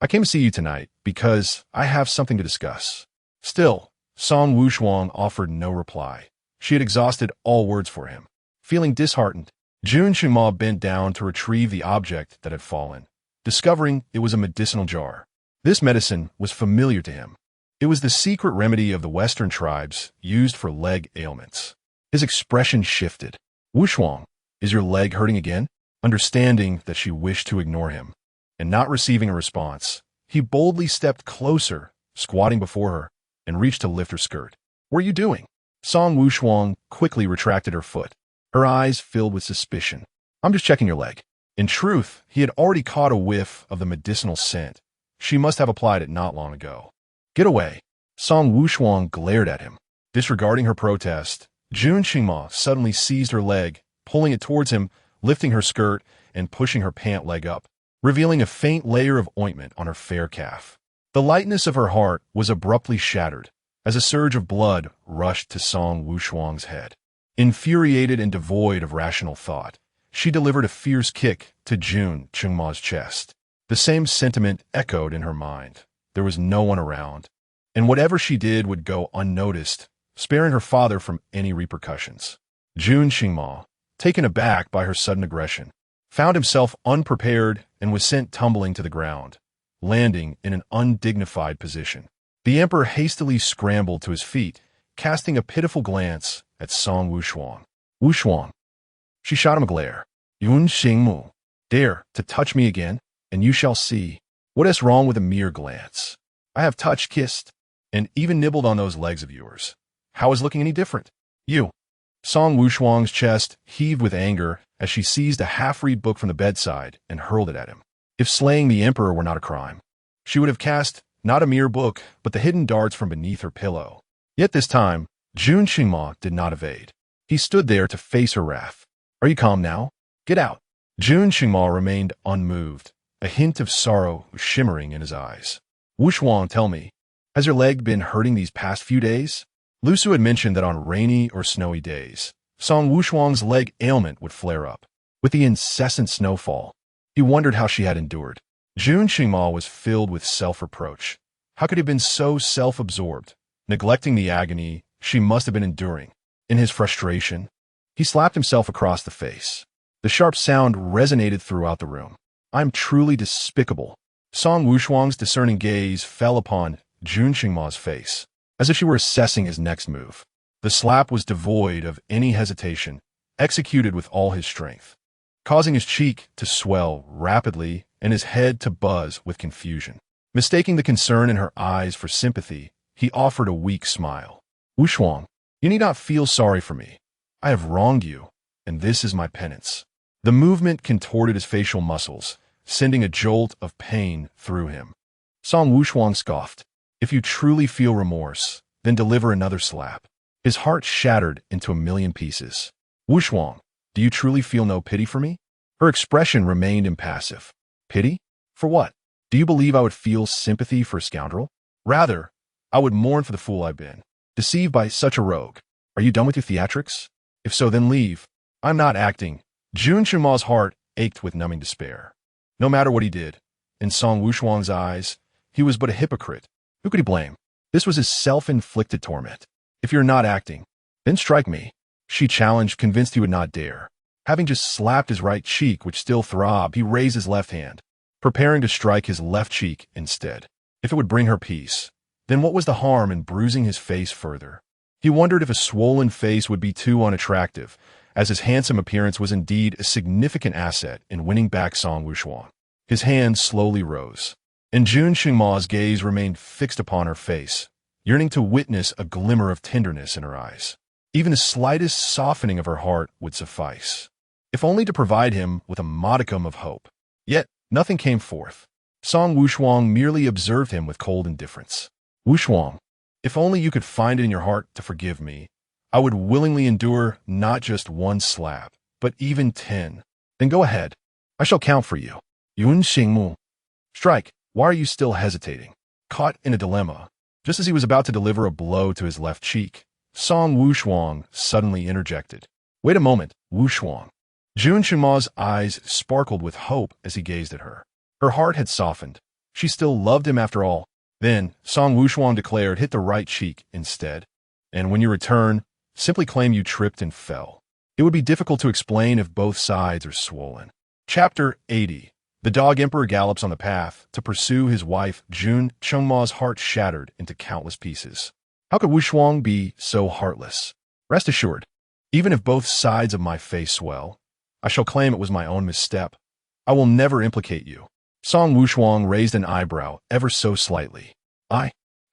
I came to see you tonight because I have something to discuss. Still, Song Wushuang offered no reply. She had exhausted all words for him. Feeling disheartened, Jun Qingmao bent down to retrieve the object that had fallen, discovering it was a medicinal jar. This medicine was familiar to him. It was the secret remedy of the Western tribes used for leg ailments. His expression shifted. Wushuang, is your leg hurting again? Understanding that she wished to ignore him, and not receiving a response, he boldly stepped closer, squatting before her, and reached to lift her skirt. What are you doing? Song Wushuang quickly retracted her foot, her eyes filled with suspicion. I'm just checking your leg. In truth, he had already caught a whiff of the medicinal scent. She must have applied it not long ago. Get away. Song Wushuang glared at him. Disregarding her protest, Jun Qingmao suddenly seized her leg, pulling it towards him, lifting her skirt and pushing her pant leg up, revealing a faint layer of ointment on her fair calf. The lightness of her heart was abruptly shattered as a surge of blood rushed to Song Wushuang's head. Infuriated and devoid of rational thought, she delivered a fierce kick to Jun Qingmao's chest. The same sentiment echoed in her mind. There was no one around, and whatever she did would go unnoticed, sparing her father from any repercussions. Jun Qingmao, taken aback by her sudden aggression, found himself unprepared and was sent tumbling to the ground, landing in an undignified position. The emperor hastily scrambled to his feet, casting a pitiful glance at Song Wushuang. Wushuang. She shot him a glare. Yun Xingmu, dare to touch me again, and you shall see. What is wrong with a mere glance? I have touched, kissed, and even nibbled on those legs of yours. How is looking any different? You. Song Wushuang's chest heaved with anger as she seized a half-read book from the bedside and hurled it at him. If slaying the emperor were not a crime, she would have cast not a mere book, but the hidden darts from beneath her pillow. Yet this time, Jun Qingmao did not evade. He stood there to face her wrath. Are you calm now? Get out. Jun Qingmao remained unmoved, a hint of sorrow shimmering in his eyes. Wushuang, tell me, has your leg been hurting these past few days? Lu Su had mentioned that on rainy or snowy days, Song Wushuang's leg ailment would flare up. With the incessant snowfall, he wondered how she had endured. Jun Qingmao was filled with self-reproach. How could he have been so self-absorbed, neglecting the agony she must have been enduring? In his frustration, he slapped himself across the face. The sharp sound resonated throughout the room. I'm truly despicable. Song Wushuang's discerning gaze fell upon Jun Qingma's face, as if she were assessing his next move. The slap was devoid of any hesitation, executed with all his strength, causing his cheek to swell rapidly and his head to buzz with confusion. Mistaking the concern in her eyes for sympathy, he offered a weak smile. Wushuang, you need not feel sorry for me. I have wronged you, and this is my penance. The movement contorted his facial muscles, sending a jolt of pain through him. Song Wushuang scoffed. If you truly feel remorse, then deliver another slap. His heart shattered into a million pieces. Wushuang, do you truly feel no pity for me? Her expression remained impassive. Pity? For what? Do you believe I would feel sympathy for a scoundrel? Rather, I would mourn for the fool I've been, deceived by such a rogue. Are you done with your theatrics? If so, then leave. I'm not acting. Jun Qingma's heart ached with numbing despair. No matter what he did, in Song Wushuang's eyes, he was but a hypocrite. Who could he blame? This was his self-inflicted torment. If you're not acting, then strike me, she challenged, convinced he would not dare. Having just slapped his right cheek, which still throbbed, he raised his left hand, preparing to strike his left cheek instead. If it would bring her peace, then what was the harm in bruising his face further? He wondered if a swollen face would be too unattractive, as his handsome appearance was indeed a significant asset in winning back Song Wushuang. His hand slowly rose, and Jun Qingma's gaze remained fixed upon her face, yearning to witness a glimmer of tenderness in her eyes. Even the slightest softening of her heart would suffice, if only to provide him with a modicum of hope. Yet nothing came forth. Song Wushuang merely observed him with cold indifference. Wushuang, if only you could find it in your heart to forgive me, I would willingly endure not just one slap, but even 10. Then go ahead. I shall count for you. Yun Xingmu. Strike. Why are you still hesitating? Caught in a dilemma, just as he was about to deliver a blow to his left cheek, Song Wushuang suddenly interjected. Wait a moment, Wushuang. Jun Qingma's eyes sparkled with hope as he gazed at her. Her heart had softened. She still loved him after all. Then, Song Wushuang declared, hit the right cheek instead. And when you return, simply claim you tripped and fell. It would be difficult to explain if both sides are swollen. Chapter 80. The Dog Emperor gallops on the path to pursue his wife. Jun Qingma's heart shattered into countless pieces. How could Wushuang be so heartless? Rest assured, even if both sides of my face swell, I shall claim it was my own misstep. I will never implicate you. Song Wushuang raised an eyebrow ever so slightly.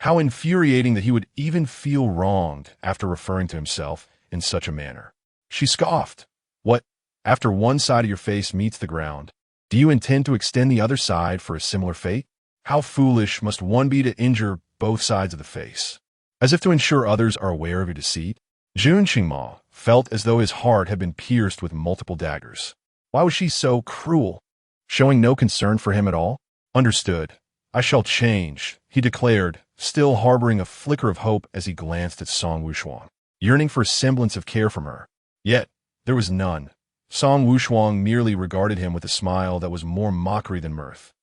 How infuriating that he would even feel wronged after referring to himself in such a manner. She scoffed. What, after one side of your face meets the ground, do you intend to extend the other side for a similar fate? How foolish must one be to injure both sides of the face, as if to ensure others are aware of your deceit? Jun Qingma felt as though his heart had been pierced with multiple daggers. Why was she so cruel? Showing no concern for him at all? Understood. I shall change, he declared, still harboring a flicker of hope as he glanced at Song Wushuang, yearning for a semblance of care from her. Yet, there was none. Song Wushuang merely regarded him with a smile that was more mockery than mirth.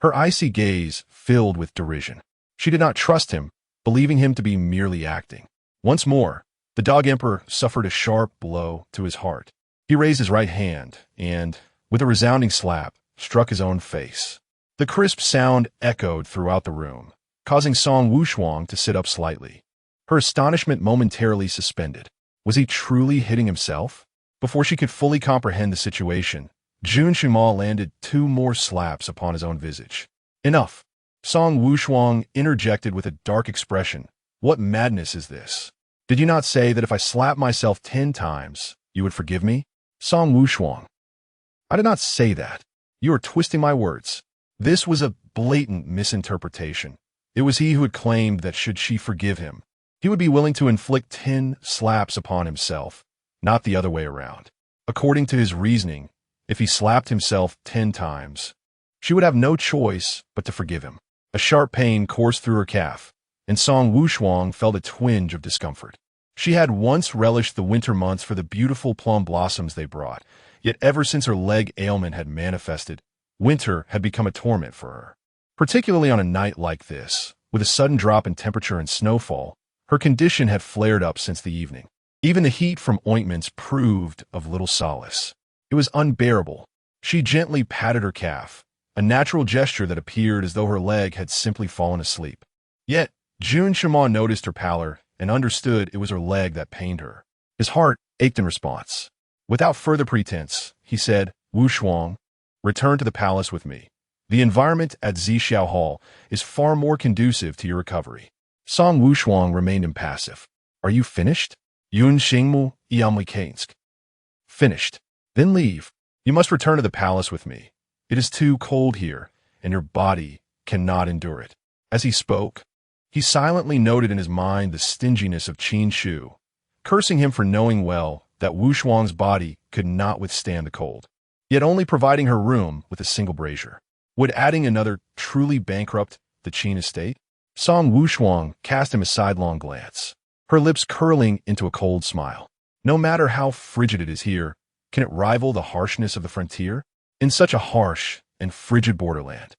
Her icy gaze filled with derision. She did not trust him, believing him to be merely acting. Once more, the Dog Emperor suffered a sharp blow to his heart. He raised his right hand and, with a resounding slap, struck his own face. The crisp sound echoed throughout the room, causing Song Wushuang to sit up slightly. Her astonishment momentarily suspended. Was he truly hitting himself? Before she could fully comprehend the situation, Jun Qingma landed 2 more slaps upon his own visage. Enough! Song Wushuang interjected with a dark expression. What madness is this? Did you not say that if I slapped myself 10 times, you would forgive me? Song Wushuang. I did not say that. You are twisting my words. This was a blatant misinterpretation. It was he who had claimed that should she forgive him, he would be willing to inflict 10 slaps upon himself, not the other way around. According to his reasoning, if he slapped himself 10 times, she would have no choice but to forgive him. A sharp pain coursed through her calf, and Song Wushuang felt a twinge of discomfort. She had once relished the winter months for the beautiful plum blossoms they brought, yet ever since her leg ailment had manifested, winter had become a torment for her. Particularly on a night like this, with a sudden drop in temperature and snowfall, her condition had flared up since the evening. Even the heat from ointments proved of little solace. It was unbearable. She gently patted her calf, a natural gesture that appeared as though her leg had simply fallen asleep. Yet, Jun Shima noticed her pallor and understood it was her leg that pained her. His heart ached in response. Without further pretense, he said, Wushuang, return to the palace with me. The environment at Zixiao Hall is far more conducive to your recovery. Song Wushuang remained impassive. Are you finished? Yun Xingmu Yamlikansk. Finished. Then leave. You must return to the palace with me. It is too cold here, and your body cannot endure it. As he spoke, he silently noted in his mind the stinginess of Qin Shu, cursing him for knowing well that Wushuang's body could not withstand the cold, yet only providing her room with a single brazier. Would adding another truly bankrupt the Qin estate? Song Wushuang cast him a sidelong glance, her lips curling into a cold smile. No matter how frigid it is here, can it rival the harshness of the frontier? In such a harsh and frigid borderland,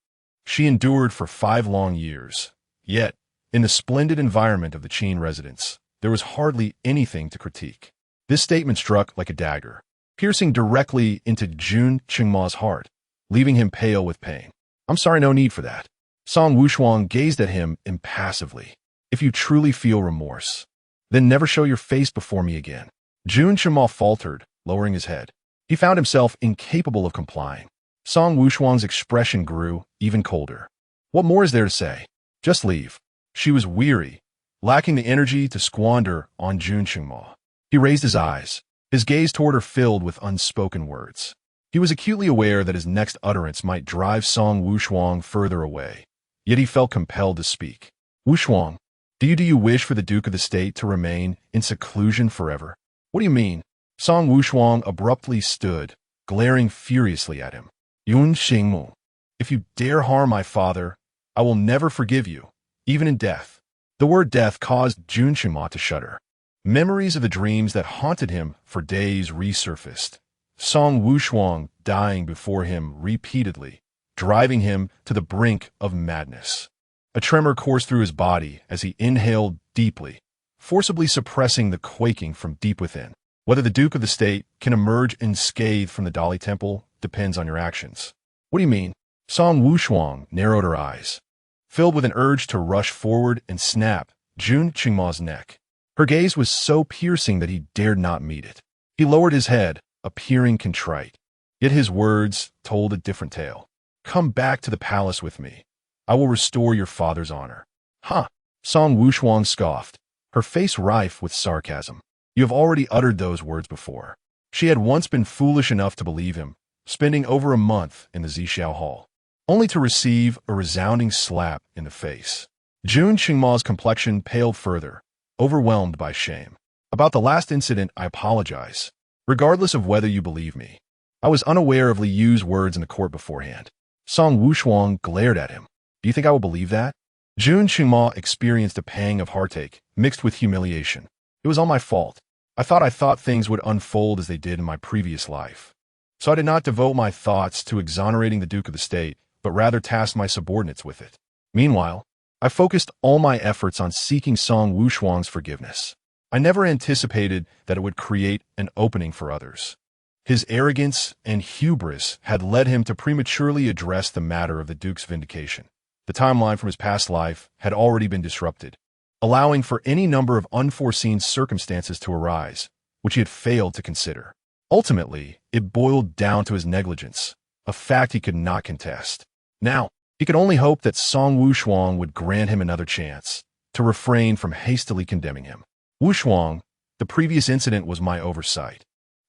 she endured for 5 long years. Yet, in the splendid environment of the Qin residence, there was hardly anything to critique. This statement struck like a dagger, piercing directly into Jun Qingma's heart, leaving him pale with pain. I'm sorry, no need for that. Song Wushuang gazed at him impassively. If you truly feel remorse, then never show your face before me again. Jun Qingma faltered, lowering his head. He found himself incapable of complying. Song Wushuang's expression grew even colder. What more is there to say? Just leave. She was weary, lacking the energy to squander on Jun Qingma. He raised his eyes, his gaze toward her filled with unspoken words. He was acutely aware that his next utterance might drive Song Wushuang further away, yet he felt compelled to speak. Wushuang, do you wish for the Duke of the State to remain in seclusion forever? What do you mean? Song Wushuang abruptly stood, glaring furiously at him. Yun Xingmu, if you dare harm my father, I will never forgive you, even in death. The word death caused Jun Qingma to shudder. Memories of the dreams that haunted him for days resurfaced. Song Wushuang dying before him repeatedly, driving him to the brink of madness. A tremor coursed through his body as he inhaled deeply, forcibly suppressing the quaking from deep within. Whether the Duke of the State can emerge unscathed from the Dali Temple depends on your actions. What do you mean? Song Wushuang narrowed her eyes, filled with an urge to rush forward and snap Jun Qingma's neck. Her gaze was so piercing that he dared not meet it. He lowered his head, appearing contrite. Yet his words told a different tale. Come back to the palace with me. I will restore your father's honor. Huh? Song Wushuang scoffed, her face rife with sarcasm. You have already uttered those words before. She had once been foolish enough to believe him, spending over a month in the Zixiao Hall, only to receive a resounding slap in the face. Jun Qingma's complexion paled further, overwhelmed by shame. About the last incident, I apologize. Regardless of whether you believe me, I was unaware of Li Yu's words in the court beforehand. Song Wushuang glared at him. Do you think I will believe that? Jun Qingma experienced a pang of heartache, mixed with humiliation. It was all my fault. I thought things would unfold as they did in my previous life. So I did not devote my thoughts to exonerating the Duke of the State, but rather tasked my subordinates with it. Meanwhile, I focused all my efforts on seeking Song Wushuang's forgiveness. I never anticipated that it would create an opening for others. His arrogance and hubris had led him to prematurely address the matter of the Duke's vindication. The timeline from his past life had already been disrupted, allowing for any number of unforeseen circumstances to arise, which he had failed to consider. Ultimately, it boiled down to his negligence, a fact he could not contest. Now, he could only hope that Song Wushuang would grant him another chance to refrain from hastily condemning him. Wushuang, the previous incident was my oversight.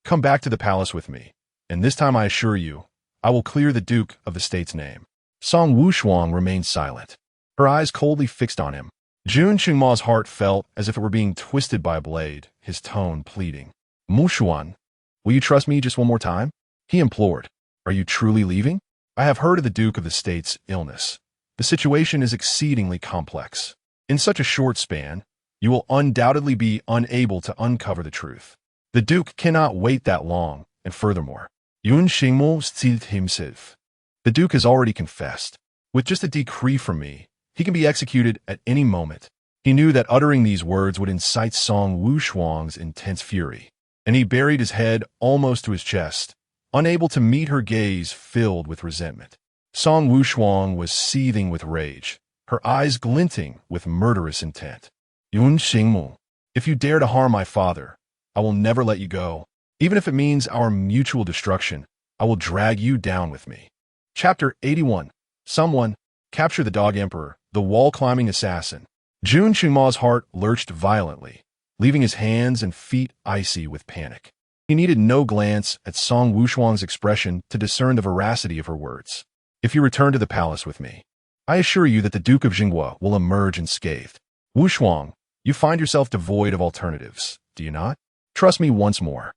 Come back to the palace with me, and this time I assure you, I will clear the Duke of the State's name. Song Wushuang remained silent, her eyes coldly fixed on him. Jun Qingma's heart felt as if it were being twisted by a blade, his tone pleading. Wushuang, will you trust me just one more time? He implored. Are you truly leaving? I have heard of the Duke of the State's illness. The situation is exceedingly complex. In such a short span, you will undoubtedly be unable to uncover the truth. The Duke cannot wait that long, and furthermore, Yun Xingmu seized himself. The Duke has already confessed. With just a decree from me, he can be executed at any moment. He knew that uttering these words would incite Song Wushuang's intense fury, and he buried his head almost to his chest, unable to meet her gaze filled with resentment. Song Wushuang was seething with rage, her eyes glinting with murderous intent. Yun Xingmu, if you dare to harm my father, I will never let you go. Even if it means our mutual destruction, I will drag you down with me. Chapter 81. Someone, capture the Dog Emperor, the wall-climbing assassin. Jun Qingma's heart lurched violently, leaving his hands and feet icy with panic. He needed no glance at Song Wushuang's expression to discern the veracity of her words. If you return to the palace with me, I assure you that the Duke of Jinghua will emerge unscathed. Wushuang, you find yourself devoid of alternatives, do you not? Trust me once more.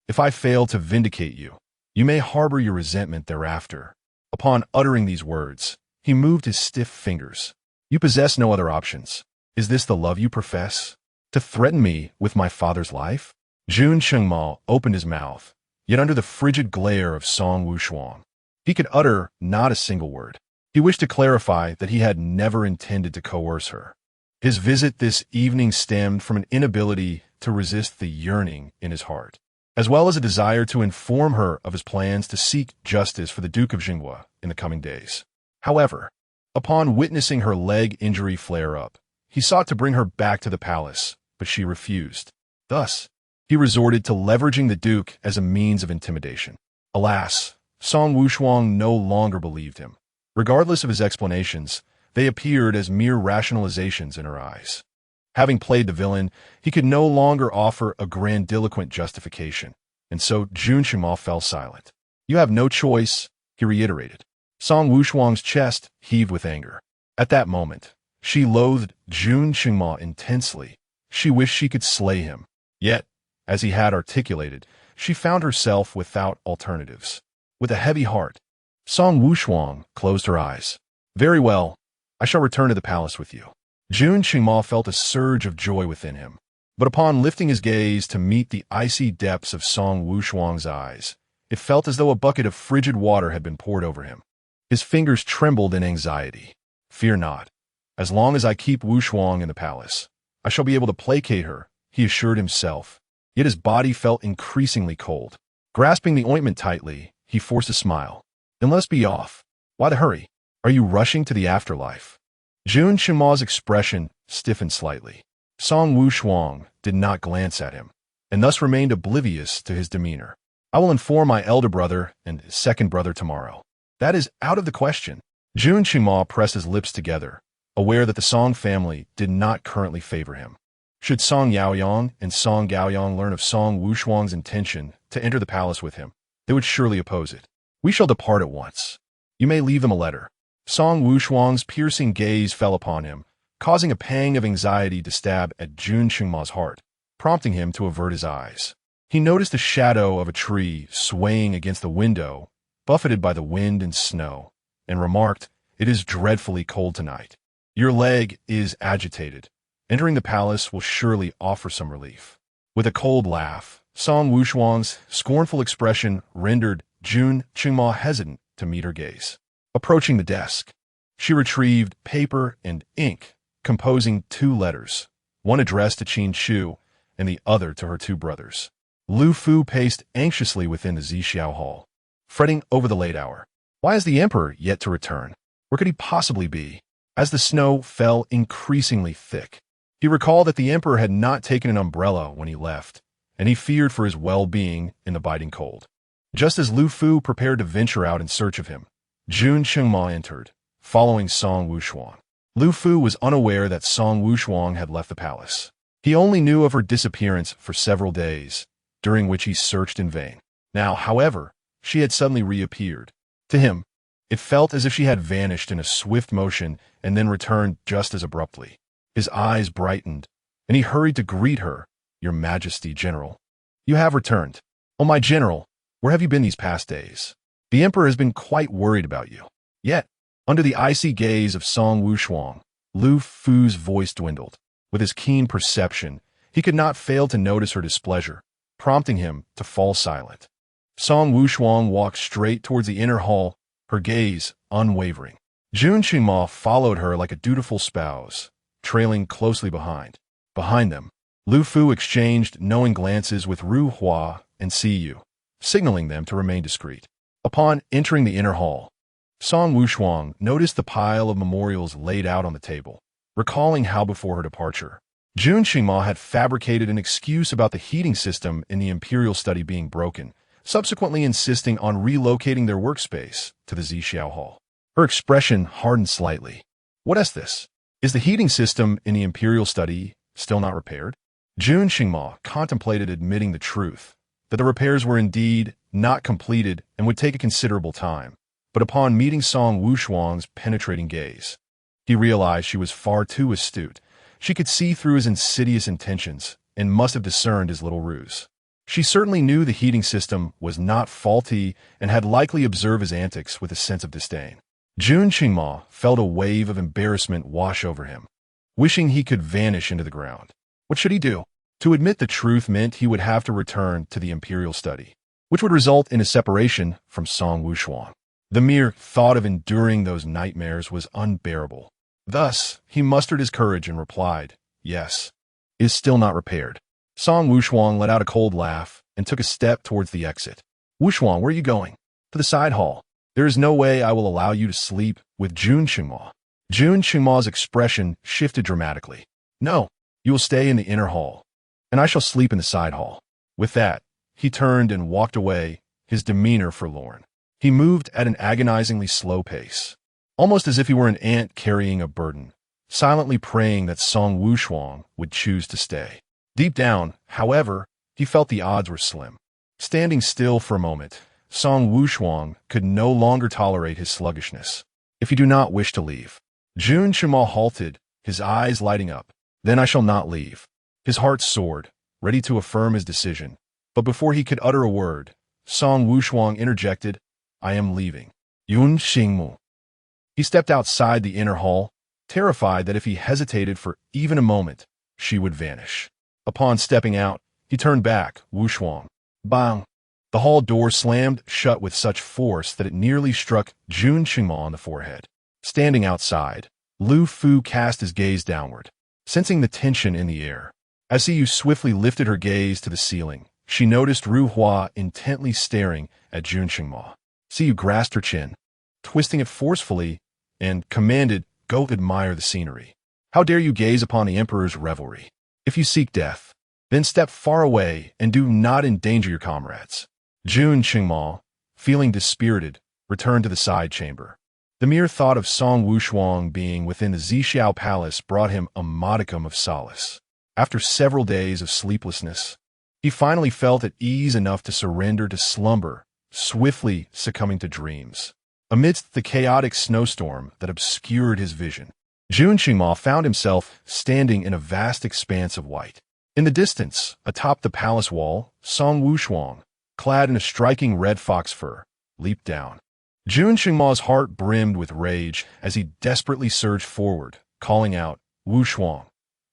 If I fail to vindicate you, you may harbor your resentment thereafter. Upon uttering these words, he moved his stiff fingers. You possess no other options. Is this the love you profess? To threaten me with my father's life? Jun Qingma opened his mouth, yet under the frigid glare of Song Wushuang, he could utter not a single word. He wished to clarify that he had never intended to coerce her. His visit this evening stemmed from an inability to resist the yearning in his heart, as well as a desire to inform her of his plans to seek justice for the Duke of Jinghua in the coming days. However, upon witnessing her leg injury flare up, he sought to bring her back to the palace, but she refused. Thus, he resorted to leveraging the Duke as a means of intimidation. Alas, Song Wushuang no longer believed him. Regardless of his explanations, they appeared as mere rationalizations in her eyes. Having played the villain, he could no longer offer a grandiloquent justification, and so Jun Qingma fell silent. You have no choice, he reiterated. Song Wushuang's chest heaved with anger. At that moment, she loathed Jun Qingma intensely. She wished she could slay him. Yet, as he had articulated, she found herself without alternatives. With a heavy heart, Song Wushuang closed her eyes. Very well, I shall return to the palace with you. Jun Qingma felt a surge of joy within him, but upon lifting his gaze to meet the icy depths of Song Wushuang's eyes, it felt as though a bucket of frigid water had been poured over him. His fingers trembled in anxiety. Fear not. As long as I keep Wushuang in the palace, I shall be able to placate her, he assured himself. Yet his body felt increasingly cold. Grasping the ointment tightly, he forced a smile. Then let us be off. Why the hurry? Are you rushing to the afterlife? Jun Qingma's expression stiffened slightly. Song Wushuang did not glance at him, and thus remained oblivious to his demeanor. I will inform my elder brother and second brother tomorrow. That is out of the question. Jun Qingma pressed his lips together, aware that the Song family did not currently favor him. Should Song Yaoyang and Song Gaoyang learn of Song Wushuang's intention to enter the palace with him, they would surely oppose it. We shall depart at once. You may leave them a letter. Song Wushuang's piercing gaze fell upon him, causing a pang of anxiety to stab at Jun Qingma's heart, prompting him to avert his eyes. He noticed the shadow of a tree swaying against the window, buffeted by the wind and snow, and remarked, "It is dreadfully cold tonight. Your leg is agitated. Entering the palace will surely offer some relief." With a cold laugh, Song Wushuang's scornful expression rendered Jun Qingma hesitant to meet her gaze. Approaching the desk, she retrieved paper and ink, composing 2 letters, one addressed to Qin Shu and the other to her 2 brothers. Lu Fu paced anxiously within the Zixiao hall, fretting over the late hour. Why is the emperor yet to return? Where could he possibly be? As the snow fell increasingly thick, he recalled that the emperor had not taken an umbrella when he left, and he feared for his well-being in the biting cold. Just as Lu Fu prepared to venture out in search of him, Jun Qingma entered, following Song Wushuang. Lu Fu was unaware that Song Wushuang had left the palace. He only knew of her disappearance for several days, during which he searched in vain. Now, however, she had suddenly reappeared. To him, it felt as if she had vanished in a swift motion and then returned just as abruptly. His eyes brightened, and he hurried to greet her. "Your Majesty, General. You have returned. Oh, my General, where have you been these past days? The Emperor has been quite worried about you." Yet, under the icy gaze of Song Wushuang, Lu Fu's voice dwindled. With his keen perception, he could not fail to notice her displeasure, prompting him to fall silent. Song Wushuang walked straight towards the inner hall, her gaze unwavering. Jun Qingma followed her like a dutiful spouse, trailing closely behind. Behind them, Lu Fu exchanged knowing glances with Ru Hua and Si Yu, signaling them to remain discreet. Upon entering the inner hall, Song Wushuang noticed the pile of memorials laid out on the table, recalling how before her departure, Jun Qingma had fabricated an excuse about the heating system in the imperial study being broken, subsequently insisting on relocating their workspace to the Zixiao Hall. Her expression hardened slightly. What is this? Is the heating system in the imperial study still not repaired? Jun Qingma contemplated admitting the truth, that the repairs were indeed not completed and would take a considerable time. But upon meeting Song Wushuang's penetrating gaze, he realized she was far too astute. She could see through his insidious intentions and must have discerned his little ruse. She certainly knew the heating system was not faulty and had likely observed his antics with a sense of disdain. Jun Qingma felt a wave of embarrassment wash over him, wishing he could vanish into the ground. What should he do? To admit the truth meant he would have to return to the imperial study, which would result in a separation from Song Wushuang. The mere thought of enduring those nightmares was unbearable. Thus, he mustered his courage and replied, "Yes, is still not repaired." Song Wushuang let out a cold laugh and took a step towards the exit. "Wushuang, where are you going?" "To the side hall. There is no way I will allow you to sleep with Jun Qingma." Jun Qingma's expression shifted dramatically. "No, you will stay in the inner hall, and I shall sleep in the side hall." With that, he turned and walked away, his demeanor forlorn. He moved at an agonizingly slow pace, almost as if he were an ant carrying a burden, silently praying that Song Wushuang would choose to stay. Deep down, however, he felt the odds were slim. Standing still for a moment, Song Wushuang could no longer tolerate his sluggishness. "If you do not wish to leave." Jun Qingma halted, his eyes lighting up. "Then I shall not leave." His heart soared, ready to affirm his decision. But before he could utter a word, Song Wushuang interjected, "I am leaving." Yun Xingmu. He stepped outside the inner hall, terrified that if he hesitated for even a moment, she would vanish. Upon stepping out, he turned back, Wushuang. Bang! The hall door slammed shut with such force that it nearly struck Jun Qingma on the forehead. Standing outside, Lu Fu cast his gaze downward, sensing the tension in the air. As Siyu swiftly lifted her gaze to the ceiling, she noticed Ru Hua intently staring at Jun Qingma. Siyu grasped her chin, twisting it forcefully, and commanded, "Go admire the scenery. How dare you gaze upon the emperor's revelry? If you seek death, then step far away and do not endanger your comrades." Jun Qingma, feeling dispirited, returned to the side chamber. The mere thought of Song Wushuang being within the Zixiao palace brought him a modicum of solace. After several days of sleeplessness, he finally felt at ease enough to surrender to slumber, swiftly succumbing to dreams. Amidst the chaotic snowstorm that obscured his vision, Jun Qingma found himself standing in a vast expanse of white. In the distance, atop the palace wall, Song Wushuang, clad in a striking red fox fur, leaped down. Jun Qingma's heart brimmed with rage as he desperately surged forward, calling out, "Wushuang."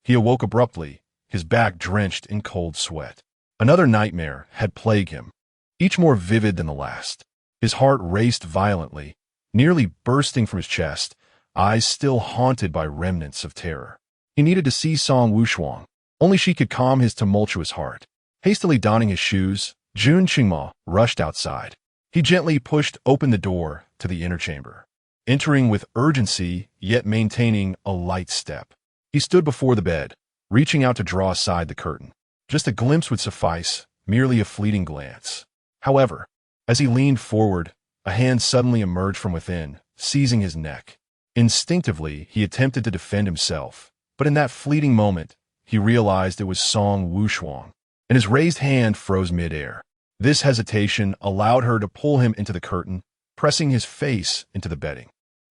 He awoke abruptly, his back drenched in cold sweat. Another nightmare had plagued him, each more vivid than the last. His heart raced violently, nearly bursting from his chest, eyes still haunted by remnants of terror. He needed to see Song Wushuang. Only she could calm his tumultuous heart. Hastily donning his shoes, Jun Qingma rushed outside. He gently pushed open the door to the inner chamber, entering with urgency yet maintaining a light step. He stood before the bed, reaching out to draw aside the curtain. Just a glimpse would suffice, merely a fleeting glance. However, as he leaned forward, a hand suddenly emerged from within, seizing his neck. Instinctively, he attempted to defend himself, but in that fleeting moment, he realized it was Song Wushuang, and his raised hand froze mid-air. This hesitation allowed her to pull him into the curtain, pressing his face into the bedding.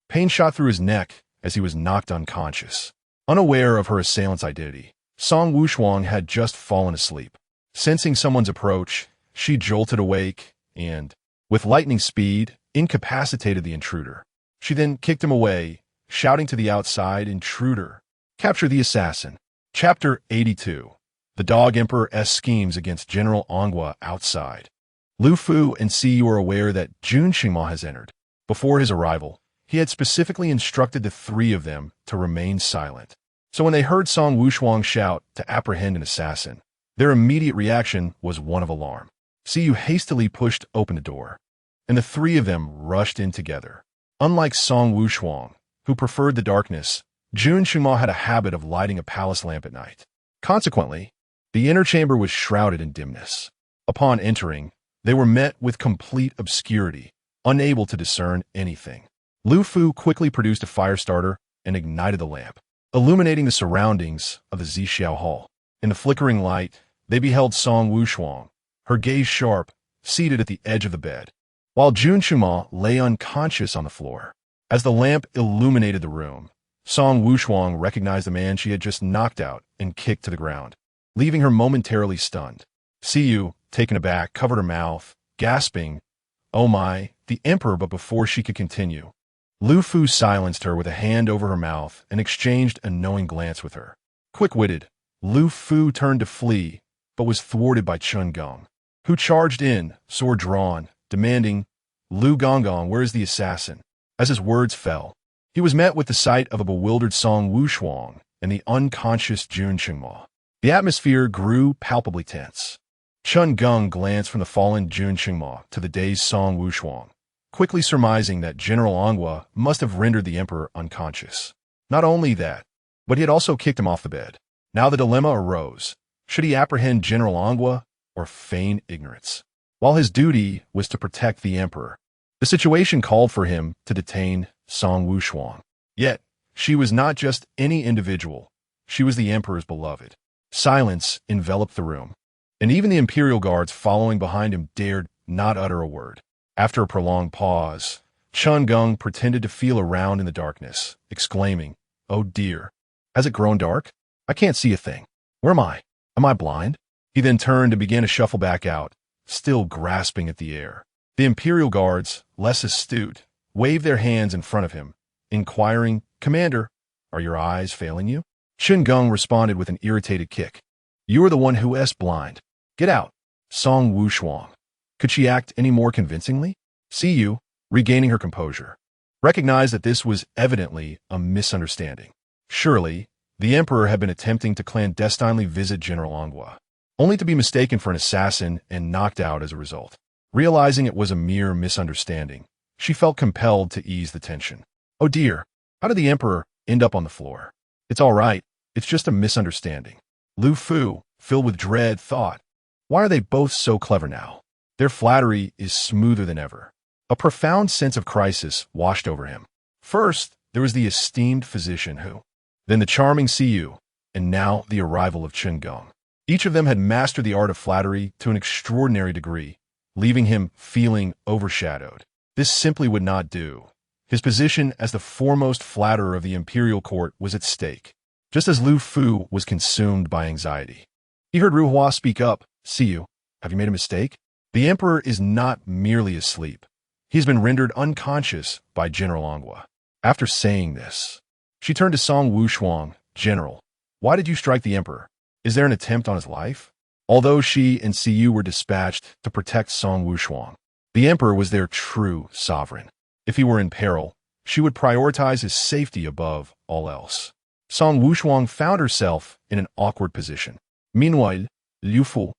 Pain shot through his neck as he was knocked unconscious. Unaware of her assailant's identity, Song Wushuang had just fallen asleep. Sensing someone's approach, she jolted awake and, with lightning speed, incapacitated the intruder. She then kicked him away, shouting to the outside intruder, "Capture the assassin." Chapter 82. The Dog Emperor's schemes against General Ongwa outside. Lu Fu and Siyu are aware that Jun Qingma has entered. Before his arrival, he had specifically instructed the three of them to remain silent. So when they heard Song Wushuang shout to apprehend an assassin, their immediate reaction was one of alarm. Siyu hastily pushed open the door, and the three of them rushed in together. Unlike Song Wushuang, who preferred the darkness, Jun Qingma had a habit of lighting a palace lamp at night. Consequently, the inner chamber was shrouded in dimness. Upon entering, they were met with complete obscurity, unable to discern anything. Lu Fu quickly produced a fire starter and ignited the lamp, illuminating the surroundings of the Zixiao Hall. In the flickering light, they beheld Song Wushuang, her gaze sharp, seated at the edge of the bed, while Jun Qingma lay unconscious on the floor. As the lamp illuminated the room, Song Wushuang recognized the man she had just knocked out and kicked to the ground, leaving her momentarily stunned. Siyu, taken aback, covered her mouth, gasping, "Oh my, the emperor," but before she could continue, Lu Fu silenced her with a hand over her mouth and exchanged a knowing glance with her. Quick-witted, Lu Fu turned to flee, but was thwarted by Chun Gong, who charged in, sword drawn, demanding, "Lu Gonggong, where is the assassin?" As his words fell, he was met with the sight of a bewildered Song Wushuang and the unconscious Jun Qingma. The atmosphere grew palpably tense. Chun Gong glanced from the fallen Jun Qingma to the dazed Song Wushuang, quickly surmising that General Anghua must have rendered the emperor unconscious. Not only that, but he had also kicked him off the bed. Now the dilemma arose. Should he apprehend General Anghua or feign ignorance? While his duty was to protect the emperor, the situation called for him to detain Song Wushuang. Yet, she was not just any individual. She was the emperor's beloved. Silence enveloped the room, and even the imperial guards following behind him dared not utter a word. After a prolonged pause, Chun Gong pretended to feel around in the darkness, exclaiming, "Oh dear, has it grown dark? I can't see a thing. Where am I? Am I blind?" He then turned and began to shuffle back out, still grasping at the air. The imperial guards, less astute, waved their hands in front of him, inquiring, "Commander, are your eyes failing you?" Chun Gong responded with an irritated kick. "You are the one who is blind. Get out." Song Wushuang. Could she act any more convincingly? Siyu, regaining her composure, recognized that this was evidently a misunderstanding. Surely, the emperor had been attempting to clandestinely visit General Anghua, only to be mistaken for an assassin and knocked out as a result. Realizing it was a mere misunderstanding, she felt compelled to ease the tension. "Oh dear, how did the emperor end up on the floor?" "It's all right. It's just a misunderstanding." Lu Fu, filled with dread, thought, "Why are they both so clever now?" Their flattery is smoother than ever. A profound sense of crisis washed over him. First, there was the esteemed physician Hu, then the charming Siyu, and now the arrival of Chun Gong. Each of them had mastered the art of flattery to an extraordinary degree, leaving him feeling overshadowed. This simply would not do. His position as the foremost flatterer of the imperial court was at stake, just as Lu Fu was consumed by anxiety. He heard Ru Hua speak up, "Siyu, have you made a mistake? The emperor is not merely asleep. He has been rendered unconscious by General Anghua." After saying this, she turned to Song Wushuang, "General, why did you strike the emperor? Is there an attempt on his life?" Although she and Siyu were dispatched to protect Song Wushuang, the emperor was their true sovereign. If he were in peril, she would prioritize his safety above all else. Song Wushuang found herself in an awkward position. Meanwhile, Lu Fu,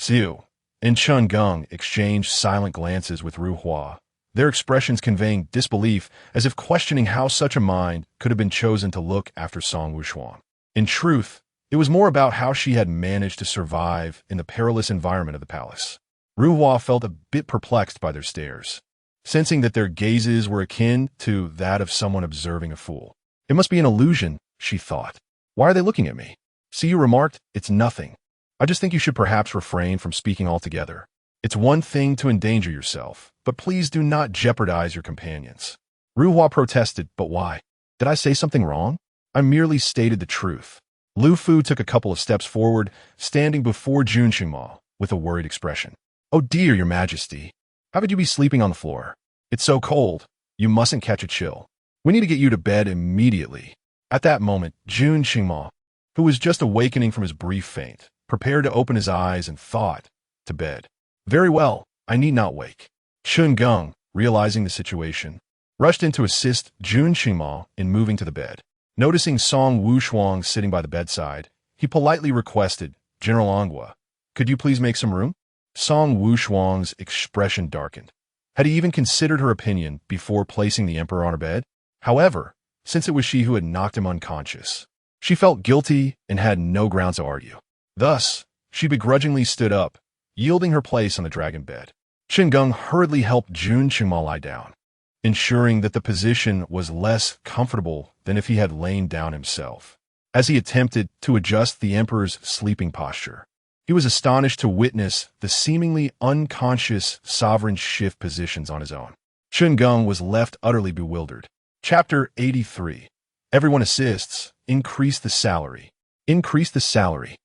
Siyu, and Chun Gong exchanged silent glances with Ru Hua, their expressions conveying disbelief as if questioning how such a mind could have been chosen to look after Song Wushuang. In truth, it was more about how she had managed to survive in the perilous environment of the palace. Ru Hua felt a bit perplexed by their stares, sensing that their gazes were akin to that of someone observing a fool. "It must be an illusion," she thought. "Why are they looking at me?" Siyu remarked, "It's nothing. I just think you should perhaps refrain from speaking altogether. It's one thing to endanger yourself, but please do not jeopardize your companions." Ru Hua protested, "But why? Did I say something wrong? I merely stated the truth." Lu Fu took a couple of steps forward, standing before Jun Qingma with a worried expression. "Oh dear, your majesty. How could you be sleeping on the floor? It's so cold. You mustn't catch a chill. We need to get you to bed immediately." At that moment, Jun Qingma, who was just awakening from his brief faint, prepared to open his eyes and thought, "To bed. Very well, I need not wake." Chun Gong, realizing the situation, rushed in to assist Jun Qingma in moving to the bed. Noticing Song Wushuang sitting by the bedside, he politely requested, "General Anghua, could you please make some room?" Song Wushuang's expression darkened. Had he even considered her opinion before placing the emperor on her bed? However, since it was she who had knocked him unconscious, she felt guilty and had no grounds to argue. Thus, she begrudgingly stood up, yielding her place on the dragon bed. Chen Geng hurriedly helped Jun Qingma lie down, ensuring that the position was less comfortable than if he had lain down himself. As he attempted to adjust the emperor's sleeping posture, he was astonished to witness the seemingly unconscious sovereign shift positions on his own. Chen Geng was left utterly bewildered. Chapter 83. Everyone assists. Increase the salary. Increase the salary.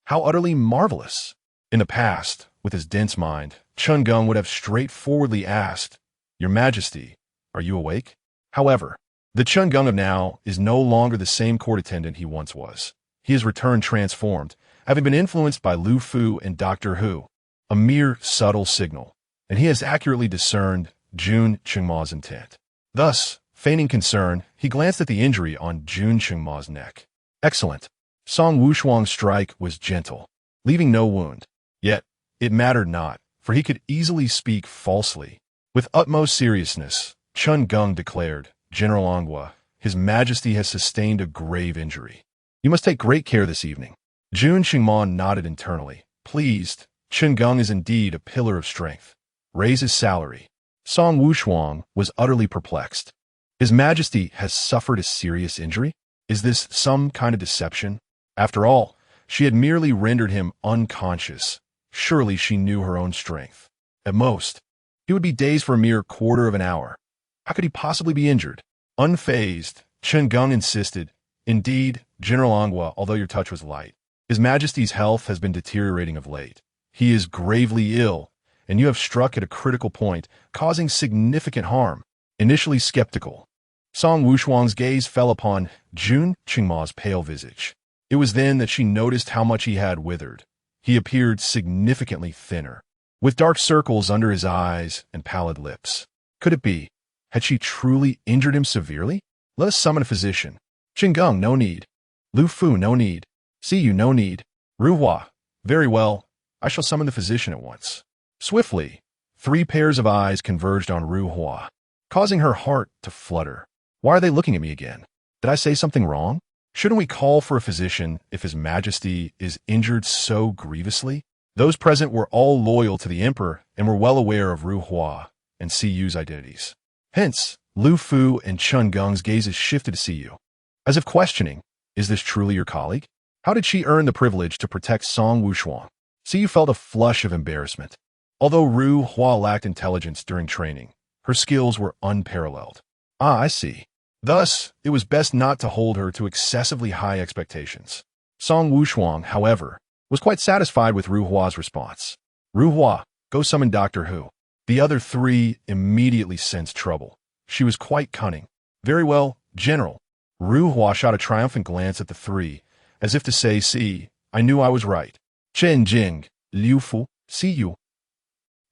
How utterly marvelous! In the past, with his dense mind, Chen Geng would have straightforwardly asked, "Your Majesty, are you awake?" However, the Chen Geng of now is no longer the same court attendant he once was. He has returned transformed, having been influenced by Lu Fu and Doctor Hu, a mere subtle signal, and he has accurately discerned Jun Qingma's intent. Thus, feigning concern, he glanced at the injury on Jun Qingma's neck. Excellent. Song Wushuang's strike was gentle, leaving no wound. Yet, it mattered not, for he could easily speak falsely. With utmost seriousness, Chen Geng declared, "General Anghua, His Majesty has sustained a grave injury. You must take great care this evening." Jun Qingma nodded internally. Pleased, Chen Geng is indeed a pillar of strength. Raise his salary. Song Wushuang was utterly perplexed. His Majesty has suffered a serious injury? Is this some kind of deception? After all, she had merely rendered him unconscious. Surely she knew her own strength. At most, he would be dazed for a mere quarter of an hour. How could he possibly be injured? Unfazed, Chen Geng insisted, "Indeed, General Anghua, although your touch was light, His Majesty's health has been deteriorating of late. He is gravely ill, and you have struck at a critical point, causing significant harm." Initially skeptical, Song Wushuang's gaze fell upon Jun Qingma's pale visage. It was then that she noticed how much he had withered. He appeared significantly thinner, with dark circles under his eyes and pallid lips. Could it be? Had she truly injured him severely? Let us summon a physician. Chen Geng, no need. Lu Fu, no need. See you, no need. Ruhua, very well. I shall summon the physician at once. Swiftly, 3 pairs of eyes converged on Ruhua, causing her heart to flutter. Why are they looking at me again? Did I say something wrong? Shouldn't we call for a physician if His Majesty is injured so grievously? Those present were all loyal to the emperor and were well aware of Ruhua and Siyu's identities. Hence, Lu Fu and Chen Geng's gazes shifted to Siyu, as if questioning, "Is this truly your colleague? How did she earn the privilege to protect Song Wushuang?" Siyu felt a flush of embarrassment. Although Ruhua lacked intelligence during training, her skills were unparalleled. Ah, I see. Thus, it was best not to hold her to excessively high expectations. Song Wushuang, however, was quite satisfied with Ruhua's response. "Ruhua, go summon Doctor Hu." The other 3 immediately sensed trouble. She was quite cunning. "Very well, General." Ruhua shot a triumphant glance at the 3, as if to say, "See, I knew I was right." "Chen Jing, Liu Fu, see you."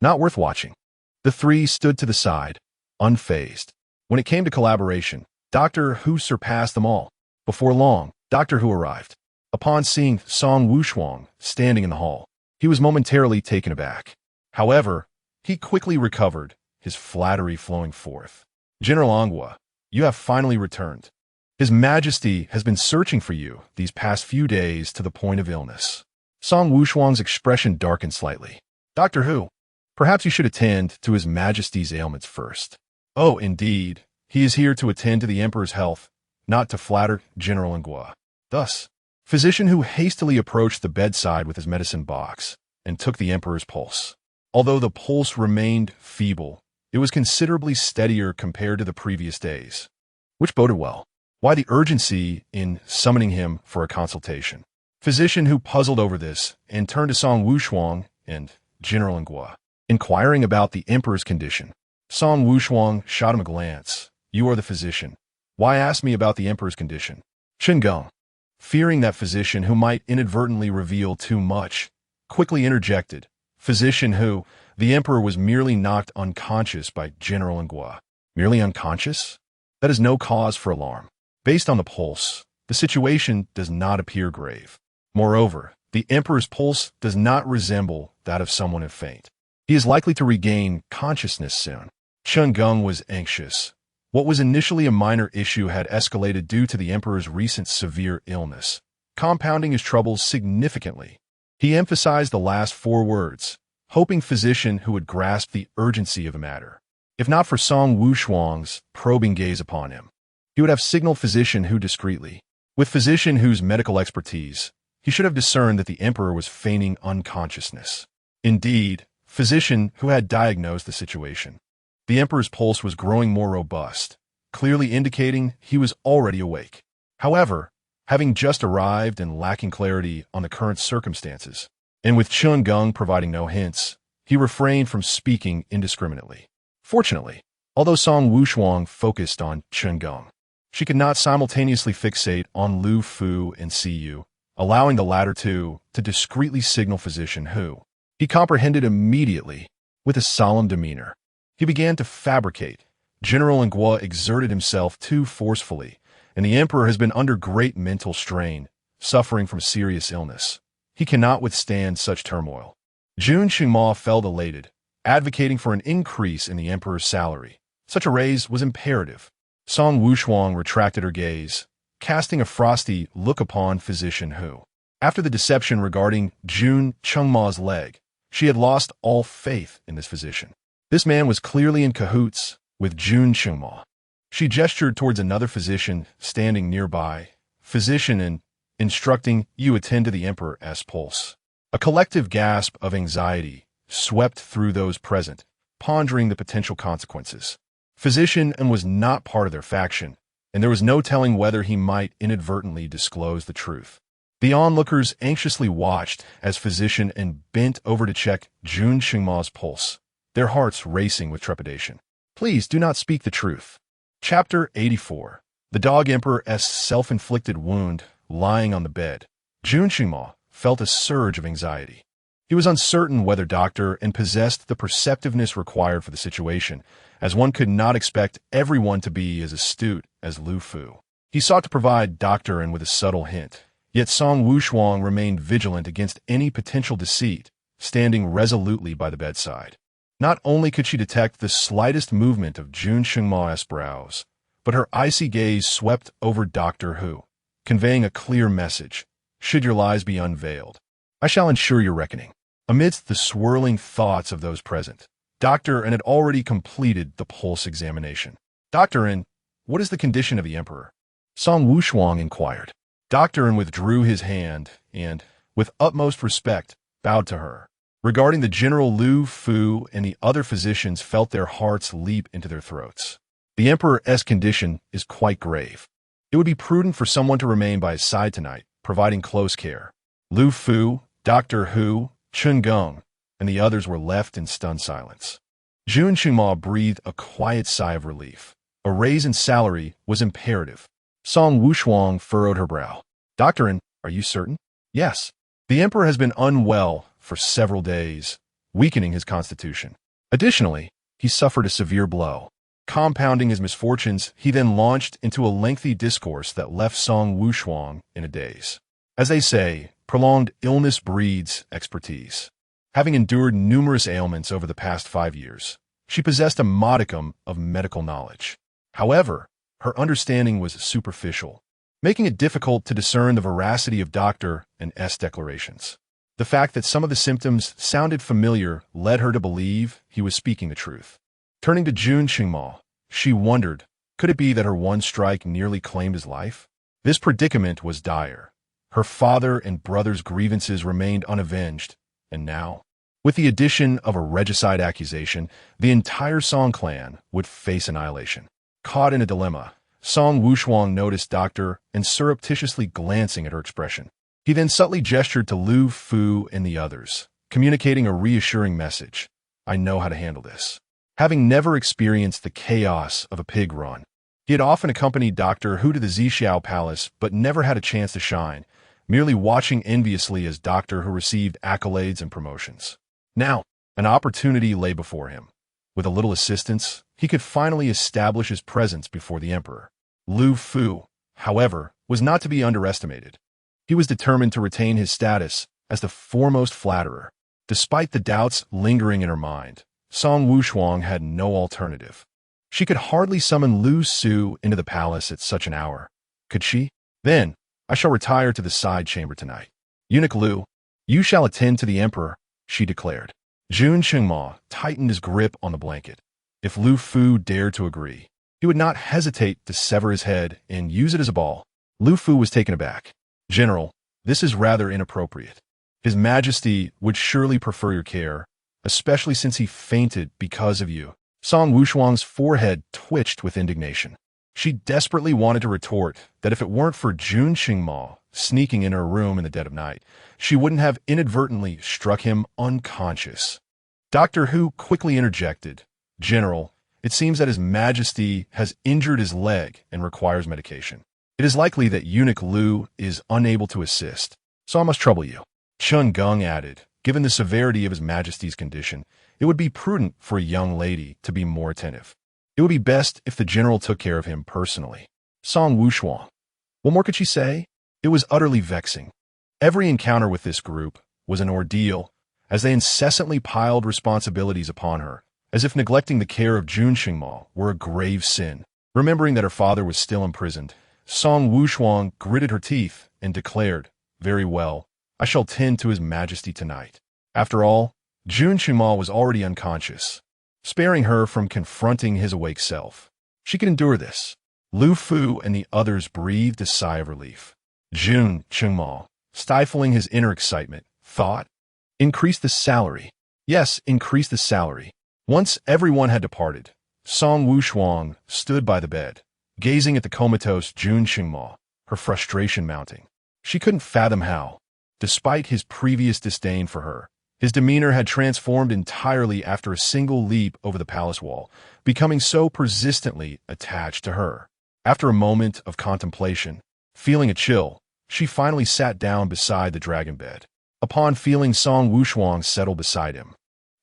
Not worth watching. The 3 stood to the side, unfazed. When it came to collaboration, Doctor Hu surpassed them all. Before long, Doctor Hu arrived. Upon seeing Song Wushuang standing in the hall, he was momentarily taken aback. However, he quickly recovered, his flattery flowing forth. "General Anghua, you have finally returned. His Majesty has been searching for you these past few days to the point of illness." Song Wushuang's expression darkened slightly. "Doctor Hu, perhaps you should attend to His Majesty's ailments first." "Oh, indeed. He is here to attend to the Emperor's health, not to flatter General Anghua." Thus, physician Hu hastily approached the bedside with his medicine box and took the Emperor's pulse. Although the pulse remained feeble, it was considerably steadier compared to the previous days, which boded well. Why the urgency in summoning him for a consultation? Physician Hu puzzled over this and turned to Song Wushuang and General Anghua, inquiring about the Emperor's condition. Song Wushuang shot him a glance. "You are the physician. Why ask me about the Emperor's condition?" Chen Geng, fearing that physician Hu might inadvertently reveal too much, quickly interjected. "Physician Hu, the Emperor was merely knocked unconscious by General Anghua." "Merely unconscious? That is no cause for alarm. Based on the pulse, the situation does not appear grave. Moreover, the Emperor's pulse does not resemble that of someone in faint. He is likely to regain consciousness soon." Chen Geng was anxious. What was initially a minor issue had escalated due to the emperor's recent severe illness, compounding his troubles significantly. He emphasized the last 4 words, hoping physician who would grasp the urgency of the matter. If not for Song Wushuang's probing gaze upon him, he would have signaled physician who discreetly. With physician whose medical expertise, he should have discerned that the emperor was feigning unconsciousness. Indeed, physician who had diagnosed the situation. The emperor's pulse was growing more robust, clearly indicating he was already awake. However, having just arrived and lacking clarity on the current circumstances, and with Chen Geng providing no hints, he refrained from speaking indiscriminately. Fortunately, although Song Wushuang focused on Chen Geng, she could not simultaneously fixate on Lu Fu and Siyu, allowing the latter to discreetly signal physician who. He comprehended immediately, with a solemn demeanor. He began to fabricate. General Nguo exerted himself too forcefully, and the emperor has been under great mental strain, suffering from serious illness. He cannot withstand such turmoil. Jun Qingma felt elated, advocating for an increase in the emperor's salary. Such a raise was imperative. Song Wushuang retracted her gaze, casting a frosty look upon physician who. After the deception regarding Jun Qingma's leg, she had lost all faith in this physician. This man was clearly in cahoots with Jun Qingma. She gestured towards another physician standing nearby. Physician and instructing you attend to the emperor's pulse. A collective gasp of anxiety swept through those present, pondering the potential consequences. Physician and was not part of their faction, and there was no telling whether he might inadvertently disclose the truth. The onlookers anxiously watched as physician and bent over to check Jun Qingma's pulse, their hearts racing with trepidation. Please do not speak the truth. Chapter 84. The Dog Emperor's self-inflicted wound lying on the bed. Jun Qingma felt a surge of anxiety. He was uncertain whether Doctor and possessed the perceptiveness required for the situation, as one could not expect everyone to be as astute as Lu Fu. He sought to provide Doctor and with a subtle hint, yet Song Wushuang remained vigilant against any potential deceit, standing resolutely by the bedside. Not only could she detect the slightest movement of Jun Qingma's brows, but her icy gaze swept over Doctor Who, conveying a clear message. Should your lies be unveiled, I shall ensure your reckoning. Amidst the swirling thoughts of those present, Dr. N had already completed the pulse examination. Dr. N, what is the condition of the emperor? Song Wushuang inquired. Dr. N withdrew his hand and, with utmost respect, bowed to her. Regarding the General Lu Fu and the other physicians felt their hearts leap into their throats. The emperor's condition is quite grave. It would be prudent for someone to remain by his side tonight, providing close care. Lu Fu, Dr. Hu, Chen Geng, and the others were left in stunned silence. Jun Qingma breathed a quiet sigh of relief. A raise in salary was imperative. Song Wushuang furrowed her brow. Dr. N, are you certain? Yes. The emperor has been unwell for several days, weakening his constitution. Additionally, he suffered a severe blow. Compounding his misfortunes, he then launched into a lengthy discourse that left Song Wushuang in a daze. As they say, prolonged illness breeds expertise. Having endured numerous ailments over the past 5 years, she possessed a modicum of medical knowledge. However, her understanding was superficial, making it difficult to discern the veracity of Dr. N's declarations. The fact that some of the symptoms sounded familiar led her to believe he was speaking the truth. Turning to Jun Qingma, she wondered, could it be that her one strike nearly claimed his life? This predicament was dire. Her father and brother's grievances remained unavenged, and now, with the addition of a regicide accusation, the entire Song clan would face annihilation. Caught in a dilemma, Song Wushuang noticed Doctor and surreptitiously glancing at her expression. He then subtly gestured to Lu Fu and the others, communicating a reassuring message. I know how to handle this. Having never experienced the chaos of a pig run, he had often accompanied Doctor Hu to the Zixiao Palace but never had a chance to shine, merely watching enviously as Doctor Hu received accolades and promotions. Now, an opportunity lay before him. With a little assistance, he could finally establish his presence before the emperor. Lu Fu, however, was not to be underestimated. He was determined to retain his status as the foremost flatterer. Despite the doubts lingering in her mind, Song Wushuang had no alternative. She could hardly summon Lu Su into the palace at such an hour. Could she? Then, I shall retire to the side chamber tonight. Eunuch Lu, you shall attend to the emperor, she declared. Jun Qingma tightened his grip on the blanket. If Lu Fu dared to agree, he would not hesitate to sever his head and use it as a ball. Lu Fu was taken aback. General, this is rather inappropriate. His Majesty would surely prefer your care, especially since he fainted because of you. Song Wushuang's forehead twitched with indignation. She desperately wanted to retort that if it weren't for Jun Qingma sneaking in her room in the dead of night, she wouldn't have inadvertently struck him unconscious. Doctor Hu quickly interjected. General, it seems that His Majesty has injured his leg and requires medication. It is likely that Eunuch Lu is unable to assist, so I must trouble you. Chun Gung added, given the severity of His Majesty's condition, it would be prudent for a young lady to be more attentive. It would be best if the general took care of him personally. Song Wushuang. What more could she say? It was utterly vexing. Every encounter with this group was an ordeal, as they incessantly piled responsibilities upon her, as if neglecting the care of Jun Qingma were a grave sin. Remembering that her father was still imprisoned, Song Wushuang gritted her teeth and declared, very well, I shall tend to His Majesty tonight. After all, Jun Qingma was already unconscious, sparing her from confronting his awake self. She could endure this. Lu Fu and the others breathed a sigh of relief. Jun Qingma, stifling his inner excitement, thought, increase the salary. Yes, increase the salary. Once everyone had departed, Song Wushuang stood by the bed, gazing at the comatose Jun Qingma, her frustration mounting. She couldn't fathom how, despite his previous disdain for her, his demeanor had transformed entirely after a single leap over the palace wall, becoming so persistently attached to her. After a moment of contemplation, feeling a chill, she finally sat down beside the dragon bed. Upon feeling Song Wushuang settle beside him,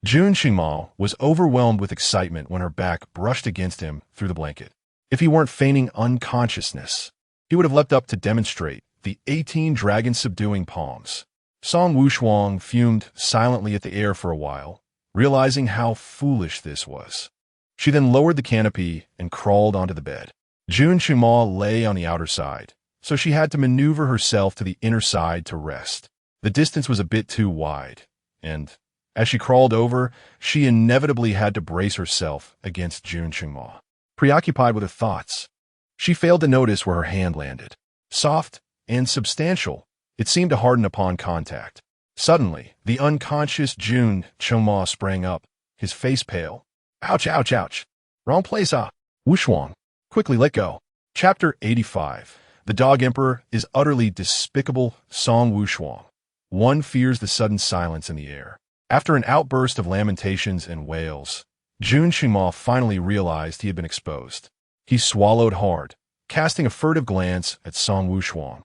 Jun Qingma was overwhelmed with excitement when her back brushed against him through the blanket. If he weren't feigning unconsciousness, he would have leapt up to demonstrate the 18 dragon-subduing palms. Song Wushuang fumed silently at the air for a while, realizing how foolish this was. She then lowered the canopy and crawled onto the bed. Jun Qingma lay on the outer side, so she had to maneuver herself to the inner side to rest. The distance was a bit too wide, and as she crawled over, she inevitably had to brace herself against Jun Qingma. Preoccupied with her thoughts, she failed to notice where her hand landed. Soft and substantial, it seemed to harden upon contact. Suddenly, the unconscious Jun Qingma sprang up, his face pale. Ouch, ouch, ouch. Wrong place, ah. Wushuang, quickly let go. Chapter 85. The Dog Emperor is utterly despicable. Song Wushuang. One fears the sudden silence in the air. After an outburst of lamentations and wails, Jun Qingma finally realized he had been exposed. He swallowed hard, casting a furtive glance at Song Wushuang,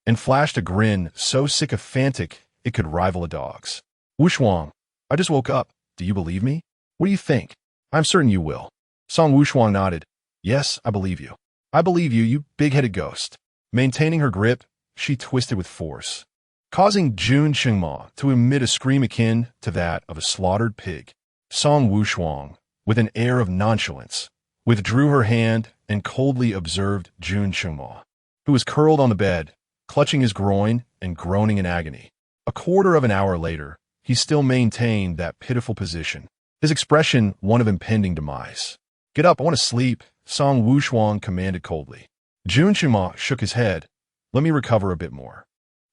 and flashed a grin so sycophantic it could rival a dog's. Wushuang, I just woke up. Do you believe me? What do you think? I'm certain you will. Song Wushuang nodded. Yes, I believe you. I believe you, you big-headed ghost. Maintaining her grip, she twisted with force, causing Jun Qingma to emit a scream akin to that of a slaughtered pig. Song Wushuang, with an air of nonchalance, withdrew her hand and coldly observed Jun Qingma, who was curled on the bed, clutching his groin and groaning in agony. A quarter of an hour later, he still maintained that pitiful position, his expression one of impending demise. Get up, I want to sleep, Song Wushuang commanded coldly. Jun Qingma shook his head. Let me recover a bit more.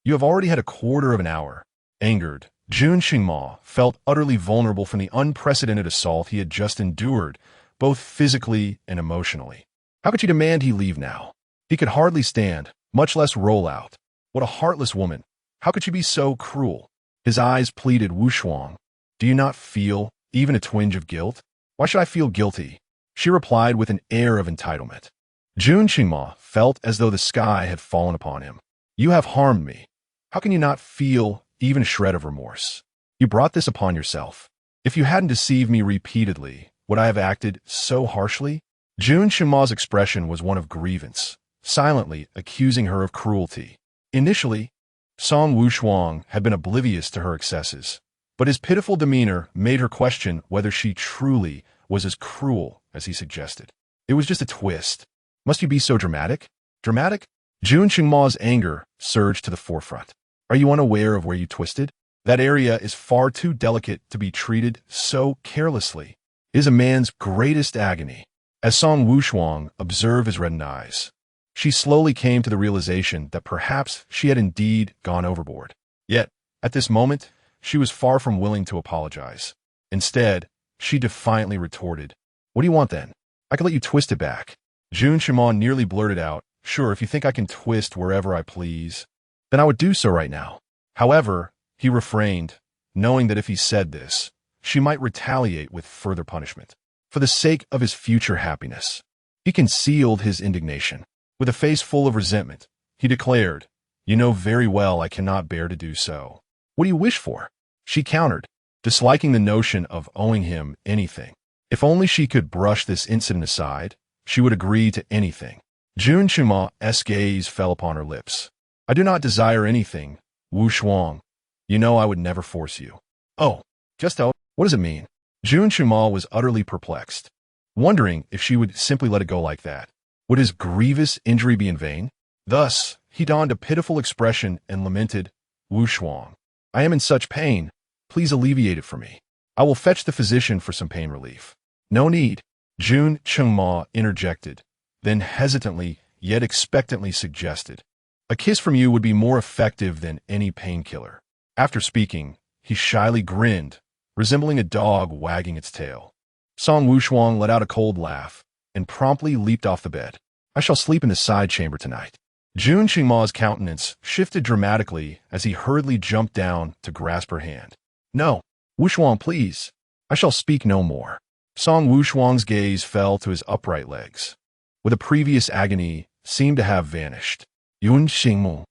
You have already had a quarter of an hour. Angered, Jun Qingma felt utterly vulnerable from the unprecedented assault he had just endured, both physically and emotionally. How could she demand he leave now? He could hardly stand, much less roll out. What a heartless woman. How could she be so cruel? His eyes pleaded, Wushuang, do you not feel even a twinge of guilt? Why should I feel guilty? She replied with an air of entitlement. Jun Qingma felt as though the sky had fallen upon him. You have harmed me. How can you not feel even a shred of remorse? You brought this upon yourself. If you hadn't deceived me repeatedly, would I have acted so harshly? Jun Qingma's expression was one of grievance, silently accusing her of cruelty. Initially, Song Wushuang had been oblivious to her excesses, But his pitiful demeanor made her question whether she truly was as cruel as he suggested. It was just a twist. Must you be so dramatic? Dramatic? Jun Qingma's anger surged to the forefront. Are you unaware of where you twisted? That area is far too delicate to be treated so carelessly. It is a man's greatest agony. As Song Wushuang observed his reddened eyes, she slowly came to the realization that perhaps she had indeed gone overboard. Yet, at this moment, she was far from willing to apologize. Instead, she defiantly retorted, "What do you want then? I can let you twist it back." Jun Qingma nearly blurted out, "Sure, if you think I can twist wherever I please, then I would do so right now." However, he refrained, knowing that if he said this, she might retaliate with further punishment. For the sake of his future happiness, he concealed his indignation. With a face full of resentment, he declared, "You know very well I cannot bear to do so." "What do you wish for?" she countered, disliking the notion of owing him anything. If only she could brush this incident aside, she would agree to anything. Jun Qingma's gaze fell upon her lips. "I do not desire anything, Wushuang. You know I would never force you." "Oh, just what does it mean?" Jun Qingma was utterly perplexed, wondering if she would simply let it go like that. Would his grievous injury be in vain? Thus, he donned a pitiful expression and lamented, "Wushuang, I am in such pain. Please alleviate it for me. I will fetch the physician for some pain relief." "No need," Jun Qingma interjected, then hesitantly yet expectantly suggested, "A kiss from you would be more effective than any painkiller." After speaking, he shyly grinned, resembling a dog wagging its tail. Song Wushuang let out a cold laugh and promptly leaped off the bed. "I shall sleep in the side chamber tonight." Jun Qingma's countenance shifted dramatically as he hurriedly jumped down to grasp her hand. "No, Wushuang, please. I shall speak no more." Song Wushuang's gaze fell to his upright legs, where the previous agony seemed to have vanished. Yun Xingmu.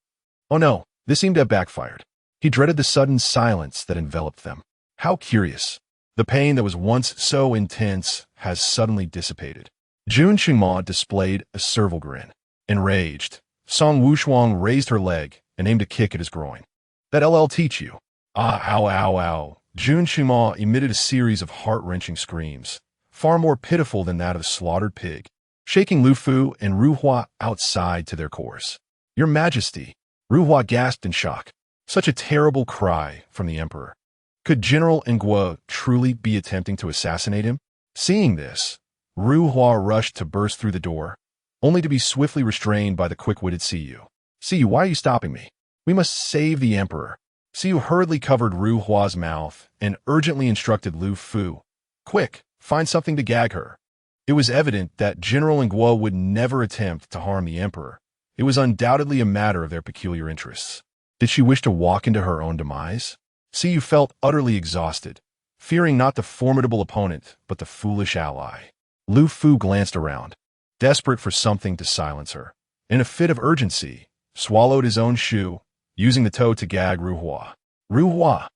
Oh no, this seemed to have backfired. He dreaded the sudden silence that enveloped them. How curious. The pain that was once so intense has suddenly dissipated. Jun Qingma displayed a serval grin. Enraged, Song Wushuang raised her leg and aimed a kick at his groin. "That'll I'll teach you." "Ah, ow, ow, ow." Jun Qingma emitted a series of heart-wrenching screams, far more pitiful than that of a slaughtered pig, shaking Lu Fu and Ru Hua outside to their cores. "Your Majesty!" Ru Hua gasped in shock. Such a terrible cry from the emperor. Could General Nguo truly be attempting to assassinate him? Seeing this, Ru Hua rushed to burst through the door, only to be swiftly restrained by the quick-witted Siyu. "Siyu, why are you stopping me? We must save the emperor." Siyu hurriedly covered Ru Hua's mouth and urgently instructed Lu Fu, "Quick, find something to gag her." It was evident that General Nguo would never attempt to harm the emperor. It was undoubtedly a matter of their peculiar interests. Did she wish to walk into her own demise? Siyu felt utterly exhausted, fearing not the formidable opponent, but the foolish ally. Lu Fu glanced around, desperate for something to silence her. In a fit of urgency, swallowed his own shoe, using the toe to gag Ru Hua. "Ru Hua!"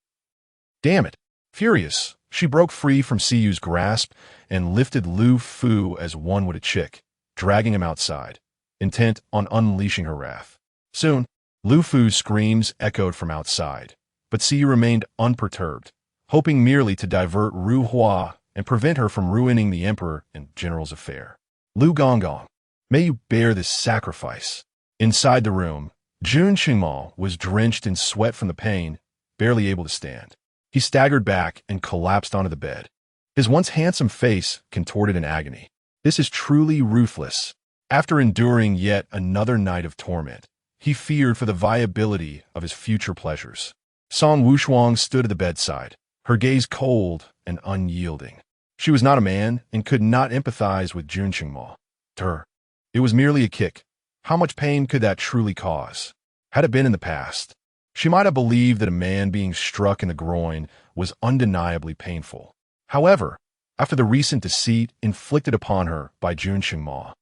Damn it! Furious, she broke free from Siyu's grasp and lifted Lu Fu as one would a chick, dragging him outside, intent on unleashing her wrath. Soon, Lu Fu's screams echoed from outside, but Siyu remained unperturbed, hoping merely to divert Ru Hua and prevent her from ruining the emperor and general's affair. "Lu Gonggong, may you bear this sacrifice." Inside the room, Jun Qingma was drenched in sweat from the pain, barely able to stand. He staggered back and collapsed onto the bed, his once handsome face contorted in agony. This is truly ruthless. After enduring yet another night of torment, he feared for the viability of his future pleasures. Song Wushuang stood at the bedside, her gaze cold and unyielding. She was not a man and could not empathize with Jun Qingma. To her, it was merely a kick. How much pain could that truly cause? Had it been in the past, she might have believed that a man being struck in the groin was undeniably painful. However, after the recent deceit inflicted upon her by Jun Qingma,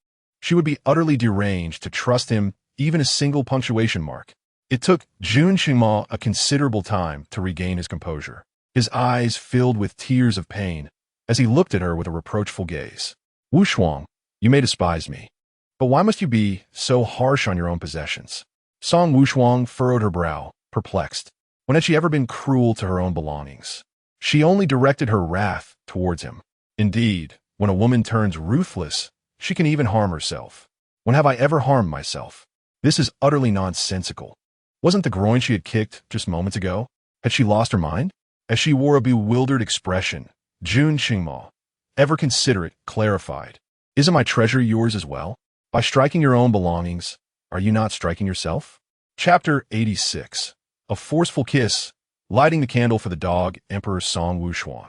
she would be utterly deranged to trust him even a single punctuation mark. It took Jun Qingma a considerable time to regain his composure. His eyes filled with tears of pain as he looked at her with a reproachful gaze. "Wushuang, you may despise me, but why must you be so harsh on your own possessions?" Song Wushuang furrowed her brow, perplexed. When had she ever been cruel to her own belongings? She only directed her wrath towards him. Indeed, when a woman turns ruthless, she can even harm herself. When have I ever harmed myself? This is utterly nonsensical. Wasn't the groin she had kicked just moments ago? Had she lost her mind? As she wore a bewildered expression, Jun Qingmo, ever considerate, clarified. Isn't my treasure yours as well? By striking your own belongings, are you not striking yourself? Chapter 86. A forceful kiss, lighting the candle for the dog Emperor Song Wushuang.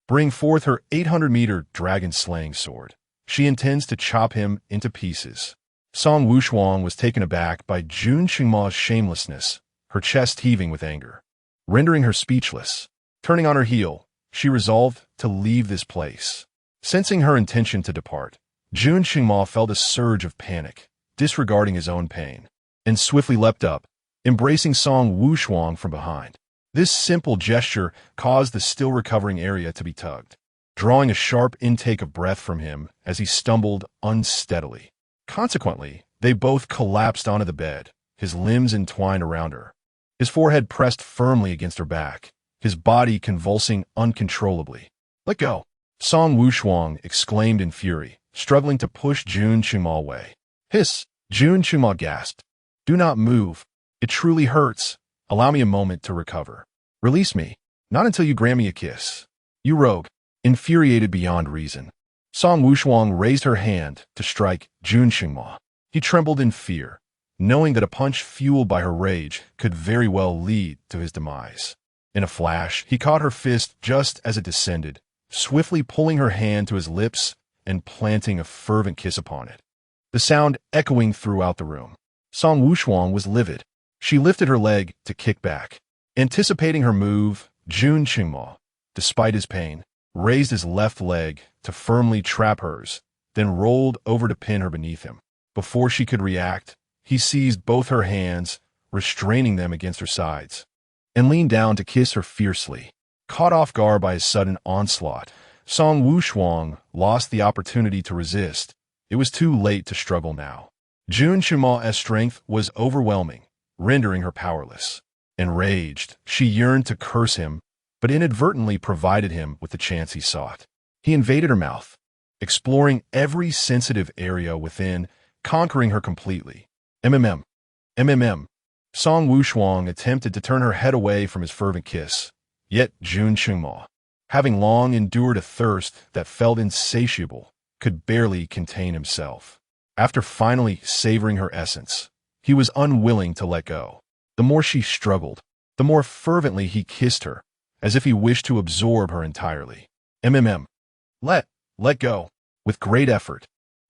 Bring forth her 800-meter dragon-slaying sword. She intends to chop him into pieces. Song Wushuang was taken aback by Jun Qingmo's shamelessness, her chest heaving with anger, rendering her speechless. Turning on her heel, she resolved to leave this place. Sensing her intention to depart, Jun Qingmo felt a surge of panic, disregarding his own pain, and swiftly leapt up, embracing Song Wushuang from behind. This simple gesture caused the still recovering area to be tugged, drawing a sharp intake of breath from him as he stumbled unsteadily. Consequently, they both collapsed onto the bed, his limbs entwined around her, his forehead pressed firmly against her back, his body convulsing uncontrollably. "Let go!" Song Wushuang exclaimed in fury, struggling to push Jun Qingmo away. "Hiss!" Jun Qingmo gasped. "Do not move. It truly hurts. Allow me a moment to recover. Release me. Not until you grant me a kiss. You rogue." Infuriated beyond reason, Song Wushuang raised her hand to strike Jun Qingmo. He trembled in fear, knowing that a punch fueled by her rage could very well lead to his demise. In a flash, he caught her fist just as it descended, swiftly pulling her hand to his lips and planting a fervent kiss upon it, the sound echoing throughout the room. Song Wushuang was livid. She lifted her leg to kick back. Anticipating her move, Jun Qingmo, despite his pain, raised his left leg to firmly trap hers, then rolled over to pin her beneath him. Before she could react, he seized both her hands, restraining them against her sides, and leaned down to kiss her fiercely. Caught off guard by his sudden onslaught, Song Wushuang lost the opportunity to resist. It was too late to struggle now. Jun Qingmo's strength was overwhelming, rendering her powerless. Enraged, she yearned to curse him, but inadvertently provided him with the chance he sought. He invaded her mouth, exploring every sensitive area within, conquering her completely. MMM. Song Wushuang attempted to turn her head away from his fervent kiss, yet Jun Qingmo, having long endured a thirst that felt insatiable, could barely contain himself. After finally savoring her essence, he was unwilling to let go. The more she struggled, the more fervently he kissed her, as if he wished to absorb her entirely. Let go. With great effort,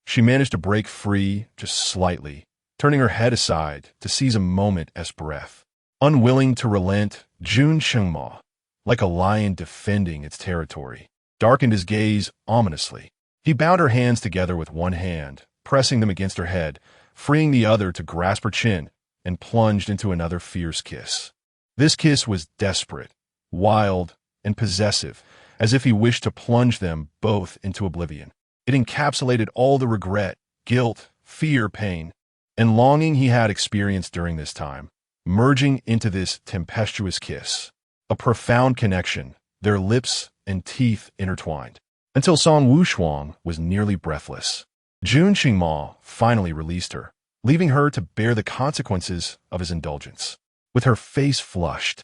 she managed to break free just slightly, turning her head aside to seize a moment's breath. Unwilling to relent, Jun Qingmo, like a lion defending its territory, darkened his gaze ominously. He bound her hands together with one hand, pressing them against her head, freeing the other to grasp her chin, and plunged into another fierce kiss. This kiss was desperate, wild, and possessive, as if he wished to plunge them both into oblivion. It encapsulated all the regret, guilt, fear, pain, and longing he had experienced during this time, merging into this tempestuous kiss. A profound connection, their lips and teeth intertwined, until Song Wushuang was nearly breathless. Jun Qingmo finally released her, leaving her to bear the consequences of his indulgence. With her face flushed,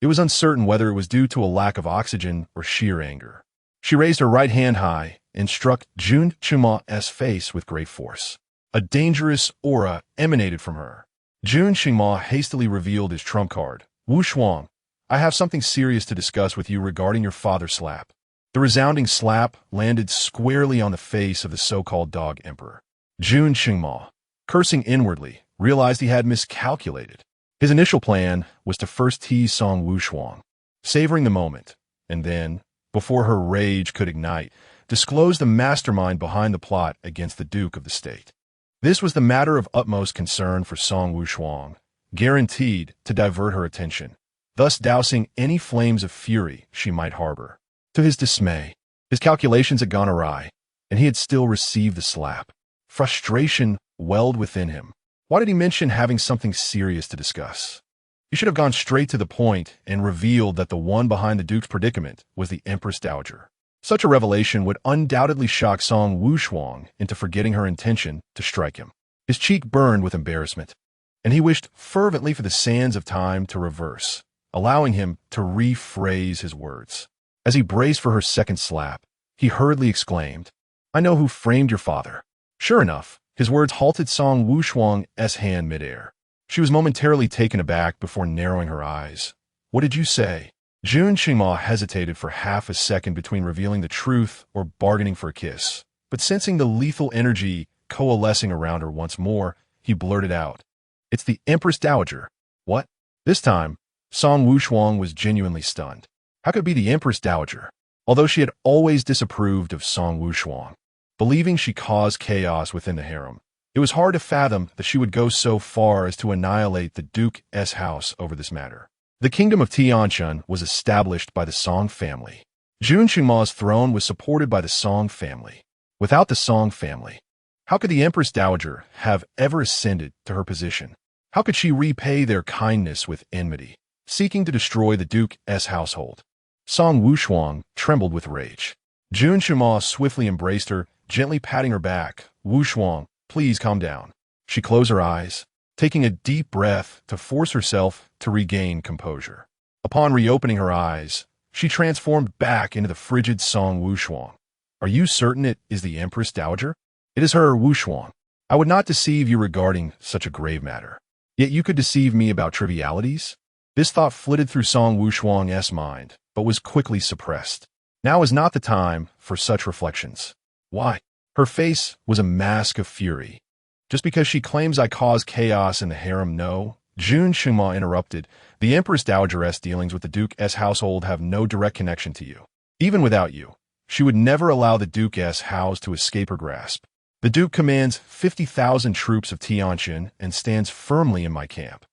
it was uncertain whether it was due to a lack of oxygen or sheer anger. She raised her right hand high and struck Jun Qingmo's face with great force. A dangerous aura emanated from her. Jun Qingmo hastily revealed his trump card. "Wushuang, I have something serious to discuss with you regarding your father's slap." The resounding slap landed squarely on the face of the so-called dog emperor. Jun Qingmo, cursing inwardly, realized he had miscalculated. His initial plan was to first tease Song Wushuang, savoring the moment, and then, before her rage could ignite, disclose the mastermind behind the plot against the Duke of the State. This was the matter of utmost concern for Song Wushuang, guaranteed to divert her attention, thus dousing any flames of fury she might harbor. To his dismay, his calculations had gone awry, and he had still received the slap. Frustration welled within him. Why did he mention having something serious to discuss? You should have gone straight to the point and revealed that the one behind the Duke's predicament was the Empress Dowager. Such a revelation would undoubtedly shock Song Wushuang into forgetting her intention to strike him. His cheek burned with embarrassment, and he wished fervently for the sands of time to reverse, allowing him to rephrase his words. As he braced for her second slap, he hurriedly exclaimed, "I know who framed your father." Sure enough, his words halted Song Wushuang's hand midair. She was momentarily taken aback before narrowing her eyes. "What did you say?" Jun Qingma hesitated for half a second between revealing the truth or bargaining for a kiss, but sensing the lethal energy coalescing around her once more, he blurted out, "It's the Empress Dowager." "What?" This time, Song Wushuang was genuinely stunned. How could it be the Empress Dowager? Although she had always disapproved of Song Wushuang, believing she caused chaos within the harem, it was hard to fathom that she would go so far as to annihilate the Duke's house over this matter. The kingdom of Tianchun was established by the Song family. Jun Qingma's throne was supported by the Song family. Without the Song family, how could the Empress Dowager have ever ascended to her position? How could she repay their kindness with enmity, seeking to destroy the Duke's household? Song Wushuang trembled with rage. Jun Qingma swiftly embraced her, gently patting her back. "Wushuang, please calm down." She closed her eyes, taking a deep breath to force herself to regain composure. Upon reopening her eyes, she transformed back into the frigid Song Wushuang. "Are you certain it is the Empress Dowager?" "It is her, Wushuang. I would not deceive you regarding such a grave matter. Yet you could deceive me about trivialities?" This thought flitted through Song Wushuang's mind, but was quickly suppressed. Now is not the time for such reflections. "Why?" Her face was a mask of fury. "Just because she claims I caused chaos in the harem, no." Jun Qingma interrupted. "The Empress Dowager's dealings with the Duke's household have no direct connection to you. Even without you, she would never allow the Duke's house to escape her grasp. The Duke commands 50,000 troops of Tianchun and stands firmly in my camp,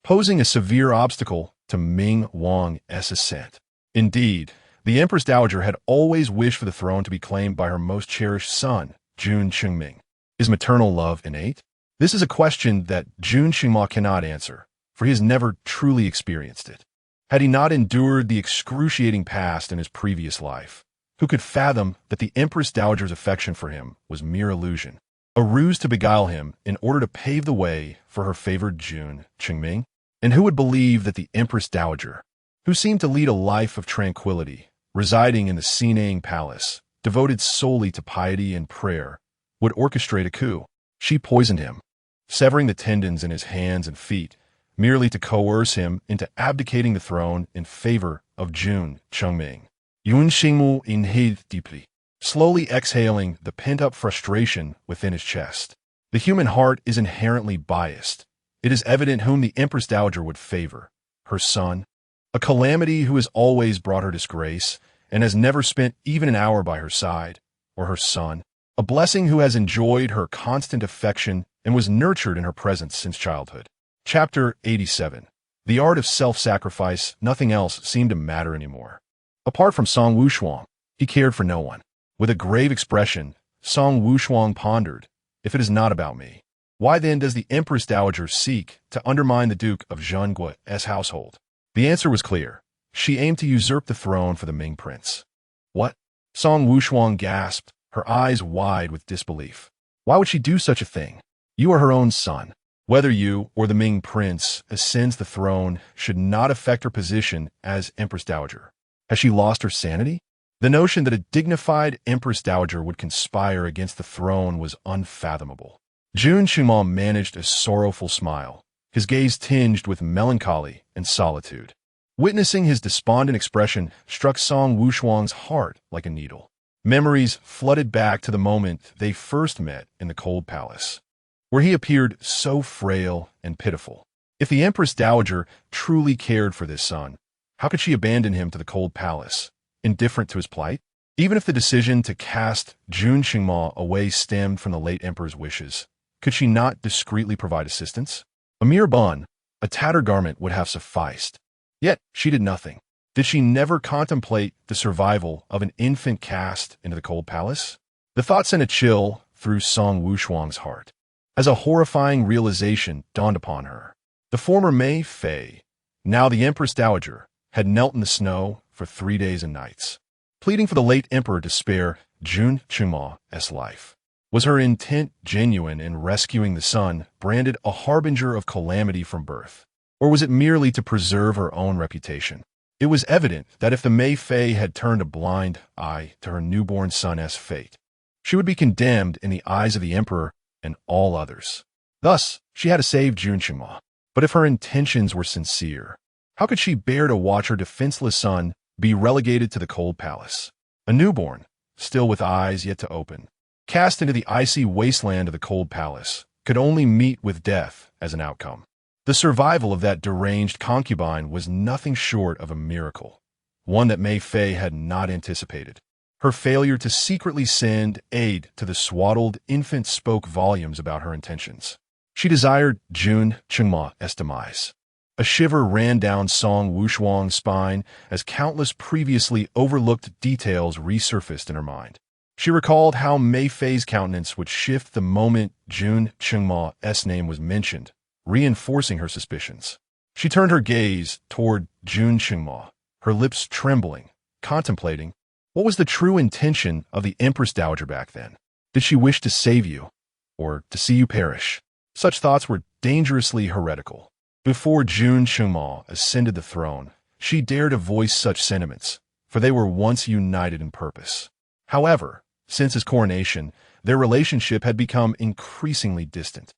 posing a severe obstacle to Ming Wang's ascent. Indeed, the Empress Dowager had always wished for the throne to be claimed by her most cherished son, Jun Qingming. Is maternal love innate? This is a question that Jun Qingma cannot answer, for he has never truly experienced it. Had he not endured the excruciating past in his previous life, who could fathom that the Empress Dowager's affection for him was mere illusion, a ruse to beguile him in order to pave the way for her favored Jun Qingming? And who would believe that the Empress Dowager, who seemed to lead a life of tranquility, residing in the Sinang Palace, devoted solely to piety and prayer, would orchestrate a coup? She poisoned him, severing the tendons in his hands and feet, merely to coerce him into abdicating the throne in favor of Jun Qingming. Yun Xingmu inhaled deeply, slowly exhaling the pent-up frustration within his chest. The human heart is inherently biased. It is evident whom the Empress Dowager would favor. Her son, a calamity who has always brought her disgrace and has never spent even an hour by her side, or her son, a blessing who has enjoyed her constant affection and was nurtured in her presence since childhood. Chapter 87. The art of self-sacrifice. Nothing else seemed to matter anymore. Apart from Song Wushuang, he cared for no one. With a grave expression, Song Wushuang pondered, "If it is not about me, why then does the Empress Dowager seek to undermine the Duke of Zhengua's household?" The answer was clear. She aimed to usurp the throne for the Ming prince. "What?" Song Wushuang gasped, her eyes wide with disbelief. "Why would she do such a thing? You are her own son. Whether you or the Ming prince ascends the throne should not affect her position as Empress Dowager. Has she lost her sanity?" The notion that a dignified Empress Dowager would conspire against the throne was unfathomable. Jun Qingma managed a sorrowful smile, his gaze tinged with melancholy and solitude. Witnessing his despondent expression struck Song Wushuang's heart like a needle. Memories flooded back to the moment they first met in the cold palace, where he appeared so frail and pitiful. If the Empress Dowager truly cared for this son, how could she abandon him to the cold palace, indifferent to his plight? Even if the decision to cast Jun Qingma away stemmed from the late emperor's wishes, could she not discreetly provide assistance? A mere bun, a tattered garment would have sufficed. Yet she did nothing. Did she never contemplate the survival of an infant cast into the cold palace? The thought sent a chill through Song Wushuang's heart, as a horrifying realization dawned upon her. The former Mei Fei, Now the Empress Dowager had knelt in the snow for 3 days and nights, pleading for the late emperor to spare Jun Qingma's life. Was her intent genuine in rescuing the son, branded a harbinger of calamity from birth? Or was it merely to preserve her own reputation? It was evident that if the Mei Fei had turned a blind eye to her newborn son's fate, she would be condemned in the eyes of the emperor and all others. Thus, she had to save Jun Qingma. But if her intentions were sincere, how could she bear to watch her defenseless son be relegated to the cold palace? A newborn, still with eyes yet to open, cast into the icy wasteland of the cold palace, could only meet with death as an outcome. The survival of that deranged concubine was nothing short of a miracle, one that Mei Fei had not anticipated. Her failure to secretly send aid to the swaddled infant spoke volumes about her intentions. She desired Jun Qingma's demise. A shiver ran down Song Wushuang's spine as countless previously overlooked details resurfaced in her mind. She recalled how Mei Fei's countenance would shift the moment Jun Qingma's name was mentioned, reinforcing her suspicions. She turned her gaze toward Jun Qingma, her lips trembling, contemplating what was the true intention of the Empress Dowager back then. Did she wish to save you, or to see you perish? Such thoughts were dangerously heretical. Before Jun Qingma ascended the throne, she dared to voice such sentiments, for they were once united in purpose. However, since his coronation, their relationship had become increasingly distant,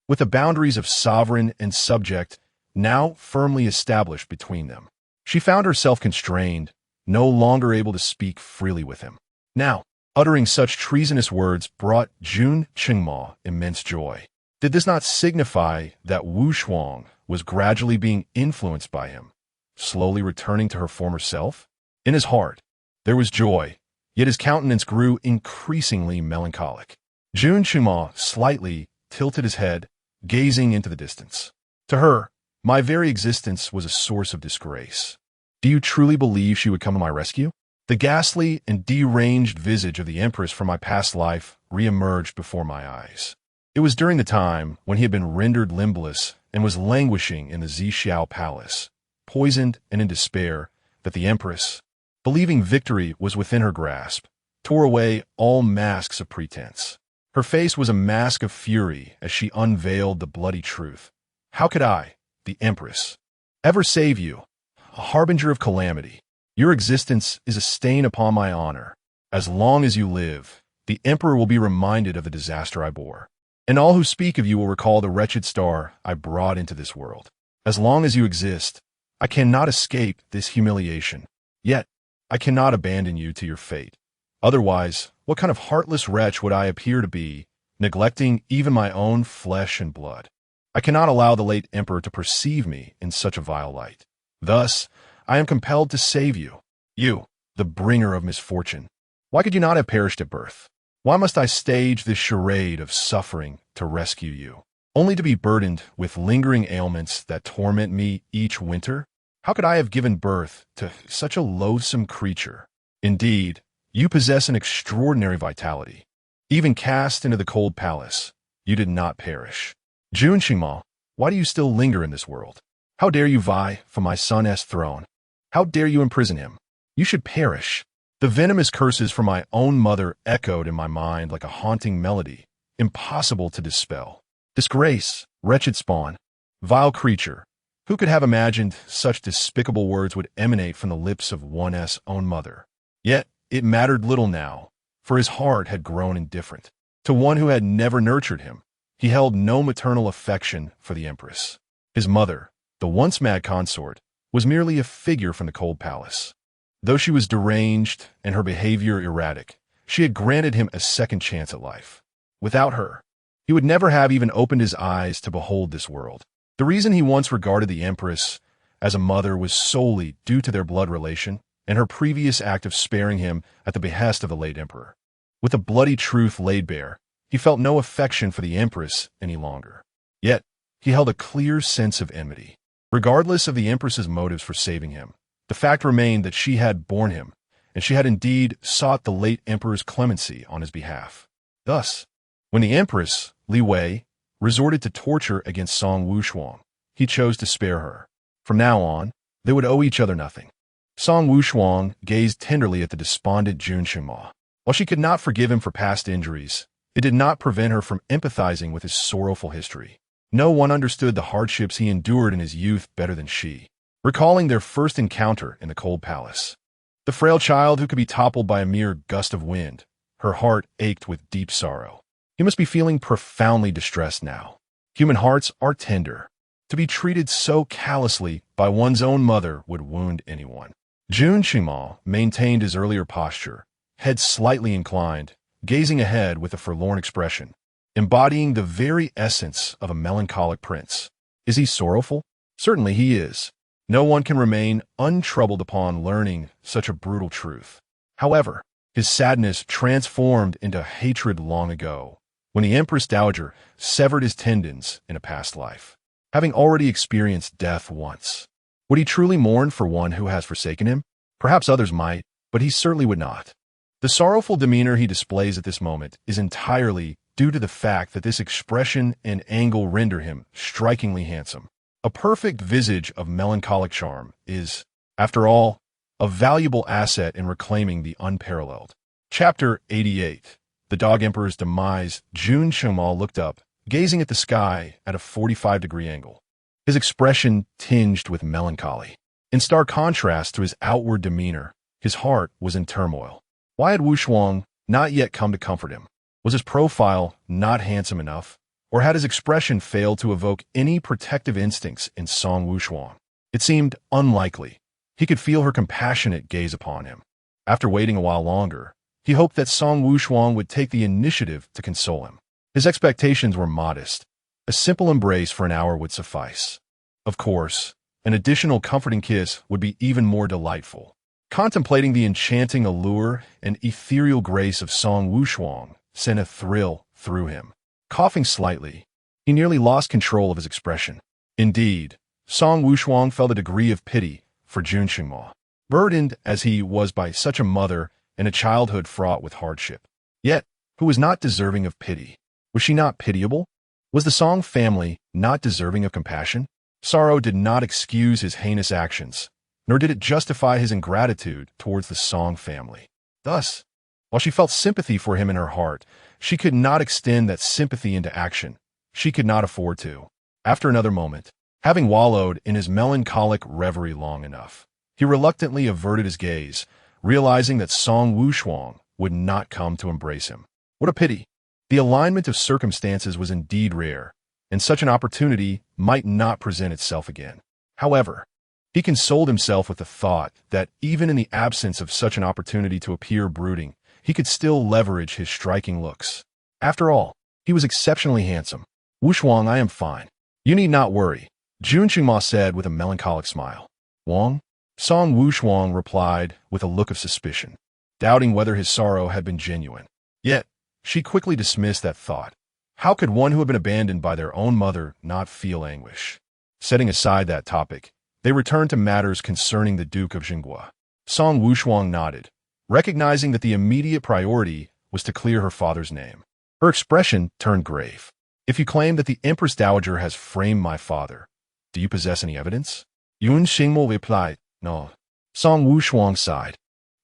with the boundaries of sovereign and subject now firmly established between them. She found herself constrained, no longer able to speak freely with him. Now, uttering such treasonous words brought Jun Qingma immense joy. Did this not signify that Wushuang was gradually being influenced by him, slowly returning to her former self? In his heart, there was joy, yet his countenance grew increasingly melancholic. Jun Qingma slightly tilted his head, gazing into the distance. To her, my very existence was a source of disgrace. Do you truly believe she would come to my rescue? The ghastly and deranged visage of the Empress from my past life reemerged before my eyes. It was during the time when he had been rendered limbless and was languishing in the Zixiao Palace, poisoned and in despair, that the Empress, believing victory was within her grasp, tore away all masks of pretense. Her face was a mask of fury as she unveiled the bloody truth. How could I, the Empress, ever save you, a harbinger of calamity? Your existence is a stain upon my honor. As long as you live, the Emperor will be reminded of the disaster I bore, and all who speak of you will recall the wretched star I brought into this world. As long as you exist, I cannot escape this humiliation. Yet, I cannot abandon you to your fate. Otherwise, what kind of heartless wretch would I appear to be, neglecting even my own flesh and blood? I cannot allow the late emperor to perceive me in such a vile light. Thus, I am compelled to save you. You, the bringer of misfortune. Why could you not have perished at birth? Why must I stage this charade of suffering to rescue you, only to be burdened with lingering ailments that torment me each winter? How could I have given birth to such a loathsome creature? Indeed, you possess an extraordinary vitality. Even cast into the cold palace, you did not perish. Jun Qingma, why do you still linger in this world? How dare you vie for my son's throne? How dare you imprison him? You should perish. The venomous curses from my own mother echoed in my mind like a haunting melody, impossible to dispel. Disgrace, wretched spawn, vile creature. Who could have imagined such despicable words would emanate from the lips of one's own mother? Yet, it mattered little now, for his heart had grown indifferent. To one who had never nurtured him, he held no maternal affection for the Empress. His mother, the once mad consort, was merely a figure from the cold palace. Though she was deranged and her behavior erratic, she had granted him a second chance at life. Without her, he would never have even opened his eyes to behold this world. The reason he once regarded the Empress as a mother was solely due to their blood relation and her previous act of sparing him at the behest of the late emperor. With the bloody truth laid bare, he felt no affection for the Empress any longer. Yet, he held a clear sense of enmity. Regardless of the Empress's motives for saving him, the fact remained that she had borne him, and she had indeed sought the late emperor's clemency on his behalf. Thus, when the Empress, Li Wei, resorted to torture against Song Wushuang, he chose to spare her. From now on, they would owe each other nothing. Song Wushuang gazed tenderly at the despondent Jun Qingma. While she could not forgive him for past injuries, it did not prevent her from empathizing with his sorrowful history. No one understood the hardships he endured in his youth better than she. Recalling their first encounter in the cold palace, the frail child who could be toppled by a mere gust of wind, her heart ached with deep sorrow. He must be feeling profoundly distressed now. Human hearts are tender. To be treated so callously by one's own mother would wound anyone. Jun Qingma maintained his earlier posture, head slightly inclined, gazing ahead with a forlorn expression, embodying the very essence of a melancholic prince. Is he sorrowful? Certainly he is. No one can remain untroubled upon learning such a brutal truth. However, his sadness transformed into hatred long ago, when the Empress Dowager severed his tendons in a past life. Having already experienced death once, would he truly mourn for one who has forsaken him? Perhaps others might, but he certainly would not. The sorrowful demeanor he displays at this moment is entirely due to the fact that this expression and angle render him strikingly handsome. A perfect visage of melancholic charm is, after all, a valuable asset in reclaiming the unparalleled. Chapter 88. The Dog Emperor's Demise. Jun Qingma looked up, gazing at the sky at a 45-degree angle, his expression tinged with melancholy. In stark contrast to his outward demeanor, his heart was in turmoil. Why had Wushuang not yet come to comfort him? Was his profile not handsome enough? Or had his expression failed to evoke any protective instincts in Song Wushuang? It seemed unlikely. He could feel her compassionate gaze upon him. After waiting a while longer, he hoped that Song Wushuang would take the initiative to console him. His expectations were modest. A simple embrace for an hour would suffice. Of course, an additional comforting kiss would be even more delightful. Contemplating the enchanting allure and ethereal grace of Song Wushuang sent a thrill through him. Coughing slightly, he nearly lost control of his expression. Indeed, Song Wushuang felt a degree of pity for Jun Qingma, burdened as he was by such a mother and a childhood fraught with hardship. Yet, who was not deserving of pity? Was she not pitiable? Was the Song family not deserving of compassion? Sorrow did not excuse his heinous actions, nor did it justify his ingratitude towards the Song family. Thus, while she felt sympathy for him in her heart, she could not extend that sympathy into action. She could not afford to. After another moment, having wallowed in his melancholic reverie long enough, he reluctantly averted his gaze, realizing that Song Wushuang would not come to embrace him. What a pity! The alignment of circumstances was indeed rare, and such an opportunity might not present itself again. However, he consoled himself with the thought that even in the absence of such an opportunity to appear brooding, he could still leverage his striking looks. After all, he was exceptionally handsome. Wushuang, I am fine. You need not worry, Jun Qingma said with a melancholic smile. Wang? Song Wushuang replied with a look of suspicion, doubting whether his sorrow had been genuine. Yet, she quickly dismissed that thought. How could one who had been abandoned by their own mother not feel anguish? Setting aside that topic, they returned to matters concerning the Duke of Jinghua. Song Wushuang nodded, recognizing that the immediate priority was to clear her father's name. Her expression turned grave. If you claim that the Empress Dowager has framed my father, do you possess any evidence? Yun Xingmo replied, no. Song Wushuang sighed.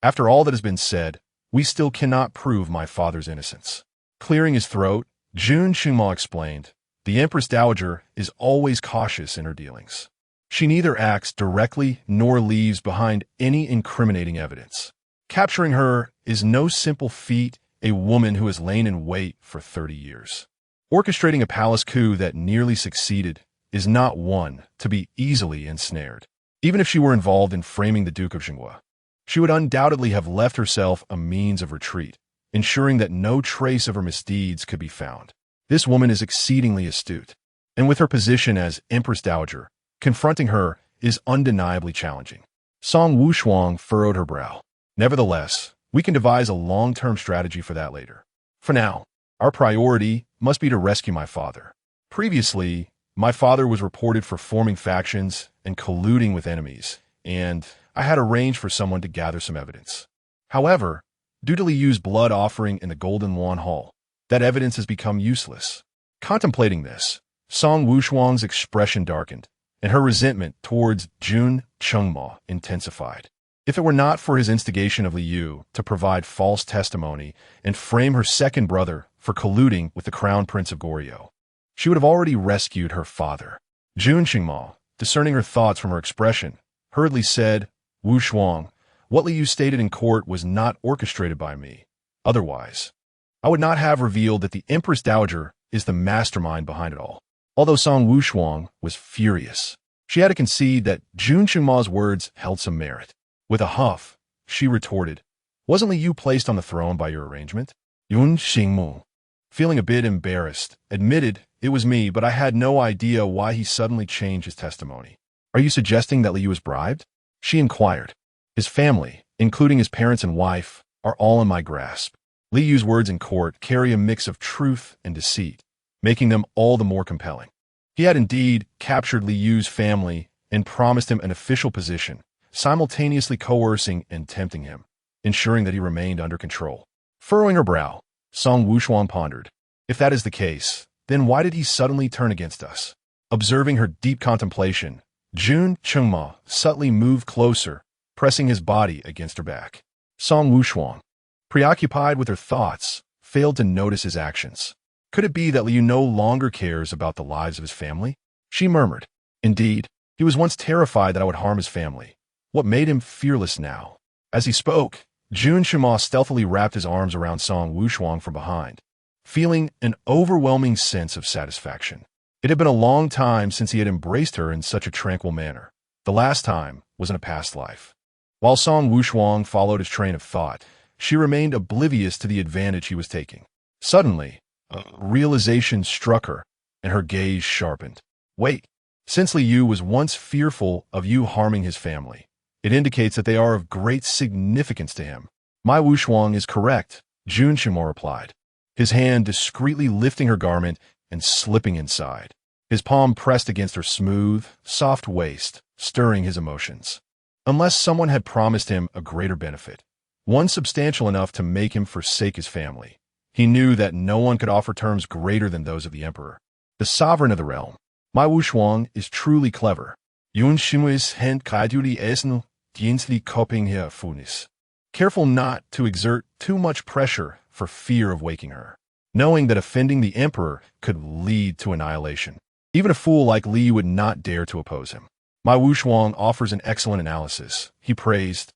After all that has been said, we still cannot prove my father's innocence. Clearing his throat, Jun Qingma explained, the Empress Dowager is always cautious in her dealings. She neither acts directly nor leaves behind any incriminating evidence. Capturing her is no simple feat, a woman who has lain in wait for 30 years. Orchestrating a palace coup that nearly succeeded is not one to be easily ensnared. Even if she were involved in framing the Duke of Jinghua, she would undoubtedly have left herself a means of retreat, ensuring that no trace of her misdeeds could be found. This woman is exceedingly astute, and with her position as Empress Dowager, confronting her is undeniably challenging. Song Wushuang furrowed her brow. Nevertheless, we can devise a long-term strategy for that later. For now, our priority must be to rescue my father. Previously, my father was reported for forming factions and colluding with enemies, and I had arranged for someone to gather some evidence. However, due to Liu's blood offering in the Golden Lawn Hall, that evidence has become useless. Contemplating this, Song Wushuang's expression darkened, and her resentment towards Jun Chengma intensified. If it were not for his instigation of Li Yu to provide false testimony and frame her second brother for colluding with the crown prince of Goryeo, she would have already rescued her father. Jun Chengma, discerning her thoughts from her expression, hurriedly said, "Wushuang, what Li Yu stated in court was not orchestrated by me. Otherwise, I would not have revealed that the Empress Dowager is the mastermind behind it all." Although Song Wushuang was furious, she had to concede that Jun Chengma's words held some merit. With a huff, she retorted, "Wasn't Li Yu placed on the throne by your arrangement?" Yun Xingmu, feeling a bit embarrassed, admitted, "It was me, but I had no idea why he suddenly changed his testimony." "Are you suggesting that Li Yu was bribed?" she inquired. "His family, including his parents and wife, are all in my grasp." Li Yu's words in court carry a mix of truth and deceit, making them all the more compelling. He had indeed captured Li Yu's family and promised him an official position, simultaneously coercing and tempting him, ensuring that he remained under control. Furrowing her brow, Song Wushuang pondered, "If that is the case, then why did he suddenly turn against us?" Observing her deep contemplation, Jun Chengma subtly moved closer, pressing his body against her back. Song Wushuang, preoccupied with her thoughts, failed to notice his actions. Could it be that Li Yu no longer cares about the lives of his family? She murmured. Indeed, he was once terrified that I would harm his family. What made him fearless now? As he spoke, Jun Chengma stealthily wrapped his arms around Song Wushuang from behind, feeling an overwhelming sense of satisfaction. It had been a long time since he had embraced her in such a tranquil manner. The last time was in a past life. While Song Wushuang followed his train of thought, she remained oblivious to the advantage he was taking. Suddenly, a realization struck her, and her gaze sharpened. Wait, since Li Yu was once fearful of you harming his family, it indicates that they are of great significance to him. My Wushuang is correct, Jun Chengma replied, his hand discreetly lifting her garment and slipping inside. His palm pressed against her smooth, soft waist, stirring his emotions. Unless someone had promised him a greater benefit, one substantial enough to make him forsake his family, he knew that no one could offer terms greater than those of the emperor, the sovereign of the realm. My Wushuang is truly clever. Yun Shimuis hent kaiduli esnu diensli coping her funis. Careful not to exert too much pressure for fear of waking her, knowing that offending the emperor could lead to annihilation. Even a fool like Li would not dare to oppose him. My Wushuang offers an excellent analysis, he praised,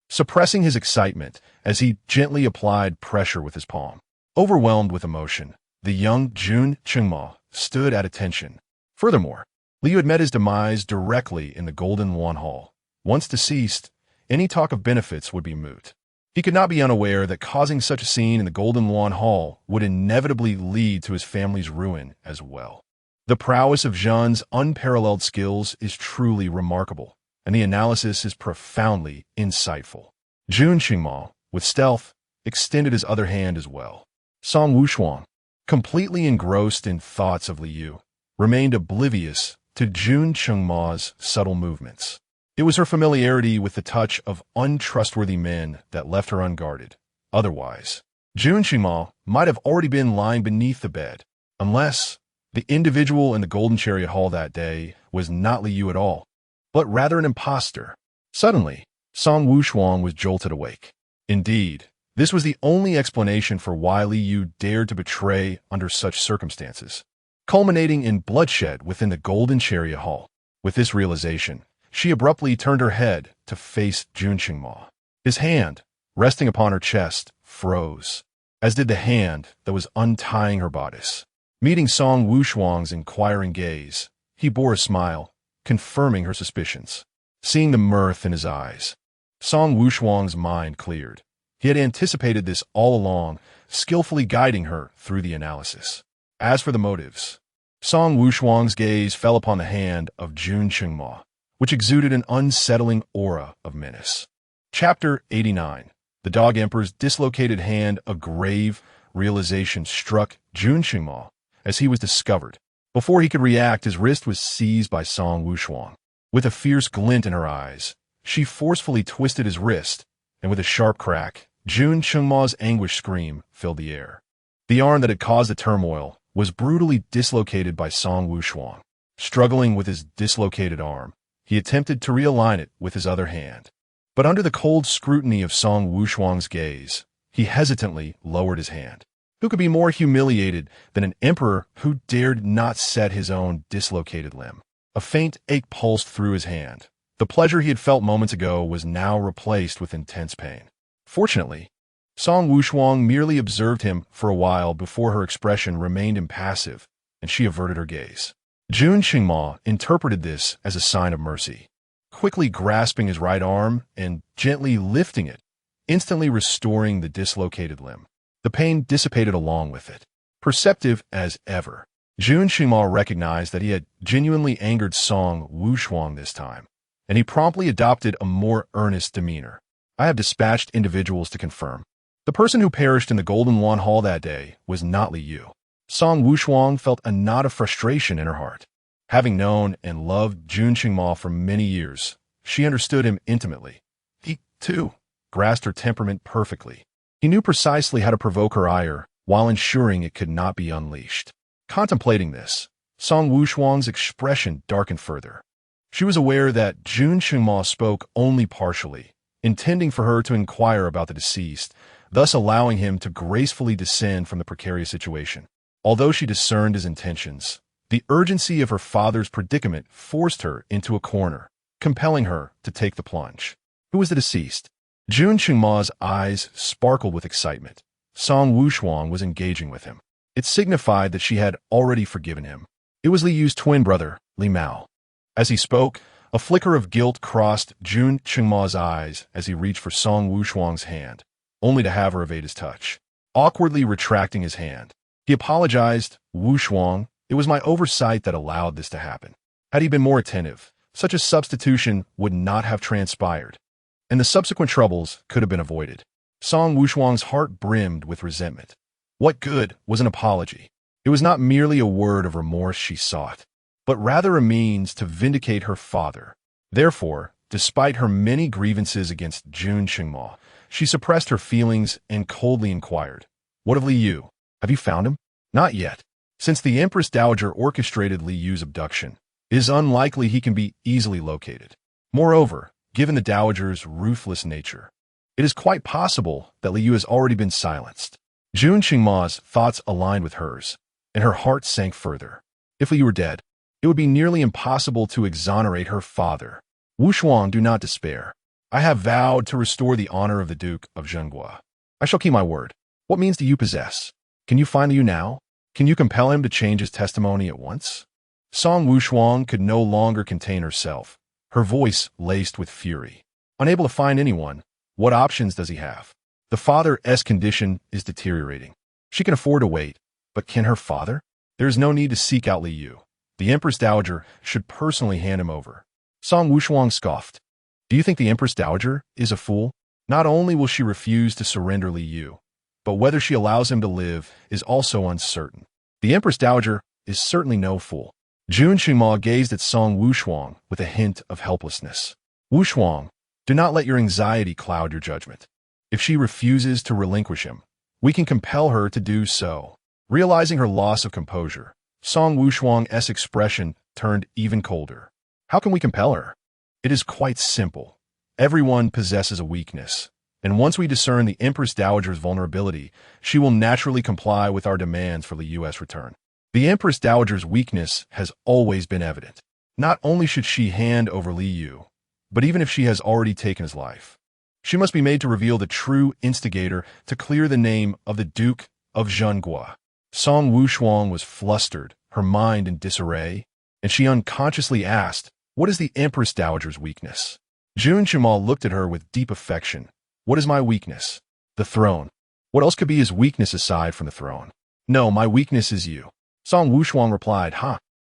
suppressing his excitement as he gently applied pressure with his palm. Overwhelmed with emotion, the young Jun Chengma stood at attention. Furthermore, Li had met his demise directly in the Golden Yuan Hall. Once deceased, any talk of benefits would be moot. He could not be unaware that causing such a scene in the Golden Yuan Hall would inevitably lead to his family's ruin as well. The prowess of Zhan's unparalleled skills is truly remarkable, and the analysis is profoundly insightful. Jun Chengma, with stealth, extended his other hand as well. Song Wushuang, completely engrossed in thoughts of Li Yu, remained oblivious to Jun Chengma's subtle movements. It was her familiarity with the touch of untrustworthy men that left her unguarded. Otherwise, Jun Chengma might have already been lying beneath the bed, unless the individual in the Golden Chariot Hall that day was not Li Yu at all, but rather an impostor. Suddenly, Song Wushuang was jolted awake. Indeed, this was the only explanation for why Li Yu dared to betray under such circumstances, culminating in bloodshed within the Golden Chariot Hall. With this realization, she abruptly turned her head to face Jun Chengma. His hand, resting upon her chest, froze, as did the hand that was untying her bodice. Meeting Song Wushuang's inquiring gaze, he bore a smile, confirming her suspicions. Seeing the mirth in his eyes, Song Wushuang's mind cleared. He had anticipated this all along, skillfully guiding her through the analysis. As for the motives, Song Wushuang's gaze fell upon the hand of Jun Chengma, which exuded an unsettling aura of menace. Chapter 89. The Dog Emperor's dislocated hand. A grave realization struck Jun Chengma as he was discovered. Before he could react, his wrist was seized by Song Wushuang. With a fierce glint in her eyes, she forcefully twisted his wrist, and with a sharp crack, Jun Chengma's anguished scream filled the air. The arm that had caused the turmoil was brutally dislocated by Song Wushuang. Struggling with his dislocated arm, he attempted to realign it with his other hand. But under the cold scrutiny of Song Wushuang's gaze, he hesitantly lowered his hand. Who could be more humiliated than an emperor who dared not set his own dislocated limb? A faint ache pulsed through his hand. The pleasure he had felt moments ago was now replaced with intense pain. Fortunately, Song Wushuang merely observed him for a while before her expression remained impassive, and she averted her gaze. Jun Qingma interpreted this as a sign of mercy. Quickly grasping his right arm and gently lifting it, instantly restoring the dislocated limb. The pain dissipated along with it. Perceptive as ever, Jun Qingma recognized that he had genuinely angered Song Wushuang this time, and he promptly adopted a more earnest demeanor. I have dispatched individuals to confirm. The person who perished in the Golden Wan Hall that day was not Li Yu. Song Wushuang felt a knot of frustration in her heart. Having known and loved Jun Qingma for many years, she understood him intimately. He, too, grasped her temperament perfectly. He knew precisely how to provoke her ire while ensuring it could not be unleashed. Contemplating this, Song Wushuang's expression darkened further. She was aware that Jun Qingma spoke only partially, intending for her to inquire about the deceased, thus allowing him to gracefully descend from the precarious situation. Although she discerned his intentions, the urgency of her father's predicament forced her into a corner, compelling her to take the plunge. Who was the deceased? Jun Qingma's eyes sparkled with excitement. Song Wushuang was engaging with him. It signified that she had already forgiven him. It was Li Yu's twin brother, Li Mao. As he spoke, a flicker of guilt crossed Jun Qingma's eyes as he reached for Song Wushuang's hand, only to have her evade his touch. Awkwardly retracting his hand, he apologized. Wushuang, it was my oversight that allowed this to happen. Had he been more attentive, such a substitution would not have transpired, and the subsequent troubles could have been avoided. Song Wushuang's heart brimmed with resentment. What good was an apology? It was not merely a word of remorse she sought, but rather a means to vindicate her father. Therefore, despite her many grievances against Jun Qingma, she suppressed her feelings and coldly inquired, "What of Li Yu? Have you found him?" "Not yet. Since the Empress Dowager orchestrated Li Yu's abduction, it is unlikely he can be easily located. Moreover, given the Dowager's ruthless nature, it is quite possible that Li Yu has already been silenced." Jun Qingma's thoughts aligned with hers, and her heart sank further. If Li Yu were dead, it would be nearly impossible to exonerate her father. Wushuang, do not despair. I have vowed to restore the honor of the Duke of Zhenghua. I shall keep my word. What means do you possess? Can you find Li Yu now? Can you compel him to change his testimony at once? Song Wushuang could no longer contain herself, her voice laced with fury. Unable to find anyone, what options does he have? The father's condition is deteriorating. She can afford to wait, but can her father? There is no need to seek out Li Yu. The Empress Dowager should personally hand him over. Song Wushuang scoffed. Do you think the Empress Dowager is a fool? Not only will she refuse to surrender Li Yu, but whether she allows him to live is also uncertain. The Empress Dowager is certainly no fool. Jun Qingma gazed at Song Wushuang with a hint of helplessness. Wushuang, do not let your anxiety cloud your judgment. If she refuses to relinquish him, we can compel her to do so. Realizing her loss of composure, Song Wushuang's expression turned even colder. How can we compel her? It is quite simple. Everyone possesses a weakness, and once we discern the Empress Dowager's vulnerability, she will naturally comply with our demands for the U.S. return. The Empress Dowager's weakness has always been evident. Not only should she hand over Li Yu, but even if she has already taken his life, she must be made to reveal the true instigator to clear the name of the Duke of Zhenghua. Song Wushuang was flustered, her mind in disarray, and she unconsciously asked, "What is the Empress Dowager's weakness?" Jun Qingma looked at her with deep affection. "What is my weakness?" "The throne." "What else could be his weakness aside from the throne?" "No, my weakness is you." Song Wushuang replied,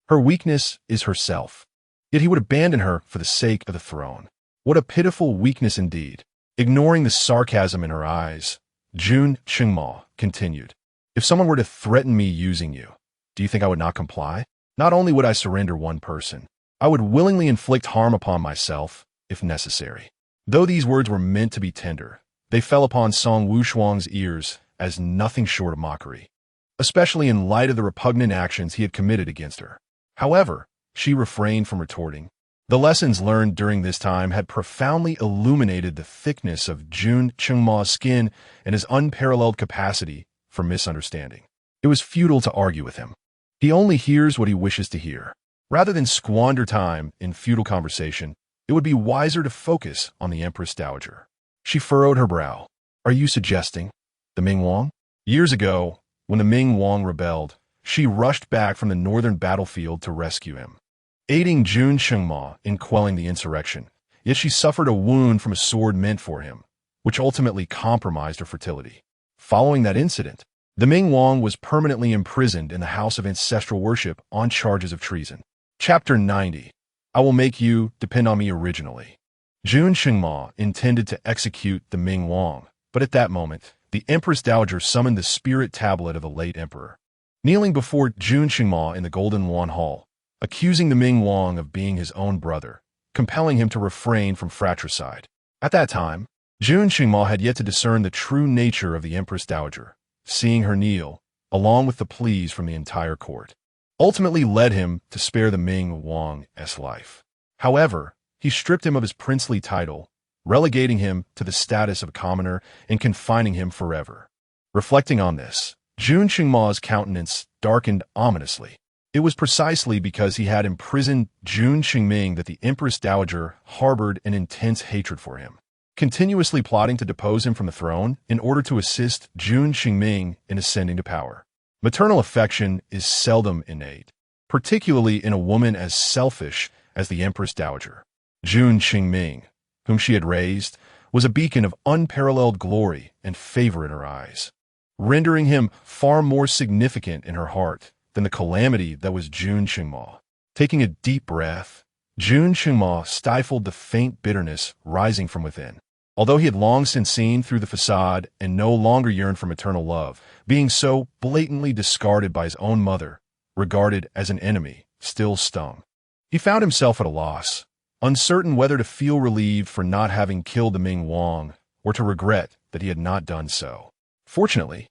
Her weakness is herself. Yet he would abandon her for the sake of the throne. What a pitiful weakness indeed. Ignoring the sarcasm in her eyes, Jun Qingma continued, "If someone were to threaten me using you, do you think I would not comply? Not only would I surrender one person, I would willingly inflict harm upon myself, if necessary." Though these words were meant to be tender, they fell upon Song Wushuang's ears as nothing short of mockery, especially in light of the repugnant actions he had committed against her. However, she refrained from retorting. The lessons learned during this time had profoundly illuminated the thickness of Jun Chengma's skin and his unparalleled capacity for misunderstanding. It was futile to argue with him. He only hears what he wishes to hear. Rather than squander time in futile conversation, it would be wiser to focus on the Empress Dowager. She furrowed her brow. Are you suggesting the Ming Wang? Years ago, when the Ming Wang rebelled, she rushed back from the northern battlefield to rescue him, aiding Jun Chengma in quelling the insurrection. Yet she suffered a wound from a sword meant for him, which ultimately compromised her fertility. Following that incident, the Ming Wang was permanently imprisoned in the House of Ancestral Worship on charges of treason. Chapter 90. I will make you depend on me originally. Jun Chengma intended to execute the Ming Wang, but at that moment, the Empress Dowager summoned the spirit tablet of the late emperor. Kneeling before Jun Chengma in the Golden Wan Hall, accusing the Ming Wang of being his own brother, compelling him to refrain from fratricide. At that time, Jun Chengma had yet to discern the true nature of the Empress Dowager. Seeing her kneel, along with the pleas from the entire court, ultimately led him to spare the Ming Wang's life. However, he stripped him of his princely title, relegating him to the status of a commoner and confining him forever. Reflecting on this, Jun Chengma's countenance darkened ominously. It was precisely because he had imprisoned Jun Chengming that the Empress Dowager harbored an intense hatred for him, continuously plotting to depose him from the throne in order to assist Jun Chengming in ascending to power. Maternal affection is seldom innate, particularly in a woman as selfish as the Empress Dowager. Jun Chengming, whom she had raised, was a beacon of unparalleled glory and favor in her eyes, rendering him far more significant in her heart than the calamity that was Jun Chengma. Taking a deep breath, Jun Chengma stifled the faint bitterness rising from within. Although he had long since seen through the facade and no longer yearned for maternal love, being so blatantly discarded by his own mother, regarded as an enemy, still stung. He found himself at a loss, uncertain whether to feel relieved for not having killed the Ming Wang or to regret that he had not done so. Fortunately,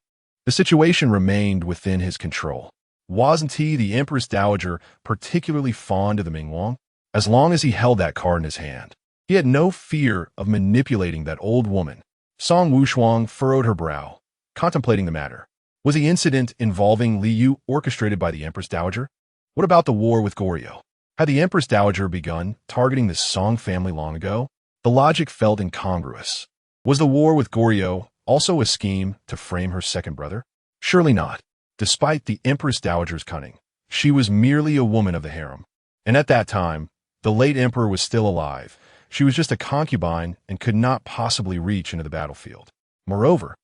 the situation remained within his control. Wasn't he, the Empress Dowager, particularly fond of the Ming Wang? As long as he held that card in his hand, he had no fear of manipulating that old woman. Song Wushuang furrowed her brow, contemplating the matter. Was the incident involving Li Yu orchestrated by the Empress Dowager? What about the war with Goryeo? Had the Empress Dowager begun targeting the Song family long ago? The logic felt incongruous. Was the war with Goryeo also a scheme to frame her second brother? Surely not. Despite the Empress Dowager's cunning, she was merely a woman of the harem. And at that time, the late emperor was still alive. She was just a concubine and could not possibly reach into the battlefield. Moreover,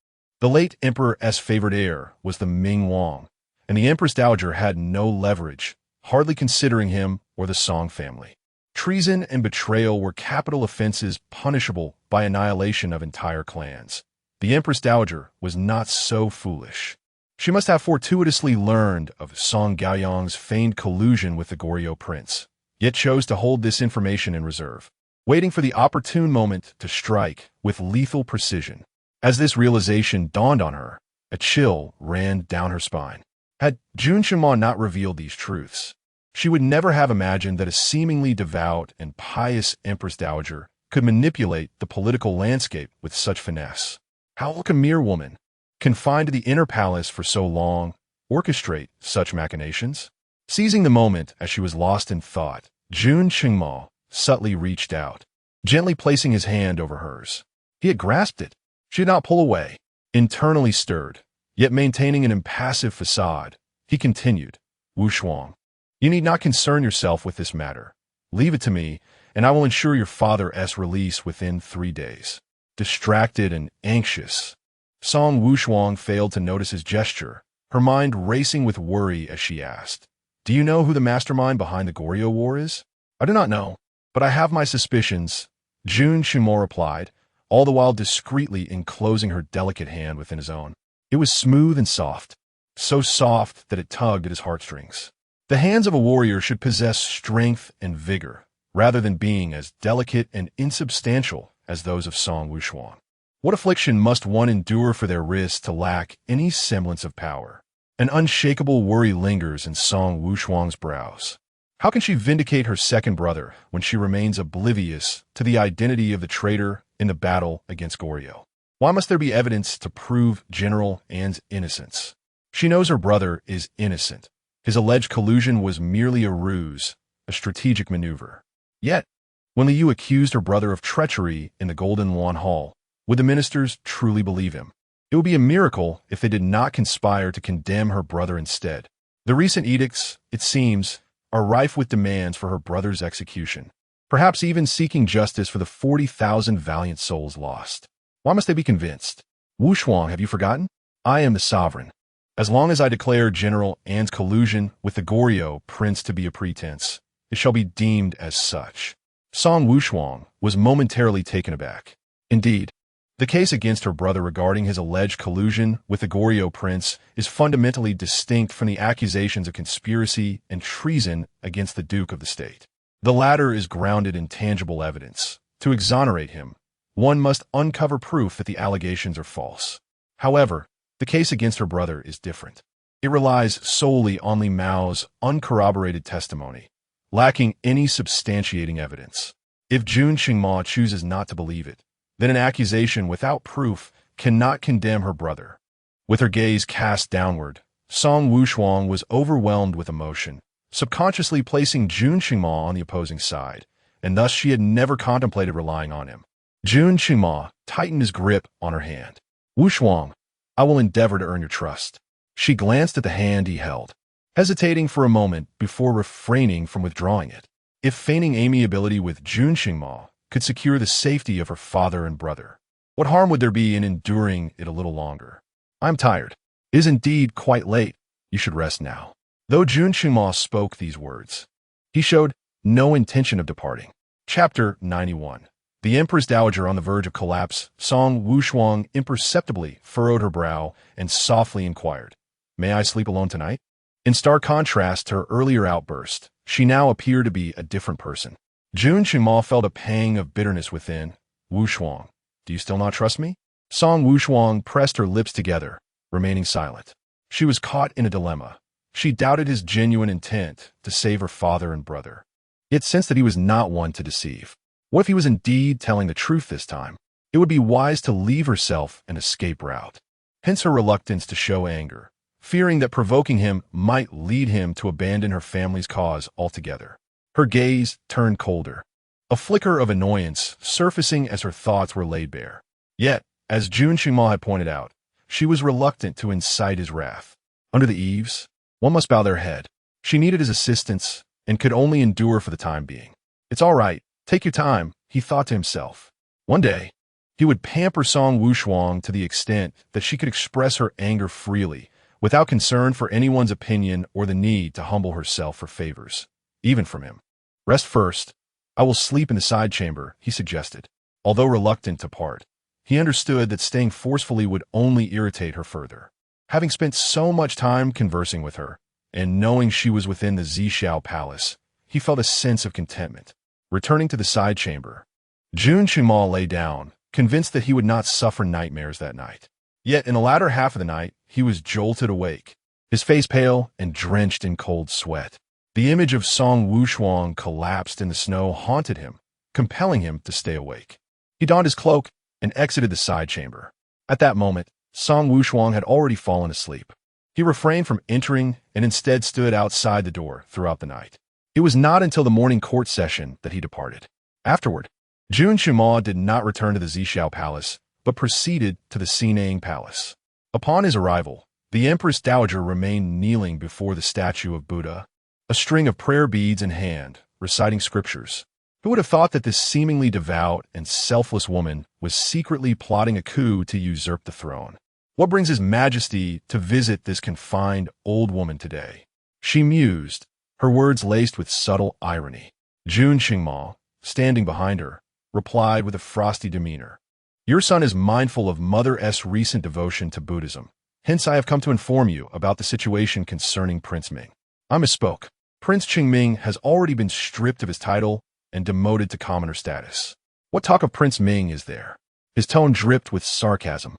the late emperor's favored heir was the Ming Wang, and the Empress Dowager had no leverage, hardly considering him or the Song family. Treason and betrayal were capital offenses punishable by annihilation of entire clans. The Empress Dowager was not so foolish. She must have fortuitously learned of Song Gaoyang's feigned collusion with the Goryeo prince, yet chose to hold this information in reserve, waiting for the opportune moment to strike with lethal precision. As this realization dawned on her, a chill ran down her spine. Had Jun Chengma not revealed these truths, she would never have imagined that a seemingly devout and pious Empress Dowager could manipulate the political landscape with such finesse. How can a mere woman, confined to the inner palace for so long, orchestrate such machinations? Seizing the moment as she was lost in thought, Jun Chengma subtly reached out, gently placing his hand over hers. He had grasped it. She did not pull away. Internally stirred, yet maintaining an impassive facade, he continued, Wushuang, you need not concern yourself with this matter. Leave it to me, and I will ensure your father's release within 3 days. Distracted and anxious, Song Wushuang failed to notice his gesture, her mind racing with worry as she asked, do you know who the mastermind behind the Goryeo War is? I do not know, but I have my suspicions, Jun Chengma replied, all the while discreetly enclosing her delicate hand within his own. It was smooth and soft, so soft that it tugged at his heartstrings. The hands of a warrior should possess strength and vigor, rather than being as delicate and insubstantial as those of Song Wushuang. What affliction must one endure for their wrists to lack any semblance of power? An unshakable worry lingers in Song Wushuang's brows. How can she vindicate her second brother when she remains oblivious to the identity of the traitor in the battle against Goryeo? Why must there be evidence to prove General Anne's innocence? She knows her brother is innocent. His alleged collusion was merely a ruse, a strategic maneuver. Yet, when Liu accused her brother of treachery in the Golden Lawn Hall, would the ministers truly believe him? It would be a miracle if they did not conspire to condemn her brother instead. The recent edicts, it seems, are rife with demands for her brother's execution, perhaps even seeking justice for the 40,000 valiant souls lost. Why must they be convinced? Wushuang, have you forgotten? I am the sovereign. As long as I declare General Anne's collusion with the Goryeo prince to be a pretense, it shall be deemed as such. Song Wushuang was momentarily taken aback. Indeed, the case against her brother regarding his alleged collusion with the Goryeo prince is fundamentally distinct from the accusations of conspiracy and treason against the Duke of the state. The latter is grounded in tangible evidence. To exonerate him, one must uncover proof that the allegations are false. However, the case against her brother is different. It relies solely on Li Mao's uncorroborated testimony, lacking any substantiating evidence. If Jun Qingma chooses not to believe it, then an accusation without proof cannot condemn her brother. With her gaze cast downward, Song Wushuang was overwhelmed with emotion, subconsciously placing Jun Qingma on the opposing side, and thus she had never contemplated relying on him. Jun Qingma tightened his grip on her hand. Wushuang, I will endeavor to earn your trust. She glanced at the hand he held, hesitating for a moment before refraining from withdrawing it. If feigning amiability with Jun Qingma could secure the safety of her father and brother, what harm would there be in enduring it a little longer? I'm tired. It is indeed quite late. You should rest now. Though Jun Qingma spoke these words, he showed no intention of departing. Chapter 91. The Empress Dowager on the verge of collapse, Song Wushuang imperceptibly furrowed her brow and softly inquired, "May I sleep alone tonight?" In stark contrast to her earlier outburst, she now appeared to be a different person. Jun Qingma felt a pang of bitterness within. Wushuang, do you still not trust me? Song Wushuang pressed her lips together, remaining silent. She was caught in a dilemma. She doubted his genuine intent to save her father and brother, yet sensed that he was not one to deceive. What if he was indeed telling the truth this time? It would be wise to leave herself an escape route. Hence her reluctance to show anger, fearing that provoking him might lead him to abandon her family's cause altogether. Her gaze turned colder, a flicker of annoyance surfacing as her thoughts were laid bare. Yet, as Jun Qingma had pointed out, she was reluctant to incite his wrath. Under the eaves, one must bow their head. She needed his assistance and could only endure for the time being. It's all right. Take your time, he thought to himself. One day, he would pamper Song Wushuang to the extent that she could express her anger freely, without concern for anyone's opinion or the need to humble herself for favors, even from him. Rest first. I will sleep in the side chamber, he suggested. Although reluctant to part, he understood that staying forcefully would only irritate her further. Having spent so much time conversing with her, and knowing she was within the Zhixiao palace, he felt a sense of contentment. Returning to the side chamber, Jun Qingma lay down, convinced that he would not suffer nightmares that night. Yet in the latter half of the night, he was jolted awake, his face pale and drenched in cold sweat. The image of Song Wushuang collapsed in the snow haunted him, compelling him to stay awake. He donned his cloak and exited the side chamber. At that moment, Song Wushuang had already fallen asleep. He refrained from entering and instead stood outside the door throughout the night. It was not until the morning court session that he departed. Afterward, Jun Qingma did not return to the Zhixiao Palace, but proceeded to the Xinang Palace. Upon his arrival, the Empress Dowager remained kneeling before the statue of Buddha, a string of prayer beads in hand, reciting scriptures. Who would have thought that this seemingly devout and selfless woman was secretly plotting a coup to usurp the throne? What brings His Majesty to visit this confined old woman today? She mused, her words laced with subtle irony. Jun Qingma, standing behind her, replied with a frosty demeanor. Your son is mindful of Mother S' recent devotion to Buddhism. Hence I have come to inform you about the situation concerning Prince Ming. I misspoke. Prince Qingming has already been stripped of his title and demoted to commoner status. What talk of Prince Ming is there? His tone dripped with sarcasm.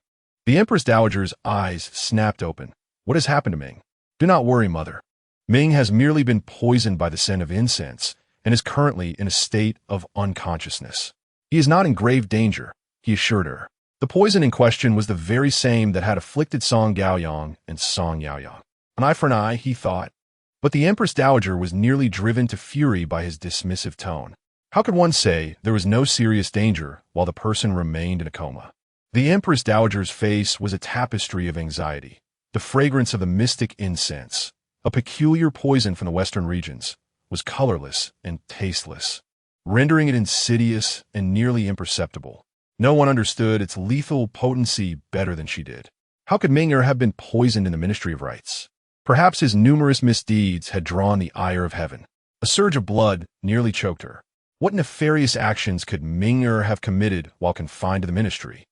The Empress Dowager's eyes snapped open. What has happened to Ming? Do not worry, mother. Ming has merely been poisoned by the scent of incense and is currently in a state of unconsciousness. He is not in grave danger, he assured her. The poison in question was the very same that had afflicted Song Gaoyang and Song Yaoyang. An eye for an eye, he thought. But the Empress Dowager was nearly driven to fury by his dismissive tone. How could one say there was no serious danger while the person remained in a coma? The Empress Dowager's face was a tapestry of anxiety. The fragrance of the mystic incense, a peculiar poison from the western regions, was colorless and tasteless, rendering it insidious and nearly imperceptible. No one understood its lethal potency better than she did. How could Ming have been poisoned in the Ministry of Rites? Perhaps his numerous misdeeds had drawn the ire of heaven. A surge of blood nearly choked her. What nefarious actions could Ming have committed while confined to the ministry?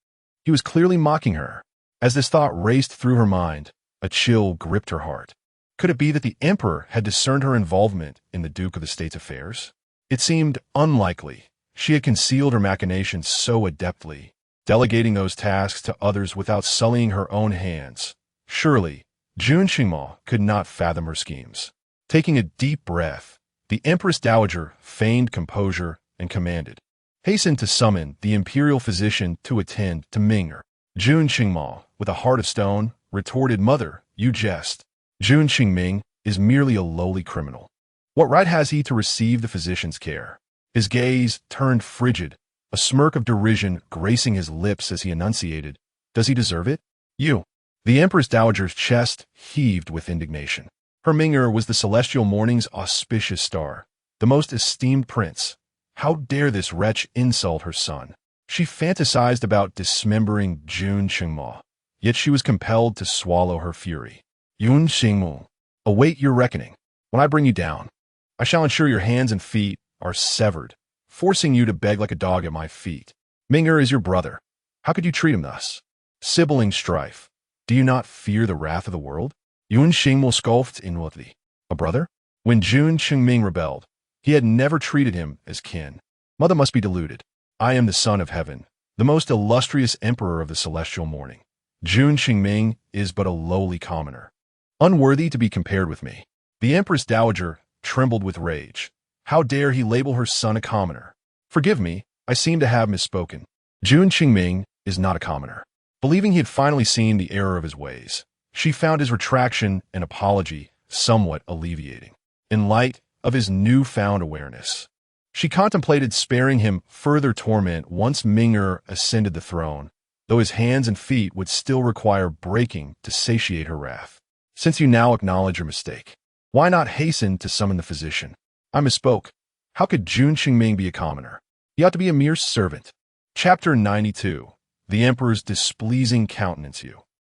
He was clearly mocking her. As this thought raced through her mind, a chill gripped her heart. Could it be that the emperor had discerned her involvement in the Duke of the State's affairs? It seemed unlikely. She had concealed her machinations so adeptly, delegating those tasks to others without sullying her own hands. Surely, Jun Qingmao could not fathom her schemes. Taking a deep breath, the Empress Dowager feigned composure and commanded, "Hasten to summon the imperial physician to attend to Ming'er." Jun Qingmao, with a heart of stone, retorted, "Mother, you jest. Jun Qingming is merely a lowly criminal. What right has he to receive the physician's care?" His gaze turned frigid, a smirk of derision gracing his lips as he enunciated, "Does he deserve it? You." The Empress Dowager's chest heaved with indignation. Her Ming'er was the celestial morning's auspicious star, the most esteemed prince. How dare this wretch insult her son? She fantasized about dismembering Jun Qingmao, yet she was compelled to swallow her fury. "Yun Xingmu, await your reckoning. When I bring you down, I shall ensure your hands and feet are severed, forcing you to beg like a dog at my feet. Ming'er is your brother. How could you treat him thus? Sibling strife. Do you not fear the wrath of the world?" Yun Xingmu scoffed inwardly. A brother? When Jun Qingming rebelled, he had never treated him as kin. Mother must be deluded. I am the son of heaven, the most illustrious emperor of the celestial morning. Jun Qingming is but a lowly commoner, unworthy to be compared with me. The Empress Dowager trembled with rage. How dare he label her son a commoner? Forgive me, I seem to have misspoken. Jun Qingming is not a commoner. Believing he had finally seen the error of his ways, she found his retraction and apology somewhat alleviating. In light of his newfound awareness, she contemplated sparing him further torment once Ming'er ascended the throne, though his hands and feet would still require breaking to satiate her wrath. Since you now acknowledge your mistake, why not hasten to summon the physician? I misspoke. How could Jun Qingming be a commoner? He ought to be a mere servant. Chapter 92. The Emperor's Displeasing Countenance.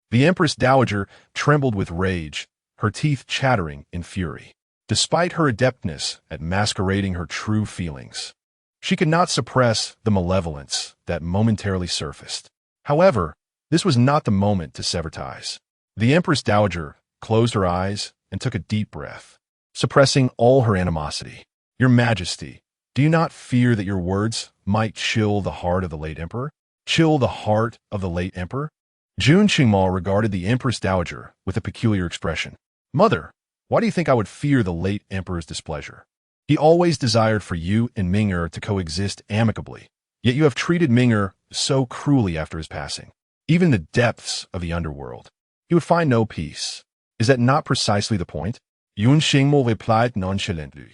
The Empress Dowager trembled with rage, her teeth chattering in fury. Despite her adeptness at masquerading her true feelings, she could not suppress the malevolence that momentarily surfaced. However, this was not the moment to sever ties. The Empress Dowager closed her eyes and took a deep breath, suppressing all her animosity. "Your Majesty, do you not fear that your words might chill the heart of the late emperor? Chill the heart of the late emperor?" Jun Qingmao regarded the Empress Dowager with a peculiar expression. "Mother, why do you think I would fear the late emperor's displeasure? He always desired for you and Ming'er to coexist amicably, yet you have treated Ming'er so cruelly after his passing. Even in the depths of the underworld, he would find no peace. Is that not precisely the point?" Yun Xingmo replied nonchalantly.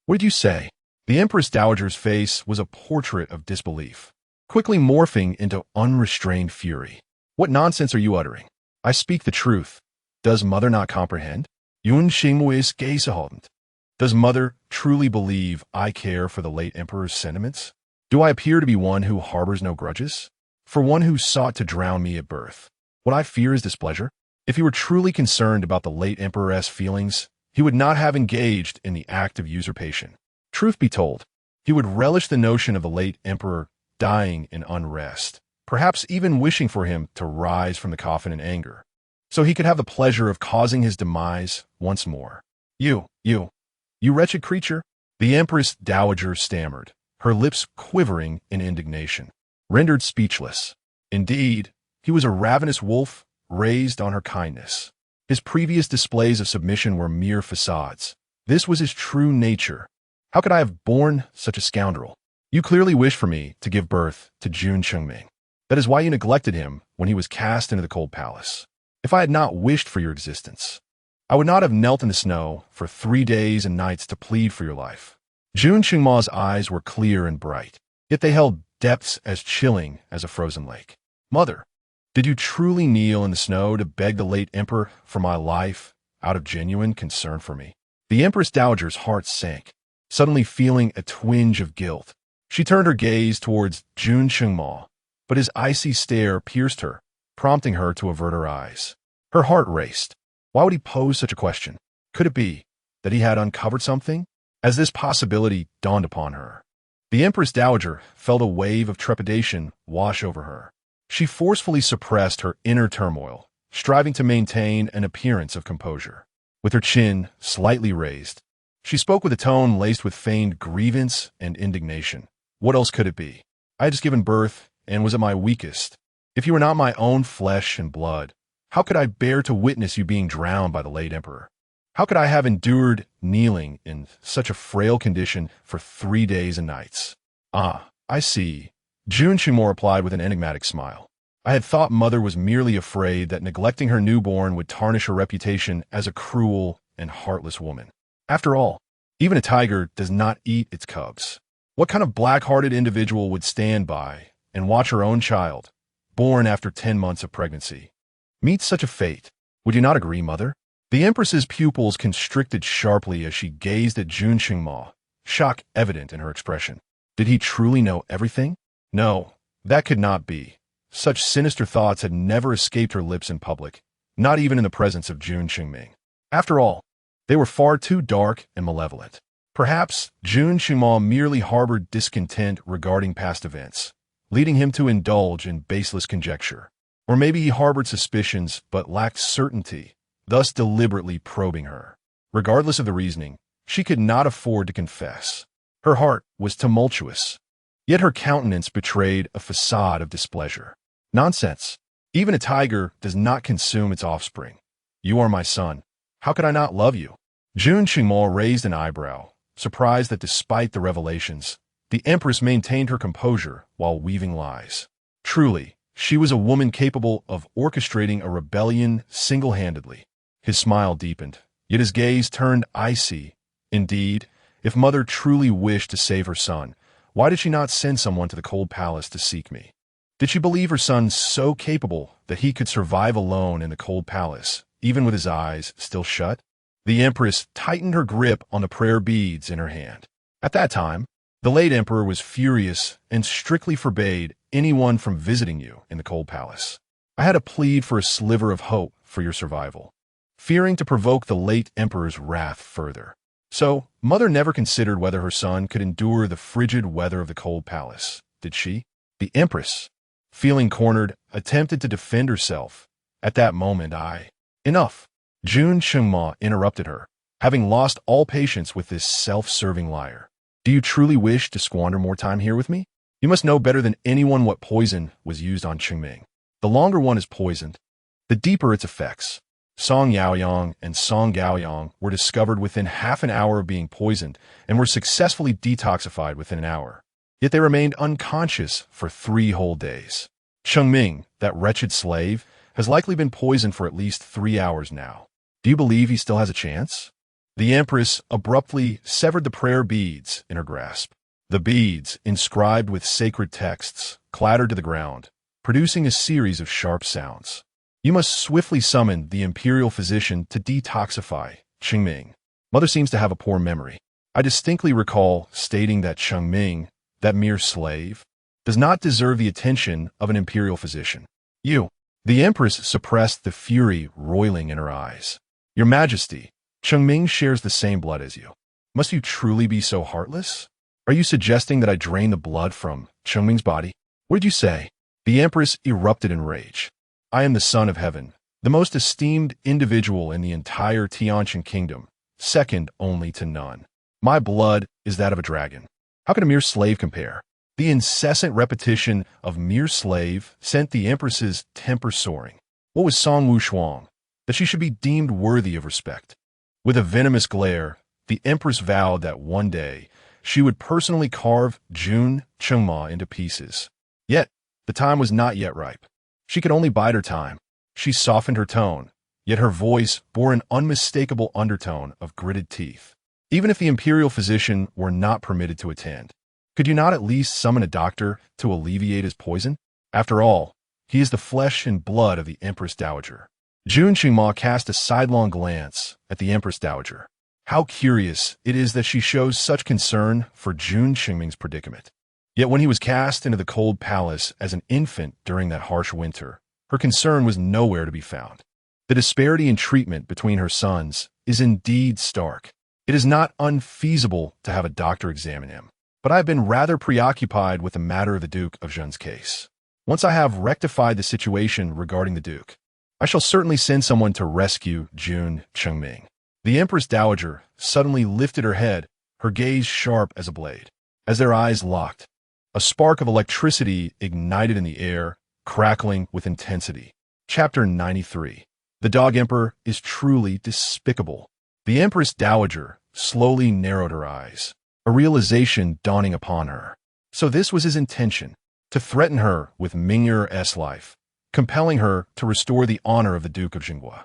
"What did you say?" The Empress Dowager's face was a portrait of disbelief, quickly morphing into unrestrained fury. "What nonsense are you uttering? I speak the truth. Does mother not comprehend? Yun Xingmo is geisehaldend. Does mother truly believe I care for the late emperor's sentiments? Do I appear to be one who harbors no grudges? For one who sought to drown me at birth, what I fear is displeasure? If he were truly concerned about the late emperor's feelings, he would not have engaged in the act of usurpation. Truth be told, he would relish the notion of the late emperor dying in unrest, perhaps even wishing for him to rise from the coffin in anger, so he could have the pleasure of causing his demise once more. You wretched creature," the Empress Dowager stammered, her lips quivering in indignation, rendered speechless. Indeed, he was a ravenous wolf raised on her kindness. His previous displays of submission were mere facades. This was his true nature. How could I have borne such a scoundrel? You clearly wish for me to give birth to Jun Chengming. That is why you neglected him when he was cast into the cold palace. If I had not wished for your existence, I would not have knelt in the snow for 3 days and nights to plead for your life. Jun Qingma's eyes were clear and bright, yet they held depths as chilling as a frozen lake. Mother, did you truly kneel in the snow to beg the late emperor for my life out of genuine concern for me? The Empress Dowager's heart sank, suddenly feeling a twinge of guilt. She turned her gaze towards Jun Qingma, but his icy stare pierced her, prompting her to avert her eyes. Her heart raced. Why would he pose such a question? Could it be that he had uncovered something? As this possibility dawned upon her, the Empress Dowager felt a wave of trepidation wash over her. She forcefully suppressed her inner turmoil, striving to maintain an appearance of composure. With her chin slightly raised, she spoke with a tone laced with feigned grievance and indignation. What else could it be? I had just given birth and was at my weakest. If you were not my own flesh and blood, how could I bear to witness you being drowned by the late emperor? How could I have endured kneeling in such a frail condition for 3 days and nights? Ah, I see. Jun Qingmo replied with an enigmatic smile. I had thought Mother was merely afraid that neglecting her newborn would tarnish her reputation as a cruel and heartless woman. After all, even a tiger does not eat its cubs. What kind of black-hearted individual would stand by and watch her own child, born after 10 months of pregnancy, meet such a fate? Would you not agree, Mother? The Empress's pupils constricted sharply as she gazed at Jun Qingma, shock evident in her expression. Did he truly know everything? No, that could not be. Such sinister thoughts had never escaped her lips in public, not even in the presence of Jun Qingming. After all, they were far too dark and malevolent. Perhaps Jun Qingma merely harbored discontent regarding past events, leading him to indulge in baseless conjecture. Or maybe he harbored suspicions but lacked certainty, thus deliberately probing her. Regardless of the reasoning, she could not afford to confess. Her heart was tumultuous, yet her countenance betrayed a facade of displeasure. Nonsense. Even a tiger does not consume its offspring. You are my son. How could I not love you? Jun Qingmo raised an eyebrow, surprised that despite the revelations, the Empress maintained her composure while weaving lies. Truly, she was a woman capable of orchestrating a rebellion single-handedly. His smile deepened, yet his gaze turned icy. Indeed, if Mother truly wished to save her son, why did she not send someone to the cold palace to seek me? Did she believe her son so capable that he could survive alone in the cold palace, even with his eyes still shut? The Empress tightened her grip on the prayer beads in her hand. At that time, the late emperor was furious and strictly forbade anyone from visiting you in the cold palace. I had a plead for a sliver of hope for your survival, fearing to provoke the late emperor's wrath further. So, Mother never considered whether her son could endure the frigid weather of the cold palace, did she? The Empress, feeling cornered, attempted to defend herself. At that moment, Enough! Jun Qingma interrupted her, having lost all patience with this self-serving liar. Do you truly wish to squander more time here with me? You must know better than anyone what poison was used on Qingming. The longer one is poisoned, the deeper its effects. Song Yaoyang and Song Gaoyang were discovered within half an hour of being poisoned and were successfully detoxified within an hour. Yet they remained unconscious for 3 whole days. Chengming, that wretched slave, has likely been poisoned for at least 3 hours now. Do you believe he still has a chance? The Empress abruptly severed the prayer beads in her grasp. The beads, inscribed with sacred texts, clattered to the ground, producing a series of sharp sounds. You must swiftly summon the imperial physician to detoxify Qingming. Mother seems to have a poor memory. I distinctly recall stating that Chengming, that mere slave, does not deserve the attention of an imperial physician. You. The Empress suppressed the fury roiling in her eyes. Your Majesty, Chengming shares the same blood as you. Must you truly be so heartless? Are you suggesting that I drain the blood from Chengming's body? What did you say? The Empress erupted in rage. I am the son of heaven, the most esteemed individual in the entire Tianqian kingdom, second only to none. My blood is that of a dragon. How can a mere slave compare? The incessant repetition of mere slave sent the Empress's temper soaring. What was Song Wushuang, that she should be deemed worthy of respect. With a venomous glare, the empress vowed that one day she would personally carve Jun Chengma into pieces. Yet, the time was not yet ripe. She could only bide her time. She softened her tone, yet her voice bore an unmistakable undertone of gritted teeth. Even if the imperial physician were not permitted to attend, could you not at least summon a doctor to alleviate his poison? After all, he is the flesh and blood of the Empress Dowager. Jun Qingma cast a sidelong glance at the Empress Dowager. How curious it is that she shows such concern for Jun Qingming's predicament. Yet when he was cast into the cold palace as an infant during that harsh winter, her concern was nowhere to be found. The disparity in treatment between her sons is indeed stark. It is not unfeasible to have a doctor examine him, but I have been rather preoccupied with the matter of the Duke of Zhen's case. Once I have rectified the situation regarding the Duke, I shall certainly send someone to rescue Jun Chengming. The Empress Dowager suddenly lifted her head, her gaze sharp as a blade. As their eyes locked, a spark of electricity ignited in the air, crackling with intensity. Chapter 93. The Dog Emperor is truly despicable. The Empress Dowager slowly narrowed her eyes, a realization dawning upon her. So this was his intention, to threaten her with Ming'er's life, compelling her to restore the honor of the Duke of Jinghua.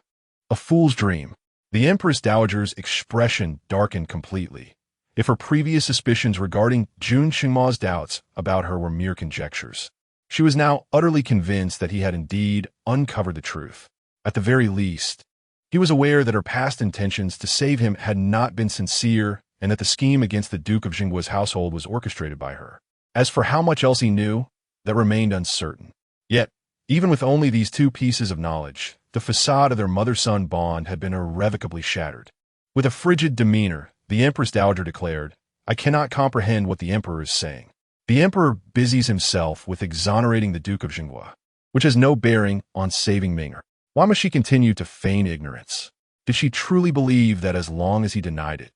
A fool's dream. The Empress Dowager's expression darkened completely. If her previous suspicions regarding Jun Qingma's doubts about her were mere conjectures, she was now utterly convinced that he had indeed uncovered the truth. At the very least, he was aware that her past intentions to save him had not been sincere and that the scheme against the Duke of Jinghua's household was orchestrated by her. As for how much else he knew, that remained uncertain. Yet, even with only these two pieces of knowledge, the facade of their mother-son bond had been irrevocably shattered. With a frigid demeanor, the Empress Dowager declared, "I cannot comprehend what the Emperor is saying. The Emperor busies himself with exonerating the Duke of Jinghua, which has no bearing on saving Ming'er. Why must she continue to feign ignorance? Did she truly believe that as long as he denied it,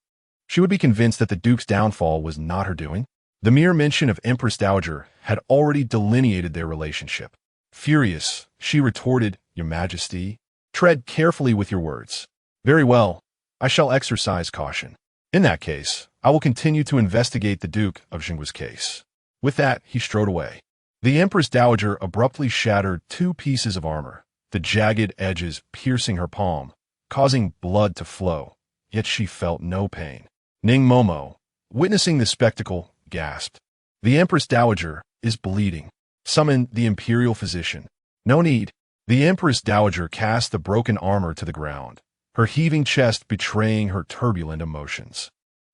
she would be convinced that the Duke's downfall was not her doing?" The mere mention of Empress Dowager had already delineated their relationship. Furious, she retorted, "Your Majesty, tread carefully with your words." "Very well, I shall exercise caution. In that case, I will continue to investigate the Duke of Jinghua's case." With that, he strode away. The Empress Dowager abruptly shattered two pieces of armor, the jagged edges piercing her palm, causing blood to flow, yet she felt no pain. Ning Momo, witnessing the spectacle, gasped. "The Empress Dowager is bleeding. Summon the imperial physician." "No need." The Empress Dowager cast the broken armor to the ground, her heaving chest betraying her turbulent emotions.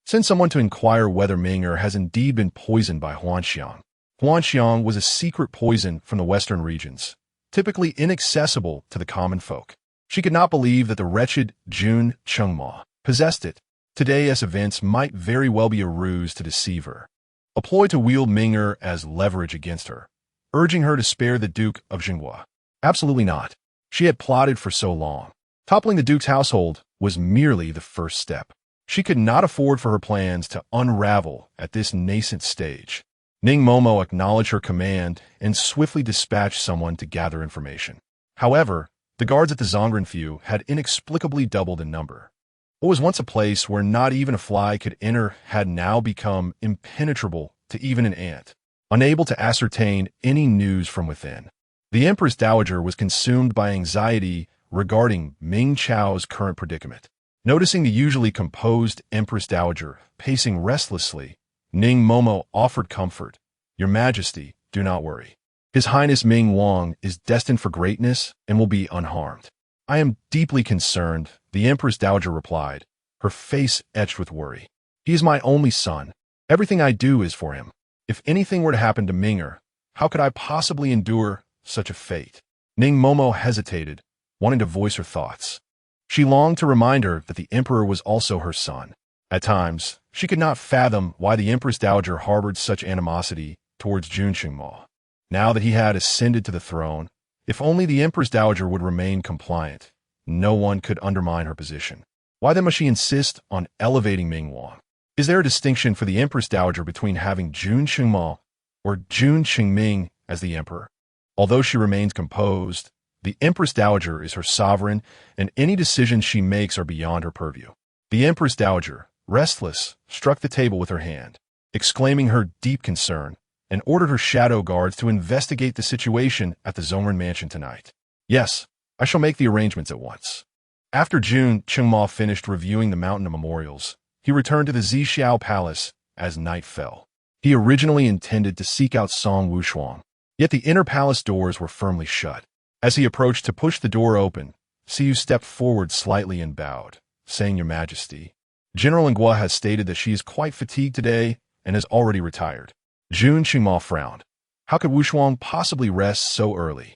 "Send someone to inquire whether Ming'er has indeed been poisoned by Huanxiang." Huanxiang was a secret poison from the western regions, typically inaccessible to the common folk. She could not believe that the wretched Jun Chengma possessed it. Today's events might very well be a ruse to deceive her, a ploy to wield Ming'er as leverage against her, urging her to spare the Duke of Jinghua. Absolutely not. She had plotted for so long. Toppling the Duke's household was merely the first step. She could not afford for her plans to unravel at this nascent stage. Ning Momo acknowledged her command and swiftly dispatched someone to gather information. However, the guards at the Zhongrenfew had inexplicably doubled in number. What was once a place where not even a fly could enter had now become impenetrable to even an ant, unable to ascertain any news from within. The Empress Dowager was consumed by anxiety regarding Ming Chao's current predicament. Noticing the usually composed Empress Dowager pacing restlessly, Ning Momo offered comfort. "Your Majesty, do not worry. His Highness Ming Wang is destined for greatness and will be unharmed." "I am deeply concerned," the Empress Dowager replied, her face etched with worry. "He is my only son. Everything I do is for him. If anything were to happen to Ming'er, how could I possibly endure such a fate?" Ning Momo hesitated, wanting to voice her thoughts. She longed to remind her that the Emperor was also her son. At times, she could not fathom why the Empress Dowager harbored such animosity towards Jun Qingma. Now that he had ascended to the throne, if only the Empress Dowager would remain compliant, no one could undermine her position. Why then must she insist on elevating Ming Wang? Is there a distinction for the Empress Dowager between having Jun Qingma or Jun Qingming as the Emperor? Although she remains composed, The Empress Dowager is her sovereign, and any decisions she makes are beyond her purview. The Empress Dowager, restless, struck the table with her hand, exclaiming her deep concern, and ordered her shadow guards to investigate the situation at the Zhongren mansion tonight. Yes, I shall make the arrangements at once. After Jun Chengma finished reviewing the Mountain of Memorials, he returned to the Zixiao Palace as night fell. He originally intended to seek out Song Wushuang, yet the inner palace doors were firmly shut. As he approached to push the door open, Siyu stepped forward slightly and bowed, saying, "Your Majesty, General Ngua has stated that she is quite fatigued today and has already retired." Jun Qingma frowned. How could Wushuang possibly rest so early?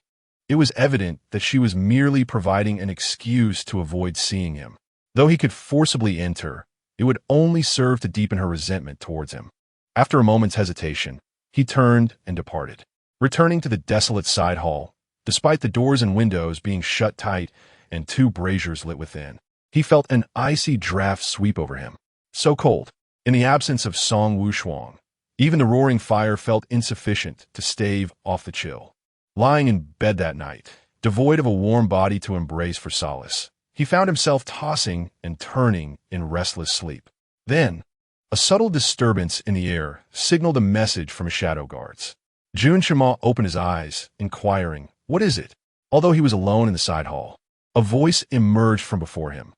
It was evident that she was merely providing an excuse to avoid seeing him. Though he could forcibly enter, it would only serve to deepen her resentment towards him. After a moment's hesitation, he turned and departed. Returning to the desolate side hall, despite the doors and windows being shut tight and 2 braziers lit within, he felt an icy draft sweep over him. So cold. In the absence of Song Wushuang, even the roaring fire felt insufficient to stave off the chill. Lying in bed that night, devoid of a warm body to embrace for solace, he found himself tossing and turning in restless sleep. Then, a subtle disturbance in the air signaled a message from his shadow guards. Jun Shima opened his eyes, inquiring, "What is it?" Although he was alone in the side hall, a voice emerged from before him.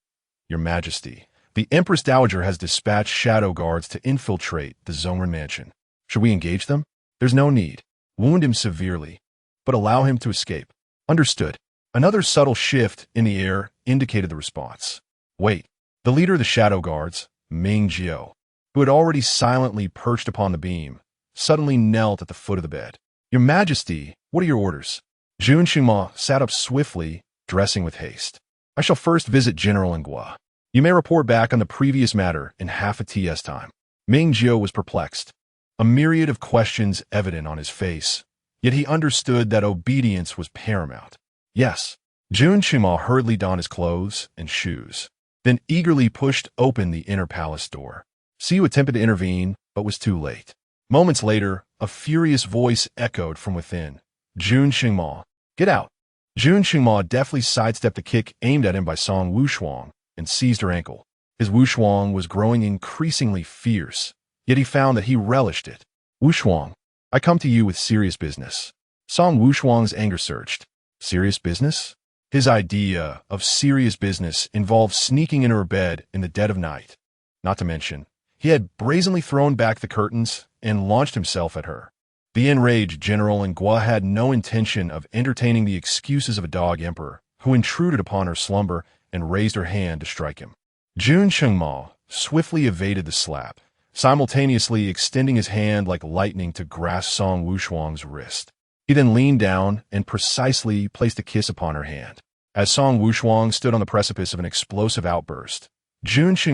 "Your Majesty, the Empress Dowager has dispatched shadow guards to infiltrate the Zhongren mansion. Should we engage them? There's no need. Wound him severely, but allow him to escape." Understood. Another subtle shift in the air indicated the response. Wait. The leader of the shadow guards, Ming Jiao, who had already silently perched upon the beam, suddenly knelt at the foot of the bed. "Your Majesty, what are your orders?" Jun Qingma sat up swiftly, dressing with haste. "I shall first visit General Ngua. You may report back on the previous matter in half a TS time." Ming Jiao was perplexed, a myriad of questions evident on his face, yet he understood that obedience was paramount. "Yes." Jun Qingma hurriedly donned his clothes and shoes, then eagerly pushed open the inner palace door. Siyu attempted to intervene, but was too late. Moments later, a furious voice echoed from within. "Jun Qingma, get out!" Jun Qingma deftly sidestepped the kick aimed at him by Song Wushuang and seized her ankle. His Wushuang was growing increasingly fierce, yet he found that he relished it. "Wushuang, I come to you with serious business." Song Wushuang's anger surged. Serious business? His idea of serious business involved sneaking into her bed in the dead of night. Not to mention, he had brazenly thrown back the curtains and launched himself at her. The enraged General Ngua had no intention of entertaining the excuses of a dog emperor who intruded upon her slumber and raised her hand to strike him. Jun Chengma swiftly evaded the slap, simultaneously extending his hand like lightning to grasp Song Wushuang's wrist. He then leaned down and precisely placed a kiss upon her hand. As Song Wushuang stood on the precipice of an explosive outburst, Jun Cheng